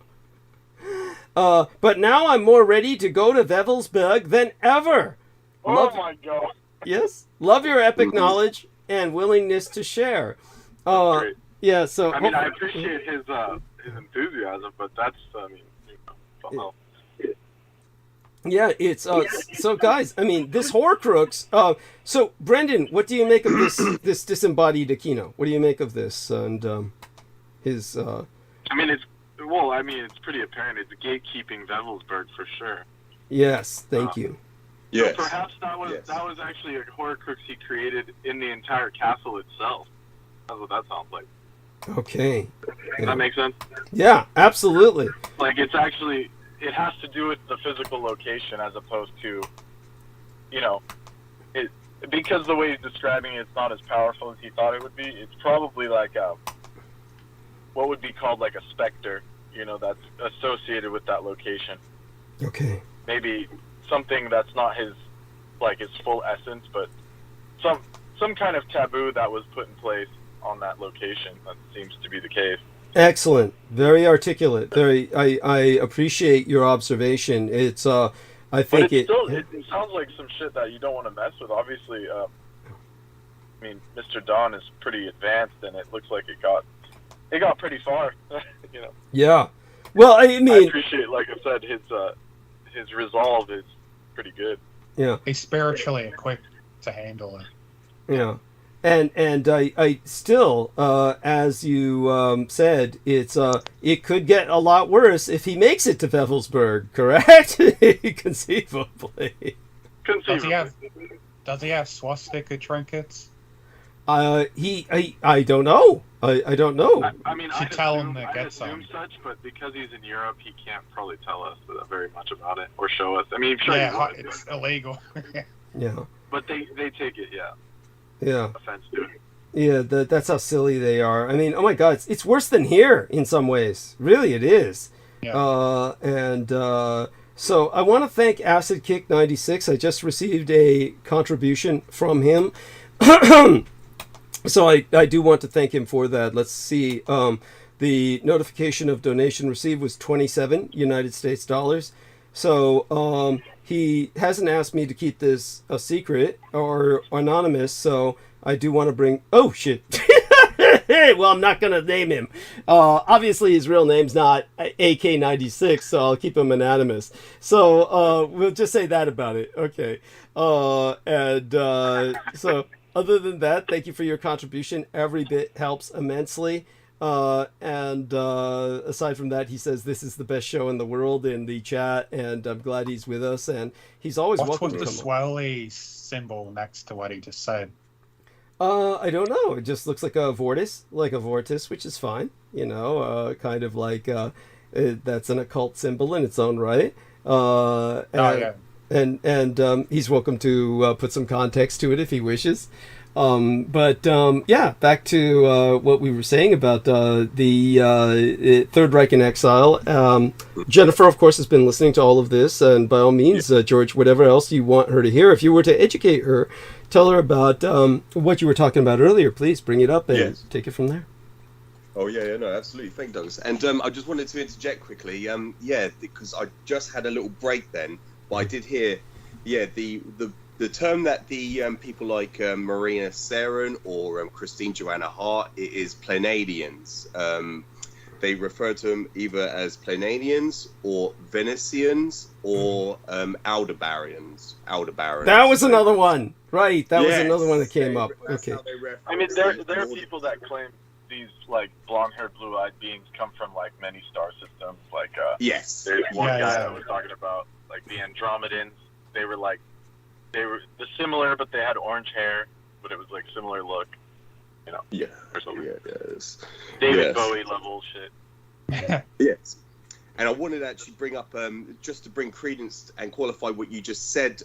But now I'm more ready to go to Wewelsburg than ever. Oh my god. Yes. Love your epic knowledge and willingness to share. Great. Yeah, so... I mean, I appreciate his enthusiasm, but that's, something else. Yeah, it's so guys, I mean, this Horcrux. So Brendan, what do you make of this disembodied Aquino? What do you make of this and his? I mean, it's pretty apparent. It's gatekeeping Wewelsburg for sure. Yes, thank you. Yes. So perhaps that was actually a Horcrux he created in the entire castle itself. That's what that sounds like. Okay. Does that make sense? Yeah, absolutely. Like it's actually. It has to do with the physical location as opposed to, because the way he's describing it, it's not as powerful as he thought it would be. It's probably like what would be called like a specter, that's associated with that location. Okay. Maybe something that's not his full essence, but some kind of taboo that was put in place on that location. That seems to be the case. Excellent. Very articulate. Very. I appreciate your observation. It's. I But think it still it sounds like some shit that you don't want to mess with. Obviously, I mean, Mr. Don is pretty advanced, and it looks like it got pretty far. You know. Yeah. Well, I I mean. appreciate, like I said, his resolve is pretty good. Yeah. He's spiritually equipped to handle it. Yeah. And I still, as you said, it could get a lot worse if he makes it to Vevelsburg, correct? Conceivably. Does he have swastika trinkets? I don't know. I don't know. I mean, Should tell him to I get assume some. such, but because he's in Europe, he can't probably tell us very much about it or show us. I mean, sure, Yeah, he would, it's illegal. Yeah. but they take it, Yeah. offense to it. Yeah, that's how silly they are. I mean, oh my God, it's worse than here in some ways. Really, it is. Yeah. So I want to thank Acid Kick 96. I just received a contribution from him. So I do want to thank him for that. Let's see. The notification of donation received was 27 United States dollars. So he hasn't asked me to keep this a secret or anonymous, so I do want to bring... Oh, shit. Well, I'm not going to name him. Obviously, his real name's not AK96, so I'll keep him anonymous. So we'll just say that about it. Okay. So other than that, thank you for your contribution. Every bit helps immensely. Aside from that, he says this is the best show in the world in the chat, and I'm glad he's with us. And he's always welcome to What's come the swirly symbol next to what he just said? I don't know. It just looks like a vortice, which is fine. You know, kind of like that's an occult symbol in its own right. Yeah. And he's welcome to put some context to it if he wishes. Yeah, back to what we were saying about the Third Reich in exile. Jennifer, of course, has been listening to all of this, and by all means, George, whatever else you want her to hear, if you were to educate her, tell her about what you were talking about earlier. Please bring it up and take it from there. Oh yeah, no, absolutely. Thank you, Douglas. And I just wanted to interject quickly. Because I just had a little break then, but I did hear, the term that the people like Marina Saren or Christine Joanna Hart is Pleiadians. They refer to them either as Pleiadians or Venusians or Aldebarans. That was another one, right? That was another one that came up. Okay. I mean, there are people that claim these like blonde-haired, blue-eyed beings come from like many star systems. Like there's one guy that was talking about like the Andromedans. They were similar, but they had orange hair, but it was like similar look. You know. Yeah. David Bowie level shit. Yes. And I wanted to actually bring up, just to bring credence and qualify what you just said,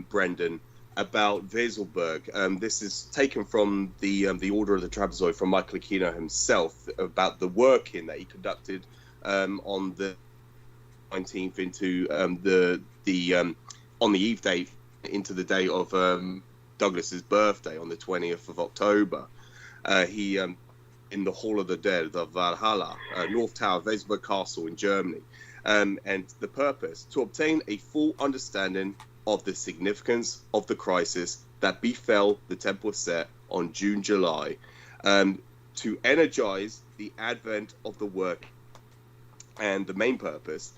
Brendan, about Weselberg. This is taken from the Order of the Trapezoid from Michael Aquino himself about the working that he conducted on the 19th into on the eve day into the day of Douglas's birthday on the 20th of October. He in the Hall of the Dead, the Valhalla, North Tower, Weselberg Castle in Germany. And the purpose, to obtain a full understanding of the significance of the crisis that befell the Temple set on June-July, to energize the advent of the work. And the main purpose,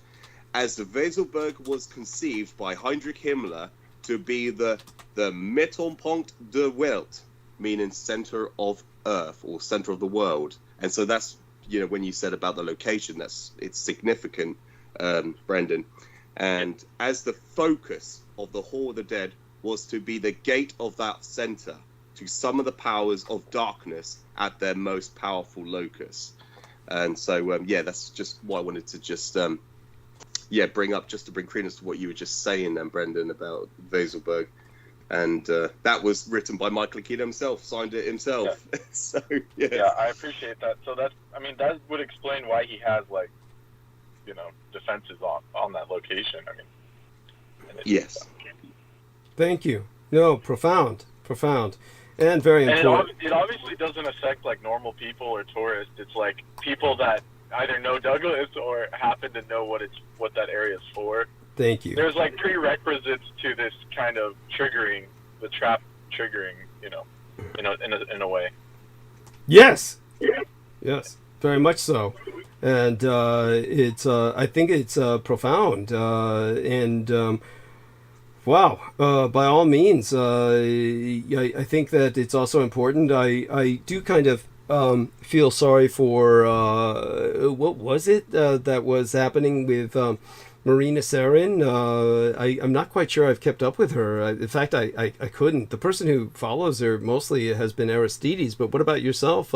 as the Weselberg was conceived by Heinrich Himmler to be the Mittelpunkt der Welt, meaning center of Earth or center of the world. And so that's, when you said about the location, it's significant, Brendan. And as the focus of the Hall of the Dead was to be the gate of that center to some of the powers of darkness at their most powerful locus. And so, that's just what I wanted to just, bring up, just to bring credence to what you were just saying then, Brendan, about Weselberg. And that was written by Michael Aquino himself, signed it himself. Yeah. So, yeah, I appreciate that. So that would explain why he has defenses on that location. Yes. Thank you. No, profound. And very And important. it obviously doesn't affect like normal people or tourists. It's like people that either know Douglas or happen to know what that area is for. Thank you. There's like prerequisites to this kind of triggering, the trap triggering, you know, in a way. Yes. Yes. Very much so. And it's I think it's profound. Wow. By all means, I think that it's also important. I do kind of feel sorry for what was it that was happening with Marina Sarin. I'm not quite sure I've kept up with her. In fact, I couldn't. The person who follows her mostly has been Aristides. But what about yourself,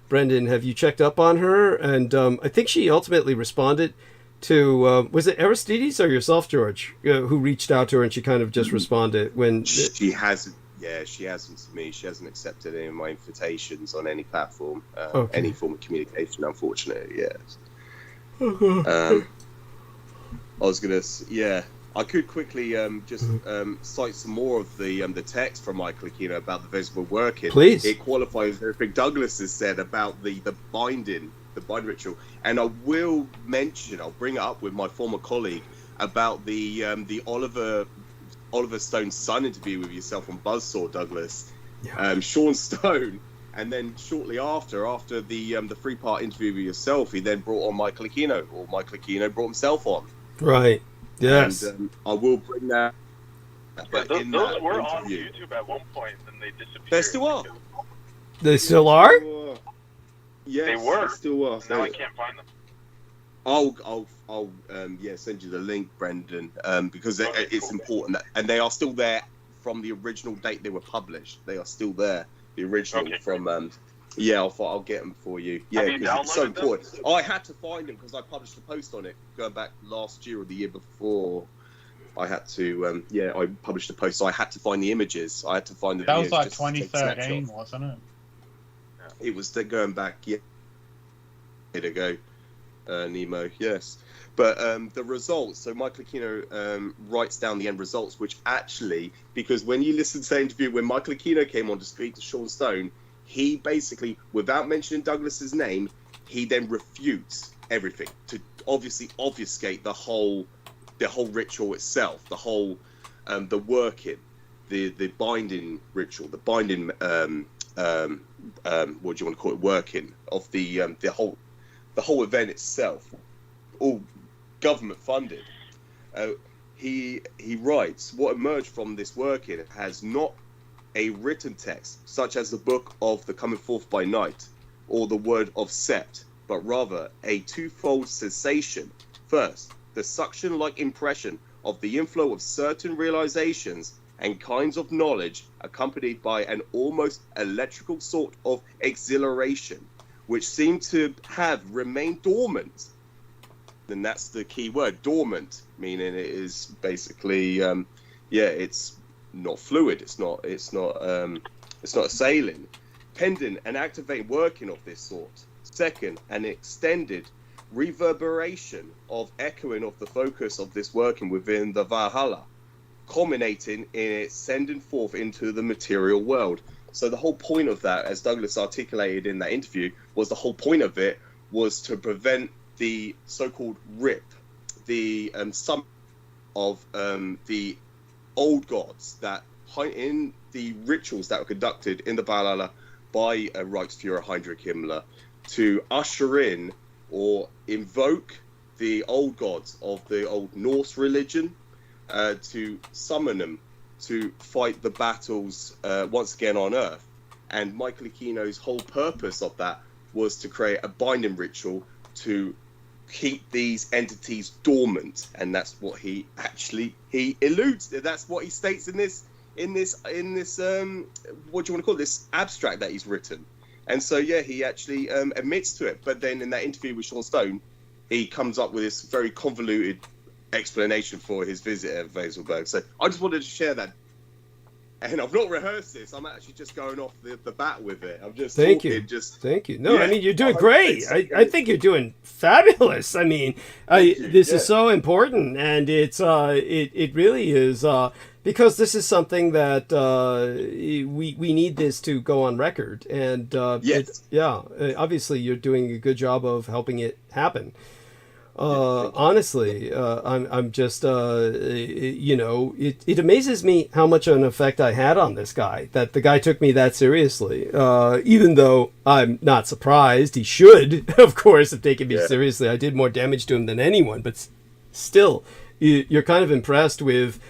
Brendan? Have you checked up on her? And I think she ultimately responded to, was it Aristides or yourself, George, who reached out to her and she kind of just responded when... She hasn't. Yeah, she hasn't to me. She hasn't accepted any of my invitations on any platform, any form of communication, unfortunately, yes. I was going to, I could quickly just cite some more of the text from Michael Aquino about the visible working. Please. It qualifies everything Douglas has said about the binding ritual. And I will mention, I'll bring it up with my former colleague about the Oliver Stone's son interview with yourself on Buzzsaw, Douglas. Yeah. Sean Stone. And then shortly after the 3-part interview with yourself, he then brought on Michael Aquino, or Michael Aquino brought himself on. Right. Yes. And I will bring that. But those were on YouTube at one point, and they disappeared. They still are. They still are? Yes, they were. They still are. Now I can't find them. I'll send you the link, Brendan, because it's important that, and they are still there from the original date they were published. They are still there. The original from I'll get them for you. Yeah, because it's so important. I had to find them because I published a post on it going back last year or the year before. I had to I published a post, so I had to find the images. I had to find the that videos. Was like 2013, wasn't it? It was going back year ago, Nemo. Yes, but the results. So Michael Aquino writes down the end results, which actually, because when you listen to the interview when Michael Aquino came on to speak to Sean Stone, he basically, without mentioning Douglas's name, he then refutes everything to obviously obfuscate the whole ritual itself, the whole the working, the binding ritual, the binding what do you want to call it, working of the whole event itself, all government funded. He writes, what emerged from this working has not a written text such as the book of the coming forth by night or the word of sept, but rather a twofold sensation. First, the suction-like impression of the inflow of certain realizations and kinds of knowledge accompanied by an almost electrical sort of exhilaration which seemed to have remained dormant. And that's the key word, dormant, meaning it is basically it's not fluid, it's not a sailing, pending and activating working of this sort. Second, an extended reverberation of echoing of the focus of this working within the Valhalla, culminating in its sending forth into the material world. So the whole point of that, as Douglas articulated in that interview, was the whole point of it was to prevent the so-called rip, the some of the old gods that in the rituals that were conducted in the Valhalla by Reichsfuhrer Heinrich Himmler to usher in or invoke the old gods of the old Norse religion, to summon them to fight the battles once again on Earth. And Michael Aquino's whole purpose of that was to create a binding ritual to keep these entities dormant, and that's what he alludes. That's what he states in this what do you want to call it, this abstract that he's written. And so he actually admits to it. But then in that interview with Sean Stone, he comes up with this very convoluted explanation for his visit at Weselberg. So I just wanted to share that. And I've not rehearsed this. I'm actually just going off the bat with it. I'm just Thank you. No, I mean, you're doing great. I think you're doing fabulous. I mean, this is so important, and it's it really is because this is something that we need this to go on record, and Yes. obviously you're doing a good job of helping it happen. Honestly, I'm just it amazes me how much an effect I had on this guy, that the guy took me that seriously, even though I'm not surprised. He should of course have taken me seriously. I did more damage to him than anyone, but still you're kind of impressed with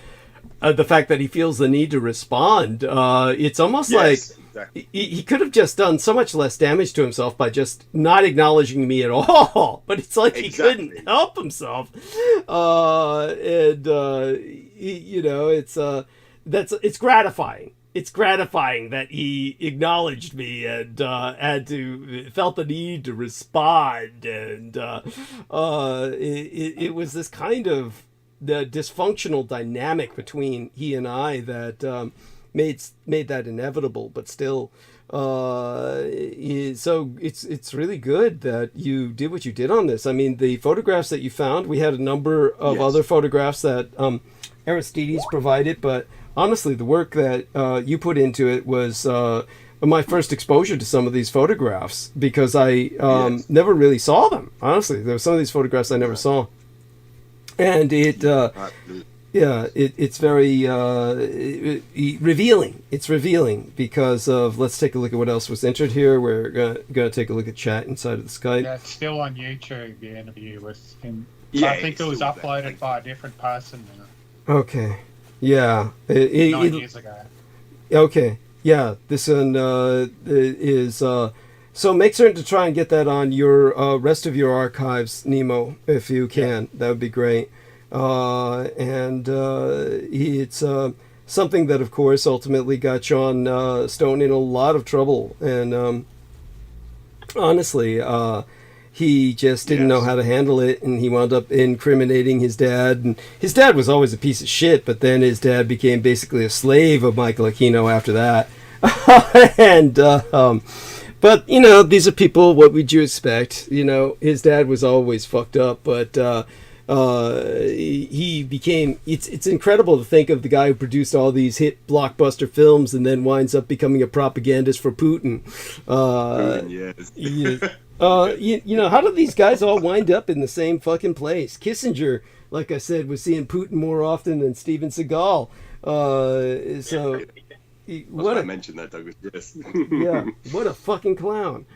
the fact that he feels the need to respond. It's almost like exactly. he could have just done so much less damage to himself by just not acknowledging me at all. But it's like he couldn't help himself. It's gratifying. It's gratifying that he acknowledged me and felt the need to respond. And it was this kind of the dysfunctional dynamic between he and I that made that inevitable, but still, so it's really good that you did what you did on this. I mean, the photographs that you found, we had a number of other photographs that Aristides provided, but honestly, the work that you put into it was my first exposure to some of these photographs, because I never really saw them. Honestly, there were some of these photographs I never saw, and it's very revealing. It's revealing because of. Let's take a look at what else was entered here. We're gonna take a look at chat inside of the Skype. Yeah, it's still on YouTube. The interview with him. Yeah, I think it was uploaded by a different person. Okay. Yeah. 9 years ago. Okay. Yeah. This one is. So make certain to try and get that on your rest of your archives, Nemo, if you can. That would be great. It's something that, of course, ultimately got John Stone in a lot of trouble. And honestly, he just didn't know how to handle it, and he wound up incriminating his dad. And his dad was always a piece of shit, but then his dad became basically a slave of Michael Aquino after that. But, these are people, what would you expect? His dad was always fucked up, but he became... It's incredible to think of the guy who produced all these hit blockbuster films and then winds up becoming a propagandist for Putin. Yes. How do these guys all wind up in the same fucking place? Kissinger, like I said, was seeing Putin more often than Steven Seagal. I mentioned that, Douglas. Yes. Yeah, what a fucking clown.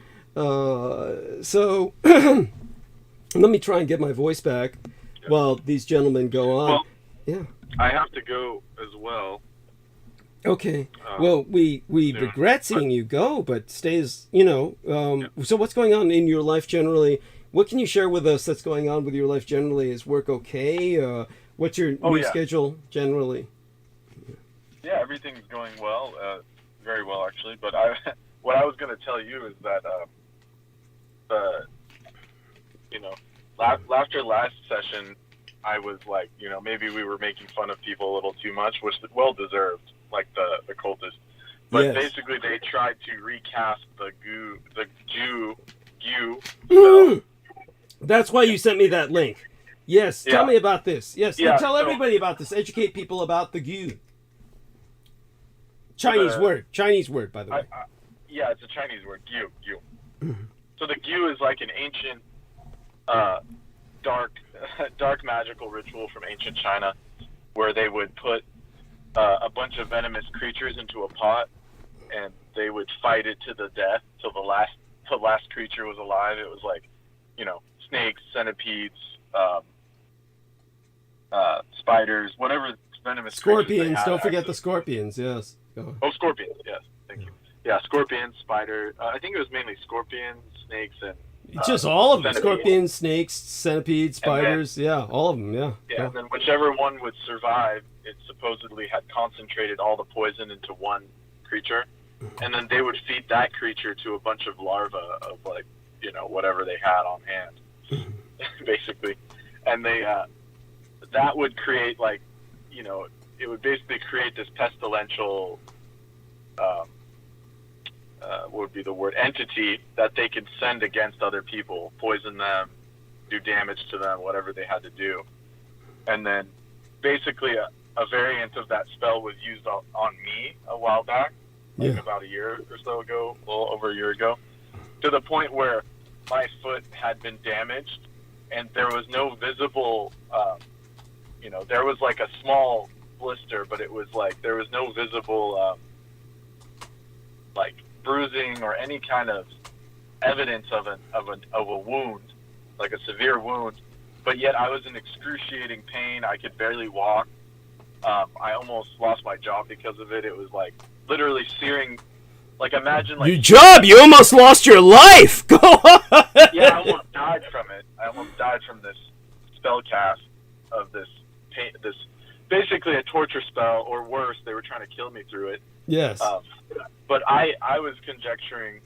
So let me try and get my voice back while these gentlemen go on. Well, I have to go as well. Okay. Well, we regret seeing you go, but stay as, so what's going on in your life generally? What can you share with us that's going on with your life generally? Is work okay? What's your new schedule generally? Yeah, everything's going well, very well actually. But what I was going to tell you is that, after last session, I was like, maybe we were making fun of people a little too much, which is well deserved, like the cultists. But basically, they tried to recast the Jew. That's why you sent me that link. Yes, tell me about this. Yes, tell everybody about this. Educate people about the Gu. Chinese word, by the way. It's a Chinese word, Gu. So the Gu is like an ancient, dark magical ritual from ancient China, where they would put a bunch of venomous creatures into a pot, and they would fight it to the death till the last creature was alive. It was like, snakes, centipedes, spiders, whatever venomous scorpions. Don't forget the scorpions. Yes. Oh, scorpions. Yes, thank you. Yeah, scorpions, spider. I think it was mainly scorpions, snakes, and just all of them. centipedes. Scorpions, snakes, centipedes, spiders. All of them. Yeah. And then whichever one would survive, it supposedly had concentrated all the poison into one creature, and then they would feed that creature to a bunch of larvae of whatever they had on hand, basically, and they that would create it would basically create this pestilential, what would be the word, entity that they could send against other people, poison them, do damage to them, whatever they had to do. And then basically a variant of that spell was used on me a while back, like Yeah. about a year or so ago, a little over a year ago, to the point where my foot had been damaged and there was no visible, there was like a small blister, but it was like there was no visible like bruising or any kind of evidence of a wound, like a severe wound. But yet I was in excruciating pain. I could barely walk. I almost lost my job because of it. It was like literally searing. Like imagine like Your job, you almost lost your life. Go on. Yeah, I almost died from it. I almost died from this spell cast of this pain, this basically a torture spell, or worse, they were trying to kill me through it. Yes. But I was conjecturing.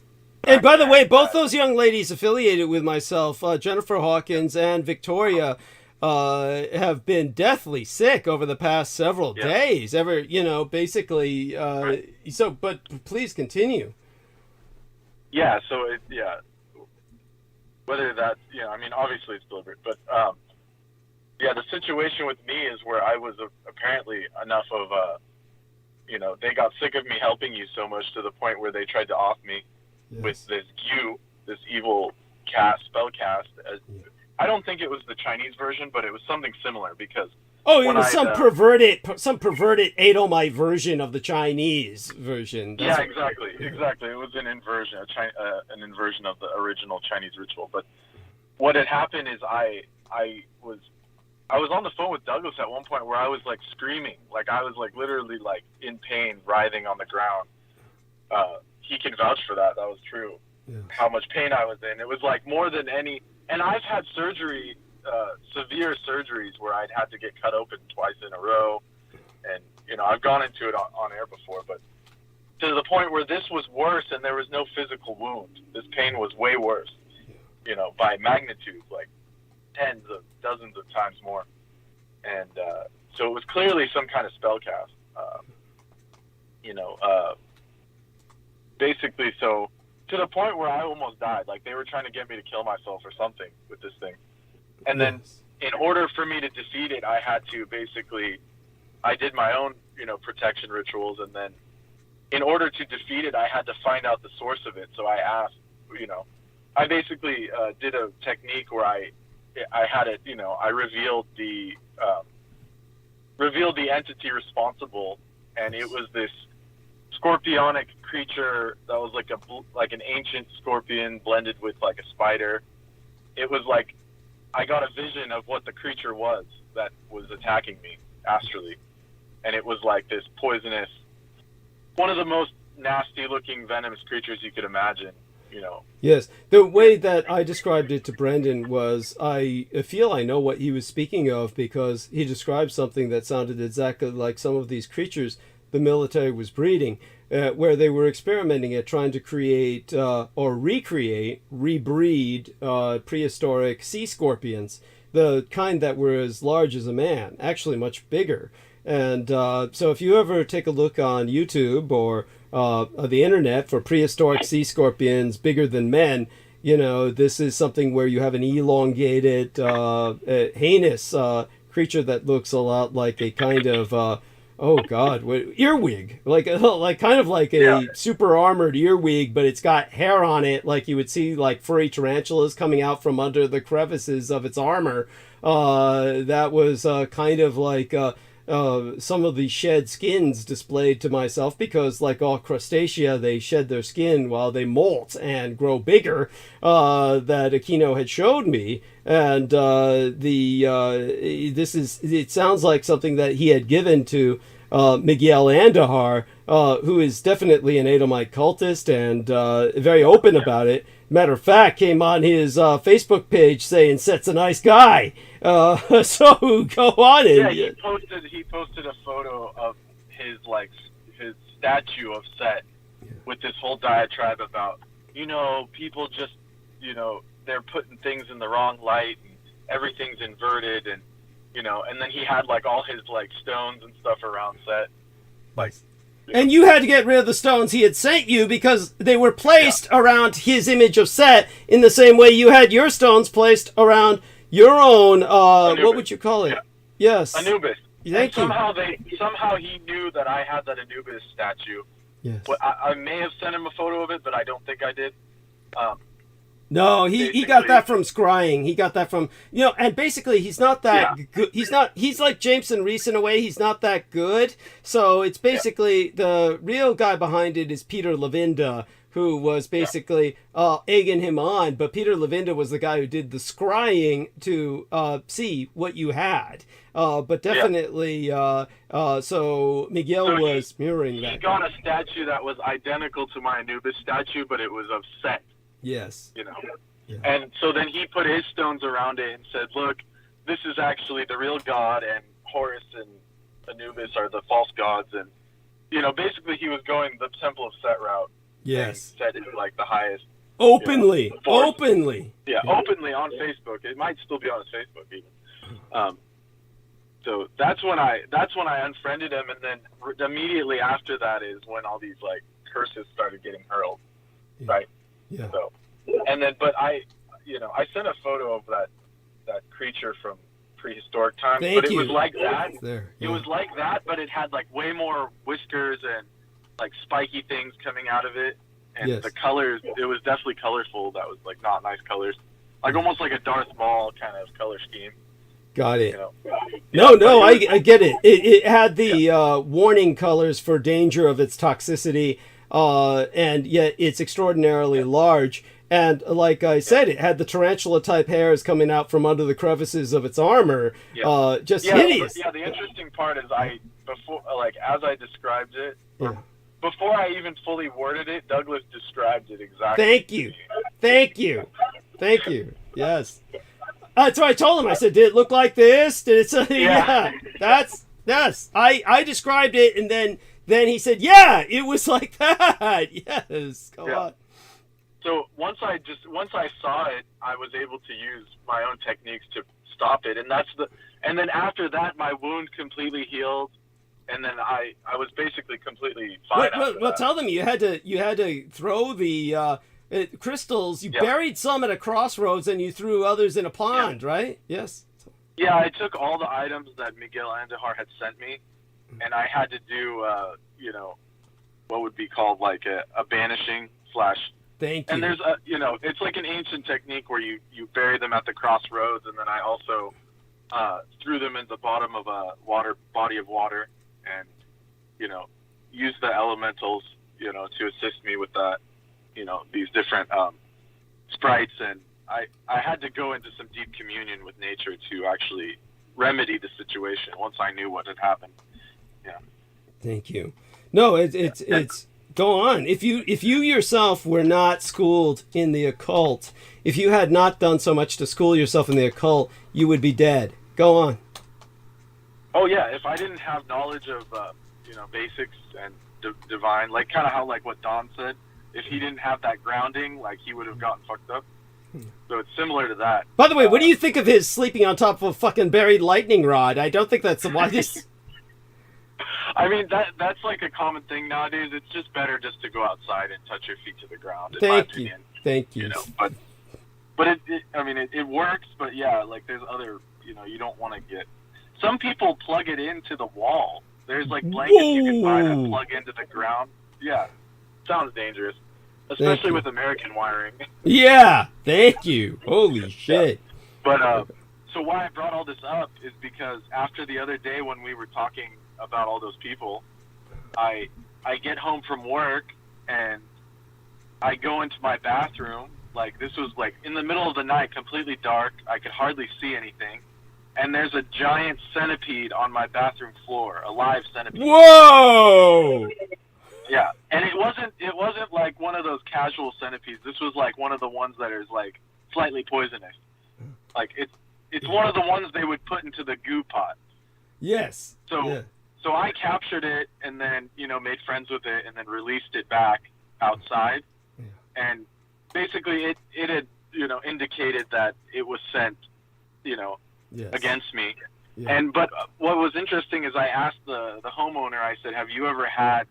And by the way, both those young ladies affiliated with myself, Jennifer Hawkins and Victoria, have been deathly sick over the past several days. Basically. So, but please continue. Yeah. So whether that's I mean, obviously it's deliberate, but the situation with me is where I was apparently enough of they got sick of me helping you so much to the point where they tried to off me. Yes. With this evil spell cast. I don't think it was the Chinese version, but it was something similar because. Oh, it was some perverted Edomite version of the Chinese version. That's exactly. It was an inversion, an inversion of the original Chinese ritual. But what had happened is I was on the phone with Douglas at one point where I was like screaming, like I was like literally like in pain, writhing on the ground. He can vouch for that. That was true. Yeah. How much pain I was in. It was like more than any. And I've had surgery, severe surgeries where I'd had to get cut open twice in a row. And, I've gone into it on air before, but to the point where this was worse and there was no physical wound. This pain was way worse, by magnitude, like tens of dozens of times more. And so it was clearly some kind of spell cast, basically, so to the point where I almost died. Like they were trying to get me to kill myself or something with this thing. And then in order for me to defeat it, I had to I did my own, protection rituals. And then in order to defeat it, I had to find out the source of it. So I asked, I basically did a technique where I had it, I revealed the entity responsible. And it was this scorpionic creature that was like an ancient scorpion blended with like a spider. It was like I got a vision of what the creature was that was attacking me astrally, and it was like this poisonous, one of the most nasty looking venomous creatures you could imagine. Yes, the way that I described it to Brendan was I feel I know what he was speaking of, because he described something that sounded exactly like some of these creatures the military was breeding, where they were experimenting at trying to create or rebreed prehistoric sea scorpions, the kind that were as large as a man, actually much bigger. And so if you ever take a look on YouTube or the internet for prehistoric sea scorpions bigger than men, this is something where you have an elongated, heinous creature that looks a lot like a kind of earwig, like kind of like a super armored earwig, but it's got hair on it, like you would see like furry tarantulas coming out from under the crevices of its armor. That was kind of like some of the shed skins displayed to myself, because like all crustacea, they shed their skin while they molt and grow bigger, that Aquino had showed me. And it sounds like something that he had given to Miguel Andahar, who is definitely an Edomite cultist and very open about it. Matter of fact, came on his Facebook page saying Set's a nice guy. So go on. Yeah, he posted a photo of his statue of Set with this whole diatribe about, people just, they're putting things in the wrong light and everything's inverted, and and then he had like all his like stones and stuff around Set. And you had to get rid of the stones he had sent you because they were placed around his image of Set in the same way you had your stones placed around your own, what would you call it? Yeah. Yes. Anubis. Thank you. Somehow he knew that I had that Anubis statue. Yes. But I may have sent him a photo of it, but I don't think I did. No, he got that from scrying. He got that from, and basically he's not that good. He's like Jameson Reese in a way. He's not that good. So it's basically the real guy behind it is Peter Levinda, who was basically egging him on. But Peter Levinda was the guy who did the scrying to see what you had. But definitely, so Miguel was mirroring that. He got a statue that was identical to my Anubis statue, but it was of Set. Yes. Yeah. And so then he put his stones around it and said, look, this is actually the real god, and Horus and Anubis are the false gods. And, basically he was going the Temple of Set route. Yes. Set is like the highest. Openly. Openly. Yeah, openly on Facebook. It might still be on his Facebook even. So that's when I unfriended him, and then immediately after that is when all these like curses started getting hurled. Right? Yeah. So, and then, but I sent a photo of that creature from prehistoric times, but it was like that. It was like that, but it had like way more whiskers and like spiky things coming out of it, and the colors. It was definitely colorful. That was like not nice colors, like almost like a Darth Maul kind of color scheme. Got it. No, I get it. It had the warning colors for danger of its toxicity. And yet it's extraordinarily large. And like I said, it had the tarantula-type hairs coming out from under the crevices of its armor. Just hideous. Yeah, the interesting part is as I described it, before I even fully worded it, Douglas described it exactly. Thank you. Yes. That's what I told him. I said, did it look like this? Did it say, yes. I described it, and then he said, yeah, it was like that. Yes. Go on. So once I saw it, I was able to use my own techniques to stop it. And then after that, my wound completely healed. And then I was basically completely fine. Well, tell them you had to throw the crystals. You buried some at a crossroads and you threw others in a pond, right? Yes. Yeah, I took all the items that Miguel Andahar had sent me, and I had to do, what would be called like a banishing / Thank you. And there's it's like an ancient technique where you bury them at the crossroads, and then I also threw them in the bottom of a body of water, and use the elementals, to assist me with that, these different sprites, and I had to go into some deep communion with nature to actually remedy the situation once I knew what had happened. Yeah. Thank you. No, it's go on. If you yourself were not schooled in the occult, if you had not done so much to school yourself in the occult, you would be dead. Go on. Oh yeah, if I didn't have knowledge of basics and divine, like kind of how like what Don said, if he didn't have that grounding, like he would have gotten fucked up. So it's similar to that. By the way, what do you think of his sleeping on top of a fucking buried lightning rod? I don't think that's the wisest. I mean, that's like a common thing nowadays. It's just better just to go outside and touch your feet to the ground. Thank you. Thank you. But it works. But yeah, like there's other, you don't want to get. Some people plug it into the wall. There's like blankets you can buy that plug into the ground. Yeah, sounds dangerous, especially with American wiring. Yeah, thank you. Holy shit. But so why I brought all this up is because after the other day when we were talking about all those people, I get home from work and I go into my bathroom. Like this was like in the middle of the night, completely dark. I could hardly see anything. And there's a giant centipede on my bathroom floor, a live centipede. Whoa! Yeah, and it wasn't like one of those casual centipedes. This was like one of the ones that is like slightly poisonous. Like it's one of the ones they would put into the goo pot. Yes. So I captured it and then made friends with it and then released it back outside. Yeah. And basically it had indicated that it was sent against me. Yeah. But what was interesting is I asked the homeowner, I said, have you ever had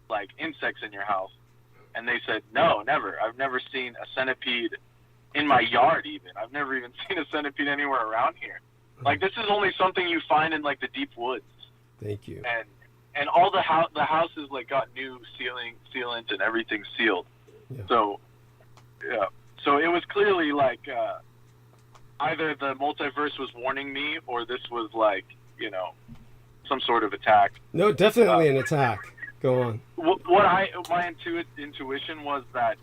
like insects in your house? And they said, no, never. I've never seen a centipede in my yard even. I've never even seen a centipede anywhere around here. Like, this is only something you find in like the deep woods. Thank you. And all the houses like got new sealant and everything sealed. Yeah. So yeah. So it was clearly like either the multiverse was warning me, or this was like, you know, some sort of attack. No, definitely an attack. Go on. My intuition was that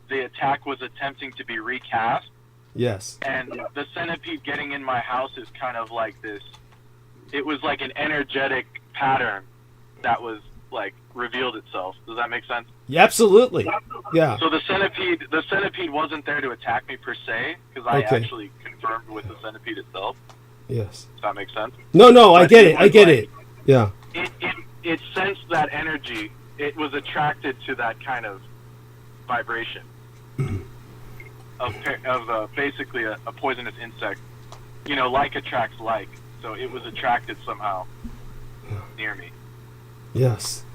the attack was attempting to be recast. Yes. And the centipede getting in my house is kind of like this. It was like an energetic pattern that was like revealed itself. Does that make sense? Yeah, absolutely. Yeah. So the centipede wasn't there to attack me per se, because I actually confirmed with the centipede itself. Yes. Does that make sense? No, I get it. I get it. Yeah. It sensed that energy. It was attracted to that kind of vibration of basically a poisonous insect. You know, like attracts like. So it was attracted somehow near me. Yes.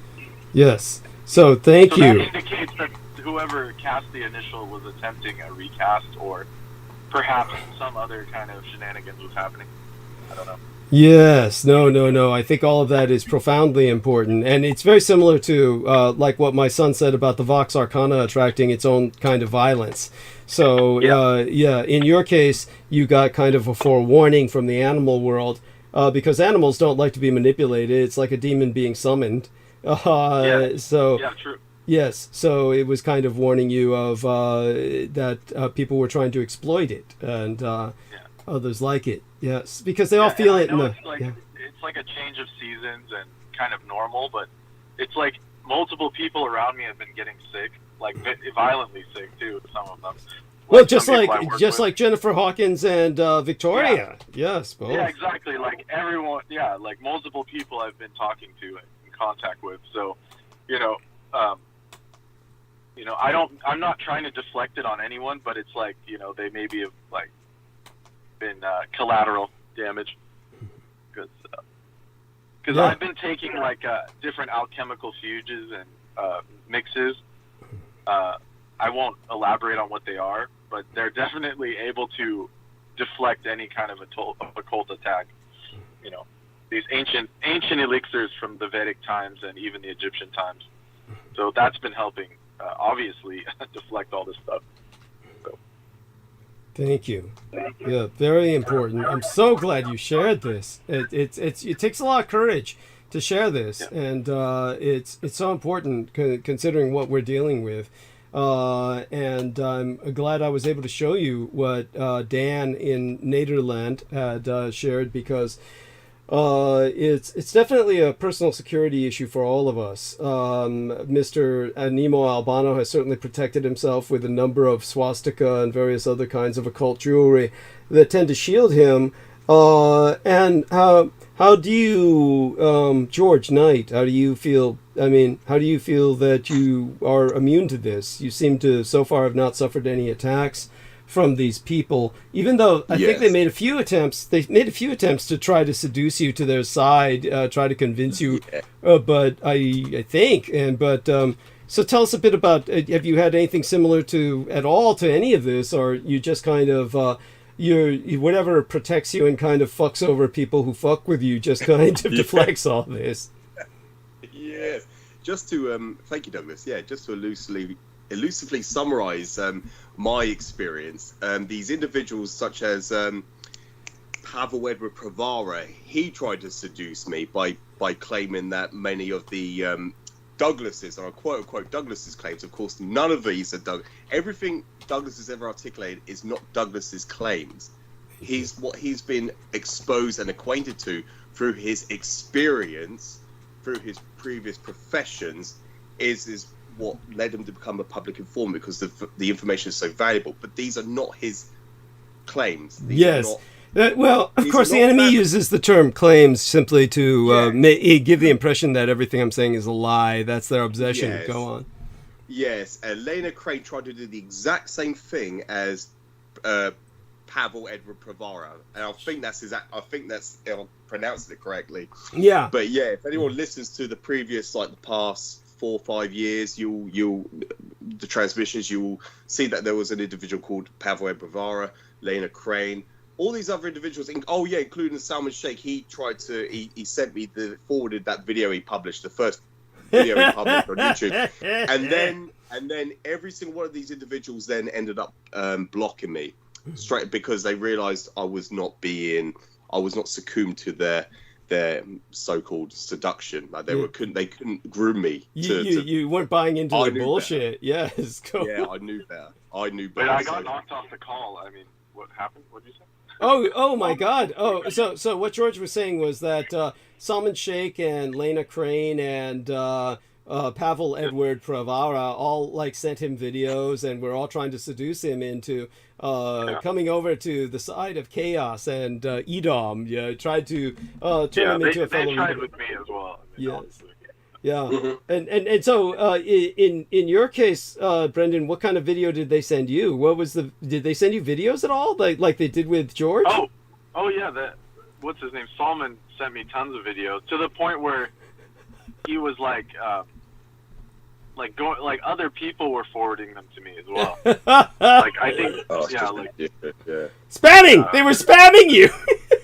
Yes. So thank you. That indicates that whoever cast the initial was attempting a recast, or perhaps some other kind of shenanigans was happening. I don't know. Yes. No. I think all of that is profoundly important. And it's very similar to like what my son said about the Vox Arcana attracting its own kind of violence. So, in your case, you got kind of a forewarning from the animal world because animals don't like to be manipulated. It's like a demon being summoned. So, yeah, true. Yes. So it was kind of warning you of that people were trying to exploit it, and others like it. Yes, because they all feel it. It's like a change of seasons and kind of normal, but it's like multiple people around me have been getting sick, like violently sick too. Some of them. Well, just like Jennifer Hawkins and Victoria. Yeah. Yes, both. Yeah, exactly. Like everyone. Yeah, like multiple people I've been talking to and in contact with. So, I'm not trying to deflect it on anyone, but it's like, they maybe have like been collateral damage because I've been taking like different alchemical fuges and mixes. I won't elaborate on what they are, but they're definitely able to deflect any kind of occult attack. These ancient elixirs from the Vedic times and even the Egyptian times. So that's been helping, obviously, deflect all this stuff. So. Thank you. Yeah, very important. I'm so glad you shared this. It takes a lot of courage to share this, and it's so important considering what we're dealing with. And I'm glad I was able to show you what Dan in Nederland had shared, because it's definitely a personal security issue for all of us. Mr. Nemo Albano has certainly protected himself with a number of swastika and various other kinds of occult jewelry that tend to shield him. And how do you, George Knight, how do you feel? I mean, how do you feel that you are immune to this? You seem to so far have not suffered any attacks from these people, even though I think they made a few attempts. They made a few attempts to try to seduce you to their side, try to convince you. But I think, so tell us a bit about. Have you had anything similar to at all to any of this, or you just kind of whatever protects you and kind of fucks over people who fuck with you, just kind of deflects all this? Yes, just to thank you, Douglas. Yeah, just to elusively summarize my experience. These individuals, such as Pavel Edward Pravara, he tried to seduce me by claiming that many of the Douglases, or quote unquote Douglas's claims. Of course, none of these are everything Douglas has ever articulated is not Douglas's claims. What he's been exposed and acquainted to through his experience, through his previous professions, is what led him to become a public informant, because the information is so valuable. But these are not his claims. Of course, the enemy uses the term claims simply to give the impression that everything I'm saying is a lie. That's their obsession. Yes. Go on. Yes, Lena Crane tried to do the exact same thing as Pavel Edward Pravara, and I think that's I'll pronounce it correctly. Yeah. But yeah, if anyone listens to the previous, like the past 4 or 5 years, the transmissions, you will see that there was an individual called Pavel Edward Pravara, Lena Crane, all these other individuals, including Salman Sheikh, he sent me forwarded that video he published, the first video he published on YouTube, and then every single one of these individuals then ended up blocking me straight because they realized I was not succumbed to their so-called seduction. Like they couldn't groom me. You weren't buying into the bullshit. Yes. Cool. Yeah, I knew better. But I got knocked off the call. I mean, what happened? What did you say? Oh my God. Oh, so what George was saying was that Salman Sheikh and Lena Crane and Pavel Edward Pravara all like sent him videos, and we're all trying to seduce him into coming over to the side of chaos and Edom. Yeah, tried to turn him into a fellow. They tried with me as well. I mean, yes. Yeah, and so in your case, Brendan, what kind of video did they send you? Did they send you videos at all, like they did with George? Oh yeah, what's his name? Salman sent me tons of videos to the point where he was like other people were forwarding them to me as well. Like I think, spamming. They were spamming you.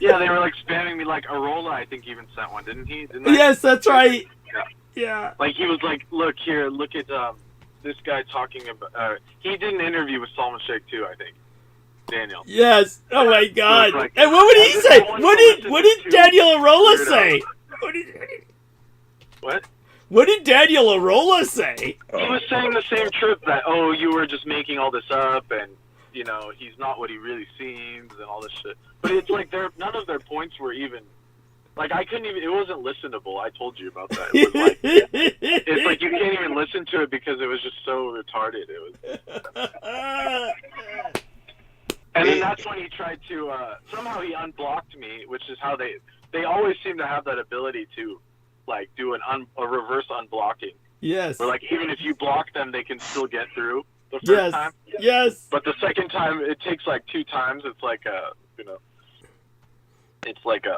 Yeah, they were like spamming me. Like Arola, I think even sent one, didn't he? Yes, that's right. Yeah. Like he was like, look at this guy talking about. He did an interview with Salman Sheikh too, I think. Daniel. Yes. Oh my God. Like, and what would he say? What did Daniel Arola say? What? What did Daniel Arola say? He was saying the same trip that you were just making all this up and he's not what he really seems and all this shit. But it's like none of their points were even. Like I couldn't even. It wasn't listenable. I told you about that. It was like, it's like you can't even listen to it because it was just so retarded. It was. And then that's when he tried to. Somehow he unblocked me, which is how they always seem to have that ability to, like, do a reverse unblocking. Yes. Where like even if you block them, they can still get through the first time. Yes. But the second time, it takes like 2 times. It's like it's like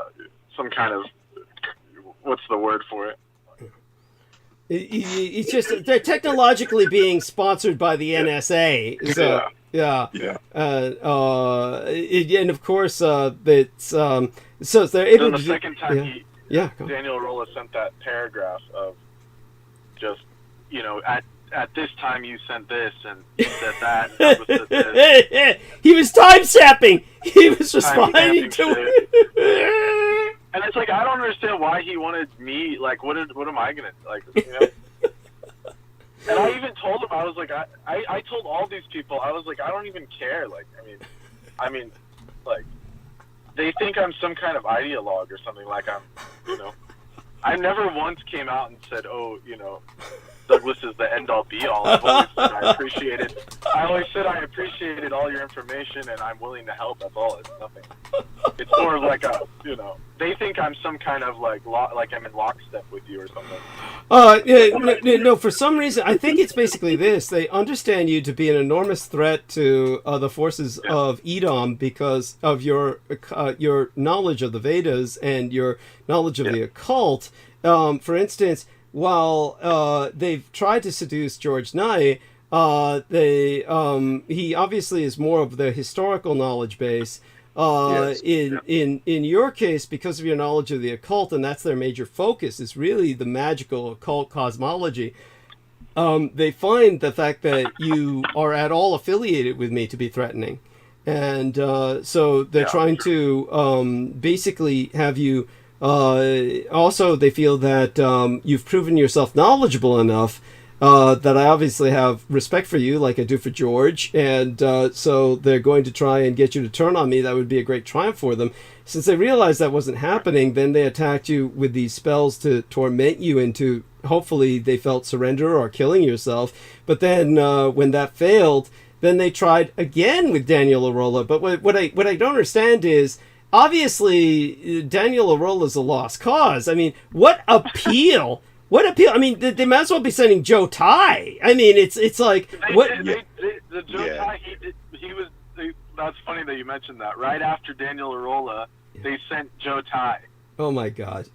some kind of, what's the word for it? It's just they're technologically being sponsored by the NSA. So yeah. And of course it's so they're able to. The second time Daniel Arola sent that paragraph of just at this time you sent this and you said that. And that was this. He was time sapping. He was responding to it. And it's like I don't understand why he wanted me. Like, what am I gonna like? And I even told him, I was like, I told all these people, I was like, I don't even care. Like, I mean, like, they think I'm some kind of ideologue or something. Like I never once came out and said, Douglas is the end all be all. I've always said I appreciated all your information and I'm willing to help. That's all. It's nothing. It's more of like they think I'm some kind of like I'm in lockstep with you or something. No, for some reason, I think it's basically this. They understand you to be an enormous threat to the forces of Edom because of your knowledge of the Vedas and your knowledge of the occult. For instance, while they've tried to seduce George Nye, he obviously is more of the historical knowledge base. In your case, because of your knowledge of the occult, and that's their major focus, is really the magical occult cosmology. They find the fact that you are at all affiliated with me to be threatening, and so they're trying to basically have you. Also, they feel that you've proven yourself knowledgeable enough that I obviously have respect for you, like I do for George, and so they're going to try and get you to turn on me. That would be a great triumph for them. Since they realized that wasn't happening, then they attacked you with these spells to torment you into, hopefully they felt surrender or killing yourself. But then when that failed, then they tried again with Daniel Arola. But what I don't understand is, obviously, Daniel Arola is a lost cause. I mean, what appeal? What appeal? I mean, they might as well be sending Joe Ty. I mean, it's like what? The Joe Ty, he was. That's funny that you mentioned that. Right after Daniel Arola, they sent Joe Ty. Oh my God!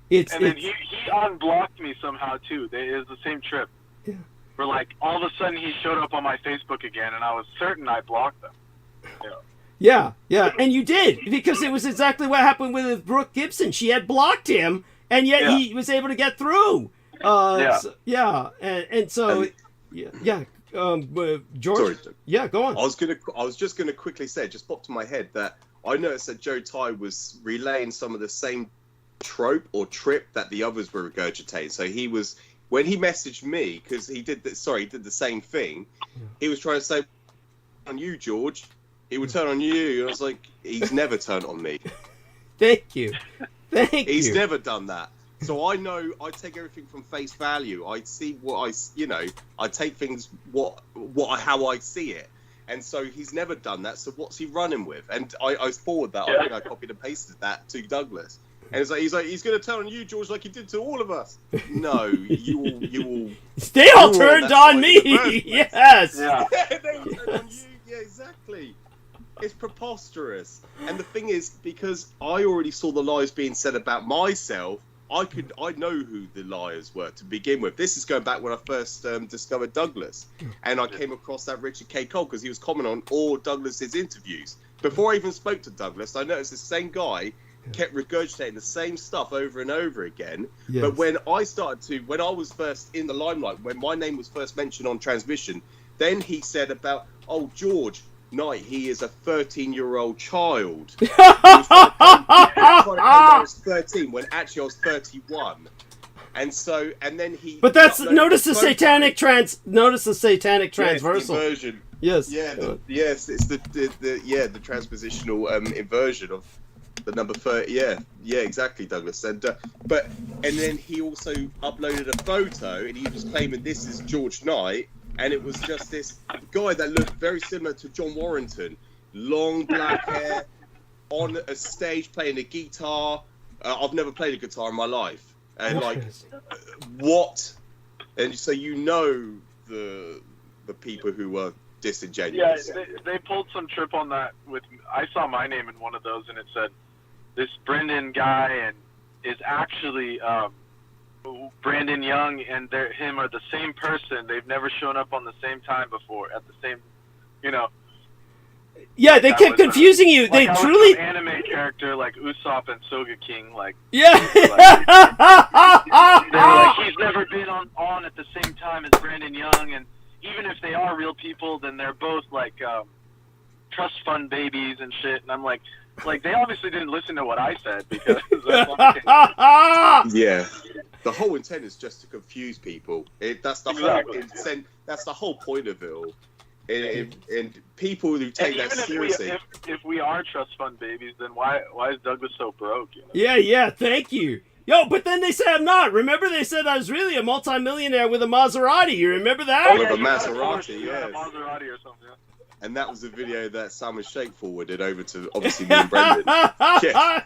Then he unblocked me somehow too. It was the same trip. Yeah. Where like all of a sudden he showed up on my Facebook again, and I was certain I blocked them. Yeah, and you did, because it was exactly what happened with Brooke Gibson. She had blocked him, and yet he was able to get through. George. Sorry. Yeah, go on. I was just gonna quickly say, it just popped in my head that I noticed that Joe Ty was relaying some of the same trope or trip that the others were regurgitating. So he was, when he messaged me, because he did the same thing. He was trying to say on you, George. He would turn on you. And I was like, he's never turned on me. Thank you. He's never done that. So I know, I take everything from face value. I see what I take things how I see it. And so he's never done that. So what's he running with? And I forward that. I think I copied and pasted that to Douglas. And he's like, he's going to turn on you, George, like he did to all of us. No, you will. They all turned on me. Yes. Yeah, they all turned on you. Yeah, exactly. It's preposterous. And the thing is, because I already saw the lies being said about myself, I know who the liars were to begin with. This is going back when I first discovered Douglas, and I came across that Richard K. Cole because he was commenting on all Douglas's interviews. Before I even spoke to Douglas, I noticed the same guy kept regurgitating the same stuff over and over again. Yes. But when I was first in the limelight, when my name was first mentioned on transmission, then he said about, oh, George Knight, he is a 13-year-old child. He was trying to claim I was 13 when actually I was 31. And then he. But that's notice the satanic transversal inversion. Yes. Yeah. Yes. It's the transpositional inversion of the number 30. Yeah. Exactly, Douglas. And then he also uploaded a photo, and he was claiming this is George Knight. And it was just this guy that looked very similar to John Warrington. Long black hair, on a stage playing a guitar. I've never played a guitar in my life. And what? And so the people who were disingenuous. Yeah, they pulled some trip on that. I saw my name in one of those, and it said, this Brendan guy and is actually... Brandon Young and him are the same person. They've never shown up on the same time before at the same, Yeah, they kept confusing you. They truly anime character like Usopp and Soga King, yeah. They're like, he's never been on at the same time as Brandon Young, and even if they are real people, then they're both trust fund babies and shit. And I'm like they obviously didn't listen to what I said because yeah. The whole intent is just to confuse people. That's the whole intent. That's the whole point of it all. And people who take that seriously. If we are trust fund babies, then why is Douglas so broke? Yeah. Thank you. Yo, but then they said I'm not. Remember, they said I was really a multimillionaire with a Maserati. You remember that? With a Maserati, yes. A Maserati or something. Yeah. And that was a video that Simon Shake forwarded over to obviously me and Brendan. Yeah.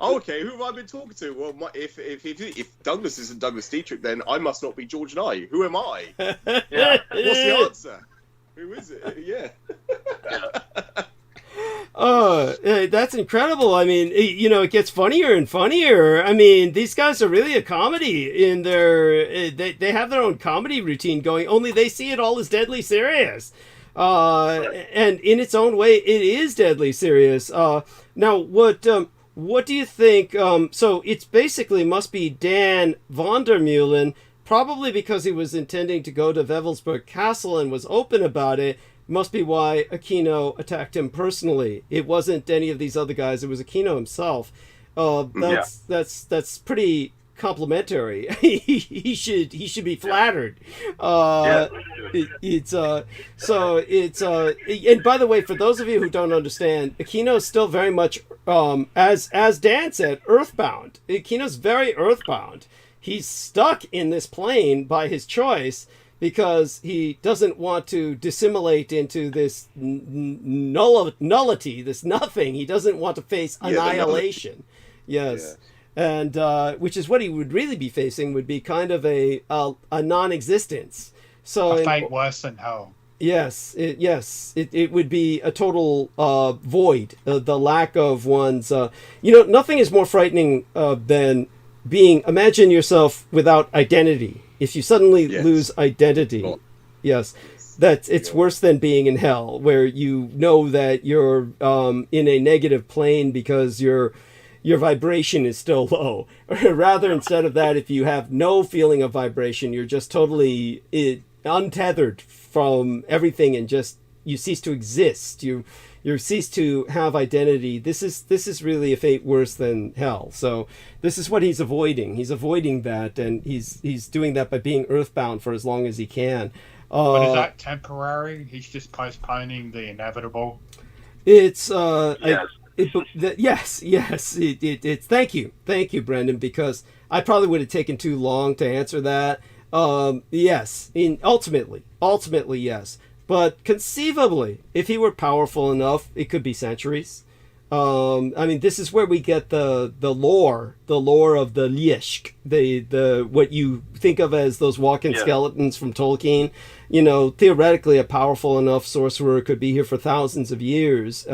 Oh, okay, who have I been talking to? Well, if Douglas isn't Douglas Dietrich, then I must not be George Knight. Who am I? Yeah. What's the answer? Who is it? Yeah. Oh, that's incredible. I mean, it gets funnier and funnier. I mean, these guys are really a comedy in their... They have their own comedy routine going, only they see it all as deadly serious. And in its own way, it is deadly serious. Now, what do you think? So it's basically must be Dan von der Meulen, probably because he was intending to go to Wewelsburg Castle and was open about it. Must be why Aquino attacked him personally. It wasn't any of these other guys. It was Aquino himself. That's pretty complimentary. he should be flattered. And by the way, for those of you who don't understand, Aquino is still very much as Dan said, earthbound. Aquino's very earthbound. He's stuck in this plane by his choice because he doesn't want to dissimulate into this nullity, this nothing. He doesn't want to face annihilation. Yes. Yeah. And which is what he would really be facing, would be kind of a non-existence. So a fate worse than hell. Yes, it would be a total void. The lack of one's, nothing is more frightening than imagine yourself without identity. If you suddenly lose identity, it's worse than being in hell, where you know that you're in a negative plane because your vibration is still low. Rather, instead of that, if you have no feeling of vibration, you're just totally untethered from everything, and just you cease to exist. You cease to have identity. This is really a fate worse than hell. So this is what he's avoiding. He's avoiding that, and he's doing that by being earthbound for as long as he can. But is that temporary? He's just postponing the inevitable. It's Yes. yes. It's thank you, Brendan, because I probably would have taken too long to answer that. Yes, ultimately, yes. But conceivably, if he were powerful enough, it could be centuries. I mean, this is where we get the lore of the Lieshk, the what you think of as those walking skeletons from Tolkien. You know, theoretically, a powerful enough sorcerer could be here for thousands of years,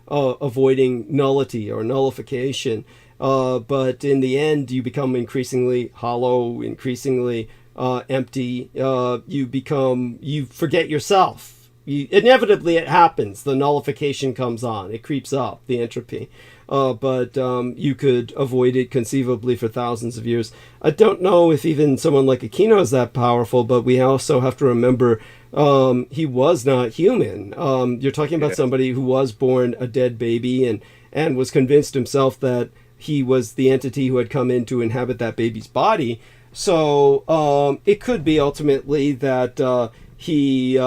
avoiding nullity or nullification. But in the end, you become increasingly hollow, increasingly empty. You forget yourself. Inevitably it happens. The nullification comes on. It creeps up, the entropy. But you could avoid it conceivably for thousands of years. I don't know if even someone like Aquino is that powerful, but we also have to remember he was not human. You're talking about somebody who was born a dead baby and was convinced himself that he was the entity who had come in to inhabit that baby's body. So it could be ultimately that he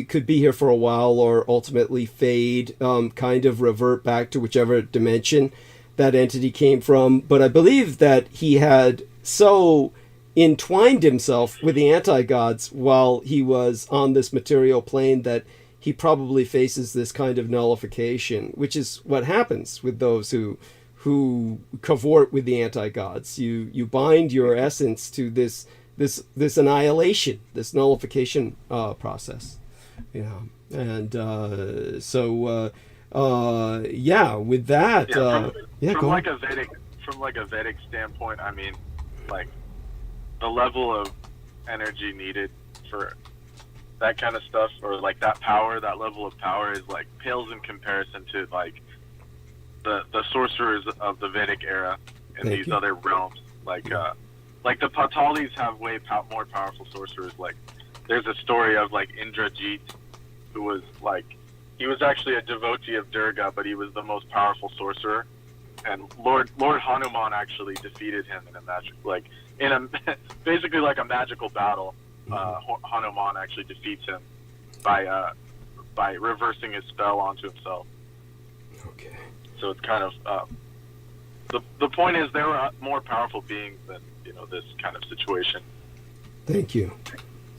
could be here for a while, or ultimately fade, kind of revert back to whichever dimension that entity came from. But I believe that he had so entwined himself with the anti-gods while he was on this material plane that he probably faces this kind of nullification, which is what happens with those who cavort with the anti-gods. You bind your essence to this annihilation, this nullification process. And so with that, from like a Vedic standpoint, I mean, like the level of energy needed for that kind of stuff, or like that level of power is like pales in comparison to like the sorcerers of the Vedic era in these other realms. Like the Patalis have way more powerful sorcerers. Like there's a story of like Indrajit, who was like, he was actually a devotee of Durga, but he was the most powerful sorcerer. And Lord Hanuman actually defeated him in basically like a magical battle. Hanuman actually defeats him by reversing his spell onto himself. Okay. So it's kind of the point is there are more powerful beings than this kind of situation. Thank you.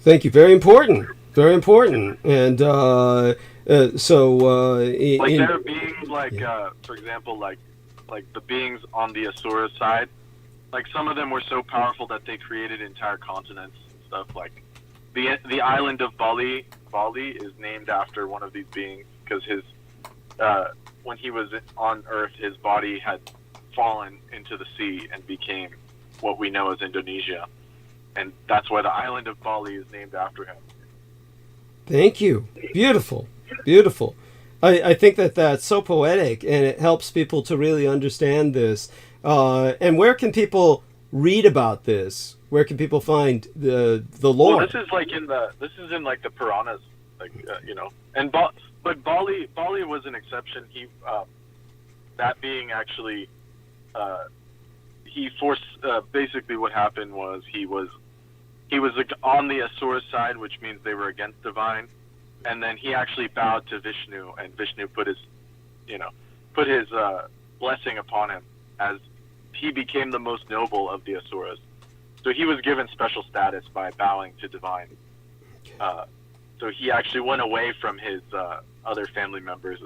Very important. And there are beings like for example like the beings on the Asura side. Like some of them were so powerful that they created entire continents and stuff. Like the island of Bali is named after one of these beings because his when he was on Earth, his body had fallen into the sea and became what we know as Indonesia, and that's why the island of Bali is named after him. Thank you. Beautiful. I think that's so poetic, and it helps people to really understand this. And where can people read about this? Where can people find the lore? Well, this is in the Puranas, and but Bali was an exception. He that being actually he forced basically what happened was he was on the Asura side, which means they were against divine, and then he actually bowed to Vishnu, and Vishnu put his blessing upon him as he became the most noble of the Asuras. So he was given special status by bowing to divine. So he actually went away from his other family members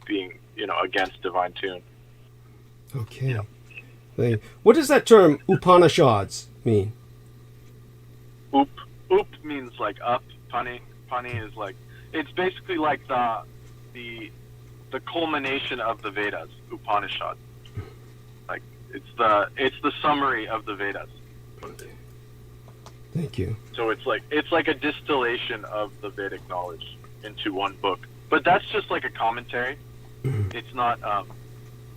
being, against divine tune. Okay. Yeah. What does that term Upanishads mean? Up means like up. Pani is like, it's basically like the culmination of the Vedas. Upanishad. Like it's the summary of the Vedas. Thank you. So it's like a distillation of the Vedic knowledge into one book. But that's just like a commentary. It's not,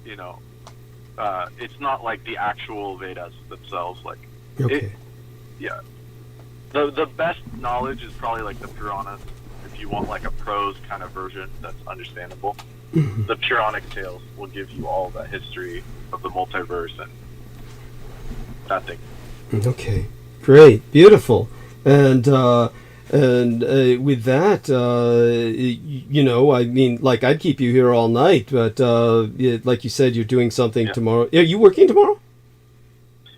it's not like the actual Vedas themselves. Like, Okay. The best knowledge is probably like the Puranas. If you want like a prose kind of version that's understandable, the Puranic tales will give you all the history of the multiverse and that thing. Okay. Great. Beautiful. And with that, I mean, like, I'd keep you here all night, but like you said, you're doing something tomorrow. Are you working tomorrow?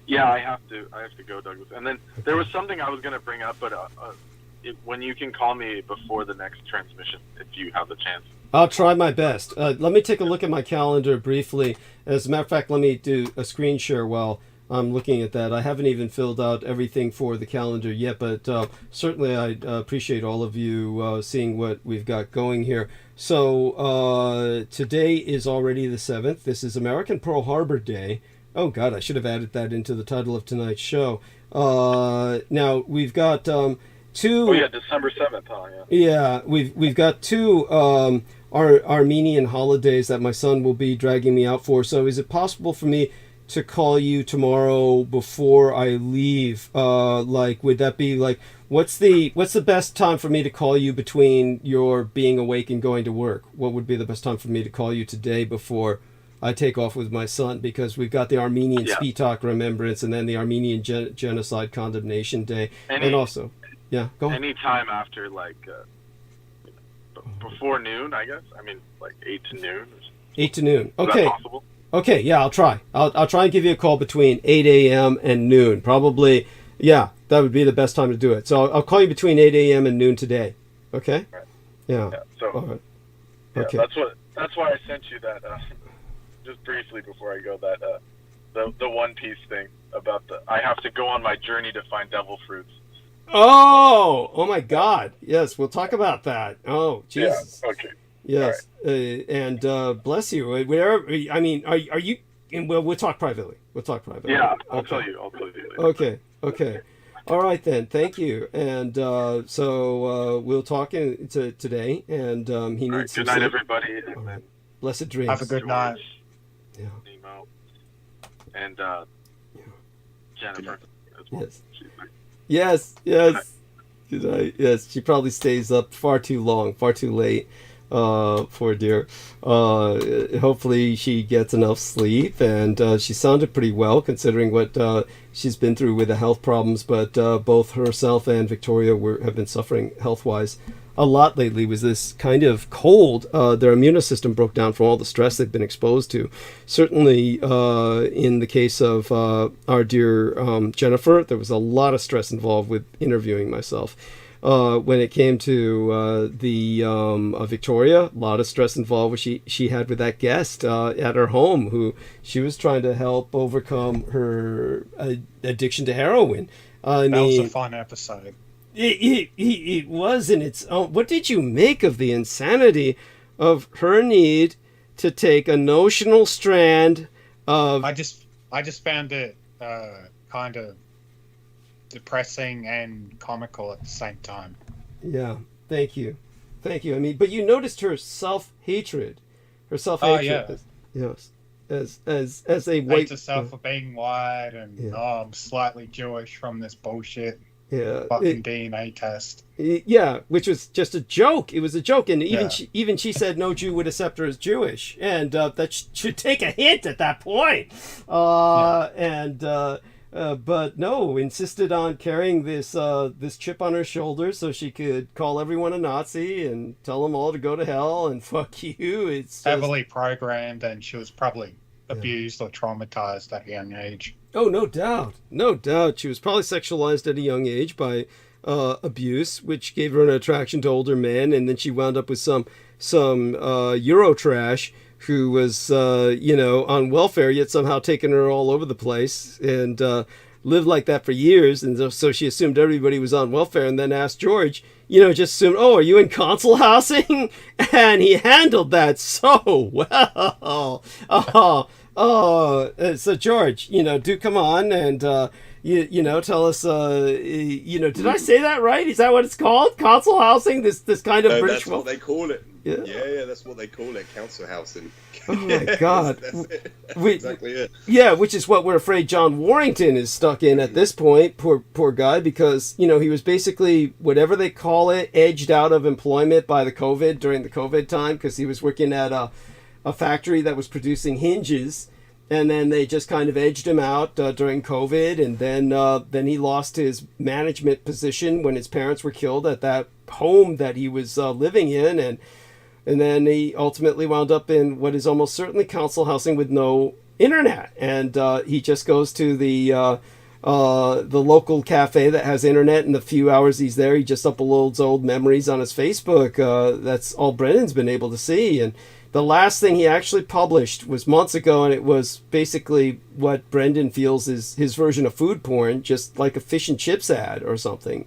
Yeah, I have to go, Douglas. And then there was something I was going to bring up, but when you can call me before the next transmission, if you have the chance. I'll try my best. Let me take a look at my calendar briefly. As a matter of fact, let me do a screen share while I'm looking at that. I haven't even filled out everything for the calendar yet, but certainly I appreciate all of you seeing what we've got going here. So today is already the 7th. This is American Pearl Harbor Day. Oh, God, I should have added that into the title of tonight's show. Now, we've got two... Oh, yeah, December 7th, huh? Yeah, we've got two Armenian holidays that my son will be dragging me out for. So is it possible for me to call you tomorrow before I leave? Would that be like, what's the best time for me to call you between your being awake and going to work? What would be the best time for me to call you today before I take off with my son? Because we've got the Armenian Spitak Remembrance and then the Armenian Genocide Condemnation Day. And also, go ahead. Any time after, before noon, I guess. I mean, 8 to noon. 8 to noon. Okay. Is that possible? Okay, yeah, I'll try. I'll try and give you a call between 8 a.m. and noon. Probably, that would be the best time to do it. So I'll call you between 8 a.m. and noon today. Okay? Right. Yeah. So, all right. Okay. That's why I sent you that, just briefly before I go, that the One Piece thing about I have to go on my journey to find devil fruits. Oh my God. Yes, we'll talk about that. Oh, Jesus. Yeah, okay. Yes, right. And bless you. Wherever, I mean, are you? Well, we'll talk privately. Yeah, I'll tell you later. Okay. All right then. Thank you. And so we'll talk today. And he needs. Good night, everybody. Right. Blessed dreams. Have a good night. Yeah. Nemo. And Jennifer as well. Yes. Good night. Yes, she probably stays up far too long, far too late. Poor dear. Hopefully she gets enough sleep, and she sounded pretty well considering what she's been through with the health problems, but both herself and Victoria have been suffering health-wise a lot lately with this kind of cold. Their immune system broke down from all the stress they've been exposed to. Certainly in the case of our dear Jennifer, there was a lot of stress involved with interviewing myself. When it came to the Victoria, a lot of stress involved with she had with that guest at her home who she was trying to help overcome her addiction to heroin. That was a fun episode. It was in its own. What did you make of the insanity of her need to take a notional strand of... I just found it kind of depressing and comical at the same time. Yeah, thank you. I mean, but you noticed her self-hatred. Yes, as a white... Hates herself for being white, and I'm slightly Jewish from this bullshit. Yeah, fucking DNA test. Yeah, which was just a joke. It was a joke, and even she said no Jew would accept her as Jewish, and that should take a hint at that point. But no, insisted on carrying this chip on her shoulder so she could call everyone a Nazi and tell them all to go to hell and fuck you. It's heavily programmed, and she was probably abused or traumatized at a young age. Oh, no doubt. She was probably sexualized at a young age by abuse, which gave her an attraction to older men, and then she wound up with some Eurotrash who was, on welfare, yet somehow taking her all over the place, and lived like that for years. And so she assumed everybody was on welfare, and then asked George, just assumed, oh, are you in consul housing? And he handled that so well. Oh, so George, do come on and tell us. Did I say that right? Is that what it's called? Council housing. This kind of No, British. that's what they call it. Yeah. Yeah, that's what they call it. Council housing. Oh my God. That's it. That's We- exactly it. Yeah, which is what we're afraid John Warrington is stuck in at this point. Poor guy, because he was basically, whatever they call it, edged out of employment by the COVID during the COVID time, because he was working at a factory that was producing hinges, and then they just kind of edged him out during COVID, and then he lost his management position when his parents were killed at that home that he was living in, and then he ultimately wound up in what is almost certainly council housing with no internet, and he just goes to the local cafe that has internet, and the few hours he's there, he just uploads old memories on his Facebook. That's all Brendan's been able to see, and the last thing he actually published was months ago, and it was basically what Brendan feels is his version of food porn, just like a fish and chips ad or something.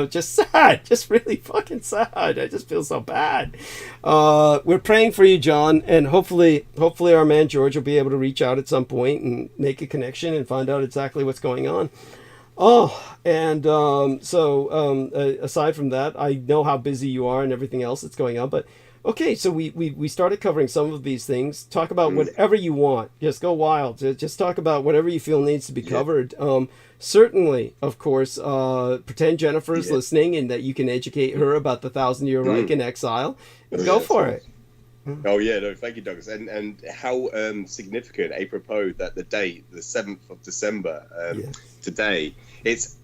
Just sad, just really fucking sad. I just feel so bad. We're praying for you, John, and hopefully our man George will be able to reach out at some point and make a connection and find out exactly what's going on. Oh, and aside from that, I know how busy you are and everything else that's going on, but okay, so we started covering some of these things. Talk about whatever you want. Just go wild. Just talk about whatever you feel needs to be covered. Certainly, of course, pretend Jennifer's listening and that you can educate her about the 1,000-Year Reich in exile. Go for it. Oh yeah, no, thank you, Douglas. And how significant, apropos that the date, the 7th of December, today. It's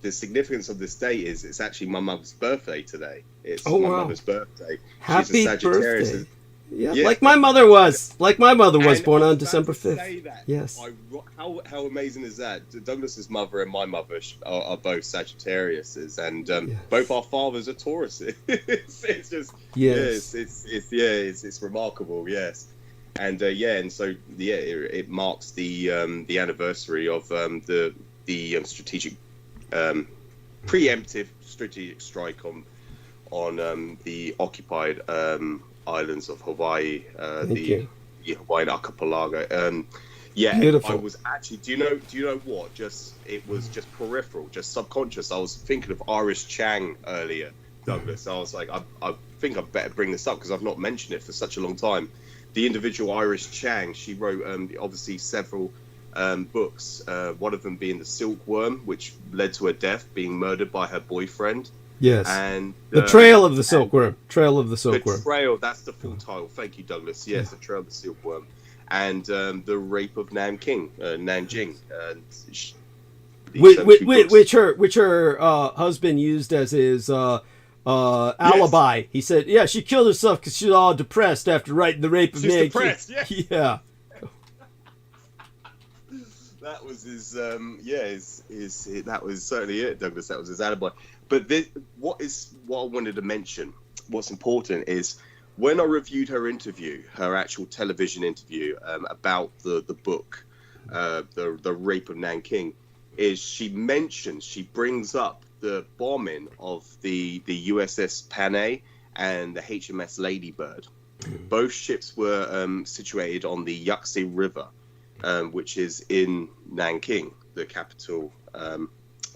the significance of this day is it's actually my mother's birthday today. It's my mother's birthday. Happy She's a Sagittarius. birthday. Yeah, like my mother was. Born on December 5th. Say that, yes. How amazing is that? Douglas's mother and my mother are both Sagittariuses, and both our fathers are Tauruses. it's just it's remarkable. Yes, and so it marks the anniversary of the strategic preemptive strategic strike on the occupied islands of Hawaii, the Hawaiian archipelago. Beautiful. I was actually. Do you know what? It was just peripheral, just subconscious. I was thinking of Iris Chang earlier, Douglas. I was like, I think I better bring this up because I've not mentioned it for such a long time. The individual Iris Chang, she wrote obviously several books. One of them being The Silkworm, which led to her death, being murdered by her boyfriend. Yes. And the Trail of the Silkworm. Trail of the Silkworm. The Trail, that's the full title. Thank you, Douglas. Yes, The Trail of the Silkworm. And The Rape of Nanjing. Which her husband used as his alibi. Yes. He said, yeah, she killed herself because she's all depressed after writing The Rape of Nanjing. She's depressed, Yeah. That was his, that was certainly it, Douglas. That was his alibi. But what I wanted to mention, what's important is when I reviewed her interview, her actual television interview about the book, the Rape of Nanjing, is she brings up the bombing of the USS Panay and the HMS Ladybird. Both ships were situated on the Yangtze River. Which is in Nanjing, the capital,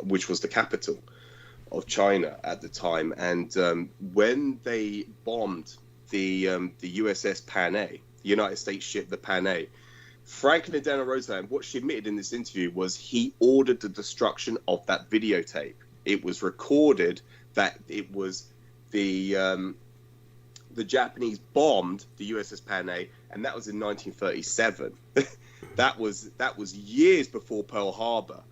which was the capital of China at the time. And when they bombed the USS Panay, the United States ship, the Panay, Franklin Delano Roosevelt, what she admitted in this interview was he ordered the destruction of that videotape. It was recorded that it was the Japanese bombed the USS Panay, and that was in 1937. That was years before Pearl Harbor,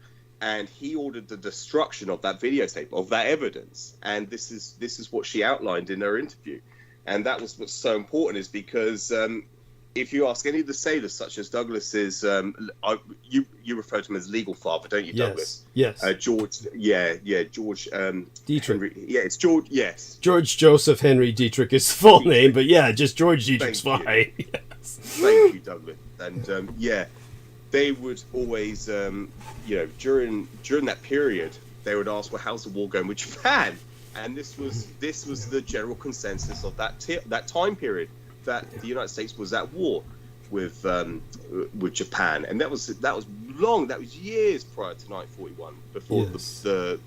and he ordered the destruction of that videotape, of that evidence. And this is what she outlined in her interview, and that was what's so important, is because if you ask any of the sailors, such as Douglas's, you refer to him as legal father, don't you, Douglas? Yes. George. George. Dietrich. Henry, it's George. Yes. George Joseph Henry Dietrich is his full name, but just George Dietrich's fine. Yes. Thank you, Douglas. And they would always, during that period, they would ask, "Well, how's the war going with Japan?" And this was the general consensus of that time period, that the United States was at war. Japan, and that was long. That was years prior to 1941, before the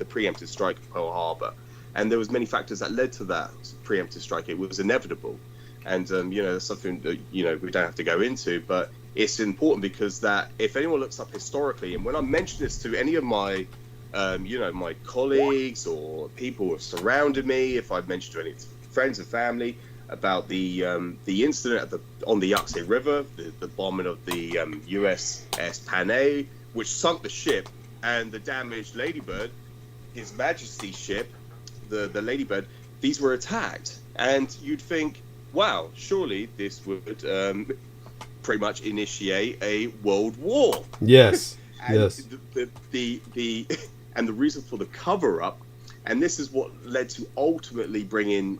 preemptive strike of Pearl Harbor, and there was many factors that led to that preemptive strike. It was inevitable, and something that we don't have to go into, but it's important because that if anyone looks up historically, and when I mention this to any of my my colleagues or people who have surrounded me, if I've mentioned to any friends and family about the incident on the Yangtze River, the bombing of the USS Panay, which sunk the ship, and the damaged Ladybird, His Majesty's ship, the Ladybird, these were attacked, and you'd think, wow, surely this would pretty much initiate a world war. Yes. And yes. And the reason for the cover-up, and this is what led to ultimately bringing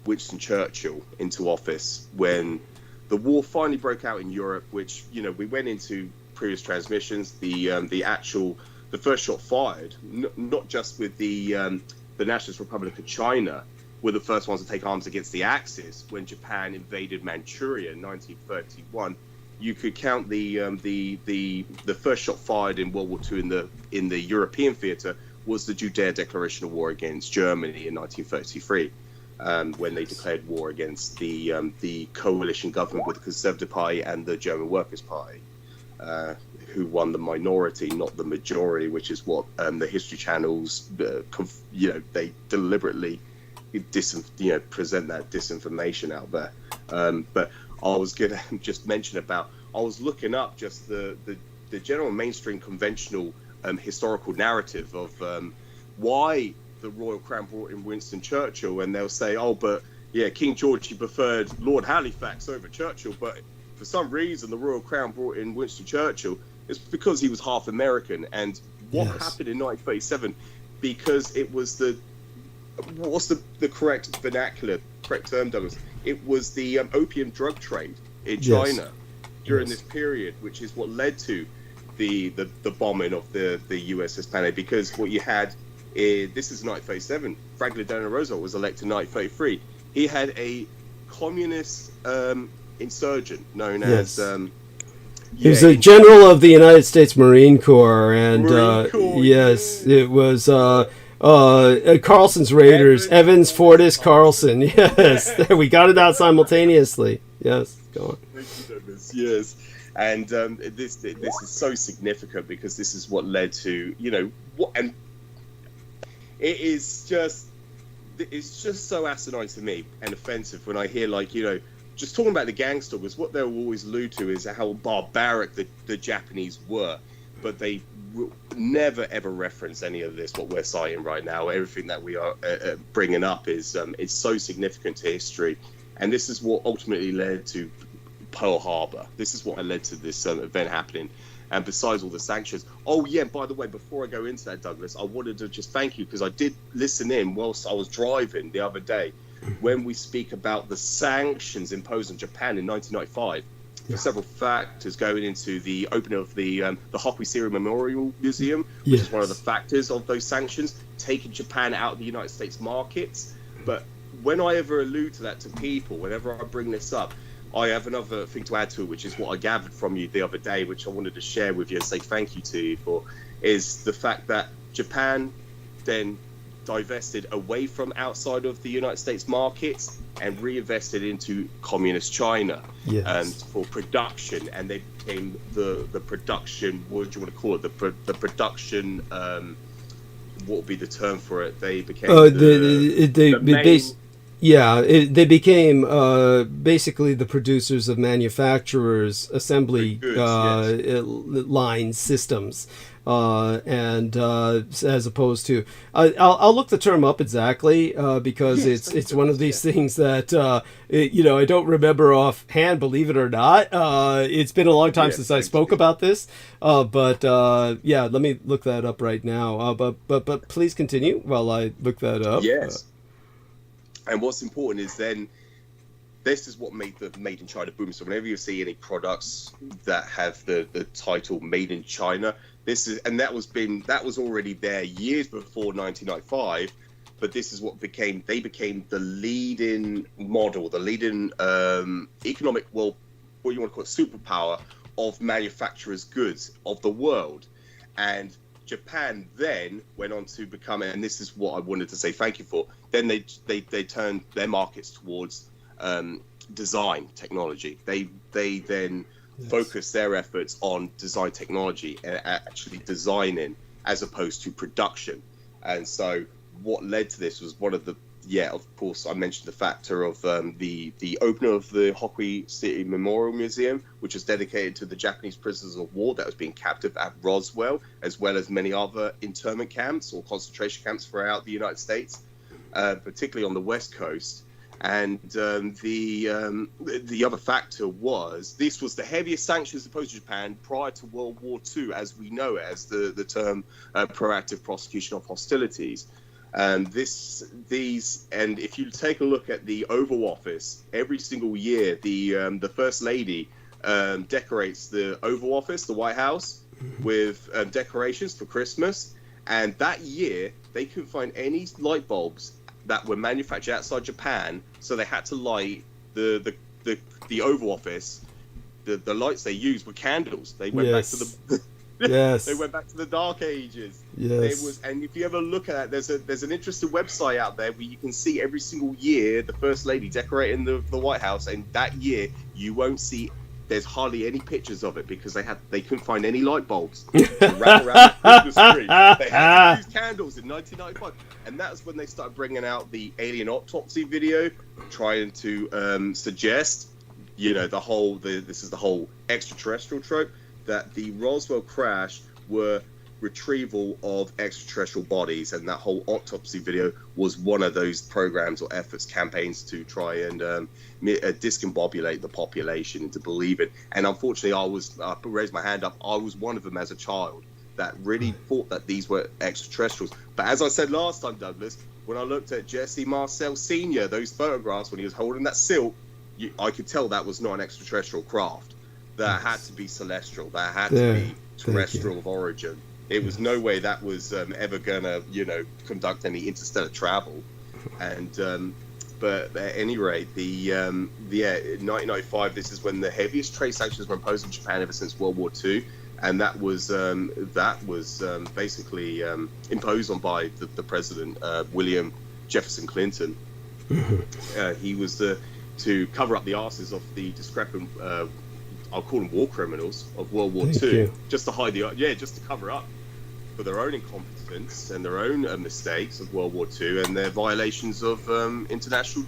Winston Churchill into office when the war finally broke out in Europe, which we went into previous transmissions. The first shot fired, not just with the Nationalist Republic of China, were the first ones to take arms against the Axis when Japan invaded Manchuria in 1931. You could count the first shot fired in World War II in the European theatre was the Judea Declaration of War against Germany in 1933, when they declared war against the coalition government with the Conservative Party and the German Workers' Party, who won the minority, not the majority, which is what the History Channels, they deliberately present that disinformation out there. But I was going to just mention I was looking up just the general mainstream conventional historical narrative of why the Royal Crown brought in Winston Churchill, and they'll say, oh, but yeah, King George, he preferred Lord Halifax over Churchill, but for some reason the Royal Crown brought in Winston Churchill. It's because he was half American. And what happened in 1937, because it was what's the correct vernacular, correct term, Douglas? It was the opium drug trade in China during this period, which is what led to the bombing of the USS Panay, because what you had, this is 1937, Franklin Delano Roosevelt was elected in 1933. He had a communist insurgent known as... he was a general of the United States Marine Corps, and it was Carlson's Raiders, Evans, Fortis, Carlson. Yes, we got it out simultaneously. Yes, go on. Thank you, Douglas. Yes, and this is so significant because this is what led to and it's just so asinine to me and offensive when I hear just talking about the gang stalkers. What they'll always allude to is how barbaric the Japanese were, but they never ever reference any of this. What we're citing right now, everything that we are bringing up is so significant to history, and this is what ultimately led to Pearl Harbor. This is what led to this event happening. And besides all the sanctions, by the way, before I go into that, Douglas, I wanted to just thank you because I did listen in whilst I was driving the other day when we speak about the sanctions imposed on Japan in 1995 for several factors going into the opening of the Hokusiri Memorial Museum, which is one of the factors of those sanctions, taking Japan out of the United States markets. But when I ever allude to that to people, whenever I bring this up, I have another thing to add to it, which is what I gathered from you the other day, which I wanted to share with you and say thank you to you for, is the fact that Japan then divested away from outside of the United States markets and reinvested into communist China for production, and they became the production, what do you want to call it, the production, what would be the term for it? They became they became basically the producers of manufacturers' assembly line systems, and as opposed to, I'll look the term up exactly because it's one of these things that I don't remember offhand, believe it or not. It's been a long time since I spoke about this, but let me look that up right now. But please continue while I look that up. Yes. And what's important is then, this is what made the Made in China boom. So whenever you see any products that have the title Made in China, that was already there years before 1995. But this is what became the leading model, the leading economic, what you want to call it, superpower of manufacturers' goods of the world. And Japan then went on to become, and this is what I wanted to say thank you for, then they turned their markets towards design technology. They then focused their efforts on design technology and actually designing as opposed to production. And so what led to this was one of the, of course, I mentioned the factor of the opening of the Hockey City Memorial Museum, which was dedicated to the Japanese prisoners of war that was being captive at Roswell, as well as many other internment camps or concentration camps throughout the United States, particularly on the West Coast. And the other factor was this was the heaviest sanctions imposed on Japan prior to World War II, as we know it, as the term proactive prosecution of hostilities. And if you take a look at the Oval Office, every single year the First Lady decorates the Oval Office, the White House, with decorations for Christmas. And that year they couldn't find any light bulbs that were manufactured outside Japan, so they had to light the Oval Office. The lights they used were candles. They went back to the they went back to the Dark Ages. And if you ever look at that, there's an interesting website out there where you can see every single year the First Lady decorating the White House, and that year you won't see. There's hardly any pictures of it because they couldn't find any light bulbs to wrap around the Christmas tree. They had to use candles in 1995, and that's when they started bringing out the alien autopsy video, trying to suggest, this is the whole extraterrestrial trope, that the Roswell crash were retrieval of extraterrestrial bodies, and that whole autopsy video was one of those programs or efforts, campaigns to try and discombobulate the population into believing. And unfortunately, I raised my hand up, I was one of them as a child that really thought that these were extraterrestrials. But as I said last time, Douglas, when I looked at Jesse Marcel Sr., those photographs when he was holding that silk, I could tell that was not an extraterrestrial craft. That had to be celestial. That had to be terrestrial of origin. It was no way that was ever gonna, conduct any interstellar travel. And but at any rate, in 1995, this is when the heaviest trade sanctions were imposed on Japan ever since World War II, and that was basically imposed on by the president, William Jefferson Clinton. He was to cover up the asses of the discrepant. I'll call them war criminals of World War II, just to hide just to cover up for their own incompetence and their own mistakes of World War II and their violations of international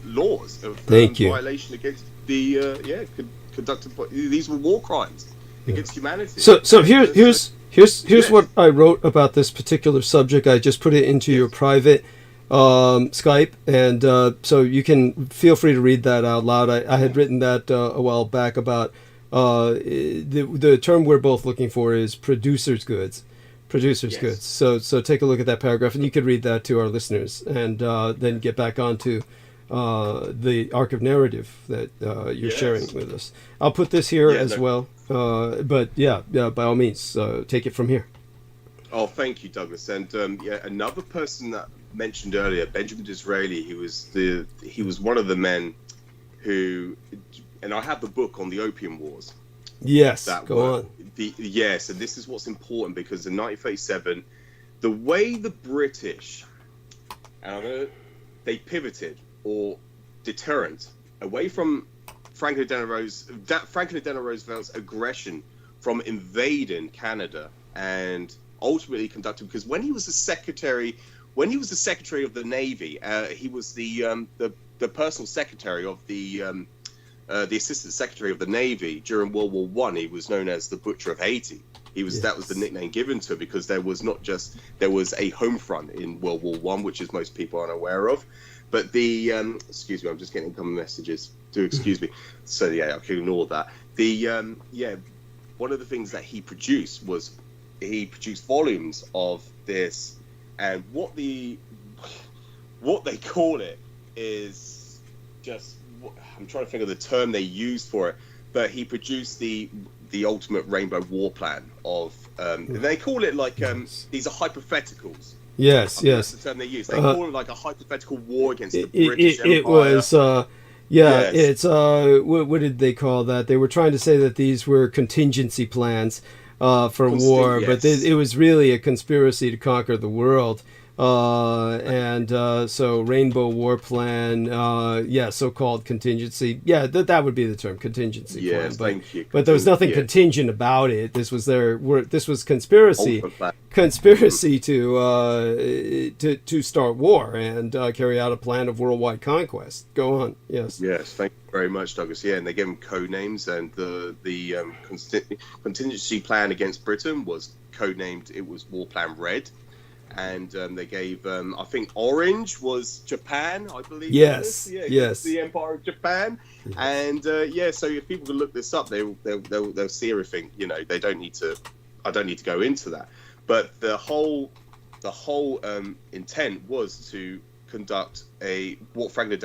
laws of violation against the conducted. These were war crimes against humanity. So here's what I wrote about this particular subject. I just put it into your private Skype, and so you can feel free to read that out loud. I had written that a while back about the term we're both looking for is producers' goods. Goods. So take a look at that paragraph, and you could read that to our listeners, and then get back onto the arc of narrative that you're sharing with us. I'll put this here well. But by all means, take it from here. Oh, thank you, Douglas. And another person that mentioned earlier, Benjamin Disraeli, he was one of the men who, and I have the book on the Opium Wars. Yes, go on. And this is what's important, because in 1937, the way the British, they pivoted or deterrent away from Franklin Delano Roosevelt's aggression from invading Canada, and ultimately conducted, because when he was the secretary of the Navy, he was the personal secretary of the assistant secretary of the Navy during World War I. He was known as the Butcher of Haiti. That was the nickname given to him, because there was a home front in World War I, which is most people aren't aware of. But excuse me, I'm just getting incoming messages. Do excuse me. So I can ignore that. One of the things that he produced was volumes of this, and what they call it is just, I'm trying to think of the term they used for it, but he produced the ultimate rainbow war plan of they call it like these are hypotheticals. Yes. That's the term they use. They call it like a hypothetical war against the British Empire. It was Yeah, Yes. it's what did they call that? They were trying to say that these were contingency plans for war, but yes. it was really a conspiracy to conquer the world. So Rainbow War Plan, so-called contingency. Yeah, that would be the term, contingency plan. Yes, thank you. But there was nothing Yeah. contingent about it. This was this was conspiracy. Ultimate plan. Conspiracy to start war and carry out a plan of worldwide conquest. Go on, yes. Yes, thank you very much, Douglas. Yeah, and they gave them code names, and the contingency plan against Britain was codenamed. It was War Plan Red, and they gave I think orange was Japan, I believe. Yes, Yeah, yes. the Empire of Japan, Yes. and so if people can look this up, they'll see everything. You know, they don't need to. I don't need to go into that. But the whole intent was to conduct what Franklin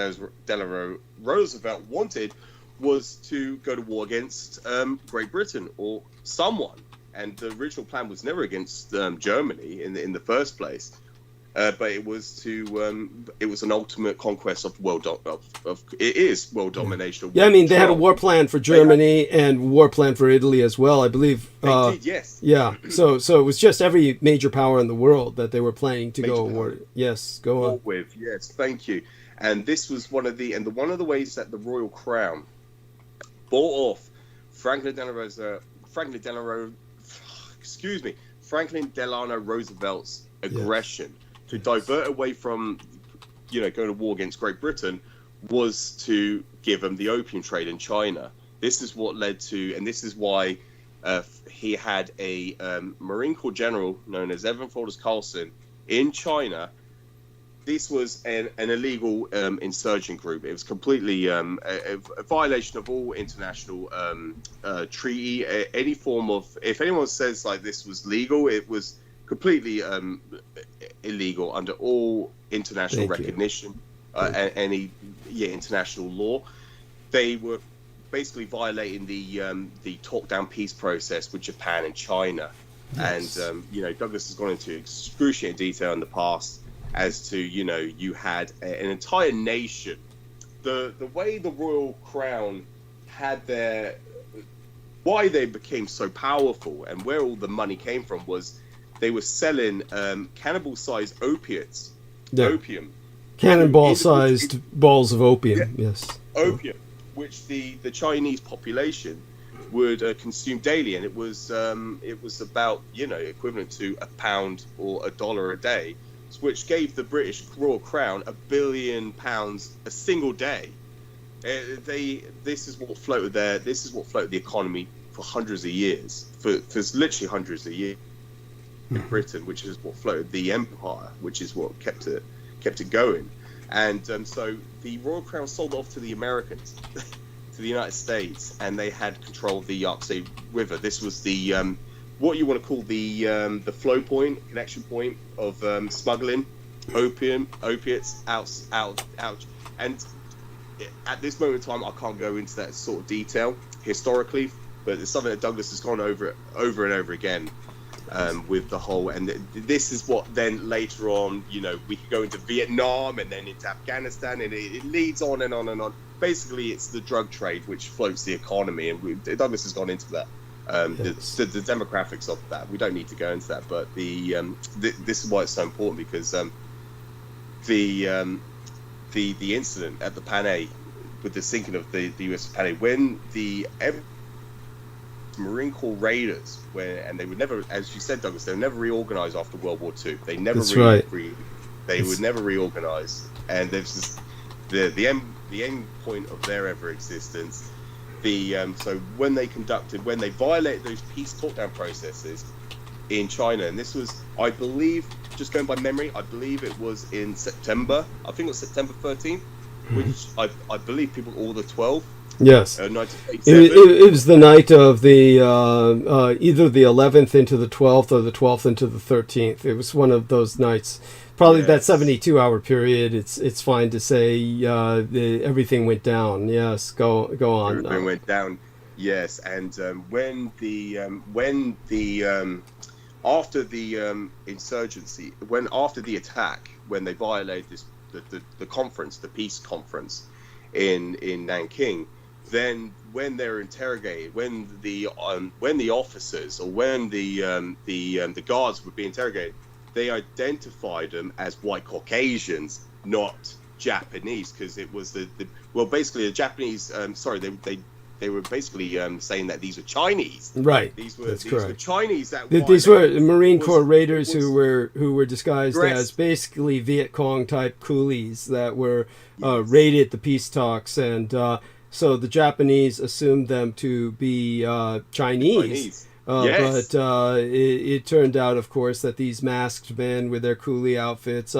Delano Roosevelt wanted was to go to war against Great Britain or someone, and the original plan was never against Germany in the first place, but it was an ultimate conquest of world domination. Yeah, I mean, they had a war plan for Germany and war plan for Italy as well, I believe. They did, yes. Yeah, so it was just every major power in the world that they were planning to go war. Yes, go on. With yes, thank you. And this was one of the ways that the Royal Crown bought off Franklin Delano Roosevelt's aggression to divert away from, going to war against Great Britain, was to give them the opium trade in China. This is what led to, and this is why he had a Marine Corps general known as Evan Flores Carlson in China. This was an illegal insurgent group. It was completely a violation of all international treaty. Any form of, if anyone says like this was legal, it was completely illegal under all international recognition, any international law. They were basically violating the talk-down peace process with Japan and China. Yes. And Douglas has gone into excruciating detail in the past as to, you had an entire nation. The way the Royal Crown had why they became so powerful and where all the money came from was they were selling cannibal-sized opiates. Yeah. Opium. Cannonball-sized balls of opium, yes. Opium, which the Chinese population would consume daily, and it was about equivalent to £1 or $1 a day, which gave the British Royal Crown £1 billion a single day. This is what floated the economy for hundreds of years, for literally hundreds of years in Britain, which is what floated the empire, which is what kept it going. And so the Royal Crown sold off to the Americans, to the United States, and they had control of the Yangtze River. This was the what you want to call the flow point, connection point of smuggling opiates out. And at this moment in time, I can't go into that sort of detail historically, but it's something that Douglas has gone over and over again with the whole. And this is what then later on, we could go into Vietnam and then into Afghanistan, and it leads on and on and on. Basically, it's the drug trade which floats the economy, and Douglas has gone into that. The demographics of that, we don't need to go into that, but this is why it's so important, because the incident at the Panay with the sinking of the US Panay, when the Marine Corps raiders, and they would never, as you said, Douglas, they were never reorganized after World War II. They never would never reorganize, and this is the end point of their ever existence. So when they violated those peace talk-down processes in China, and this was, I believe, just going by memory, I believe it was in September. I think it was September 13th, which I believe people all the 12th. Yes. 1987. It was the night of the either the 11th into the 12th or the 12th into the 13th. It was one of those nights. Probably that 72-hour period. It's fine to say everything went down. Yes, go on. Everything went down. Yes, and after the insurgency, after the attack, when they violated the conference, the peace conference, in Nanking, then when they're interrogated, when the officers or when the guards would be interrogated, they identified them as white Caucasians, not Japanese, because it was basically the Japanese. They were basically saying that these were Chinese. Right. These were correct. Chinese. These were Marine Corps raiders who were disguised as basically Viet Cong type coolies that were raided the peace talks, and so the Japanese assumed them to be Chinese. Yes. But it turned out, of course, that these masked men with their coolie outfits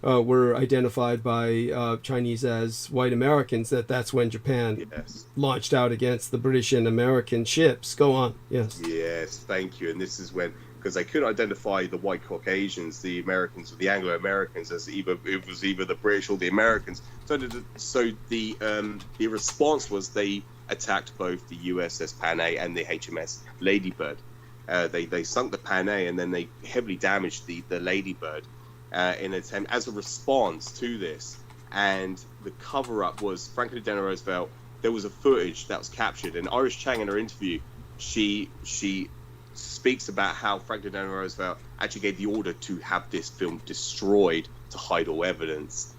were identified by Chinese as white Americans. That's when Japan launched out against the British and American ships. Go on. Yes. Yes, thank you. And this is when, because they couldn't identify the white Caucasians, the Americans, or the Anglo-Americans as either the British or the Americans. So the response was they attacked both the USS Panay and the HMS Ladybird. They sunk the Panay, and then they heavily damaged the Ladybird in an attempt as a response to this. And the cover-up was Franklin Delano Roosevelt. There was a footage that was captured, and Iris Chang in her interview, she speaks about how Franklin Delano Roosevelt actually gave the order to have this film destroyed to hide all evidence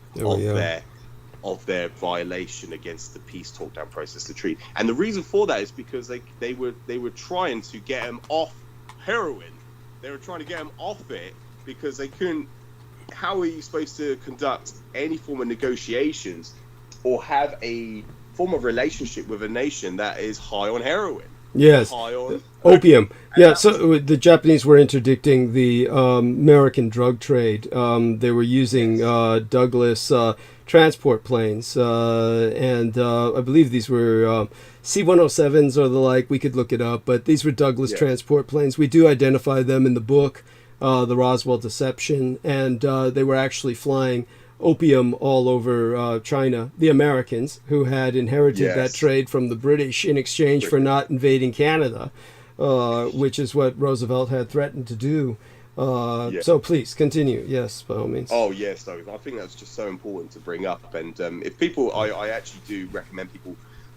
of their violation against the peace talk down process, the treaty. And the reason for that is because they were trying to get him off heroin. They were trying to get him off it because they couldn't. How are you supposed to conduct any form of negotiations or have a form of relationship with a nation that is high on heroin? Yes, opium. Yeah, so the Japanese were interdicting the American drug trade. They were using Douglas transport planes, and I believe these were C-107s or the like. We could look it up, but these were Douglas transport planes. We do identify them in the book, The Roswell Deception, and they were actually flying opium all over China, the Americans, who had inherited that trade from the British in exchange for not invading Canada, which is what Roosevelt had threatened to do. So please continue. Yes, by all means. Oh yes, no, I think that's just so important to bring up. And if people, I actually do recommend people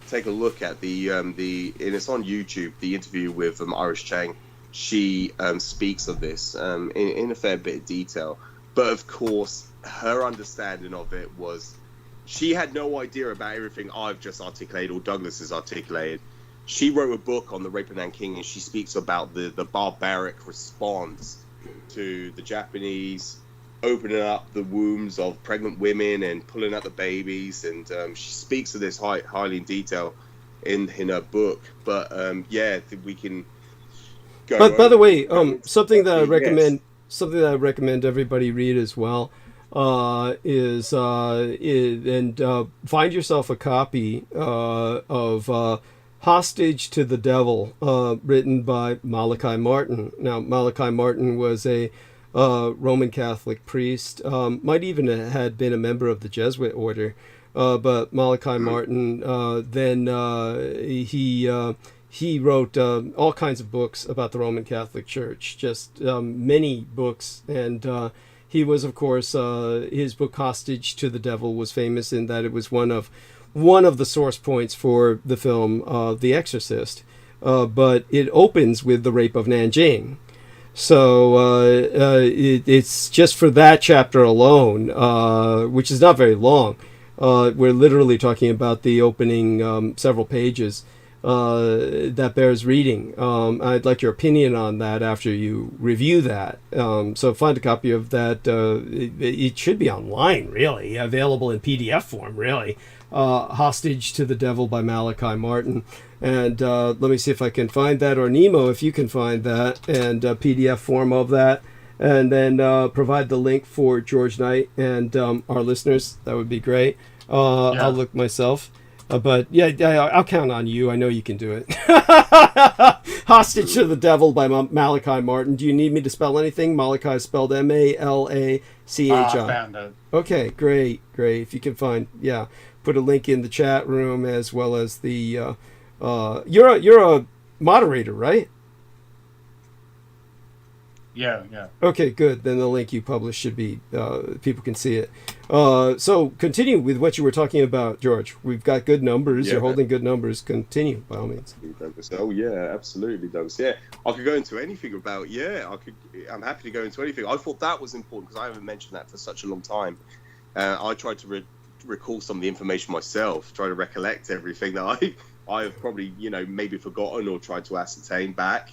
take a look at and it's on YouTube, the interview with Iris Chang. She speaks of this in a fair bit of detail, but of course her understanding of it was she had no idea about everything I've just articulated or Douglas has articulated. She wrote a book on the rape of Nanking, and she speaks about the barbaric response to the Japanese opening up the wombs of pregnant women and pulling out the babies, and she speaks of this highly in detail in her book. But we can go. But by the way, something that I recommend everybody read as well is find yourself a copy of Hostage to the Devil, written by Malachi Martin. Now, Malachi Martin was a Roman Catholic priest, might even had been a member of the Jesuit order, but Malachi Martin, he wrote all kinds of books about the Roman Catholic Church, just many books, and he was, of course, his book Hostage to the Devil was famous in that it was one of the source points for the film The Exorcist, but it opens with the rape of Nanjing. So it's just for that chapter alone, which is not very long. We're literally talking about the opening several pages. That bears reading. I'd like your opinion on that after you review that. So find a copy of that. It should be online, really, available in PDF form, really. Hostage to the Devil by Malachi Martin. And let me see if I can find that, or Nemo, if you can find that, and PDF form of that. And then provide the link for George Knight and our listeners. That would be great. I'll look myself. But I'll count on you. I know you can do it. Hostage to the Devil by Malachi Martin. Do you need me to spell anything? Malachi is spelled Malachi. I found it. Okay, great. If you can find, put a link in the chat room as well as the. You're a moderator, right? Yeah. Okay, good. Then the link you published should be, people can see it. So continue with what you were talking about, George. We've got good numbers. Yeah, You're holding good numbers. Continue, by all means. Oh yeah, absolutely, Douglas. Yeah, I could go into anything about. I'm happy to go into anything. I thought that was important because I haven't mentioned that for such a long time. I tried to recall some of the information myself, try to recollect everything that I've probably maybe forgotten or tried to ascertain back.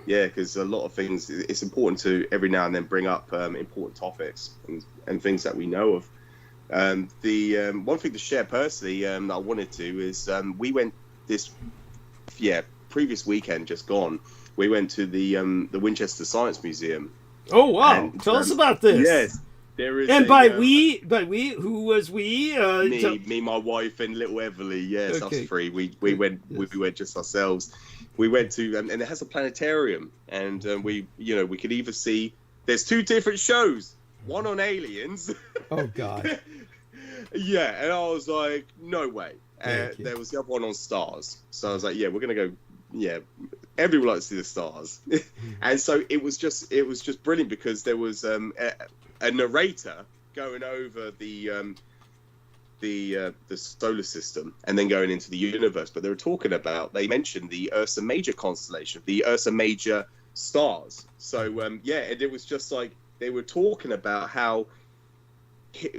Because a lot of things, it's important to every now and then bring up important topics and things that we know of. The one thing to share personally that I wanted to is we went this previous weekend just gone. We went to the Winchester Science Museum. Oh wow! And, Tell us about this. Yes, there is. And by we, who was we? Me, my wife, and little Everly. Yes, Okay. us three. We went. Yes. We went just ourselves. We went to and it has a planetarium, and we could either see. There's two different shows. One on aliens. Oh God. Yeah, and I was like, no way. Thank you. There was the other one on stars. So I was like, yeah, we're gonna go. Yeah, everyone likes to see the stars. And so it was just brilliant because there was a narrator going over the solar system and then going into the universe. But they mentioned the Ursa Major constellation, the Ursa Major stars. So and it was just like they were talking about how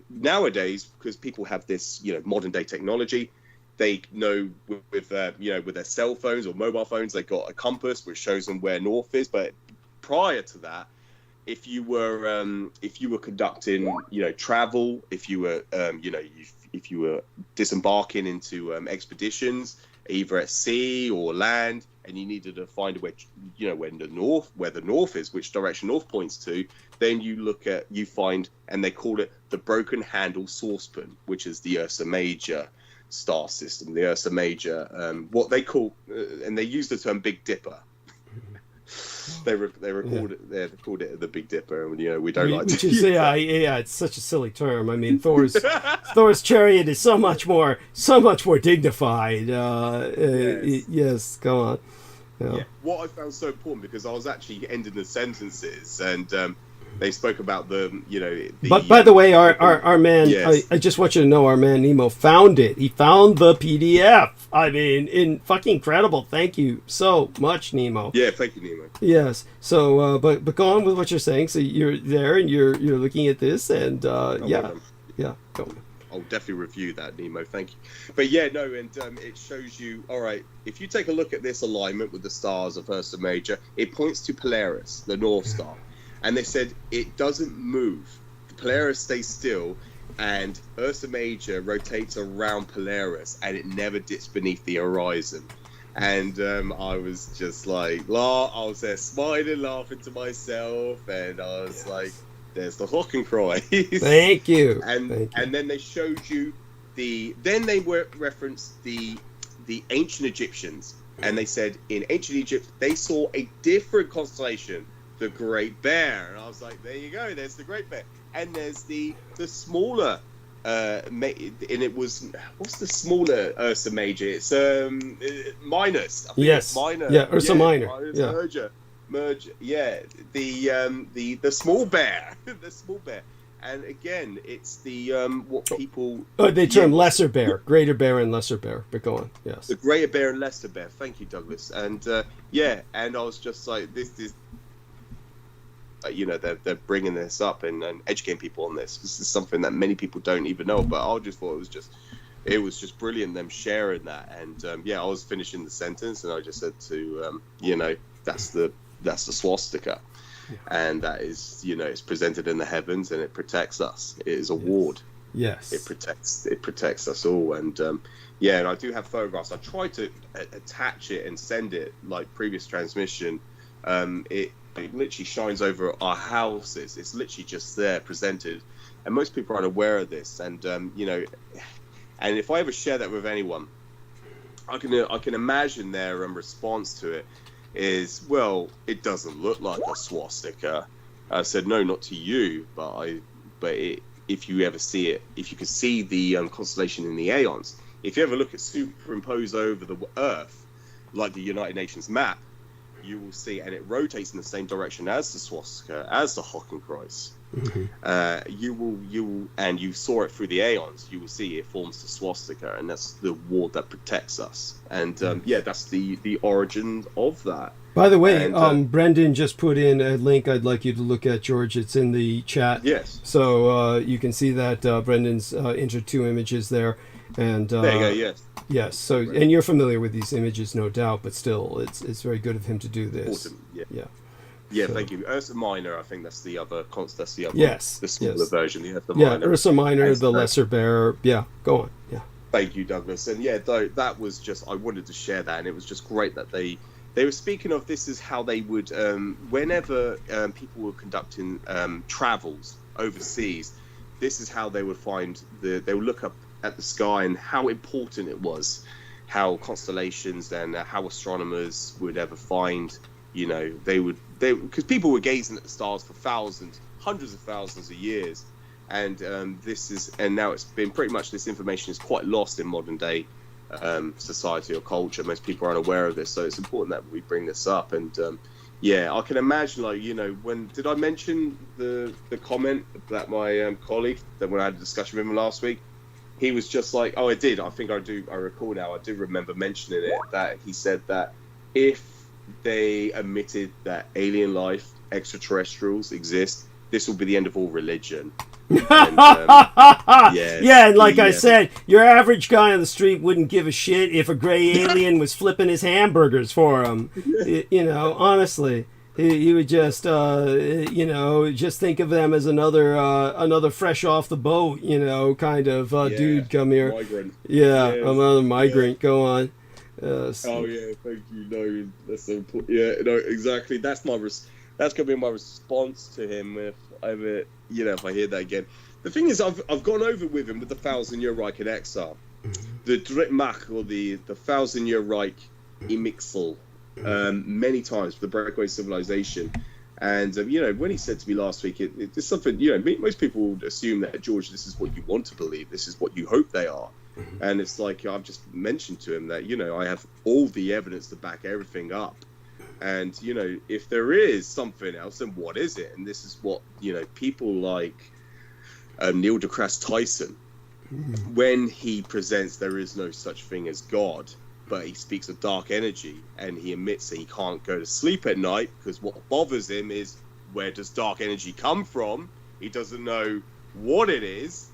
nowadays, because people have this modern day technology, they know with their cell phones or mobile phones, they got a compass which shows them where north is. But prior to that, if you were conducting travel, if you were disembarking into expeditions either at sea or land, and you needed to find where the north is, which direction north points to, then you find, and they call it the broken handle saucepan, which is the Ursa Major star system, the Ursa Major, what they call, and they use the term Big Dipper. They called it the Big Dipper, and we don't like to use that. It's such a silly term. I mean, Thor's chariot is so much more dignified. Yes, go on. Yeah. What I found so important, because I was actually ending the sentences, and they spoke about But by the way, our man, yes. I just want you to know, our man Nemo found it. He found the PDF. I mean, fucking incredible. Thank you so much, Nemo. Yeah, thank you, Nemo. Yes. So, but go on with what you're saying. So you're there and you're looking at this, and go on. I'll definitely review that, Nemo. Thank you. But it shows you. All right, if you take a look at this alignment with the stars of Ursa Major, it points to Polaris, the North Star, and they said it doesn't move. Polaris stays still, and Ursa Major rotates around Polaris, and it never dips beneath the horizon. And I was just like, I was there smiling, laughing to myself, and I was like, there's the hook and cry. Thank you. And then they showed you then they referenced the ancient Egyptians, and they said in ancient Egypt they saw a different constellation, the Great Bear. And I was like, there you go, there's the Great Bear. And there's the smaller and it was, what's the smaller Ursa Major? It's Minus. I think yes. Minor. Yeah, Ursa Minor. Yeah. Merger. Yeah. The small bear. The small bear. And again, it's the what people. Oh, they term lesser bear, greater bear, and lesser bear. But go on. Yes. The greater bear and lesser bear. Thank you, Douglas. And and I was just like, this is. They're bringing this up and educating people on this. This is something that many people don't even know. But I just thought it was just brilliant them sharing that. And I was finishing the sentence and I just said to that's the swastika, and that is it's presented in the heavens and it protects us. It is a ward. Yes. It protects us all. And and I do have photographs. I tried to attach it and send it like previous transmission. It literally shines over our houses. It's literally just there presented, and most people aren't aware of this. And and if I ever share that with anyone, I can imagine their response to it is, well, it doesn't look like a swastika. I said, no, not to you, if you ever see it, if you could see the constellation in the aeons, if you ever look at superimposed over the Earth, like the United Nations map, you will see, and it rotates in the same direction as the swastika, as the Hakenkreuz. You will, and you saw it through the aeons. You will see it forms the swastika, and that's the ward that protects us. And that's the origin of that. By the way, Brendan just put in a link I'd like you to look at, George. It's in the chat. Yes. So you can see that Brendan's entered 2 images there. And there you go, yes. Yes, so, and you're familiar with these images, no doubt, but still, it's very good of him to do this. Awesome, Yeah, so, thank you. Ursa Minor, I think that's the other, the smaller version, the Ursa Minor. Yeah, Ursa Minor, the lesser bear. Yeah, go on, yeah. Thank you, Douglas. And that was just, I wanted to share that, and it was just great that they were speaking of this is how they would, whenever people were conducting travels overseas, this is how they would find, they would look up at the sky and how important it was, how constellations and how astronomers would ever find, because people were gazing at the stars for hundreds of thousands of years, and now it's been pretty much, this information is quite lost in modern day society or culture. Most people are unaware of this, so it's important that we bring this up. And I can imagine, when did I mention the comment that my colleague, that when I had a discussion with him last week, he was just like, oh, I did. I think I recall now. I do remember mentioning it, that he said that if they admitted that alien life, extraterrestrials exist, this will be the end of all religion. And, and like I said, your average guy on the street wouldn't give a shit if a gray alien was flipping his hamburgers for him. Honestly. He would just, just think of them as another fresh off the boat, kind of dude, come here. Migrant. Another migrant. Yeah. Go on. Thank you. No, that's so important. Yeah, no, exactly. That's that's gonna be my response to him if I hear that again. The thing is, I've gone over with him with the 1,000-Year Reich in exile, the Drittmach, or the 1,000-Year Reich Imixel. Many times for the breakaway civilization, and when he said to me last week, it's something, most people would assume that, George, this is what you want to believe, this is what you hope they are, and it's like I've just mentioned to him that I have all the evidence to back everything up, and if there is something else, then what is it? And this is what people like Neil deGrasse Tyson, when he presents there is no such thing as God, but he speaks of dark energy, and he admits that he can't go to sleep at night because what bothers him is, where does dark energy come from? He doesn't know what it is.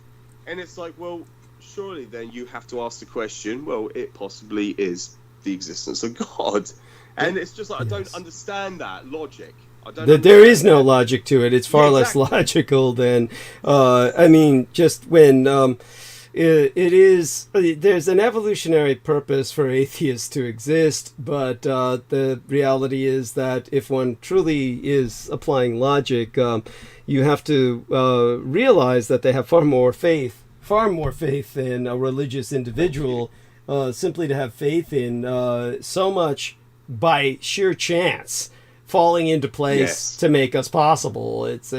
And it's like, well, surely then you have to ask the question, well, it possibly is the existence of God. And it's just like, I don't understand that logic. There is no logic to it. It's far less logical than, just when... there's an evolutionary purpose for atheists to exist, but the reality is that if one truly is applying logic, you have to realize that they have far more faith in a religious individual, simply to have faith in so much by sheer chance falling into place to make us possible. It's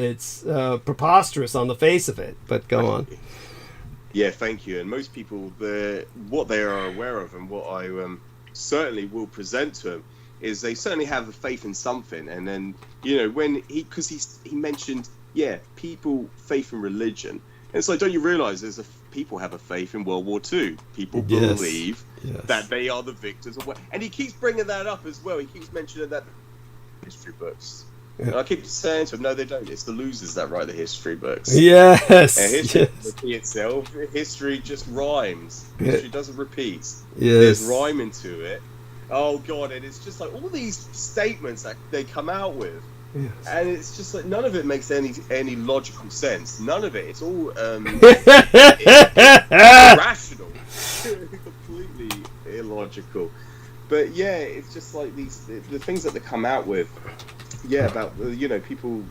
preposterous on the face of it, but go on. Yeah, thank you. And most people, what they are aware of, and what I certainly will present to them, is they certainly have a faith in something. And then, when he mentioned, people faith in religion. And so don't you realize people have a faith in World War II. People believe that they are the victors of war. And he keeps bringing that up as well. He keeps mentioning that in history books. And I keep saying to him, no, they don't. It's the losers that write the history books. Yes. And history doesn't repeat itself. History just rhymes. History doesn't repeat. Yes. There's rhyme into it. Oh, God. And it's just like all these statements that they come out with. Yes. And it's just like none of it makes any logical sense. None of it. It's all irrational. Completely illogical. But it's just like the things that they come out with. About people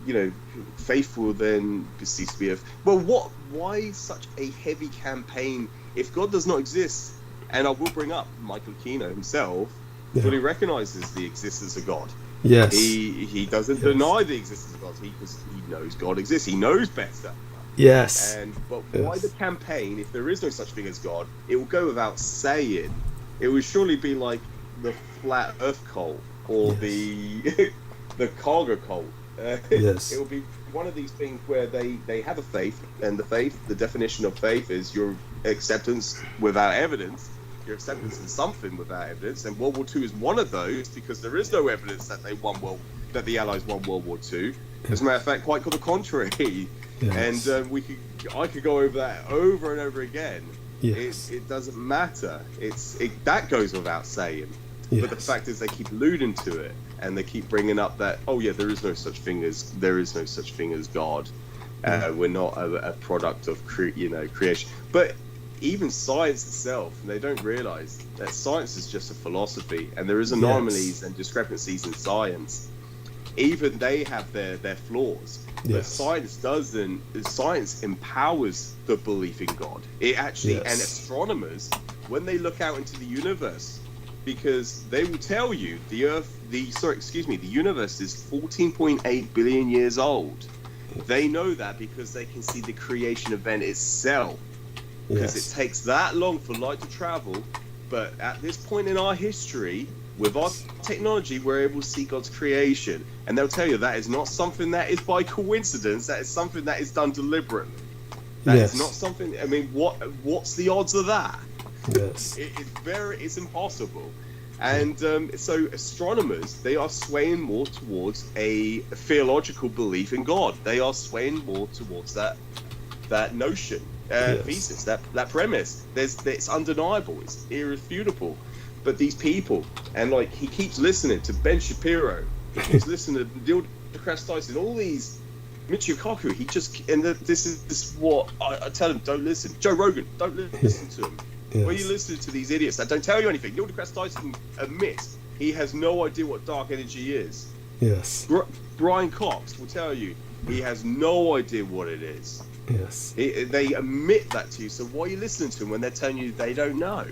faithful then cease to be why such a heavy campaign if God does not exist? And I will bring up Michael Kino himself fully recognizes the existence of God. Yes, he doesn't deny the existence of God because he knows God exists. He knows better. Yes. But why the campaign if there is no such thing as God? It will go without saying. It would surely be like the flat Earth cult or the the cargo cult. Yes. It will be one of these things where they have a faith, and the definition of faith is your acceptance without evidence, your acceptance in something without evidence, and World War II is one of those because there is no evidence that that the Allies won World War II. As a matter of fact, quite the contrary. Yes. And I could go over that over and over again. Yes. It doesn't matter. That goes without saying. Yes. But the fact is, they keep alluding to it, and they keep bringing up that, oh yeah, there is no such thing as God. We're not a product of creation. But even science itself, they don't realize that science is just a philosophy, and there is anomalies and discrepancies in science. Even they have their flaws. But science empowers the belief in God. It actually, and astronomers, when they look out into the universe, because they will tell you the universe is 14.8 billion years old. They know that because they can see the creation event itself. Because it takes that long for light to travel. But at this point in our history, with our technology, we're able to see God's creation. And they'll tell you that is not something that is by coincidence. That is something that is done deliberately. That is not something. I mean, what's the odds of that? Yes. It's impossible. And so astronomers, they are swaying more towards a theological belief in God. They are swaying more towards that notion, thesis, that premise. It's undeniable. It's irrefutable. But these people, and like he keeps listening to Ben Shapiro, he keeps listening to Neil deGrasse Tyson, all these Michio Kaku. This is what I tell him: don't listen. Joe Rogan, don't listen to him. When you listen to these idiots that don't tell you anything, Neil deGrasse Tyson admits he has no idea what dark energy is. Yes. Brian Cox will tell you he has no idea what it is. Yes. They admit that to you. So why are you listening to them when they're telling you they don't know?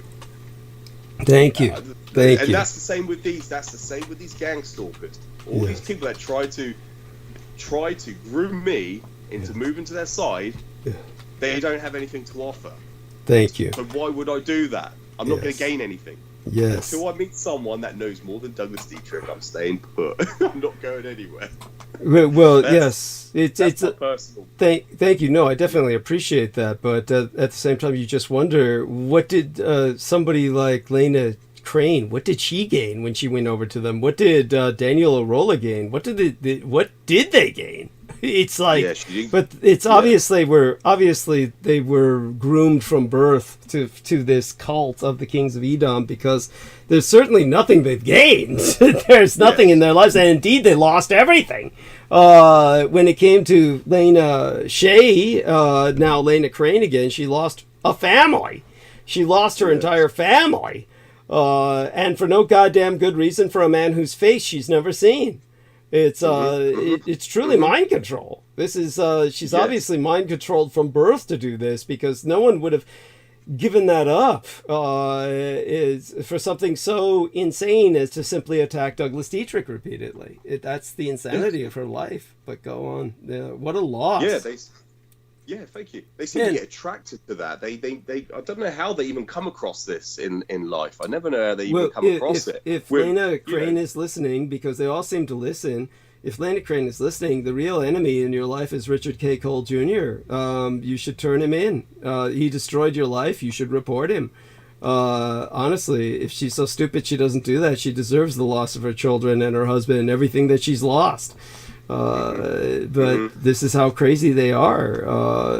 Thank you. Thank you. And that's the same with these. That's the same with these gang stalkers. All these people that try to groom me into moving to their side. They don't have anything to offer. Thank you. So why would I do that? I'm not going to gain anything. Yes. Until I meet someone that knows more than Douglas Dietrich, I'm staying put. I'm not going anywhere. Well, yes, it's personal. Thank you. No, I definitely appreciate that, but at the same time, you just wonder, what did somebody like Lena Crane, what did she gain when she went over to them? What did Daniel Arola gain? What did they gain? It's like, but it's obviously they were groomed from birth to this cult of the kings of Edom, because there's certainly nothing they've gained. There's nothing in their lives, and indeed they lost everything. When it came to Lena Shea, now Lena Crane again, she lost a family. She lost her entire family, and for no goddamn good reason, for a man whose face she's never seen. It's truly mind control. This is she's obviously mind controlled from birth to do this, because no one would have given that up is for something so insane as to simply attack Douglas Dietrich repeatedly. That's the insanity of her life. But go on. What a loss. Thank you. They seem to get attracted to that. They I don't know how they even come across this in life. I never know how they even come across it. If Lena Crane is listening, because they all seem to listen, if Lena Crane is listening, the real enemy in your life is Richard K. Cole Jr. You should turn him in. He destroyed your life. You should report him. Honestly, if she's so stupid she doesn't do that, she deserves the loss of her children and her husband and everything that she's lost. But this is how crazy they are,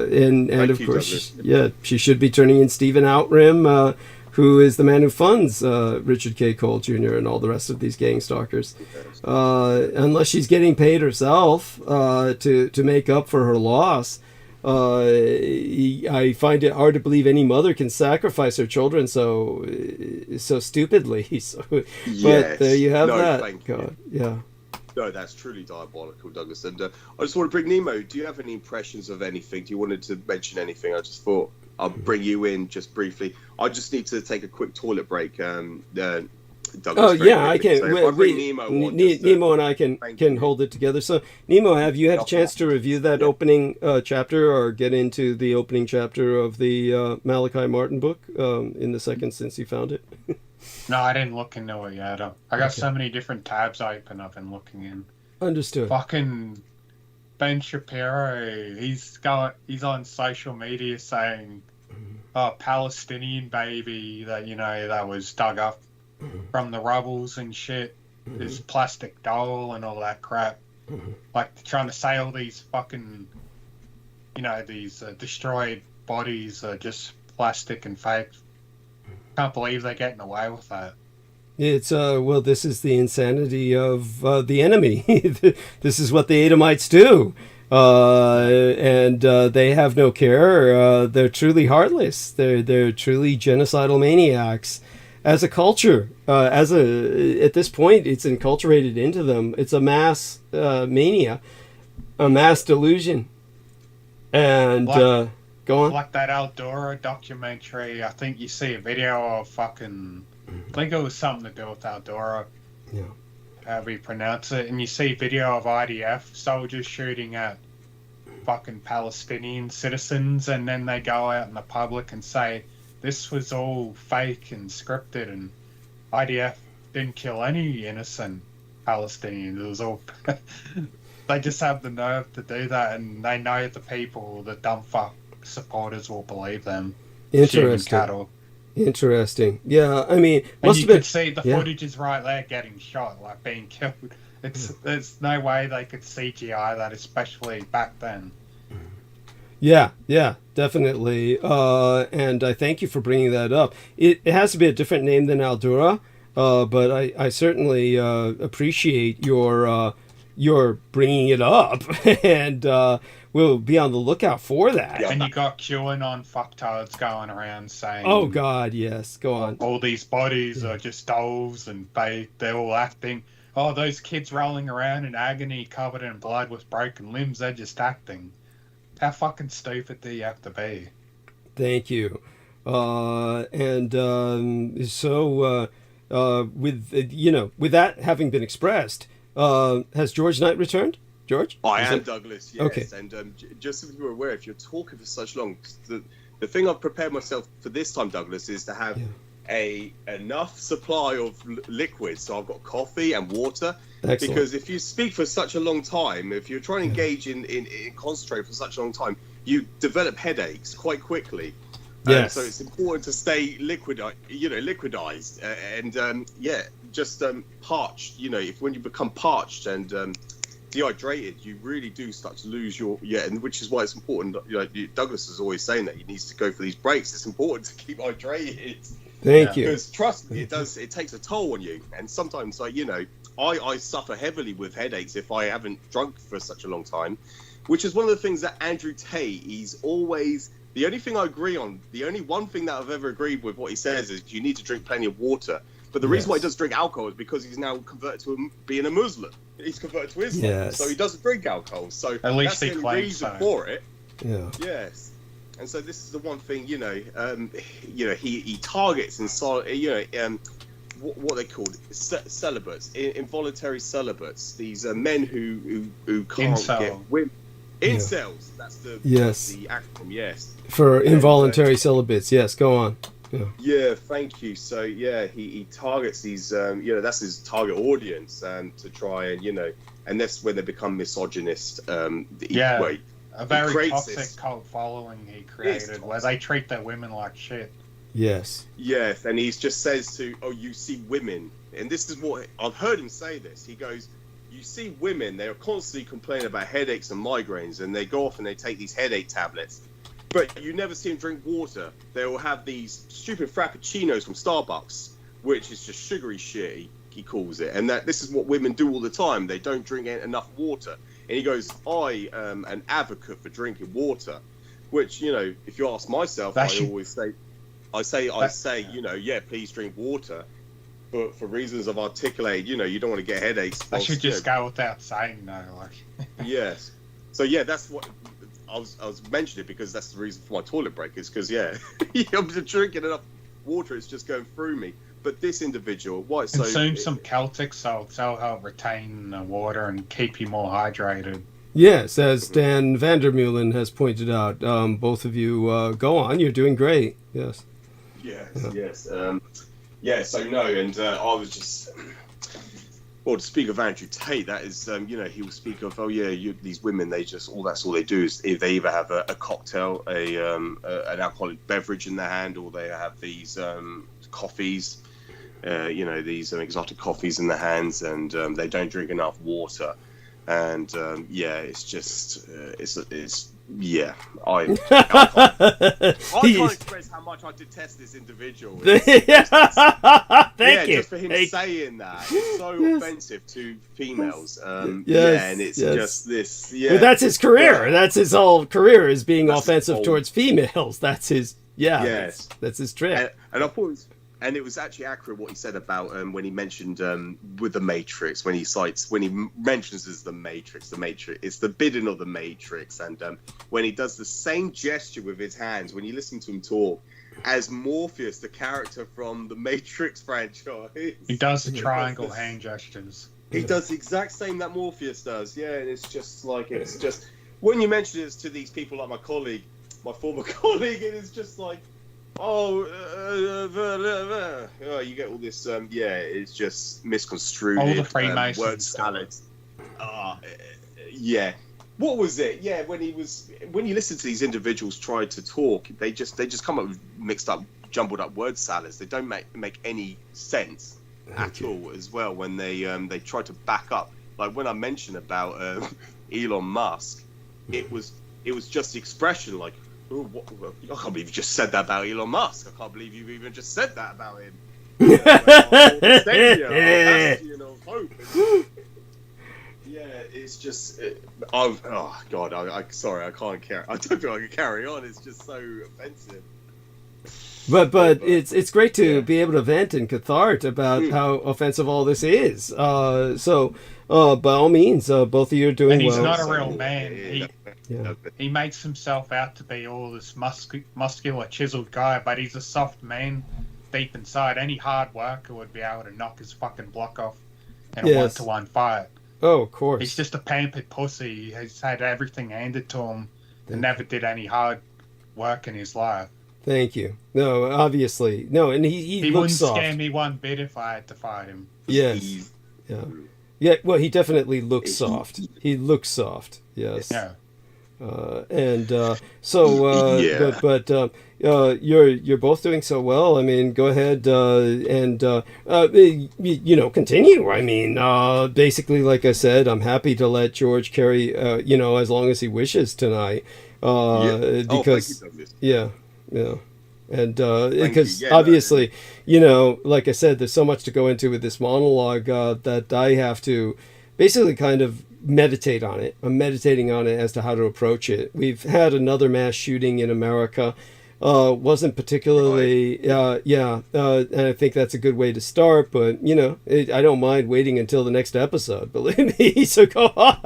and of course, she should be turning in Stephen Outram, who is the man who funds Richard K. Cole Jr. and all the rest of these gang stalkers. Unless she's getting paid herself to make up for her loss, I find it hard to believe any mother can sacrifice her children so stupidly. But there you have that. God, yeah. No, that's truly diabolical, Douglas. And I just want to bring Nemo. Do you have any impressions of anything? Do you wanted to mention anything? I just thought I'll bring you in just briefly. I just need to take a quick toilet break. Douglas, I can. So Nemo and I can hold it together. So, Nemo, have you had a chance to review that opening chapter, or get into the opening chapter of the Malachi Martin book in the second since you found it? No, I didn't look into it yet. I got Okay. so many different tabs open I've been looking in. Understood. Fucking Ben Shapiro, he's on social media saying, "Oh, Palestinian baby that was dug up from the rubbles and shit, this plastic doll and all that crap." Like trying to say all these fucking, these destroyed bodies are just plastic and fake. Can't believe they're getting away with that. It's well, this is the insanity of the enemy. This is what the Edomites do, and they have no care. They're truly heartless. They're truly genocidal maniacs. As a culture, at this point, it's enculturated into them. It's a mass mania, a mass delusion, and go on. Like that Eldora documentary, I think you see a video of fucking, I think it was something to do with Eldora, Yeah. however you pronounce it, and you see video of IDF soldiers shooting at fucking Palestinian citizens, and then they go out in the public and say, this was all fake and scripted, and IDF didn't kill any innocent Palestinians. It was all... They just have the nerve to do that, and they know the people, the dumb fuck supporters will believe them. Interesting. Cattle. Interesting. Yeah, I mean, And must you have been. could see the yeah. footage is right there getting shot, like being killed. There's no way they could CGI that, especially back then. Yeah, definitely. And I thank you for bringing that up. It has to be a different name than Eldora, but I certainly appreciate your bringing it up, and we'll be on the lookout for that. And you got QAnon fucktards going around saying, Oh God, yes. Go on. all these bodies are just dolls and they're all acting. Oh, those kids rolling around in agony covered in blood with broken limbs, they're just acting. How fucking stupid do you have to be? Thank you. So with that having been expressed, has George Knight returned? George? I Is am it- Douglas, yes. Okay. And just so you're aware, if you're talking for such long, the thing I've prepared myself for this time, Douglas, is to have enough supply of liquid. So I've got coffee and water. Excellent. Because if you speak for such a long time, if you're trying to engage in concentrate for such a long time, you develop headaches quite quickly. Yes. So it's important to stay liquidized, and just parched. When you become parched and dehydrated, you really do start to lose and which is why it's important. Douglas is always saying that he needs to go for these breaks. It's important to keep hydrated. Thank you. Because trust me, it takes a toll on you, and sometimes I suffer heavily with headaches if I haven't drunk for such a long time, which is one of the things that Andrew Tate, he's always, the only thing I agree on, the only one thing that I've ever agreed with what he says is you need to drink plenty of water. But the reason why he doesn't drink alcohol is because he's now converted to being a Muslim. He's converted to Islam, Yes. so he doesn't drink alcohol. So At least that's he the only claims reason so. for it. Yeah. Yes. And so this is the one thing, he targets and what they called celibates, involuntary celibates. These are men who can't Incel. get women. Incels. That's the acronym. Yes. For involuntary celibates. Yes. Go on. Yeah. Yeah. Thank you. So he targets these. That's his target audience, to try and that's when they become misogynist. A very creates toxic cult following he created, where they treat their women like shit. Yes. Yes, and he just says you see women, and this is what I've heard him say this. He goes, you see women, they're constantly complaining about headaches and migraines, and they go off and they take these headache tablets, but you never see them drink water. They will have these stupid frappuccinos from Starbucks, which is just sugary shit, he calls it, and that this is what women do all the time. They don't drink enough water. And he goes, I am an advocate for drinking water, which, if you ask myself, I say, please drink water. But for reasons I've articulated, you don't want to get headaches. I should just go without saying no. Yes. So, that's what I was mentioning, because that's the reason for my toilet break, is because, I'm just drinking enough water, it's just going through me. But this individual, consume some Celtic salts, that'll help retain the water and keep you more hydrated. Yes, as Dan Vandermeulen has pointed out. Both of you, go on. You're doing great. Yes. Yes. Yeah, so no, and I was just, well, to speak of Andrew Tate, that is, you know, he will speak of, oh yeah, these women, they just, that's all they do is if they either have a cocktail, an alcoholic beverage in their hand, or they have these coffees, you know, these exotic coffees in their hands, and they don't drink enough water. And yeah, it's just, it's yeah, I can't express how much I detest this individual. Thank you. Just for him saying that, it's so offensive to females. Yes, yeah, and it's yes. just this. Yeah, But that's his career. Yeah. That's his whole career, is being That's his offensive whole- towards females. That's his. Yeah. Yes. That's his trick. And I thought, and it was actually accurate what he said about when he mentioned with the Matrix, when he mentions as the Matrix, it's the bidding of the Matrix, and when he does the same gesture with his hands, when you listen to him talk, as Morpheus, the character from the Matrix franchise. He does the triangle hand gestures. He does the exact same that Morpheus does, yeah, and it's just when you mention it to these people like my former colleague, it is just like, oh, you get all this, yeah, it's just misconstrued. All the Freemasons word salads. Yeah. What was it? Yeah, when you listen to these individuals try to talk, they just come up with mixed up, jumbled up word salads. They don't make any sense at all as well when they try to back up. Like when I mentioned about Elon Musk, it was just the expression like, oh, I can't believe you just said that about Elon Musk. I can't believe you even just said that about him. Bastion of hope. Yeah, it's just. Oh God, sorry, I can't carry. I don't think I can carry on. It's just so offensive. But it's great to be able to vent and cathart about how offensive all this is. So by all means, both of you are doing And he's well. not a real man. He makes himself out to be all this muscular, chiseled guy, but he's a soft man deep inside. Any hard worker would be able to knock his fucking block off in a Yes. 1-to-1 fight. Oh, of course. He's just a pampered pussy. He's had everything handed to him and never did any hard work in his life. Thank you. No, obviously. No, and he He looks wouldn't soft. scare me one bit if I had to fight him. Yes. Yeah. Yeah, well, he definitely looks soft. He looks soft. Yes. Yeah. You're both doing so well. I mean, go ahead and continue. I mean, basically, like I said, I'm happy to let George carry, as long as he wishes tonight. Because yeah. And because obviously, like I said, there's so much to go into with this monologue that I have to basically kind of meditate on it. I'm meditating on it as to how to approach it. We've had another mass shooting in America. Wasn't particularly, and I think that's a good way to start, but, I don't mind waiting until the next episode, believe me, so go on.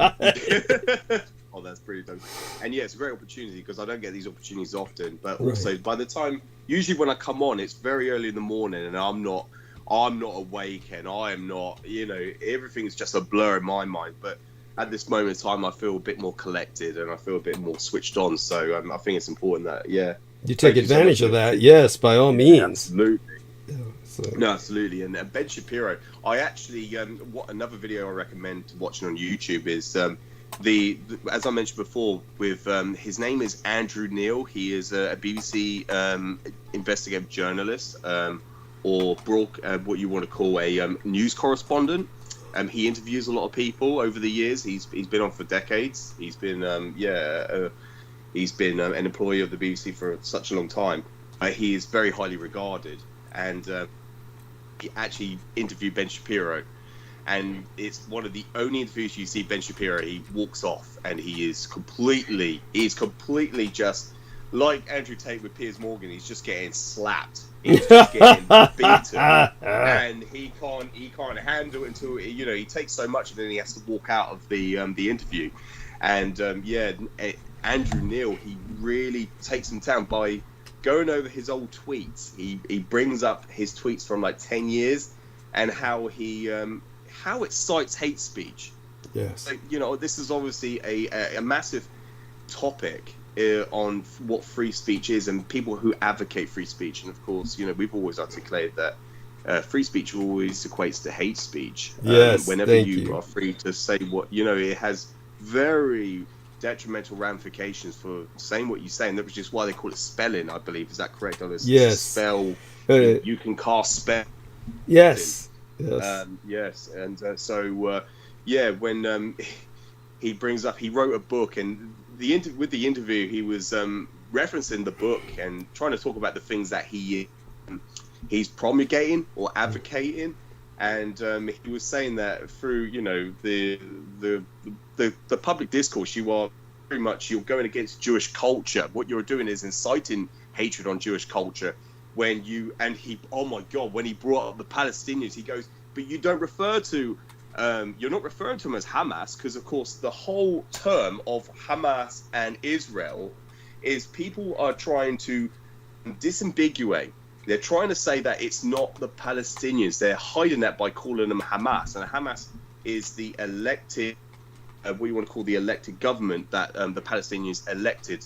Oh, that's pretty dope. And yeah, it's a great opportunity because I don't get these opportunities often, but also by the time, usually when I come on, it's very early in the morning and I'm not awake and I am not, everything's just a blur in my mind, but at this moment in time, I feel a bit more collected and I feel a bit more switched on. So I think it's important that, you take advantage of that. Yes, by all means. Absolutely. So. No, absolutely. And Ben Shapiro, I actually, what another video I recommend watching on YouTube is as I mentioned before, with his name is Andrew Neil. He is a BBC investigative journalist, or what you want to call a news correspondent. He interviews a lot of people over the years. He's been on for decades. He's been he's been an employee of the BBC for such a long time. He is very highly regarded, and he actually interviewed Ben Shapiro, and it's one of the only interviews you see Ben Shapiro. He walks off, and he's completely just like Andrew Tate with Piers Morgan. He's just getting slapped. He's just getting beaten, and he can't handle it until he takes so much, and then he has to walk out of the interview. And Andrew Neil, he really takes him down by going over his old tweets. He brings up his tweets from like 10 years and how it cites hate speech. Yes. So, this is obviously a massive topic on what free speech is and people who advocate free speech. And of course, we've always articulated that free speech always equates to hate speech. Yes, whenever thank you you. are free to say what, it has very detrimental ramifications for saying what you say, and that was just why they call it spelling, I believe. Is that correct? Yes. Spell. You can cast spell. Yes. Yes. Yes. And when he brings up, he wrote a book, and with the interview, he was referencing the book and trying to talk about the things that he's promulgating or advocating, and he was saying that through the public discourse, you're going against Jewish culture. What you're doing is inciting hatred on Jewish culture. When he brought up the Palestinians, he goes, but you don't refer to you're not referring to them as Hamas, because of course the whole term of Hamas and Israel is people are trying to disambiguate. They're trying to say that it's not the Palestinians. They're hiding that by calling them Hamas, and Hamas is the elected, what you want to call the elected government that the Palestinians elected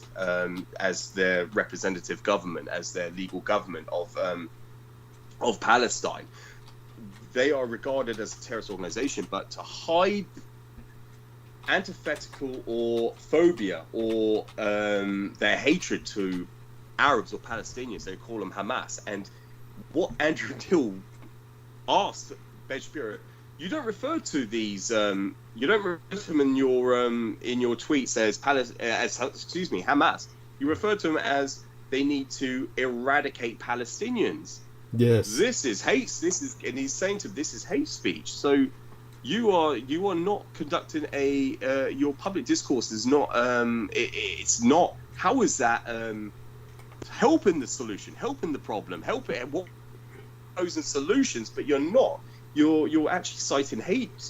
as their representative government, as their legal government of Palestine. They are regarded as a terrorist organization, but to hide antithetical or phobia or their hatred to Arabs or Palestinians, they call them Hamas. And what Andrew Neil asked Ben Shapiro, you don't refer to these, you don't refer to them in your tweets as Hamas. You refer to them as they need to eradicate Palestinians. Yes. This is hate. And he's saying to this is hate speech. So you are not conducting your public discourse is not. It's not. How is that helping the solution, helping the problem, helping what proposing solutions? But you're not. You're actually citing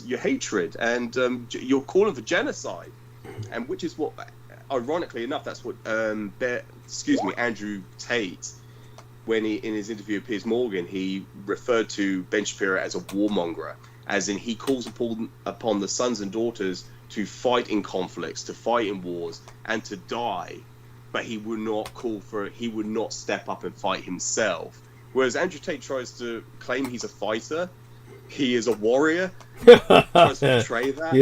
your hatred, and you're calling for genocide, and which is what, ironically enough, that's what Andrew Tate, when he in his interview with Piers Morgan, he referred to Ben Shapiro as a warmonger, as in he calls upon the sons and daughters to fight in conflicts, to fight in wars, and to die, but he would not step up and fight himself. Whereas Andrew Tate tries to claim he's a fighter. He is a warrior. Tries to portray that.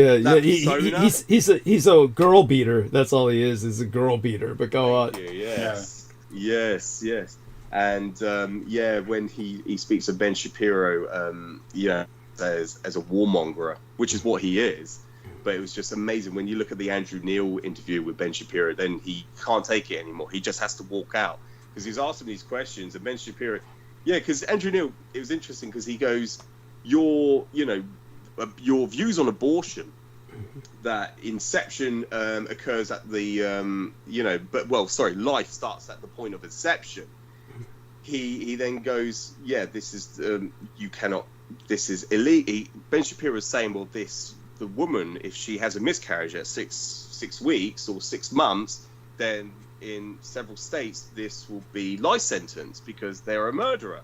He's a girl beater. That's all he is a girl beater. But go on. Yes. And when he speaks of Ben Shapiro, as a warmonger, which is what he is. But it was just amazing when you look at the Andrew Neil interview with Ben Shapiro. Then he can't take it anymore. He just has to walk out because he's asking these questions. And Ben Shapiro, because Andrew Neil, it was interesting because he goes, your views on abortion, that inception occurs at the life starts at the point of inception. He then goes, this is this is illegal. Ben Shapiro is saying, well, the woman, if she has a miscarriage at six weeks or 6 months, then in several states this will be life sentence because they're a murderer.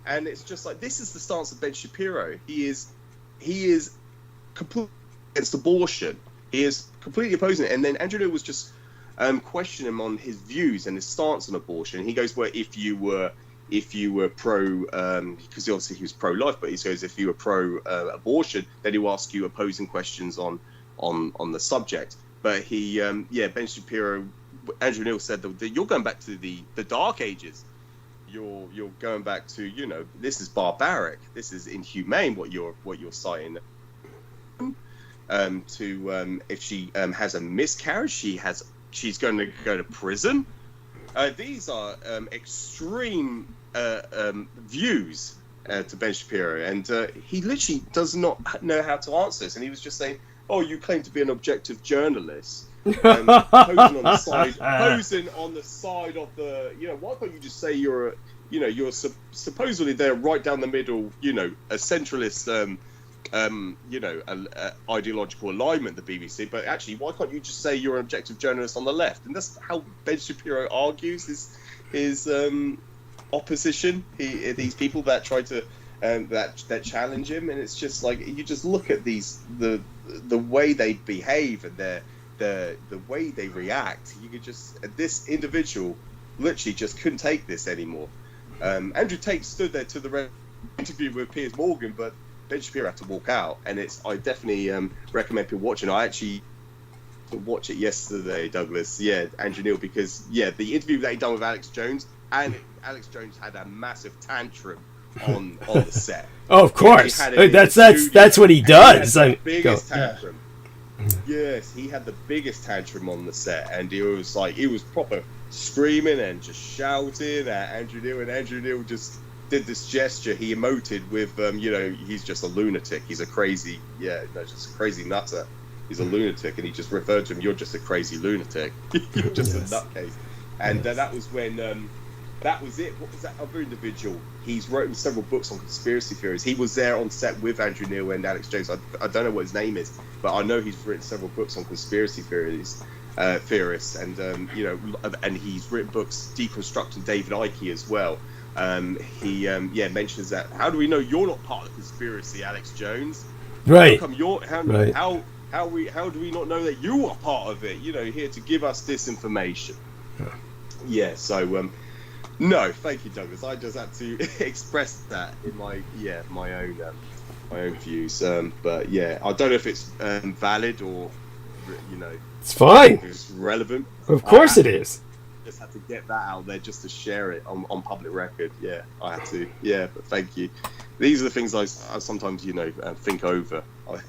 And it's just like, this is the stance of Ben Shapiro. He is completely against abortion. He is completely opposing it. And then Andrew Neil was just questioning him on his views and his stance on abortion. He goes, well, if you were pro, because obviously he was pro-life, but he says if you were pro-abortion, then he will ask you opposing questions on the subject. But Ben Shapiro, Andrew Neil said that you're going back to the Dark Ages. You're going back to, this is barbaric. This is inhumane. What you're citing. If she has a miscarriage, she's going to go to prison. These are extreme views to Ben Shapiro, and he literally does not know how to answer this. And he was just saying, "Oh, you claim to be an objective journalist, posing on the side of the, why can't you just say you're supposedly they're right down the middle, a centralist." Ideological alignment, the BBC, but actually, why can't you just say you're an objective journalist on the left? And that's how Ben Shapiro argues his opposition. These people that try to that challenge him, and it's just like you just look at the way they behave and the way they react. You could this individual literally just couldn't take this anymore. Andrew Tate stood there to the interview with Piers Morgan, but Ben Shapiro had to walk out, and I definitely recommend people watching. I actually watched it yesterday, Douglas. Yeah, Andrew Neil, because the interview that he done with Alex Jones, and Alex Jones had a massive tantrum on the set. Oh, of course, that's what he does. He had the biggest tantrum. Yes, he had the biggest tantrum on the set, and he was proper screaming and just shouting at Andrew Neil, and Andrew Neil just did this gesture. He emoted with, he's just a lunatic. He's a crazy, just a crazy nutter. He's a lunatic, and he just referred to him. You're just a crazy lunatic. You're just a nutcase. And that was when that was it. What was that other individual? He's written several books on conspiracy theories. He was there on set with Andrew Neil and Alex Jones. I don't know what his name is, but I know he's written several books on conspiracy theories, theorists, and and he's written books deconstructing David Icke as well. He mentions that. How do we know you're not part of the conspiracy, Alex Jones? Right. How come how do we not know that you are part of it? Here to give us this information. Yeah. So no, thank you, Douglas. I just had to express that in my own views. But yeah, I don't know if it's valid or it's fine. It's relevant. Of course it is. Just had to get that out there just to share it on public record. Yeah, I had to. Yeah, but thank you. These are the things I sometimes think over. I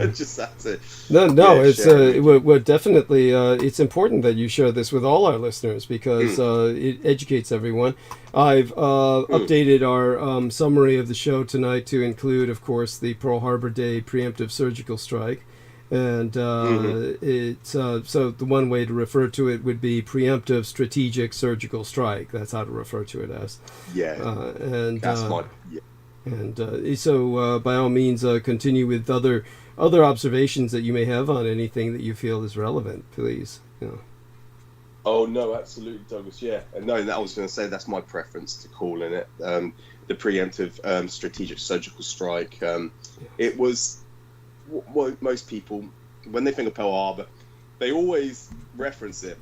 just have to. No, it's well, definitely it's important that you share this with all our listeners because it educates everyone. I've updated our summary of the show tonight to include, of course, the Pearl Harbor Day preemptive surgical strike. And it's so the one way to refer to it would be preemptive strategic surgical strike. That's how to refer to it as. Yeah. And that's my. Yeah. And so by all means, continue with other observations that you may have on anything that you feel is relevant, please. Oh no, absolutely, Douglas. Yeah, no, I was going to say that's my preference to calling it the preemptive strategic surgical strike. It was. Most people, when they think of Pearl Harbor, they always reference it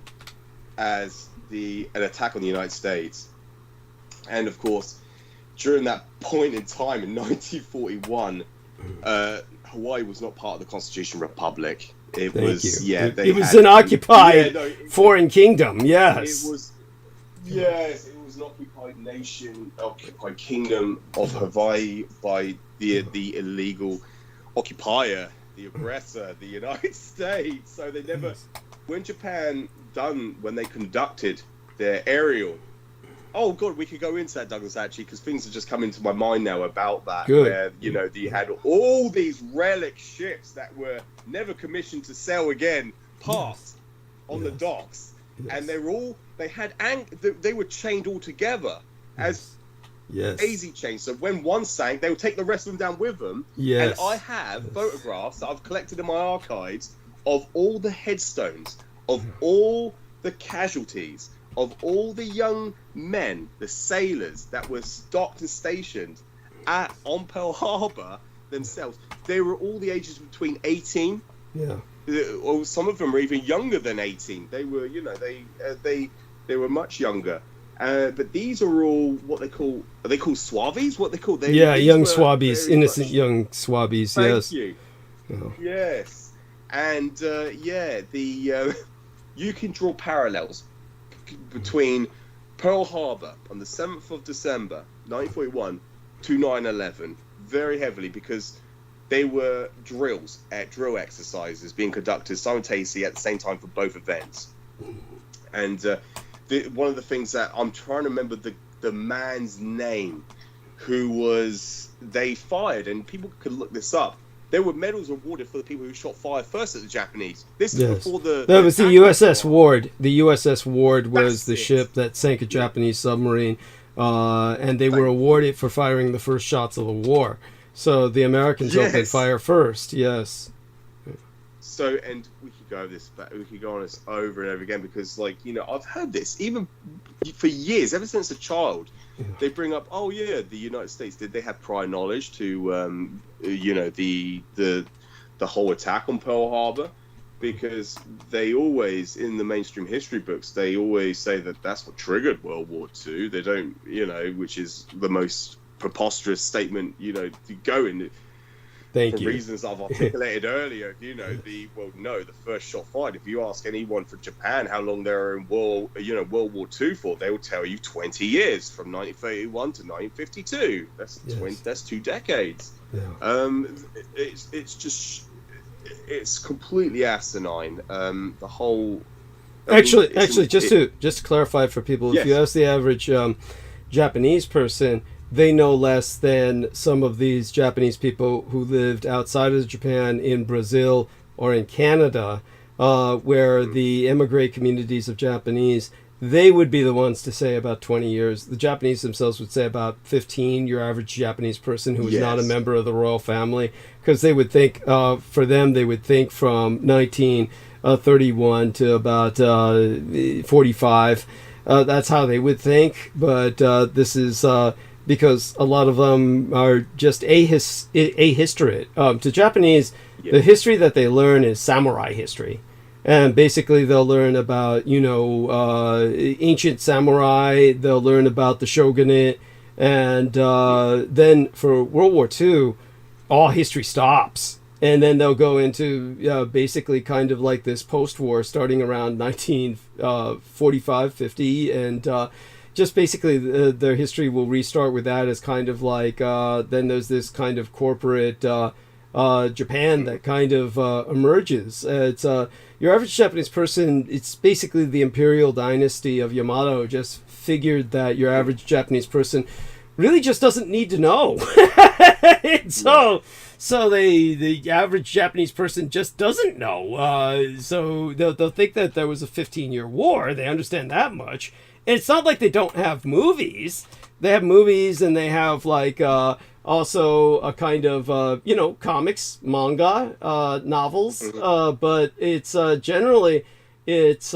as an attack on the United States. And of course, during that point in time in 1941, Hawaii was not part of the Constitution Republic. It was an occupied foreign kingdom. Yes. It was an occupied nation, occupied kingdom of Hawaii by the illegal occupier, the aggressor, the United States. So they never, when Japan when they conducted their aerial, oh god, we could go into that, Douglas, actually, because things are just coming to my mind now about that. Good. Where you had all these relic ships that were never commissioned to sail again, parked on the docks, and they were chained all together as daisy chains. So when one sank, they would take the rest of them down with them. Yes. And I have photographs that I've collected in my archives of all the headstones, of all the casualties, of all the young men, the sailors that were docked and stationed on Pearl Harbor themselves. They were all the ages between 18. Yeah. Or some of them were even younger than 18. They were, they were much younger. But these are all what they call. Are they called Swabies? What they call? Young Swabies, innocent young Swabies. Thank you. Yes, and you can draw parallels between Pearl Harbor on the 7th of December, 1941, to 9/11 very heavily because they were drill exercises being conducted simultaneously at the same time for both events, and. One of the things that I'm trying to remember the man's name who they fired, and people could look this up. There were medals awarded for the people who shot fire first at the Japanese. This is before that was the USS Ward. The USS Ward was the ship that sank a Japanese submarine, and they were awarded for firing the first shots of the war. So the Americans opened fire first. Yes. So, and we could go over this, but we could go on this over and over again because, I've heard this even for years, ever since a child. They bring up, the United States, did they have prior knowledge to, the whole attack on Pearl Harbor? Because they always, in the mainstream history books, they always say that that's what triggered World War II. They don't, which is the most preposterous statement, to go in. Thank for you. reasons I've articulated earlier, the first shot fired. If you ask anyone from Japan how long they were in World War II for, they will tell you 20 years, from 1931 to 1952. That's 2 decades. Yeah. It's completely asinine. The whole. Actually, just to clarify for people, if Yes. you ask the average Japanese person, they know less than some of these Japanese people who lived outside of Japan, in Brazil or in Canada, where the emigre communities of Japanese, they would be the ones to say about 20 years. The Japanese themselves would say about 15, your average Japanese person who is not a member of the royal family, because they would think, for them, they would think from 1931 to about 45. That's how they would think, but this is... because a lot of them are just ahistorate. To Japanese, the history that they learn is samurai history. And basically they'll learn about, ancient samurai, they'll learn about the shogunate, and then for World War II, all history stops. And then they'll go into basically kind of like this post-war starting around 1945, 50, and... just basically their history will restart with that as kind of like, then there's this kind of corporate Japan that kind of emerges. It's your average Japanese person, it's basically the imperial dynasty of Yamato just figured that your average Japanese person really just doesn't need to know. So the average Japanese person just doesn't know. So they'll think that there was a 15-year war. They understand that much. It's not like they don't have movies. They have movies, and they have like also a kind of comics, manga, novels. But it's generally it's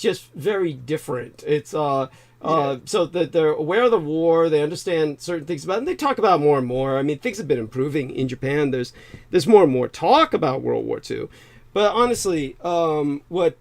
just very different. It's so that they're aware of the war. They understand certain things about it, and they talk about it more and more. I mean, things have been improving in Japan. There's more and more talk about World War II. But honestly, what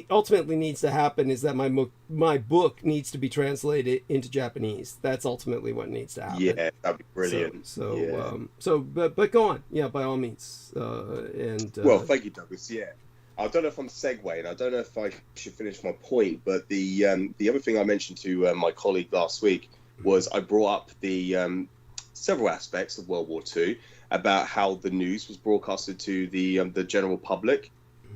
ultimately needs to happen is that my book needs to be translated into Japanese. That's ultimately what needs to happen. Yeah, that'd be brilliant. But go on. Yeah, by all means. Well, thank you, Douglas. Yeah, I don't know if I'm segueing. I don't know if I should finish my point. But the other thing I mentioned to my colleague last week was I brought up the several aspects of World War II. About how the news was broadcasted to the general public.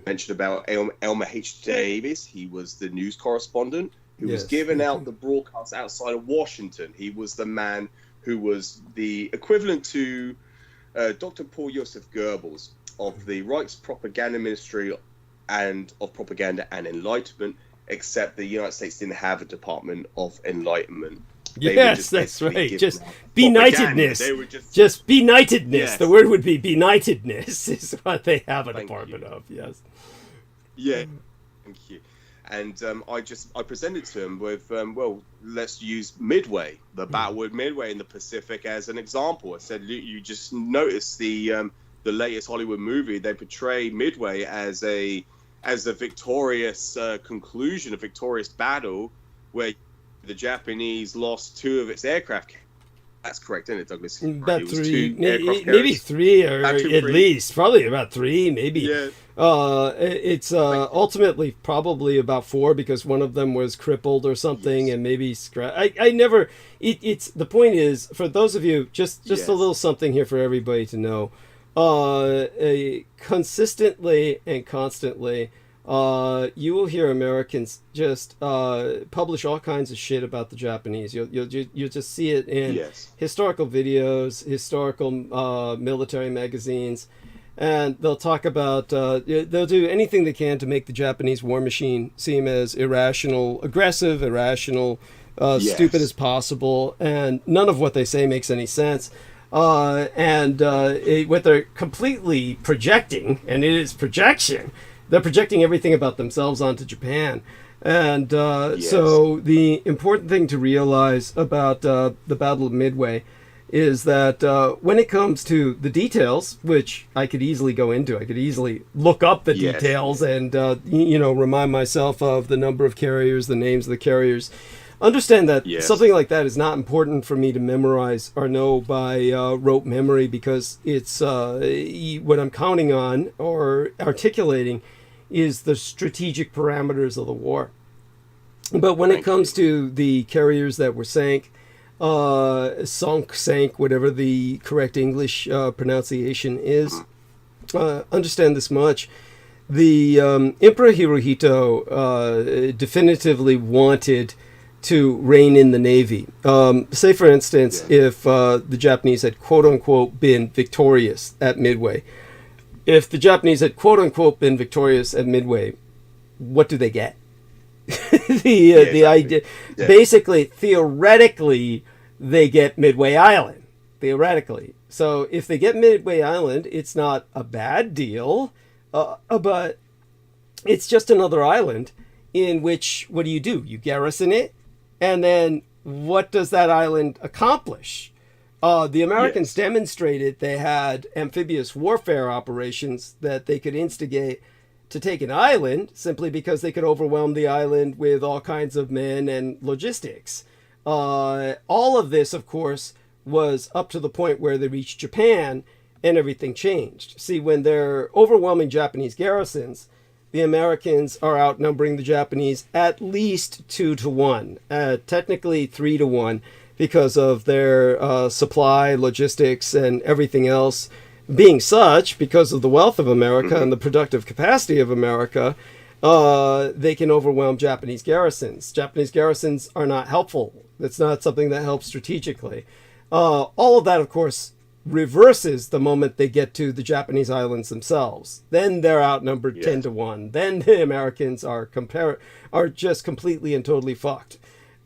Mentioned about Elmer H. Davis. He was the news correspondent who was giving out the broadcast outside of Washington. He was the man who was the equivalent to Dr. Paul Joseph Goebbels of the Reich's propaganda ministry and of propaganda and enlightenment, except the United States didn't have a Department of Enlightenment. Yes, that's right. Just benightedness. Just benightedness. Yes. The word would be benightedness is what they have a department of. Yes. Yeah. Thank you. And I presented to him with let's use Midway, the battle with Midway in the Pacific as an example. I said, you just notice the latest Hollywood movie. They portray Midway as a victorious conclusion, a victorious battle where the Japanese lost 2 of its aircraft. That's correct, isn't it, Douglas? About 3, maybe 3, or at least probably about 3, maybe. Yeah. It's ultimately probably about 4 because one of them was crippled or something, and maybe I never. It's the point is, for those of you, just a little something here for everybody to know. Consistently and constantly. You will hear Americans just publish all kinds of shit about the Japanese. You'll just see it in historical videos, historical military magazines, and they'll talk about they'll do anything they can to make the Japanese war machine seem as aggressive, irrational, stupid as possible, and none of what they say makes any sense. What they're completely projecting, and it is projection. They're projecting everything about themselves onto Japan. And so the important thing to realize about the Battle of Midway is that when it comes to the details, which I could easily go into, I could easily look up the details and, remind myself of the number of carriers, the names of the carriers. understand that Yes. something like that is not important for me to memorize or know by rote memory, because it's what I'm counting on or articulating is the strategic parameters of the war. But when it comes to the carriers that were sank, sank, whatever the correct English pronunciation is, understand this much. The Emperor Hirohito definitively wanted to rein in the Navy. Say, for instance, if the Japanese had quote-unquote been victorious at Midway. If the Japanese had quote-unquote been victorious at Midway, what do they get? The idea, basically, theoretically, they get Midway Island. Theoretically. So if they get Midway Island, it's not a bad deal, but it's just another island in which, what do? You garrison it, and then what does that island accomplish? The Americans demonstrated they had amphibious warfare operations that they could instigate to take an island simply because they could overwhelm the island with all kinds of men and logistics. All of this, of course, was up to the point where they reached Japan and everything changed. See, when they're overwhelming Japanese garrisons, the Americans are outnumbering the Japanese at least 2-1, technically 3-1, because of their supply, logistics, and everything else being such, because of the wealth of America and the productive capacity of America, they can overwhelm Japanese garrisons. Japanese garrisons are not helpful. That's not something that helps strategically. All of that, of course, reverses the moment they get to the Japanese islands themselves. Then they're outnumbered 10-1. Then the Americans are just completely and totally fucked,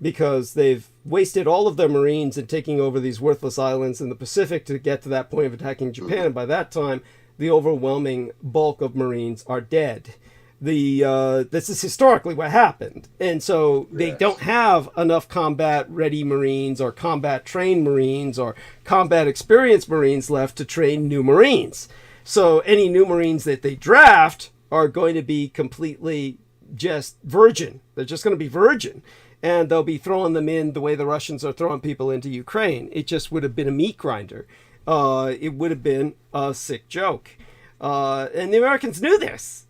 because they've wasted all of their Marines in taking over these worthless islands in the Pacific to get to that point of attacking Japan. And by that time, the overwhelming bulk of Marines are dead. This is historically what happened. And so they don't have enough combat-ready Marines or combat-trained Marines or combat-experienced Marines left to train new Marines. So any new Marines that they draft are going to be completely just virgin. They're just going to be virgin. And they'll be throwing them in the way the Russians are throwing people into Ukraine. It just would have been a meat grinder. It would have been a sick joke. And the Americans knew this.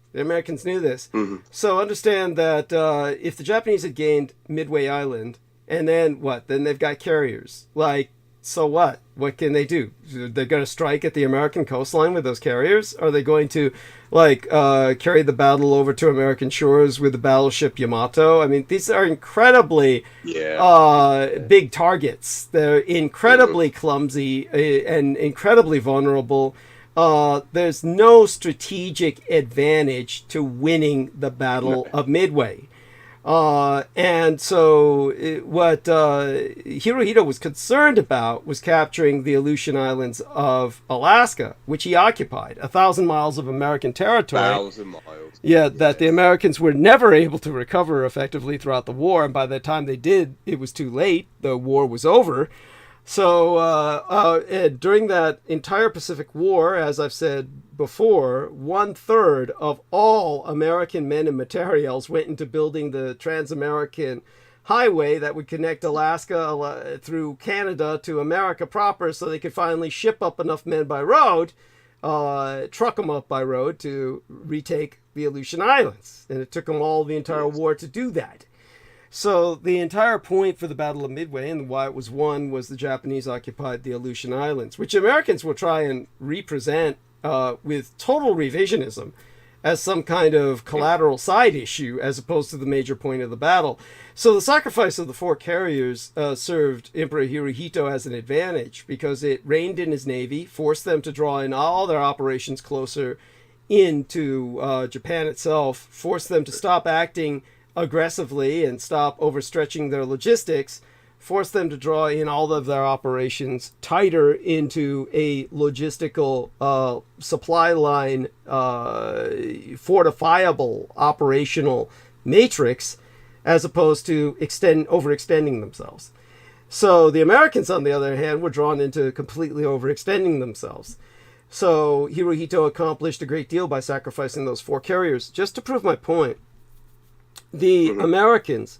So understand that if the Japanese had gained Midway Island, and then what? Then they've got carriers. Like, so what? What can they do? They're going to strike at the American coastline with those carriers? Are they going to, carry the battle over to American shores with the battleship Yamato? I mean, these are incredibly big targets. They're incredibly clumsy and incredibly vulnerable. There's no strategic advantage to winning the Battle of Midway. And so what Hirohito was concerned about was capturing the Aleutian Islands of Alaska, which he occupied, 1,000 miles of American territory. 1,000 miles. Yeah, that the Americans were never able to recover effectively throughout the war. And by the time they did, it was too late. The war was over. So during that entire Pacific War, as I've said before, 1/3 of all American men and materials went into building the Trans-American Highway that would connect Alaska through Canada to America proper, so they could finally ship up enough men by road, truck them up by road to retake the Aleutian Islands. And it took them all the entire war to do that. So the entire point for the Battle of Midway and why it was won was the Japanese occupied the Aleutian Islands, which Americans will try and represent with total revisionism as some kind of collateral side issue as opposed to the major point of the battle. So the sacrifice of the 4 carriers served Emperor Hirohito as an advantage because it reined in his navy, forced them to draw in all their operations closer into Japan itself, forced them to stop acting aggressively and stop overstretching their logistics, force them to draw in all of their operations tighter into a logistical supply line fortifiable operational matrix as opposed to overextending themselves. So the Americans, on the other hand, were drawn into completely overextending themselves. So Hirohito accomplished a great deal by sacrificing those 4 carriers. Just to prove my point, the Americans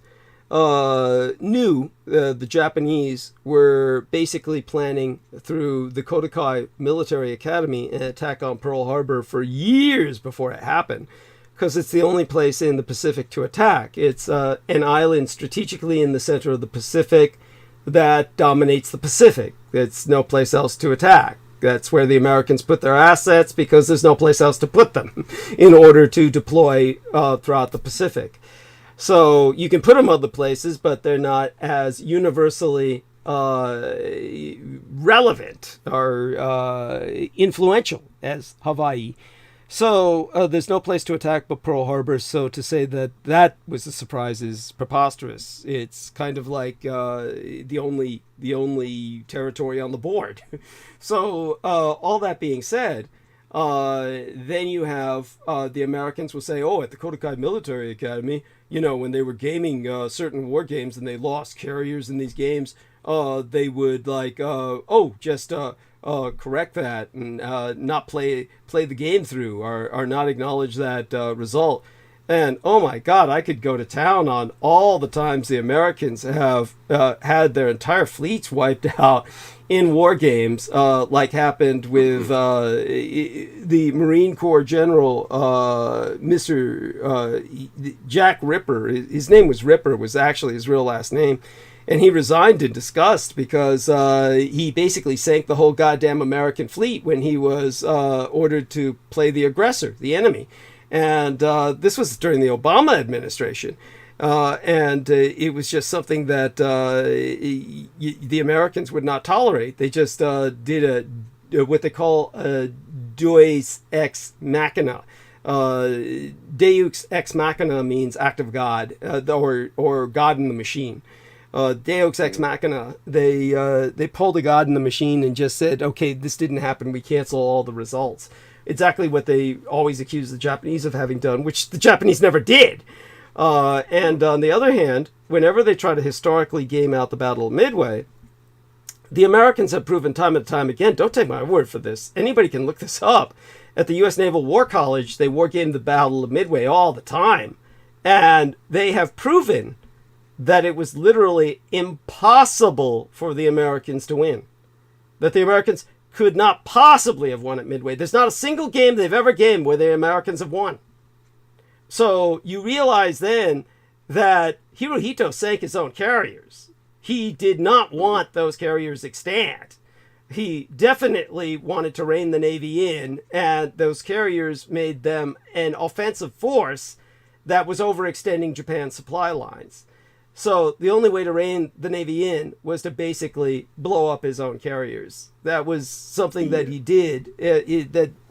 knew the Japanese were basically planning through the Kodakai Military Academy an attack on Pearl Harbor for years before it happened, because it's the only place in the Pacific to attack. It's an island strategically in the center of the Pacific that dominates the Pacific. It's no place else to attack. That's where the Americans put their assets because there's no place else to put them in order to deploy throughout the Pacific. So you can put them other places, but they're not as universally relevant or influential as Hawaii. So there's no place to attack but Pearl Harbor. So to say that that was a surprise is preposterous. It's kind of like the only territory on the board. So all that being said, then you have the Americans will say, oh, at the Kodakai Military Academy, you know, when they were gaming certain war games and they lost carriers in these games, they would like, just correct that and not play the game through or not acknowledge that result. And oh my God, I could go to town on all the times the Americans have had their entire fleets wiped out in war games, like happened with the Marine Corps General, Mr. Jack Ripper. His name was Ripper, was actually his real last name. And he resigned in disgust because he basically sank the whole goddamn American fleet when he was ordered to play the aggressor, the enemy. And this was during the Obama administration. And it was just something that the Americans would not tolerate. They just did what they call a deus ex machina. Deus ex machina means act of God, or God in the machine. Deus ex machina, they pulled a God in the machine and just said, okay, this didn't happen, we cancel all the results. Exactly what they always accuse the Japanese of having done, which the Japanese never did. And on the other hand, whenever they try to historically game out the Battle of Midway, the Americans have proven time and time again, don't take my word for this, anybody can look this up, at the U.S. Naval War College, they wargamed the Battle of Midway all the time. And they have proven that it was literally impossible for the Americans to win. That the Americans could not possibly have won at Midway. There's not a single game they've ever gamed where the Americans have won. So you realize then that Hirohito sank his own carriers. He did not want those carriers extant. He definitely wanted to rein the Navy in, and those carriers made them an offensive force that was overextending Japan's supply lines. So the only way to rein the Navy in was to basically blow up his own carriers. That was something that he did.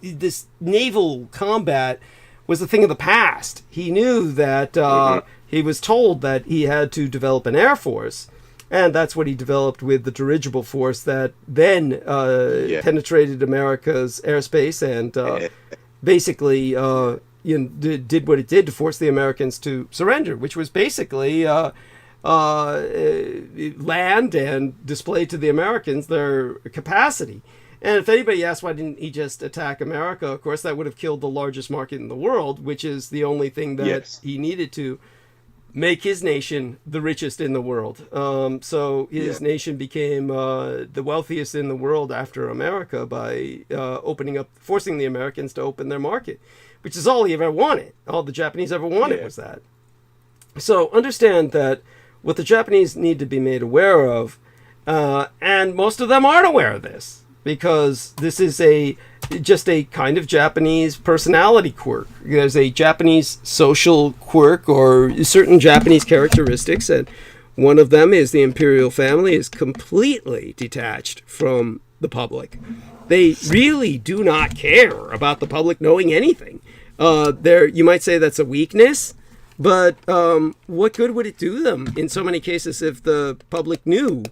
This naval combat was a thing of the past. He knew that he was told that he had to develop an air force, and that's what he developed with the dirigible force that then penetrated America's airspace and basically did what it did to force the Americans to surrender, which was basically land and display to the Americans their capacity. And if anybody asks why didn't he just attack America, of course that would have killed the largest market in the world, which is the only thing that he needed to make his nation the richest in the world. So his nation became the wealthiest in the world after America by forcing the Americans to open their market, which is all he ever wanted. All the Japanese ever wanted was that. So understand that what the Japanese need to be made aware of, and most of them aren't aware of this, because this is just a kind of Japanese personality quirk. There's a Japanese social quirk or certain Japanese characteristics, and one of them is the imperial family is completely detached from the public. They really do not care about the public knowing anything. You might say that's a weakness, but what good would it do them in so many cases if the public knew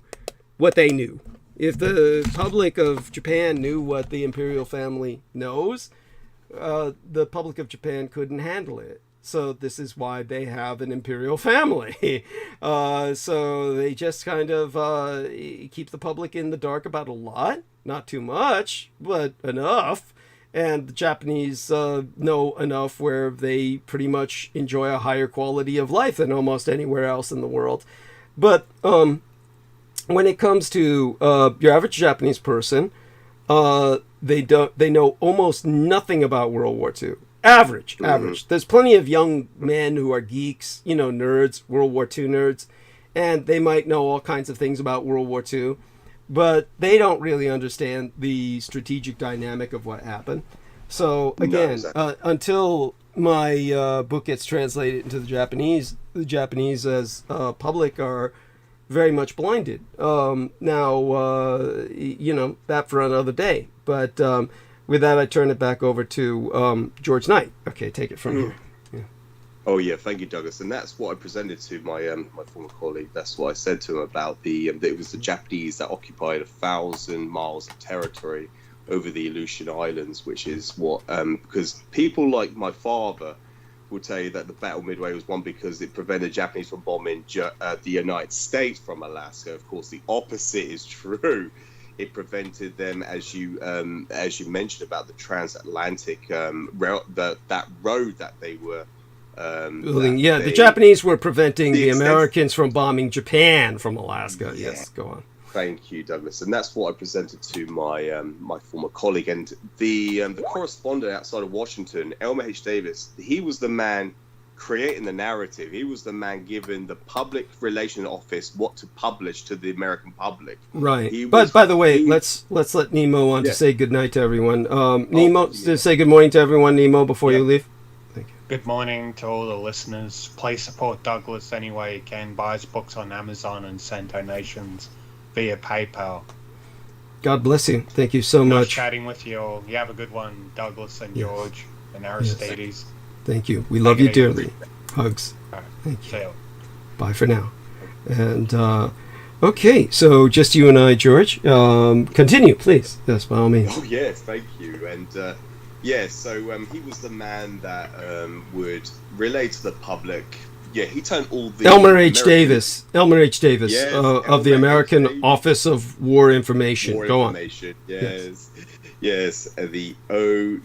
what they knew? If the public of Japan knew what the imperial family knows, the public of Japan couldn't handle it. So this is why they have an imperial family. So they just kind of keep the public in the dark about a lot, not too much, but enough. And the Japanese know enough where they pretty much enjoy a higher quality of life than almost anywhere else in the world. But when it comes to your average Japanese person, they know almost nothing about World War II. Average. There's plenty of young men who are geeks, nerds, World War II nerds, and they might know all kinds of things about World War II. But they don't really understand the strategic dynamic of what happened. So again, until my book gets translated into the Japanese as public are very much blinded. Now, that for another day. But with that, I turn it back over to George Knight. Okay, take it from here. Oh yeah, thank you, Douglas. And that's what I presented to my my former colleague. That's what I said to him about that it was the Japanese that occupied 1,000 miles of territory over the Aleutian Islands, which is what because people like my father will tell you that the Battle of Midway was won because it prevented the Japanese from bombing the United States from Alaska. Of course, the opposite is true. It prevented them, as you mentioned about the transatlantic that road that they were. The Japanese were preventing the Americans from bombing Japan from Alaska. Yeah. Yes, go on. Thank you, Douglas. And that's what I presented to my my former colleague. And the correspondent outside of Washington, Elmer H. Davis, he was the man creating the narrative. He was the man giving the public relations office what to publish to the American public. Right. But by the way, let's let Nemo on to say goodnight to everyone. Nemo, say good morning to everyone, Nemo, before you leave. Good morning to all the listeners. Please support Douglas any way you can. Buy his books on Amazon and send donations via PayPal. God bless you. Thank you so much. Chatting with you all. You have a good one, Douglas and George and Aristides. Yes. Thank you. We love you dearly. Hugs. Right. Thank you. Bye for now. And okay, so just you and I, George. Continue, please. Yes, by all means. Oh yes, thank you. And so he was the man that would relay to the public. Yeah, he turned all the Elmer H. Davis of the American Office of War Information. Go on. Yes, the OW,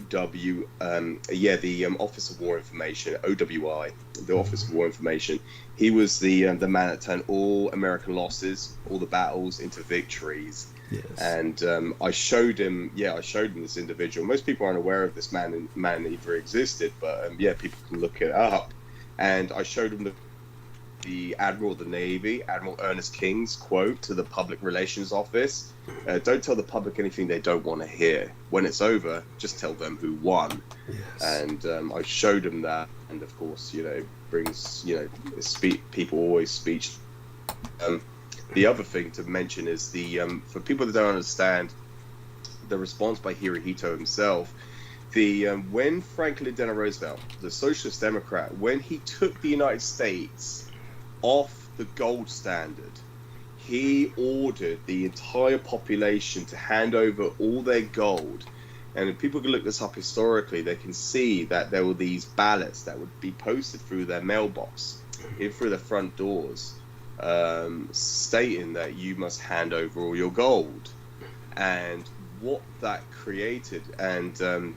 the Office of War Information, OWI, the Office of War Information. He was the man that turned all American losses, all the battles, into victories. Yes. And I showed him this individual. Most people aren't aware of this man even existed, but people can look it up. And I showed him the Admiral of the Navy, Admiral Ernest King's quote to the Public Relations Office. Don't tell the public anything they don't want to hear. When it's over, just tell them who won. Yes. And I showed him that. And of course, brings, people always speech. The other thing to mention is for people that don't understand, the response by Hirohito himself, when Franklin Delano Roosevelt, the Socialist Democrat, when he took the United States off the gold standard, he ordered the entire population to hand over all their gold. And if people can look this up historically, they can see that there were these ballots that would be posted through their mailbox, through their front doors, stating that you must hand over all your gold. And what that created, and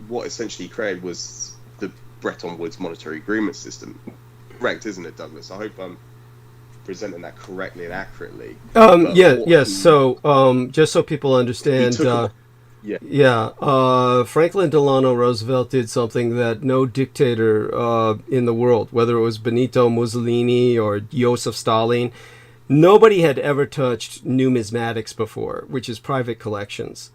what essentially created, was the Bretton Woods monetary agreement system. Correct, isn't it, Douglas? I hope I'm presenting that correctly and accurately. Yes. So, just so people understand, Franklin Delano Roosevelt did something that no dictator in the world, whether it was Benito Mussolini or Joseph Stalin, nobody had ever touched numismatics before, which is private collections.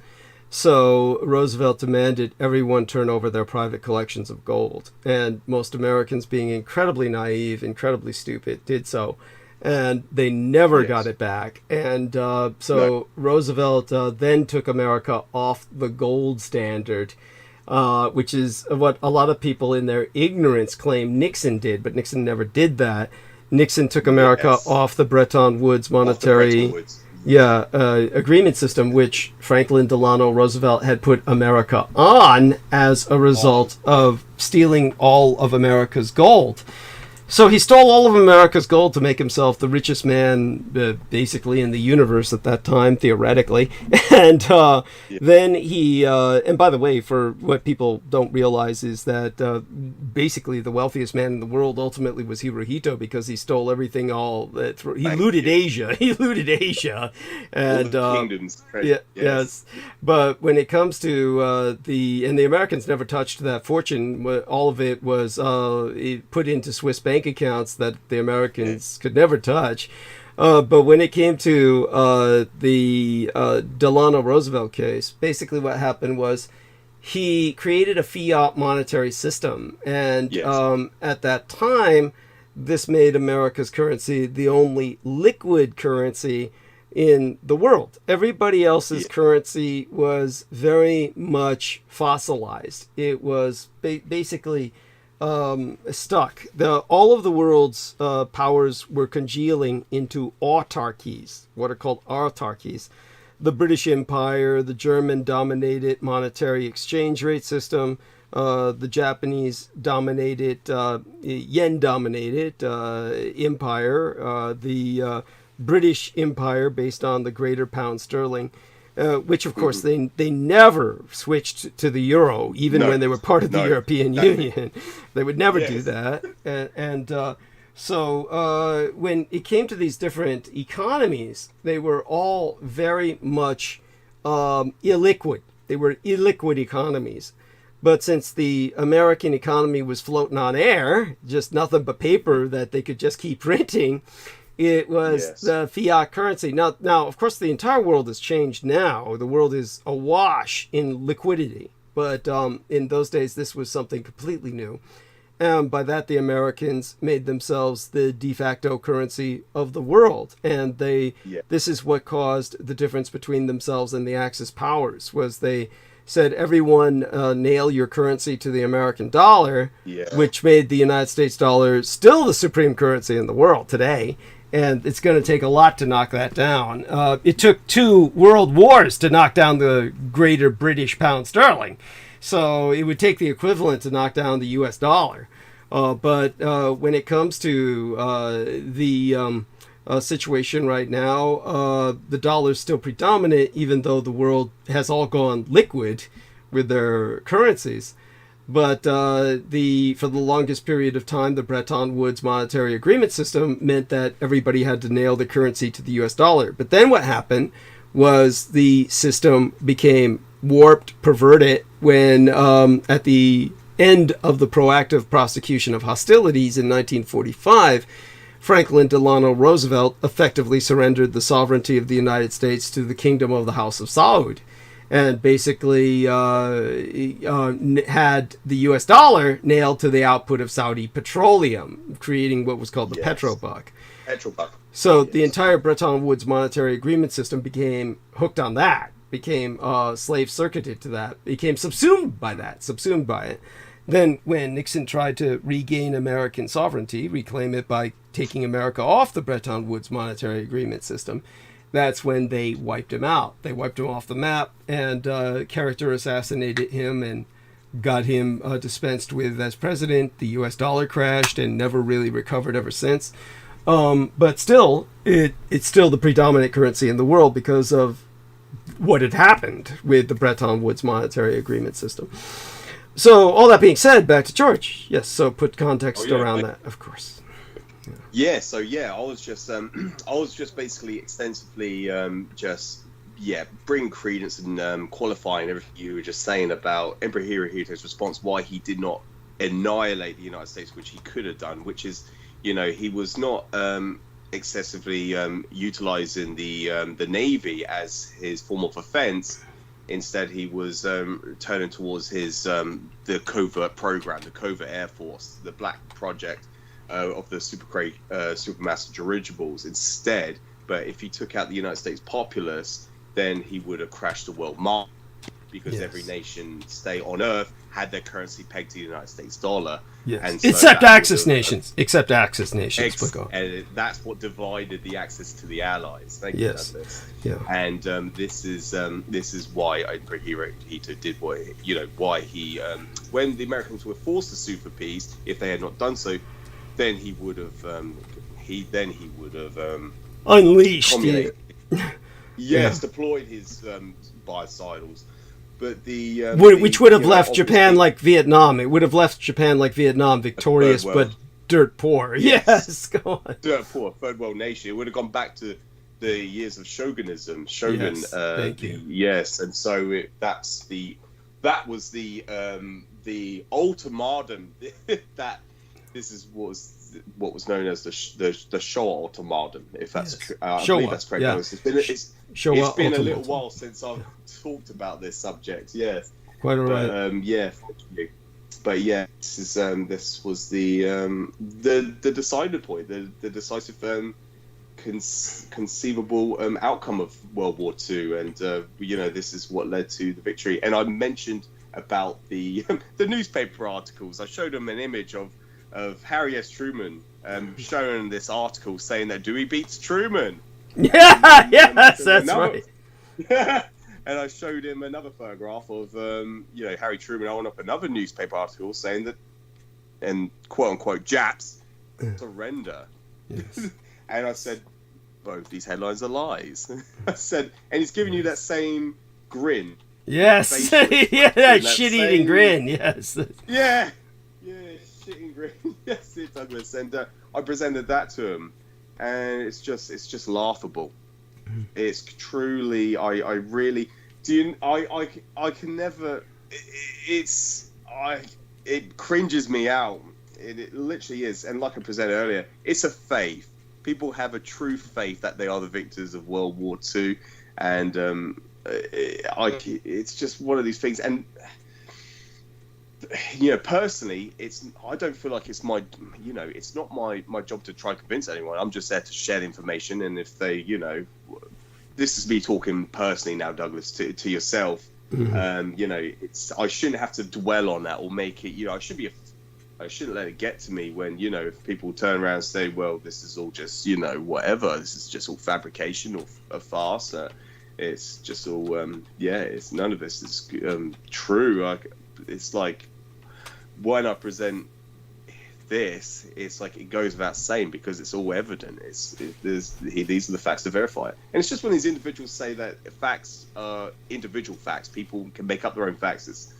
So Roosevelt demanded everyone turn over their private collections of gold. And most Americans, being incredibly naive, incredibly stupid, did so. And they never got it back. And Roosevelt then took America off the gold standard, which is what a lot of people in their ignorance claim Nixon did, but Nixon never did that. Nixon took America off the Bretton Woods monetary agreement system, which Franklin Delano Roosevelt had put America on as a result of stealing all of America's gold. So he stole all of America's gold to make himself the richest man, basically, in the universe at that time, theoretically. And then he, and by the way, for what people don't realize is that basically the wealthiest man in the world ultimately was Hirohito, because he stole everything he looted Asia. He looted Asia. And all the kingdoms. yes. But when it comes to the Americans never touched that fortune. All of it was put into Swiss bank accounts that the Americans could never touch. But when it came to the Delano Roosevelt case, basically what happened was he created a fiat monetary system. And at that time, this made America's currency the only liquid currency in the world. Everybody else's currency was very much fossilized. It was basically stuck. All of the world's powers were congealing into autarchies, what are called autarchies. The British Empire, the German-dominated monetary exchange rate system, the Japanese-dominated, yen-dominated empire, the British Empire based on the greater pound sterling, which of course they never switched to the euro, even when they were part of the European Union. They would never do that. So when it came to these different economies, they were all very much illiquid. They were illiquid economies. But since the American economy was floating on air, just nothing but paper that they could just keep printing, it was the fiat currency. Now, of course, the entire world has changed now. The world is awash in liquidity. But in those days, this was something completely new. And by that, the Americans made themselves the de facto currency of the world. And this is what caused the difference between themselves and the Axis powers, was they said, everyone nail your currency to the American dollar, which made the United States dollar still the supreme currency in the world today. And it's going to take a lot to knock that down. It took 2 world wars to knock down the greater British pound sterling. So it would take the equivalent to knock down the U.S. dollar. But when it comes to the situation right now, the dollar is still predominant, even though the world has all gone liquid with their currencies. But for the longest period of time, the Bretton Woods monetary agreement system meant that everybody had to nail the currency to the U.S. dollar. But then what happened was the system became warped, perverted, when at the end of the proactive prosecution of hostilities in 1945, Franklin Delano Roosevelt effectively surrendered the sovereignty of the United States to the Kingdom of the House of Saud, and basically had the U.S. dollar nailed to the output of Saudi petroleum, creating what was called the petrobuck. So the entire Bretton Woods monetary agreement system became hooked on that, became slave-circuited to that, became subsumed by it. Then when Nixon tried to regain American sovereignty, reclaim it by taking America off the Bretton Woods monetary agreement system, that's when they wiped him out. They wiped him off the map and character assassinated him and got him dispensed with as president. The U.S. dollar crashed and never really recovered ever since. But still, it's still the predominant currency in the world because of what had happened with the Bretton Woods monetary agreement system. So all that being said, back to George. Yes, so put context around that, of course. I was just basically extensively bring credence and qualifying everything you were just saying about Emperor Hirohito's response, why he did not annihilate the United States, which he could have done, which is, he was not excessively utilizing the Navy as his form of offense. Instead, he was turning towards his the covert program, the covert air force, the Black Project of the supermassive dirigibles instead. But if he took out the United States populace, then he would have crashed the world market, because every nation state on Earth had their currency pegged to the United States dollar. Yes. And so except Axis nations. Except Axis nations. And that's what divided the Axis to the Allies. Thank you, Douglas. Yeah. And this is why Hirohito did why he when the Americans were forced to sue for peace, if they had not done so, then he would have Unleashed. communist- yes, deployed his biocidals. But Which would have you know, left Japan obviously- like Vietnam. It would have left Japan like Vietnam, victorious Third but world. dirt poor. Yes. Yes, go on. dirt poor third world nation. It would have gone back to the years of shogunism. Shogun. Yes, thank you. Yes, and so that was the ultimatum that this is what was known as the Showa ultimatum. If that's Yes. true, I Showa, believe that's correct. yeah. It's been a little while since I've talked about this subject. Yes. Quite all right. But, yeah, thank you. But yeah, this was the decided point, the decisive conceivable outcome of World War II, and you know, this is what led to the victory. And I mentioned about the the newspaper articles. I showed them an image of Harry S. Truman showing this article saying that Dewey beats Truman. Yeah, yes, that's right. And I showed him another photograph of, you know, Harry Truman holding up another newspaper article saying that, and quote unquote, Japs surrender. Yes. And I said, both these headlines are lies. I said, and he's giving you that same grin. Yes, yeah, that shit-eating grin. Yes. Yeah, shitting grin. Yes, it Douglas. And I presented that to him, and it's just laughable. It's truly, I really do. I can never. It cringes me out. It literally is. And like I presented earlier, it's a faith. People have a true faith that they are the victors of World War II, and it's just one of these things. And you know, personally, I don't feel like it's my, you know, it's not my job to try to convince anyone. I'm just there to share the information, and if they, you know, this is me talking personally now, Douglas, to yourself. Mm-hmm. You know, I shouldn't have to dwell on that or make it, you know, I shouldn't let it get to me when, you know, if people turn around and say, well, this is all just, you know, whatever, this is just all fabrication or a farce. It's just all, it's none of this is true. It's like when I present this, it's like it goes without saying because it's all evident. These are the facts to verify it. And it's just when these individuals say that facts are individual facts, people can make up their own facts. It's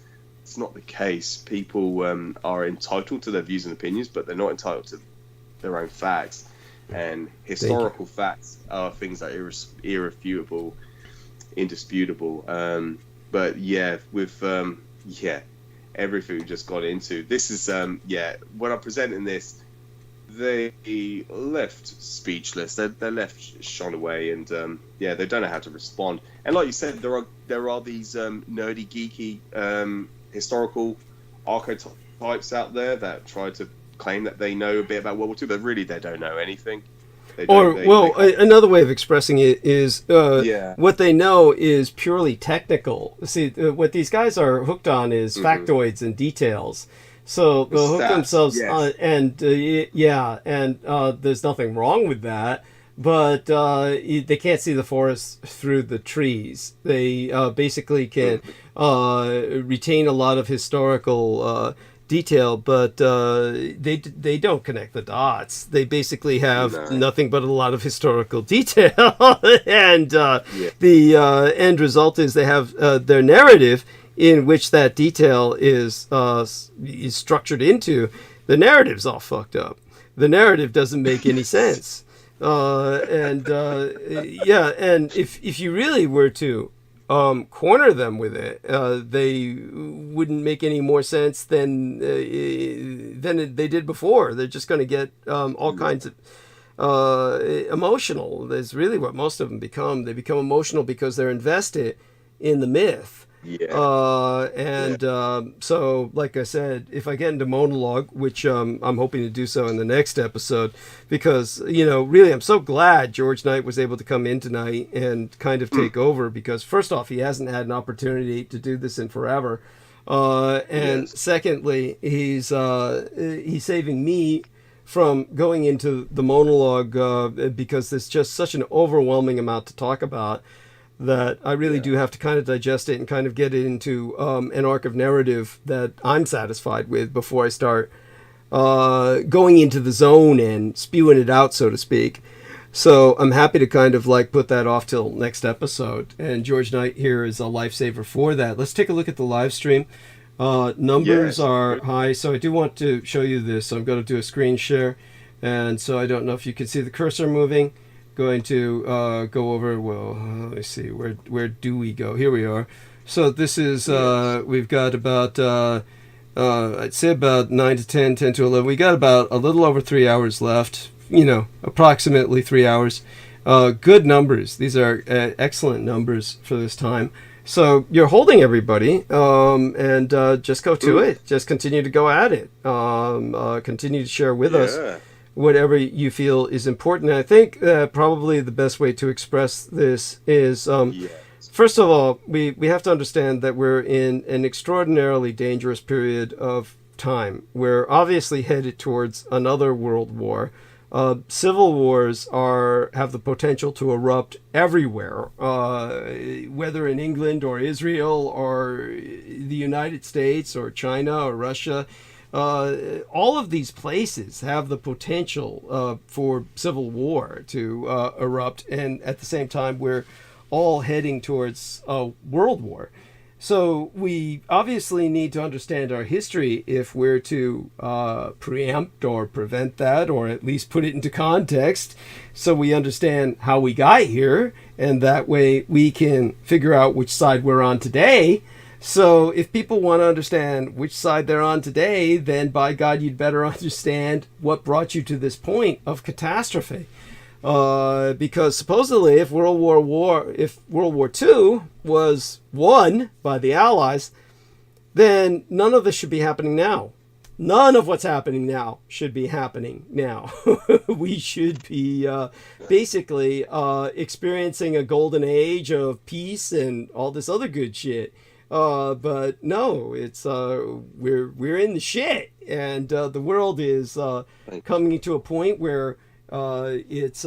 not the case. People are entitled to their views and opinions, but they're not entitled to their own facts. And historical facts are things that are irrefutable, indisputable. But yeah, with everything we just got into, this is when I'm presenting this, they left speechless. They're left shone away, and they don't know how to respond. And like you said, there are these nerdy, geeky historical archetypes out there that try to claim that they know a bit about World War II, but really they don't know anything. Another way of expressing it is what they know is purely technical. See, what these guys are hooked on is factoids and details. So they'll hook themselves on, and there's nothing wrong with that. But they can't see the forest through the trees. They basically can retain a lot of historical detail, but they don't connect the dots. They basically have nothing but a lot of historical detail, and the end result is they have their narrative in which that detail is structured into. The narrative's all fucked up. The narrative doesn't make any sense. And if you really were to corner them with it, they wouldn't make any more sense than they did before. They're just going to get all kinds of emotional. That's really what most of them become. They become emotional because they're invested in the myth. So, like I said, if I get into monologue, which I'm hoping to do so in the next episode, because, you know, really, I'm so glad George Knight was able to come in tonight and kind of take over, because first off, he hasn't had an opportunity to do this in forever. Secondly, he's saving me from going into the monologue because there's just such an overwhelming amount to talk about that I really do have to kind of digest it and kind of get it into an arc of narrative that I'm satisfied with before I start going into the zone and spewing it out, so to speak. So I'm happy to kind of like put that off till next episode. And George Knight here is a lifesaver for that. Let's take a look at the live stream. Numbers are high, so I do want to show you this. I'm going to do a screen share. And so I don't know if you can see the cursor moving. Going to go over, well, let me see, where do we go? Here we are. So this is, we've got about, I'd say about 9 to 10, 10 to 11. We got about a little over 3 hours left, you know, approximately 3 hours. Good numbers. These are excellent numbers for this time. So you're holding everybody, and just go to it. Just continue to go at it. Continue to share with us whatever you feel is important. And I think probably the best way to express this is, first of all, we have to understand that we're in an extraordinarily dangerous period of time. We're obviously headed towards another world war. Civil wars have the potential to erupt everywhere, whether in England or Israel or the United States or China or Russia. All of these places have the potential for civil war to erupt, and at the same time we're all heading towards a world war. So we obviously need to understand our history if we're to preempt or prevent that, or at least put it into context so we understand how we got here, and that way we can figure out which side we're on today. So if people want to understand which side they're on today, then by God, you'd better understand what brought you to this point of catastrophe. Because supposedly if World War II was won by the Allies, then none of this should be happening now. None of what's happening now should be happening now. We should be basically experiencing a golden age of peace and all this other good shit. But no, it's we're in the shit, and the world is coming to a point where it's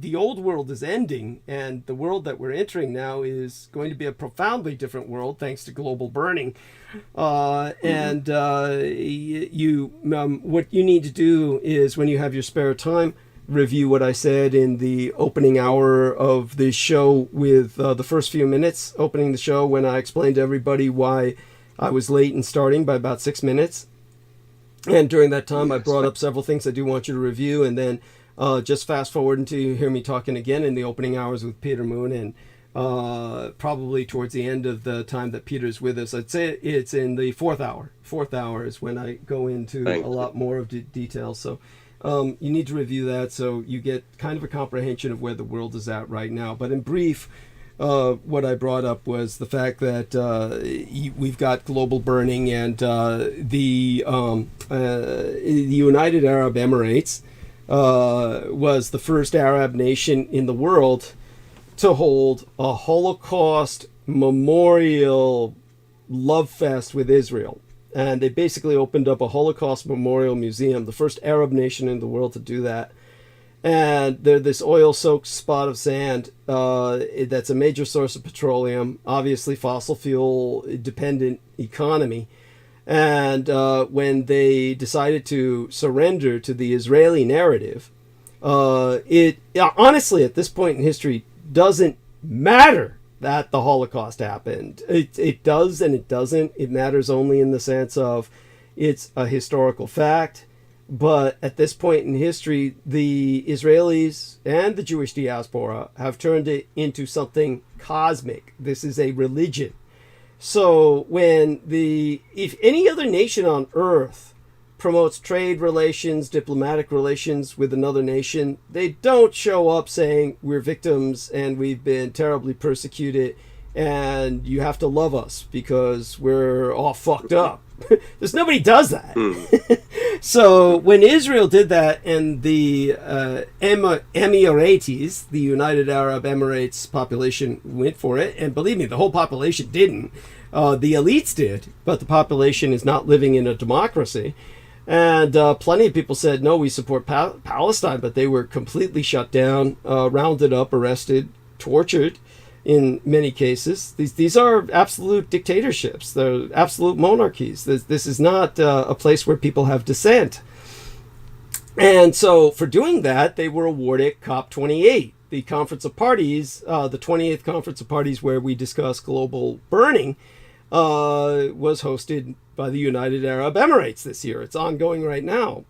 the old world is ending, and the world that we're entering now is going to be a profoundly different world thanks to global burning. And what you need to do is, when you have your spare time, review what I said in the opening hour of this show with the first few minutes opening the show, when I explained to everybody why I was late in starting by about 6 minutes. And during that time, I brought up several things I do want you to review, and then just fast forward until you hear me talking again in the opening hours with Peter Moon, and probably towards the end of the time that Peter's with us. I'd say it's in the fourth hour. Fourth hour is when I go into a lot more of detail. So you need to review that so you get kind of a comprehension of where the world is at right now. But in brief, what I brought up was the fact that we've got global burning, and the United Arab Emirates was the first Arab nation in the world to hold a Holocaust memorial love fest with Israel. And they basically opened up a Holocaust memorial museum, the first Arab nation in the world to do that. And they're this oil-soaked spot of sand that's a major source of petroleum, obviously fossil fuel-dependent economy. And when they decided to surrender to the Israeli narrative, it honestly, at this point in history, doesn't matter that the Holocaust happened. It does and it doesn't. It matters only in the sense of it's a historical fact. But at this point in history, the Israelis and the Jewish diaspora have turned it into something cosmic. This is a religion. So if any other nation on earth promotes trade relations, diplomatic relations with another nation, they don't show up saying we're victims and we've been terribly persecuted and you have to love us because we're all fucked up. There's nobody does that. So when Israel did that, and the Emiratis, the United Arab Emirates population, went for it, and believe me, the whole population didn't. The elites did, but the population is not living in a democracy. And plenty of people said, no, we support Palestine, but they were completely shut down, rounded up, arrested, tortured. in many cases. These are absolute dictatorships. They're absolute monarchies. This is not a place where people have dissent. And so for doing that, they were awarded COP28, the Conference of Parties, the 28th Conference of Parties where we discuss global burning, was hosted by the United Arab Emirates this year. It's ongoing right now.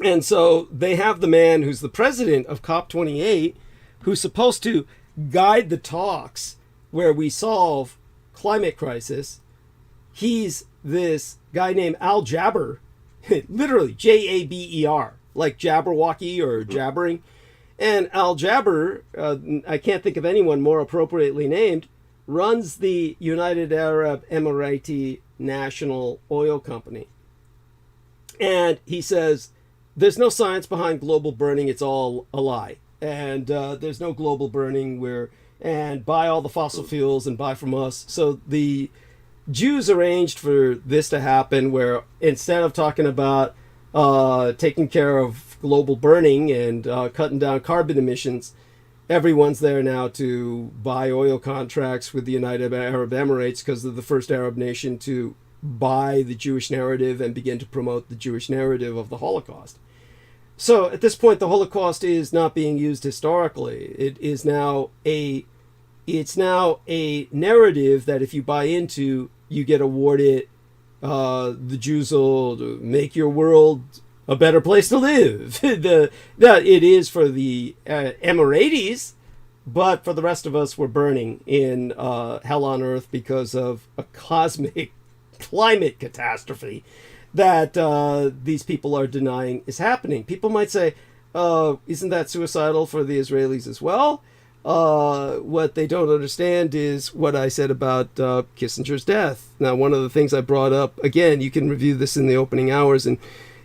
And so they have the man who's the president of COP28, who's supposed to guide the talks where we solve climate crisis. He's this guy named Al Jaber, literally Jaber, like Jabberwocky or jabbering. And Al Jaber, I can't think of anyone more appropriately named, runs the United Arab Emirati National Oil Company. And he says, there's no science behind global burning, it's all a lie. And there's no global burning, and buy all the fossil fuels and buy from us. So the Jews arranged for this to happen, where instead of talking about taking care of global burning and cutting down carbon emissions, everyone's there now to buy oil contracts with the United Arab Emirates because they're the first Arab nation to buy the Jewish narrative and begin to promote the Jewish narrative of the Holocaust. So at this point, the Holocaust is not being used historically. It's now a narrative that if you buy into, you get awarded the Jews will make your world a better place to live. It is for the Emiratis, but for the rest of us, we're burning in hell on earth because of a cosmic climate catastrophe that these people are denying is happening. People might say, isn't that suicidal for the Israelis as well? What they don't understand is what I said about Kissinger's death. Now, one of the things I brought up, again, you can review this in the opening hours, and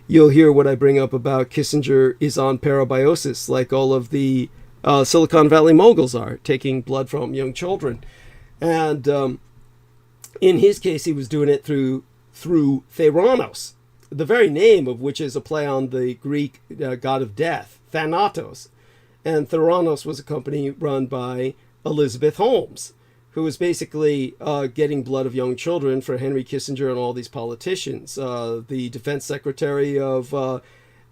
you'll hear what I bring up about Kissinger is on parabiosis, like all of the Silicon Valley moguls are, taking blood from young children. And in his case, he was doing it through Theranos, the very name of which is a play on the Greek god of death, Thanatos. And Theranos was a company run by Elizabeth Holmes, who was basically getting blood of young children for Henry Kissinger and all these politicians. The defense secretary of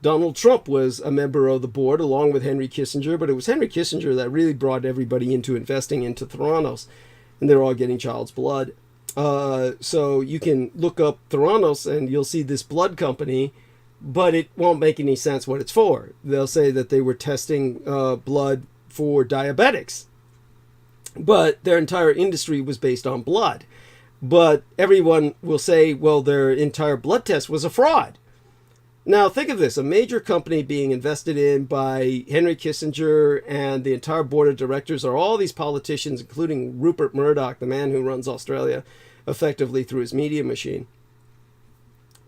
Donald Trump was a member of the board along with Henry Kissinger, but it was Henry Kissinger that really brought everybody into investing into Theranos, and they're all getting child's blood. So you can look up Theranos and you'll see this blood company, but it won't make any sense what it's for. They'll say that they were testing blood for diabetics, but their entire industry was based on blood. But everyone will say, well, their entire blood test was a fraud. Now think of this, a major company being invested in by Henry Kissinger, and the entire board of directors are all these politicians, including Rupert Murdoch, the man who runs Australia effectively through his media machine.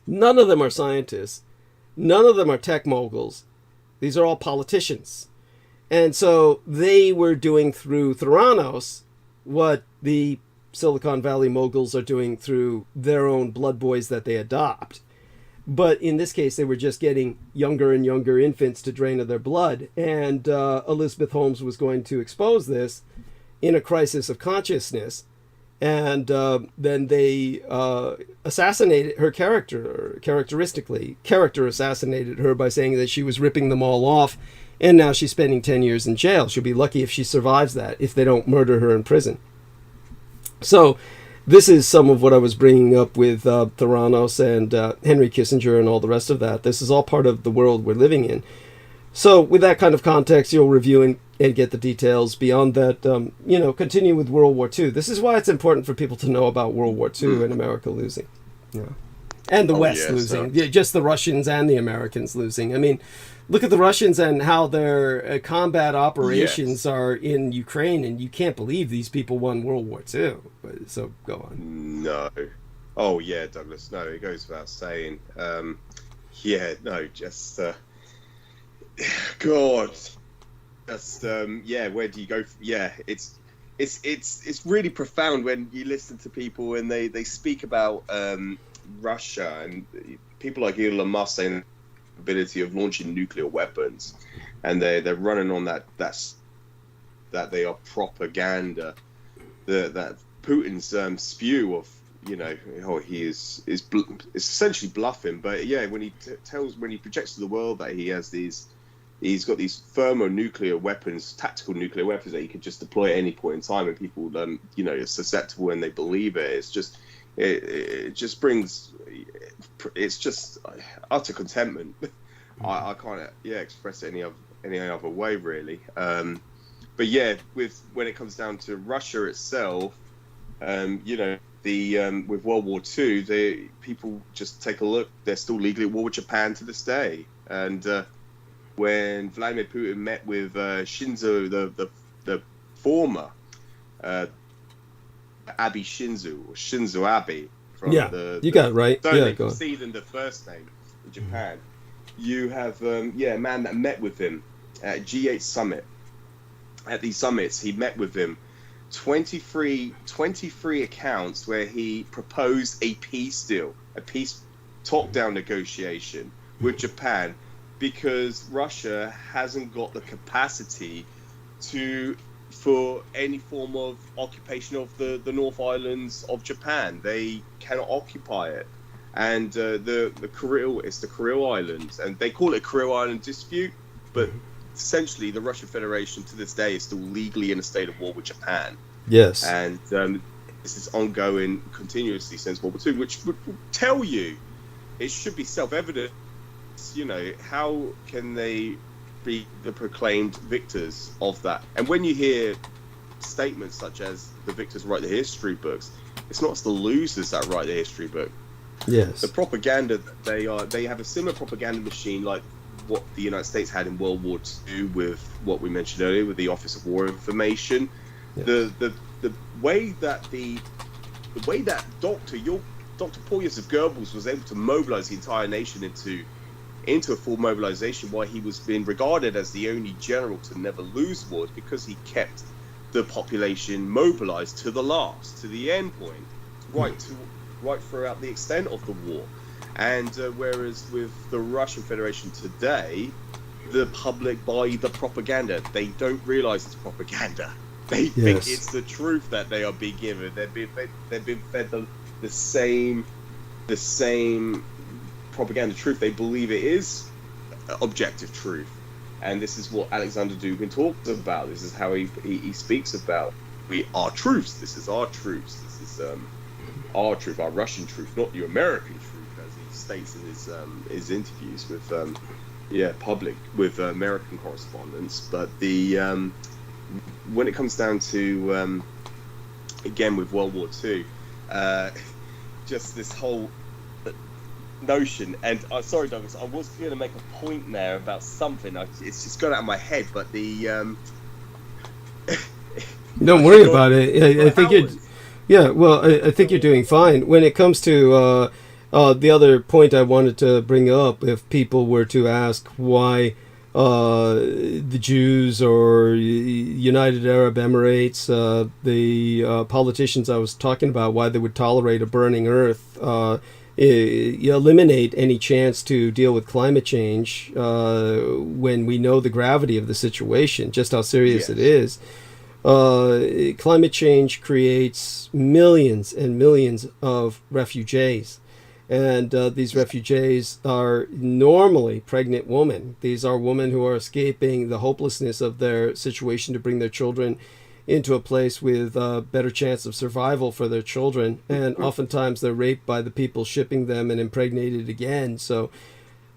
None of them are scientists. None of them are tech moguls. These are all politicians. And so they were doing through Theranos what the Silicon Valley moguls are doing through their own blood boys that they adopt. But in this case, they were just getting younger and younger infants to drain of their blood. And Elizabeth Holmes was going to expose this in a crisis of consciousness. And then they assassinated her character assassinated her by saying that she was ripping them all off. And now she's spending 10 years in jail. She'll be lucky if she survives that, if they don't murder her in prison. So this is some of what I was bringing up with Theranos and Henry Kissinger and all the rest of that. This is all part of the world we're living in. So with that kind of context, you'll review and get the details. Beyond that, continue with World War II. This is why it's important for people to know about World War II and America losing. Yeah. And the West losing. So. Just the Russians and the Americans losing. I mean, look at the Russians and how their combat operations are in Ukraine, and you can't believe these people won World War II. So go on. No. Oh, yeah, Douglas. No, it goes without saying. God. Just, where do you go? It's really profound when you listen to people and they speak about Russia and people like Elon Musk saying the ability of launching nuclear weapons, and they're running on that that they are propaganda. That Putin's spew of, you know, he is essentially bluffing. But yeah, when he projects to the world that he's got these thermonuclear weapons, tactical nuclear weapons that he could just deploy at any point in time, and people, you know, are susceptible and they believe it. It's just, it just brings, it's just utter contentment. I can't, express it any other way, really. But yeah, when it comes down to Russia itself, you know, with World War II, people just take a look. They're still legally at war with Japan to this day. And when Vladimir Putin met with Shinzo, the former Abe Shinzo Abe, from you got it right. Go on. See than the first name in Japan. You have a man that met with him at G8 summit. At these summits, he met with him. 23 accounts where he proposed a peace deal, a peace top-down negotiation with Japan, because Russia hasn't got the capacity for any form of occupation of the North Islands of Japan. They cannot occupy it. And the Kuril, it's the Kuril Islands, and they call it Kuril Island dispute, but essentially the Russian Federation to this day is still legally in a state of war with Japan. Yes. And this is ongoing continuously since World War II, which would tell you, it should be self-evident, you know, how can they be the proclaimed victors of that? And when you hear statements such as the victors write the history books, it's not the losers that write the history book. Yes. The propaganda, they have a similar propaganda machine like what the United States had in World War II with what we mentioned earlier with the Office of War Information. Yes. The way that Dr. Paul Joseph Goebbels was able to mobilize the entire nation into a full mobilization, why he was being regarded as the only general to never lose wars, because he kept the population mobilized to the last, to the end point, right throughout the extent of the war. And whereas with the Russian Federation today, the public buy the propaganda. They don't realize it's propaganda. They think it's the truth that they are being given. They've been fed the same propaganda truth. They believe it is objective truth. And this is what Alexander Dugin talks about. This is how he speaks about our truths. This is our truths. This is our truth, our Russian truth, not the American truth, as he states in his interviews with with American correspondents. But when it comes down to again with World War II, just this whole notion, and sorry Douglas, I was going to make a point there about something, it's just gone out of my head, but don't worry about it. I think I think you're doing fine. When it comes to the other point I wanted to bring up, if people were to ask why the Jews or United Arab Emirates, the politicians I was talking about, why they would tolerate a burning earth, eliminate any chance to deal with climate change when we know the gravity of the situation, just how serious it is. Climate change creates millions and millions of refugees. And these refugees are normally pregnant women. These are women who are escaping the hopelessness of their situation to bring their children into a place with a better chance of survival for their children. And oftentimes they're raped by the people shipping them and impregnated again. So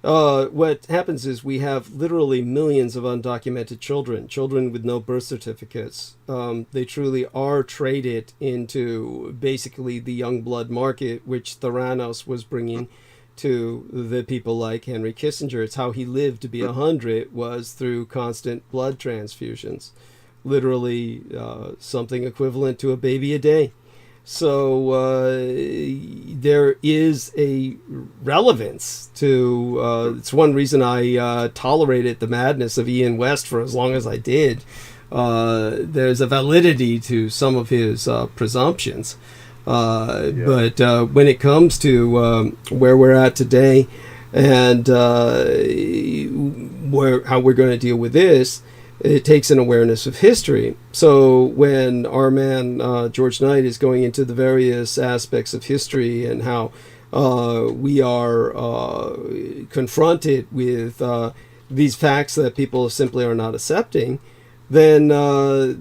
what happens is we have literally millions of undocumented children with no birth certificates. They truly are traded into basically the young blood market, which Theranos was bringing to the people like Henry Kissinger. It's how he lived to be 100, was through constant blood transfusions. Literally something equivalent to a baby a day. So there is a relevance to, it's one reason I tolerated the madness of Ian West for as long as I did. There's a validity to some of his presumptions. But when it comes to where we're at today and how we're going to deal with this, It takes an awareness of history. So when our man George Knight is going into the various aspects of history and how we are confronted with these facts that people simply are not accepting, then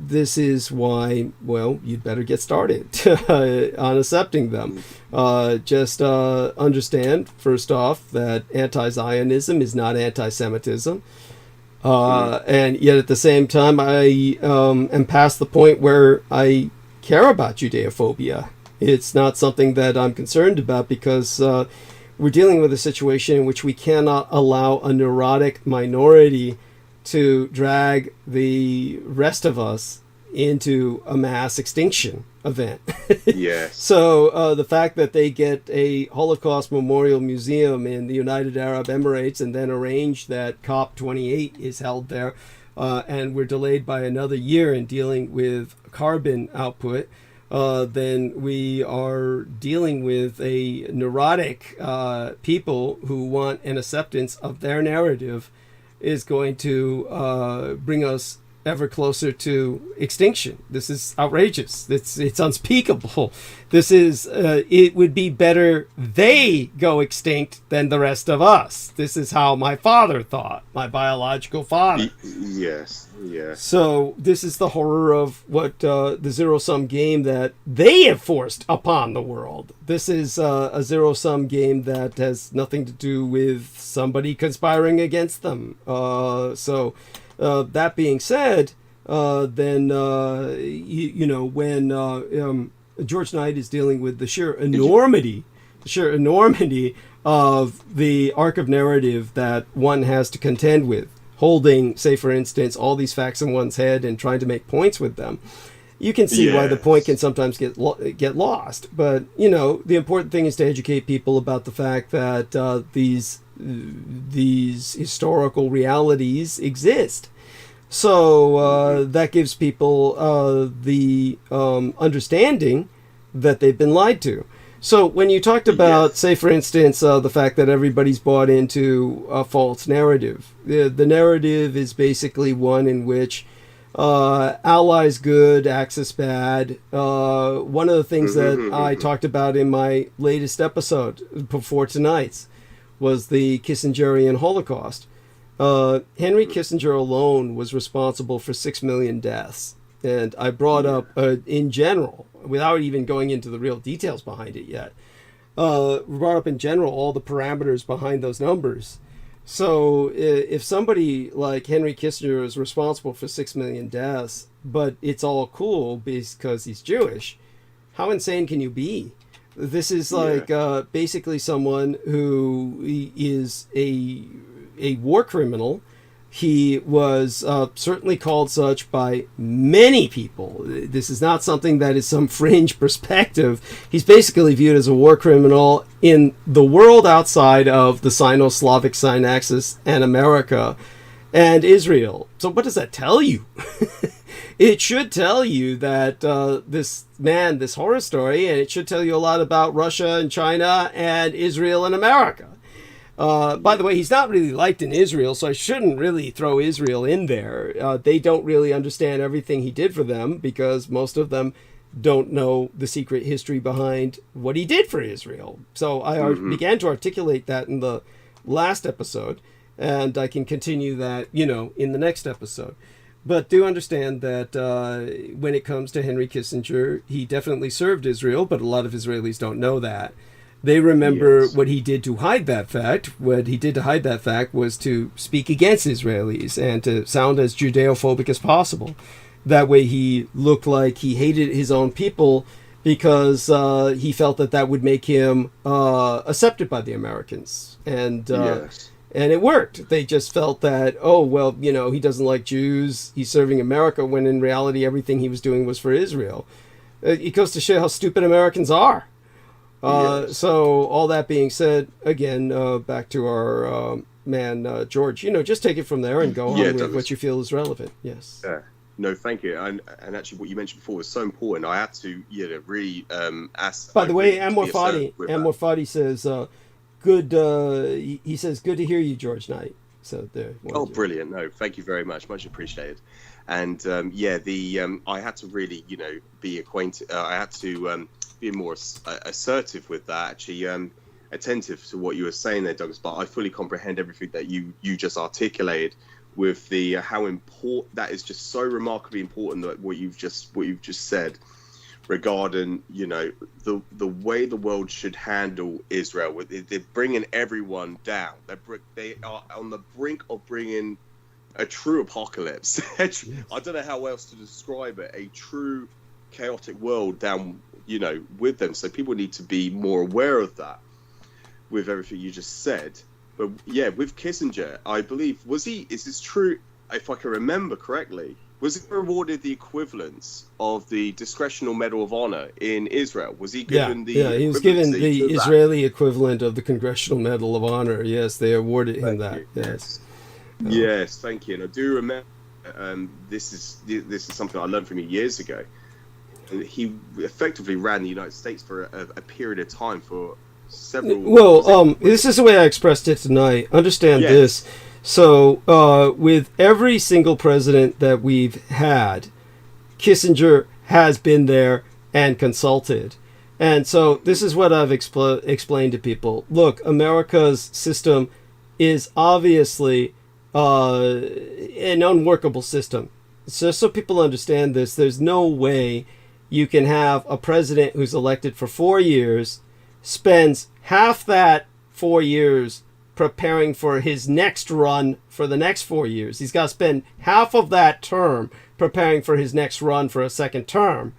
this is why, well, you'd better get started on accepting them. Just understand, first off, that anti-Zionism is not anti-Semitism. And yet at the same time, I am past the point where I care about Judeophobia. It's not something that I'm concerned about because we're dealing with a situation in which we cannot allow a neurotic minority to drag the rest of us into a mass extinction event. Yes. So the fact that they get a Holocaust Memorial Museum in the United Arab Emirates and then arrange that COP28 is held there, and we're delayed by another year in dealing with carbon output, then we are dealing with a neurotic people who want an acceptance of their narrative is going to bring us ever closer to extinction. This is outrageous. It's unspeakable. This is it would be better they go extinct than the rest of us. This is how my father thought, my biological father. Yes, yes. So this is the horror of what the zero-sum game that they have forced upon the world. This is a zero-sum game that has nothing to do with somebody conspiring against them. So that being said, then you know, when George Knight is dealing with the sheer enormity of the arc of narrative that one has to contend with, holding, say for instance, all these facts in one's head and trying to make points with them, you can see why the point can sometimes get lost. But you know, the important thing is to educate people about the fact that these historical realities exist. So that gives people the understanding that they've been lied to. So when you talked about, say for instance, the fact that everybody's bought into a false narrative, the narrative is basically one in which Allies good, Axis bad. One of the things that I talked about in my latest episode before tonight's was the Kissingerian Holocaust. Henry Kissinger alone was responsible for 6 million deaths. And I brought up, in general, without even going into the real details behind it yet, brought up in general all the parameters behind those numbers. So if somebody like Henry Kissinger is responsible for 6 million deaths, but it's all cool because he's Jewish, how insane can you be? This is like basically someone who is a war criminal. He was certainly called such by many people. This is not something that is some fringe perspective. He's basically viewed as a war criminal in the world outside of the Sino-Slavic Synaxis and America and Israel. So what does that tell you? It should tell you that this horror story, and it should tell you a lot about Russia and China and Israel and America. By the way, he's not really liked in Israel, so I shouldn't really throw Israel in there. They don't really understand everything he did for them because most of them don't know the secret history behind what he did for Israel. So I began to articulate that in the last episode, and I can continue that, in the next episode. But do understand that when it comes to Henry Kissinger, he definitely served Israel, but a lot of Israelis don't know that. They remember what he did to hide that fact. What he did to hide that fact was to speak against Israelis and to sound as Judeophobic as possible. That way he looked like he hated his own people because he felt that would make him accepted by the Americans. And it worked. They just felt that, he doesn't like Jews. He's serving America, when in reality everything he was doing was for Israel. It goes to show how stupid Americans are. So all that being said, again, back to our man, George, just take it from there and go on with what you feel is relevant. Yes. No, thank you. And actually what you mentioned before was so important. I had to really ask. By the way, Amor Fadi says, good. He says, good to hear you, George Knight. So there. Oh, brilliant! No, thank you very much. Much appreciated. And I had to really, be acquainted. I had to be more assertive with that. Actually, attentive to what you were saying there, Douglas. But I fully comprehend everything that you just articulated with the how important that is. Just so remarkably important that what you've just said regarding the way the world should handle Israel. They're bringing everyone down. They are on the brink of bringing a true apocalypse. I don't know how else to describe it. A true chaotic world down, with them. So people need to be more aware of that with everything you just said. But yeah, with Kissinger, I believe, is this true? If I can remember correctly, was he awarded the equivalence of the Discretional Medal of Honor in Israel? Was he given he was given the Israeli equivalent of the Congressional Medal of Honor. Yes, they awarded him that. Yes. Yes, thank you. And I do remember this is something I learned from you years ago. He effectively ran the United States for a period of time for several. Well, this is the way I expressed it tonight. Understand this. So, with every single president that we've had, Kissinger has been there and consulted. And so this is what I've explained to people. Look, America's system is obviously an unworkable system. So people understand this. There's no way you can have a president who's elected for 4 years, spends half that 4 years preparing for his next run for the next 4 years. He's got to spend half of that term preparing for his next run for a second term.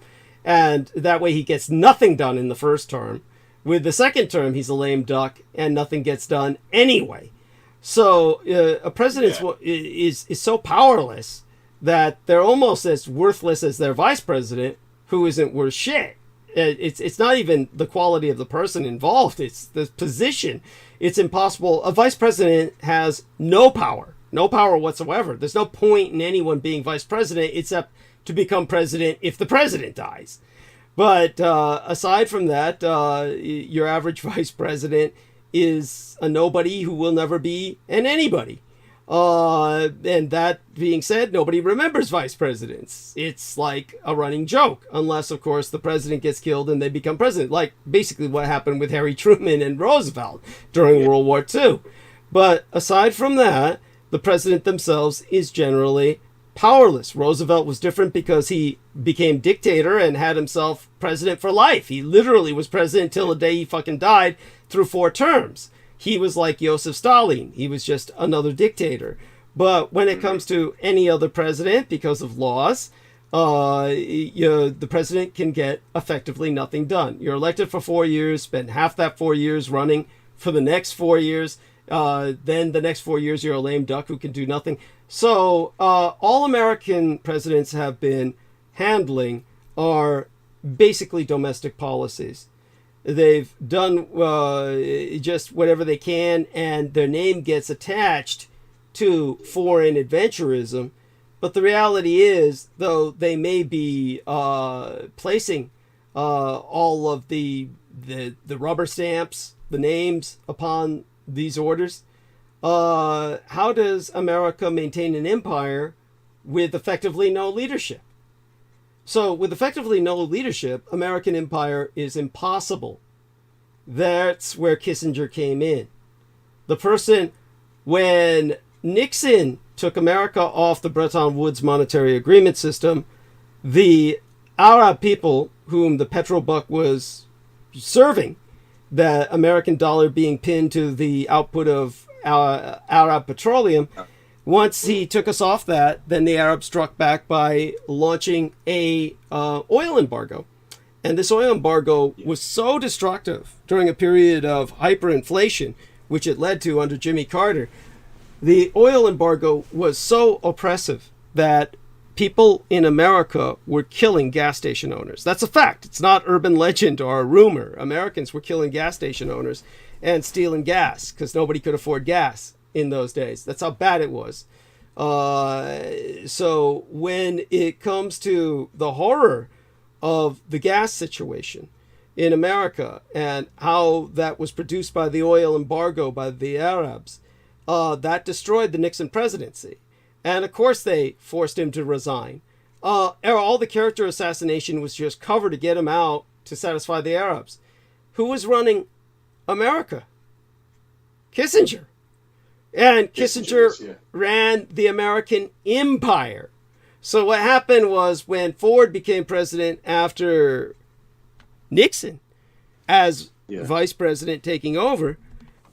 And that way he gets nothing done in the first term. With the second term, he's a lame duck and nothing gets done anyway. So a president is so powerless that they're almost as worthless as their vice president, who isn't worth shit. It's not even the quality of the person involved. It's the position. It's impossible. A vice president has no power whatsoever. There's no point in anyone being vice president except to become president if the president dies. But aside from that, your average vice president is a nobody who will never be an anybody. And that being said, nobody remembers vice presidents. It's like a running joke, unless, of course, the president gets killed and they become president, like basically what happened with Harry Truman and Roosevelt during World War II. But aside from that, the president themselves is generally powerless. Roosevelt was different because he became dictator and had himself president for life. He literally was president until the day he fucking died through 4 terms. He was like Joseph Stalin. He was just another dictator. But when it comes to any other president, because of laws, the president can get effectively nothing done. You're elected for 4 years, spend half that 4 years running for the next 4 years. Then the next 4 years, you're a lame duck who can do nothing. So all American presidents have been handling are basically domestic policies. They've done just whatever they can, and their name gets attached to foreign adventurism. But the reality is, though they may be placing all of the rubber stamps, the names upon these orders, how does America maintain an empire with effectively no leadership? So with effectively no leadership, American empire is impossible. That's where Kissinger came in. The person, when Nixon took America off the Bretton Woods monetary agreement system, the Arab people whom the petrobuck was serving, the American dollar being pinned to the output of Arab petroleum, once he took us off that, then the Arabs struck back by launching a oil embargo. And this oil embargo was so destructive during a period of hyperinflation, which it led to under Jimmy Carter. The oil embargo was so oppressive that people in America were killing gas station owners. That's a fact. It's not urban legend or a rumor. Americans were killing gas station owners and stealing gas because nobody could afford gas in those days. That's how bad it was. So when it comes to the horror of the gas situation in America and how that was produced by the oil embargo by the Arabs, that destroyed the Nixon presidency. And of course they forced him to resign. All the character assassination was just cover to get him out to satisfy the Arabs. Who was running America? Kissinger. And Kissinger ran the American empire. So what happened was when Ford became president after Nixon as vice president taking over,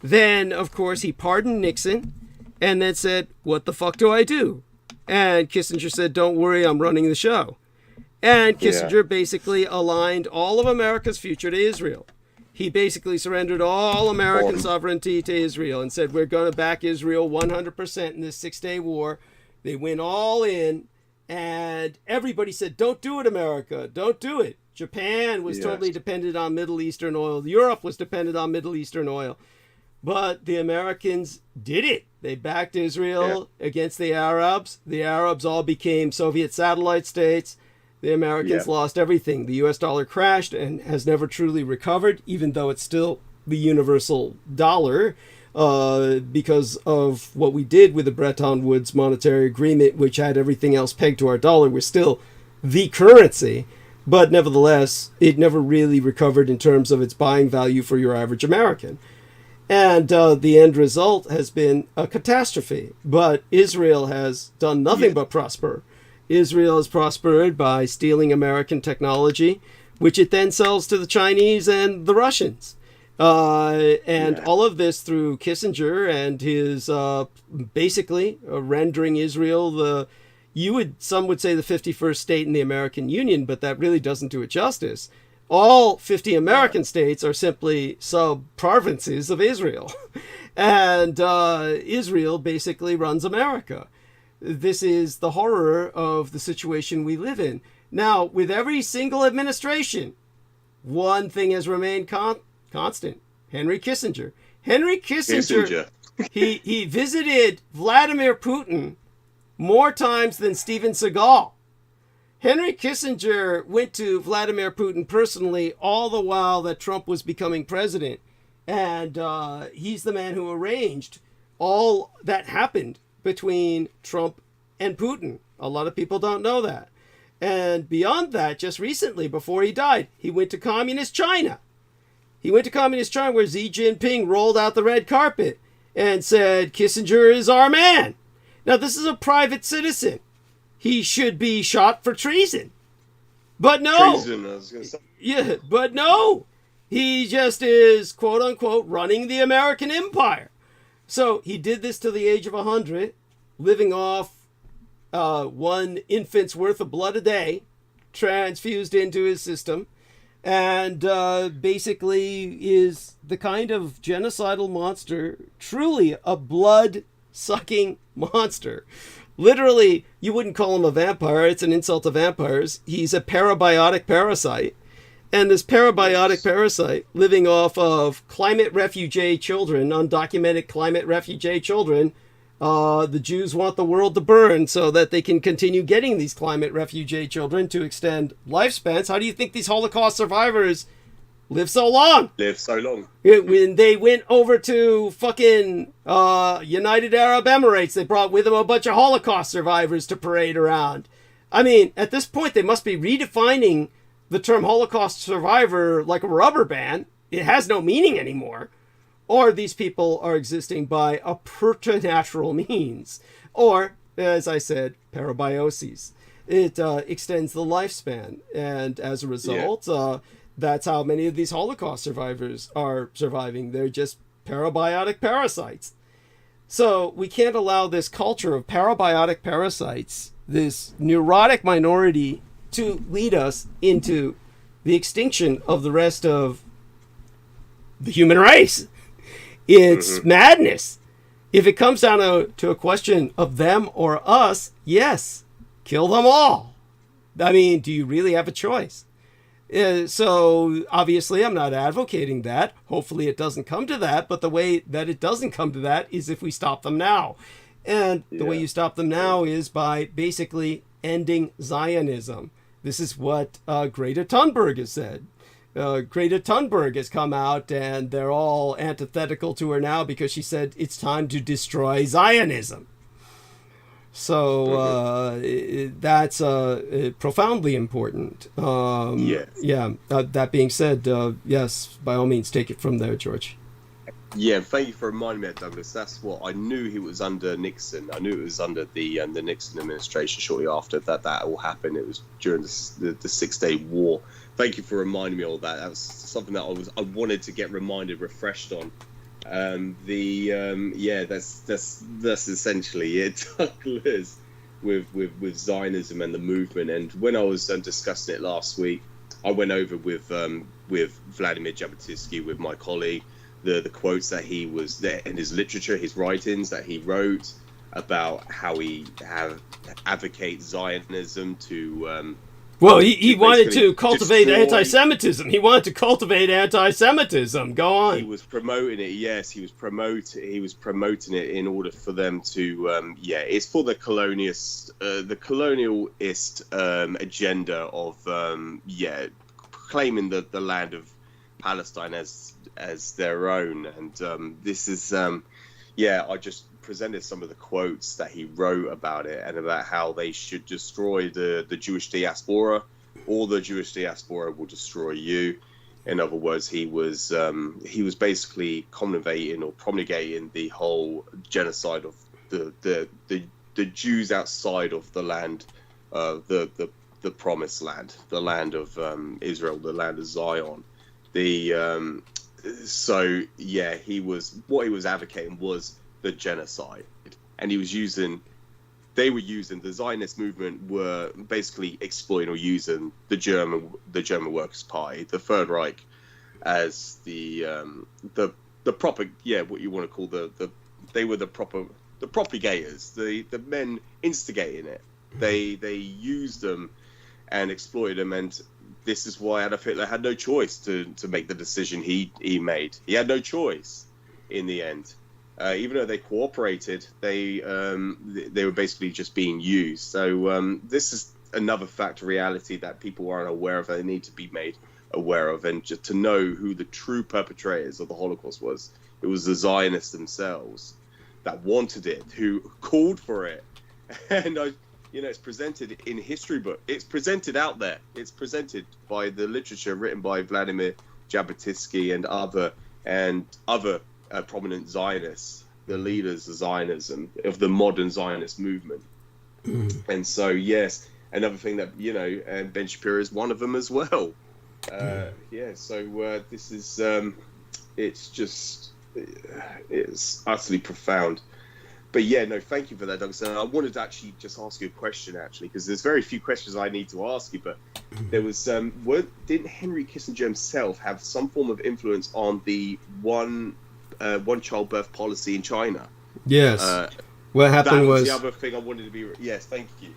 then of course he pardoned Nixon and then said, what the fuck do I do? And Kissinger said, don't worry, I'm running the show. And Kissinger basically aligned all of America's future to Israel. He basically surrendered all American sovereignty to Israel and said, we're going to back Israel 100% in this 6-day war. They went all in, and everybody said, don't do it, America. Don't do it. Japan was totally dependent on Middle Eastern oil. Europe was dependent on Middle Eastern oil. But the Americans did it. They backed Israel against the Arabs. The Arabs all became Soviet satellite states. The Americans lost everything. The US dollar crashed and has never truly recovered, even though it's still the universal dollar, because of what we did with the Bretton Woods monetary agreement, which had everything else pegged to our dollar. We're still the currency, but nevertheless, it never really recovered in terms of its buying value for your average American. And the end result has been a catastrophe. But Israel has done nothing but prosper. Israel has prospered by stealing American technology, which it then sells to the Chinese and the Russians. And all of this through Kissinger and his basically rendering Israel some would say the 51st state in the American Union, but that really doesn't do it justice. All 50 American states are simply sub-provinces of Israel. And Israel basically runs America. This is the horror of the situation we live in. Now, with every single administration, one thing has remained constant. Henry Kissinger. Henry Kissinger. He visited Vladimir Putin more times than Steven Seagal. Henry Kissinger went to Vladimir Putin personally all the while that Trump was becoming president. And he's the man who arranged all that happened between Trump and Putin. A lot of people don't know that. And beyond that, just recently, before he died, he went to communist China. He went to communist China where Xi Jinping rolled out the red carpet and said, Kissinger is our man. Now, this is a private citizen. He should be shot for treason. But no. Treason, I was gonna say. Yeah, but no. He just is, quote unquote, running the American empire. So he did this to the age of 100, living off one infant's worth of blood a day, transfused into his system, and basically is the kind of genocidal monster, truly a blood-sucking monster. Literally, you wouldn't call him a vampire. It's an insult to vampires. He's a parabiotic parasite. And this parabiotic parasite, living off of climate refugee children, undocumented climate refugee children, the Jews want the world to burn so that they can continue getting these climate refugee children to extend lifespans. How do you think these Holocaust survivors live so long? When they went over to fucking United Arab Emirates, they brought with them a bunch of Holocaust survivors to parade around. I mean, at this point, they must be redefining the term Holocaust survivor like a rubber band. It has no meaning anymore. Or these people are existing by a preternatural means. Or, as I said, parabioses. It extends the lifespan. And as a result, that's how many of these Holocaust survivors are surviving. They're just parabiotic parasites. So we can't allow this culture of parabiotic parasites, this neurotic minority, to lead us into the extinction of the rest of the human race. It's madness. If it comes down to a question of them or us, yes, kill them all. I mean, do you really have a choice? So obviously I'm not advocating that. Hopefully it doesn't come to that. But the way that it doesn't come to that is if we stop them now. And the way you stop them now is by basically ending Zionism. This is what Greta Thunberg has said. Greta Thunberg has come out, and they're all antithetical to her now because she said it's time to destroy Zionism. So that's profoundly important. Yes. Yeah. That being said, yes, by all means, take it from there, George. Yeah, thank you for reminding me of Douglas. That's what I knew. He was under Nixon. I knew it was under the Nixon administration. Shortly after that all happened. It was during the 6-day war. Thank you for reminding me of all that. That was something that I wanted to get refreshed on. That's essentially it, Douglas, with Zionism and the movement. And when I was discussing it last week, I went over with Vladimir Jabotinsky, with my colleague, the quotes that he was there in his literature, his writings that he wrote about how he advocates Zionism to. Well, he wanted to cultivate anti-Semitism. He wanted to cultivate anti-Semitism. Go on. He was promoting it. Yes, he was promoting it in order for them to. It's for the colonialist agenda of claiming the land of Palestine as their own. And this is I just presented some of the quotes that he wrote about it and about how they should destroy the Jewish diaspora, or the Jewish diaspora will destroy you. In other words, he was basically connovating or promulgating the whole genocide of the Jews outside of the land, the promised land, the land of Israel, the land of Zion. What he was advocating was the genocide, and the Zionist movement were basically exploiting or using the German Workers' Party, the Third Reich, as the proper what you want to call they were the propagators, the men instigating it. They used them and exploited them, and this is why Adolf Hitler had no choice to make the decision he made. He had no choice in the end. Even though they cooperated, they were basically just being used. So this is another fact of reality that people aren't aware of, that they need to be made aware of, and just to know who the true perpetrators of the Holocaust was. It was the Zionists themselves that wanted it, who called for it. And it's presented in history book. It's presented out there. It's presented by the literature written by Vladimir Jabotinsky and other prominent Zionists, the leaders of Zionism, of the modern Zionist movement. And so, yes, another thing that, and Ben Shapiro is one of them as well. This is, it's utterly profound. But thank you for that, Douglas. And I wanted to actually just ask you a question, because there's very few questions I need to ask you, but there was, didn't Henry Kissinger himself have some form of influence on the one childbirth policy in China? Yes. What happened was the other thing I wanted to be. Yes, thank you.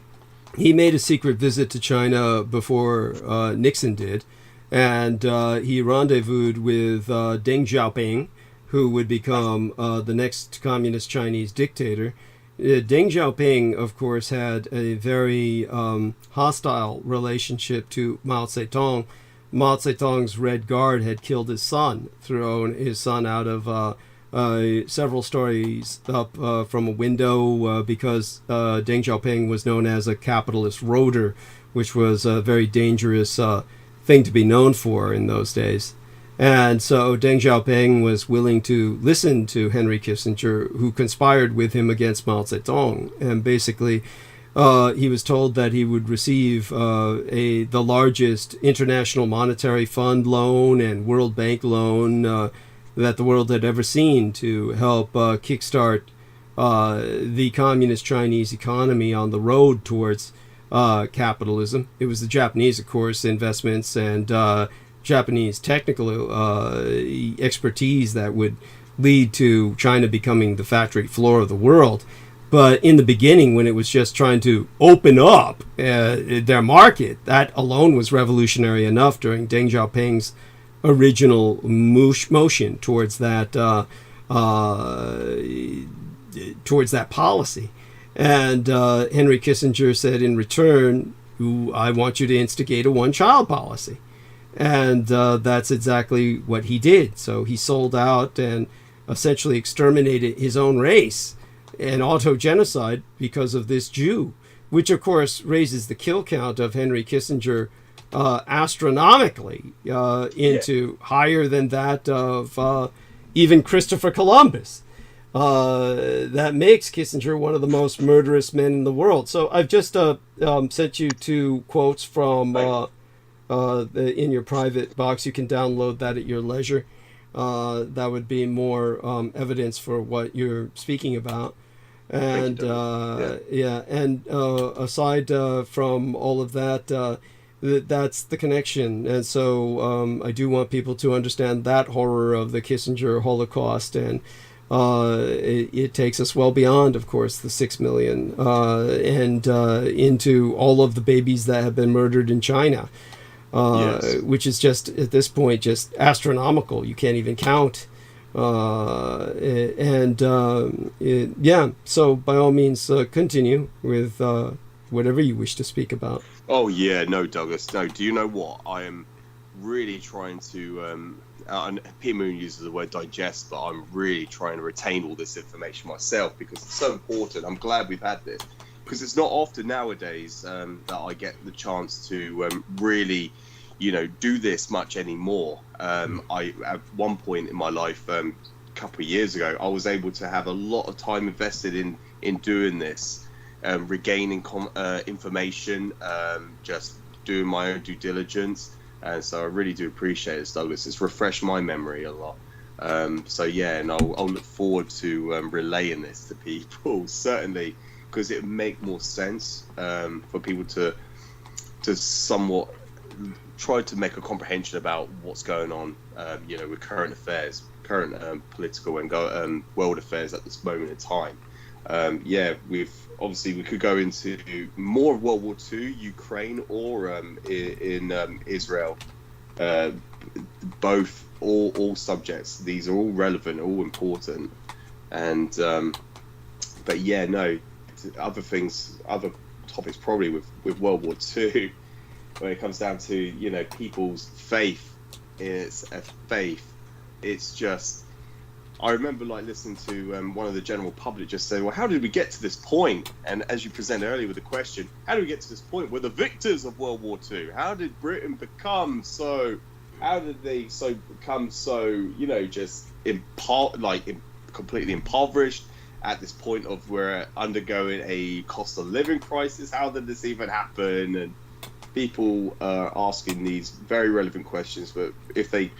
He made a secret visit to China before Nixon did, and he rendezvoused with Deng Xiaoping, who would become the next communist Chinese dictator. Deng Xiaoping, of course, had a very hostile relationship to Mao Zedong. Mao Zedong's Red Guard had killed his son, thrown his son out of several stories up from a window because Deng Xiaoping was known as a capitalist roader, which was a very dangerous thing to be known for in those days. And so Deng Xiaoping was willing to listen to Henry Kissinger, who conspired with him against Mao Zedong. And basically, he was told that he would receive the largest International Monetary Fund loan and World Bank loan that the world had ever seen to help kickstart the communist Chinese economy on the road towards capitalism. It was the Japanese, of course, investments and Japanese technical expertise that would lead to China becoming the factory floor of the world. But in the beginning, when it was just trying to open up their market, that alone was revolutionary enough during Deng Xiaoping's original motion towards that policy. And Henry Kissinger said, in return, I want you to instigate a one-child policy. And that's exactly what he did. So he sold out and essentially exterminated his own race, an auto-genocide because of this Jew, which of course raises the kill count of Henry Kissinger astronomically into higher than that of even Christopher Columbus. That makes Kissinger one of the most murderous men in the world. So I've just sent you 2 quotes from in your private box. You can download that at your leisure. That would be more evidence for what you're speaking about. And aside from all of that, that's the connection. And so I do want people to understand that horror of the Kissinger Holocaust, and it takes us well beyond, of course, the 6 million and into all of the babies that have been murdered in China, which is just at this point just astronomical. You can't even count. So by all means, continue with whatever you wish to speak about. Oh yeah, no, Douglas. No, do you know what? I am really trying to. And Peter Moon uses the word digest, but I'm really trying to retain all this information myself because it's so important. I'm glad we've had this because it's not often nowadays that I get the chance to really, do this much anymore. I at one point in my life, a couple of years ago, I was able to have a lot of time invested in doing this, regaining information, just doing my own due diligence. And so I really do appreciate it, Douglas. It's refreshed my memory a lot. And I'll look forward to relaying this to people, certainly, because it would make more sense for people to somewhat try to make a comprehension about what's going on, with current affairs, current political and world affairs at this moment in time. We could go into more of World War II, Ukraine, or in Israel. Both, all subjects. These are all relevant, all important, and other topics probably with World War II, when it comes down to people's faith. It's a faith. It's just. I remember listening to one of the general public just say, well, how did we get to this point? And as you presented earlier with the question, how did we get to this point? We're the victors of World War II. How did Britain become so, just completely impoverished at this point of we're undergoing a cost of living crisis? How did this even happen? And people are asking these very relevant questions, but if they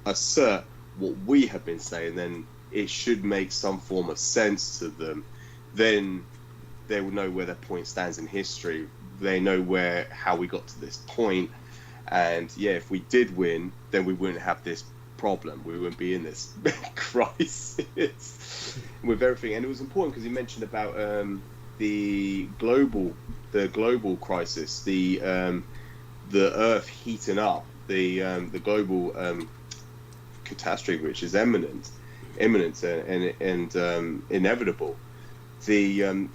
assert what we have been saying, then it should make some form of sense to them. Then they will know where their point stands in history. They know how we got to this point. And if we did win, then we wouldn't have this problem. We wouldn't be in this crisis with everything. And it was important because you mentioned about the global crisis, the Earth heating up, the global catastrophe, which is imminent and inevitable. The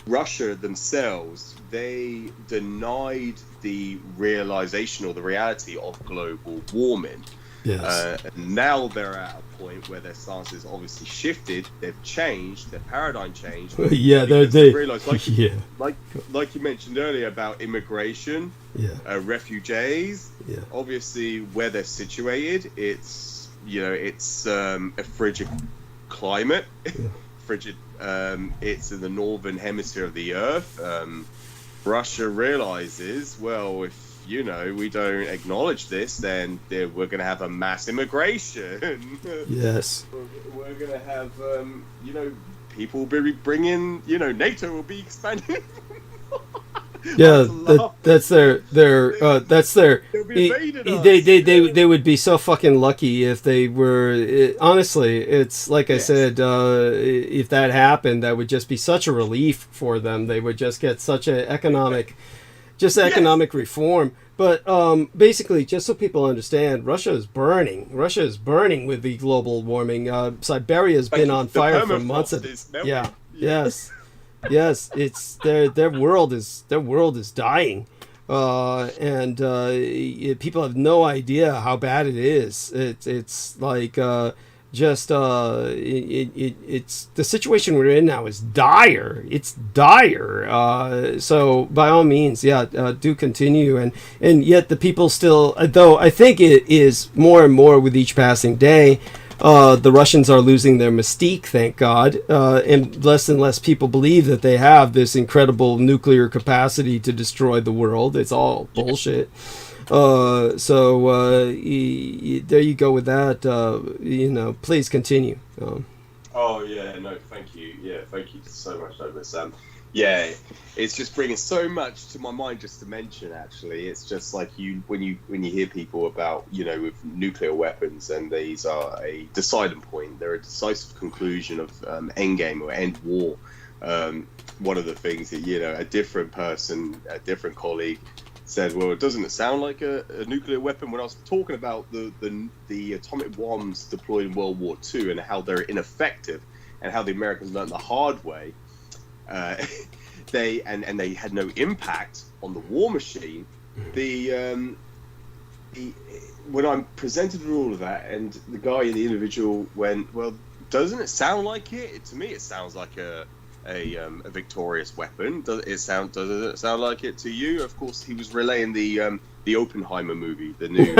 Russia themselves, they denied the realization or the reality of global warming. Yes. Now they're at a point where their stance has obviously shifted. They've changed. Their paradigm changed. They realized, like you mentioned earlier about immigration, refugees. Yeah. Obviously, where they're situated, it's a frigid climate. Frigid. It's in the northern hemisphere of the Earth. Russia realizes, well, if we don't acknowledge this, then we're going to have a mass immigration. Yes. We're going to have, people will be bringing, NATO will be expanding. Yeah, that's their They'll be invading us. they would be so fucking lucky if they were. Honestly, it's like I said, if that happened, that would just be such a relief for them. They would just get such an economic reform. But basically, just so people understand, Russia is burning. Russia is burning with the global warming. Siberia has been on fire for months. Yes, it's their world is dying. and people have no idea how bad it is. It's like it's the situation we're in now is dire. It's dire. So by all means, do continue. And yet the people still, though I think it is more and more with each passing day, the Russians are losing their mystique, thank God, and less people believe that they have this incredible nuclear capacity to destroy the world. It's all bullshit. There you go with that. Please continue. Oh yeah, no, thank you. Yeah, thank you so much, Douglas. Yeah, it's just bringing so much to my mind just to mention. Actually, it's just like when you hear people about with nuclear weapons, and these are a deciding point. They're a decisive conclusion of end game or end war. One of the things that a different person, a different colleague said, well, doesn't it sound like a nuclear weapon? When I was talking about the atomic bombs deployed in World War II and how they're ineffective and how the Americans learned the hard way, they had no impact on the war machine. When I'm presented with all of that, and the individual went, well, doesn't it sound like it? To me, it sounds like a victorious weapon. Does it sound like it to you? Of course, he was relaying the Oppenheimer movie, the new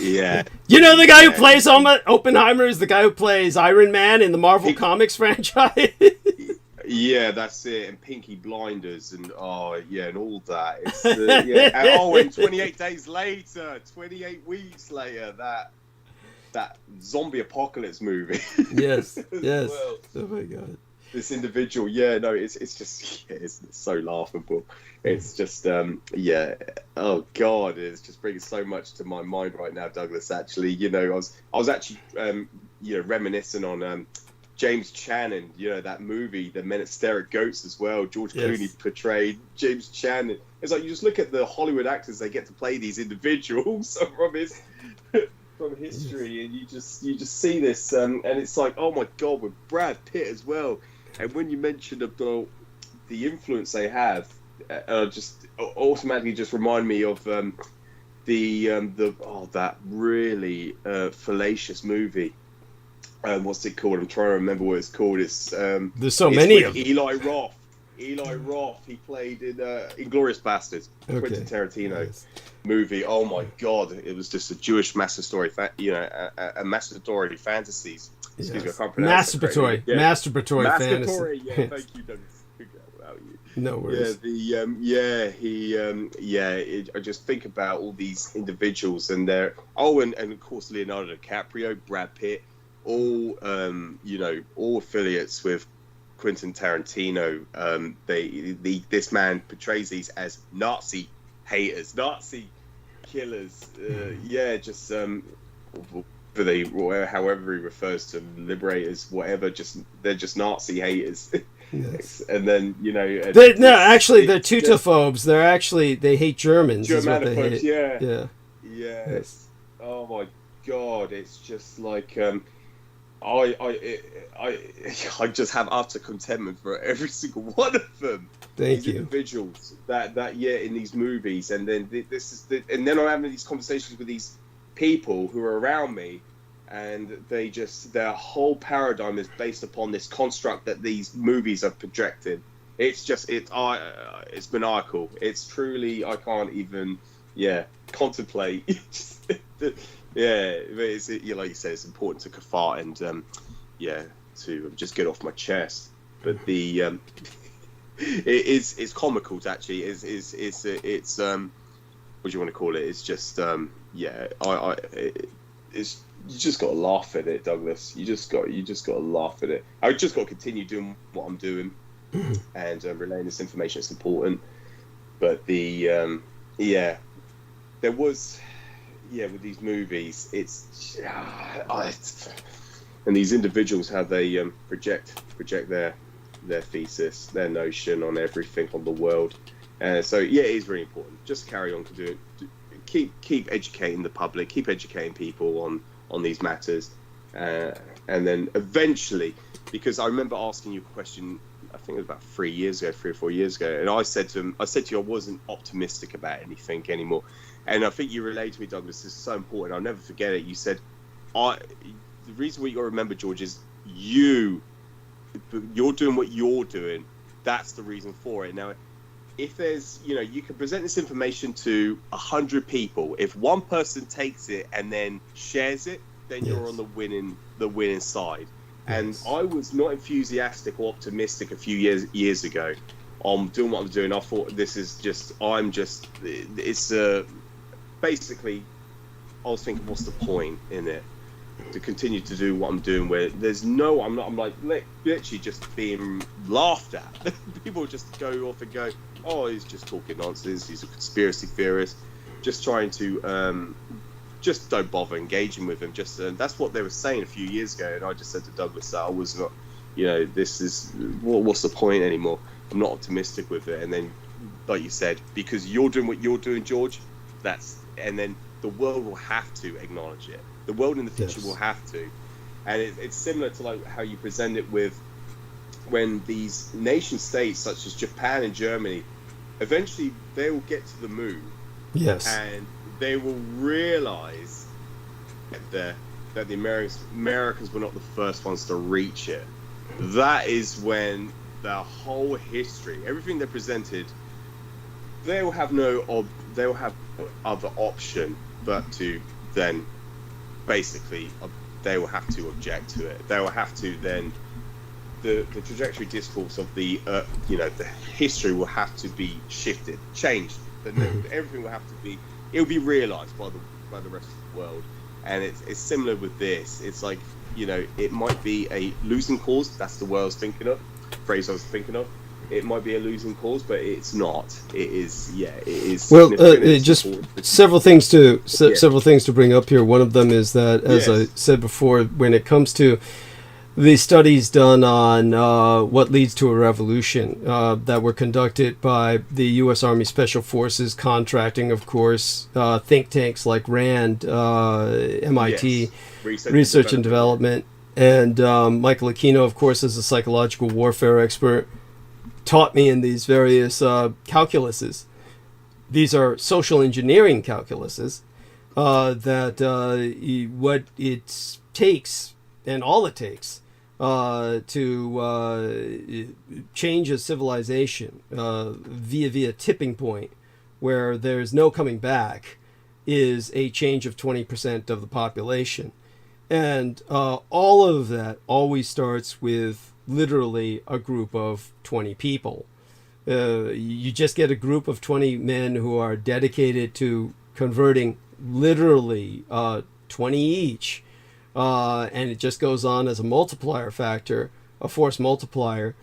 yeah. The guy who plays Oppenheimer is the guy who plays Iron Man in the Marvel Comics franchise. Yeah, that's it. And Pinky Blinders and and all that. It's and 28 days later, 28 weeks later, that zombie apocalypse movie. Yes. Well. Oh my God. This individual, it's just it's so laughable. It's just oh God, it's just bringing so much to my mind right now, Douglas. Actually, I was actually reminiscing on James Channon, that movie, The Men That Stare at Goats as well. George Clooney portrayed James Channon. It's like you just look at the Hollywood actors; they get to play these individuals from history, and you just see this, and it's like, oh my God, with Brad Pitt as well. And when you mentioned about the influence they have, just automatically just remind me of that really fallacious movie. What's it called? I'm trying to remember what it's called. It's there's so many of them. Eli Roth. He played in Inglourious Basterds, Quentin Tarantino movie. Oh my God, it was just a Jewish masturbatory, a masturbatory fantasies. Excuse me, I can't pronounce it. Masturbatory fantasy. Yeah, thank you, Douglas. Without you. No worries. I just think about all these individuals and their and of course Leonardo DiCaprio, Brad Pitt, all all affiliates with Quentin Tarantino. This man portrays these as Nazi haters, Nazi killers. However he refers to liberators, whatever. They're just Nazi haters. Yes. And then they're tutophobes. They hate Germans. Germanophobes. Yeah. Yes. Oh my God, it's just like I just have utter contentment for every single one of them. Thank you. Individuals that in these movies, and then and then I'm having these conversations with these people who are around me, and their whole paradigm is based upon this construct that these movies have projected. It's maniacal. It's truly, I can't even contemplate. It's like you said, it's important to cafat and to just get off my chest. But it's comical to actually it's what do you want to call it? It's just it's you just got to laugh at it, Douglas. You just got to laugh at it. I just got to continue doing what I'm doing and relaying this information. It's important. But there was. With these movies, it's and these individuals, how they project their thesis, their notion on everything on the world. So it is really important. Just carry on to do it. Keep educating the public, keep educating people on these matters, and then eventually, because I remember asking you a question I think it was about 3 or 4 years ago, and I said to you I wasn't optimistic about anything anymore, and I think you relayed to me, Douglas, this is so important. I'll never forget it. You said, the reason why you got to remember, George, is you're doing what you're doing. That's the reason for it. Now, if there's, you can present this information to 100 people. If one person takes it and then shares it, then you're on the winning side. And I was not enthusiastic or optimistic a few years ago on doing what I'm doing. I thought basically, I was thinking, what's the point in it? To continue to do what I'm doing, where I'm like literally just being laughed at. People just go off and go, oh, he's just talking nonsense, he's a conspiracy theorist, just trying to just don't bother engaging with him. That's what they were saying a few years ago, and I just said to Douglas that I was not, this is what's the point anymore. I'm not optimistic with it. And then, like you said, because you're doing what you're doing, George, and then the world will have to acknowledge it. The world in the future will have to. And it's similar to like how you present it with when these nation states such as Japan and Germany, eventually they will get to the moon. Yes. And they will realize that the Americans were not the first ones to reach it. That is when the whole history, everything they presented, they will have other option but to then basically they will have to object to it. They will have to then the trajectory discourse of the history will have to be shifted, changed. Everything will have to be. It will be realised by the rest of the world, and it's similar with this. It's like it might be a losing cause. That's the word I was thinking of. Phrase I was thinking of. It might be a losing cause, but it's not. It is. Yeah, it is. Well, just several things to bring up here. One of them is that, as I said before, when it comes to the studies done on what leads to a revolution that were conducted by the U.S. Army Special Forces, contracting, of course, think tanks like RAND, MIT, Research and Development, and Michael Aquino, of course, as a psychological warfare expert, taught me in these various calculuses. These are social engineering calculuses that what it takes, and all it takes, to change a civilization via tipping point where there's no coming back is a change of 20% of the population. And all of that always starts with literally a group of 20 people. You just get a group of 20 men who are dedicated to converting literally 20 each. And it just goes on as a multiplier factor, a force multiplier.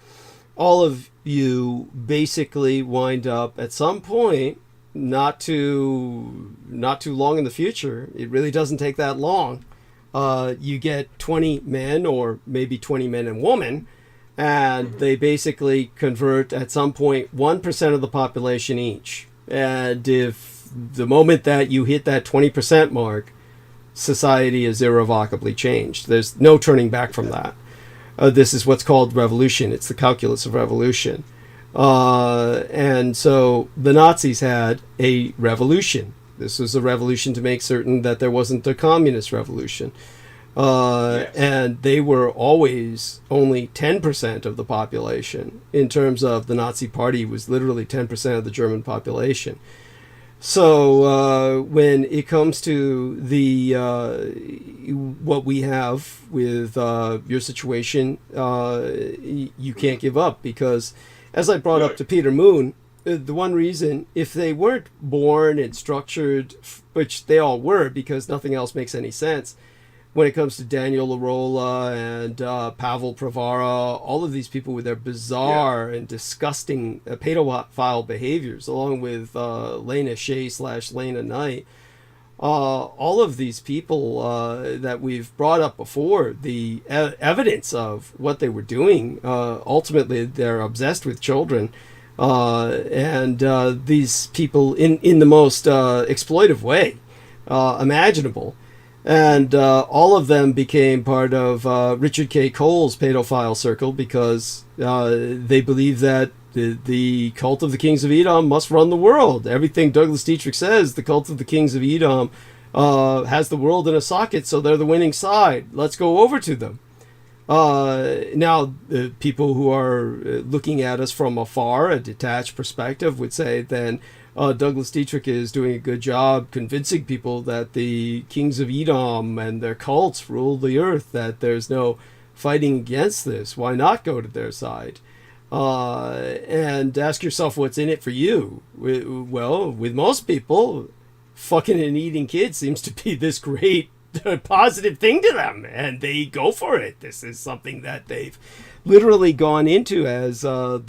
All of you basically wind up at some point, not too long in the future, it really doesn't take that long, you get 20 men, or maybe 20 men and women, and they basically convert at some point 1% of the population each. And if the moment that you hit that 20% mark, society is irrevocably changed. There's no turning back from that. This is what's called revolution. It's the calculus of revolution. And so the Nazis had a revolution. This was a revolution to make certain that there wasn't a communist revolution. And they were always only 10% of the population. In terms of the Nazi Party, was literally 10% of the German population. So when it comes to the what we have with your situation, you can't give up, because, as I brought up to Peter Moon, the one reason, if they weren't born and structured, which they all were, because nothing else makes any sense, when it comes to Daniel Larola and Pavel Pravara, all of these people with their bizarre and disgusting pedophile behaviors, along with Lena Shea / Lena Knight, all of these people that we've brought up before, the evidence of what they were doing, ultimately they're obsessed with children. And these people, in the most exploitive way imaginable, And all of them became part of Richard K. Cole's pedophile circle because they believe that the cult of the kings of Edom must run the world. Everything Douglas Dietrich says, the cult of the kings of Edom has the world in a socket, so they're the winning side. Let's go over to them. Now, the people who are looking at us from afar, a detached perspective, would say then Douglas Dietrich is doing a good job convincing people that the kings of Edom and their cults rule the earth, that there's no fighting against this. Why not go to their side? And ask yourself what's in it for you. Well, with most people, fucking and eating kids seems to be this great positive thing to them, and they go for it. This is something that they've literally gone into as as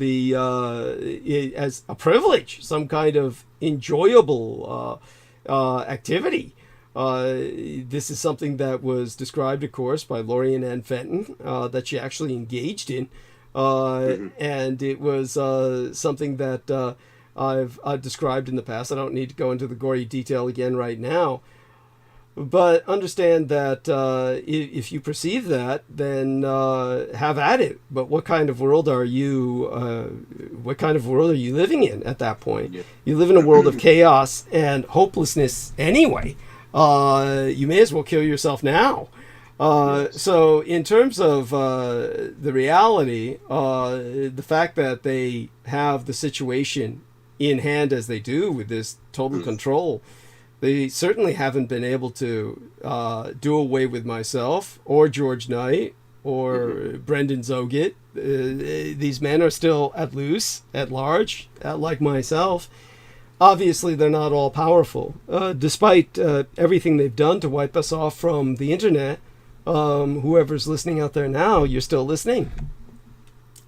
a privilege, some kind of enjoyable activity. This is something that was described, of course, by Lorien Ann Fenton, that she actually engaged in, and it was something that I've described in the past. I don't need to go into the gory detail again right now. But understand that if you perceive that, then have at it. But what kind of world are you? What kind of world are you living in at that point? Yeah. You live in a world of chaos and hopelessness anyway. You may as well kill yourself now. So in terms of the reality, the fact that they have the situation in hand as they do with this total control. They certainly haven't been able to do away with myself or George Knight or Brendan Zogit. These men are still at large, like myself. Obviously, they're not all powerful. Despite everything they've done to wipe us off from the internet, whoever's listening out there now, you're still listening.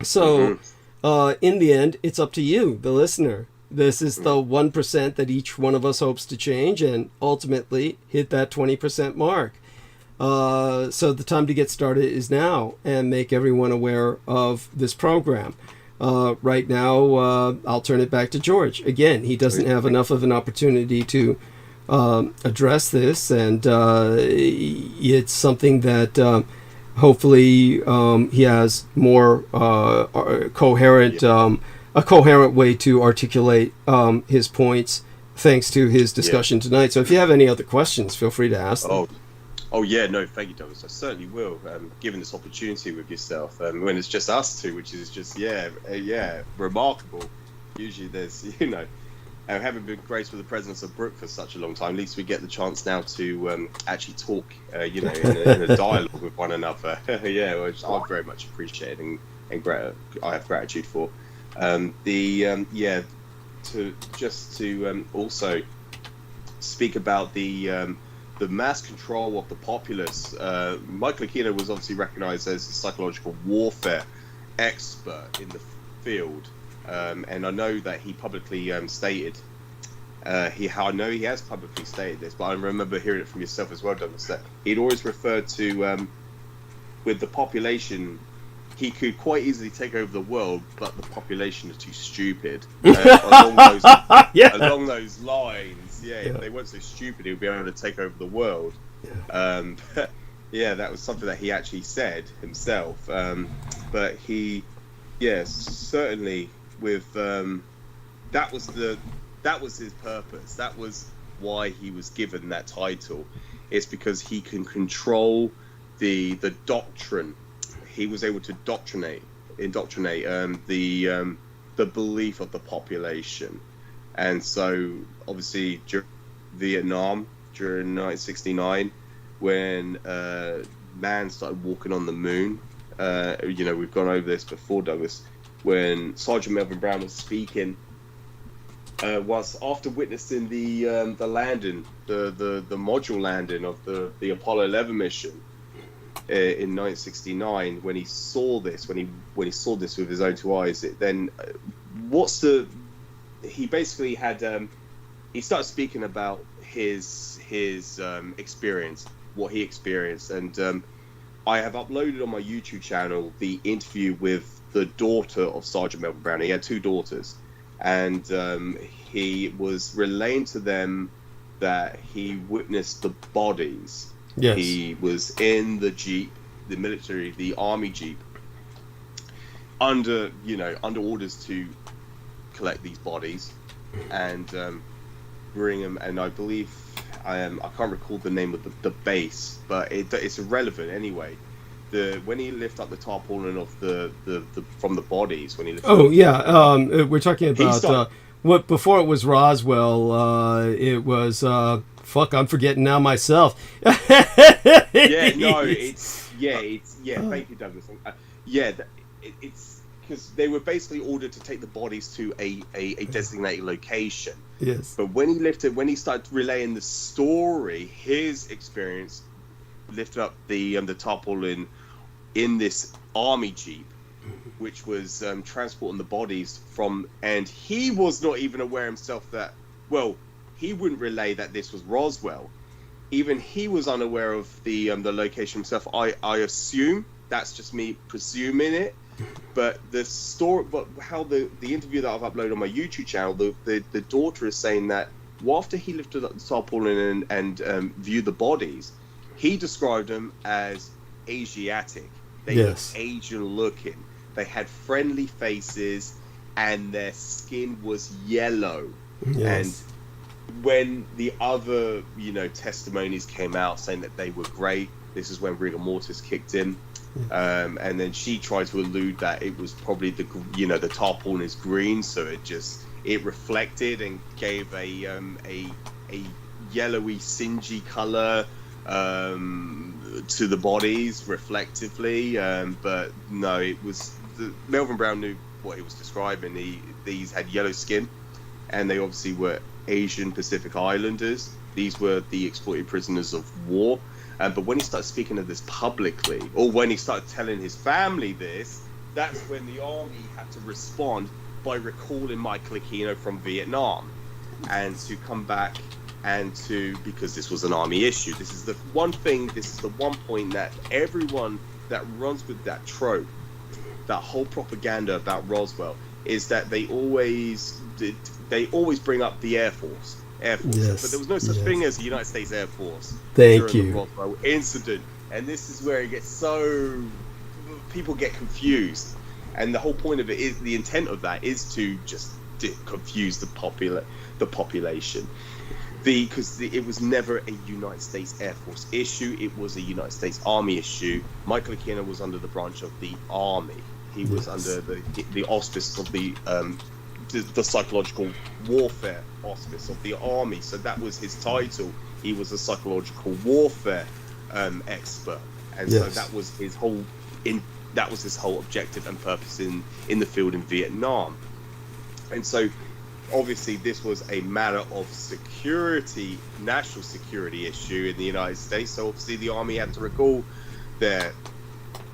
So, in the end, it's up to you, the listener. This is the 1% that each one of us hopes to change and ultimately hit that 20% mark. So the time to get started is now and make everyone aware of this program. Right now, I'll turn it back to George. Again, he doesn't have enough of an opportunity to address this, and it's something that hopefully he has more coherent... a coherent way to articulate his points thanks to his discussion tonight. So if you have any other questions, feel free to ask them. Oh yeah, no, thank you, Douglas. I certainly will, given this opportunity with yourself. When it's just us two, which is just, remarkable. Usually there's, having been graced with the presence of Brooke for such a long time, at least we get the chance now to actually talk, in a dialogue with one another. Which I very much appreciate and I have gratitude for. To also speak about the mass control of the populace. Michael Aquino was obviously recognized as a psychological warfare expert in the field, and I know that he publicly stated. I know he has publicly stated this, but I remember hearing it from yourself as well, Douglas, that he'd always referred to with the population. He could quite easily take over the world, but the population is too stupid. Along those lines, if they weren't so stupid, he would be able to take over the world. That was something that he actually said himself. But he, certainly with that was his purpose. That was why he was given that title. It's because he can control the doctrine. He was able to indoctrinate the belief of the population, and so obviously during Vietnam during 1969, when man started walking on the moon, we've gone over this before, Douglas. When Sergeant Melvin Brown was speaking, was after witnessing the landing, the module landing of the Apollo 11 mission. In 1969, when he saw this, when he saw this with his own two eyes, he basically had he started speaking about his experience, what he experienced, and I have uploaded on my YouTube channel the interview with the daughter of Sergeant Melvin Brown. He had two daughters, and he was relaying to them that he witnessed the bodies Yes. He was in the Jeep, the military, the army Jeep, under orders to collect these bodies and bring them. And I believe I can't recall the name of the base, but it's irrelevant anyway. When he lifted up the tarpaulin of the from the bodies, when he lifted we're talking about what before it was Roswell. It was fuck, I'm forgetting now myself. Thank you, Douglas. It's because they were basically ordered to take the bodies to a designated location. Yes. But when he started relaying the story, his experience lifted up the tarpaulin in this army Jeep, which was transporting the bodies from, and he was not even aware himself that, well, he wouldn't relay that this was Roswell. Even he was unaware of the location himself. I assume, that's just me presuming it, but the story, but how the interview that I've uploaded on my YouTube channel, the daughter is saying that after he lifted up the tarpaulin and viewed the bodies, he described them as Asiatic. They were Asian looking. They had friendly faces, and their skin was yellow. Yes. And when the other, testimonies came out saying that they were grey, this is when rigor mortis kicked in. And then she tried to allude that it was probably the tarpaulin is green, so it reflected and gave a yellowy, singy color to the bodies reflectively. But no, it was Melvin Brown knew what he was describing. These had yellow skin, and they obviously were Asian Pacific Islanders. These were the exploited prisoners of war. But when he started speaking of this publicly, or when he started telling his family this, that's when the army had to respond by recalling Michael Aquino from Vietnam, and to come back and because this was an army issue. This is the one point that everyone that runs with that trope, that whole propaganda about Roswell, is that they always bring up the Air Force. Yes. But there was no such thing as the United States Air Force during the Roswell incident, and this is where it gets people get confused, and the whole point of it is, the intent of that is to just confuse the population, because it was never a United States Air Force issue. It was a United States Army issue. Michael Aquino was under the branch of the Army. He was under the auspices of the psychological warfare auspice of the Army. So that was his title. He was a psychological warfare expert, and so that was his whole objective and purpose in the field in Vietnam. And so obviously this was a matter of security, national security issue in the United States. So obviously the Army had to recall their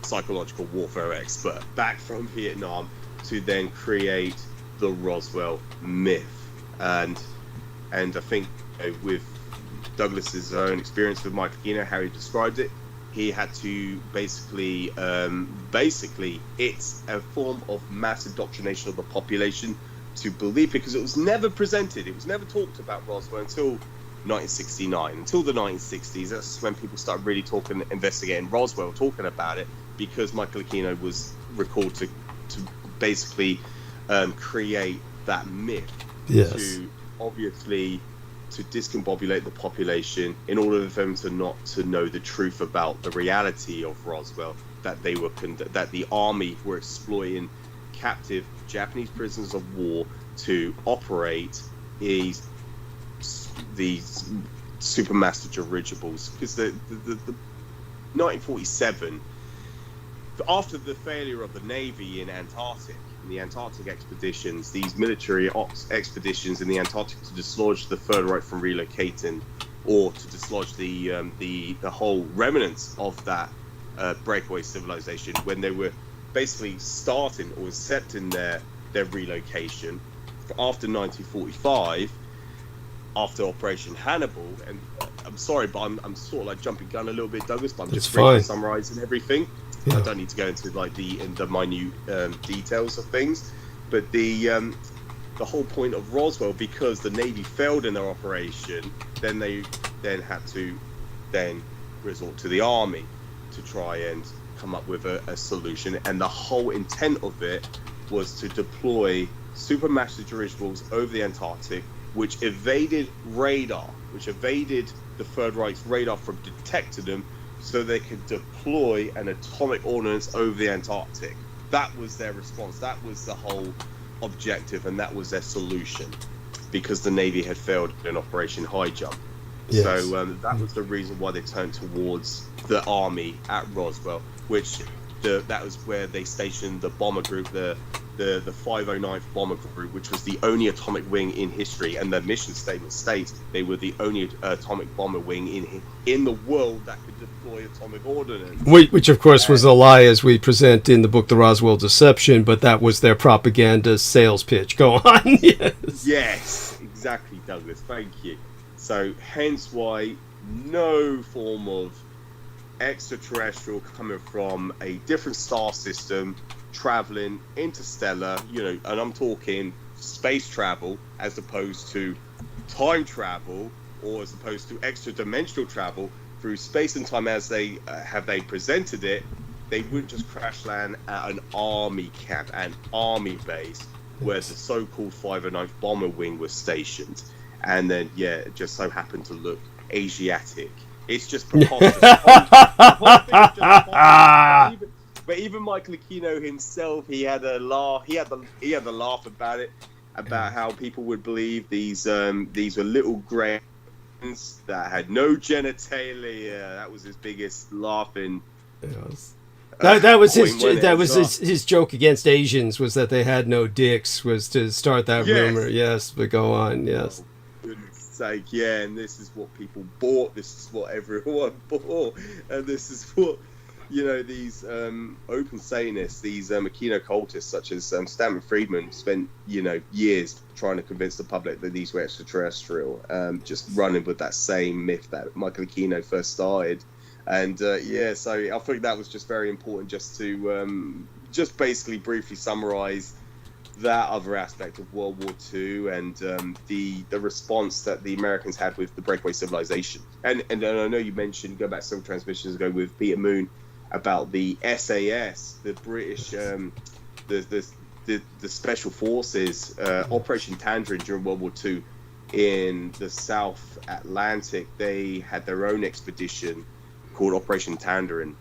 psychological warfare expert back from Vietnam to then create the Roswell myth. And I think with Douglas's own experience with Michael Aquino, how he described it, he had to basically it's a form of mass indoctrination of the population to believe, because it was never presented, it was never talked about Roswell until 1969, until the 1960s. That's when people started really investigating Roswell, talking about it, because Michael Aquino was recalled to basically create that myth, to obviously to discombobulate the population in order for them to know the truth about the reality of Roswell, that that the Army were exploiting captive Japanese prisoners of war to operate these supermaster dirigibles. Because the 1947, after the failure of the Navy in Antarctic, in the Antarctic expeditions, these military expeditions in the Antarctic to dislodge the Third Reich from relocating, or to dislodge the whole remnants of that breakaway civilization, when they were basically starting or accepting their relocation after 1945, after Operation Hannibal. And I'm sorry, but I'm sort of like jumping gun a little bit, Douglas, but I'm just briefly summarizing everything. I don't need to go into like the minute details of things, but the whole point of Roswell, because the Navy failed in their operation, then they had to resort to the army to try and come up with a solution. And the whole intent of it was to deploy supermassive dirigibles over the Antarctic, which evaded radar, which evaded the Third Reich's radar from detecting them, so they could deploy an atomic ordnance over the Antarctic. That was their response. That was the whole objective, and that was their solution, because the Navy had failed in Operation High Jump. Yes. So that was the reason why they turned towards the army at Roswell, which that was where they stationed the bomber group, the 509th Bomber Group, which was the only atomic wing in history, and their mission statement states they were the only atomic bomber wing in the world that could deploy atomic ordnance. Which of course was a lie, as we present in the book The Roswell Deception, but that was their propaganda sales pitch. Go on. Yes, exactly, Douglas. Thank you. So hence why no form of extraterrestrial coming from a different star system, traveling interstellar, and I'm talking space travel as opposed to time travel, or as opposed to extra dimensional travel through space and time as they presented it. They wouldn't just crash land at an army camp, an army base where the so-called 509th Bomber Wing was stationed, and then it just so happened to look Asiatic. It's just preposterous. But even Michael Aquino himself, he had a laugh. He had the laugh about it, about how people would believe these were little grains that had no genitalia. That was his biggest laughing. Yes. That was his joke against Asians, was that they had no dicks, was to start that rumor. Yes, but go on. Yes. Oh, goodness sake, and this is what people bought. This is what everyone bought, and this is what. These open Satanists, these Mǔqīn occultists, such as Stanton Friedman, spent years trying to convince the public that these were extraterrestrial, just running with that same myth that Michael Aquino first started. And so I think that was just very important, just to just basically briefly summarize that other aspect of World War II and the response that the Americans had with the breakaway civilization. And I know you mentioned, go back several transmissions ago with Peter Moon, about the SAS, the British, the Special Forces, Operation Tangerine during World War II in the South Atlantic. They had their own expedition called Operation Tangerine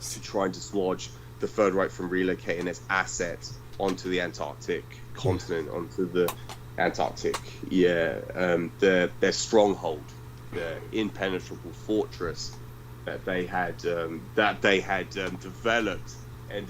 to try and dislodge the Third Reich from relocating its assets onto the Antarctic continent, onto the Antarctic. Their stronghold, the impenetrable fortress that they had developed, and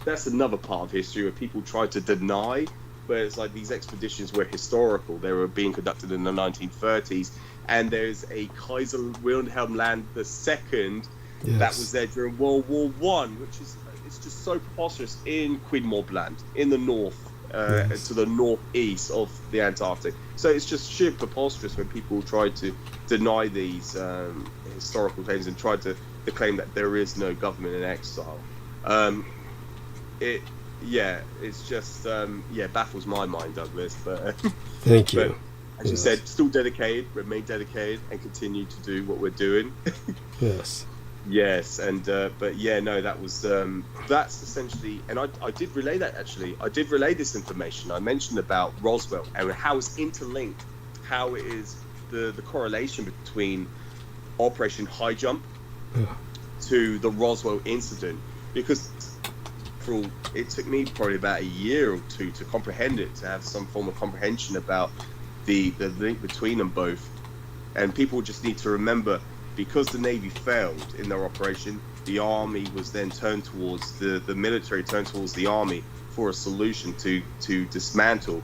that's another part of history where people try to deny, but it's like these expeditions were historical. They were being conducted in the 1930s, and there's a Kaiser Wilhelm Land II that was there during World War One, which is it's just so preposterous, in Queen-Mordland in the north, to the northeast of the Antarctic. So it's just sheer preposterous when people try to deny these historical claims and try to claim that there is no government in exile. It's just baffles my mind, Douglas. But thank you. But as you said, still dedicated, remain dedicated, and continue to do what we're doing. Yes. Yes, and that was that's essentially, and I did relay that actually. I did relay this information. I mentioned about Roswell and how it's interlinked, how it is the correlation between Operation High Jump to the Roswell incident, because it took me probably about a year or two to comprehend it, to have some form of comprehension about the link between them both. And people just need to remember, because the Navy failed in their operation, the Army was then turned towards the military turned towards the Army for a solution to dismantle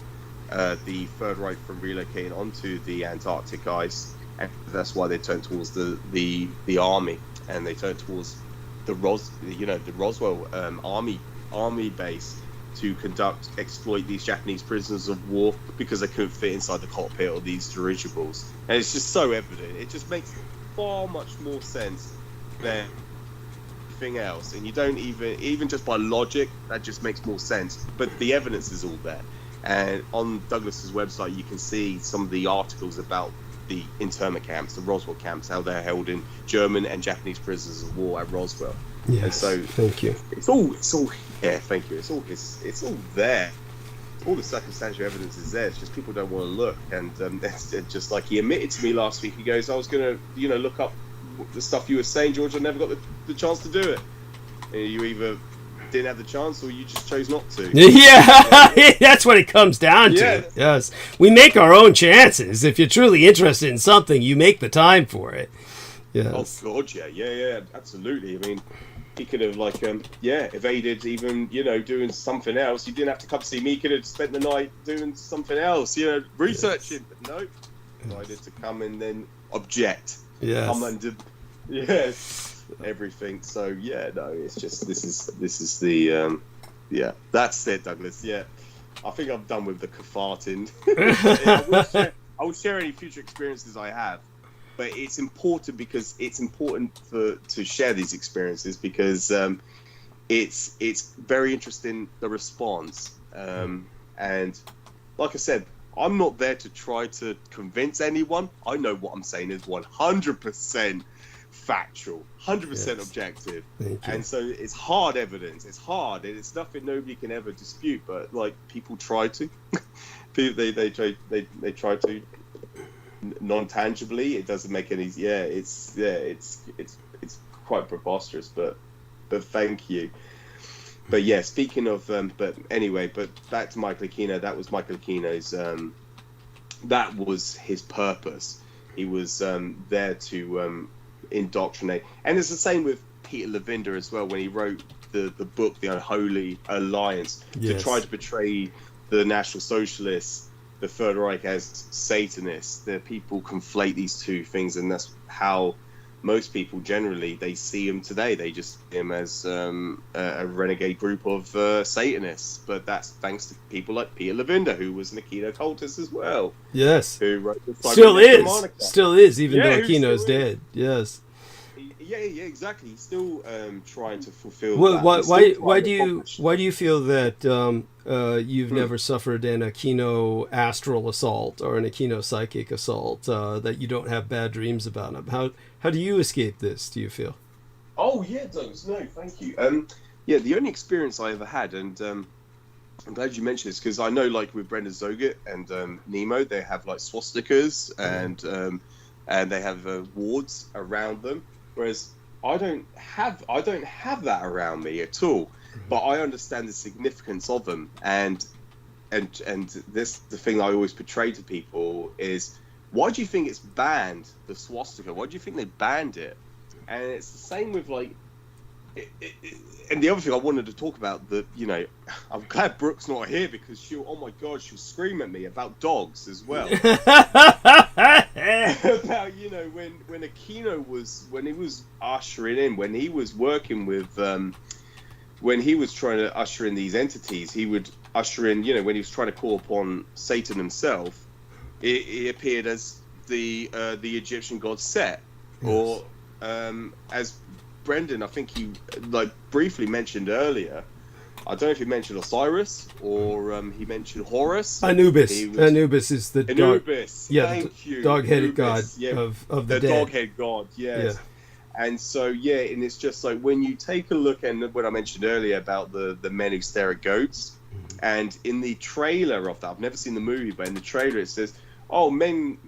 the Third Reich from relocating onto the Antarctic ice, and that's why they turned towards the Army, and they turned towards the Roswell Army base to exploit these Japanese prisoners of war, because they couldn't fit inside the cockpit of these dirigibles. And it's just so evident. It just makes far much more sense than anything else, and you don't even just by logic, that just makes more sense, but the evidence is all there. And on Douglas's website you can see some of the articles about the internment camps, the Roswell camps, how they're held in German and Japanese prisoners of war at Roswell. Yes. And so Thank you. It's all. Yeah, thank you. It's all there. All the circumstantial evidence is there. It's just people don't want to look. And it's just like he admitted to me last week. He goes, "I was gonna, look up the stuff you were saying, George. I never got the chance to do it. And you either didn't have the chance or you just chose not to." Yeah, that's what it comes down to. Yeah. Yes, we make our own chances. If you're truly interested in something, you make the time for it. Yes. Oh God, yeah, absolutely. I mean, he could have evaded even, doing something else. He didn't have to come see me. He could have spent the night doing something else, researching. But no, decided to come and then object. Yes. Come and everything. So yeah, no, it's just this is the that's it, Douglas. Yeah, I think I'm done with the farting. I will share any future experiences I have. But it's important because it's important to share these experiences because it's very interesting, the response. And like I said, I'm not there to try to convince anyone. I know what I'm saying is 100% factual, 100% objective. And so it's hard evidence. It's hard, and it's nothing nobody can ever dispute. But like people try to, they try to. Non-tangibly, it doesn't make any. It's quite preposterous, but thank you. But yeah, speaking of, but back to Michael Aquino. That was Michael Aquino's. That was his purpose. He was there to indoctrinate, and it's the same with Peter Levender as well when he wrote the book, The Unholy Alliance, to try to portray the National Socialists, the Third Reich, as Satanists. The people conflate these two things, and that's how most people generally they see him today. They just see him as a renegade group of Satanists. But that's thanks to people like Peter Levender, who was an Aquino cultist as well. Yes, who wrote the still is, even though Aquino's dead. Yes. Yeah, exactly. He's still trying to fulfill. Well, why do you feel that you've never suffered an Aquino astral assault or an Aquino psychic assault? That you don't have bad dreams about him? How do you escape this? Do you feel? Oh yeah, Douglas. No, thank you. The only experience I ever had, and I'm glad you mentioned this because I know, like with Brenda Zoget and Nemo, they have like swastikas and they have wards around them. Whereas I don't have that around me at all, but I understand the significance of them. And this the thing I always portray to people is, why do you think it's banned, the swastika? Why do you think they banned it? And it's the same with like. And the other thing I wanted to talk about, I'm glad Brooke's not here because she'll scream at me about dogs as well. About, when Aquino when he was ushering in, when he was working with, when he was trying to usher in these entities, he would usher in, when he was trying to call upon Satan himself, he appeared as the Egyptian god Set, or as Brendan, I think he briefly mentioned earlier. I don't know if he mentioned Osiris or he mentioned Horus. Anubis. Anubis is the Anubis. dog-headed god of the dead. Dog-headed god. Yes. Yeah. And so and it's just like when you take a look, and what I mentioned earlier about the men who stare at goats, and in the trailer of that, I've never seen the movie, but in the trailer it says, "Oh, men,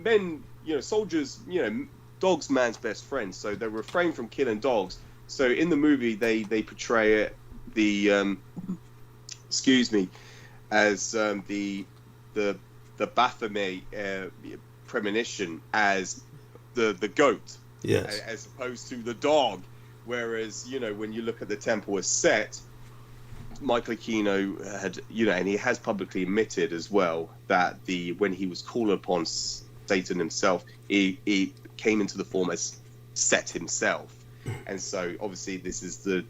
soldiers, dogs man's best friend." So they refrain from killing dogs. So in the movie, they portray it as the Baphomet premonition as the goat, as opposed to the dog. Whereas when you look at the temple as Set, Michael Aquino had and he has publicly admitted as well that when he was called upon Satan himself, he came into the form as Set himself. And so obviously this is the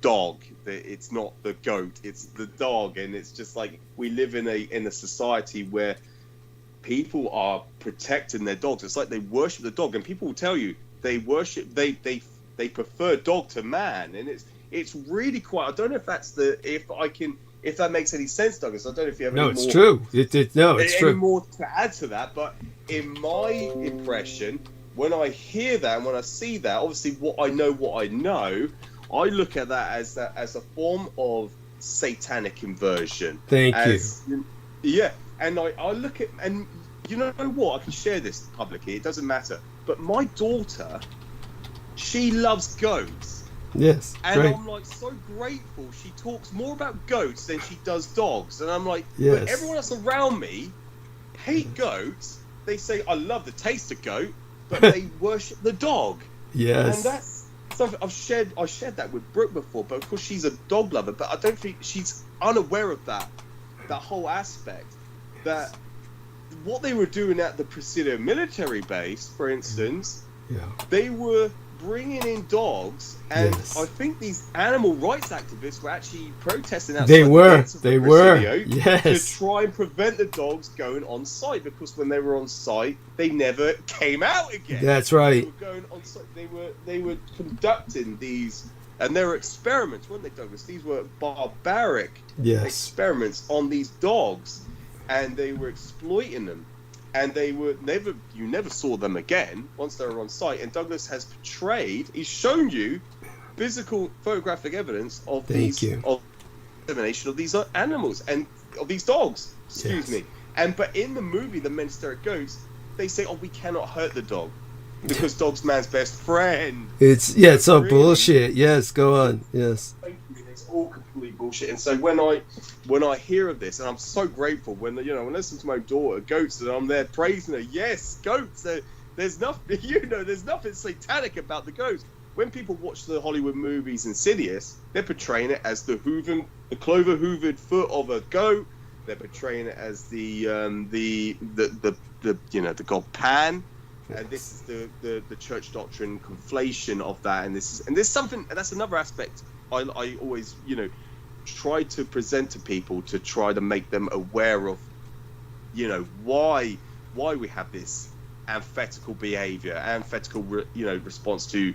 dog. It's not the goat, it's the dog. And it's just like we live in a society where people are protecting their dogs. It's like they worship the dog, and people will tell you they prefer dog to man. And it's really quite, I don't know if if that makes any sense, Douglas. I don't know if you have No, any it's more. true. It's any true. more to add to that, but in my impression, when I hear that and when I see that, obviously what I know, I look at that as a form of satanic inversion. Thank you. Yeah, and I look at, and you know what? I can share this publicly. It doesn't matter. But my daughter, she loves goats. Yes, and great. I'm like so grateful. She talks more about goats than she does dogs, and I'm like, Yes. but everyone else around me hate goats. They say I love the taste of goat, but they worship the dog. Yes. And that's something I shared that with Brooke before, but of course she's a dog lover, but I don't think she's unaware of that whole aspect. That what they were doing at the Presidio military base, for instance, they were bringing in dogs, and Yes. I think these animal rights activists were actually protesting outside They the were. gates of the They were. Presidio Yes. to try and prevent the dogs going on site, because when they were on site, they never came out again. That's right. They were going on site. They were conducting these, and they were experiments, weren't they, Douglas? These were barbaric Yes. experiments on these dogs, and they were exploiting them. And they were you never saw them again once they were on site. And Douglas has he's shown you physical photographic evidence of elimination of these animals and of these dogs. Excuse me. But in the movie, The Men Stare at Goats, they say, "Oh, we cannot hurt the dog because dog's man's best friend." It's all bullshit. Yes, go on. Yes. It's all complete bullshit. And so when I hear of this, and I'm so grateful when when I listen to my daughter goats, and I'm there praising her. Yes, goats. There's nothing there's nothing satanic about the goats. When people watch the Hollywood movies Insidious, they're portraying it as the clover hoovered foot of a goat. They're portraying it as the god Pan. And this is the church doctrine conflation of that, and there's something, and that's another aspect I always try to present to people, to try to make them aware of why we have this antithetical behavior, antithetical response to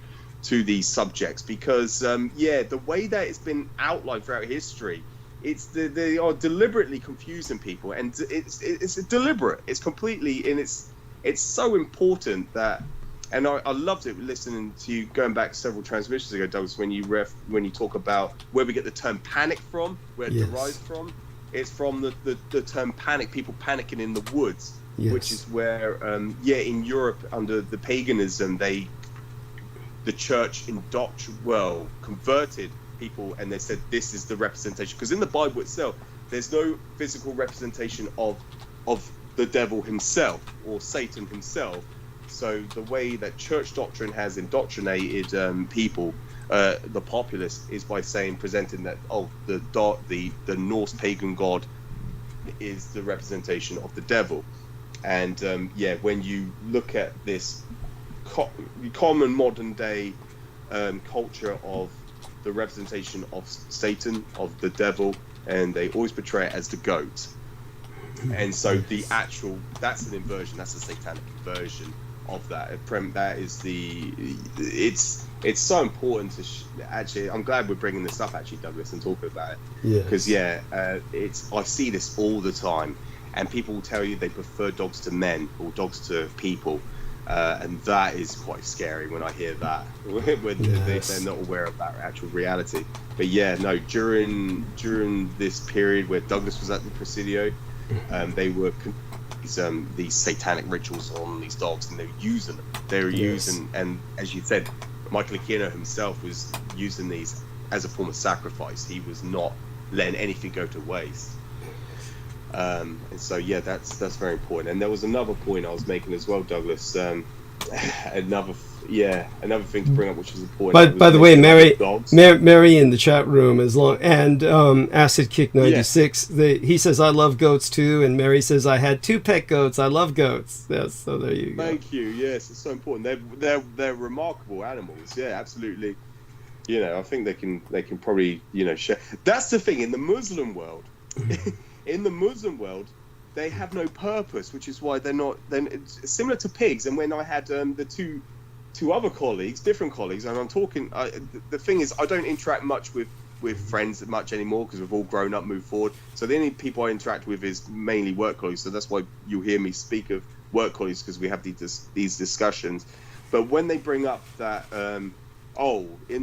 these subjects, because the way that it's been outlined throughout history, they are deliberately confusing people, and it's deliberate, it's completely, and it's so important that, and I loved it listening to you going back several transmissions ago, Douglas, when you talk about where we get the term panic from, where it derives from. It's from the term panic, people panicking in the woods, which is where in Europe under the paganism, the church converted people, and they said this is the representation, because in the Bible itself there's no physical representation of the devil himself or Satan himself. So the way that church doctrine has indoctrinated people, the populace, is by presenting that the Norse pagan god is the representation of the devil. And when you look at this common modern day culture of the representation of Satan, of the devil, and they always portray it as the goat. And so that's an inversion, that's a satanic inversion of that. That is it's so important to actually, I'm glad we're bringing this up actually, Douglas, and talking about it, because I see this all the time, and people will tell you they prefer dogs to men or dogs to people, and that is quite scary when I hear that, when they're not aware of that actual reality. But during this period where Douglas was at the Presidio, they were these satanic rituals on these dogs, and they were using them. They were using, and as you said, Michael Aquino himself was using these as a form of sacrifice. He was not letting anything go to waste. And so that's very important. And there was another point I was making as well, Douglas. Another thing to bring up, which is important. By the way, Mary in the chat room and Acid Kick 96. He says I love goats too, and Mary says I had 2 pet goats. I love goats. Yes, so there you go. Thank you. Yes, it's so important. They're remarkable animals. Yeah, absolutely. I think they can probably share. That's the thing in the Muslim world. In the Muslim world, they have no purpose, which is why they're not. It's similar to pigs. And when I had the two other colleagues, different colleagues, and I'm talking. The thing is, I don't interact much with with friends much anymore because we've all grown up, moved forward. So the only people I interact with is mainly work colleagues. So that's why you'll hear me speak of work colleagues, because we have these discussions. But when they bring up that, in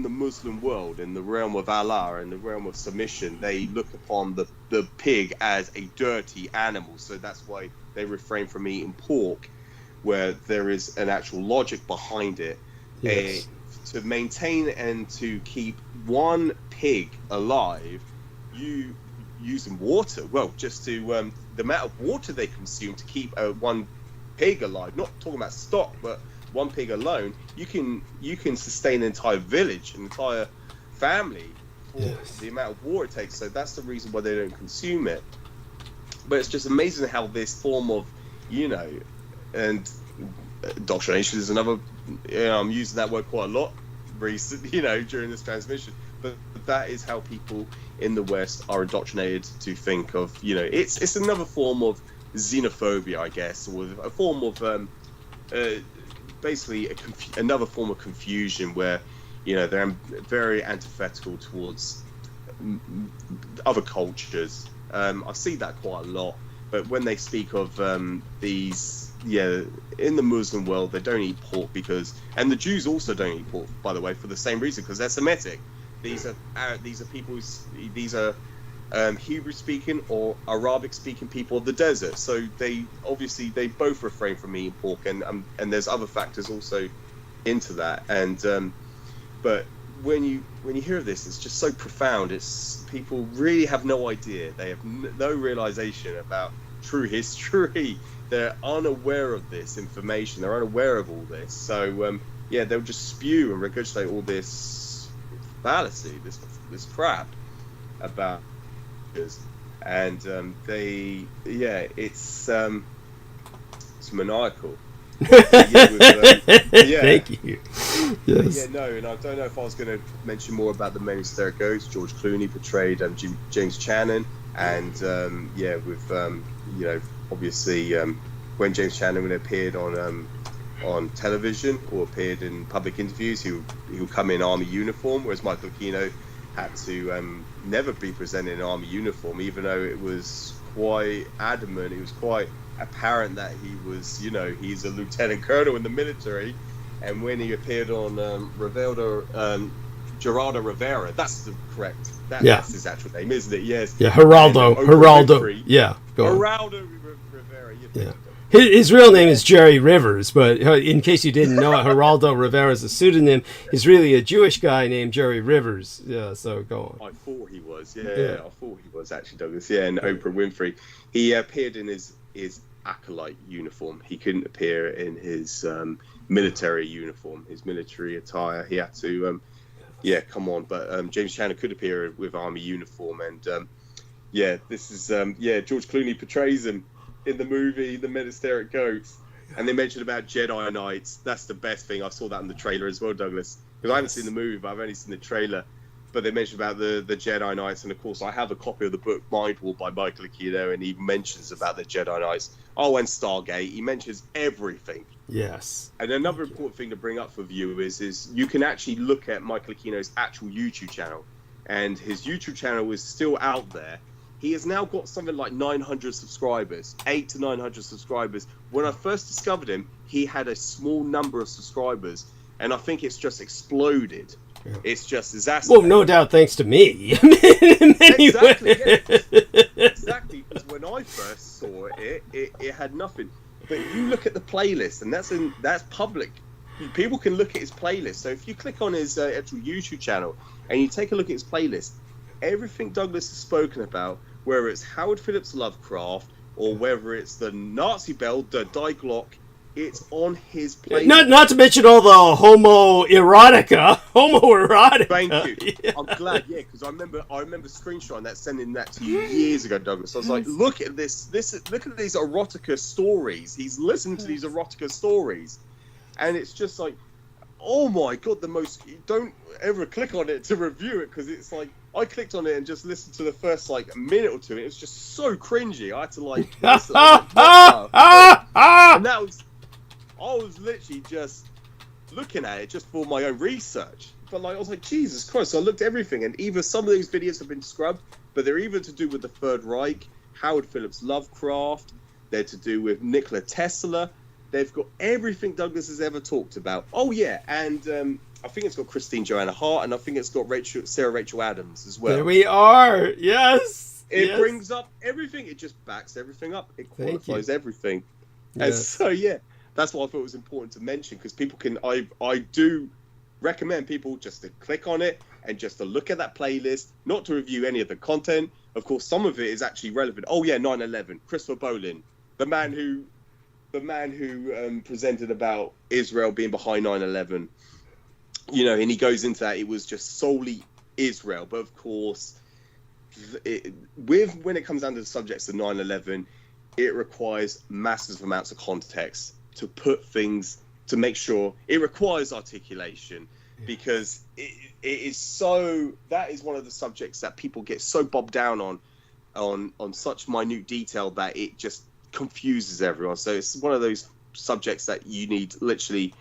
the Muslim world, in the realm of Allah, in the realm of submission, they look upon the pig as a dirty animal. So that's why they refrain from eating pork, where there is an actual logic behind it. Yes. To maintain and to keep one pig alive, you using water. Well, just to the amount of water they consume to keep one pig alive. Not talking about stock, but one pig alone, you can sustain an entire village, an entire family for the amount of water it takes. So that's the reason why they don't consume it. But it's just amazing how this form of, and indoctrination is another. I'm using that word quite a lot recently, during this transmission. But that is how people in the West are indoctrinated to think of, it's another form of xenophobia, I guess, or a form of basically another form of confusion where, they're very antithetical towards other cultures. I see that quite a lot. But when they speak of in the Muslim world, they don't eat pork and the Jews also don't eat pork, by the way, for the same reason, because they're Semitic. These are people. These are Hebrew-speaking or Arabic-speaking people of the desert. So they both refrain from eating pork, and there's other factors also into that. And but when you hear of this, it's just so profound. It's people really have no idea. They have no realization about true history. They're unaware of this information. They're unaware of all this. So they'll just spew and regurgitate all this fallacy, this crap about us. And it's maniacal. Thank you. Yes. And I don't know if I was going to mention more about the main hysteric ghost. George Clooney portrayed James Channon, and obviously when James Channon appeared on television or appeared in public interviews, he would come in army uniform, whereas Michael Aquino had to never be presented in army uniform, even though it was quite adamant. It was quite apparent that he was, he's a lieutenant colonel in the military. And when he appeared on Geraldo Rivera, that's the correct. That's his actual name, isn't it? Yes. Yeah, Geraldo. Yeah. Go on. Geraldo Rivera. Yeah. His real name is Jerry Rivers, but in case you didn't know it, Geraldo Rivera is a pseudonym. He's really a Jewish guy named Jerry Rivers. Yeah, so go on. I thought he was. Yeah. I thought he was actually, Douglas. Yeah, and Oprah Winfrey. He appeared in his acolyte uniform. He couldn't appear in his military uniform, his military attire. He had to, come on. But James Channon could appear with army uniform, and this is George Clooney portrays him in the movie The Men Hysteric Ghosts, and they mentioned about Jedi Knights. That's the best thing. I saw that in the trailer as well, Douglas, because I haven't seen the movie, but I've only seen the trailer. But they mentioned about the Jedi Knights, and of course I have a copy of the book Mind War by Michael Aquino, and he mentions about the Jedi Knights. Oh, and Stargate. He mentions everything. Yes. And another important thing to bring up for viewers is you can actually look at Michael Aquino's actual YouTube channel, and his YouTube channel is still out there. He has now got something like 900 subscribers, 800 to 900 subscribers. When I first discovered him, he had a small number of subscribers, and I think it's just exploded. Yeah. It's just disaster. Well, no doubt thanks to me. Exactly. Exactly. Because when I first saw it had nothing. But you look at the playlist, and that's public. People can look at his playlist. So if you click on his actual YouTube channel and you take a look at his playlist, everything Douglas has spoken about, whether it's Howard Phillips Lovecraft or whether it's the Nazi Bell, the Die Glock, it's on his playlist. Not to mention all the homoerotica. Thank you. Yeah. I'm glad, because I remember screenshotting that, sending that to you years ago, Douglas. I was like, look at this. Look at these erotica stories. He's listening to these erotica stories, and it's just like, oh my god, don't ever click on it to review it, because it's like, I clicked on it and just listened to the first minute or two, and it was just so cringy. I had to listen, and that was, I was literally just looking at it just for my own research. But like, I was like, Jesus Christ! So I looked at everything, and either some of these videos have been scrubbed, but they're either to do with the Third Reich, Howard Phillips Lovecraft, they're to do with Nikola Tesla. They've got everything Douglas has ever talked about. Oh yeah, and I think it's got Christine Joanna Hart, and I think it's got Sarah Rachel Adams as well. There we are. Yes. It brings up everything. It just backs everything up. It qualifies everything. Yes. And so yeah, that's what I thought was important to mention, because people can. I do recommend people just to click on it and just to look at that playlist, not to review any of the content. Of course, some of it is actually relevant. Oh yeah, 9/11. Christopher Bolin, the man who presented about Israel being behind 9/11. You know, and he goes into that. It was just solely Israel, but of course, when it comes down to the subjects of 9/11, it requires massive amounts of context to put things, to make sure it requires articulation, because it is so, that is one of the subjects that people get so bogged down on such minute detail that it just confuses everyone. So it's one of those subjects that you need literally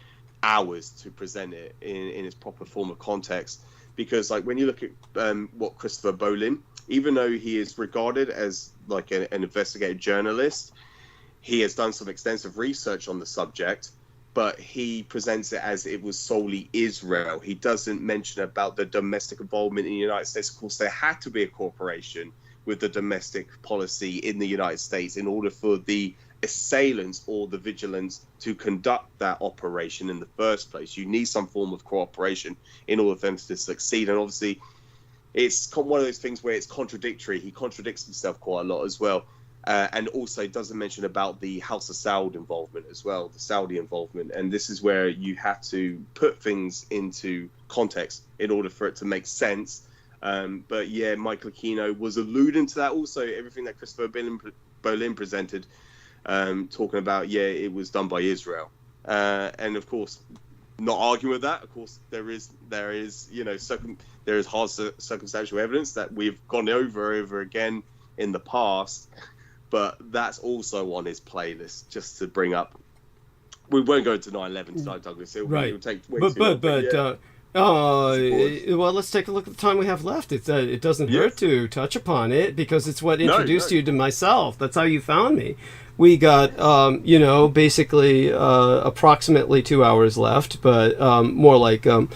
hours to present it in its proper form of context, because like when you look at what Christopher Bolin, even though he is regarded as like an investigative journalist, he has done some extensive research on the subject, but he presents it as it was solely Israel. He doesn't mention about the domestic involvement in the United States. Of course, there had to be a cooperation with the domestic policy in the United States in order for the assailants or the vigilants to conduct that operation in the first place. You need some form of cooperation in order for them to succeed. And obviously, it's one of those things where it's contradictory. He contradicts himself quite a lot as well. And also doesn't mention about the House of Saud involvement as well, the Saudi involvement. And this is where you have to put things into context in order for it to make sense. But yeah, Michael Aquino was alluding to that also, everything that Christopher Bolin presented, talking about, yeah, it was done by Israel. And of course, not arguing with that. Of course, there is you know, there is hard circumstantial evidence that we've gone over again in the past. But that's also on his playlist, just to bring up. We won't go into 9/11 tonight, Douglas. It'll take way too long. Well, let's take a look at the time we have left. It doesn't hurt to touch upon it, because it's what introduced you to myself. That's how you found me. We got, basically approximately 2 hours left, but more like an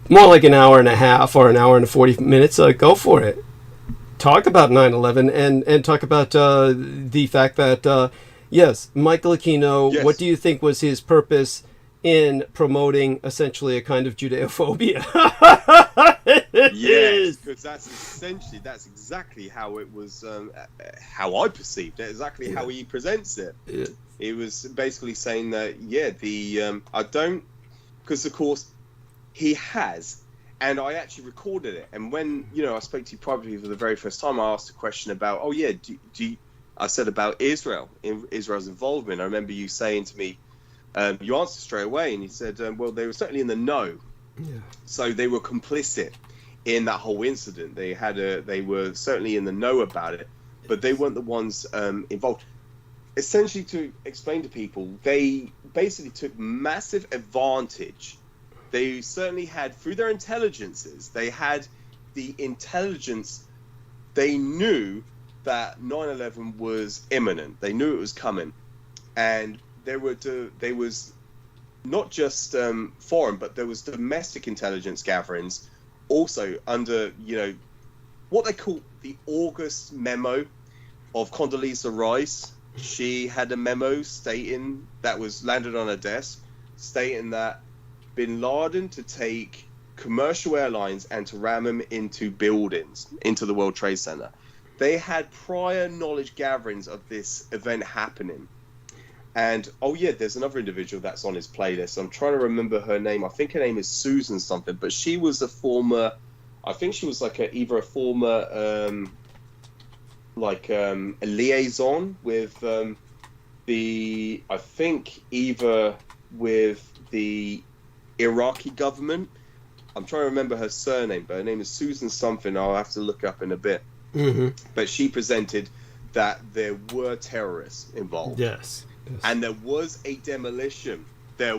hour and a half or an hour and 40 minutes. Go for it. Talk about 9/11 and talk about the fact that, yes, Michael Aquino, yes. What do you think was his purpose in promoting essentially a kind of Judeophobia? Yes, because that's exactly how it was, how I perceived it, exactly how he presents it. Yeah. It was basically saying that, because of course he has. And I actually recorded it. And when, I spoke to you privately for the very first time, I asked a question about, I said about Israel's involvement. I remember you saying to me, you answered straight away, and you said, well, they were certainly in the know. Yeah. So they were complicit in that whole incident. They were certainly in the know about it, but they weren't the ones involved. Essentially, to explain to people, they basically took massive advantage. They certainly had, through their intelligences, they had the intelligence. They knew that 9/11 was imminent. They knew it was coming. And there was not just foreign, but there was domestic intelligence gatherings also under, what they call the August memo of Condoleezza Rice. She had a memo stating, that was landed on her desk, stating that Bin Laden to take commercial airlines and to ram them into buildings, into the World Trade Center. They had prior knowledge gatherings of this event happening. And, there's another individual that's on his playlist. I'm trying to remember her name. I think her name is Susan something, but she was a former, I think she was like either a former, a liaison with the Iraqi government. I'm trying to remember her surname, but her name is Susan something. I'll have to look up in a bit. Mm-hmm. But she presented that there were terrorists involved. Yes. And there was a demolition. There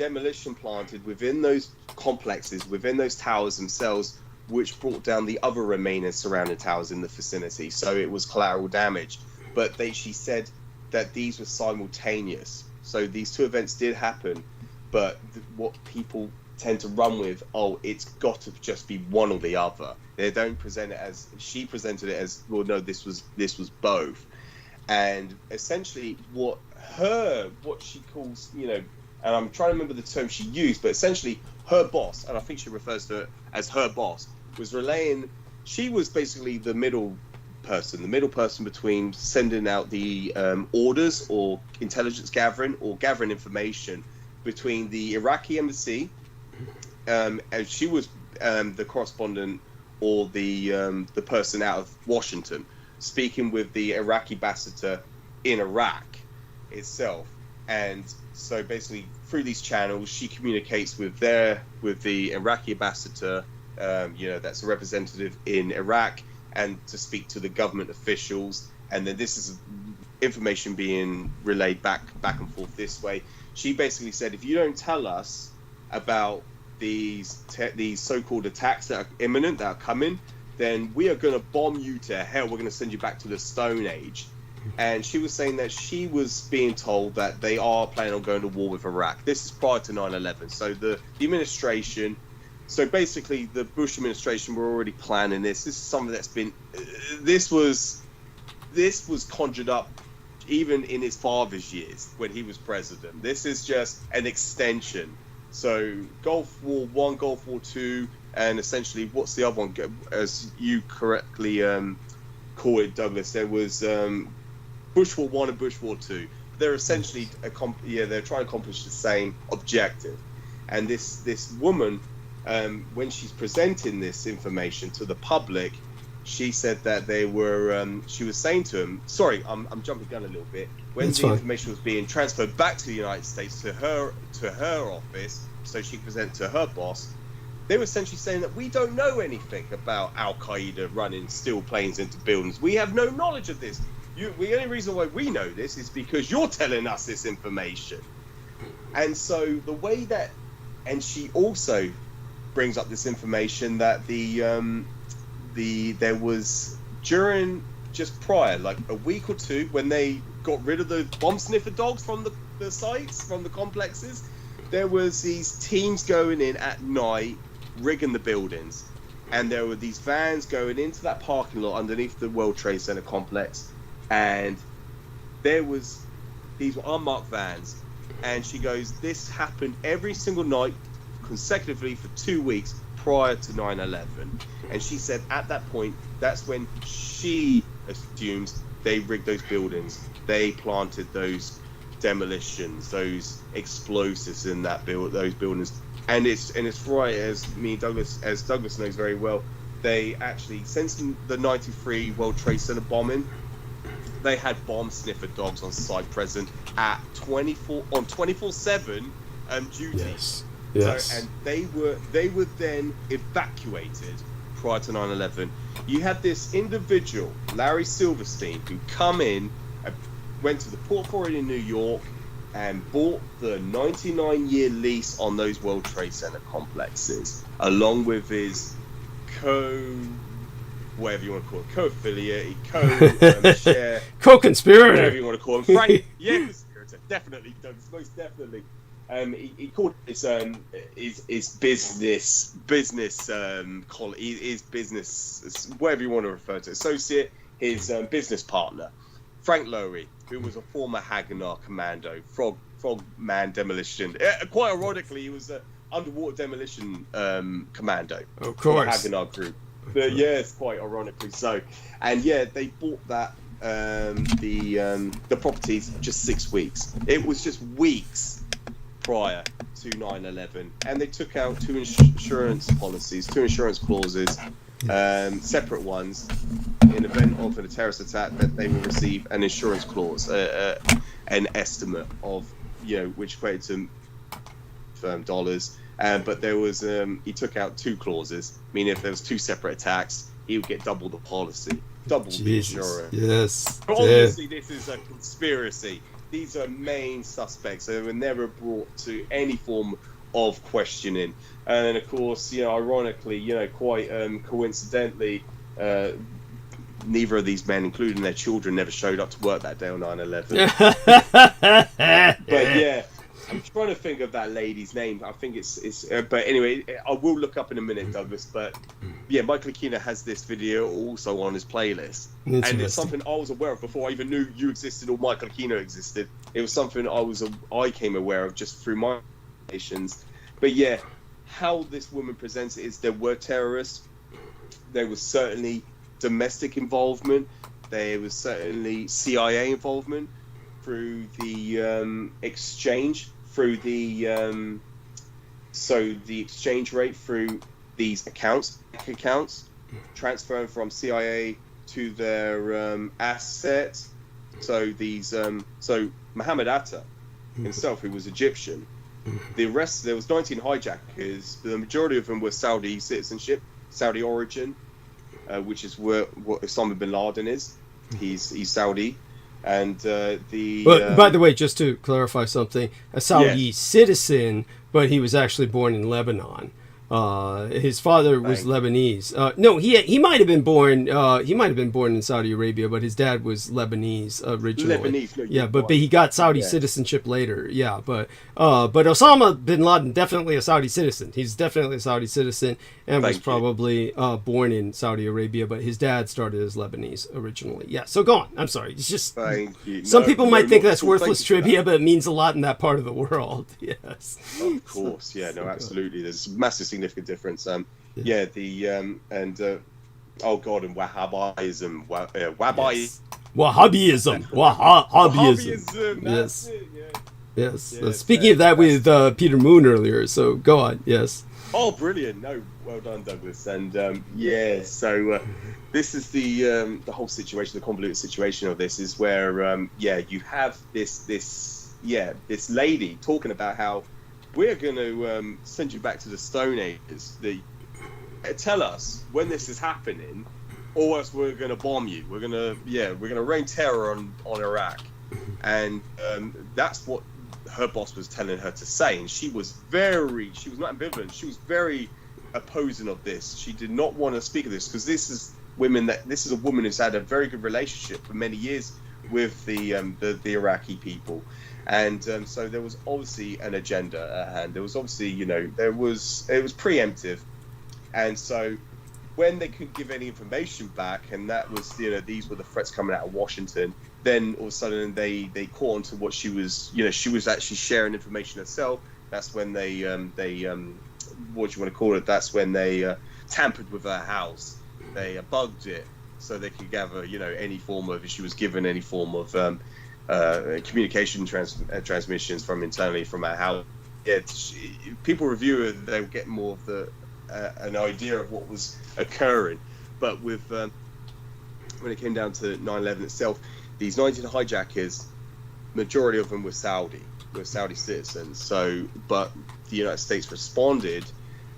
demolition planted within those complexes, within those towers themselves, which brought down the other remaining surrounding towers in the vicinity. So it was collateral damage. But she said that these were simultaneous. So these two events did happen, but what people tend to run with, it's got to just be one or the other. They don't present it as, she presented it as, well, no, this was both. And essentially what she calls, and I'm trying to remember the term she used, but essentially her boss, and I think she refers to it as her boss, was relaying, she was basically the middle person between sending out the orders or intelligence gathering or gathering information between the Iraqi embassy, and she was the correspondent or the person out of Washington speaking with the Iraqi ambassador in Iraq itself. And so basically through these channels she communicates with the Iraqi ambassador, that's a representative in Iraq, and to speak to the government officials. And then this is information being relayed back and forth this way. She basically said, if you don't tell us about these so-called attacks that are imminent, that are coming, then we are going to bomb you to hell. We're going to send you back to the Stone Age. And she was saying that she was being told that they are planning on going to war with Iraq. This is prior to 9/11. So the administration, so basically the Bush administration were already planning this. This is something that's been, this was conjured up even in his father's years when he was president. This is just an extension. So Gulf War I, Gulf War II, and essentially what's the other one? As you correctly call it, Douglas, there was Bush War I and Bush War II. They're essentially they're trying to accomplish the same objective. And this woman, when she's presenting this information to the public, she said that they were, she was saying to him, sorry, I'm jumping gun a little bit, when That's the fine. information was being transferred back to the United States to her office, so she could present to her boss, they were essentially saying that we don't know anything about Al-Qaeda running steel planes into buildings. We have no knowledge of this. The only reason why we know this is because you're telling us this information. And so the way that, and she also brings up this information that there was during, just prior, like a week or two, when they got rid of the bomb sniffer dogs from the sites, from the complexes, there was these teams going in at night, rigging the buildings. And there were these vans going into that parking lot underneath the World Trade Center complex. And these were unmarked vans. And she goes, this happened every single night consecutively for 2 weeks prior to 9/11. And she said at that point, that's when she assumes they rigged those buildings. They planted those demolitions, those explosives in those buildings. And it's right, as Douglas knows very well, they actually, since the 93 World Trade Center bombing, they had bomb sniffer dogs on site present at 24/7 duty. Yes. So, and they were then evacuated prior to 9/11. You had this individual, Larry Silverstein, who went to the Port Authority in New York and bought the 99-year lease on those World Trade Center complexes, along with his whatever you want to call it, co-affiliate, share, co-conspirator, whatever you want to call him. Frank, conspirator, definitely, Douglas, most definitely. He called it his business, whatever you want to refer to, associate, his business partner, Frank Lowy, who was a former Haganah commando, frogman demolition. Quite ironically, he was an underwater demolition commando. Of course. Haganah group. But yes, quite ironically so. And yeah, they bought that the properties just 6 weeks. It was just weeks prior to 9/11, and they took out two insurance clauses, separate ones, in event of a terrorist attack, that they will receive an insurance clause, an estimate of, which equated to dollars. But there was, he took out two clauses, meaning if there was two separate attacks, he would get double the policy, double the insurance. Yes. But obviously, this is a conspiracy. these are main suspects. They were never brought to any form of questioning. And then, of course, ironically, quite coincidentally, neither of these men, including their children, never showed up to work that day on 9/11. But yeah, I'm trying to think of that lady's name. I think it's. But anyway, I will look up in a minute, Douglas. But yeah, Michael Aquino has this video also on his playlist, and it's something I was aware of before I even knew you existed or Michael Aquino existed. It was something I came aware of just through my relations. But yeah, how this woman presents it is there were terrorists. There was certainly domestic involvement. There was certainly CIA involvement through the exchange, through the the exchange rate through these accounts, transferring from CIA to their assets. So these Mohammed Atta himself, who was Egyptian. The rest, there was 19 hijackers. The majority of them were Saudi citizenship, Saudi origin, which is what Osama bin Laden is. He's Saudi. And But by the way, just to clarify something, a Saudi citizen, but he was actually born in Lebanon. His father was Lebanese. No, he might have been born. He might have been born in Saudi Arabia, but his dad was Lebanese originally. But he got Saudi citizenship later. Yeah, but Osama bin Laden, definitely a Saudi citizen. He's definitely a Saudi citizen and was probably born in Saudi Arabia, but his dad started as Lebanese originally. Yeah. So go on. I'm sorry. It's just some people might think that's worthless trivia, but it means a lot in that part of the world. Yes. Of course. Yeah. No. Absolutely. There's massive significant difference. And Wahhabism, Wahhabism. Yes. Yes. Speaking of that with Peter Moon earlier, so go on. Yes. Oh, brilliant! No, well done, Douglas. And so this is the whole situation, the convoluted situation of this is where you have this lady talking about how we're going to send you back to the Stone Ages. Tell us when this is happening, or else we're going to bomb you. We're going to rain terror on Iraq, and that's what her boss was telling her to say. And she was not ambivalent. She was very opposing of this. She did not want to speak of this because this is a woman who's had a very good relationship for many years with the Iraqi people. And so there was obviously an agenda at hand. There was obviously, it was preemptive. And so when they couldn't give any information back, and that was, these were the threats coming out of Washington, then all of a sudden they caught on to what she was actually sharing information herself. That's when they what do you want to call it? That's when they tampered with her house. They bugged it so they could gather, any form of, if she was given any form of communication transmissions from internally from our house. People review it, they would get more of an idea of what was occurring. But with when it came down to 9/11 itself, these 19 hijackers, majority of them were Saudi citizens. So, but the United States responded,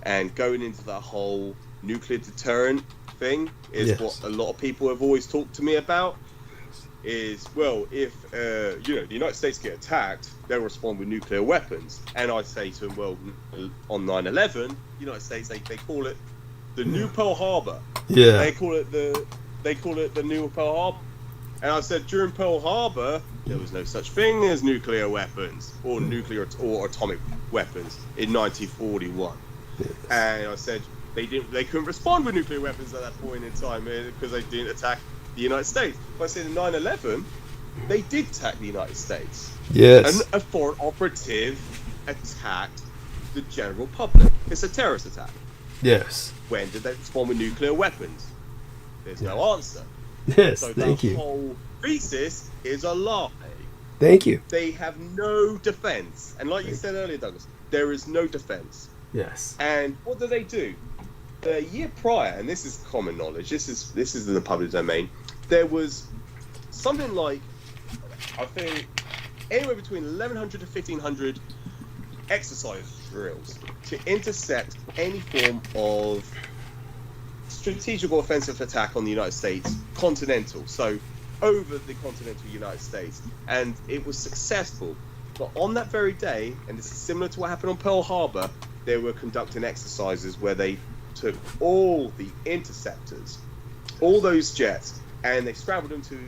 and going into the whole nuclear deterrent thing is what a lot of people have always talked to me about. Is, well, if the United States get attacked, they'll respond with nuclear weapons. And I say to them, well, on 9/11, the United States, they call it the new Pearl Harbor. Yeah. They call it the new Pearl Harbor. And I said, during Pearl Harbor, there was no such thing as nuclear weapons or nuclear or atomic weapons in 1941. Yes. And I said they couldn't respond with nuclear weapons at that point in time because they didn't attack the United States. But I said in 9/11, they did attack the United States. Yes. And a foreign operative attacked the general public. It's a terrorist attack. Yes. When did they respond with nuclear weapons? There's no answer. Yes, so thank you. The whole thesis is a lie. Thank you. They have no defense. And like you said earlier, Douglas, there is no defense. Yes. And what do? The year prior, and this is common knowledge, this is in the public domain, there was something like, I think, anywhere between 1,100 to 1,500 exercise drills to intercept any form of strategic or offensive attack on the United States continental. So over the continental United States, and it was successful. But on that very day, and this is similar to what happened on Pearl Harbor, they were conducting exercises where they took all the interceptors, all those jets, and they scrambled them to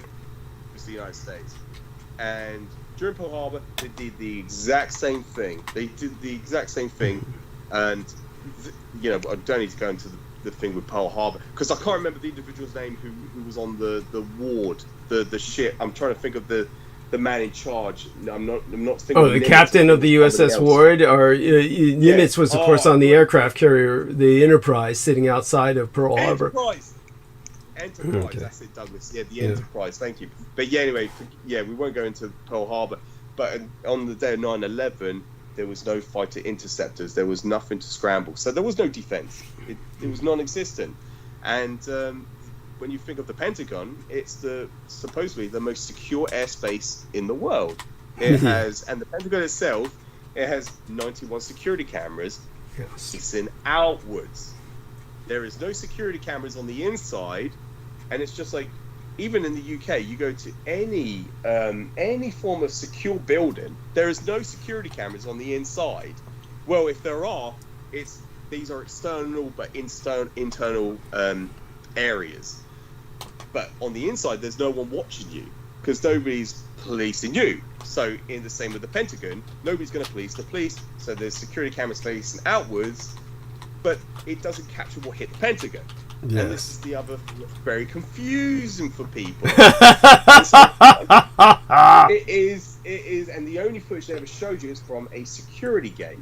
the United States. And during Pearl Harbor, they did the exact same thing. And you know, I don't need to go into the thing with Pearl Harbor because I can't remember the individual's name who was on the ward, the ship. I'm trying to think of the man in charge. I'm not thinking. Oh, the captain of the USS Ward, or Nimitz was, of course, on the aircraft carrier, the Enterprise, sitting outside of Pearl Harbor. Enterprise. Okay. That's it, Douglas. Yeah, the Enterprise. Thank you. But yeah, anyway, we won't go into Pearl Harbor. But on the day of 9/11, there was no fighter interceptors. There was nothing to scramble. So there was no defense. It was non-existent. And when you think of the Pentagon, it's supposedly the most secure airspace in the world. It has, and the Pentagon itself, it has 91 security cameras facing outwards. There is no security cameras on the inside, and it's just like, even in the UK, you go to any form of secure building, there is no security cameras on the inside. Well, if there are, these are external but internal areas. But on the inside, there's no one watching you because nobody's policing you. So in the same with the Pentagon, nobody's going to police the police. So there's security cameras facing outwards, but it doesn't capture what hit the Pentagon. Yes. And this is the other thing that's very confusing for people. It is, and the only footage they ever showed you is from a security gate,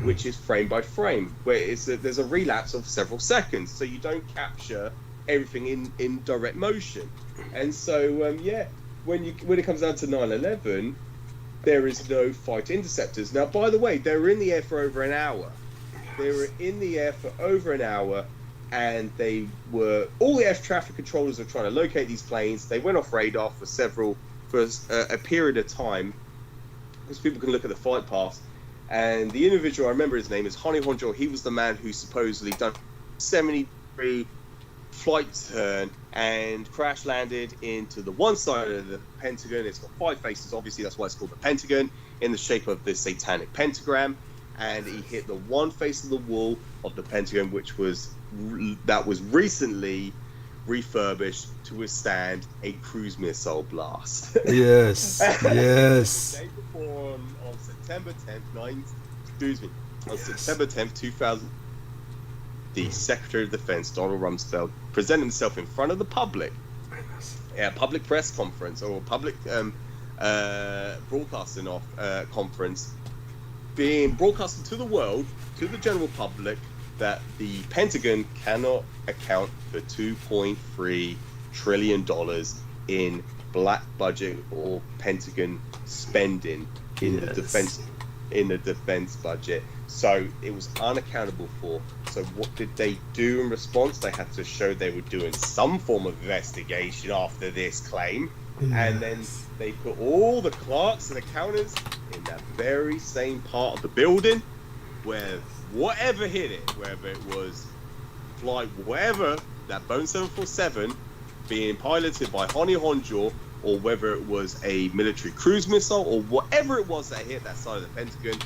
which is frame by frame, where there's a relapse of several seconds, so you don't capture everything in direct motion. And so, when it comes down to 9/11, there is no fighter interceptors. Now, by the way, they were in the air for over an hour. And all the air traffic controllers were trying to locate these planes. They went off radar for a period of time, because people can look at the flight paths. And the individual, I remember his name, is Hani Honjo. He was the man who supposedly done 70-degree flight turn and crash landed into the one side of the Pentagon. It's got 5 faces, obviously that's why it's called the Pentagon, in the shape of this satanic pentagram. And he hit the one face of the wall of the Pentagon, that was recently refurbished to withstand a cruise missile blast. Yes, yes. The day before, on September 10th, 2000, the Secretary of Defense, Donald Rumsfeld, presented himself in front of the public at a public press conference, or a public broadcasting conference, being broadcasted to the world, to the general public, that the Pentagon cannot account for $2.3 trillion in black budget or Pentagon spending in the defense budget. So it was unaccountable for. So what did they do in response? They had to show they were doing some form of investigation after this claim. And then they put all the clerks and accountants in that very same part of the building where whatever hit it, whether it was flight, whatever, that Boeing 747 being piloted by Hani Honjo, or whether it was a military cruise missile, or whatever it was that hit that side of the Pentagon,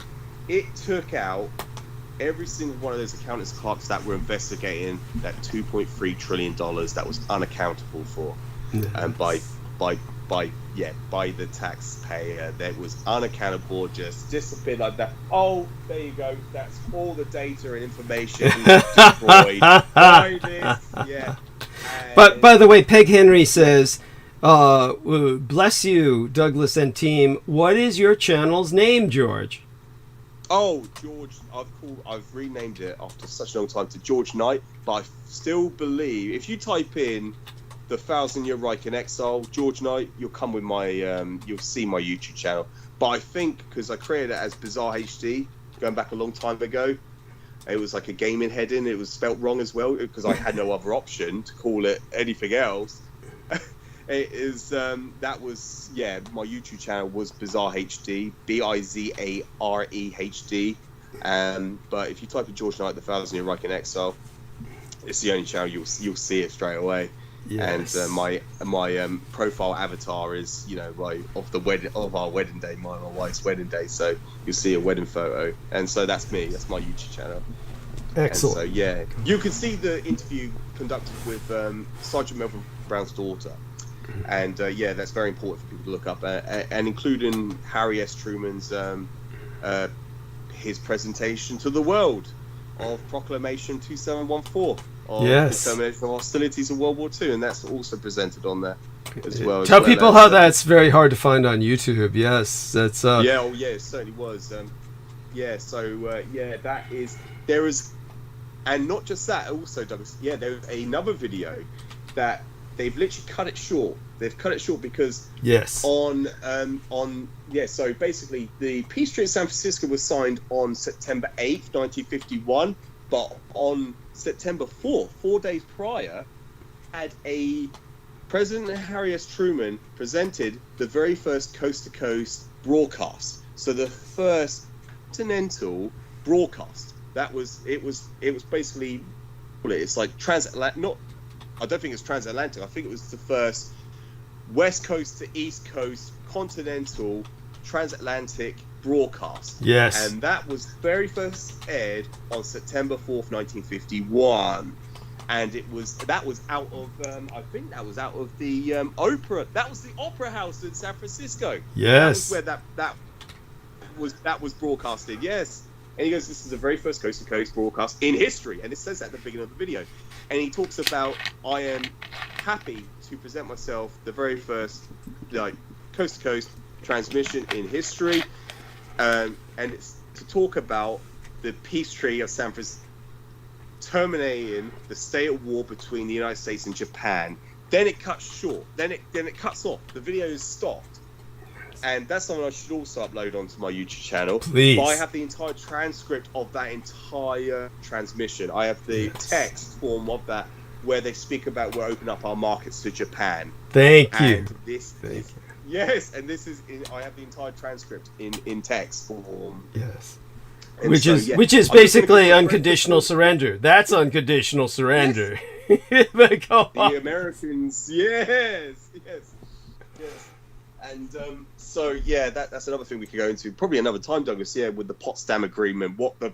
it took out every single one of those accountants and clerks that were investigating that $2.3 trillion that was unaccountable for. And by the taxpayer, that was unaccountable, just disappeared like that. Oh, there you go. That's all the data and information destroyed by this. Yeah. But by the way, Peg Henry says, bless you, Douglas and team. What is your channel's name, George? Oh, George, I've renamed it after such a long time to George Knight, but I still believe if you type in the 1,000-Year Reich in Exile, George Knight, you'll come with my, you'll see my YouTube channel. But I think, because I created it as Bizarre HD, going back a long time ago, it was like a gaming heading, it was spelt wrong as well, because I had no other option to call it anything else. It is, that was, my YouTube channel was Bizarre HD, Bizare HD. But if you type in George Knight, the 1,000-Year Reich in Exile, it's the only channel you'll see it straight away. Yes. And my profile avatar is, you know, right of our wedding day, my and my wife's wedding day. So you'll see a wedding photo, and so that's me. That's my YouTube channel. Excellent. And so yeah, you can see the interview conducted with Sergeant Melvin Brown's daughter, and yeah, that's very important for people to look up, and including Harry S. Truman's his presentation to the world of Proclamation 2714 of Yes. the termination of hostilities of World War II, and that's also presented on there as well. Tell people how that's very hard to find on YouTube. Yes, that's yeah, oh yeah, it certainly was. Yeah, so yeah, there is, and not just that, also Douglas. Yeah, there's another video that they've literally cut it short. They've cut it short because yes, so basically the peace treaty of San Francisco was signed on September 8th, 1951, but on September 4th, 4 days prior, had President Harry S. Truman presented the very first coast-to-coast broadcast. So the first continental broadcast. It was basically, it's like transatlantic. I don't think it's transatlantic. I think it was the first West Coast to East Coast continental transatlantic broadcast. Yes. And that was very first aired on September 4th, 1951. And that was out of I think that was out of the opera. That was the Opera House in San Francisco. Yes. That was where that was broadcasted. Yes. And he goes, this is the very first coast to coast broadcast in history, and it says that at the beginning of the video. And he talks about, I am happy to present myself the very first coast to coast transmission in history, and it's to talk about the peace treaty of San Francisco terminating the state of war between the United States and Japan. Then it cuts short. Then it cuts off. The video is stopped. And that's something I should also upload onto my YouTube channel. Please. But I have the entire transcript of that entire transmission. I have the text form of that where they speak about we're opening up our markets to Japan. Thank you. And yes, and this is I have the entire transcript in text form. Yes. And Which so, is yeah, basically unconditional surrender. That's unconditional surrender. Yes. Go on. The Americans, yes. And so yeah, that's another thing we could go into probably another time, Douglas. Yeah, with the Potsdam Agreement, what that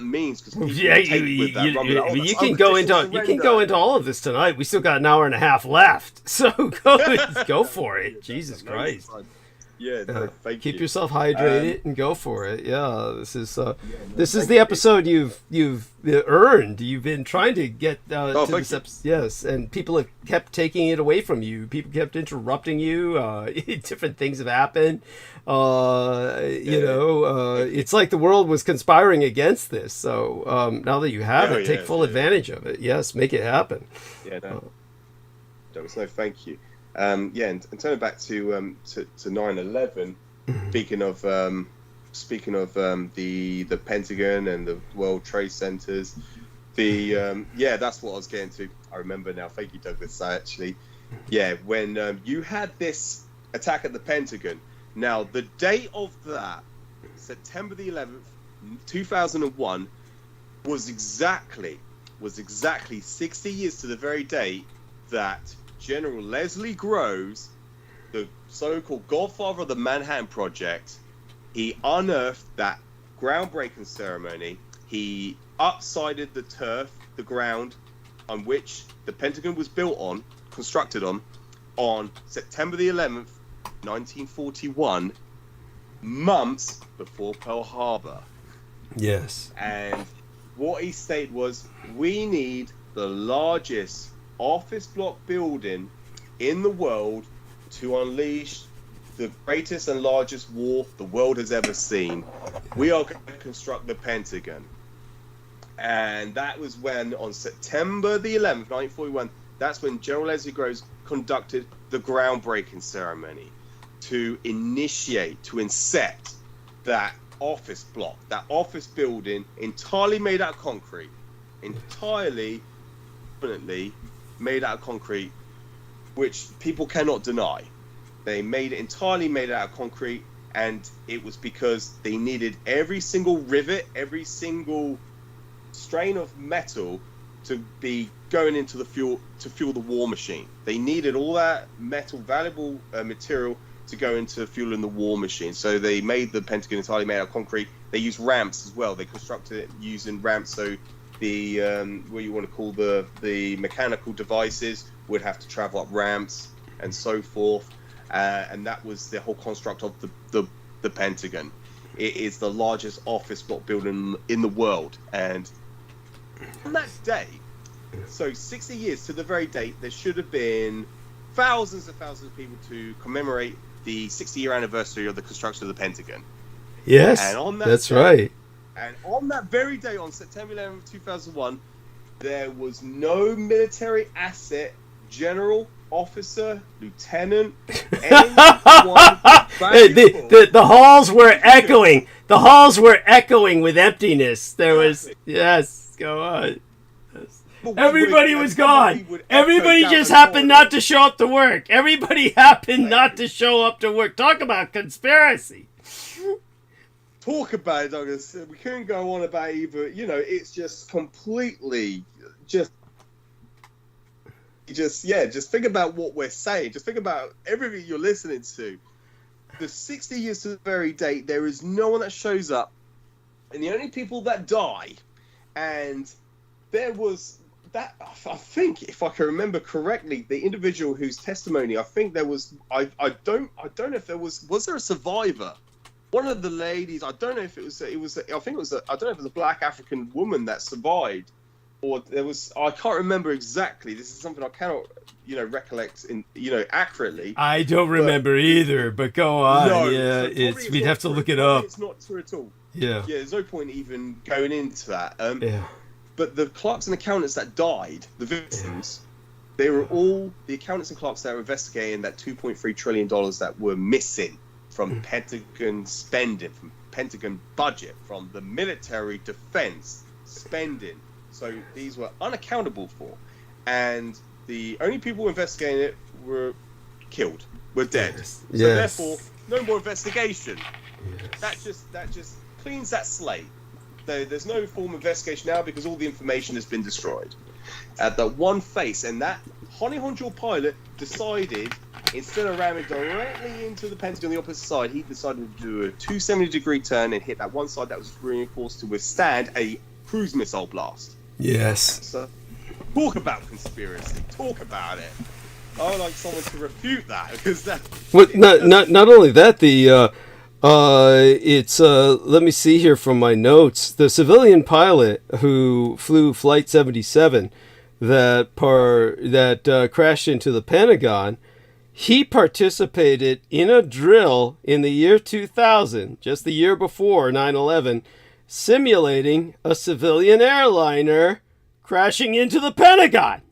means, because you can go into all of this tonight. We still got an hour and a half left, so go for it. Jesus Christ. Yeah, no, keep yourself hydrated and go for it. Yeah, this is the episode you've earned. You've been trying to get to this episode. Yes, and people have kept taking it away from you. People kept interrupting you. Different things have happened. It's like the world was conspiring against this. So now that you have it, take full advantage of it. Yes, make it happen. Yeah, no, thank you. And turning back to 9/11, speaking of the Pentagon and the World Trade Centers, that's what I was getting to. I remember now. Thank you, Douglas. When you had this attack at the Pentagon. Now the date of that, September the 11th, 2001, was exactly 60 years to the very day that General Leslie Groves, the so-called godfather of the Manhattan Project, he unearthed that groundbreaking ceremony. He upsided the turf, the ground on which the Pentagon was constructed on September the 11th, 1941, months before Pearl Harbor. Yes. And what he stated was, we need the largest office block building in the world to unleash the greatest and largest war the world has ever seen. We are going to construct the Pentagon. And that was when, on September the 11th, 1941, that's when General Leslie Groves conducted the groundbreaking ceremony to incept that office block, that office building entirely made out of concrete, entirely, permanently made out of concrete, which people cannot deny. They made it entirely made out of concrete, and it was because they needed every single rivet, every single strain of metal to be going into the fuel to fuel the war machine. They needed all that valuable material to go into fueling the war machine. So they made the Pentagon entirely made out of concrete. They used ramps as well. They constructed it using ramps. So the what you want to call the mechanical devices would have to travel up ramps and so forth. And that was the whole construct of the Pentagon. It is the largest office block building in the world. And on that day, so 60 years to the very date, there should have been thousands and thousands of people to commemorate the 60-year anniversary of the construction of the Pentagon. Yes, and on that that's day, right. And on that very day, on September 11th, 2001, there was no military asset, general, officer, lieutenant, anyone the halls were echoing. The halls were echoing with emptiness. There was, yes, go on. Yes. Everybody was gone. Everybody just happened not to show up to work. Everybody happened not to show up to work. Talk about conspiracy. Talk about it, Douglas. We couldn't go on about either. You know, it's just completely just think about what we're saying. Just think about everything you're listening to. The 60 years to the very date, there is no one that shows up, and the only people that die, and there was that. I think, if I can remember correctly, the individual whose testimony, I think there was. I don't know if there was there a survivor. One of the ladies, I don't know if it was. I think it was. I don't know if it was a black African woman that survived. Or there was, I can't remember exactly. This is something I cannot, recollect accurately. I don't remember either, but go on. No, yeah, so we'd have to look it up. It's not true at all. Yeah. Yeah, there's no point even going into that. Yeah. But the clerks and accountants that died, the victims, they were all the accountants and clerks that were investigating that $2.3 trillion that were missing from Pentagon spending, from Pentagon budget, from the military defense spending. So these were unaccountable for, and the only people investigating it were killed, were dead. Yes. So therefore, no more investigation. Yes. That just cleans that slate. There's no form of investigation now because all the information has been destroyed. At the one face, and that honey-honjal pilot decided, instead of ramming directly into the Pentagon on the opposite side, he decided to do a 270-degree turn and hit that one side that was reinforced to withstand a cruise missile blast. Yes. So, talk about conspiracy. Talk about it. I would like someone to refute that because that. Well, not only that, it's let me see here from my notes. The civilian pilot who flew Flight 77 that crashed into the Pentagon, he participated in a drill in the year 2000, just the year before 9/11. Simulating a civilian airliner crashing into the Pentagon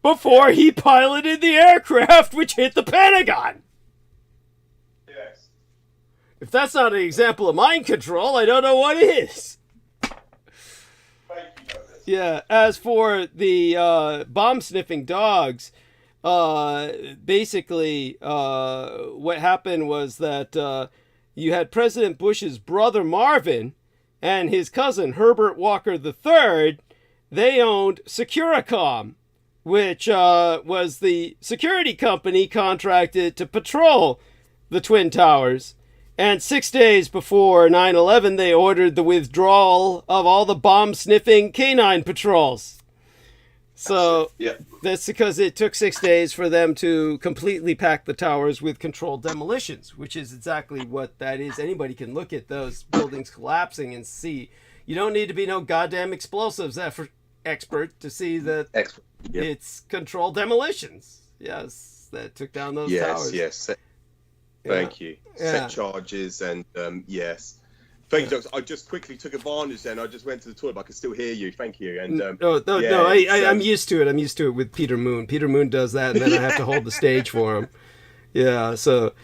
before he piloted the aircraft which hit the Pentagon. Yes. If that's not an example of mind control, I don't know what is. Yeah, as for the bomb-sniffing dogs, basically what happened was that you had President Bush's brother Marvin and his cousin Herbert Walker III. They owned Securicom, which was the security company contracted to patrol the Twin Towers. And 6 days before 9/11, they ordered the withdrawal of all the bomb-sniffing canine patrols. So that's because it took 6 days for them to completely pack the towers with controlled demolitions, which is exactly what that is. Anybody can look at those buildings collapsing and see. You don't need to be no goddamn explosives expert to see that it's controlled demolitions. Yes, that took down those towers. Yes. Thank you. Set charges and yes. Thank you, Doctor. I just quickly took advantage then. I just went to the toilet, but I could still hear you. Thank you. And I'm used to it. I'm used to it with Peter Moon. Peter Moon does that, and then I have to hold the stage for him. Yeah, so...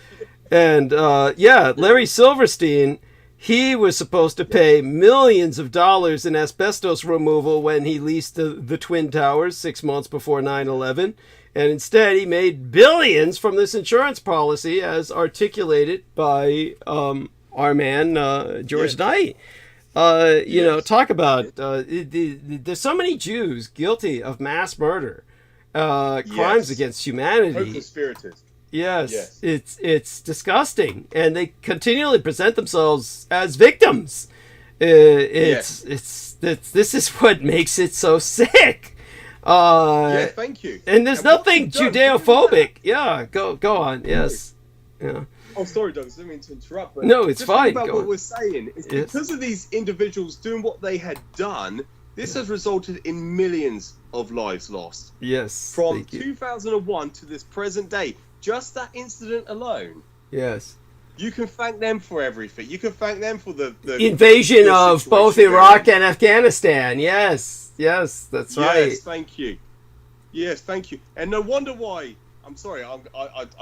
And, Larry Silverstein, he was supposed to pay millions of dollars in asbestos removal when he leased the Twin Towers 6 months before 9/11. And instead, he made billions from this insurance policy, as articulated by... our man, George Knight. You know, talk about there's so many Jews guilty of mass murder, crimes against humanity. Co-conspirators. Yes, it's disgusting, and they continually present themselves as victims. This is what makes it so sick. Thank you. And there's nothing Judeo-phobic. Yeah, go on. Yes. Yeah. Oh, sorry, Doug. I didn't mean to interrupt. But no, it's fine. About what we're saying is because of these individuals doing what they had done, this has resulted in millions of lives lost. Yes. From 2001 to this present day, just that incident alone. Yes. You can thank them for everything. You can thank them for the invasion of both Iraq and Afghanistan. Yes, that's right. Yes, thank you. Yes, thank you. And no wonder why. I'm sorry, I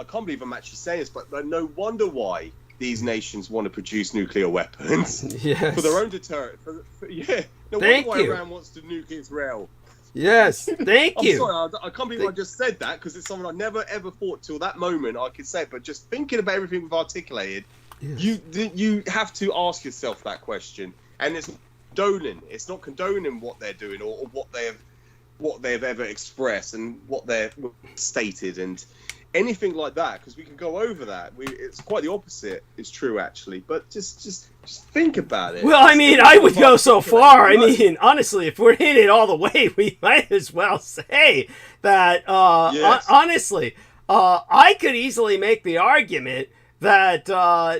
can't believe I'm actually saying this, but no wonder why these nations want to produce nuclear weapons for their own deterrent. No wonder why Iran wants to nuke Israel. Yes, thank you. I'm sorry, I can't believe I just said that because it's something I never ever thought till that moment I could say it. But just thinking about everything we've articulated, you have to ask yourself that question, and it's not condoning what they're doing or what they've ever expressed and what they've stated and anything like that, because we can go over that. It's quite the opposite. It's true, actually. But just think about it. Well, I mean, I would go so far. I mean, honestly, if we're in it all the way, we might as well say that, honestly, I could easily make the argument that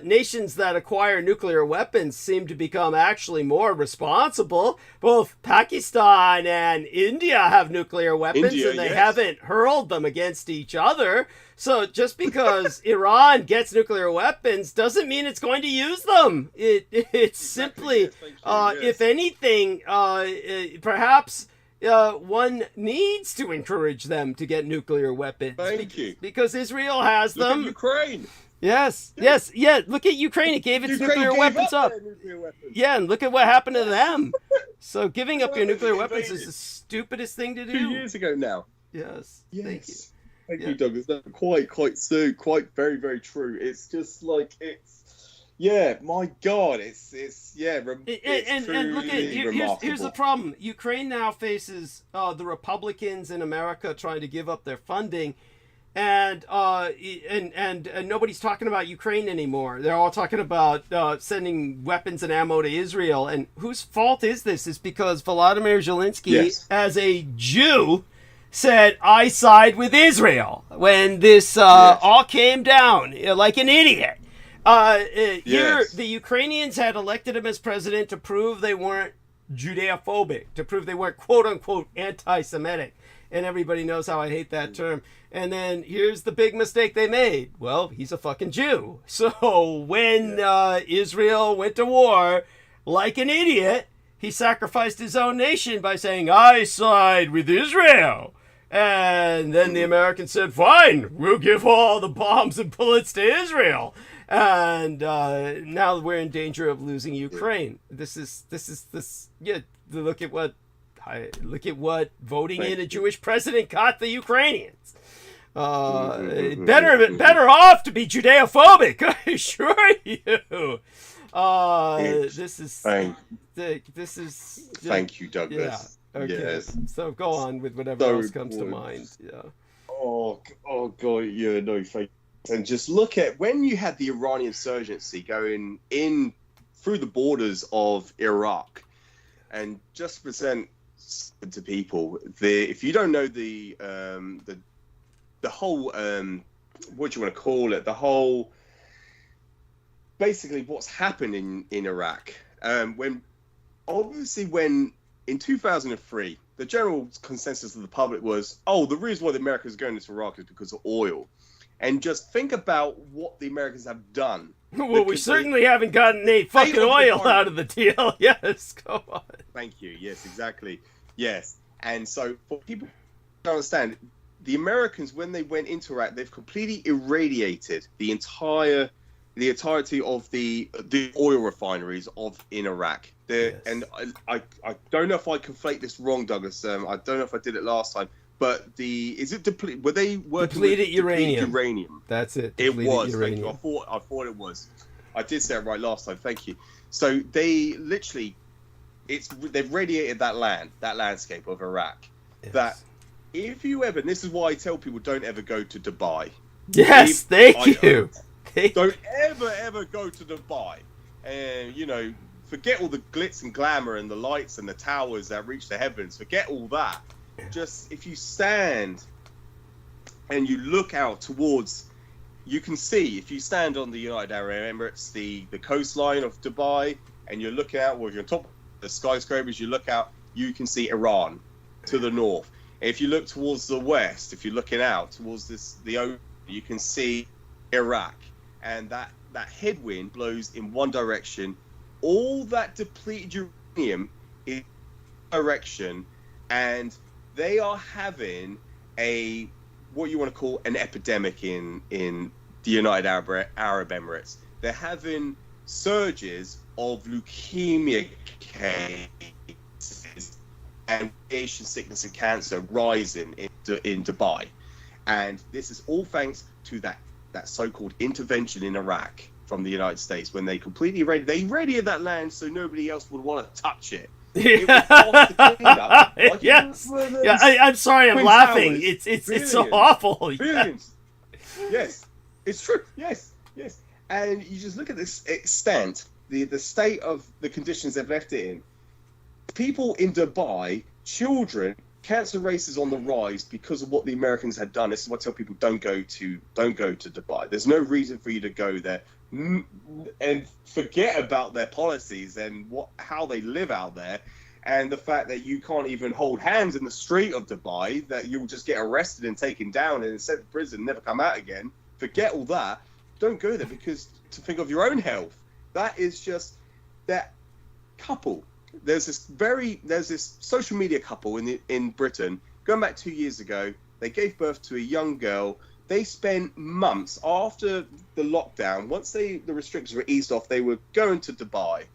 nations that acquire nuclear weapons seem to become actually more responsible. Both Pakistan and India have nuclear weapons, and they haven't hurled them against each other. So just because Iran gets nuclear weapons doesn't mean it's going to use them. It's simply, if anything, perhaps one needs to encourage them to get nuclear weapons. Because Israel has them. Look at Ukraine. Yes. Look at Ukraine. It gave its nuclear weapons up. Yeah, and look at what happened to them. So giving up your nuclear weapons is the stupidest thing to do. 2 years ago now. Yes. Thank you. Thank you, Doug. It's quite very, very true. It's just like my God, it's and look at here's the problem. Ukraine now faces the Republicans in America trying to give up their funding. And nobody's talking about Ukraine anymore. They're all talking about sending weapons and ammo to Israel. And whose fault is this? It's because Volodymyr Zelensky, as a Jew, said, I side with Israel when this all came down like an idiot. Here, the Ukrainians had elected him as president to prove they weren't Judeo-phobic, to prove they weren't quote-unquote anti-Semitic. And everybody knows how I hate that term. And then here's the big mistake they made. Well, he's a fucking Jew. So when Israel went to war, like an idiot, he sacrificed his own nation by saying, I side with Israel. And then the Americans said, fine, we'll give all the bombs and bullets to Israel. And now we're in danger of losing Ukraine. Look at what voting in a Jewish president got the Ukrainians. Better off to be Judeo-phobic, I assure you. This is. Thank you, Douglas. Yeah. Okay. Yes. So go on with whatever else comes to mind. Yeah. Oh God, yeah, no, thank you. And just look at when you had the Iranian insurgency going in through the borders of Iraq, and just to present to people, if you don't know the whole what do you want to call it, the whole basically what's happened in Iraq, when in 2003 the general consensus of the public was, the reason why the Americans are going into Iraq is because of oil. And just think about what the Americans have done. Well, we certainly haven't gotten any fucking oil out of the deal. Yes, go on. Thank you. Yes, exactly. Yes. And so for people to understand, the Americans, when they went into Iraq, they've completely irradiated the entirety of the oil refineries in Iraq. And I don't know if I conflate this wrong, Douglas. I don't know if I did it last time. But were they working depleted with uranium? Uranium? That's it. It was. Uranium. Thank you. I thought it was. I did say it right last time. Thank you. So they literally, they've radiated that landscape of Iraq. Yes. That if you ever, and this is why I tell people, don't ever go to Dubai. Yes, thank you. Don't ever go to Dubai. And, you know, forget all the glitz and glamour and the lights and the towers that reach the heavens. Forget all that. Just, if you stand and you look out towards, you can see, if you stand on the United Arab Emirates, the coastline of Dubai, and you're looking out, well, you're on top of the skyscrapers, you look out, you can see Iran to the north. If you look towards the west, if you're looking out towards the ocean, you can see Iraq. And that headwind blows in one direction. All that depleted uranium in direction, and they are having what you want to call an epidemic in the United Arab Emirates. They're having surges of leukemia cases and radiation sickness and cancer rising in Dubai. And this is all thanks to that so-called intervention in Iraq from the United States, when they completely irradiated that land so nobody else would want to touch it. It was off the cleanup. Like, Yes. Yeah, I'm sorry, I'm Twin laughing. Towers. It's so awful. Billions. Yes, it's true. Yes. And you just look at this extent, the state of the conditions they've left it in. People in Dubai, children, cancer rates is on the rise because of what the Americans had done. This is what I tell people: don't go to Dubai. There's no reason for you to go there, and forget about their policies and how they live out there, and the fact that you can't even hold hands in the street of Dubai, that you'll just get arrested and taken down and sent to prison, never come out again. Forget all that. Don't go there, because to think of your own health. That is just that couple. There's this social media couple in Britain, going back 2 years ago. They gave birth to a young girl. They spent months after the lockdown. Once the restrictions were eased off, they were going to Dubai,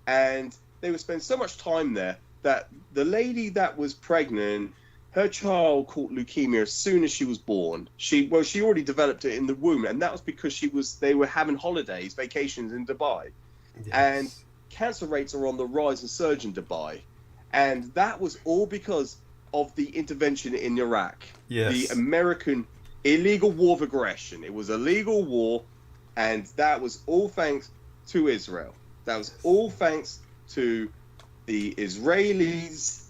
and they would spend so much time there that the lady that was pregnant, her child caught leukemia as soon as she was born. She already developed it in the womb, and that was because they were having vacations in Dubai. Yes. And cancer rates are on the rise and surge in Dubai, and that was all because of the intervention in Iraq. Yes. The American illegal war of aggression. It was a legal war, and that was all thanks to Israel. That was all thanks to the Israelis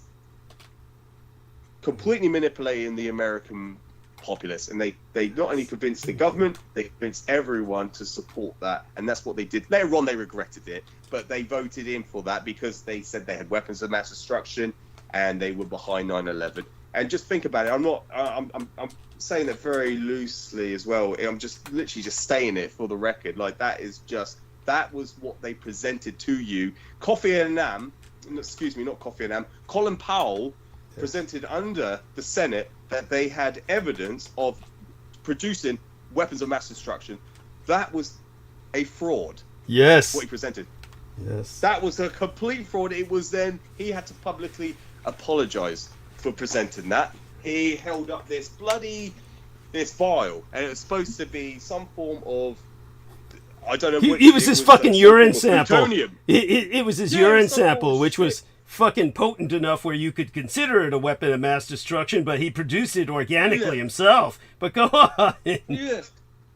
completely manipulating the American populace, and they not only convinced the government, they convinced everyone to support that, and that's what they did. Later on, they regretted it, but they voted in for that because they said they had weapons of mass destruction and they were behind 9/11. And just think about it. I'm saying that very loosely as well. I'm just literally just saying it for the record. Like, that was what they presented to you. Colin Powell presented under the Senate that they had evidence of producing weapons of mass destruction. That was a fraud. Yes. What he presented. Yes. That was a complete fraud. It was then he had to publicly apologize for presenting that. He held up this vial, and it was supposed to be some form of, I don't know. He was his fucking urine sample. Plutonium. It was his urine sample, which was fucking potent enough where you could consider it a weapon of mass destruction, but he produced it organically himself. But go on. Yes.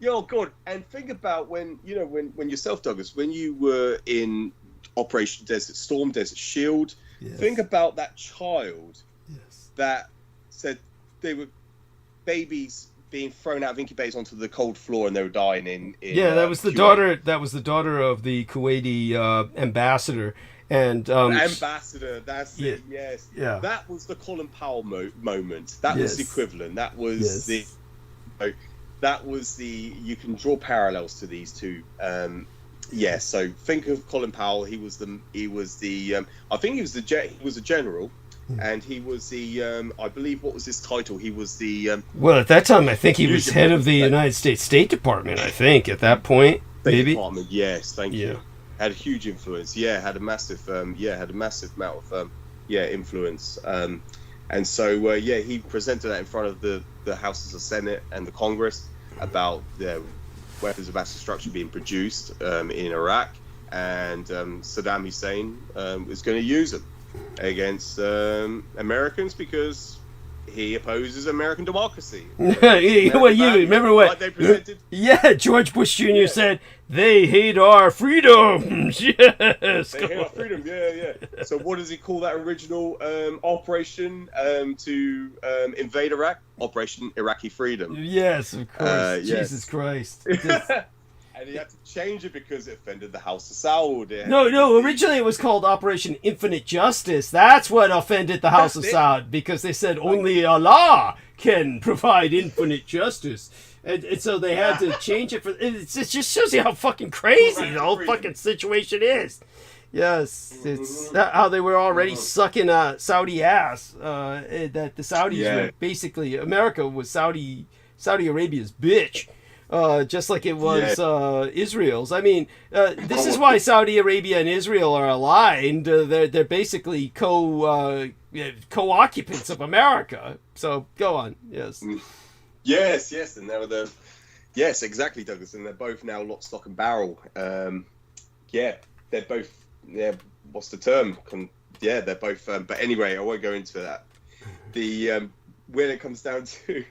Oh God. And think about when yourself, Douglas, when you were in Operation Desert Storm, Desert Shield. Yes. Think about that child that said they were babies being thrown out of incubators onto the cold floor and they were dying in that was the Kuwait. That was the daughter of the Kuwaiti ambassador. And ambassador, that's it. Yes. Yeah. That was the Colin Powell moment. That was the equivalent. That was that was the. You can draw parallels to these two. So think of Colin Powell. He was the. I think he was a general, and he was the. I believe, what was his title? He was the. Well, at that time, I think he was head of the United States State Department. I think at that point, maybe. Department. Yes, thank you. Had a huge influence. Had a massive. Had a massive amount of. Influence. And so he presented that in front of the Houses of Senate and the Congress about the weapons of mass destruction being produced in Iraq, and Saddam Hussein was going to use them against Americans because he opposes American democracy. Well, you remember what? Like they presented. Yeah, George Bush Jr. said they hate our freedoms. Yes, They hate our freedom. Yeah. So what does he call that original operation to invade Iraq? Operation Iraqi Freedom. Yes, of course. Yes. Jesus Christ. And he had to change it because it offended the House of Saud. No. Originally, it was called Operation Infinite Justice. That's what offended the House of Saud, because they said only Allah can provide infinite justice, and so they had to change it. It just shows you how fucking crazy the whole fucking situation is. Yes, it's how they were already sucking Saudi ass. That the Saudis were basically, America was Saudi Arabia's bitch. Just like it was Israel's. I mean, this is why Saudi Arabia and Israel are aligned. They're basically co-occupants of America. So go on. Yes. Yes, and they were yes, exactly, Douglas, and they're both now lock, stock, and barrel. They're both. Yeah, what's the term? They're both. But anyway, I won't go into that. The when it comes down to.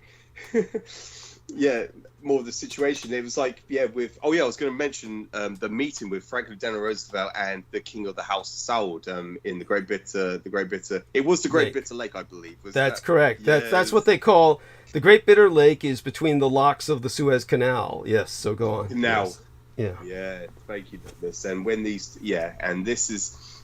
More of the situation. It was like, I was going to mention the meeting with Franklin Delano Roosevelt and the King of the House of Saud in the Great Bitter. It was the Great Bitter Lake, I believe. That's correct. That's what they call the Great Bitter Lake. Is between the locks of the Suez Canal. Yes. So go on. Now. Yes. Yeah. Thank you, Douglas. And when these, and this is,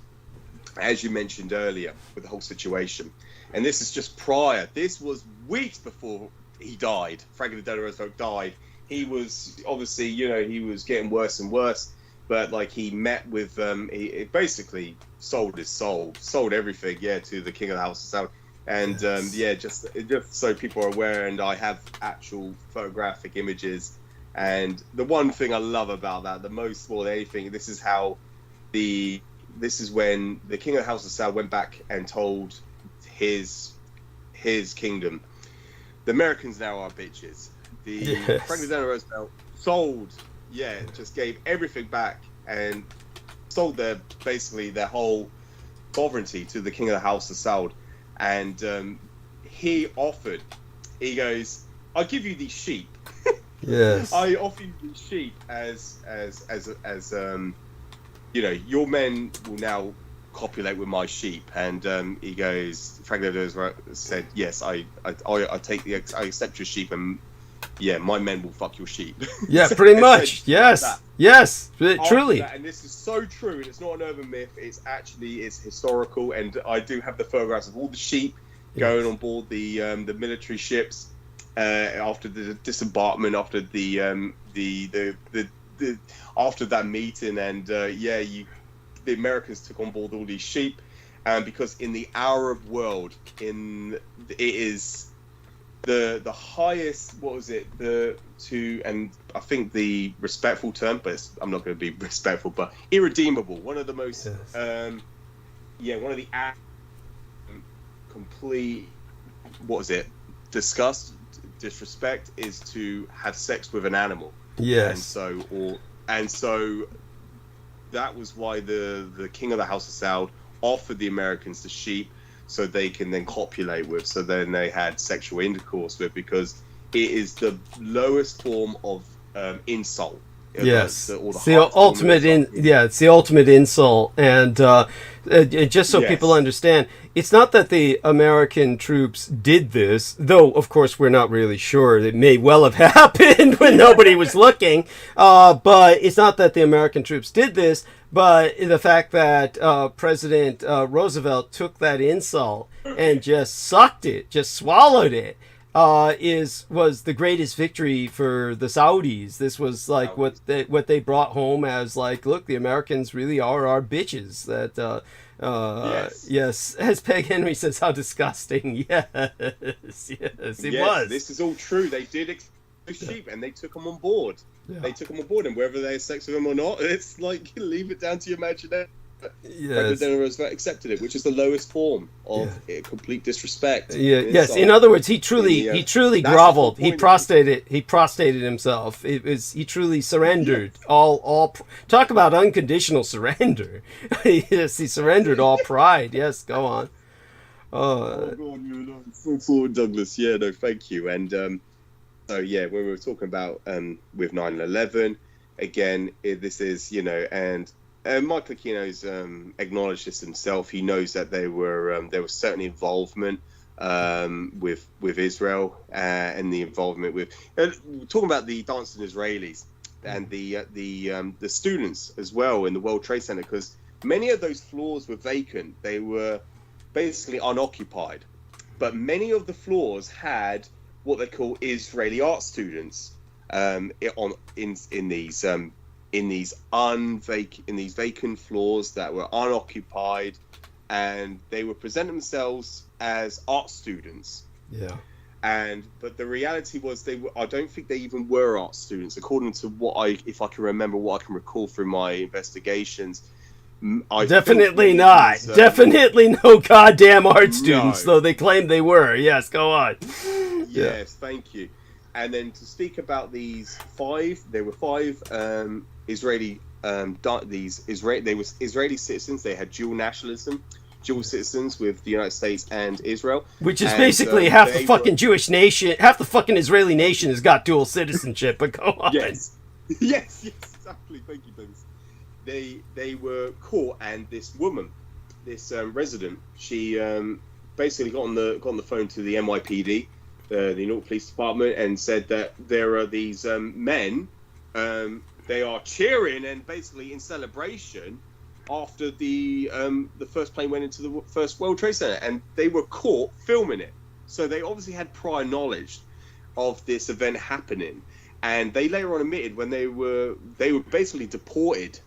as you mentioned earlier, with the whole situation, and this is just prior. This was weeks before he died. Franklin Delano Roosevelt died. He was obviously, he was getting worse and worse. But like he met with, he basically sold his soul, sold everything, to the King of the House of Saud. And just so people are aware, and I have actual photographic images. And the one thing I love about that, the most more than anything, this is when the King of the House of Saud went back and told his kingdom, the Americans now are bitches. Franklin Delano Roosevelt just gave everything back and sold their whole sovereignty to the King of the House of Saud. And he goes, I'll give you these sheep. Yes. I offer you these sheep as your men will now copulate with my sheep. And he goes, Franklin Roosevelt said, yes, I accept your sheep, and my men will fuck your sheep. Yeah, pretty much. Yes, truly. And this is so true, and it's not an urban myth. It's historical, and I do have the photographs of all the sheep going on board the military ships after the disembarkment, after the after that meeting, and the Americans took on board all these sheep, and because in the Arab world, it is the highest, and I think the respectful term, but I'm not going to be respectful, but irredeemable. One of the most, one of the complete, disrespect is to have sex with an animal. Yes. And so that was why the King of the House of Saud offered the Americans the sheep, so they can then copulate with. So then they had sexual intercourse with, because it is the lowest form of insult. Yes, it's the ultimate insult, and just so people understand, it's not that the American troops did this, though of course we're not really sure. It may well have happened when nobody was looking, but it's not that the American troops did this, but the fact that President Roosevelt took that insult and just sucked it, just swallowed it. Was the greatest victory for the Saudis. This was like what they brought home as like, look, the Americans really are our bitches. That yes, as Peg Henry says, how disgusting. Yes, it was. This is all true. They did the sheep, and they took them on board. Yeah. They took them on board, and whether they had sex with them or not, it's like, leave it down to your imagination. President Roosevelt accepted it, which is the lowest form of complete disrespect. Yes. In other words, he truly groveled. He prostrated himself. He truly surrendered. All talk about unconditional surrender. Yes, he surrendered all pride. Yes, go on. Oh, God, Douglas. Yeah, no, thank you. And so when we were talking about with 9/11, again, this is and Michael Aquino's acknowledged this himself. He knows that there was certainly involvement with Israel and the involvement with talking about the dancing Israelis and the students as well in the World Trade Center, because many of those floors were vacant. They were basically unoccupied, but many of the floors had what they call Israeli art students in these vacant floors that were unoccupied, and they would present themselves as art students. Yeah. But the reality was I don't think they even were art students, according to if I can remember what I can recall through my investigations. Definitely not. Definitely no goddamn art students, though they claimed they were. Yes, go on. Yes, thank you. And then to speak about there were five Israeli Israeli citizens. They had dual nationalism, dual citizens with the United States and Israel, which is basically half the fucking Jewish nation, half the fucking Israeli nation has got dual citizenship. But go on. Yes, exactly. Thank you, Dennis. They were caught, and this woman, this resident, she basically got on the phone to the NYPD, the New York Police Department, and said that there are these men. They are cheering and basically in celebration after the first plane went into the first World Trade Center, and they were caught filming it. So they obviously had prior knowledge of this event happening, and they later on admitted when they were basically deported.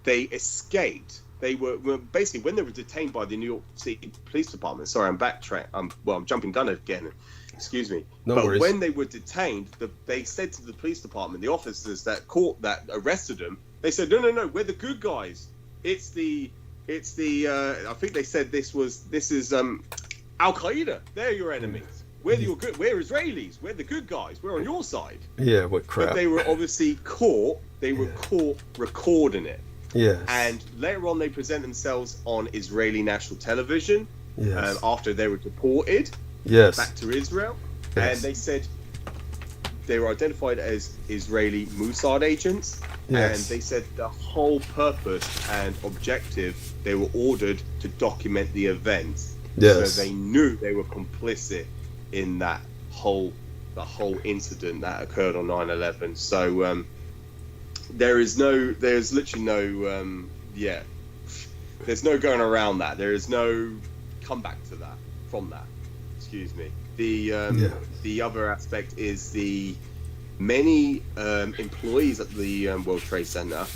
They escaped. They were basically, when they were detained by the New York City Police Department. Sorry, I'm backtrack. I'm jumping gun again. Excuse me. No but worries. When they were detained, they said to the police department, the officers that arrested them, they said, no, we're the good guys. It's the I think they said this is Al Qaeda. They're your enemies. We're Israelis. We're the good guys. We're on your side. Yeah, what crap. But they were obviously caught. They were caught recording it. Yes. And later on, they present themselves on Israeli national television. Yes. After they were deported. Yes. Back to Israel. Yes. And they said they were identified as Israeli Mossad agents. Yes. And they said the whole purpose and objective, they were ordered to document the events. Yes. So they knew they were complicit in the whole incident that occurred on 9/11. So there's literally no there's no going around that. There is no comeback from that. Excuse me. The other aspect is the many employees at the World Trade Center,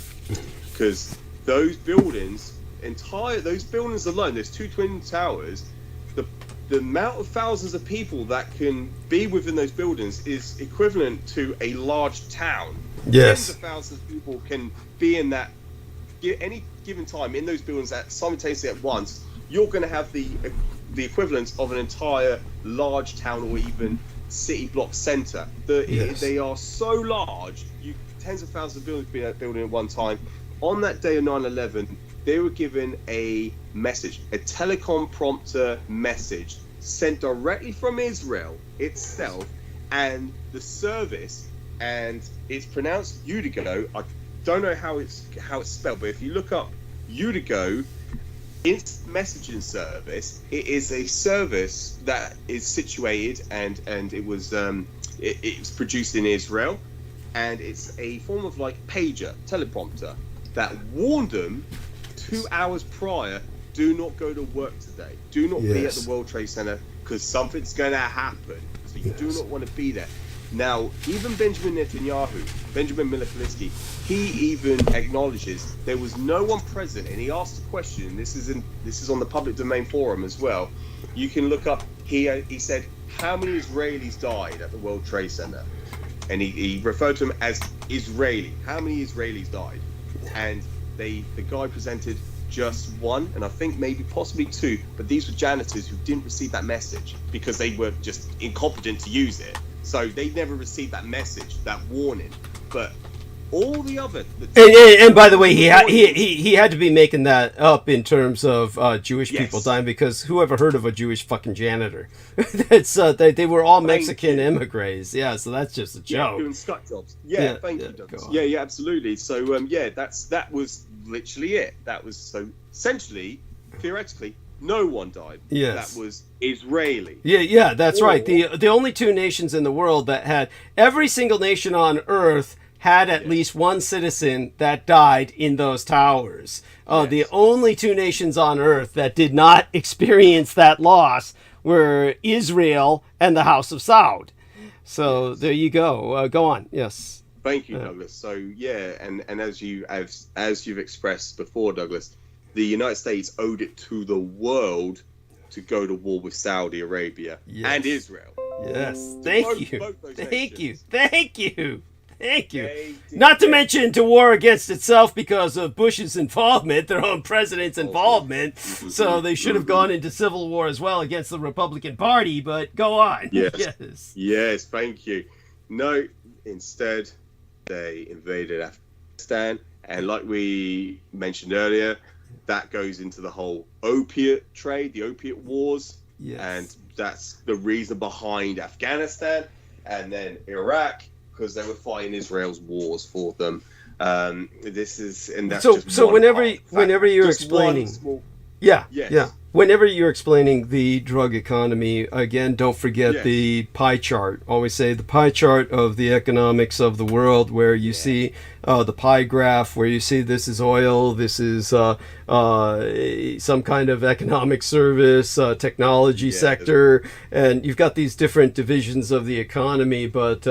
because those buildings alone, there's two twin towers. The amount of thousands of people that can be within those buildings is equivalent to a large town. Yes. Tens of thousands of people can be in that any given time in those buildings simultaneously at once. You're going to have the equivalent of an entire large town or even city block center. They are so large, tens of thousands of buildings being in that building at one time. On that day of 9/11, they were given a message, a telecom prompter message sent directly from Israel itself, and the service, and it's pronounced Udigo. I don't know how it's spelled, but if you look up Udigo instant messaging service, it is a service that is situated and it was produced in Israel, and it's a form of like pager, teleprompter that warned them 2 hours prior, do not go to work today. Do not be at the World Trade Center because something's going to happen. So you do not want to be there. Now, even Benjamin Milipolitsky, he even acknowledges there was no one present, and he asked a question. This is on the public domain forum as well. You can look up. He said, how many Israelis died at the World Trade Center? And he referred to them as Israeli. How many Israelis died? And the guy presented just one, and I think maybe possibly two, but these were janitors who didn't receive that message because they were just incompetent to use it. So they never received that message, that warning. But all the other... And by the way, he had to be making that up in terms of Jewish people dying, because whoever heard of a Jewish fucking janitor? That's they were all Mexican immigrants. Yeah, so that's just a joke. Doing scut jobs. Thank you, Douglas. Yeah, absolutely. So that was literally it. That was so essentially, theoretically, no one died. Yes. That was Israeli. Yeah, that's right. The only two nations in the world that had, every single nation on Earth had at least one citizen that died in those towers. The only two nations on Earth that did not experience that loss were Israel and the House of Saud. So there you go. Go on. Yes. Thank you, Douglas. So and as you've expressed before, Douglas, the United States owed it to the world to go to war with Saudi Arabia and Israel. Yes. Thank you. Not to mention to war against itself because of Bush's involvement, their own president's involvement. So they should have gone into civil war as well against the Republican Party, but go on. Yes, thank you. No, instead, they invaded Afghanistan. And like we mentioned earlier, that goes into the whole opiate trade, the opiate wars. Yes. And that's the reason behind Afghanistan. And then Iraq, because they were fighting Israel's wars for them. So whenever you're explaining, whenever you're explaining the drug economy, again, don't forget the pie chart. Always say the pie chart of the economics of the world, where you see the pie graph, where you see this is oil, this is some kind of economic service, technology sector, and you've got these different divisions of the economy, but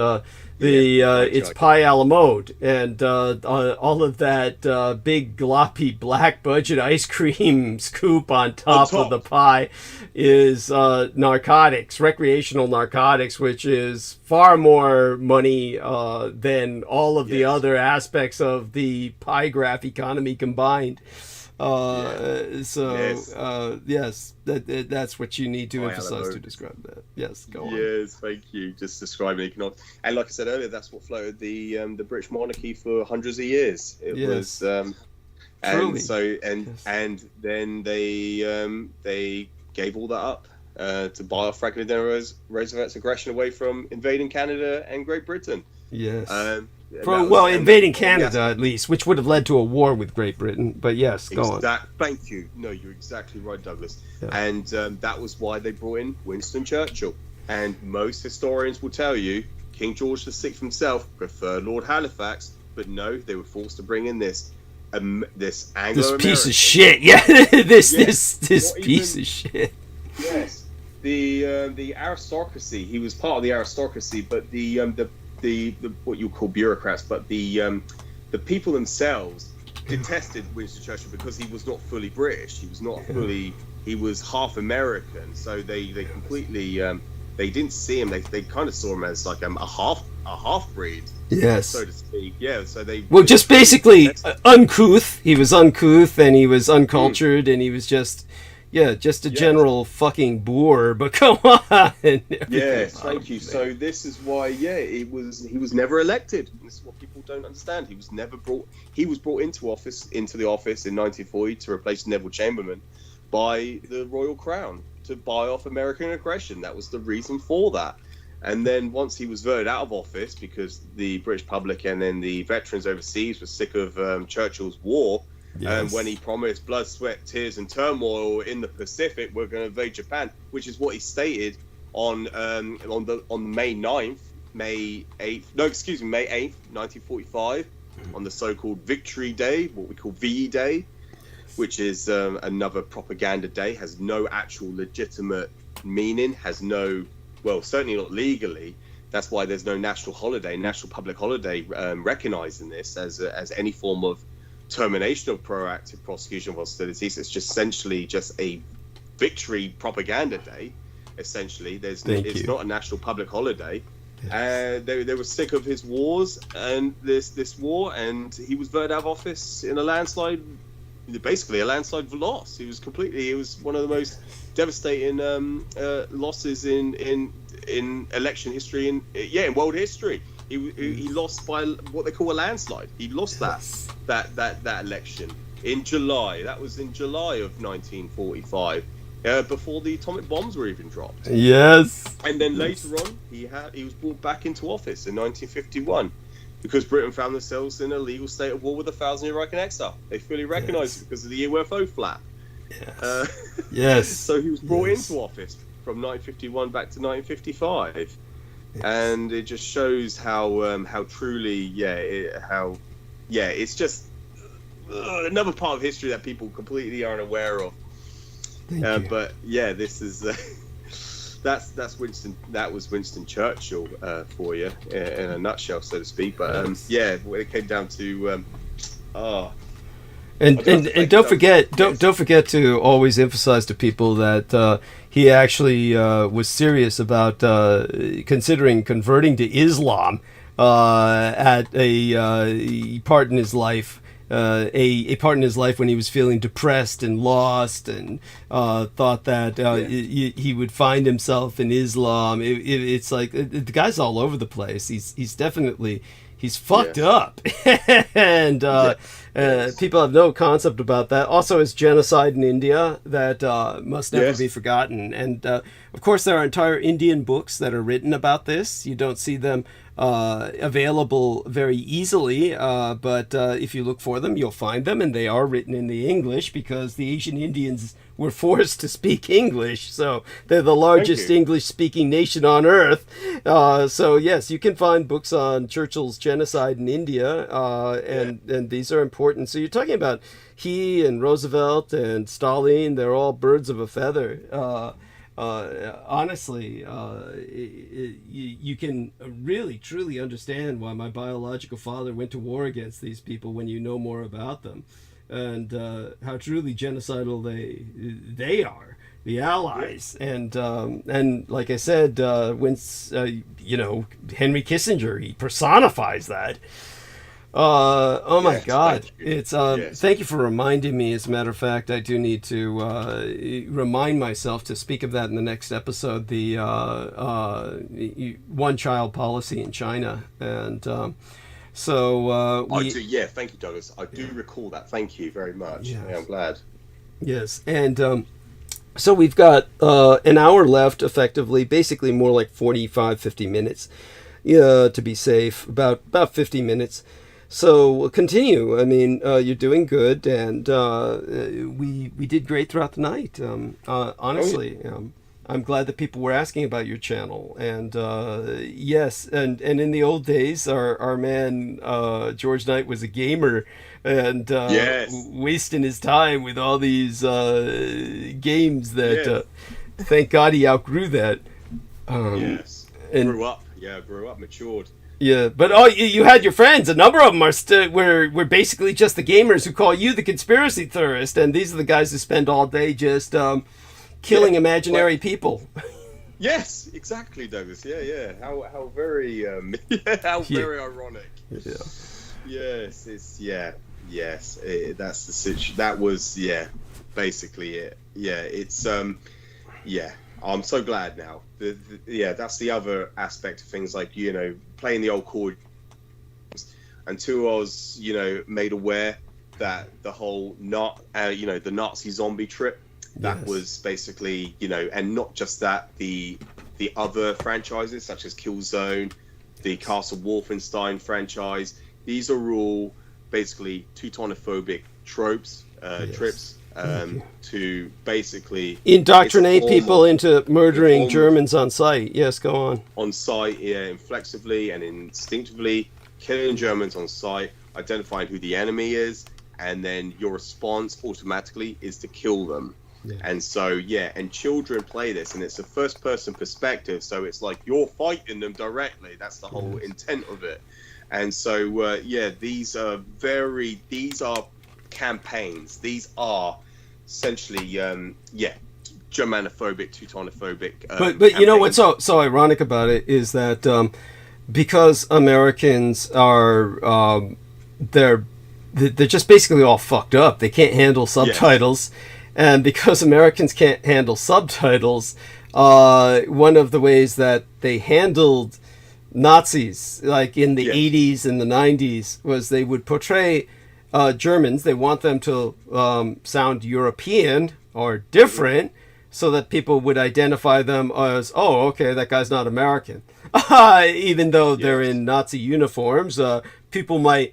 it's pie a la mode, and all of that big gloppy black budget ice cream scoop on top of the pie is narcotics, recreational narcotics, which is far more money than all of the other aspects of the pie graph economy combined. That's what you need to emphasize to describe that. Yes, go on. Yes, thank you. Just describing economics, and like I said earlier, that's what floated the British monarchy for hundreds of years. It was, and then they gave all that up to buy off Franklin Delano Roosevelt's aggression away from invading Canada and Great Britain. Yes. Invading Canada at least, which would have led to a war with Great Britain. But yes, go on. Thank you. No, you're exactly right, Douglas. Yeah. And that was why they brought in Winston Churchill. And most historians will tell you King George VI himself preferred Lord Halifax, but no, they were forced to bring in this Anglo-American. This piece of shit. Yeah, this piece of shit. Yes, the aristocracy. He was part of the aristocracy, but the what you call bureaucrats, but the people themselves detested Winston Churchill because he was not fully British. He was not fully. He was half American. So they completely they didn't see him. They kind of saw him as like a half breed. Yes. So to speak. Yeah. So just basically uncouth. He was uncouth and he was uncultured and he was just a general fucking boor, but come on. Yes, thank you. So this is why, he was never elected. This is what people don't understand. He was brought into the office in 1940 to replace Neville Chamberlain by the Royal Crown to buy off American aggression. That was the reason for that. And then once he was voted out of office because the British public and then the veterans overseas were sick of Churchill's war. Yes. When he promised blood, sweat, tears, and turmoil in the Pacific, we're going to invade Japan, which is what he stated on May 8th, 1945, on the so-called Victory Day, what we call VE Day, which is another propaganda day, has no actual legitimate meaning, certainly not legally. That's why there's no national public holiday recognizing this as any form of termination of proactive prosecution of hostilities. It's just essentially just a victory propaganda day. Essentially, it's not a national public holiday. Yes. They were sick of his wars and this war, and he was voted out of office in a landslide basically a landslide loss. It was one of the most devastating losses in election history, in world history. He lost by what they call a landslide. He lost that election in July. That was in July of 1945, before the atomic bombs were even dropped. Yes. And then later on, he was brought back into office in 1951 because Britain found themselves in a legal state of war with the 1,000-year Reich exile. They fully recognised it because of the UFO flap. Yes. Yes. So he was brought into office from 1951 back to 1955. And it just shows how truly it's just another part of history that people completely aren't aware of. But yeah, this is that's Winston. That was Winston Churchill for you in a nutshell, so to speak. But when it came down to and don't forget to always emphasize to people that he actually was serious about considering converting to Islam at a part in his life. A part in his life when he was feeling depressed and lost, and thought that he would find himself in Islam. It's like the guy's all over the place. He's definitely fucked up, and people have no concept about that. Also, his genocide in India that must never be forgotten. And of course, there are entire Indian books that are written about this. You don't see them available very easily, but if you look for them, you'll find them, and they are written in the English because the Asian Indians were forced to speak English, so they're the largest English-speaking nation on earth. So yes, you can find books on Churchill's genocide in India, and these are important. So you're talking about he and Roosevelt and Stalin, they're all birds of a feather. Honestly, you can really truly understand why my biological father went to war against these people when you know more about them, and how truly genocidal they are, the Allies. And like I said, when Henry Kissinger, he personifies that. Oh my God! It's thank you for reminding me. As a matter of fact, I do need to remind myself to speak of that in the next episode. The one-child policy in China, and I do. Yeah, thank you, Douglas. I do recall that. Thank you very much. Yeah, I'm glad. Yes, and so we've got an hour left, effectively, basically more like 45, 50 minutes. To be safe, about 50 minutes. So we'll continue. I mean, you're doing good, and we did great throughout the night. Honestly, I'm glad that people were asking about your channel, and yes, and in the old days, our man George Knight was a gamer, and wasting his time with all these games that thank God he outgrew that. And grew up, matured. Yeah, but you had your friends. A number of them were basically just the gamers who call you the conspiracy theorist, and these are the guys who spend all day just killing imaginary people. Yes, exactly, Douglas. Yeah. How very very ironic. Yeah. Yes, that's the situation. That was basically it. Yeah, it's I'm so glad now. That's the other aspect of things, like, playing the old chord. Until I was, made aware that the whole the Nazi zombie trip, that was basically, and not just that, the other franchises such as Killzone, the Castle Wolfenstein franchise. These are all basically Teutonophobic tropes, trips. To basically indoctrinate people into murdering Germans on sight. Yes, go on. On sight, inflexively and instinctively killing Germans on sight, identifying who the enemy is, and then your response automatically is to kill them. And so, and children play this, and it's a first-person perspective, so it's like you're fighting them directly. That's the whole intent of it. And so, these are campaigns. These are essentially Germanophobic, Teutonophobic. But you know what's so ironic about it is that because Americans are they're they're just basically all fucked up. They can't handle subtitles. Yes. And because Americans can't handle subtitles, one of the ways that they handled Nazis, like in the 80s and the 90s, was they would portray Germans. They want them to sound European or different, so that people would identify them as, oh, okay, that guy's not American. Even though they're in Nazi uniforms, people might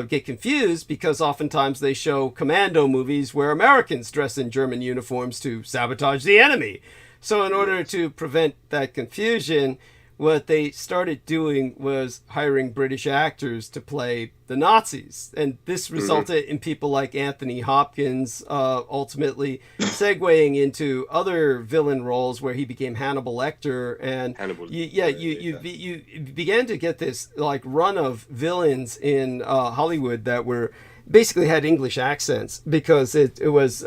get confused because oftentimes they show commando movies where Americans dress in German uniforms to sabotage the enemy. So in order to prevent that confusion, what they started doing was hiring British actors to play the Nazis. And this resulted in people like Anthony Hopkins ultimately segueing into other villain roles where he became Hannibal Lecter. And you began to get this like run of villains in Hollywood that were basically had English accents, because it was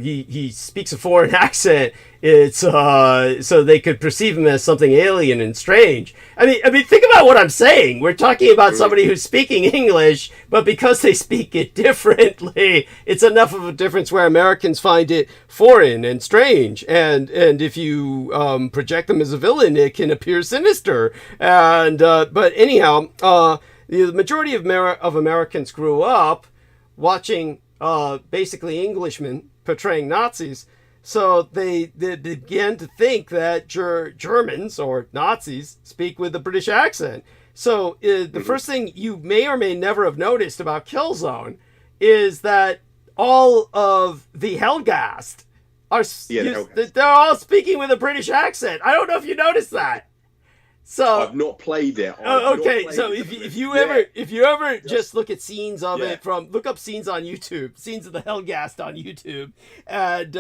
he speaks a foreign accent. It's so they could perceive him as something alien and strange. I mean, think about what I'm saying. We're talking about somebody who's speaking English, but because they speak it differently, it's enough of a difference where Americans find it foreign and strange. And if you project them as a villain, it can appear sinister. And but anyhow, the majority of Americans grew up watching basically Englishmen portraying Nazis. So they began to think that Germans or Nazis speak with a British accent. So the first thing you may or may never have noticed about Killzone is that all of the Helghast they're all speaking with a British accent. I don't know if you noticed that. So I've not played it. So if you ever just look at scenes of it look up scenes on YouTube, scenes of the Helghast on YouTube, and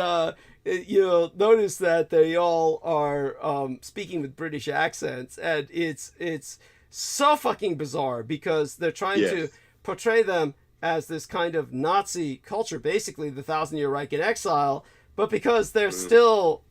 you'll notice that they all are speaking with British accents, and it's so fucking bizarre because they're trying to portray them as this kind of Nazi culture, basically the 1,000-Year Reich in exile, but because they're still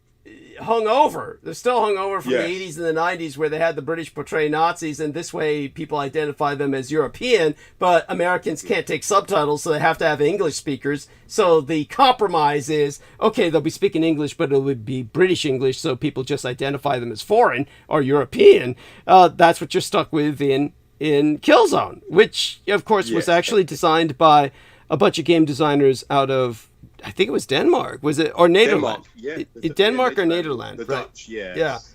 hungover. They're still hungover from the 80s and the 90s where they had the British portray Nazis, and this way people identify them as European, but Americans can't take subtitles, so they have to have English speakers. So the compromise is, okay, they'll be speaking English, but it would be British English, so people just identify them as foreign or European. That's what you're stuck with in Killzone, which, of course, was actually designed by a bunch of game designers out of, I think it was Denmark, was it, or Netherlands? Denmark or Netherlands? The Dutch, yes.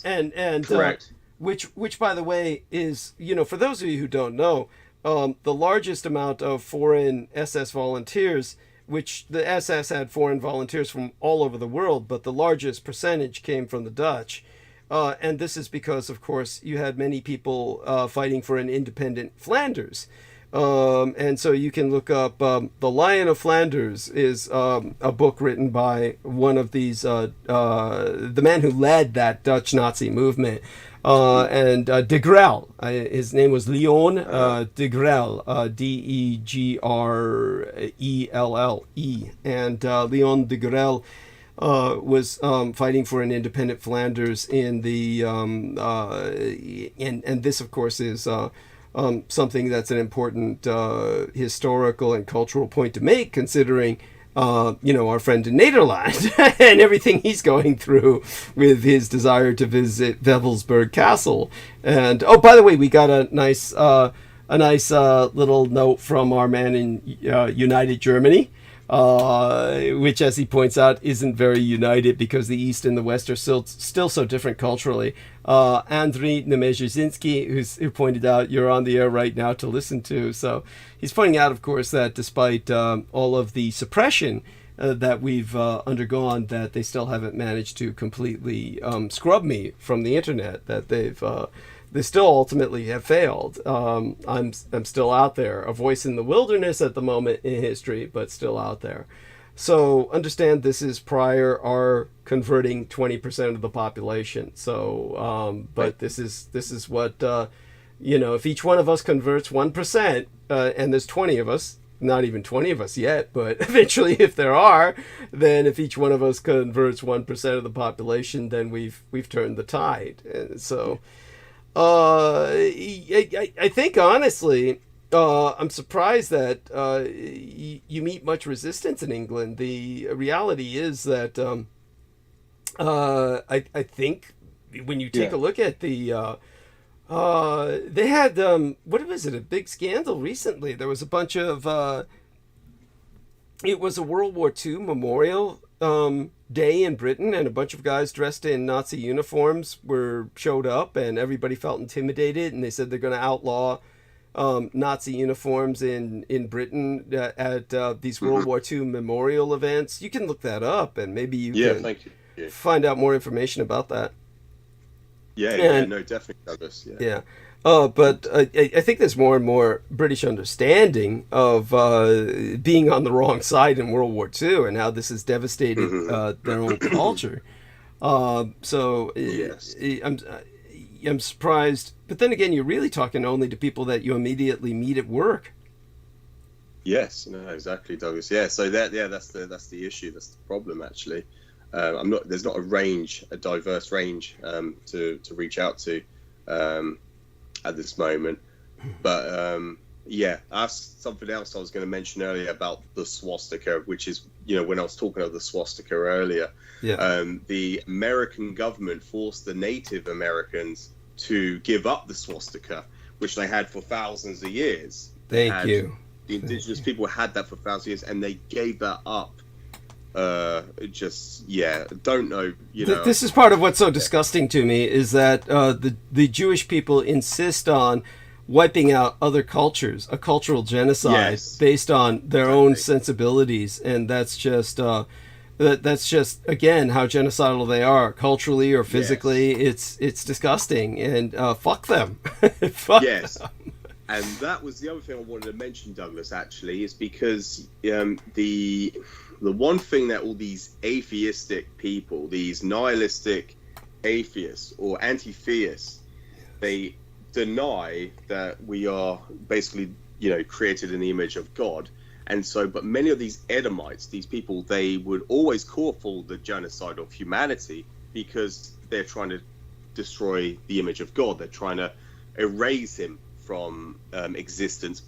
And correct. Which, by the way, is, for those of you who don't know, the largest amount of foreign SS volunteers, which the SS had foreign volunteers from all over the world, but the largest percentage came from the Dutch. And this is because, of course, you had many people fighting for an independent Flanders. And so you can look up The Lion of Flanders is a book written by one of these, the man who led that Dutch Nazi movement, and De Grelle. His name was Leon De Grelle, Degrelle. And Leon De Grelle was fighting for an independent Flanders in the, and this, of course, is something that's an important historical and cultural point to make, considering, our friend in Nederland and everything he's going through with his desire to visit Wewelsburg Castle. And, oh, by the way, we got a nice little note from our man in United Germany, which, as he points out, isn't very united because the East and the West are still so different culturally. Andriy Nemezhzinski, who pointed out, you're on the air right now to listen to. So he's pointing out, of course, that despite all of the suppression that we've undergone, that they still haven't managed to completely scrub me from the internet, that they still ultimately have failed. I'm still out there, a voice in the wilderness at the moment in history, but still out there. So understand this is prior our converting 20% of the population. So, but this is what, if each one of us converts 1%, and there's 20 of us, not even 20 of us yet, but eventually if there are, then if each one of us converts 1% of the population, then we've turned the tide. And so, I think honestly, I'm surprised that you meet much resistance in England. The reality is that I think when you take a look at the they had what was it, a big scandal recently. There was a bunch of it was a World War II memorial day in Britain, and a bunch of guys dressed in Nazi uniforms showed up, and everybody felt intimidated, and they said they're going to outlaw Nazi uniforms in Britain at these World War II memorial events. You can look that up, and maybe you can thank you. Find out more information about that. No, definitely, Douglas. Yeah. But I think there's more and more British understanding of being on the wrong side in World War II and how this has devastated their own culture. So yes. I'm surprised. But then again, you're really talking only to people that you immediately meet at work. Yes, no, exactly, Douglas. Yeah, so that's the issue. That's the problem, actually. There's not a diverse range to reach out to at this moment. But that's something else I was going to mention earlier about the swastika, which is, when I was talking about the swastika earlier, the American government forced the Native Americans to give up the swastika, which they had for thousands of years. Thank you. The indigenous people had that for thousands of years, and they gave that up. Don't know. This is part of what's so disgusting to me, is that the Jewish people insist on wiping out other cultures, a cultural genocide based on their own sensibilities, and that's just again how genocidal they are culturally or physically. It's disgusting, and fuck them. Fuck them. And that was the other thing I wanted to mention, Douglas, actually, is because the one thing that all these atheistic people, these nihilistic atheists or anti-theists, they deny that we are basically, created in the image of God. And so, but many of these Edomites, these people, they would always call for the genocide of humanity because they're trying to destroy the image of God. They're trying to erase him from existence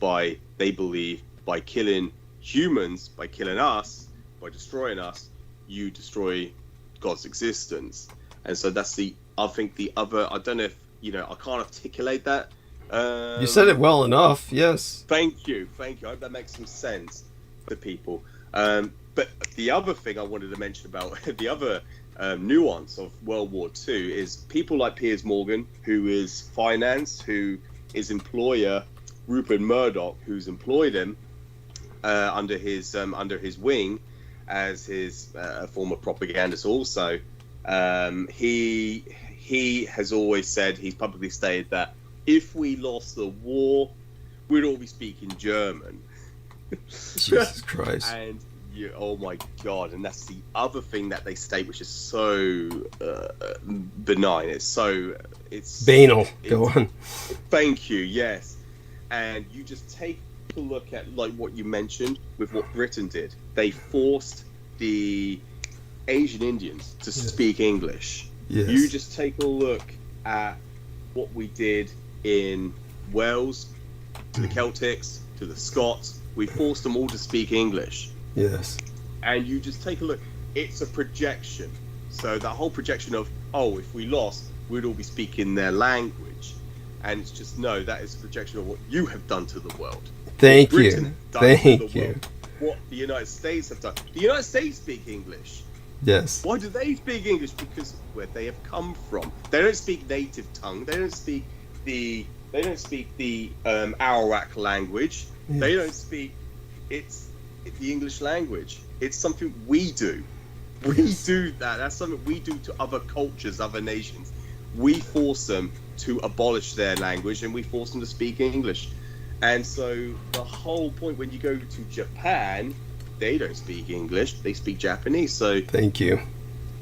they believe, by killing humans, by killing us, by destroying us, you destroy God's existence. And so that's I don't know if, I can't articulate that. You said it well enough, yes. Thank you. I hope that makes some sense to people. But the other thing I wanted to mention about the other nuance of World War II is people like Piers Morgan, who is financed, who his employer, Rupert Murdoch, who's employed him under his wing as his former propagandist also. He has always said, he's publicly stated that if we lost the war, we'd all be speaking German. Jesus Christ. And oh my God, and that's the other thing that they state, which is so benign. It's banal. Go on. Thank you. Yes. And you just take a look at like what you mentioned with what Britain did. They forced the Asian Indians to speak English. Yes. You just take a look at what we did in Wales, to the Celtics, to the Scots. We forced them all to speak English. Yes. And you just take a look. It's a projection. So that whole projection of, if we lost, we'd all be speaking their language. And it's just, no, that is a projection of what you have done to the world. Thank you. What the United States have done. The United States speak English. Yes. Why do they speak English? Because where they have come from. They don't speak native tongue. They don't speak the Arawak language. Yes. They don't speak the English language. It's something we do. We do that. That's something we do to other cultures, other nations. We force them to abolish their language, and we force them to speak English. And so the whole point, when you go to Japan, they don't speak English, they speak Japanese. So thank you.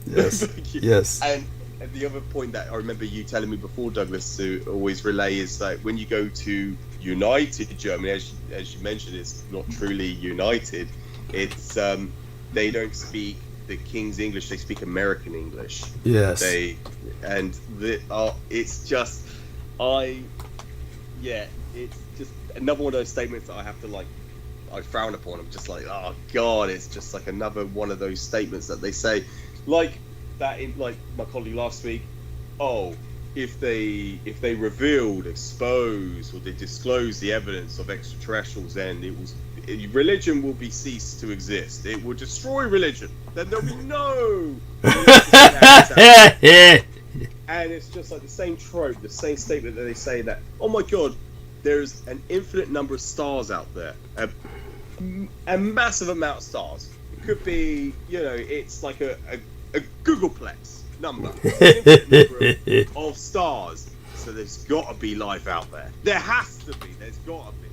Yes. Yes. And the other point that I remember you telling me before, Douglas, to always relay is that when you go to United Germany, as you mentioned, it's not truly united. It's they don't speak the King's English, they speak American English. Yes. It's just just another one of those statements that I have to like, I frown upon. I'm just like, oh god, it's just like another one of those statements that they say, like that in like my colleague last week. Oh, if they revealed, exposed, or they disclose the evidence of extraterrestrials, then religion will be ceased to exist. It will destroy religion. Then there'll be no. And it's just like the same trope, the same statement that they say that, oh my god, there's an infinite number of stars out there, a massive amount of stars. It could be, it's like a Googleplex number, number of stars. So there's got to be life out there. There has to be. There's got to be.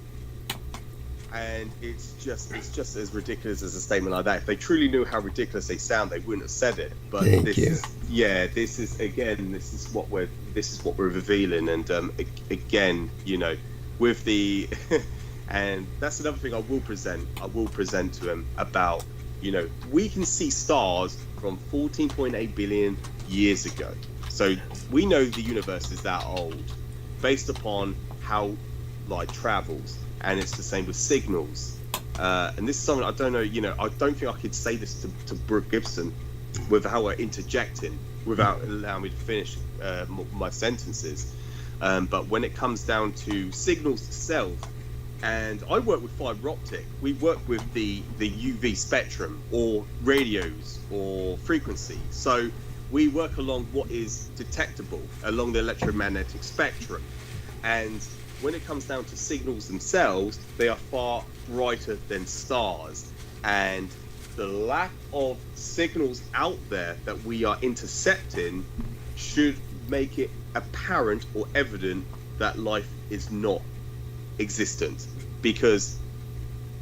And it's just as ridiculous as a statement like that. If they truly knew how ridiculous they sound, they wouldn't have said it. But this is what we're revealing. And again, with the and that's another thing I will present to him about. We can see stars from 14.8 billion years ago. So we know the universe is that old, based upon how light travels. And it's the same with signals. And this is something I don't know, I don't think I could say this to Brooke Gibson without interjecting, without allowing me to finish my sentences. But when it comes down to signals itself, and I work with fiber optic, we work with the UV spectrum or radios or frequency. So we work along what is detectable along the electromagnetic spectrum. And when it comes down to signals themselves, they are far brighter than stars. And the lack of signals out there that we are intercepting should make it apparent or evident that life is not existent, because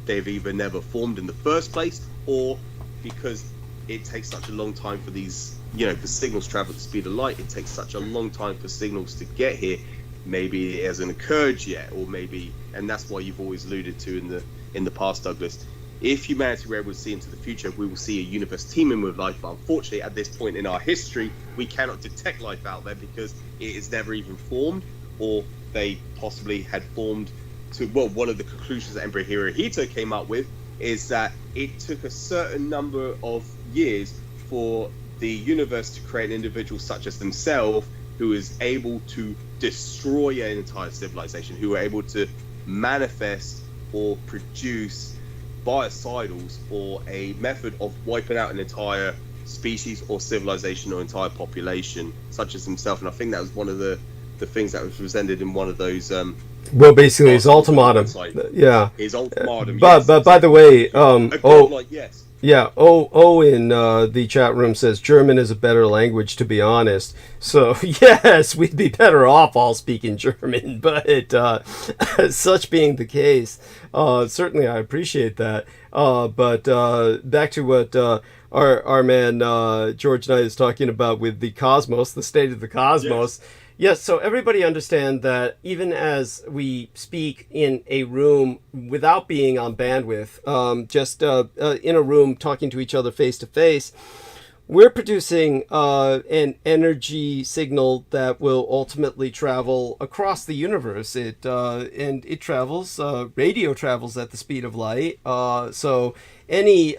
they've either never formed in the first place, or because it takes such a long time for these, for signals travel at the speed of light, it takes such a long time for signals to get here. Maybe it hasn't occurred yet, or maybe, and that's why you've always alluded to in the past, Douglas, if humanity were able to see into the future, we will see a universe teeming with life. But unfortunately, at this point in our history, we cannot detect life out there because it is never even formed, or they possibly had formed to, well, one of the conclusions that Emperor Hirohito came up with is that it took a certain number of years for the universe to create an individual such as themselves who is able to destroy an entire civilization, who are able to manifest or produce biocidals, or a method of wiping out an entire species or civilization or entire population such as himself. And I think that was one of the things that was presented in one of those well, basically his ultimatum. Yeah. His ultimatum. But by the way, yes. Yeah, in the chat room says German is a better language, to be honest. So, yes, we'd be better off all speaking German. But such being the case, certainly I appreciate that. But back to what our man George Knight is talking about with the cosmos, the state of the cosmos. Yes, so everybody understand that even as we speak in a room without being on bandwidth, just in a room talking to each other face to face, we're producing an energy signal that will ultimately travel across the universe. And it travels, radio travels at the speed of light. So any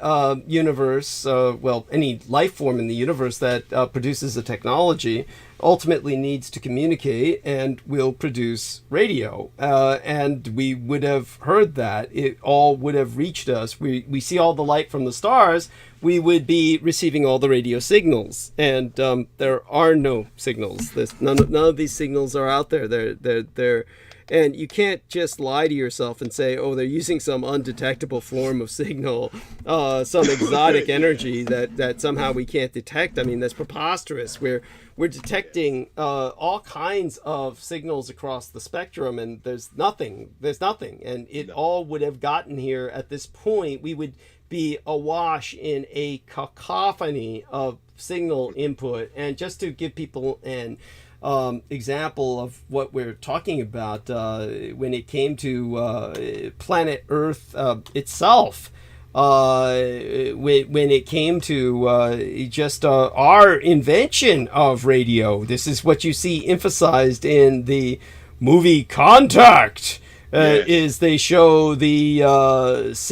universe, any life form in the universe that produces a technology ultimately needs to communicate and will produce radio. And we would have heard that. It all would have reached us. We see all the light from the stars. We would be receiving all the radio signals. And there are no signals. None of these signals are out there. They're and you can't just lie to yourself and say, oh, they're using some undetectable form of signal, some exotic energy that somehow we can't detect. I mean, that's preposterous. We're detecting all kinds of signals across the spectrum, and there's nothing, and it all would have gotten here at this point. We would be awash in a cacophony of signal input. And just to give people an example of what we're talking about, when it came to planet Earth itself, when it came to just our invention of radio. This is what you see emphasized in the movie Contact, is they show just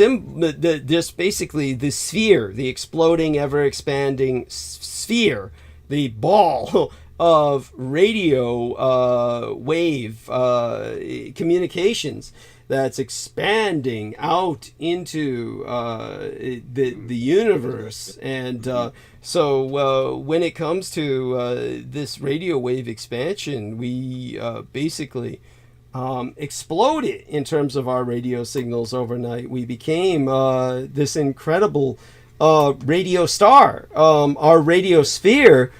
basically the sphere, the exploding, ever expanding sphere, the ball of radio wave communications that's expanding out into the universe. And so when it comes to this radio wave expansion, we basically exploded in terms of our radio signals overnight. We became this incredible radio star. Our radio sphere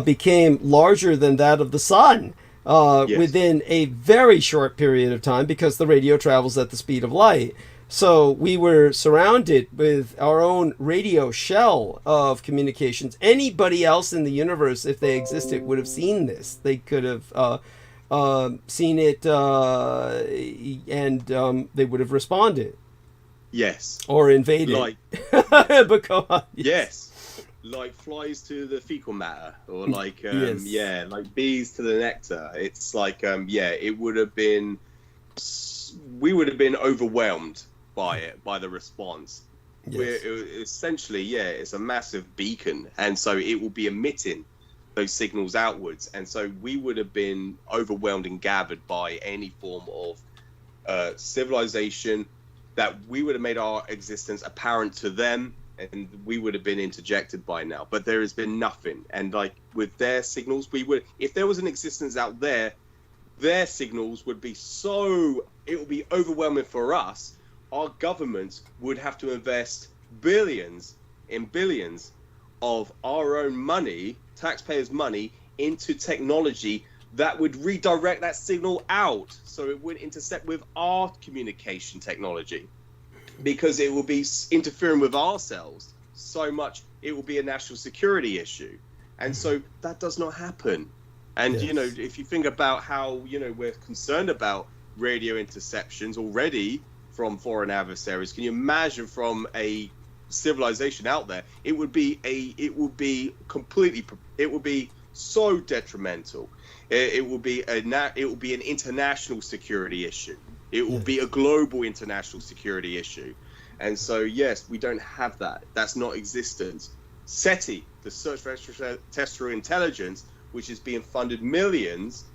became larger than that of the sun within a very short period of time, because the radio travels at the speed of light. So we were surrounded with our own radio shell of communications. Anybody else in the universe, if they existed, would have seen this. They could have seen it, and they would have responded. Yes. Or invaded. Like, because, yes. Like flies to the fecal matter, or like Yes. yeah, like bees to the nectar. It's like it would have been, we would have been overwhelmed by it, by the response. Yes. We're essentially, it's a massive beacon, and so it will be emitting those signals outwards, and so we would have been overwhelmed and gathered by any form of civilization, that we would have made our existence apparent to them, and we would have been interjected by now. But there has been nothing. And like with their signals, we would, if there was an existence out there, their signals would be it would be overwhelming for us. Our governments would have to invest billions of our own money, taxpayers' money, into technology that would redirect that signal out, so it would intercept with our communication technology, because it will be interfering with ourselves so much. It will be a national security issue, and so that does not happen. And Yes. if you think about how we're concerned about radio interceptions already from foreign adversaries, can you imagine from a civilization out there? It would be so detrimental. It will be an international security issue. It will be a global international security issue. And so, yes, we don't have that. That's not existent. SETI, the Search for Extraterrestrial Intelligence, which is being funded millions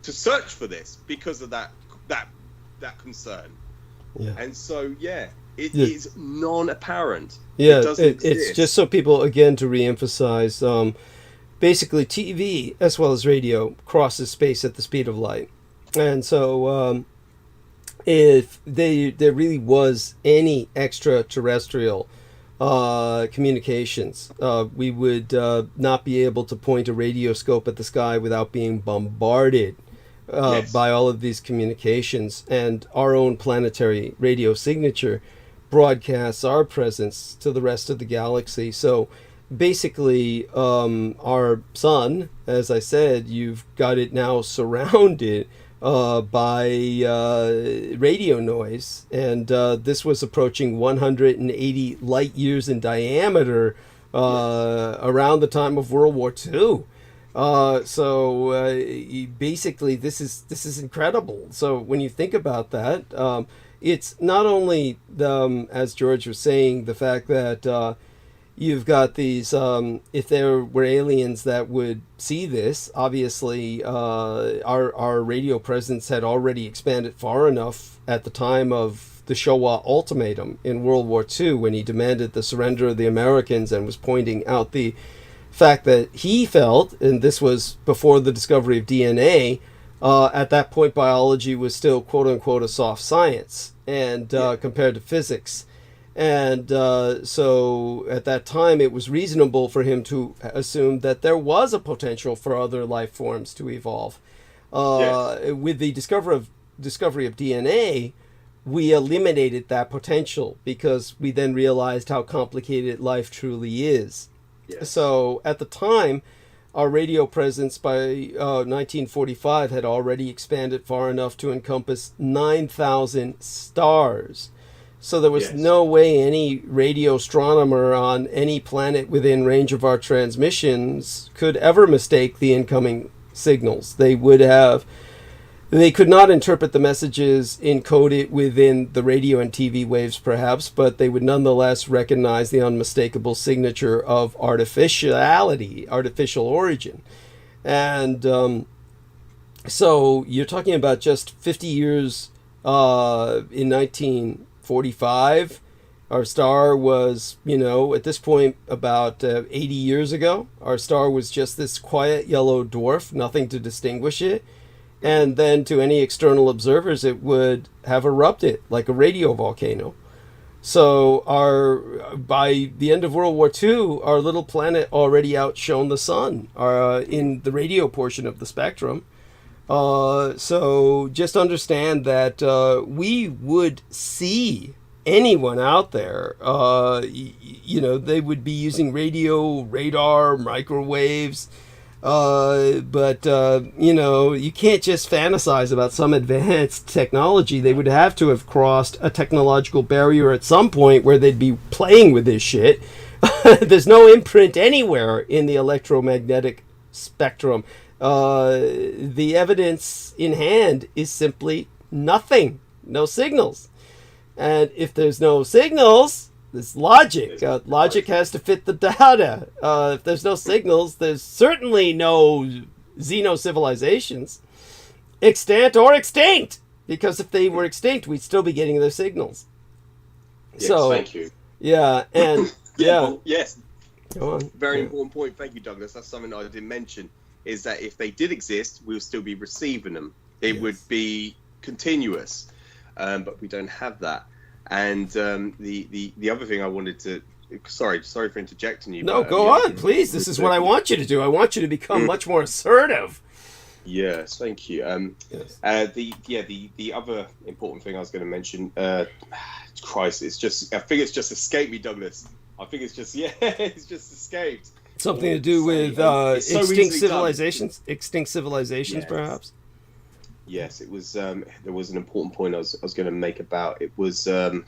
to search for this because of that concern. Yeah. And so, it is non-apparent. Yeah, it doesn't exist. It's just so people, again, to reemphasize, basically TV as well as radio crosses space at the speed of light. And so if there really was any extraterrestrial communications, we would not be able to point a radioscope at the sky without being bombarded by all of these communications. And our own planetary radio signature broadcasts our presence to the rest of the galaxy. So basically, our sun, as I said, you've got it now surrounded by radio noise, and this was approaching 180 light years in diameter around the time of World War II. So basically, this is incredible. So when you think about that, it's not only as George was saying, the fact that you've got these, if there were aliens that would see this, obviously our radio presence had already expanded far enough at the time of the Showa ultimatum in World War II, when he demanded the surrender of the Americans and was pointing out the fact that he felt, and this was before the discovery of DNA, at that point biology was still quote-unquote a soft science, and compared to physics. And so at that time, it was reasonable for him to assume that there was a potential for other life forms to evolve. With the discovery of DNA, we eliminated that potential, because we then realized how complicated life truly is. Yes. So at the time, our radio presence by 1945 had already expanded far enough to encompass 9,000 stars. So there was no way any radio astronomer on any planet within range of our transmissions could ever mistake the incoming signals. They would have They could not interpret the messages encoded within the radio and TV waves, perhaps, but they would nonetheless recognize the unmistakable signature of artificiality, artificial origin. And so you're talking about just 50 years in 1945. Our star was, at this point, about 80 years ago. Our star was just this quiet yellow dwarf, nothing to distinguish it. And then to any external observers, it would have erupted like a radio volcano. So by the end of World War II, our little planet already outshone the sun in the radio portion of the spectrum. So just understand that we would see anyone out there. They would be using radio, radar, microwaves. But you can't just fantasize about some advanced technology. They would have to have crossed a technological barrier at some point where they'd be playing with this shit. There's no imprint anywhere in the electromagnetic spectrum. The evidence in hand is simply nothing. No signals. And if there's no signals, there's logic. Logic has to fit the data. If there's no signals, there's certainly no xeno-civilizations. Extant or extinct. Because if they were extinct, we'd still be getting their signals. Yes, so, thank you. Yeah, and... Well, yes. Go on. Very important point. Thank you, Douglas. That's something I didn't mention, is that if they did exist, we'll still be receiving them. It would be continuous. But we don't have that. And the other thing I wanted to, sorry for interjecting you. No, go on, please. This is what I want you to do. I want you to become much more assertive. Yes, thank you. Yes. The other important thing I was going to mention, Christ, I think it's just escaped me, Douglas. I think it's just escaped. Something to do with extinct civilizations, yes. Perhaps. Yes, it was. There was an important point I was going to make about it. Was to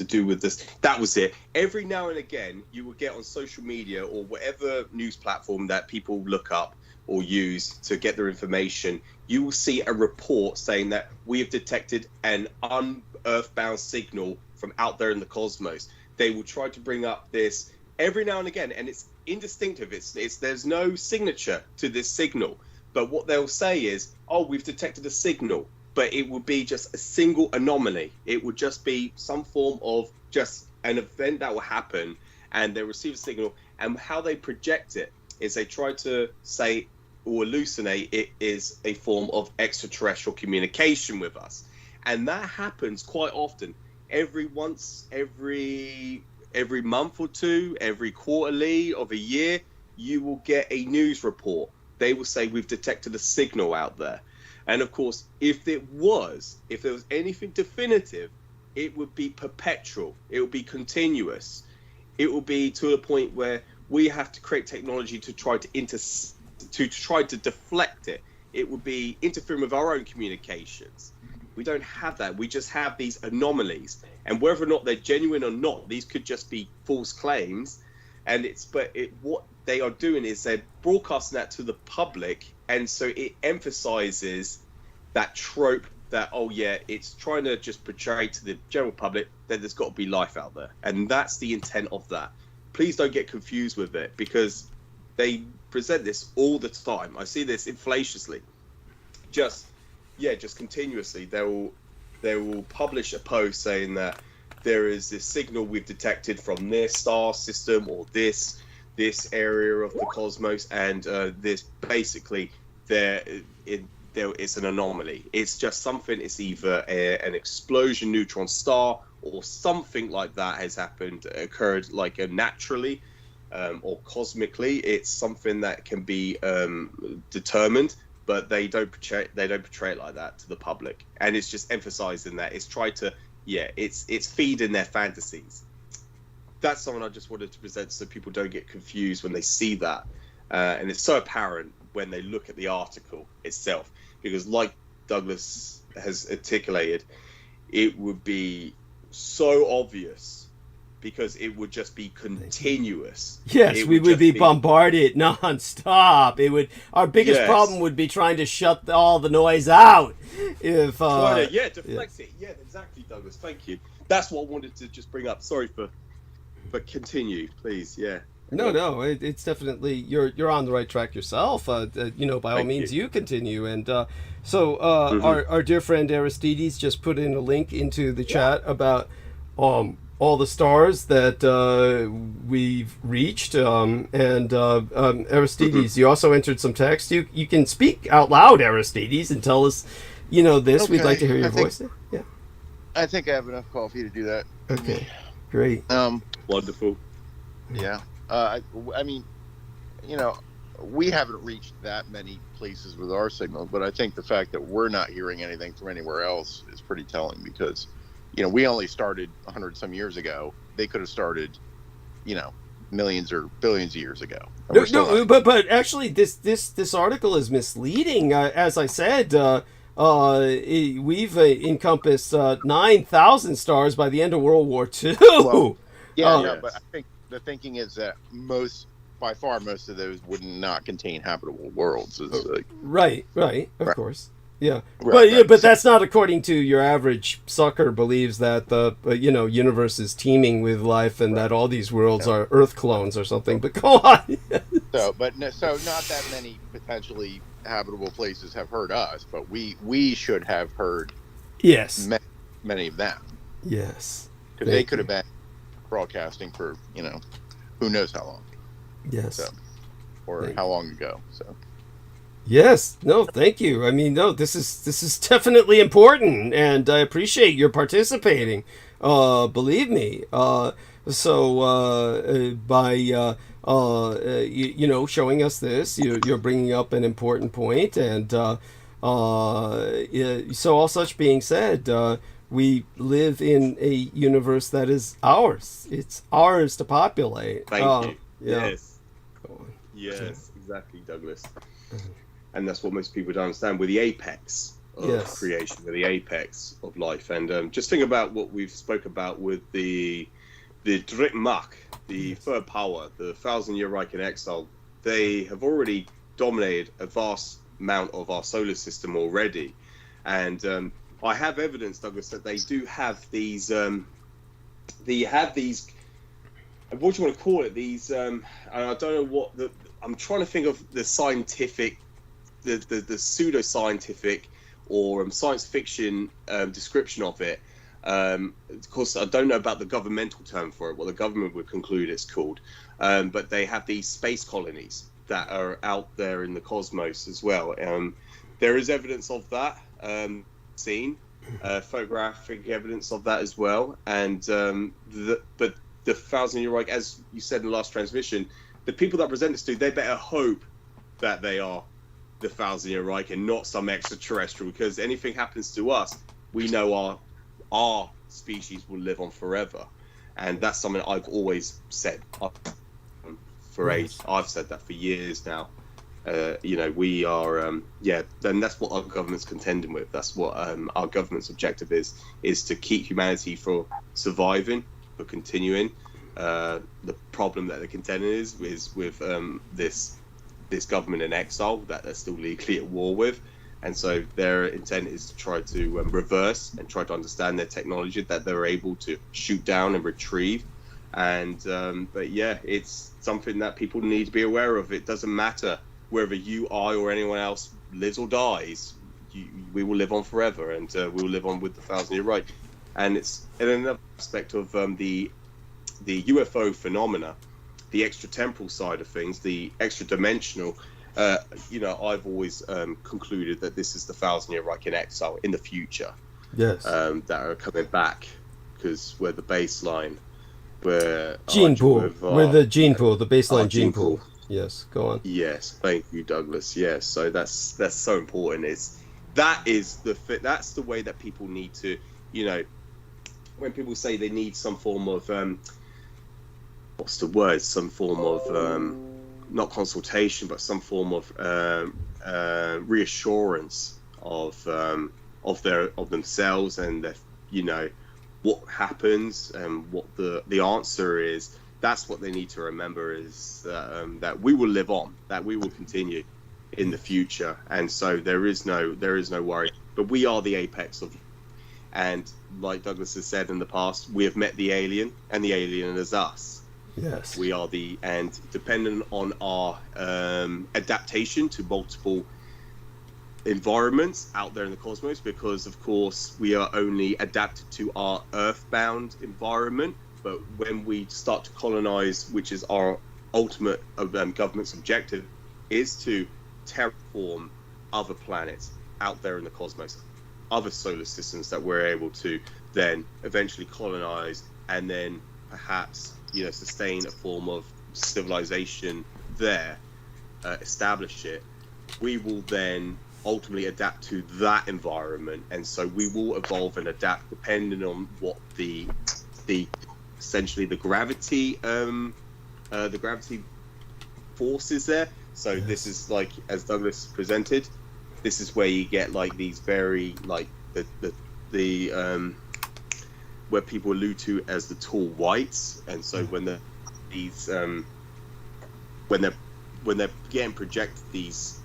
do with this. That was it. Every now and again, you will get on social media or whatever news platform that people look up or use to get their information. You will see a report saying that we have detected an unearthbound signal from out there in the cosmos. They will try to bring up this every now and again, and it's indistinctive. It's there's no signature to this signal. But what they'll say is, oh, we've detected a signal, but it would be just a single anomaly. It would just be some form of just an event that will happen, and they receive a signal. And how they project it is they try to say or hallucinate it is a form of extraterrestrial communication with us. And that happens quite often. Every month or two, every quarterly of a year, you will get a news report. They will say we've detected a signal out there. And of course, if there was anything definitive, it would be perpetual. It would be continuous. It will be to a point where we have to create technology to try to deflect it. It would be interfering with our own communications. We don't have that. We just have these anomalies. And whether or not they're genuine or not, these could just be false claims. And what they are doing is they're broadcasting that to the public, and so it emphasizes that trope that, oh yeah, it's trying to just portray to the general public that there's got to be life out there, and that's the intent of that. Please don't get confused with it, because they present this all the time. I see this inflatiously, just continuously. They will publish a post saying that there is this signal we've detected from this star system or this area of the cosmos, and this basically it's an anomaly. It's just something. It's either an explosion neutron star or something like that has occurred like naturally or cosmically. It's something that can be determined, but they don't portray it like that to the public, and it's just emphasizing that it's tried to. Yeah, it's feeding their fantasies. That's something I just wanted to present so people don't get confused when they see that. And it's so apparent when they look at the article itself. Because like Douglas has articulated, it would be so obvious because it would just be continuous. Yes, It we would be just bombarded non-stop. Our biggest Yes. problem would be trying to shut all the noise out. If deflect it. Yeah, exactly, Douglas. Thank you. That's what I wanted to just bring up. Sorry but continue, please. Yeah. No, it's definitely you're on the right track yourself. By all Thank means, you. you continue. And our dear friend Aristides just put in a link into the chat about all the stars that we've reached. Aristides, you also entered some text. You can speak out loud, Aristides, and tell us, this. Okay, We'd like to hear your I think- voice. Yeah. I think I have enough coffee to do that. Okay. Great. Wonderful. Yeah. I mean, we haven't reached that many places with our signal, but I think the fact that we're not hearing anything from anywhere else is pretty telling, because, we only started 100 some years ago. They could have started, millions or billions of years ago. But actually, this article is misleading. As I said, we've encompassed 9,000 stars by the end of World War II. Well, yeah, yes. but I think the thinking is that by far most of those would not contain habitable worlds. Right, of course. Yeah. Right. But that's not according to your average sucker believes that the universe is teeming with life and that all these worlds are Earth clones or something. But go on. So not that many potentially habitable places have heard us, but we should have heard Yes. many of them. Yes. Because they could have been broadcasting for who knows how long. Yes. Or how long ago. So. Yes. No, thank you. I mean, no, this is definitely important, and I appreciate your participating. Believe me. By showing us this, you're bringing up an important point, and so all such being said, we live in a universe that is ours. It's ours to populate. Thank you. Yeah. Yes. Yes, exactly, Douglas. And that's what most people don't understand. We're the apex of creation. We're the apex of life. And just think about what we've spoke about with the Dreamland, the third power, the 1,000-year Reich in exile. They have already dominated a vast amount of our solar system already. And I have evidence, Douglas, that they do have these. What do you want to call it? These. I don't know what I'm trying to think of the scientific, the pseudo-scientific or science fiction description of it. Of course, I don't know about the governmental term for it. What the government would conclude it's called. But they have these space colonies that are out there in the cosmos as well. There is evidence of that. Seen photographic evidence of that as well, and but the 1,000-year Reich, as you said in the last transmission, the people that present this to, they better hope that they are the 1,000-year Reich and not some extraterrestrial, because anything happens to us, we know our species will live on forever, and that's something I've always said for age. I've said that for years now. We are, then that's what our government's contending with. That's what our government's objective is to keep humanity for surviving, for continuing. The problem that they're contending is with this government in exile that they're still legally at war with. And so their intent is to try to reverse and try to understand their technology that they're able to shoot down and retrieve. And, it's something that people need to be aware of. It doesn't matter whether you, I, or anyone else lives or dies, we will live on forever, and we will live on with the 1,000-year Reich. And it's in another aspect of the UFO phenomena, the extratemporal side of things, the extra-dimensional. I've always concluded that this is the 1,000-year Reich in exile in the future. Yes. That are coming back, because we're the baseline. We're gene pool. We're the gene pool, the baseline gene pool. Yes, go on. Yes, thank you, Douglas. Yes, so that's so important. That's the way that people need to, when people say they need some form of what's the word? Some form of not consultation, but some form of reassurance of themselves and their, what happens and what the answer is, that's what they need to remember, is that we will live on, that we will continue in the future, and so there is no worry. But we are the apex of, and like Douglas has said in the past, we have met the alien, and the alien is us. Yes, we are and dependent on our adaptation to multiple environments out there in the cosmos, because of course we are only adapted to our earthbound environment. But when we start to colonize, which is our ultimate government's objective, is to terraform other planets out there in the cosmos, other solar systems that we're able to then eventually colonize, and then perhaps, sustain a form of civilization there, establish it. We will then ultimately adapt to that environment, and so we will evolve and adapt depending on what the essentially the gravity force is there. So Yes. This is like, as Douglas presented, this is where you get like these very like the where people allude to as the tall whites, and so when they're getting projected these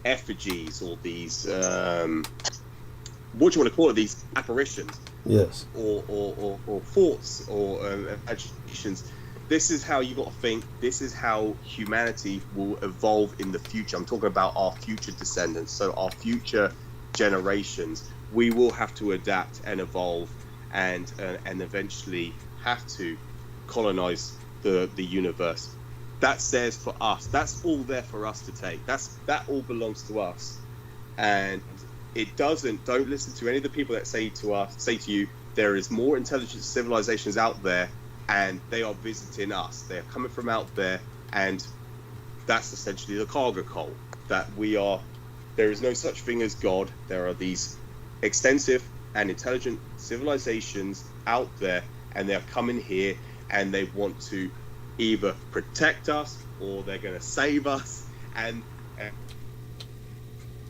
effigies, or these what do you want to call it, these apparitions, yes, or thoughts, or agitations. This is how you got to think. This is how humanity will evolve in the future. I'm talking about our future descendants, so our future generations. We will have to adapt and evolve, and eventually have to colonize the universe. That's theirs for us. That's all there for us to take. That all belongs to us, and it doesn't. Don't listen to any of the people that say to you, there is more intelligent civilizations out there, and they are visiting us. They are coming from out there, and that's essentially the cargo cult. That we are. There is no such thing as God. There are these extensive and intelligent civilizations out there, and they're coming here, and they want to either protect us, or they're going to save us, and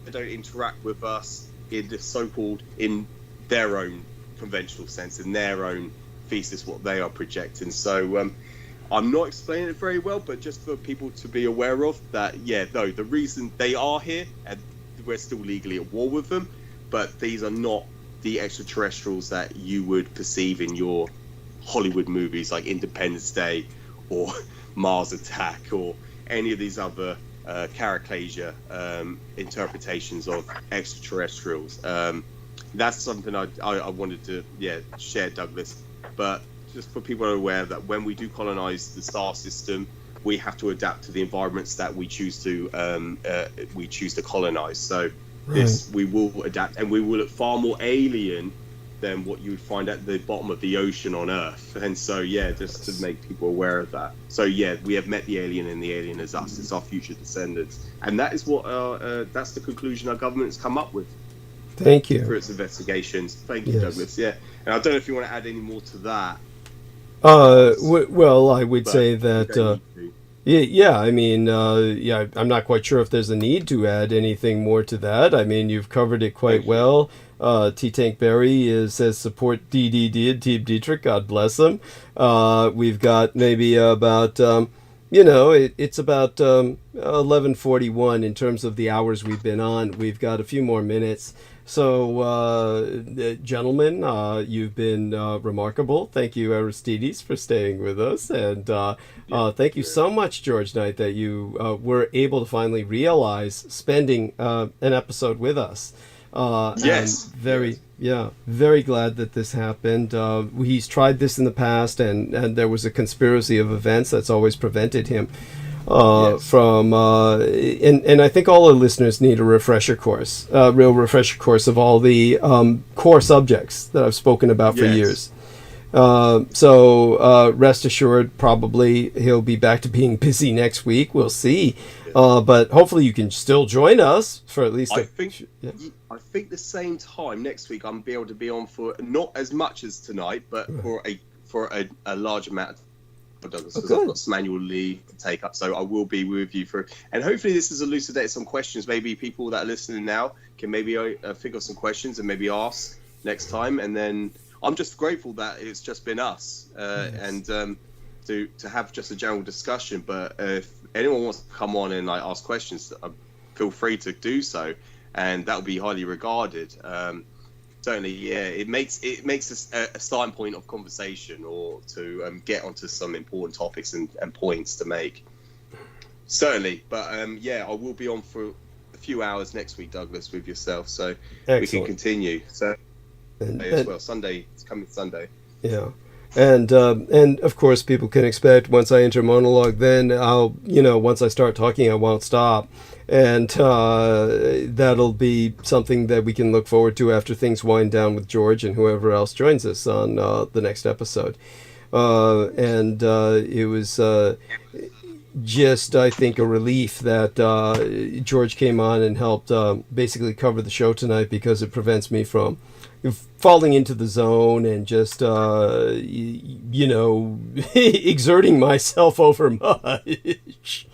they don't interact with us in the so-called, in their own conventional sense, in their own thesis, what they are projecting. So I'm not explaining it very well, but just for people to be aware of that, the reason they are here, and we're still legally at war with them, but these are not the extraterrestrials that you would perceive in your Hollywood movies like Independence Day or Mars Attack, or any of these other caricature interpretations of extraterrestrials. That's something I wanted to share, Douglas. But just for people to be aware that when we do colonize the star system, we have to adapt to the environments that we choose to colonize. So we will adapt, and we will look far more alien than what you would find at the bottom of the ocean on Earth. And so just to make people aware of that. So we have met the alien, and the alien is us. It's our future descendants, and that is what that's the conclusion our government has come up with. Thank you for its investigations. Thank you, Douglas. And I don't know if you want to add any more to that. Well, I would say that I mean, I'm not quite sure if there's a need to add anything more to that. I mean, you've covered it quite well. T-Tank Berry says support DDD and Team Dietrich, God bless them. We've got maybe about it's about 11:41 in terms of the hours we've been on. We've got a few more minutes. So, gentlemen, you've been remarkable. Thank you, Aristides, for staying with us. And thank you so much, George Knight, that you were able to finally realize spending an episode with us. Yes. And very glad that this happened. He's tried this in the past, and there was a conspiracy of events that's always prevented him from and I think all our listeners need a refresher course, real refresher course of all the core subjects that I've spoken about for years. So rest assured, probably he'll be back to being busy next week. We'll see. But hopefully you can still join us for at least I think the same time next week I'm be able to be on for not as much as tonight, but for a large amount of time. Because I've got some annual leave to take up, so I will be with you and hopefully this has elucidated some questions. Maybe people that are listening now can maybe think of some questions and maybe ask next time. And then I'm just grateful that it's just been us and to have just a general discussion. But if anyone wants to come on and like ask questions, feel free to do so, and that will be highly regarded. Certainly, yeah, it makes a starting point of conversation, or to get onto some important topics and points to make. Certainly, but yeah, I will be on for a few hours next week, Douglas, with yourself, so Excellent. we can continue. So as well, Sunday, it's coming Sunday. Yeah. And of course, people can expect once I enter monologue, then I'll, once I start talking, I won't stop. And that'll be something that we can look forward to after things wind down with George and whoever else joins us on the next episode. It was just, I think, a relief that George came on and helped basically cover the show tonight, because it prevents me from falling into the zone and just exerting myself over much.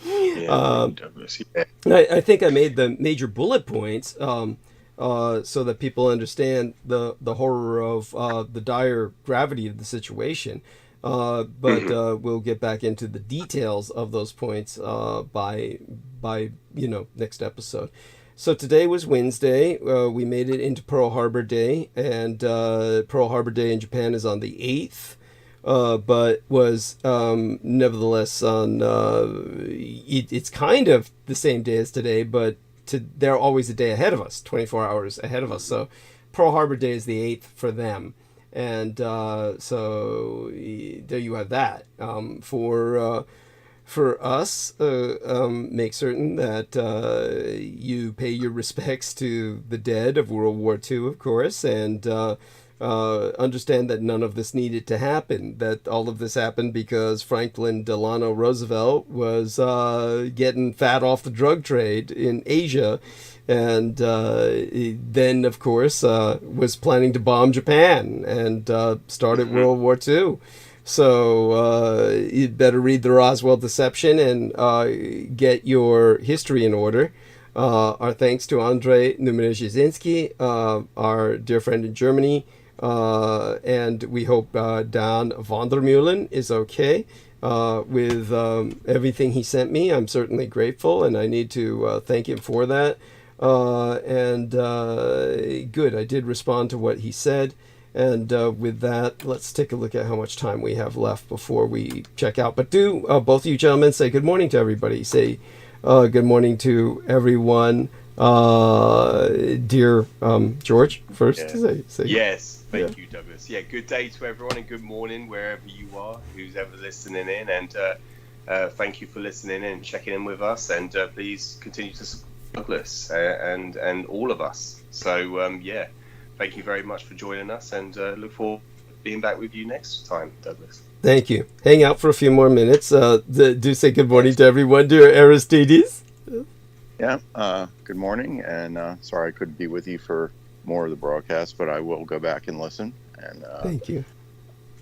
I think I made the major bullet points so that people understand the horror of the dire gravity of the situation, but we'll get back into the details of those points by next episode. So today was Wednesday. We made it into Pearl Harbor Day, and Pearl Harbor Day in Japan is on the 8th, but was nevertheless on. It's kind of the same day as today, but they're always a day ahead of us, 24 hours ahead of us. So Pearl Harbor Day is the 8th for them, and so there you have that. For us, make certain that you pay your respects to the dead of World War II, of course, and understand that none of this needed to happen, that all of this happened because Franklin Delano Roosevelt was getting fat off the drug trade in Asia, and then, of course, was planning to bomb Japan and started World War II. So you'd better read the Roswell Deception and get your history in order. Our thanks to Andrei Numerzhinsky, our dear friend in Germany, and we hope Dan Vandermeulen is okay with everything he sent me. I'm certainly grateful, and I need to thank him for that. Good, I did respond to what he said. And with that, let's take a look at how much time we have left before we check out. But do both of you gentlemen say good morning to everybody. Say good morning to everyone. Dear George, first. Yeah. Say yes, thank you, Douglas. Yeah, good day to everyone, and good morning wherever you are, who's ever listening in. And thank you for listening in and checking in with us. And please continue to support Douglas and all of us. So, yeah. Thank you very much for joining us, and look forward to being back with you next time, Douglas. Thank you. Hang out for a few more minutes. Do say good morning to everyone, dear Aristides. Yeah, good morning, and sorry I couldn't be with you for more of the broadcast, but I will go back and listen. And thank you.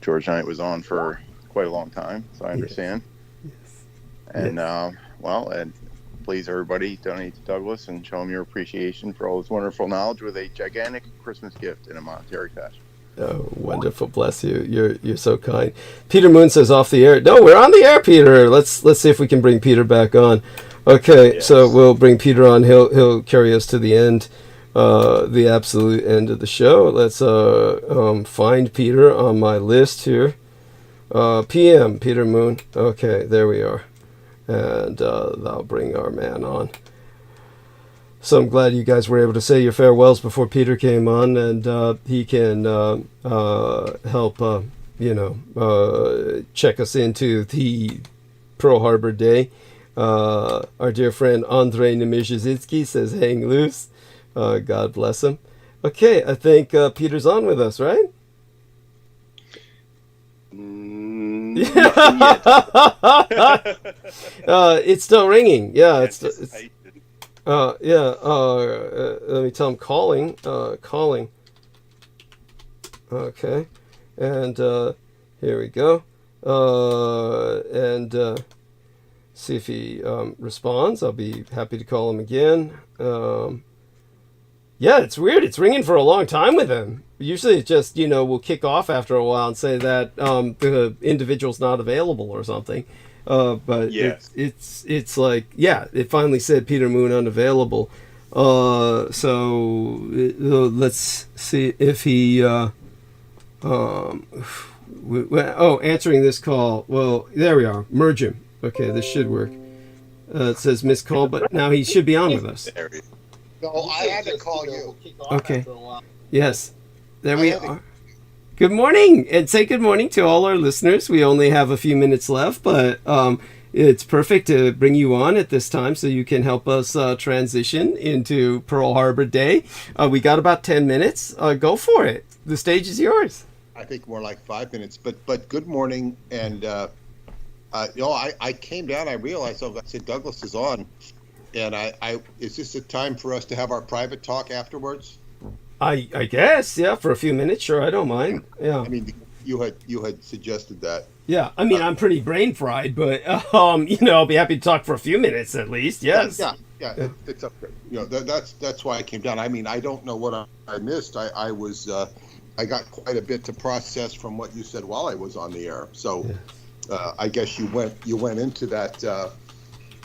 George Knight was on for quite a long time, so I understand. Yes. And, and please, everybody, donate to Douglas and show him your appreciation for all his wonderful knowledge with a gigantic Christmas gift in a monetary fashion. Oh, wonderful! Bless you. You're so kind. Peter Moon says off the air. No, we're on the air, Peter. Let's see if we can bring Peter back on. Okay, yes. So we'll bring Peter on. He'll carry us to the end, the absolute end of the show. Let's find Peter on my list here. PM Peter Moon. Okay, there we are. And that'll bring our man on. So I'm glad you guys were able to say your farewells before Peter came on, and he can help, check us into the Pearl Harbor Day. Our dear friend Andrei Numerzhinsky says, hang loose. God bless him. Okay, I think Peter's on with us, right? It's still ringing. Yeah, it's let me tell him calling. Okay, and here we go. And see if he responds. I'll be happy to call him again. Yeah, it's weird. It's ringing for a long time with him. Usually it just, will kick off after a while and say that the individual's not available or something. But Yes. it's like, yeah, it finally said Peter Moon unavailable. So let's see if he... answering this call. Well, there we are. Merge him. Okay, this should work. It says missed call, but now he should be on with us. There it is. No, I had to call you. Okay. Yes. There we are. Good morning, and say good morning to all our listeners. We only have a few minutes left, but it's perfect to bring you on at this time so you can help us transition into Pearl Harbor Day. We got about 10 minutes. Go for it. The stage is yours. I think more like 5 minutes, but good morning. And, I came down, I realized, I said, Douglas is on. And is this a time for us to have our private talk afterwards? I guess, yeah, for a few minutes, sure, I don't mind. Yeah. I mean, you had suggested that. Yeah, I mean, I'm pretty brain fried, but I'll be happy to talk for a few minutes at least. Yes. Yeah. It's up there. That's why I came down. I mean, I don't know what I missed. I got quite a bit to process from what you said while I was on the air. So, I guess you went into that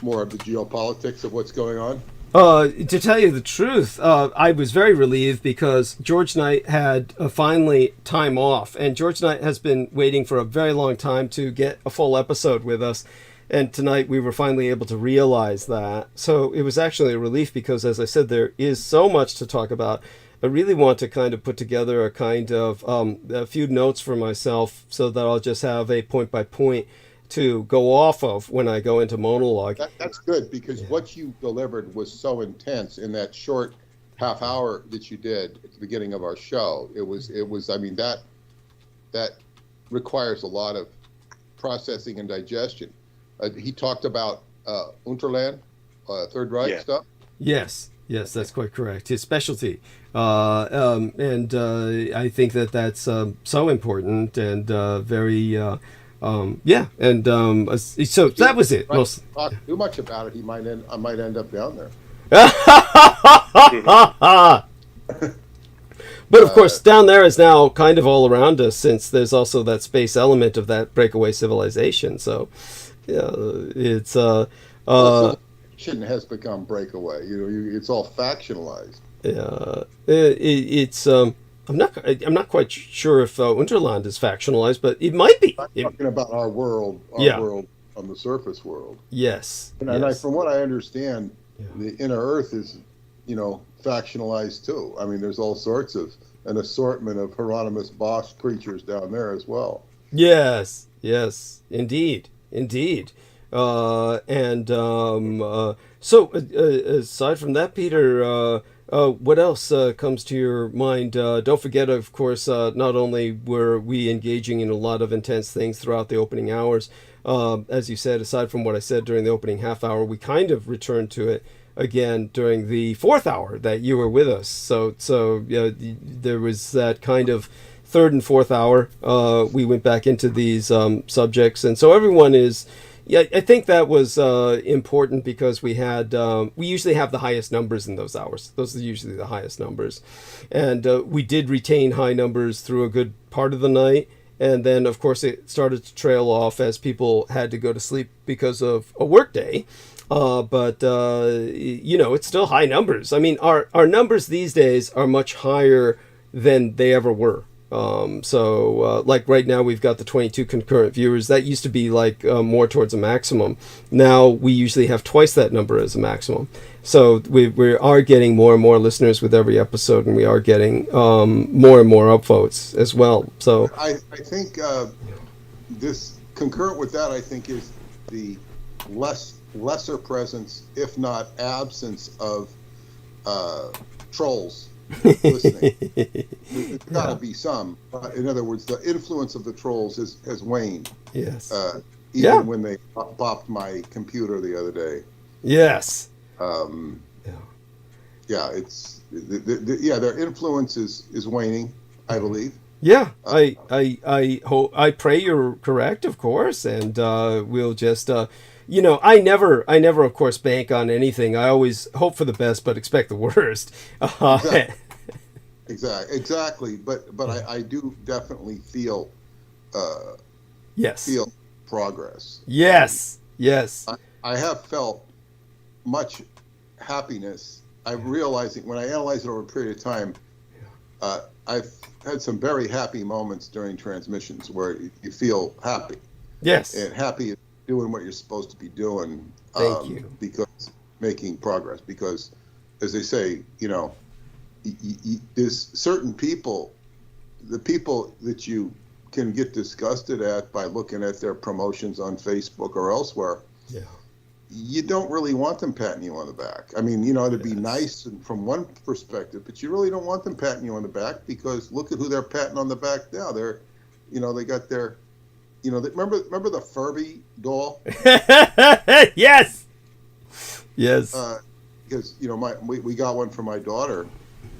more of the geopolitics of what's going on. To tell you the truth, I was very relieved because George Knight had finally time off, and George Knight has been waiting for a very long time to get a full episode with us, and tonight we were finally able to realize that. So it was actually a relief because, as I said, there is so much to talk about. I really want to kind of put together a kind of a few notes for myself so that I'll just have a point by point to go off of when I go into monologue. That's good because what you delivered was so intense in that short half hour that you did at the beginning of our show. It was. I mean, that requires a lot of processing and digestion. He talked about Unterland, Third Reich stuff. Yes, that's quite correct. His specialty, and I think that's so important and very. So that was it. Talk too much about it, I might end up down there. But of course, down there is now kind of all around us, since there's also that space element of that breakaway civilization. So, yeah, it's civilization has become breakaway. It's all factionalized. Yeah, it's. I'm not quite sure if Unterland is factionalized, but it might be. I'm talking about our world on the surface world. Yes. And from what I understand, the inner Earth is, factionalized too. I mean, there's all sorts of an assortment of Hieronymus Bosch creatures down there as well. Yes, indeed. So aside from that, Peter. What else comes to your mind? Don't forget, of course, not only were we engaging in a lot of intense things throughout the opening hours, as you said, aside from what I said during the opening half hour, we kind of returned to it again during the fourth hour that you were with us. So there was that kind of third and fourth hour. We went back into these subjects, and so everyone is... Yeah, I think that was important because we usually have the highest numbers in those hours. Those are usually the highest numbers. And we did retain high numbers through a good part of the night. And then, of course, it started to trail off as people had to go to sleep because of a work day. But it's still high numbers. I mean, our numbers these days are much higher than they ever were. Like right now we've got the 22 concurrent viewers. That used to be like more towards a maximum. Now we usually have twice that number as a maximum. So we are getting more and more listeners with every episode, and we are getting more and more upvotes as well. So I think this concurrent with that, I think, is the lesser presence, if not absence, of trolls listening. There's got to be some. In other words, the influence of the trolls has waned. Yes. Even when they bopped my computer the other day. Yes. It's their influence is waning, I believe. Yeah, I hope, I pray you're correct, of course, and we'll just you know, I never, of course, bank on anything. I always hope for the best, but expect the worst. Exactly. But I do definitely feel yes, feel progress. Yes, yes. I have felt much happiness. I'm realizing when I analyze it over a period of time, I've had some very happy moments during transmissions where you feel happy. Yes. And happy doing what you're supposed to be doing. Thank you. Because making progress. Because, as they say, you know, there's certain people, the people that you can get disgusted at by looking at their promotions on Facebook or elsewhere. Yeah. You don't really want them patting you on the back. I mean, you know, to be nice and from one perspective, but you really don't want them patting you on the back because look at who they're patting on the back now. They're, you know, they got their, you know, remember the Furby doll? Yes. Yes. Because you know, we got one for my daughter,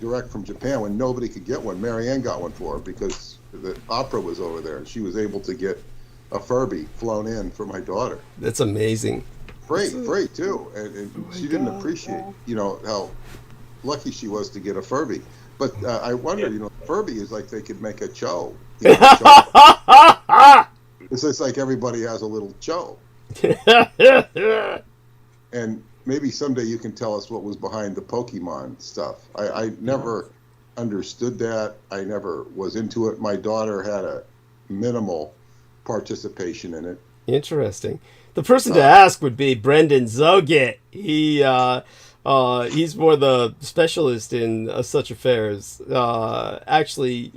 direct from Japan when nobody could get one. Marianne got one for her because the opera was over there, and she was able to get a Furby flown in for my daughter. That's amazing. Freight too, and she didn't appreciate, you know, how lucky she was to get a Furby. But I wonder, you know, Furby is like they could make a Cho. You know, it's just like everybody has a little Cho. And maybe someday you can tell us what was behind the Pokemon stuff. I never understood that. I never was into it. My daughter had a minimal participation in it. Interesting. The person to ask would be Brendan Zogit. He's more the specialist in such affairs. Actually,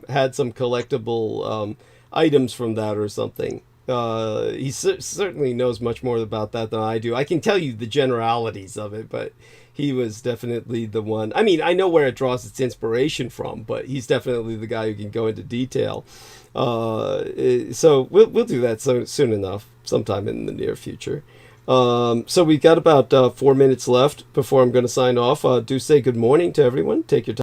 had some collectible items from that or something. He certainly knows much more about that than I do. I can tell you the generalities of it, but he was definitely the one. I mean, I know where it draws its inspiration from, but he's definitely the guy who can go into detail. So we'll do that soon enough, sometime in the near future. So we've got about 4 minutes left before I'm going to sign off. Do say good morning to everyone. Take your time.